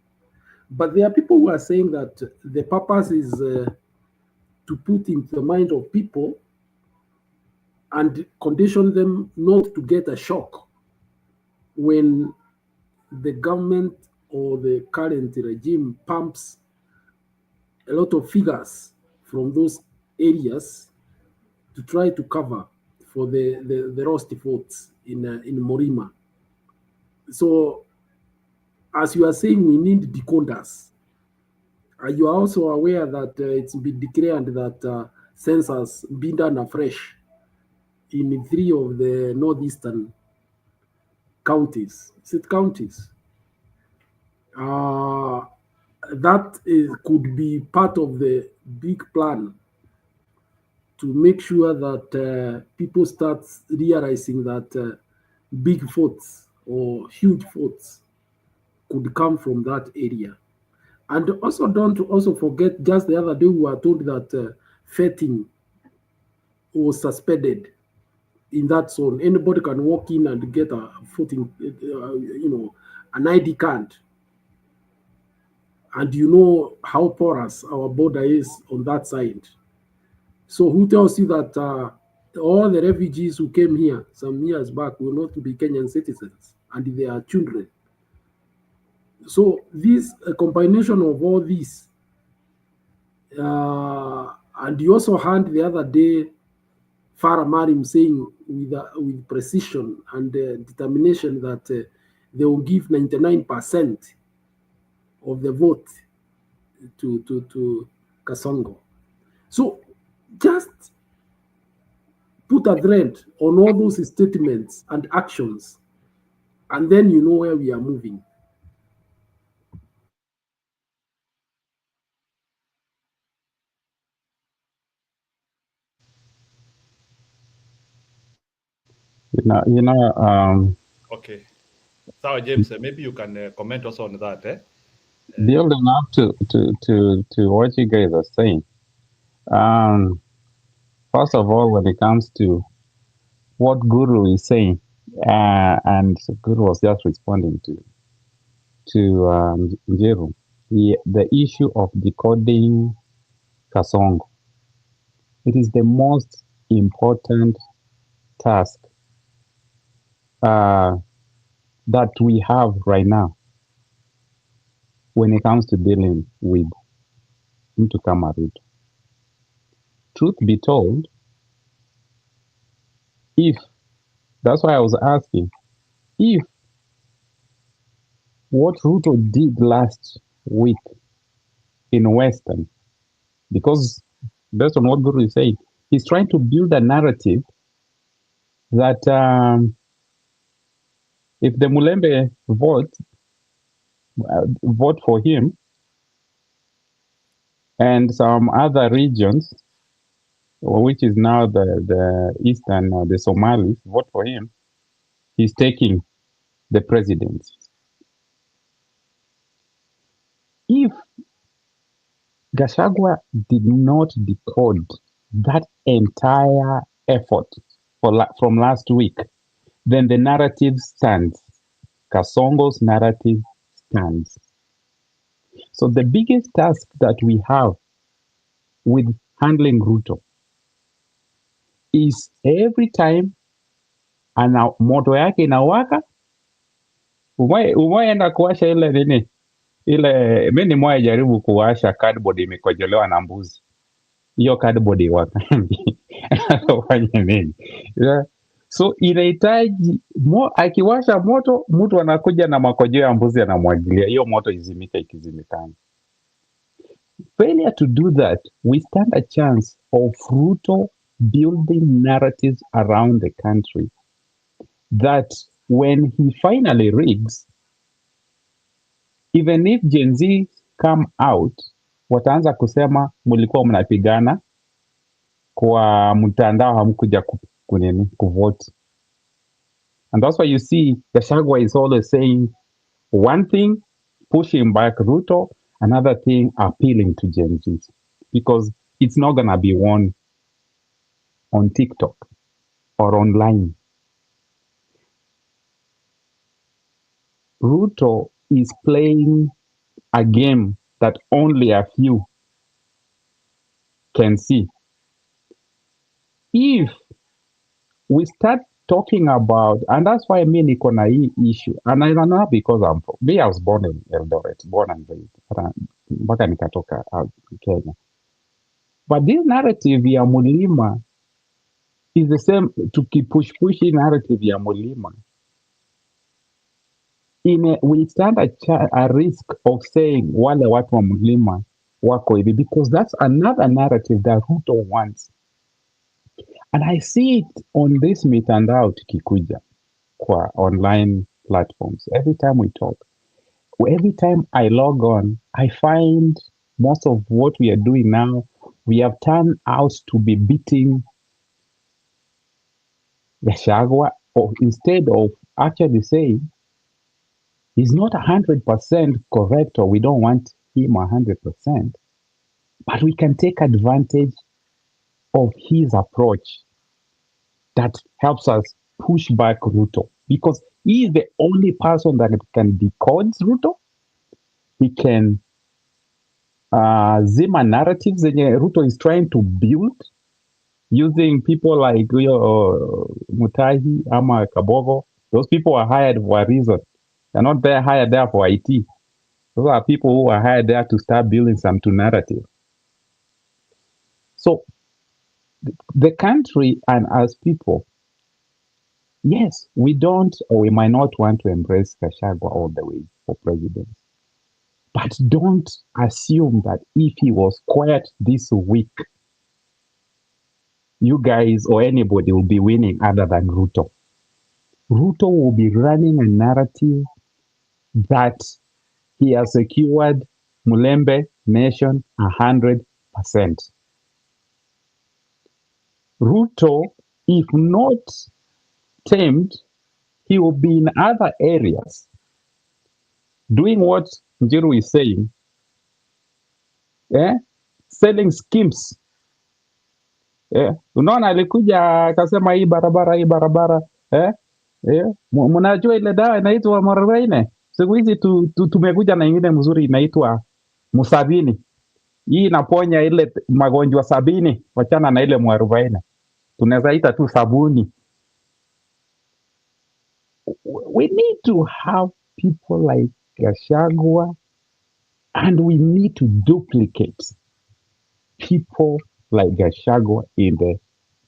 But there are people who are saying that the purpose is to put into the mind of people and condition them not to get a shock when the government or the current regime pumps a lot of figures from those areas to try to cover for the lost votes in Morima. So, as you are saying, we need decoders. You are also aware that it's been declared that census been done afresh in 3 of the northeastern counties. That could be part of the big plan to make sure that people start realizing that big votes or huge votes could come from that area. And also don't also forget, just the other day we were told that vetting was suspended in that zone. Anybody can walk in and get a voting, an ID card. And you know how porous our border is on that side. So who tells you that all the refugees who came here some years back will not be Kenyan citizens? and their children. So this combination of all this, and you also heard the other day Farah Marim saying with precision and determination that they will give 99% of the vote to Kasongo. So just put a thread on all those statements and actions, and then you know where we are moving. Okay. So James, maybe you can comment also on that. Building up to what you guys are saying. First of all, when it comes to what Guru is saying, and Guru was just responding to Njeru, the issue of decoding Kasongo. It is the most important task that we have right now when it comes to dealing with Mtukama. Truth be told, that's why I was asking, if what Ruto did last week in Western, because based on what Guru is saying, he's trying to build a narrative that if the Mulembe vote for him, and some other regions, which is now the Eastern, the Somalis, vote for him, he's taking the presidency. If Gachagua did not decode that entire effort from last week, then the narrative stands. Kasongo's narrative stands. So the biggest task that we have with handling Ruto is every time ana moto yake inawaka, umeenda kuwasha ile nini, ile mimi nimewahi jaribu kuwasha cardboard imekojelewa na mbuzi. Hiyo cardboard iwakambi fanya nini? So inahitaji akiwasha moto, mtu anakuja na makojeo ya mbuzi anamwagilia, hiyo moto izimike ikizimikana. Failure to do that, we stand a chance of Ruto building narratives around the country that when he finally rigs, even if Gen Z come out, wataanza kusema mulikuwa mnapigana kwa mtandao, hamkuja kuvote. And that's why you see Gachagua is always saying one thing, pushing back Ruto, another thing, appealing to Gen Z, because it's not going to be won on TikTok or online. Ruto is playing a game that only a few can see. If we start talking about, and that's why I mean niko na hii issue, and I don't know because I was born in Eldoret, born and raised, mpaka nikatoka Kenya. But this narrative ya Mulima is the same, tukipush narrative ya Mulima. We stand a risk of saying wale watu wa Mulima wako hivi, because that's another narrative that Ruto wants. And I see it on this mitandao tukikuja kwa online platforms. Every time we talk, every time I log on, I find most of what we are doing now, we have turned out to be beating Gachagua, or instead of actually saying he's not 100% correct, or we don't want him 100%, but we can take advantage of his approach that helps us push back Ruto, because he is the only person that can decode Ruto. He can zima narratives that Ruto is trying to build using people like Mutahi ama Kabogo Those people are hired for a reason. They're not there hired there for IT. Those are people who are hired there to start building some narrative. So the country and as people, yes, we don't or we might not want to embrace Gachagua all the way for president. But don't assume that if he was quiet this week, you guys or anybody will be winning other than Ruto. Ruto will be running a narrative that he has secured Mulembe Nation 100%. Ruto, if not tamed, he will be in other areas doing what Njiru is saying, selling schemes. Unaona alikuja akasema hii barabara mnajua ile dawa inaitwa mwarobaine. Siku hizi tumekuja na ingine mzuri inaitwa musabini. Hii inaponya ile magonjwa 70, wachana na ile mwarobaine. Tunaweza ita tu sabuni. We need to have people like Gachagua, and we need to duplicate people like Gachagua in the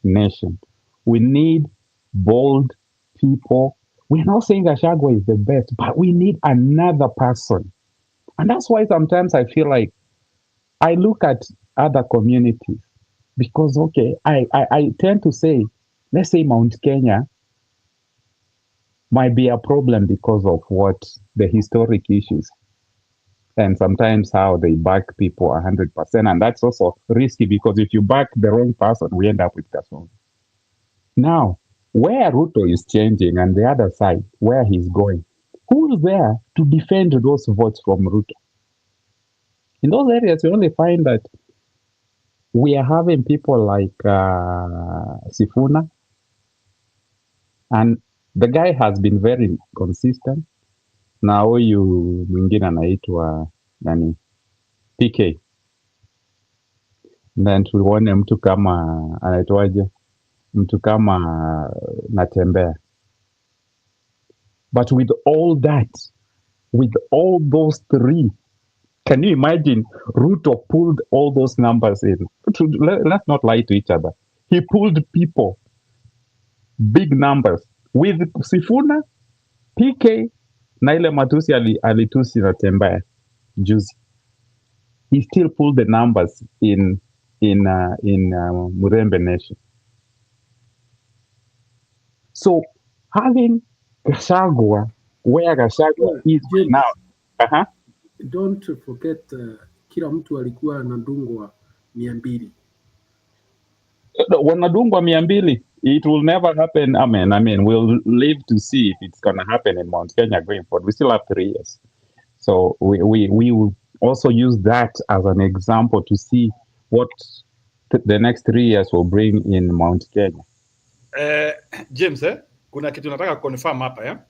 nation. We need bold people. We're not saying Gachagua is the best, but we need another person. And that's why sometimes I feel like I look at other communities because, okay, I tend to say, let's say Mount Kenya might be a problem because of what the historic issues and sometimes how they back people 100%. And that's also risky because if you back the wrong person, we end up with Kasongo. Now, where Ruto is changing and the other side, where he's going, who's there to defend those votes from Ruto? In those areas, you only find that we are having people like Sifuna, and the guy has been very consistent. Na huyu mwingine anaitwa nani PK, then tuone mtu kama anaitwaje, mtu kama Natembea. But with all that, with all those three, can you imagine Ruto pulled all those numbers in? Let's not lie to each other. He pulled people, big numbers, with Sifuna, PK, na ile matusi alitusi Natembea juzi. He still pulled the numbers in Murembe Nation. So having Gachagua where Gachagua is James, now. Don't forget kila mtu alikuwa anadungwa 200. Wanadungwa 200. It will never happen. I mean, we'll live to see if it's going to happen in Mount Kenya going forward. We still have 3 years. So we will also use that as an example to see what the next 3 years will bring in Mount Kenya. James, kuna kitu nataka confirm hapa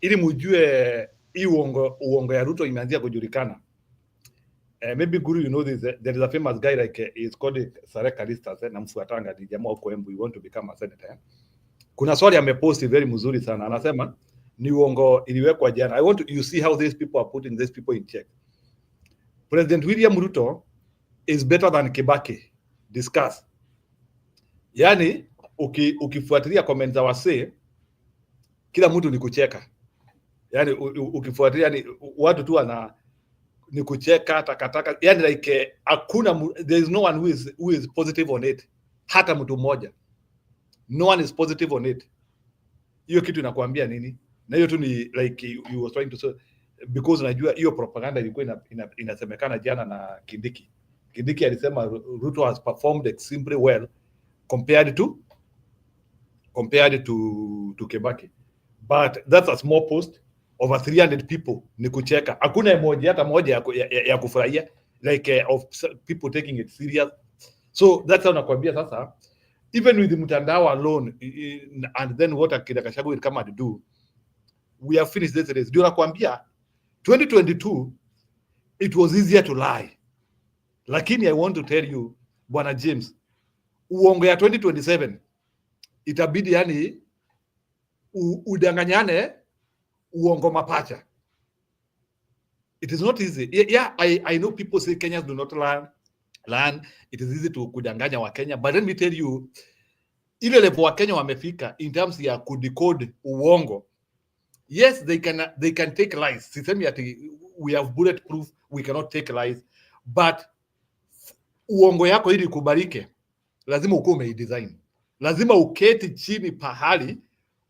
ili mujue hii uongo ya Ruto imeanzia kujulikana. Maybe Guru, you know this, there is a famous guy like he's called Sareka Listas, na mfuatanga ni jamaa uko Embu, you want to become a senator. Kuna swali ameposti very mzuri sana, anasema ni uongo iliwekwa jana. I want to, you see how these people are putting these people in check. President William Ruto is better than Kibaki. Discuss. Yani ukifuatilia comments za wasee, kila mtu ni kucheka. Yani ukifuatilia ni watu tu ni kucheka takataka, yani like hakuna, there is no one who is positive on it, hata mtu mmoja. No one is positive on it. Hiyo kitu inakuambia nini? Na hiyo tu ni like you was trying to say, because unajua hiyo propaganda ilikuwa inasemekana jana na Kindiki. Kindiki alisema Ruto has performed extremely well compared to Kibaki. But that's a small post. Over 300 people ni kucheka. Hakuna emoji hata moja ya kufurahia, like of people taking it serious. So that's how nakwambia sasa, even with the mtandao alone, and then what akina Gachagua will come and do, we have finished this race. Ndio nakwambia 2022 it was easier to lie, lakini I want to tell you Bwana James, uongo ya 2027 itabidi yani udanganyane uongo mapacha. It is not easy. Yeah, I know people say Kenyans do not learn. It is easy to kudanganya wa Kenya, but let me tell you, ile level wa Kenya wamefika in terms ya kudecode uongo. Yes, they can take lies. Sisemi ati we have bulletproof, we cannot take lies, but uongo yako ili kubalike, lazima ukuwe umeidesign. Lazima uketi chini pahali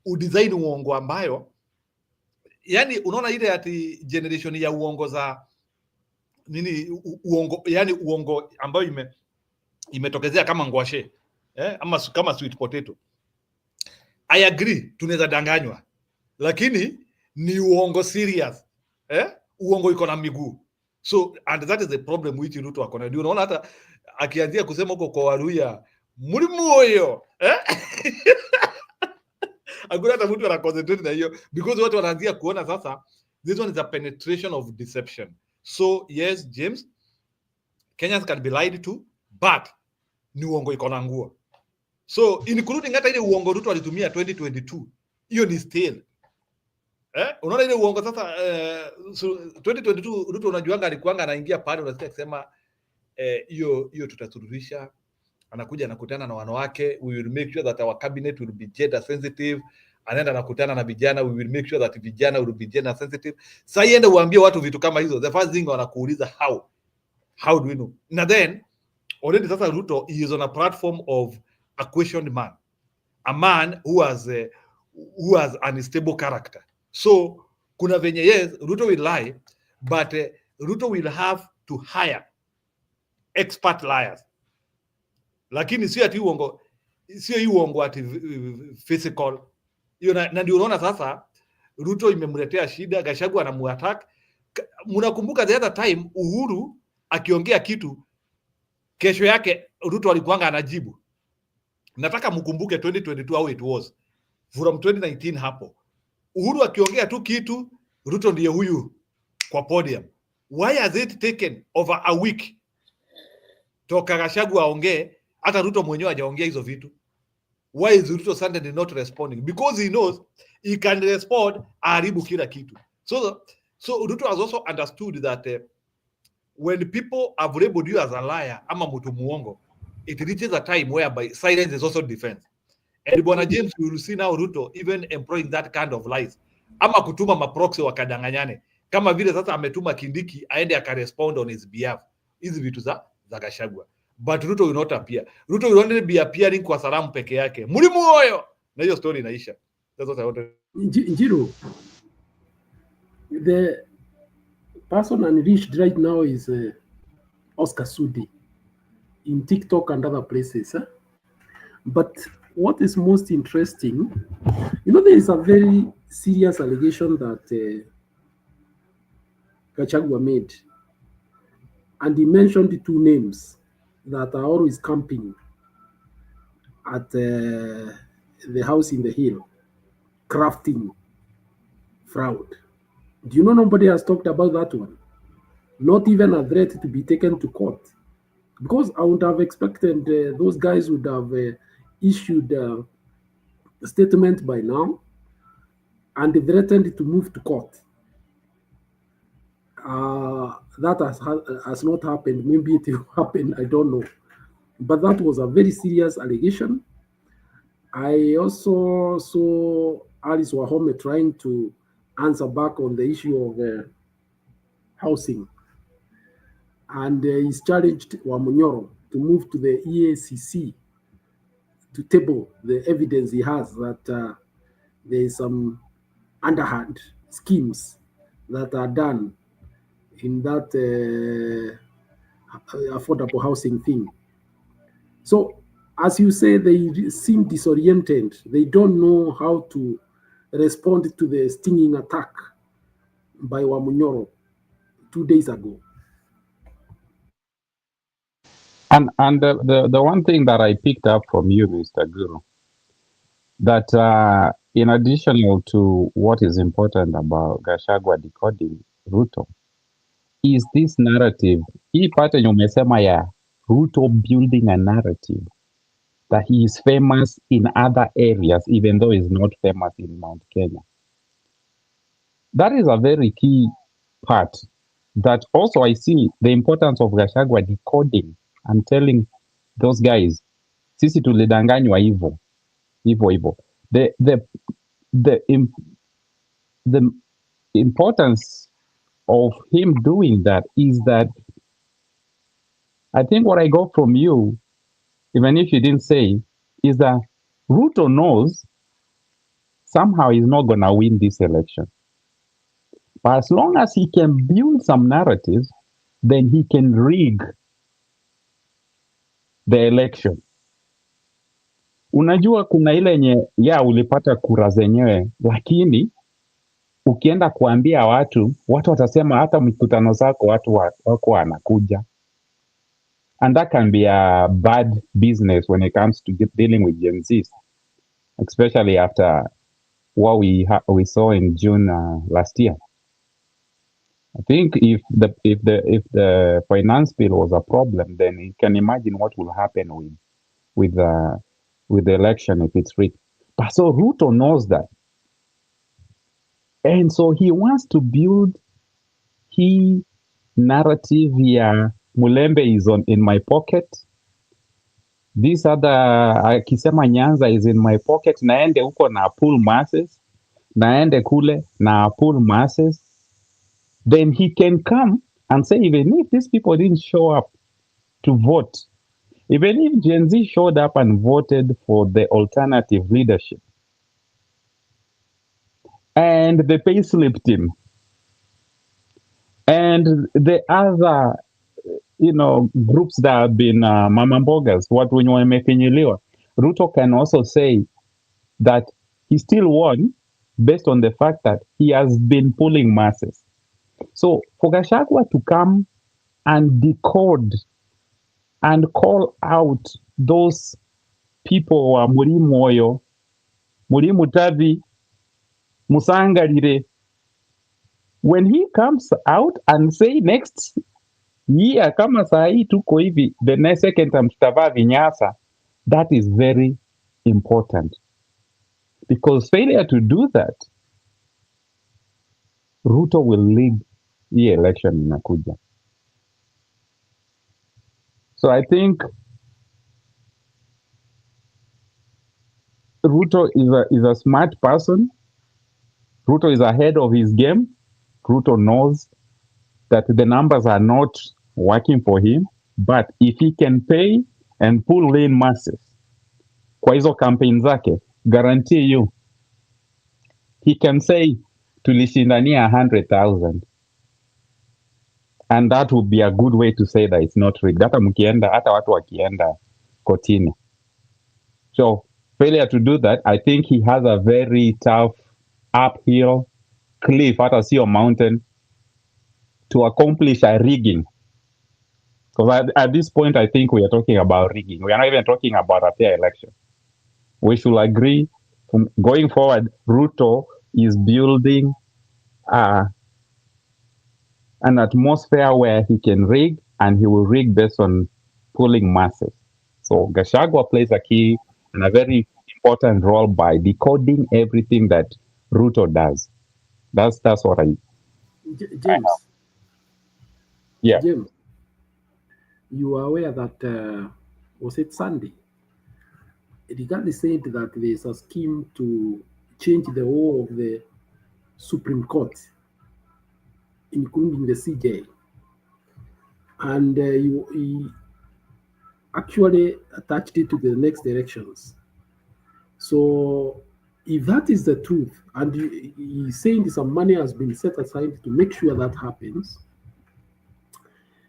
udesign uongo ambayo, yani unaona ile ati generation ya uongo za nini, uongo, yani uongo ambayo imetokezea kama ngwashe, ama kama sweet potato. I agree, tunaweza danganywa, lakini ni uongo serious, uongo iko na miguu. So and that is the problem which Ruto akona. Ndio unaona hata akianzia kusema huko kwa Waluya muri moyo, hakuna hata mtu ana concentrate na hiyo, because watu wanaanzia kuona sasa this one is a penetration of deception. So yes, James, Kenyans can be lied to, but ni uongo iko na nguo. So including hata ile uongo Ruto alitumia 2022, hiyo ni stale. Unaona ile uongo sasa, so 2022 Ruto unajuanga alikuanga anaingia pale, unasikia akisema hiyo tutasuluhisha, anakuja anakutana na wanawake, we will make sure that our cabinet will be gender sensitive, anaenda anakutana na vijana, we will make sure that vijana will be gender sensitive. Sasa iende uambie watu vitu kama hizo, the first thing wanakuuliza how do we know? Na then already sasa Ruto is on a platform of a questioned man, a man who has an unstable character. So kuna venye, yes, Ruto will lie, but Ruto will have to hire expert liars. Lakini sio ati uongo, sio uongo ati physical. Hiyo na ndio unaona sasa Ruto imemletea shida, Gachagua anamuattack. Mnakumbuka the other time Uhuru akiongea kitu, kesho yake Ruto alikuanga anajibu. Nataka mkumbuke 2022 how it was. From 2019 hapo, Uhuru akiongea tu kitu, Ruto ndiye huyu kwa podium. Why has it taken over a week toka Gachagua aongee, hata Ruto mwenyewe hajaongea hizo vitu? Why is Ruto suddenly not responding? Because he knows he can respond, aharibu kila kitu. So Ruto has also understood that when people have labeled you as a liar ama mtu muongo, it reaches a time whereby silence is also defense. And Bwana James, you will see now Ruto even employing that kind of lies, ama kutuma maproxy wakadanganyane, kama vile sasa ametuma Kindiki aende akarespond on his behalf. Hizi vitu za Gachagua. But Ruto will not appear. Ruto will only be appearing kwa salamu peke yake. Muri moyo. Na hiyo story inaisha. That's what I wanted. Njiru, the person unreached right now is Oscar Sudi in TikTok and other places. But what is most interesting, there is a very serious allegation that Gachagua made. And he mentioned the two names that are always camping at the house in the hill, crafting fraud. Do you know nobody has talked about that one? Not even a threat to be taken to court. Because I would have expected those guys would have issued a statement by now and threatened to move to court. That has not happened. Maybe it will happen, I don't know. But that was a very serious allegation. I also saw Alice Wahome trying to answer back on the issue of housing. And he's challenged Wamunyoro to move to the EACC to table the evidence he has that there is some underhand schemes that are done in that affordable housing thing. So, as you say, they seem disoriented. They don't know how to respond to the stinging attack by Wamunyoro 2 days ago. And the one thing that I picked up from you, Mr. Guru, that in addition to what is important about Gachagua decoding Ruto, is this narrative, hii part yenye umesema ya Ruto building a narrative that he is famous in other areas, even though he's not famous in Mount Kenya. That is a very key part. That also I see the importance of Gachagua decoding and telling those guys, sisi tulidanganywa hivyo hivyo. The importance of him doing that is that I think what I got from you, even if you didn't say, is that Ruto knows somehow he's not going to win this election. But as long as he can build some narratives, then he can rig the election. Unajua kuna ile yenye ulipata kura zenyewe, lakini ukienda kuambia watu watasema hata mikutano zako watu wako wanakuja. And that can be a bad business when it comes to dealing with Gen Zs, especially after what we saw in June last year. I think if the finance bill was a problem, then you can imagine what will happen with the election if it's rigged. But so Ruto knows that, and so he wants to build his narrative here. Mulembe is in my pocket. This other akisema Nyanza is in my pocket. Naende huko na pull masses. Naende kule na pull masses. Then he can come and say, even if these people didn't show up to vote, even if Gen Z showed up and voted for the alternative leadership, and the pay slipped him, and the other groups that have been mama mbogas, watu wenye wamefinyiliwa, Ruto can also say that he still won based on the fact that he has been pulling masses. So for Gachagua to come and decode and call out those people wa muri moyo, muri mutavi, musangarire, when he comes out and say next year kama saa hii tuko hivi, the next second time tutavaa vinyasa, that is very important, because failure to do that, Ruto will lead the election inakuja. So I think Ruto is a smart person. Ruto is ahead of his game. Ruto knows that the numbers are not working for him, but if he can pay and pull in masses kwa hizo campaign zake, guarantee you he can say tulishindania 100,000, and that would be a good way to say that it's not rigged. Hata watu wakienda kotini. So failure to do that, I think he has a very tough uphill cliff, hata sio mountain, to accomplish a rigging. Because at this point, I think we are talking about rigging. We are not even talking about a fair election. We should agree, from going forward, Ruto is building an atmosphere where he can rig, and he will rig based on pulling masses. So Gachagua plays a key and a very important role by decoding everything that Ruto does. That's what I... James. Yeah. James, you are aware that, was it Sunday? Rigathi said that there's a scheme to change the whole of the Supreme Court, including the CJ. And he actually attached it to the next elections. So if that is the truth, and he's saying some money has been set aside to make sure that happens,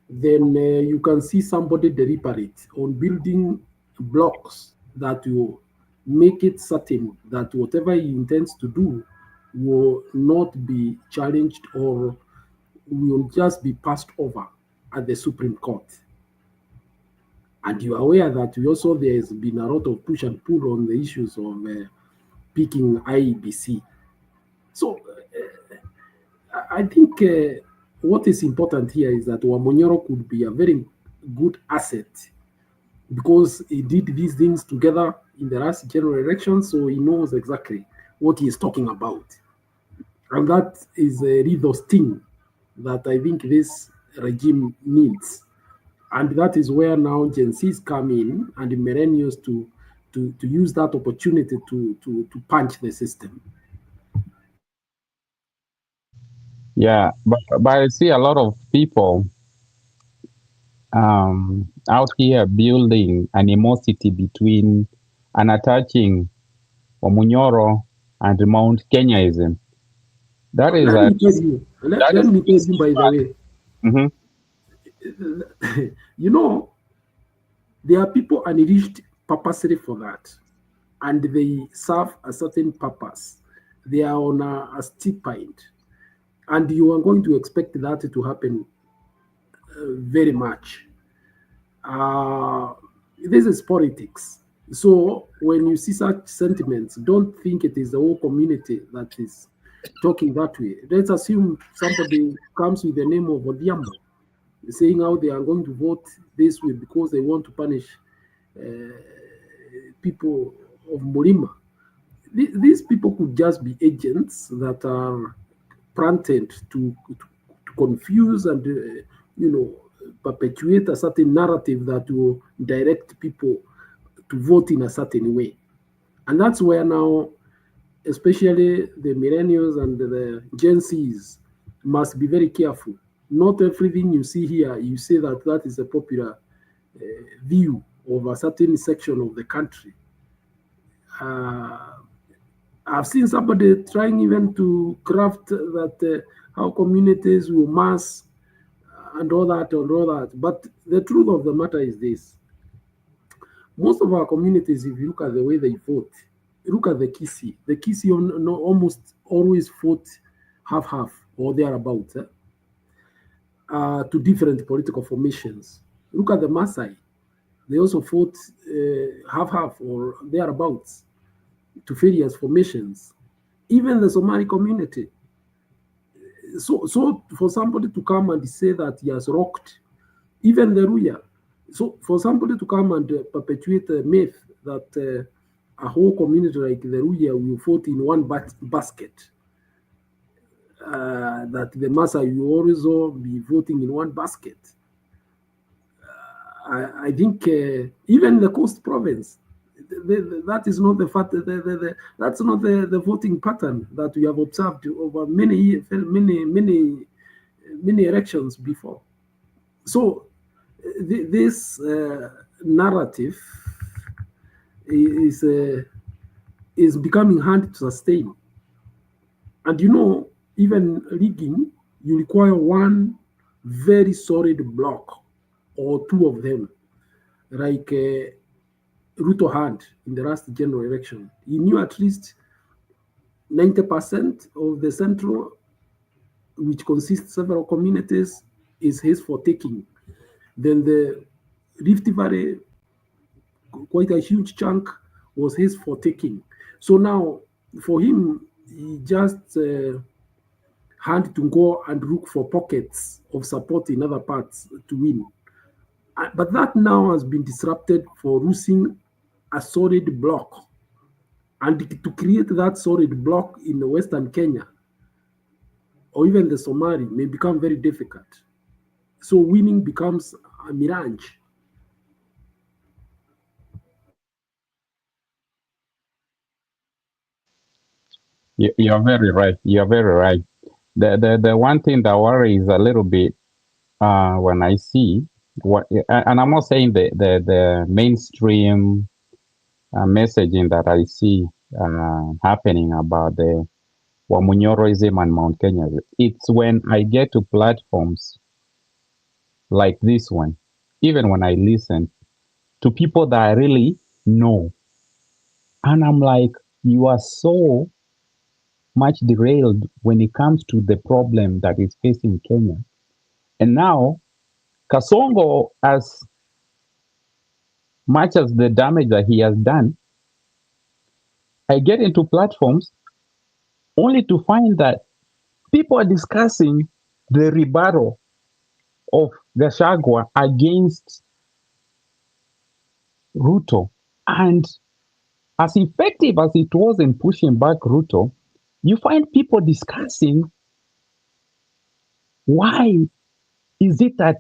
then you can see somebody deliberate on building blocks that will make it certain that whatever he intends to do will not be challenged or will just be passed over at the Supreme Court. And you are aware that there has been a lot of push and pull on the issues of picking IEBC. So I think what is important here is that Wamonyoro could be a very good asset because he did these things together in the last general election, so he knows exactly what he is talking about. And that is a real sting that I think this regime needs. And that is where now Gen Zs come in and the millennials to use that opportunity to punch the system. Yeah, but I see a lot of people out here building animosity between and attaching Wamunyoro and Mount Kenyaism. That is Let a me tell you, that let is me tell you, by the way, Mhm. you know, there are people unleashed purposely for that, and they serve a certain purpose. They are on a stipend, and you are going to expect that to happen very much. This is politics. So when you see such sentiments, don't think it is the whole community that is talking that way. Let's assume somebody comes with the name of Odiambo, saying how they are going to vote this way because they want to punish people of Molima. These people could just be agents that are planted to confuse and perpetuate a certain narrative that will direct people to vote in a certain way. And that's where now, especially the millennials and the Gen Zs, must be very careful. Not everything you see here, you say that that is a popular view of a certain section of the country. I've seen somebody trying even to craft that how communities will mass and all that. But the truth of the matter is this. Most of our communities, if you look at the way they vote, look at the Kisi almost always vote half-half or thereabouts to different political formations. Look at the Maasai. They also vote half-half or thereabouts to various formations. Even the Somali community. So for somebody to come and say that he has rocked, even the Ruya, so for somebody to come and perpetuate a myth that a whole community like the Ruya will vote in one basket, that the Maasai will also be voting in one basket. I think even the Coast Province, that is not the fact. That's not the voting pattern that we have observed over many elections before. So this narrative is becoming hard to sustain. And even rigging, you require one very solid block or two of them, like Ruto had in the last general election. He knew at least 90% of the central, which consists of several communities, is his for taking. Then the Rift Valley, quite a huge chunk, was his for taking. So now, for him, he just had to go and look for pockets of support in other parts to win. But that now has been disrupted for losing a solid block. And to create that solid block in the Western Kenya or even the Somali may become very difficult. So winning becomes a mirage. You're very right. You're very right. The one thing that worries a little bit when I see what, and I'm not saying the mainstream messaging that I see happening about the Wamunyoroism and Mount Kenya. It's when I get to platforms like this one, even when I listen to people that I really know, and I'm like, you are so much derailed when it comes to the problem that is facing Kenya. And now, Kasongo, as much as the damage that he has done, I get into platforms only to find that people are discussing the rebuttal of Gachagua against Ruto. And as effective as it was in pushing back Ruto, you find people discussing why is it that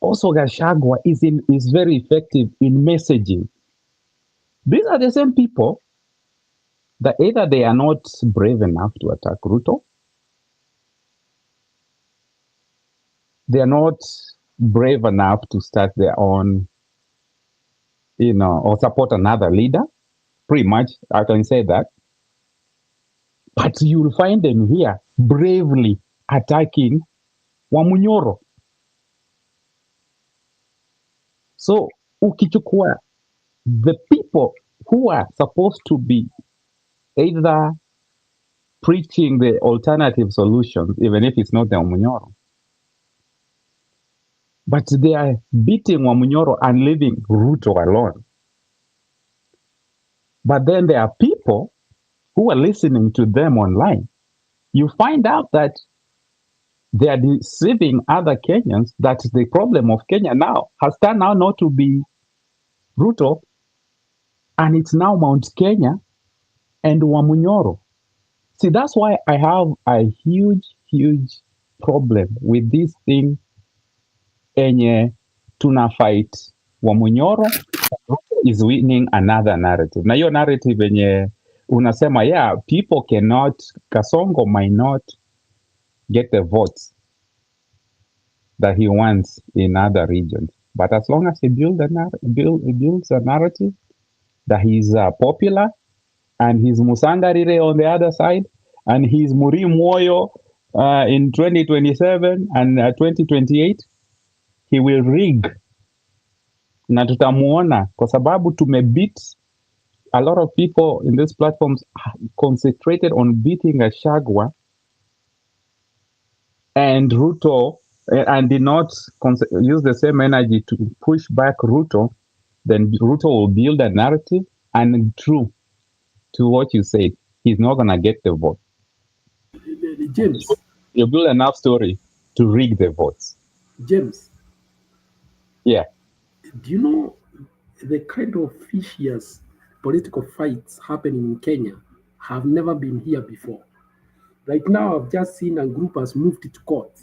also Gachagua is very effective in messaging. These are the same people that either they are not brave enough to attack Ruto, they are not brave enough to start their own, or support another leader. Pretty much, I can say that. But you'll find them here bravely attacking Wamunyoro. So, ukichukua the people who are supposed to be either preaching the alternative solutions, even if it's not the Wamunyoro, but they are beating Wamunyoro and leaving Ruto alone. But then there are people who are listening to them online. You find out that they are deceiving other Kenyans that the problem of Kenya now has turned out not to be Ruto, and it's now Mount Kenya and Wamunyoro. See, that's why I have a huge problem with this thing enye tuna fight Wamunyoro is winning another narrative. Na hiyo narrative enye unasema, yeah, people cannot, Kasongo might not get the votes that he wants in other regions. But as long as he builds a narrative that he's popular, and he's Musangarire on the other side, and he's Muri Moyo in 2027 and 2028, he will rig. Na tutamuona kwa sababu tumebeat a lot of people in these platforms concentrated on beating Gachagua and Ruto, and did not use the same energy to push back Ruto. Then Ruto will build a narrative, and true to what you said, he's not going to get the vote. James. You build enough story to rig the votes. James. Yeah. Do you know the kind of vicious political fights happening in Kenya have never been here before? Right now, I've just seen a group has moved to court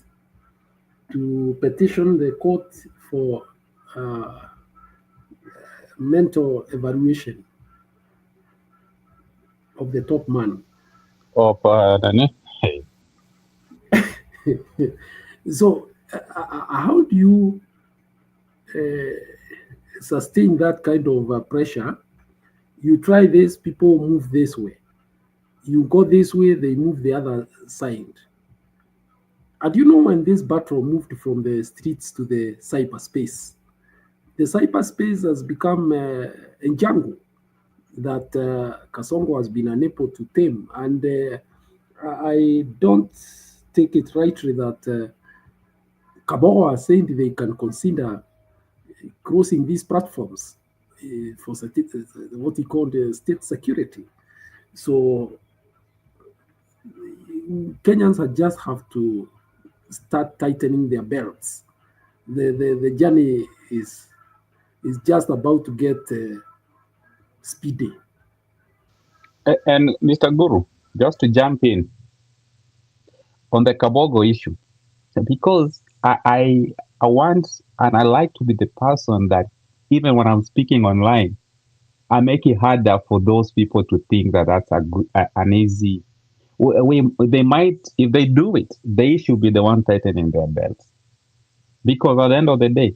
to petition the court for mental evaluation of the top man. Of hey. So, how do you sustain that kind of pressure? You try this, people move this way. You go this way, they move the other side. And you know, when this battle moved from the streets to the cyberspace, the cyberspace has become a jungle that Kasongo has been unable to tame. And I don't take it rightly that Kabogo are saying they can consider crossing these platforms for what he called state security. So Kenyans just have to start tightening their belts. The journey is just about to get speedy. And Mr. Guru, just to jump in on the Kabogo issue, because I want, and I like to be the person that even when I'm speaking online, I make it harder for those people to think that that's an easy. They might, if they do it, they should be the one tightening their belts. Because at the end of the day,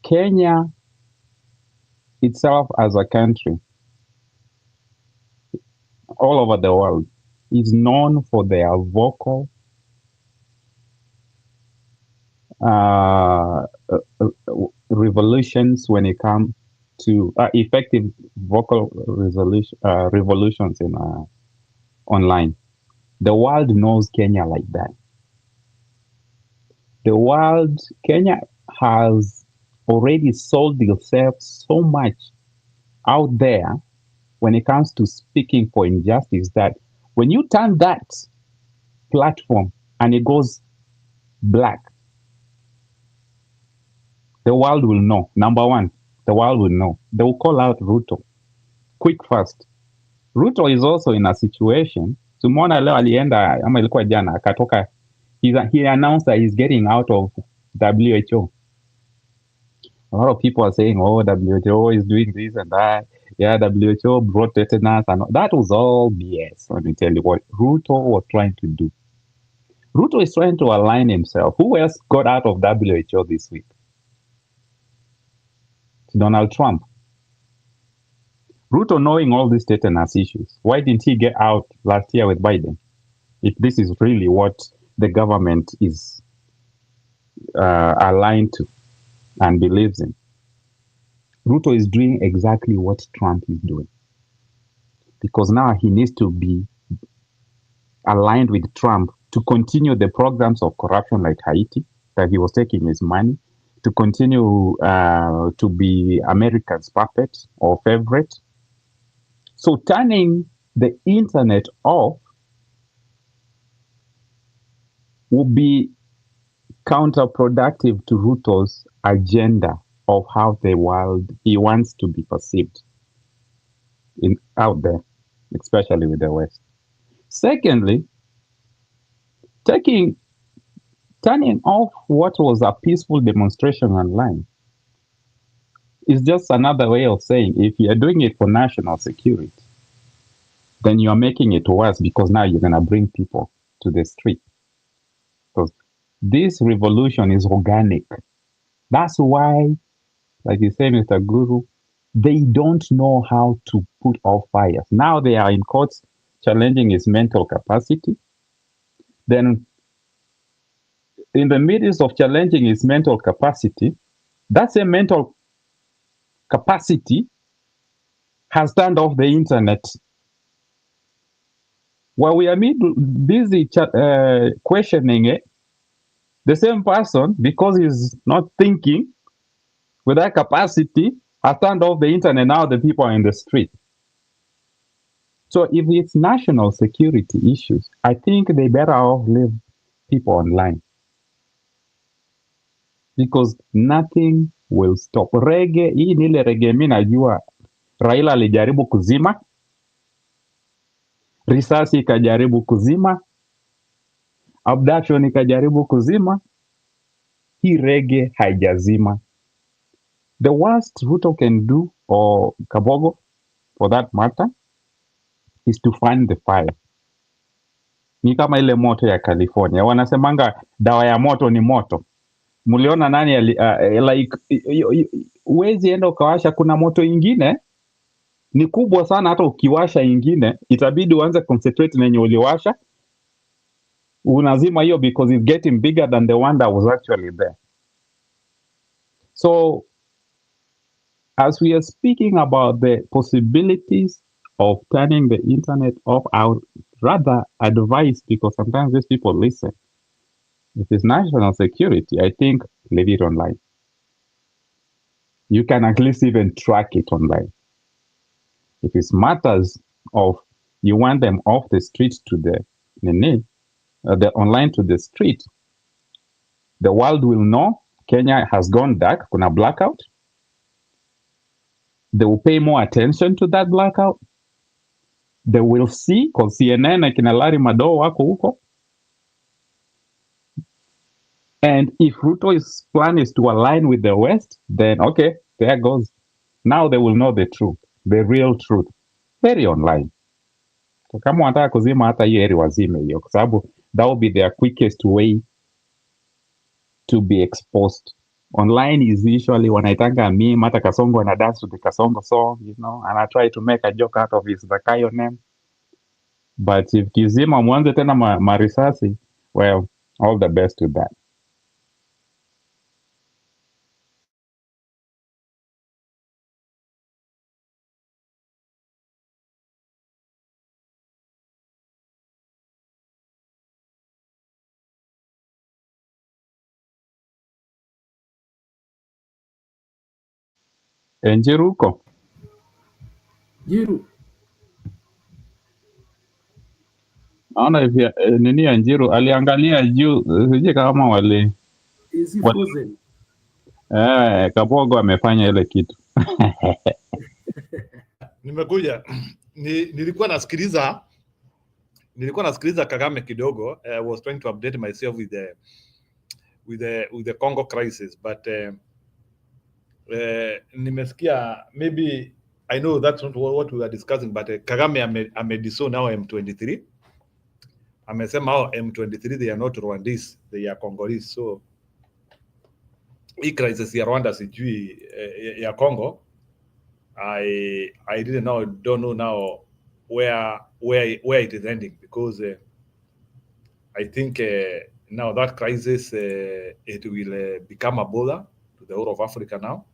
Kenya itself as a country, all over the world, is known for their vocal revolutions when it comes to effective vocal revolutions in online. The world knows Kenya like that. Kenya has already sold itself so much out there when it comes to speaking for injustice that when you turn that platform and it goes black, The world will know. Number one, the world will know. They will call out Ruto. Quick, fast. Ruto is also in a situation. Tumeona leo alienda ama ilikuwa jana akatoka. He announced that he's getting out of WHO. A lot of people are saying, oh, WHO is doing this and that. Yeah, WHO brought tetanus. And that was all BS. Let me tell you what Ruto was trying to do. Ruto is trying to align himself. Who else got out of WHO this week? Donald Trump. Ruto, knowing all these tetanus issues, why didn't he get out last year with Biden? If this is really what the government is aligned to and believes in. Ruto is doing exactly what Trump is doing. Because now he needs to be aligned with Trump to continue the programs of corruption like Haiti, that he was taking his money, to continue to be America's puppet or favorite. So turning the internet off will be counterproductive to Ruto's agenda of how the world he wants to be perceived out there, especially with the West. Secondly, turning off what was a peaceful demonstration online is just another way of saying if you're doing it for national security, then you're making it worse because now you're going to bring people to the street. Because this revolution is organic. That's why, like you say, Mr. Guru, they don't know how to put off fires. Now they are in courts challenging his mental capacity. Then in the midst of challenging his mental capacity, that same mental capacity has turned off the internet. While we are busy questioning it, the same person, because he's not thinking with that capacity, has turned off the internet. Now the people are in the street. So if it's national security issues, I think they better off leave people online. Because nothing will stop. Reggae, hii ni ile reggae mimi najua Raila alijaribu kuzima, risasi ikajaribu kuzima, abduction ikajaribu kuzima, hii reggae haijazima. The worst Ruto can do, or Kabogo for that matter, is to find the fire. Ni kama ile moto ya California. Wanasemanga dawa ya moto ni moto. Muliona nani like uwezi enda ukawasha, kuna moto ingine ni kubwa sana, hata ukiwasha ingine itabidi uanze concentrate na yenye uliwasha, unazima hiyo because it's getting bigger than the one that was actually there. So as we are speaking about the possibilities of turning the internet off, I would rather advise, because sometimes these people listen, if it's national security, I think leave it online. You can at least even track it online. If it's matters of you want them off the street to the online to the street, the world will know Kenya has gone dark, kuna blackout. They will pay more attention to that blackout. They will see, because CNN na kina Larry Madowo wako huko. And if Ruto's plan is to align with the West, then okay, there goes. Now they will know the truth, the real truth. Very online. So kama wanataka kuzima hata hiyo eri wazime hiyo, kwa sababu that will be their quickest way to be exposed. Online is usually wanaitanga meme, hata Kasongo ana dance to the Kasongo song, you know, and I try to make a joke out of his Zakayo name. But if kizima mwanze tena marisasi, well, all the best with that. Njiruko. Jiru. Naona hivi nini ya Njiru aliangalia juu, sije kama Is he frozen? Kabogo amefanya ile kitu. Nimekuja nilikuwa nasikiliza Kagame kidogo. I was trying to update myself with the Congo crisis, but nimesikia, maybe I know that's not what we are discussing, but Kagame amedisown now M23. Amesema M23 they are not Rwandese, they are Congolese. So hii crisis ya Rwanda sijui ya Congo, I don't know now where it is ending, because I think now that crisis it will become a bother to the whole of Africa now.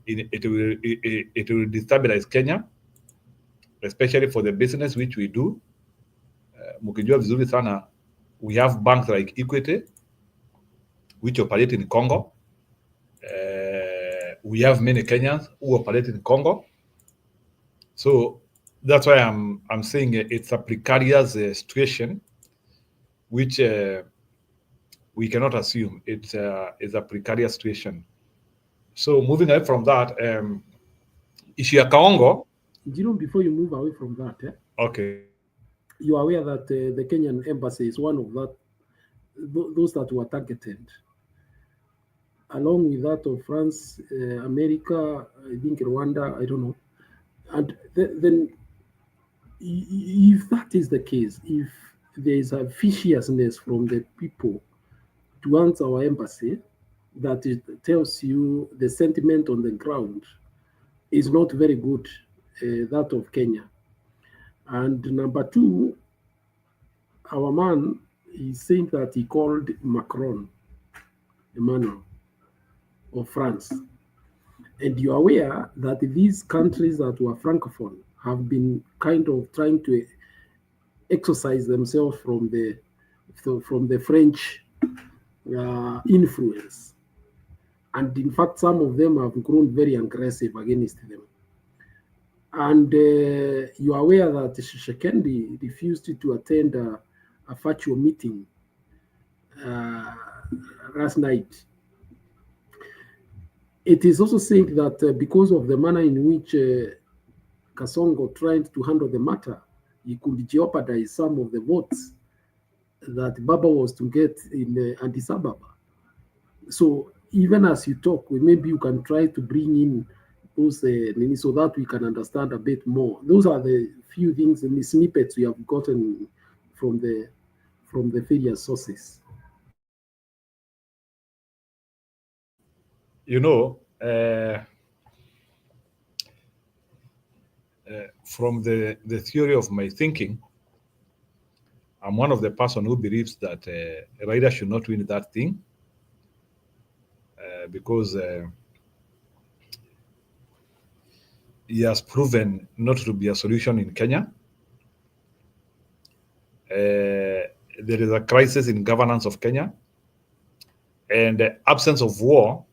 It will destabilize Kenya, especially for the business which we do. Mukijua vizuri sana, we have banks like Equity which operate in Congo. We have many Kenyans who operate in Congo. So that's why I'm saying it's a precarious situation, which we cannot assume. It's a precarious situation. So moving away from that, issue ya Congo. Jerome, before you move away from that, okay, you are aware that the Kenyan embassy is one of those that were targeted, along with that of France, America, I think Rwanda, I don't know. And then, if that is the case, if there is a viciousness from the people towards our embassy, that it tells you the sentiment on the ground is not very good, that of Kenya. And number two, our man is saying that he called Macron, Emmanuel, of France. And you are aware that these countries that were Francophone have been kind of trying to exercise themselves from the French influence. And in fact, some of them have grown very aggressive against them. And you are aware that Tshisekedi refused to attend a virtual meeting last night. It is also said that because of the manner in which Kasongo tried to handle the matter, he could jeopardize some of the votes that Baba was to get in Addis Ababa. So even as you talk, maybe you can try to bring in those so that we can understand a bit more. Those are the few things in the snippets we have gotten from the various sources. You know, from the theory of my thinking, I'm one of the person who believes that Raila should not win that thing, because he has proven not to be a solution in Kenya. There is a crisis in governance of Kenya, and the absence of war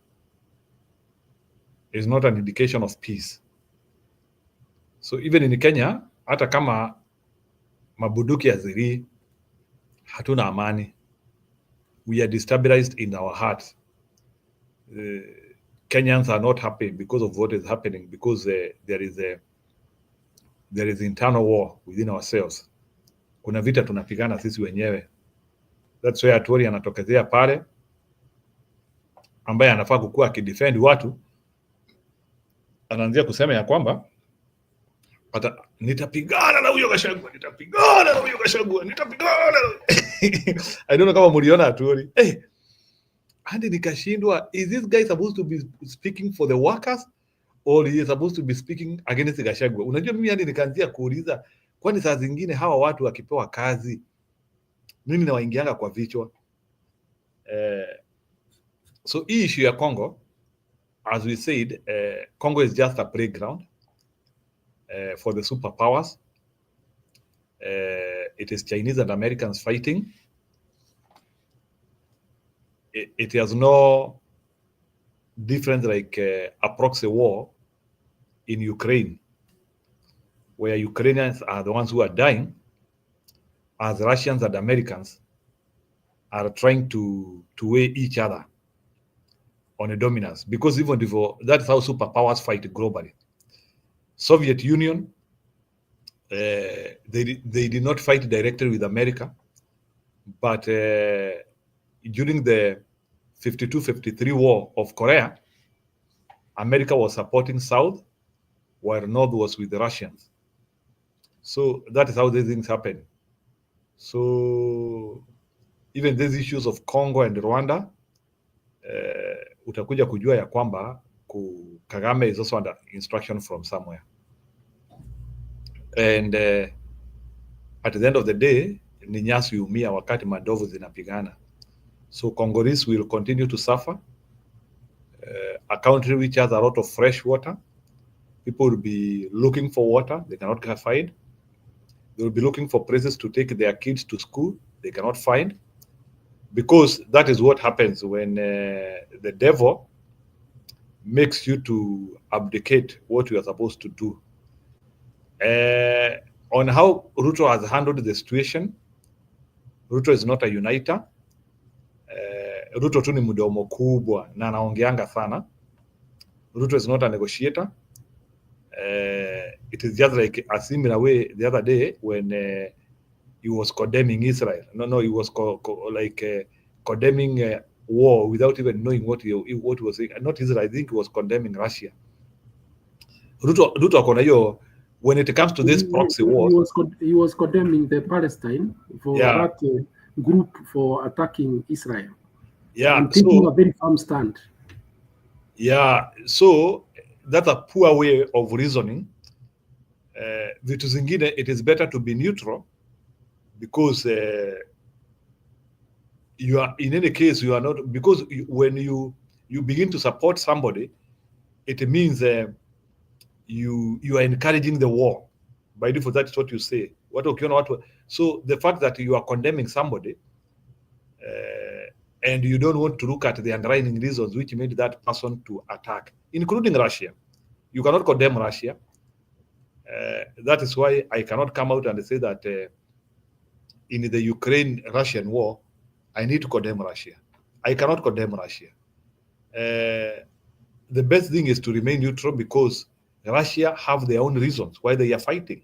is not an indication of peace. So even in Kenya, hata kama mabuduki yaziri, hatuna amani. We are destabilized in our hearts. Kenyans are not happy because of what is happening, because there is internal war within ourselves. Kuna vita tunapigana sisi wenyewe. That's why Atori anatokezea pale, ambaye anafaa kukua akidefend watu, anaanzia kusema ya kwamba nitapigana na huyo Gachagua, nitapigana na huyo Gachagua, nitapigana. I don't know kama mliona Atori. Hadi nikashindwa, is this guy supposed to be speaking for the workers or he is supposed to be speaking against Gachagua? Unajua mimi hadi nikaanzia kuuliza, kwani saa zingine hawa watu wakipewa kazi nini na waingianga kwa vichwa? So hii issue ya Congo, as we said, Congo is just a playground for the superpowers. It is Chinese and Americans fighting. It has no difference like a proxy war in Ukraine, where Ukrainians are the ones who are dying, as Russians and Americans are trying to weigh each other. on a dominance, because even before that's how superpowers fight globally. Soviet Union, they did not fight directly with America, but during the 52-53 war of Korea, America was supporting South, while North was with the Russians. So that is how these things happen. So even these issues of Congo and Rwanda, utakuja kujua ya kwamba Kagame is also under instruction from somewhere. And at the end of the day, ni nyasi humia wakati madovu zinapigana. So Congolese will continue to suffer. A country which has a lot of fresh water, people will be looking for water, they cannot find. They will be looking for places to take their kids to school, they cannot find. Because that is what happens when the devil makes you to abdicate what you are supposed to do. On how Ruto has handled the situation, Ruto is not a uniter. Ruto tu ni mdomo kubwa na anaongeanga sana. Ruto is not a negotiator. It is just like a similar way the other day when he was condemning Israel. No, he was condemning war without even knowing what he was saying. Not Israel, I think he was condemning Russia. Ruto akona hiyo, when it comes to this proxy war, he was condemning the Palestine for that group for attacking Israel. Yeah, and taking a very firm stand. Yeah, so that's a poor way of reasoning. Vitu zingine, it is better to be neutral, because you are, in any case, you are not, because when you begin to support somebody, it means you are encouraging the war. By default, that's what you say. So the fact that you are condemning somebody and you don't want to look at the underlying reasons which made that person to attack, including Russia. You cannot condemn Russia. That is why I cannot come out and say that in the Ukraine-Russian war, I need to condemn Russia. I cannot condemn Russia. The best thing is to remain neutral, because Russia have their own reasons why they are fighting.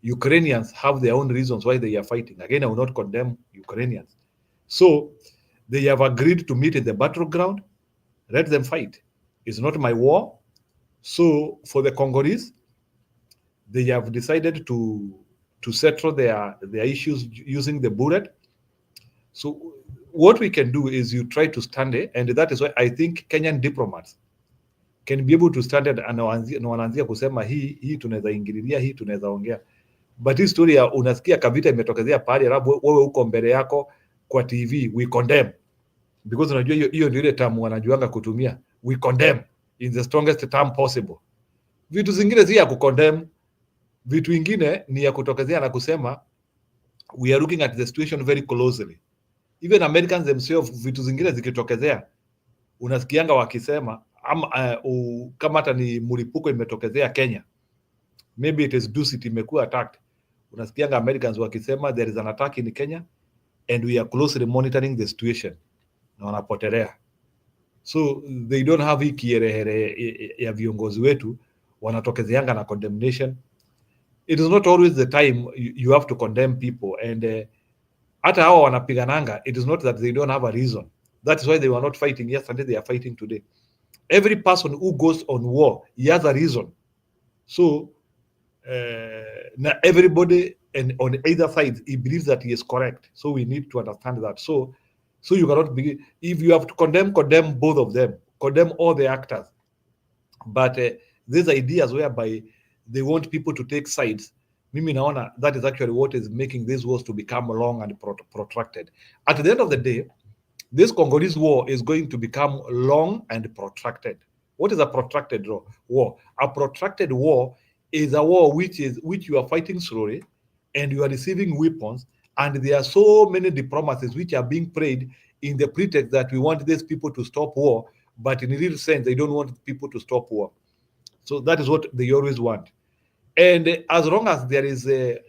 Ukrainians have their own reasons why they are fighting. Again, I will not condemn Ukrainians. So they have agreed to meet in the battleground. Let them fight. It's not my war. So for the Congolese, they have decided to settle their issues using the bullet. So what we can do is you try to stand it, and that is why I think Kenyan diplomats can be able to stand it and wanaanzia kusema hii tunaweza ingililia, hii tunaweza ongea. But hii story ya unasikia kavita imetokezea pale, alafu wewe uko mbele yako kwa TV, we condemn. Because unajua hiyo ndio ile term wanajuanga kutumia, we condemn in the strongest term possible. Vitu zingine si ya kucondemn, vitu ingine ni ya kutokezea na kusema we are looking at the situation very closely. Even Americans themselves, vitu zingine zikitokezea unasikianga wakisema kama hata ni mlipuko imetokezea Kenya, maybe it is Dusit imekuwa attacked, unasikianga Americans wakisema there is an attack in Kenya and we are closely monitoring the situation, na wanapotelea. So they don't have hii kiherehere ya viongozi wetu wanatokezeanga na condemnation. It is not always the time you have to condemn people, and hata hawa wanapigananga, it is not that they don't have a reason. That is why they were not fighting yesterday, they are fighting today. Every person who goes on war, he has a reason. So now everybody and on either side, he believes that he is correct. So we need to understand that. So you cannot be, if you have to condemn both of them, condemn all the actors. But these ideas whereby they want people to take sides, mimi naona that is actually what is making these wars to become long and protracted. At the end of the day, this Congolese war is going to become long and protracted. What is a protracted war? A protracted war is a war which you are fighting slowly, and you are receiving weapons, and there are so many diplomacies which are being played in the pretext that we want these people to stop war, but in real sense, they don't want people to stop war. So that is what they always want. And as long as there is a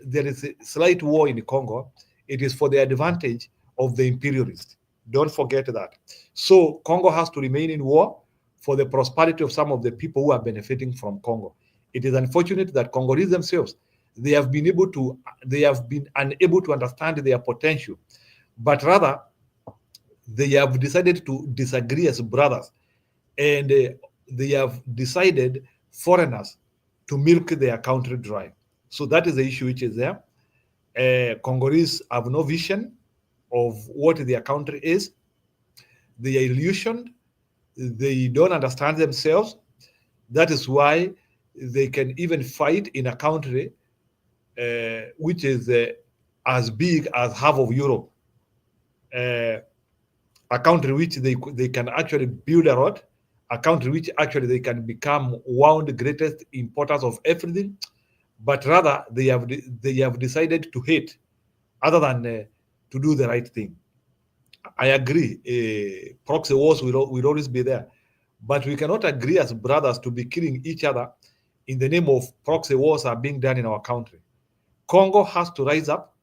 slight war in Congo, it is for the advantage of the imperialists. Don't forget that. So Congo has to remain in war for the prosperity of some of the people who are benefiting from Congo. It is unfortunate that Congolese themselves, they have been unable to understand their potential, but rather they have decided to disagree as brothers, and they have decided foreigners to milk their country dry. So that is the issue which is there. Congolese have no vision of what their country is. They are illusioned. They don't understand themselves. That is why they can even fight in a country which is as big as half of Europe. A country which they can actually build a road, a country which actually they can become one of the greatest importers of everything, but rather they have decided to hate other than to do the right thing. I agree, proxy wars will always be there, but we cannot agree as brothers to be killing each other in the name of proxy wars are being done in our country. Congo has to rise up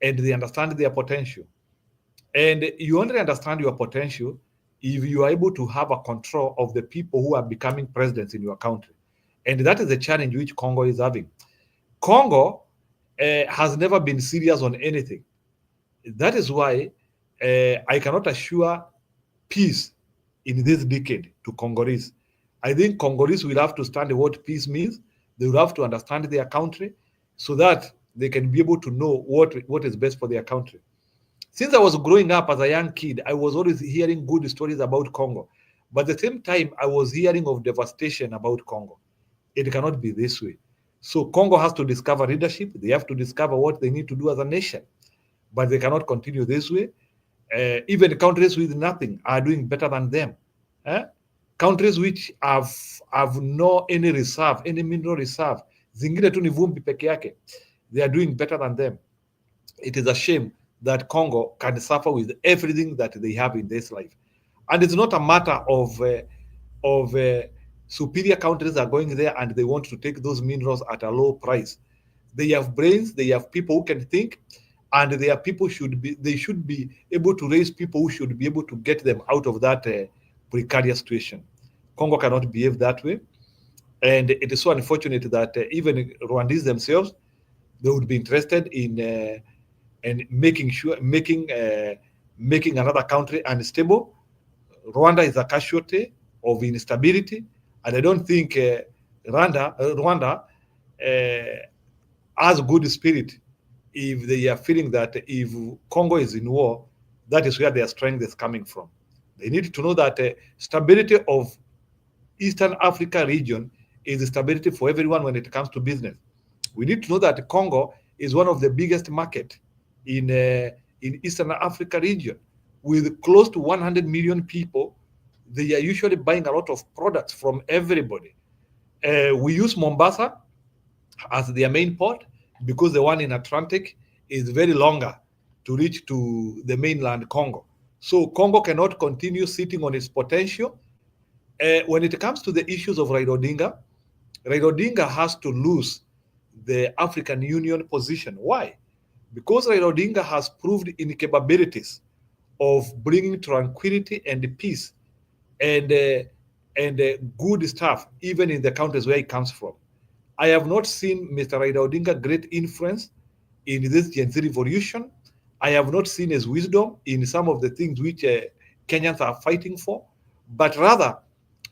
and they understand their potential. And you only understand your potential if you are able to have a control of the people who are becoming presidents in your country. And that is the challenge which Congo is having. Congo has never been serious on anything. That is why I cannot assure peace in this decade to Congolese. I think Congolese will have to understand what peace means. They will have to understand their country so that they can be able to know what is best for their country. Since I was growing up as a young kid, I was always hearing good stories about Congo. But at the same time, I was hearing of devastation about Congo. It cannot be this way. So Congo has to discover leadership. They have to discover what they need to do as a nation. But they cannot continue this way. Even countries with nothing are doing better than them. Countries which have no any reserve, any mineral reserve, zingine tu ni vumbi peke yake, they are doing better than them. It is a shame that Congo can suffer with everything that they have in this life. And it's not a matter of superior countries are going there and they want to take those minerals at a low price. They have brains, they have people who can think, and their people should be able to raise people who should be able to get them out of that precarious situation. Congo cannot behave that way. And it is so unfortunate that even Rwandese themselves, they would be interested in making another country unstable. Rwanda is a casualty of instability, and I don't think Rwanda has good spirit if they are feeling that if Congo is in war, that is where their strength is coming from. They need to know that stability of Eastern Africa region is stability for everyone when it comes to business. We need to know that Congo is one of the biggest market in Eastern Africa region, with close to 100 million people. They are usually buying a lot of products from everybody. We use Mombasa as their main port because the one in Atlantic is very longer to reach to the mainland Congo. So Congo cannot continue sitting on its potential. When it comes to the issues of Raila Odinga has to lose the African Union position. Why? Because Raila Odinga has proved incapabilities of bringing tranquility and peace and good stuff, even in the countries where he comes from. I have not seen Mr. Raila Odinga great influence in this Gen Z revolution. I have not seen his wisdom in some of the things which Kenyans are fighting for, but rather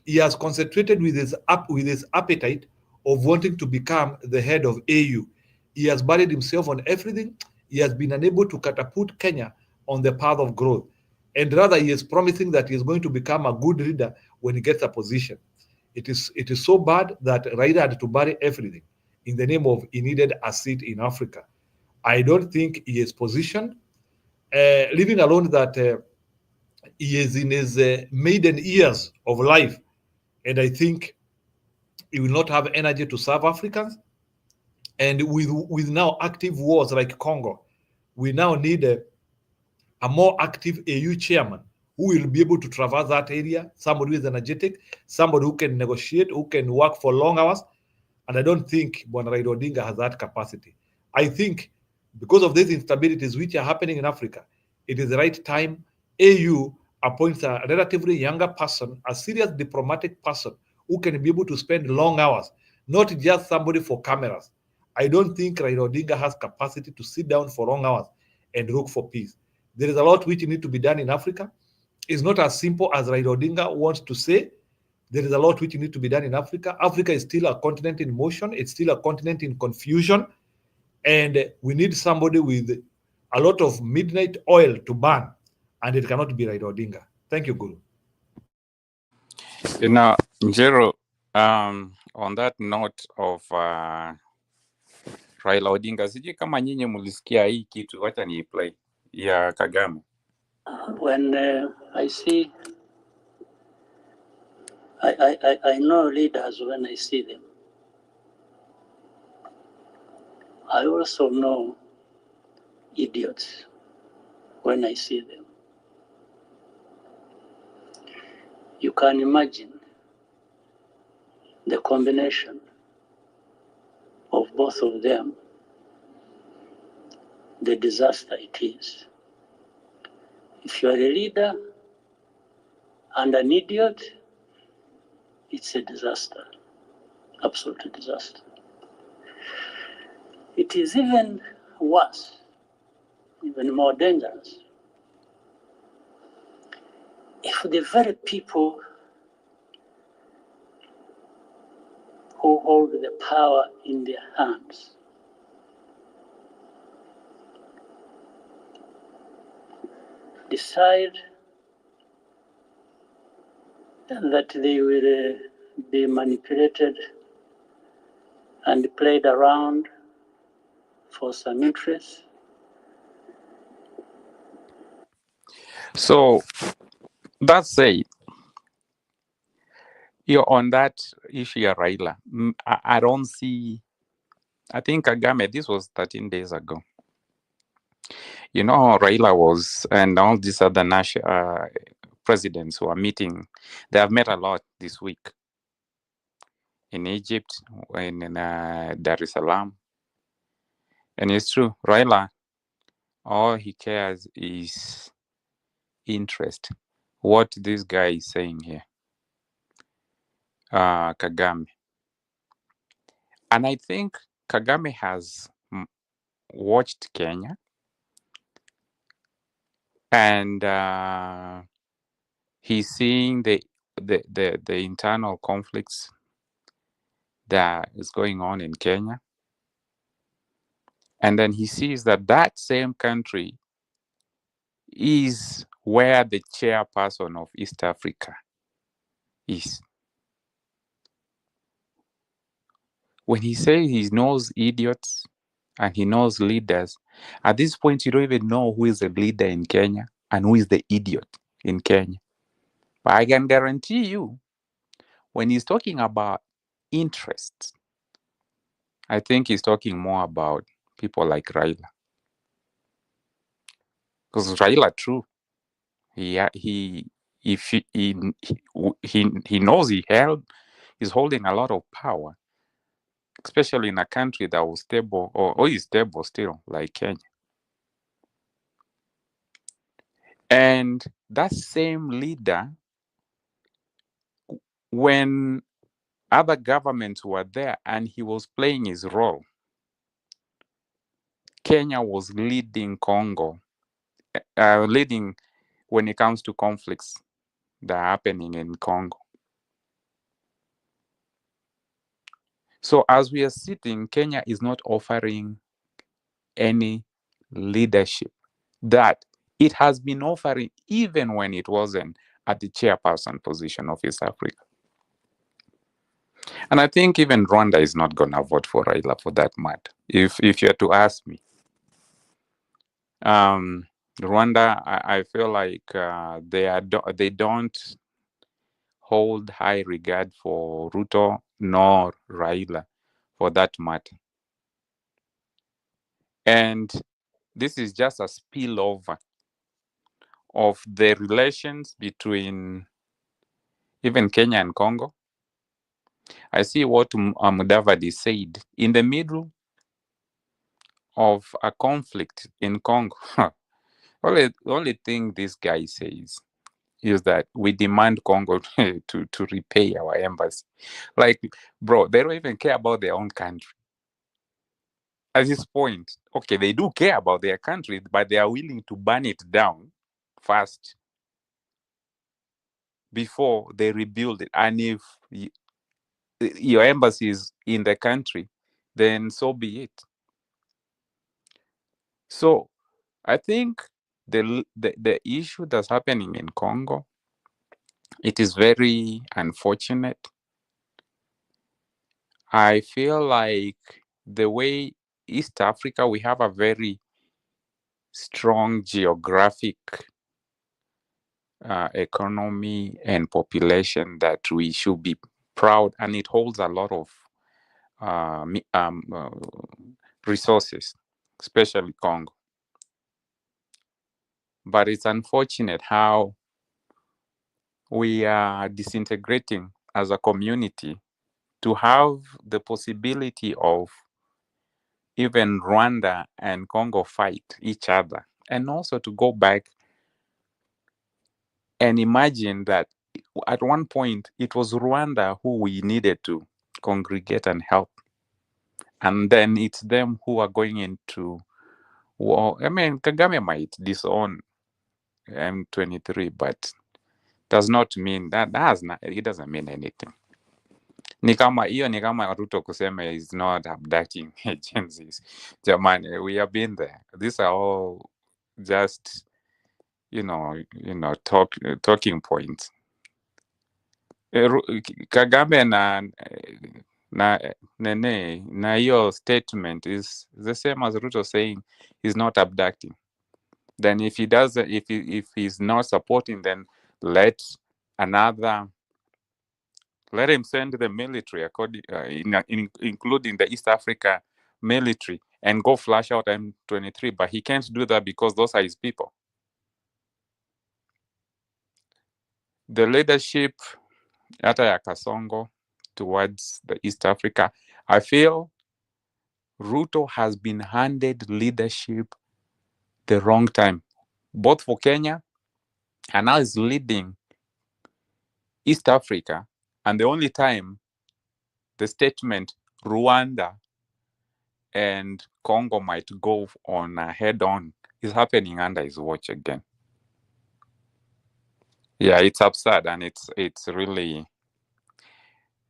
he has concentrated with his appetite of wanting to become the head of AU. He has buried himself on everything. He has been unable to catapult Kenya on the path of growth. And rather, he is promising that he is going to become a good leader when he gets a position. It is so bad that Raila had to bury everything in the name of he needed a seat in Africa. I don't think he is positioned, leaving alone that he is in his maiden years of life. And I think he will not have energy to serve Africans. And with now active wars like Congo, we now need a more active AU chairman who will be able to traverse that area, somebody who is energetic, somebody who can negotiate, who can work for long hours. And I don't think Bwana Raila Odinga has that capacity. I think because of these instabilities which are happening in Africa, it is the right time AU appoints a relatively younger person, a serious diplomatic person who can be able to spend long hours, not just somebody for cameras. I don't think Raila Odinga has capacity to sit down for long hours and look for peace. There is a lot which need to be done in Africa. It's not as simple as Raila Odinga wants to say. There is a lot which need to be done in Africa. Africa is still a continent in motion. It's still a continent in confusion. And we need somebody with a lot of midnight oil to burn. And it cannot be Raila Odinga. Thank you, Guru. You know, Jero, on that note of Raila Odinga, sijui kama nyinyi mulisikia hii kitu, wacha ni play ya Kagame. When I see, I know leaders when I see them. I also know idiots when I see them. You can imagine the combination of both of them, the disaster it is. If you are a leader and an idiot, it's a disaster, absolute disaster. It is even worse, even more dangerous, if the very people who hold the power in their hands decide that they will be manipulated and played around for some interest. So that's it. You're on that issue, Raila. I don't see. I think Kagame, this was 13 days ago. You know, Raila was, and all these other national presidents who are meeting, they have met a lot this week. In Egypt, in Dar es Salaam. And it's true, Raila, all he cares is interest. What this guy is saying here, Kagame. And I think Kagame has watched Kenya, and he's seeing the internal conflicts that is going on in Kenya. And then he sees that that same country is where the chairperson of East Africa is. When he says he knows idiots and he knows leaders, at this point you don't even know who is the leader in Kenya and who is the idiot in Kenya. But I can guarantee you, when he's talking about interests, I think he's talking more about people like Raila. Because Raila, true, he knows he's holding a lot of power, especially in a country that was stable or is stable still, like Kenya. And that same leader, when other governments were there and he was playing his role, Kenya was leading Congo, leading when it comes to conflicts that are happening in Congo. So as we are sitting, Kenya is not offering any leadership that it has been offering even when it wasn't at the chairperson position of East Africa. And I think even Rwanda is not going to vote for Raila for that matter. If you had to ask me, Rwanda, I feel like they don't hold high regard for Ruto nor Raila for that matter. And this is just a spillover of the relations between even Kenya and Congo. I see what Mudavadi said. In the middle of a conflict in Congo, only thing this guy says is that we demand Congo to repay our embassy. Like, bro, they don't even care about their own country. At this point, okay, they do care about their country, but they are willing to burn it down first before they rebuild it. And if your embassy is in the country, then so be it. So I think the issue that's happening in Congo, it is very unfortunate. I feel like the way East Africa, we have a very strong geographic economy and population that we should be proud, and it holds a lot of resources, especially Congo. But it's unfortunate how we are disintegrating as a community to have the possibility of even Rwanda and Congo fight each other, and also to go back and imagine that at one point it was Rwanda who we needed to congregate and help, and then it's them who are going into war. I mean, Kagame might disown M23, but does not mean that it doesn't mean anything. Ni kama Ruto kusema is not abducting agencies. Jamani, we have been there. These are all just talking points. Kagame na your statement is the same as Ruto saying he's not abducting. Then if he does, if he's not supporting, then let him send the military, including the East Africa military, and go flash out M23. But he can't do that because those are his people. The leadership hata ya Kasongo towards the East Africa, I feel Ruto has been handed leadership the wrong time, both for Kenya, and now is leading East Africa, and the only time the statement Rwanda and Congo might go on head-on is happening under his watch again. Yeah, it's absurd, and it's really,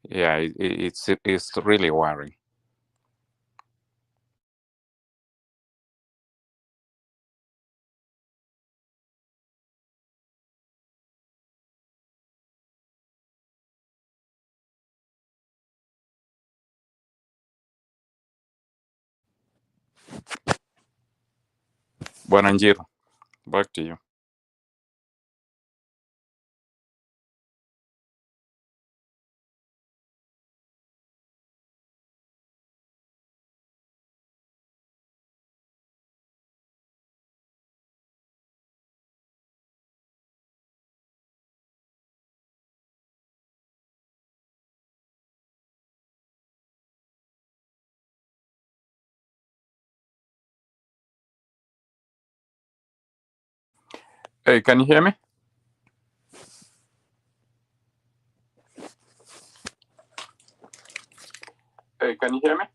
yeah, it's really worrying. Bwana Njiru, back to you. Hey, can you hear me? Hey, can you hear me?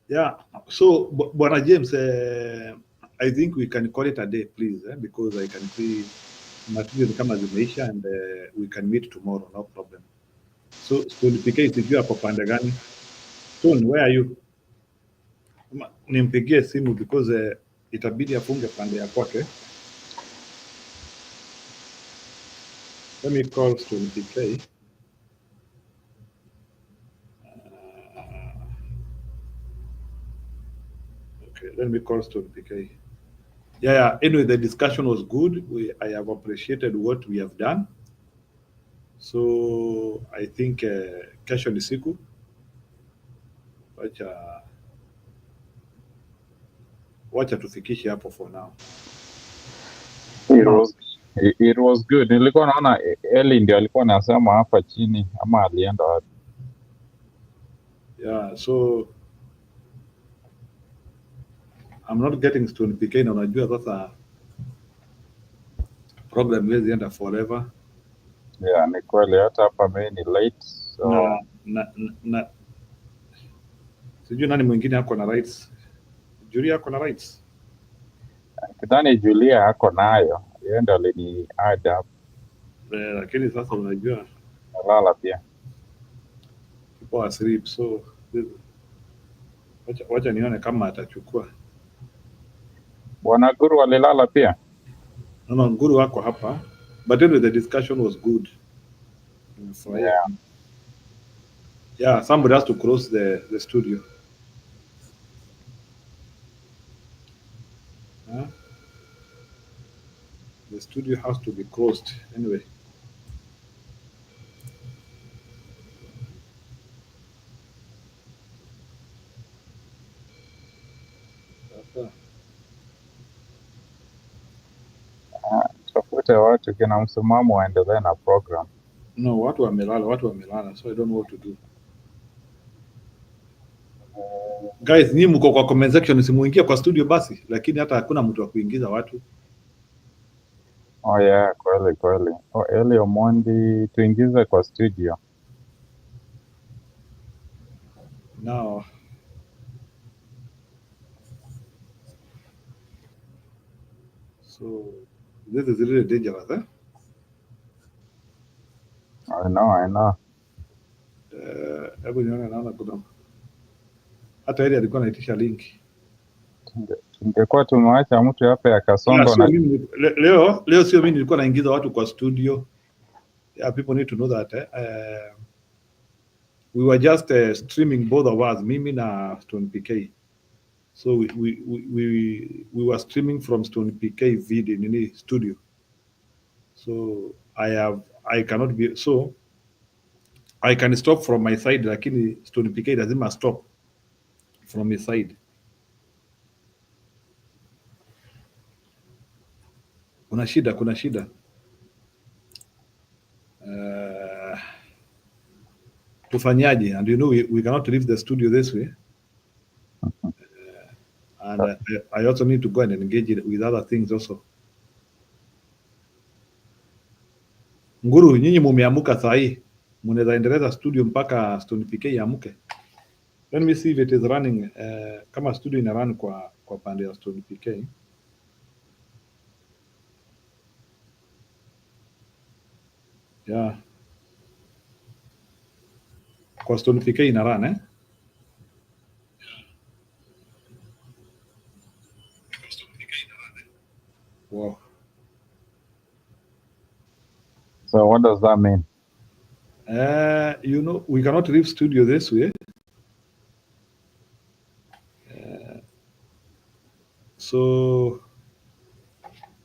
Yeah. So, Bwana James, I think we can call it a day, please, because I can see material kama zimeisha, and we can meet tomorrow, no problem. So, PK, sijui hapo pande gani? Soon, where are you? Nimpigie simu because itabidi afunge pande ya kwake. Let me call Stone PK. Okay. Okay, let me call Stone PK. Yeah. Anyway, the discussion was good. I have appreciated what we have done. So I think kesho ni siku. Wacha tufikishe hapo for now. It was good. Nilikuwa naona Eli ndio alikuwa anasema hapa chini ama alienda wapi? Yeah, so I'm not getting Stone PK na unajua sasa program haiwezi enda forever. Yeah, ni kweli hata hapa mimi ni late. So na sijui nani mwingine ako na rights. Julia ako na rights. Kidhani Julia ako nayo. Yeye ndo alini add up. Lakini sasa unajua nalala pia. People are asleep, so wacha nione kama atachukua. Bwana Guru alilala pia? No, Guru wako hapa. But anyway, the discussion was good. So, yeah, somebody has to close the studio. Huh? The studio has to be closed anyway. Tafute watu kina msimamo waendelee na program. No, watu wamelala, so I don't know what to do. Guys, nyinyi mko kwa comment section, simuingia kwa studio basi, lakini hata hakuna mtu wa kuingiza watu. Oh yeah, kweli. Oh, Eli Omondi tuingize kwa studio. No. So this is really dangerous, eh? I know. Hebu nione naona kuna hata ile alikuwa anaitisha link. Tungekuwa tumewacha mtu hapa ya Kasongo na leo sio mimi nilikuwa naingiza watu kwa studio. Yeah, people need to know that we were just streaming both of us, mimi na Stone PK. So we were streaming from Stone PK video in studio. So I cannot be, so I can stop from my side, lakini Stone PK lazima stop from his side. Kuna shida. Tufanyaje? And you know we cannot leave the studio this way. And I also need to go and engage with other things also. Nguru, nyinyi mumeamuka saa hii, mnaweza endeleza studio mpaka Stone PK yamuke. Let me see if it is running. Kama studio ina run kwa pande ya Stone PK. Yeah. Kwa Stone PK ina run, eh? Wow. So what does that mean? You know, we cannot leave studio this way. So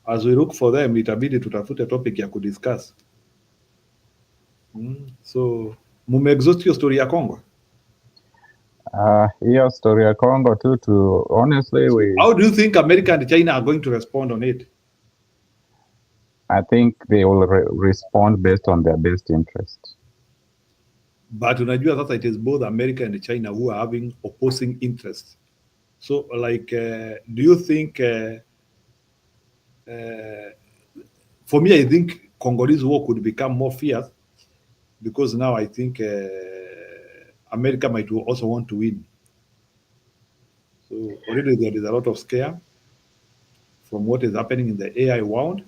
as we look for them, itabidi tutafute topic ya kudiscuss. So mume-exhaust your story ya Congo? Hiyo story ya Congo too, honestly How do you think America and China are going to respond on it? I think they will respond based on their best interest. But unajua sasa it is both America and China who are having opposing interests. So like, do you think, for me, I think Congolese war could become more fierce because now I think America might also want to win. So already there is a lot of scare from what is happening in the AI world.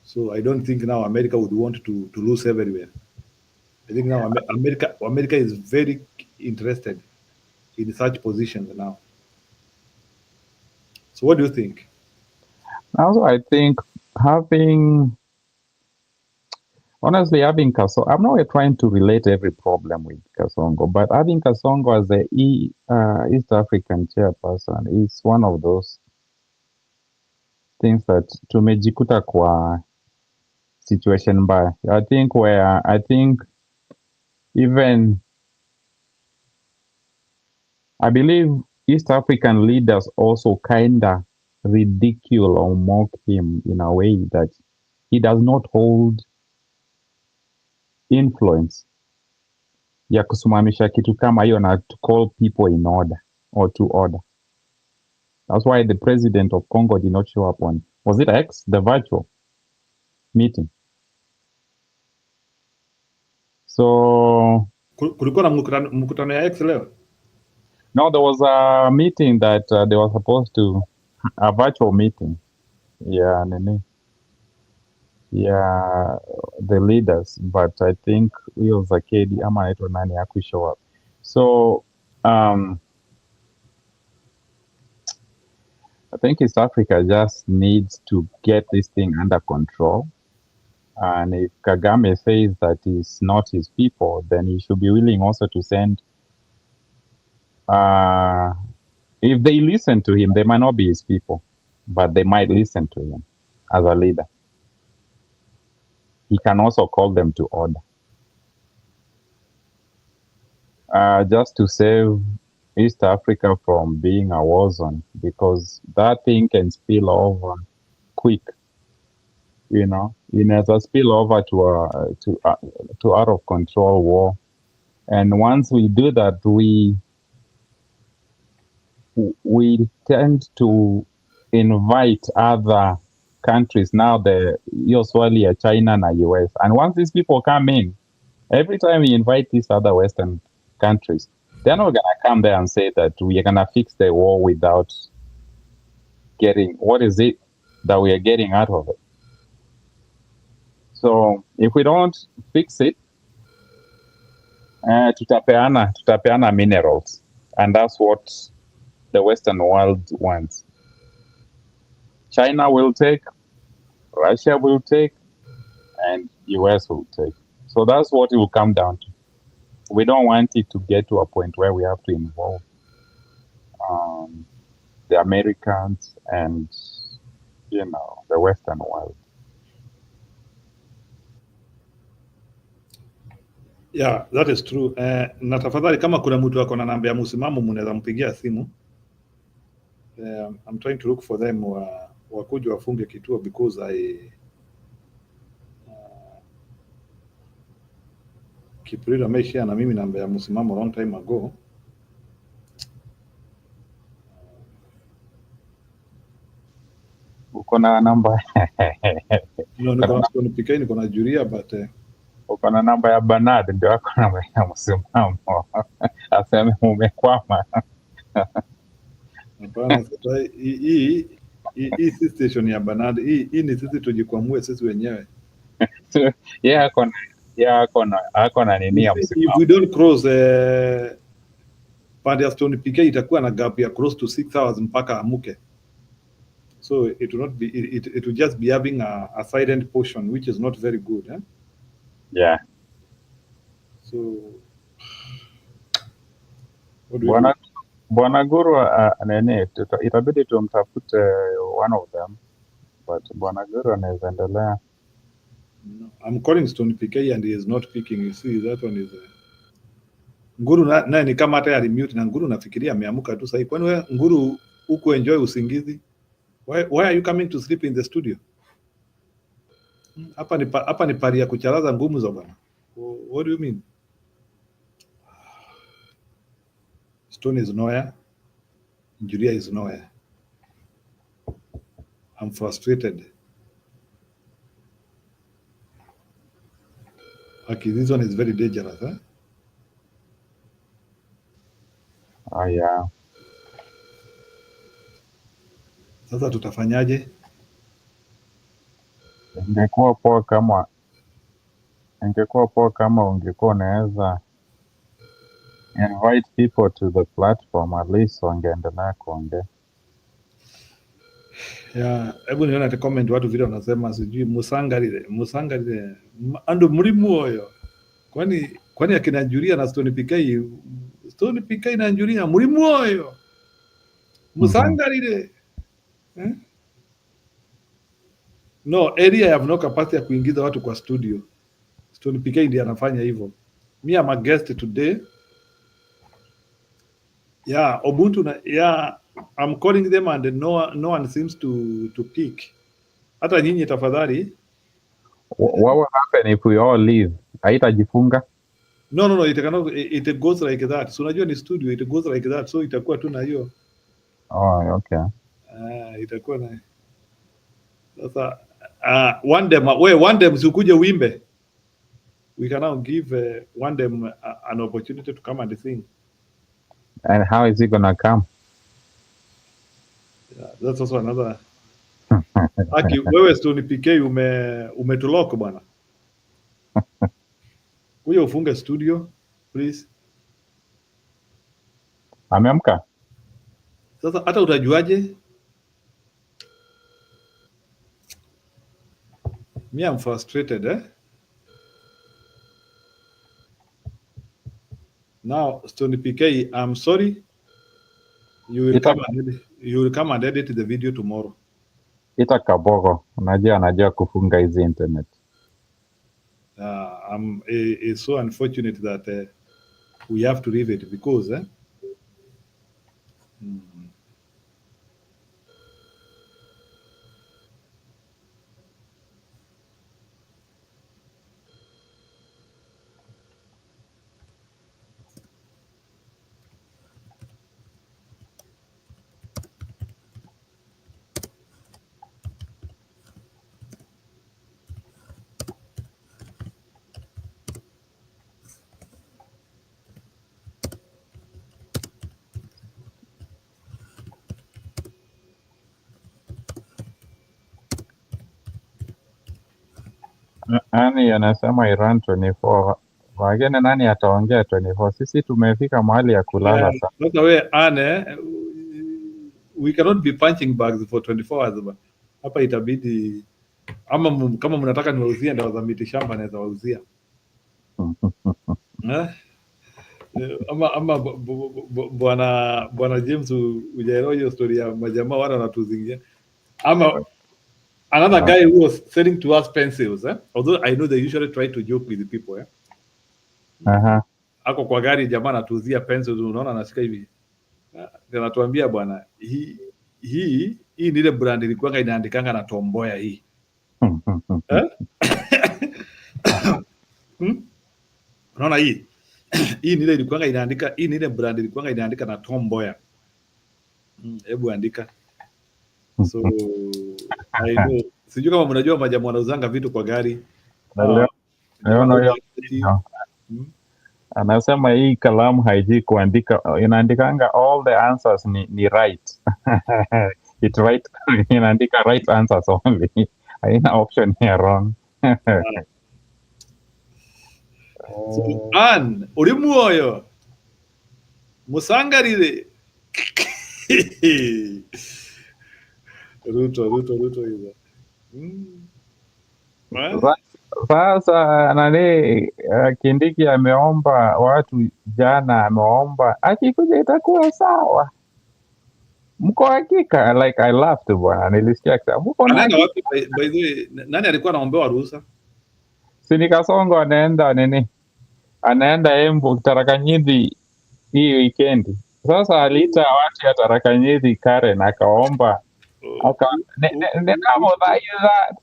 So I don't think now America would want to lose everywhere. I think now America is very interested in such positions now. So what do you think? Also, I think having, Honestly, having Kasongo, I'm not trying to relate every problem with Kasongo, but having Kasongo as the East African chairperson is one of those things that tumejikuta kwa situation mbaya. I think even, I believe East African leaders also kinda ridicule or mock him in a way that he does not hold influence ya kusimamisha kitu kama hiyo na to call people in order or to order. That's why the president of Congo did not show up on, was it X, the virtual meeting? So Kulikuwa na mkutano ya X leo? no, there was a meeting that they were supposed to, a virtual meeting. Yeah, yeah, the leaders, but I think huyo Zakedi ama anaitwa nani haku show up. So I think East Africa just needs to get this thing under control. And if Kagame says that it's not his people, then he should be willing also to send. If they listen to him, they might not be his people, but they might listen to him as a leader. He can also call them to order. Just to save East Africa from being a war zone, because that thing can spill over quick. You know, it has a spill over to out of control war. And once we do that, we tend to invite other countries. Now usually China and US. And once these people come in, every time we invite these other Western countries, they're not gonna come there and say that we are gonna fix the war without getting, what is it that we are getting out of it? So if we don't fix it, tutapeana minerals, and that's what the Western world wants. China will take, Russia will take, and US will take. So that's what it will come down to. We don't want it to get to a point where we have to involve the Americans and, the Western world. Yeah, that is true. Na tafadhali kama kuna mtu ako na namba ya msimamo mnaweza mpigia simu. I'm trying to look for them wakuja wafunge kituo because Kiprira ameshare na mimi namba ya msimamo long time ago. Uko na namba? No, niko na Julia, but uko na namba ya Bernard, ndio ako namba ya msimamo. Aseme umekwama. Hapana, sasa hii si station ya Bernard. Hii ni sisi tujikwamue sisi wenyewe. Ako na nini ya msimamo. If we don't cross pande ya Stony PK itakuwa na gap ya close to 6 hours mpaka amuke. So it will not be, it will just be having a silent portion, which is not very good. Eh? Yeah. So what Bwana Guru itabidi tumtafute one of them, but Bwana Guru anaweza endelea. I'm calling Stone PK and he is not picking. You see, that one is Nguru naye ni kama hata alimute, na Nguru nafikiria ameamuka tu sasa. Kwani wewe Nguru uko enjoy usingizi? Why are you coming to sleep in the studio? Hapa ni pari ya kucharaza ngumu za bwana. What do you mean? Stone is nowhere. Julia is nowhere. I'm frustrated. Okay, this one is very dangerous, huh? Oh, yeah. Sasa tutafanyaje? Ingekuwa poa kama ungekuwa unaweza invite people to the platform, at least wangeendelea kuongea. Yeah, hebu niona ati comment watu vile wanasema sijui musangarire andu murimu oyo. Kwani akina Julia na Stone PK na Julia murimu oyo. Musangarire. No, area have no capacity ya kuingiza watu kwa studio. Stone PK ndiye anafanya hivyo. Me am a guest today. Yeah, Ubuntu I'm calling them and no one seems to pick. Hata nyinyi tafadhali. What will happen if we all leave? Haitajifunga? No, it goes like that. So unajua ni studio, it goes like that. So itakuwa tu na hiyo. Oh, okay. Itakuwa na sasa one dem sikuje uimbe. We can now give one dem an opportunity to come and sing. And how is he gonna come? Yeah, that's also another. Aki, wewe Stone PK umetuloko bwana. Kuja ufunge studio, please. Ameamka? Sasa hata utajuaje? Me, I'm frustrated, Now, Stone PK, I'm sorry. You will come and edit the video tomorrow. Ita kabogo. Anajua kufunga hizi internet. It's so unfortunate that we have to leave it because Nani anasema Iran 24? Wageni nani ataongea 24? Sisi tumefika mahali ya kulala sasa. Sasa wewe we cannot be punching bags for 24 hours. Hapa itabidi ama kama mnataka niwauzie ndawa za miti shamba naweza wauzia. Ama bwana James ujaelewa hiyo story ya majamaa wana wanatuzingia. Ama another guy who was selling to us pencils, although I know they usually try to joke with the people, Ako kwa gari jamaa anatuuzia pencils, unaona anashika hivi. Anatuambia bwana, hii ni ile brand ilikuwa inaandikanga na Tomboya hii. Unaona hii ni ile ilikuwa inaandika, hii ni ile brand ilikuwa inaandika na Tomboya. Hebu andika. So I know. Sijui kama mnajua majamaa wanauzanga vitu kwa gari. Anasema hii kalamu haiji kuandika, inaandikanga all the answers ni right. It right, inaandika right answers only. Haina option here wrong. So, urimu oyo musangarire. Ruto hizo. Sasa nani Kindiki ameomba watu jana, ameomba akikuja itakuwa sawa. Mko hakika? Like I laughed bwana, nilisikia akisema mko na hakika. By the way, nani alikuwa anaombewa ruhusa? Si ni Kasongo anaenda Embu Tarakanyithi hii weekend. Sasa aliita watu ya Tarakanyithi Karen akaomba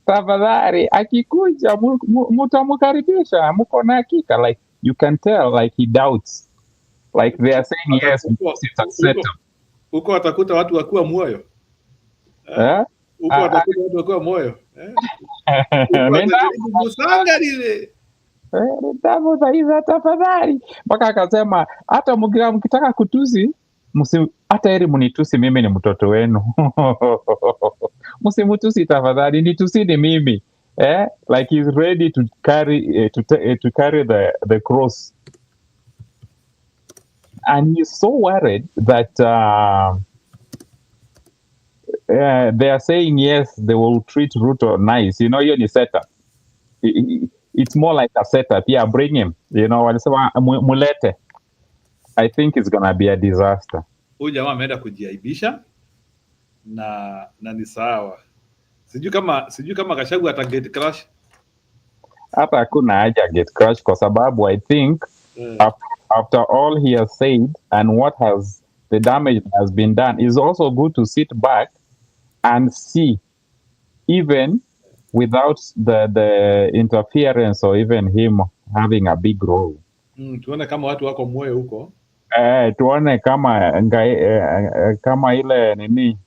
tafadhali akikuja mtamkaribisha, mko na hakika? Like you can tell like he doubts, like they are saying yes because it's acceptable. Huko atakuta watu wakiwa moyo. Huko atakuta watu wakiwa moyo. Tafadhali mpaka akasema hata mkitaka kutusi hata heri mnitusi, mimi ni mtoto wenu. Msimutusi tafadhali, nitusini mimi. Like he's ready to carry the cross, and he's so worried that they are saying yes, they will treat Ruto nice. You know, hiyo ni setup. It's more like a setup. Yeah, bring him. You know, walisema mulete. I think it's gonna be a disaster. Huyu jamaa ameenda kujiaibisha na ni sawa. Sijui kama Gachagua ata get crash. Hata hakuna haja get crash kwa sababu I think after all he has said and what has the damage that has been done, is also good to sit back and see, even without the interference or even him having a big role. Tuone kama watu wako moyo huko. Tuone kama ile nini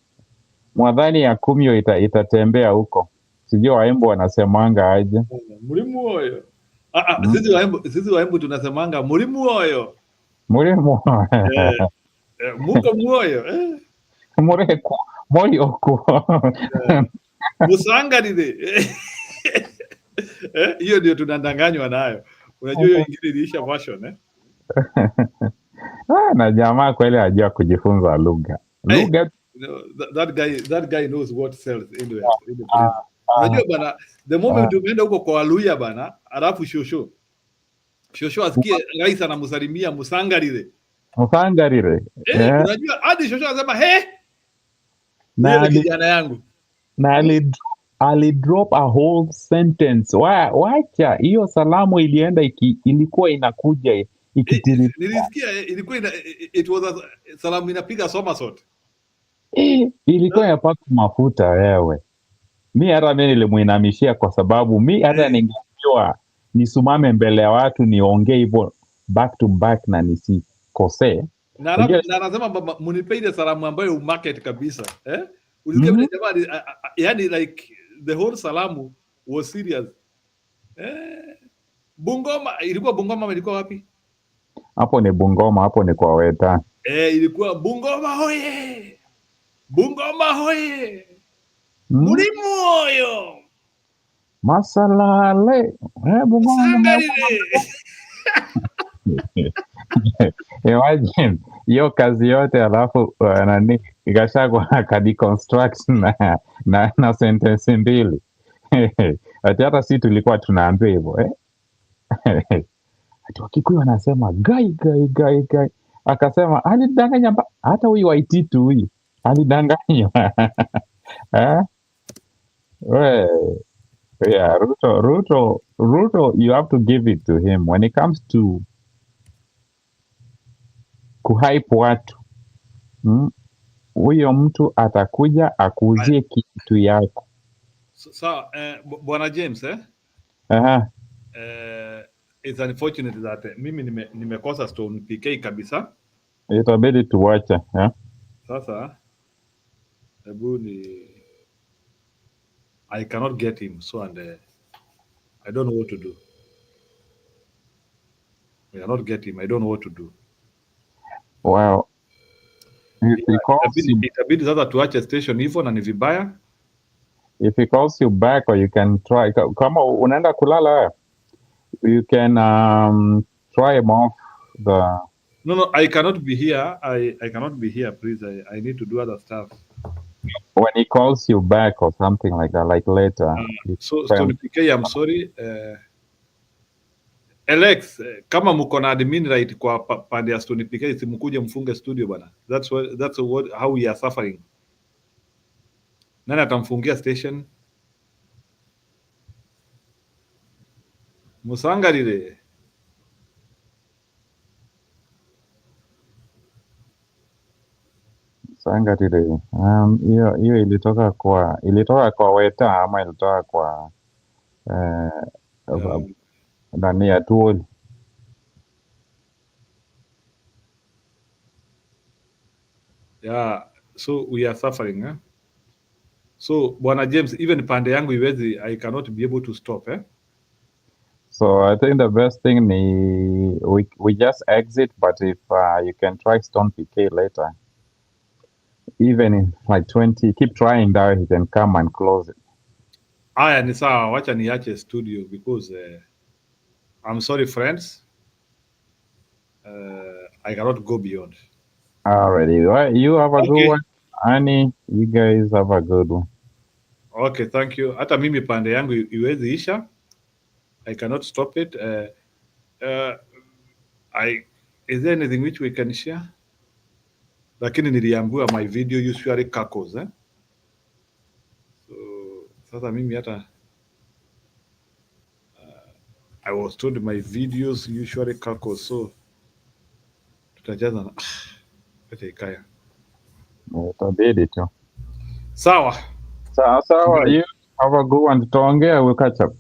mwadhani ya kumyo itatembea huko. Sijui Waembu wanasemanga aje. Mulimu oyo. Sisi Waembu tunasemanga mulimu oyo. Mulimu oyo. Muko muoyo. Mureko moyo ko. Musangalile. Hiyo ndio tunadanganywa nayo. Unajua hiyo ingine iliisha version na jamaa kweli ajua kujifunza lugha. Lugha that guy knows what sells in the place. Unajua bana, the moment umeenda huko kwa Waluya bana, alafu shosho asikie rais anamsalimia Musangalile. Unajua hadi shosho anasema na kijana yangu. Na alidrop a whole sentence. Wacha hiyo salamu ilienda ilikuwa inakuja ikitiri. Nilisikia ilikuwa it was salamu inapiga somersault. Ilikuwa yapaka mafuta wewe. Mimi nilimuinamishia kwa sababu hata ningejua nisumame mbele ya watu niongee hivyo back to back na nisikosee. Na anasema munipe ile salamu ambayo market kabisa. Ulisikia vile jamaa yani like the whole salamu was serious. Bungoma, ilikuwa Bungoma, ilikuwa wapi? Hapo ni Bungoma, hapo ni kwa Weta. Ilikuwa Bungoma hoye. Bungoma hoye. Mulimu oyo. Masalale. Bungoma. Imagine hiyo kazi yote alafu nani Gachagua akadeconstruct na sentence mbili. Hata si tulikuwa tunaambiwa hivyo ati Wakikuyu wanasema gai. Akasema alidanganya hata huyu Waititu huyu alidanganywa. Yeah, Ruto, you have to give it to him when it comes to kuhype watu. Huyo mtu atakuja akuuzie kitu yako. So, Bwana James, it's unfortunate that mimi nimekosa Stone PK kabisa. Itabidi tuwache, Sasa I cannot get him, so I don't know what to do. I cannot get him. I don't know what to do. Well, itabidi sasa tuache station hivyo na ni vibaya. If he calls you back, or you can try, kama unaenda kulala, you can try him off the. No, I cannot be here. I cannot be here, please. I need to do other stuff. When he calls you back or something like that, like later. So Stone PK, I'm sorry. Alex, kama mko na admin right kwa pande ya Stone PK, simkuje mfunge studio bana. That's how we are suffering. Nani atamfungia station? Musangalile. Sangalile. Hiyo ilitoka kwa Weta ama ilitoka kwa nani Atuoli. Yeah, so we are suffering, So Bwana James, even pande yangu iwezi, I cannot be able to stop, So I think the best thing we just exit, but if you can try Stone PK later, even in like 20, keep trying that, he can come and close it. Aya ni sawa, wacha niache studio because I'm sorry friends, I cannot go beyond. Alrighty, well, you have a good one. Annie, you guys have a good one. Okay, thank you. Hata mimi pande yangu iwezi isha. I cannot stop it. Is there anything which we can share? Lakini niliambiwa my video usually cackles, eh? So sasa mimi hata I was told my videos usually cackle, so tutajaza na acha ikaya. Itabidi tu. Sawa. Sawa, you have a good one. Tutaongea, we'll catch up.